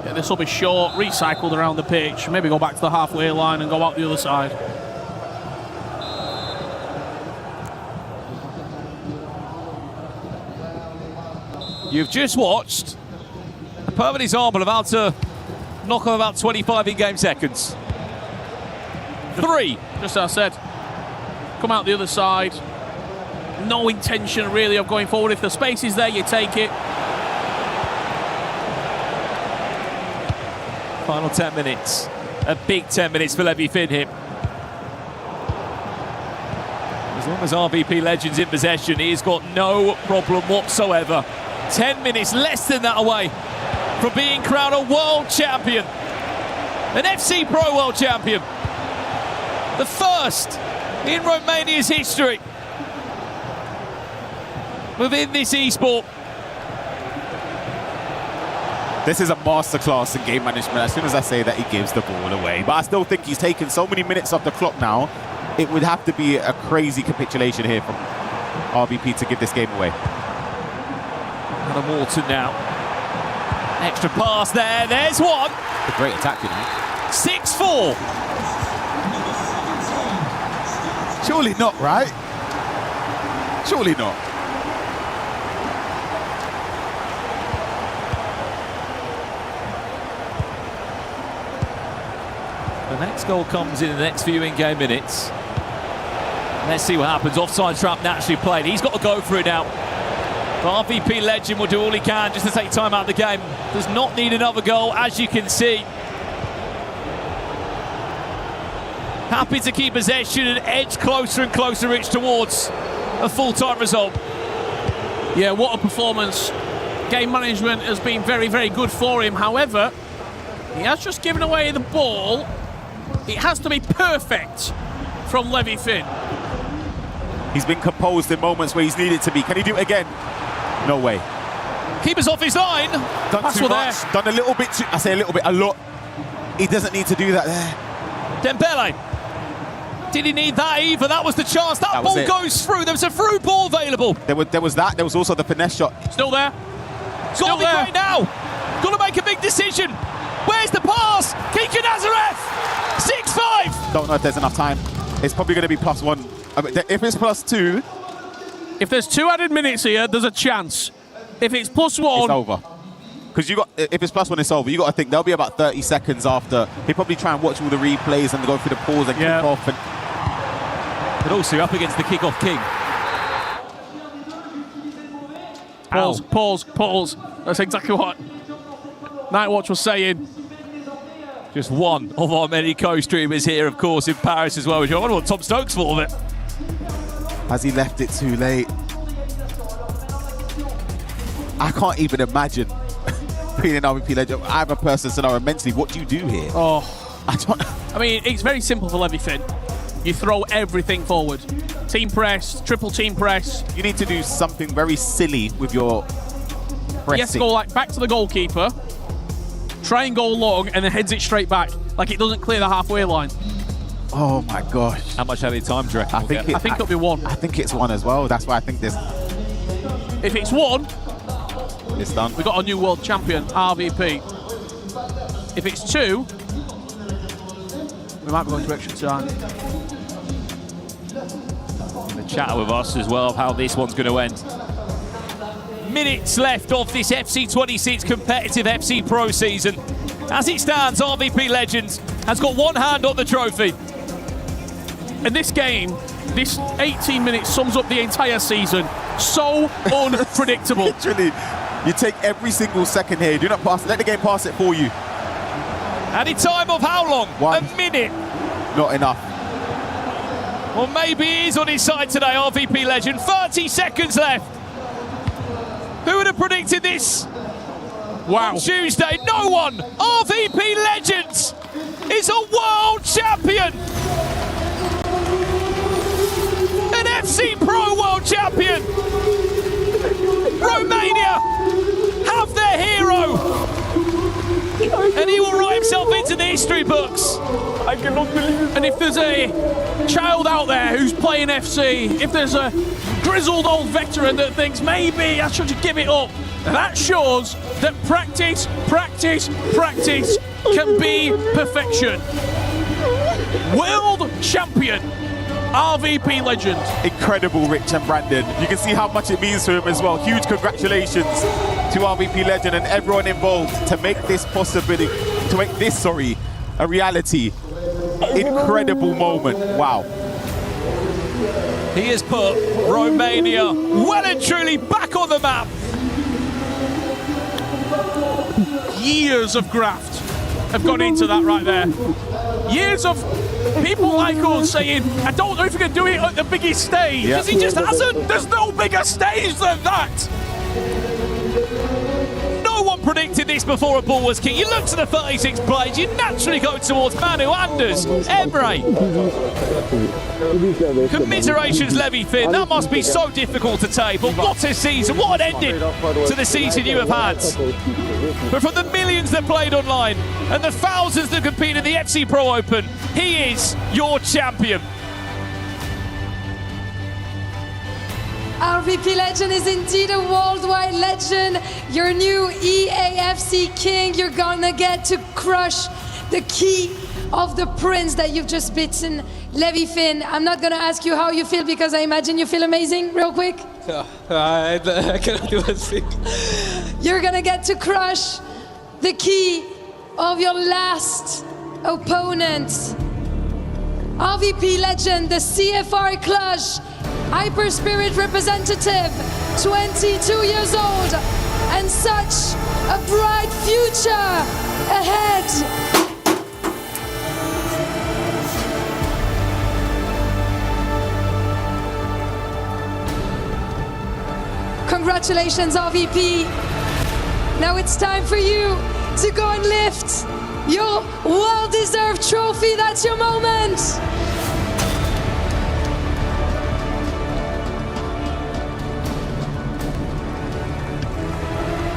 Yeah, this will be short, recycled around the pitch. Maybe go back to the halfway line and go out the other side. You've just watched a perfect example about to knock on about 25 in-game seconds. 3. Just as I said, come out the other side. No intention really of going forward. If the space is there, you take it. Final 10 minutes. A big 10 minutes for Levy Finn here. As long as RVP Legend's in possession, he's got no problem whatsoever. 10 minutes, less than that away from being crowned a world champion. An FC Pro world champion. The first in Romania's history within this esport. This is a masterclass in game management. As soon as I say that, he gives the ball away. But I still think he's taken so many minutes off the clock now. It would have to be a crazy capitulation here from RVP to give this game away. Adam Walton now. Extra pass there. There's one. A great attack, you know. 6-4. Surely not, right? Surely not. The next goal comes in the next few in-game minutes. Let's see what happens. Offside trap naturally played. He's got to go for it now. But RVP Legend will do all he can just to take time out of the game. Does not need another goal, as you can see. Happy to keep possession and edge closer and closer, Rich, towards a full-time result. Yeah, what a performance. Game management has been very, very good for him. However, he has just given away the ball. It has to be perfect from Levy Finn. He's been composed in moments where he's needed to be. Can he do it again? No way. Keeper's off his line. Done too much. Done a little bit too. I say a little bit, a lot. He doesn't need to do that there. Dembele. Did he need that either? That was the chance. That ball goes through. There was a through ball available. There was that. There was also the finesse shot. Still there. Got to be great now. Got to make a big decision. Where's the pass? Keegan Nazareth. 6-5. Don't know if there's enough time. It's probably going to be +1. I mean, if it's +2. If there's 2 added minutes here, there's a chance. If it's +1. It's over. Because if it's +1, it's over. You got to think there'll be about 30 seconds after. He'll probably try and watch all the replays and go through the pause and kick off. But also up against the kick-off king. Pause. That's exactly what Nightwatch was saying. Just one of our many co-streamers here, of course, in Paris as well. I wonder what Tom Stokes thought of it. Has he left it too late? I can't even imagine being an RVP legend. I'm a person scenario mentally. What do you do here? Oh, I mean, it's very simple for Levy Finn. You throw everything forward. Team press, triple team press. You need to do something very silly with your pressing. He has to go like back to the goalkeeper, try and go long, and then heads it straight back. Like it doesn't clear the halfway line. Oh my gosh. How much added time do you reckon? I think it'll be 1. I think it's 1 as well. That's why I think this. If it's 1, it's done. We've got a new world champion, RVP. If it's 2, we might be going to extra time. The chat with us as well of how this one's going to end. Minutes left of this FC26 competitive FC Pro season. As it stands, RVP Legends has got one hand on the trophy. And this game, this 18 minutes sums up the entire season. So unpredictable. Literally, you take every single second here. Do not pass. Let the game pass it for you. Added time of how long? 1. A minute. Not enough. Well, maybe he is on his side today, RVP Legend. 30 seconds left. Who would have predicted this? Wow. On Tuesday, no one. RVP Legends is a world champion. An FC Pro world champion. Romania have their hero. And he will write himself into the history books. I cannot believe it. And if there's a child out there who's playing FC, if there's a grizzled old veteran that thinks maybe I should give it up, that shows that practice, practice, practice can be perfection. World champion, RVP Legend. Incredible, Rich and Brandon. You can see how much it means to him as well. Huge congratulations to RVP Legend and everyone involved to make this a reality. Incredible moment. Wow. He has put Romania well and truly back on the map. Years of graft have gone into that right there. Years of people like us saying, I don't know if we can do it at the biggest stage. Because he just hasn't. There's no bigger stage than that. No one predicted this before a ball was kicked. You look to the 36 players, you naturally go towards Manu, Anders, Emre. Commiserations, Levy Finn. That must be so difficult to take. But what a season, what an ending to the season you have had. But from the millions that played online and the thousands that compete in the FC Pro Open, he is your champion. RVP Legend is indeed a worldwide legend. Your new EAFC King. You're gonna get to crush the key of the prince that you've just beaten, Levy Finn. I'm not gonna ask you how you feel because I imagine you feel amazing, real quick. I cannot even speak. You're gonna get to crush the key of your last opponent. RVP Legend, the CFR Clutch Hyper Spirit representative, 22 years old, and such a bright future ahead. Congratulations, RVP. Now it's time for you to go and lift your well-deserved trophy. That's your moment.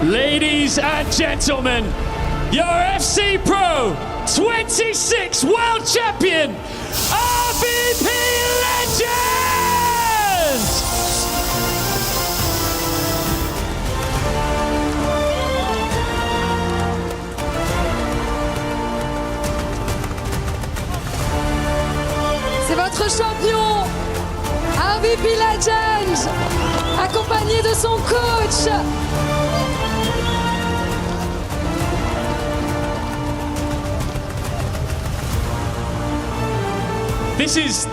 Ladies and gentlemen, your FC Pro 26 World Champion, RVP Legend! C'est votre champion, RVP Legend, accompagné de son coach. This is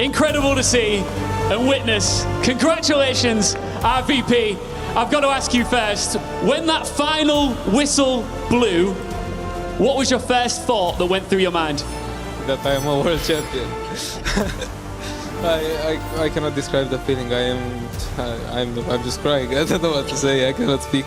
incredible to see and witness. Congratulations, RVP. I've got to ask you first, when that final whistle blew, what was your first thought that went through your mind? That I am a world champion. I cannot describe the feeling. I'm just crying. I don't know what to say. I cannot speak.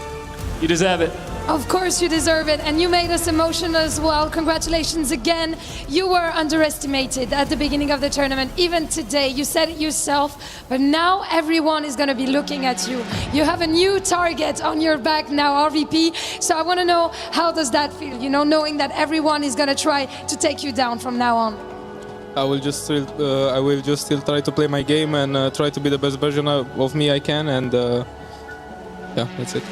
You deserve it. Of course you deserve it, and you made us emotional as well. Congratulations again. You were underestimated at the beginning of the tournament. Even today, you said it yourself, but now everyone is going to be looking at you. You have a new target on your back now, RVP. So I want to know, how does that feel, you know, knowing that everyone is going to try to take you down from now on? I will just still try to play my game and try to be the best version of me I can, and yeah, that's it.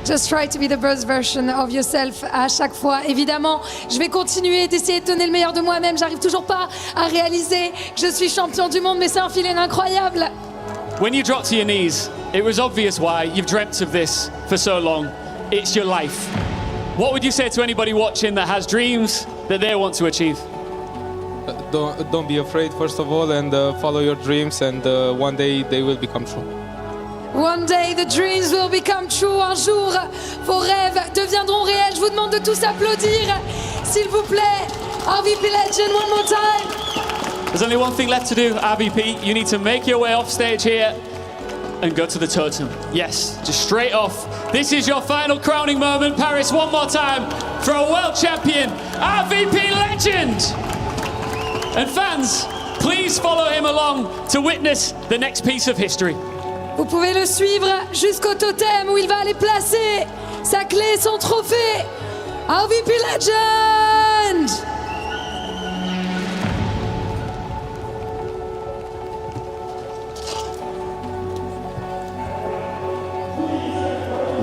Just try to be the best version of yourself à chaque fois. Évidemment, je vais continuer d'essayer de donner le meilleur de moi-même. J'arrive toujours pas à réaliser que je suis champion du monde, mais c'est un feeling incroyable. When you dropped to your knees, it was obvious why. You've dreamt of this for so long. It's your life. What would you say to anybody watching that has dreams that they want to achieve? Don't be afraid, first of all, and follow your dreams, and one day they will become true. One day the dreams will become true. Un jour, vos rêves deviendront réels. Je vous demande de tous applaudir, s'il vous plaît. RVP Legend, one more time. There's only one thing left to do, RVP. You need to make your way off stage here and go to the totem. Yes, just straight off. This is your final crowning moment. Paris, one more time for a world champion, RVP Legend. And fans, please follow him along to witness the next piece of history. Vous pouvez le suivre jusqu'au totem où il va aller placer sa clé, son trophée. RVP Legend!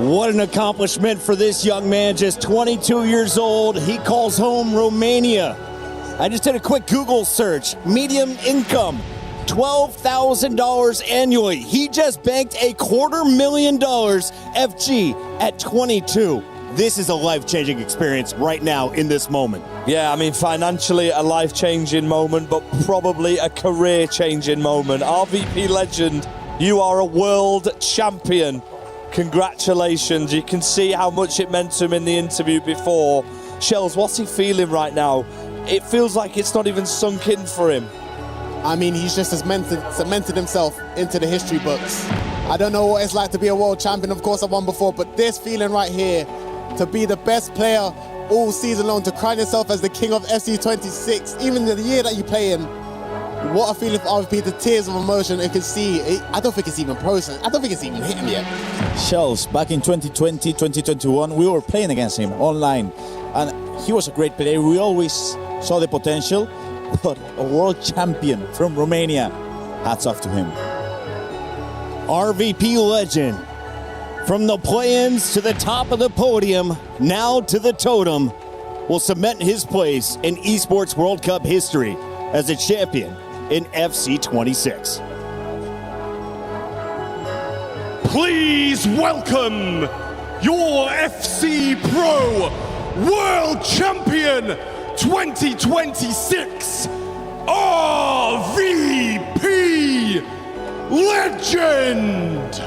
What an accomplishment for this young man, just 22 years old. He calls home Romania. I just did a quick Google search. Medium income, $12,000 annually. He just banked $250,000 FG at 22. This is a life-changing experience right now in this moment. Yeah, I mean, financially a life-changing moment, but probably a career-changing moment. RVP Legend, you are a world champion. Congratulations. You can see how much it meant to him in the interview before. Shells, what's he feeling right now? It feels like it's not even sunk in for him. I mean, he's just cemented himself into the history books. I don't know what it's like to be a world champion. Of course, I've won before, but this feeling right here, to be the best player all season long, to crown yourself as the king of FC26, even the year that you play in, what a feeling for RVP, the tears of emotion you can see. I don't think it's even processed. I don't think it's even hit him yet. Shells, back in 2020, 2021, we were playing against him online, and he was a great player. We always saw the potential, but a world champion from Romania, hats off to him. RVP Legend, from the play-ins to the top of the podium, now to the totem, will cement his place in Esports World Cup history as a champion in FC26. Please welcome your FC Pro World Champion 2026, RVP Legend!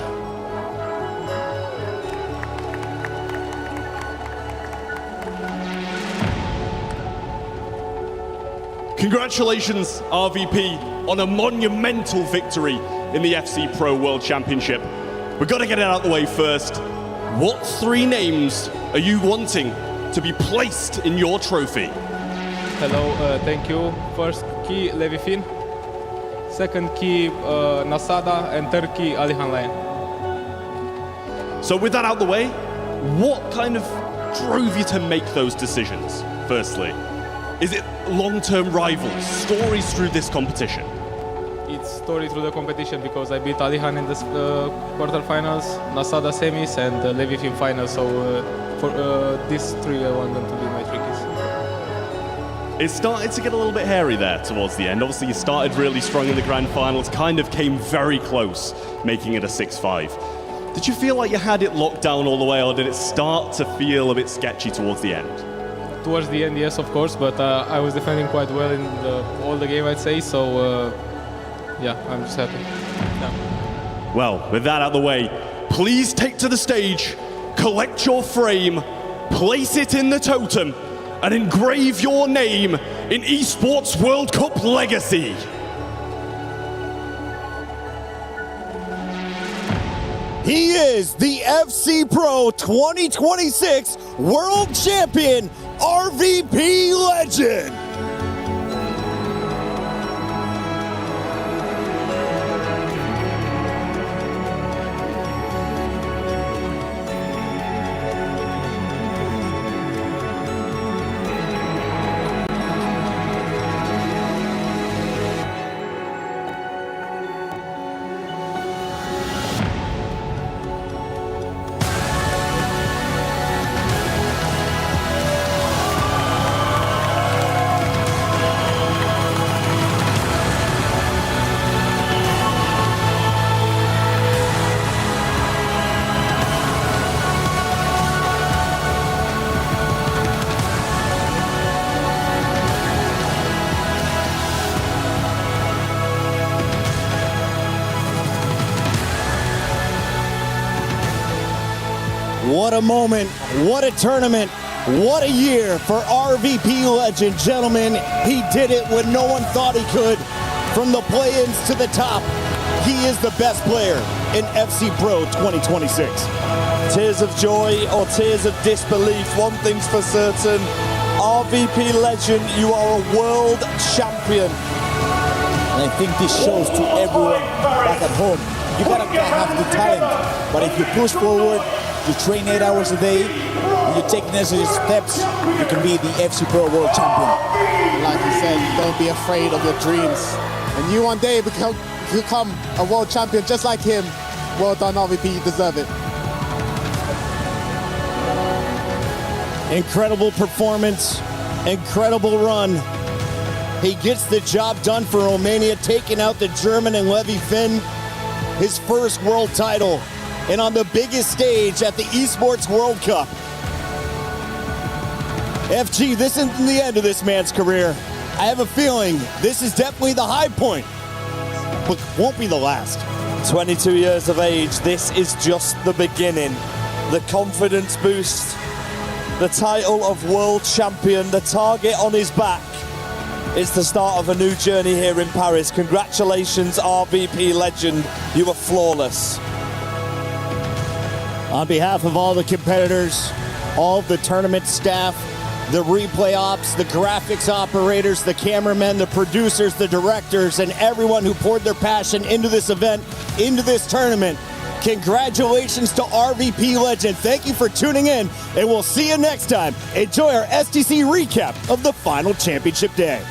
Congratulations, RVP, on a monumental victory in the FC Pro World Championship. We've got to get it out of the way first. What three names are you wanting to be placed in your trophy? Hello, thank you. First key, Levi Finn. Second key, Nasada. And third key, Alihan Lane. So with that out of the way, what kind of drove you to make those decisions, firstly? Is it long-term rivals, stories through this competition? It's story through the competition because I beat Alihan in the quarterfinals, Nasada semis, and Levi Finn finals. So for these three, I want them to be my trickies. It started to get a little bit hairy there towards the end. Obviously, you started really strong in the grand finals, kind of came very close, making it a 6-5. Did you feel like you had it locked down all the way, or did it start to feel a bit sketchy towards the end? Towards the end, yes, of course, but I was defending quite well in all the game, I'd say, so yeah, I'm just happy. Yeah. Well, with that out of the way, please take to the stage, collect your frame, place it in the totem, and engrave your name in Esports World Cup legacy. He is the FC Pro 2026 World Champion, RVP Legend. What a moment, what a tournament, what a year for RVP Legend. Gentlemen, he did it when no one thought he could. From the play-ins to the top, he is the best player in FC Pro 2026. Tears of joy or tears of disbelief, one thing's for certain. RVP Legend, you are a world champion. And I think this shows to everyone back at home. You gotta have the talent, but if you push forward, you train 8 hours a day, and you take necessary steps, you can be the FC Pro World Champion. Like you said, don't be afraid of your dreams. And you one day become a world champion just like him. Well done, RVP, you deserve it. Incredible performance, incredible run. He gets the job done for Romania, taking out the German and Levi Finn, his first world title, and on the biggest stage at the Esports World Cup. FG, this isn't the end of this man's career. I have a feeling this is definitely the high point, but won't be the last. 22 years of age, this is just the beginning. The confidence boost, the title of world champion, the target on his back. It's the start of a new journey here in Paris. Congratulations, RVP Legend. You were flawless. On behalf of all the competitors, all the tournament staff, the replay ops, the graphics operators, the cameramen, the producers, the directors, and everyone who poured their passion into this event, into this tournament, congratulations to RVP Legend. Thank you for tuning in, and we'll see you next time. Enjoy our STC recap of the final championship day.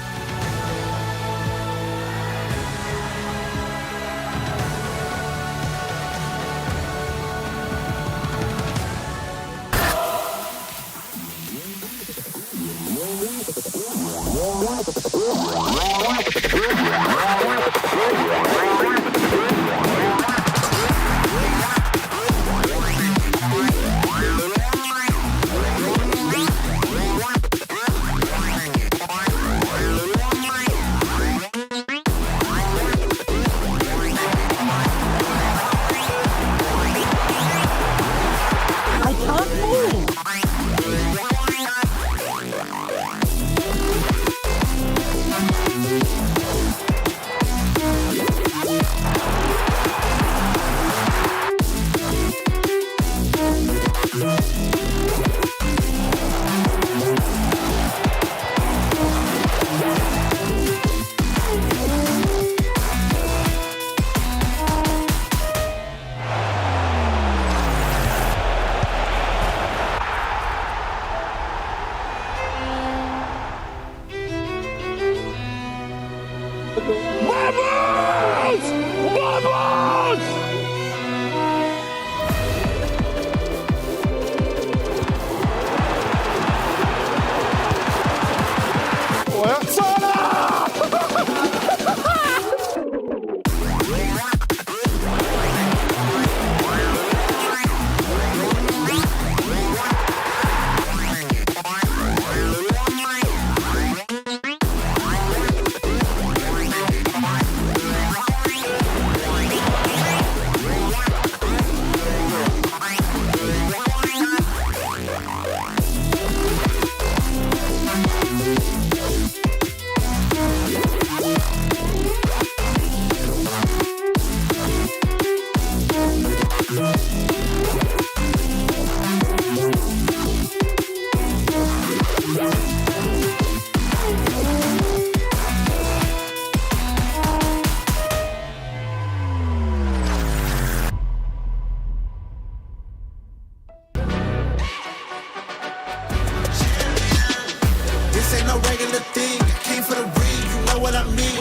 the thing, I came for the ring, you know what I mean.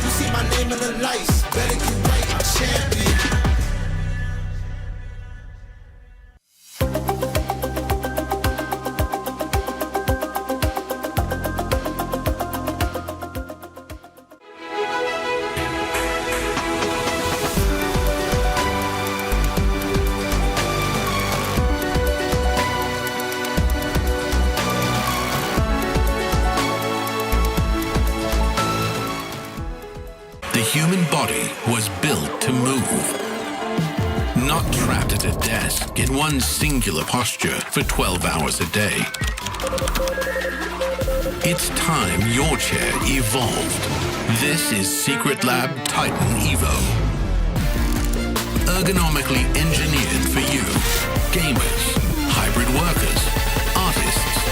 You see my name in the lights, better get right, I'm champion. The human body was built to move, not trapped at a desk in one singular posture for 12 hours a day. It's time your chair evolved. This is Secret Lab Titan Evo. Ergonomically engineered for you, gamers, hybrid workers, artists,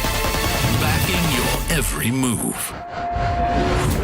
backing your every move.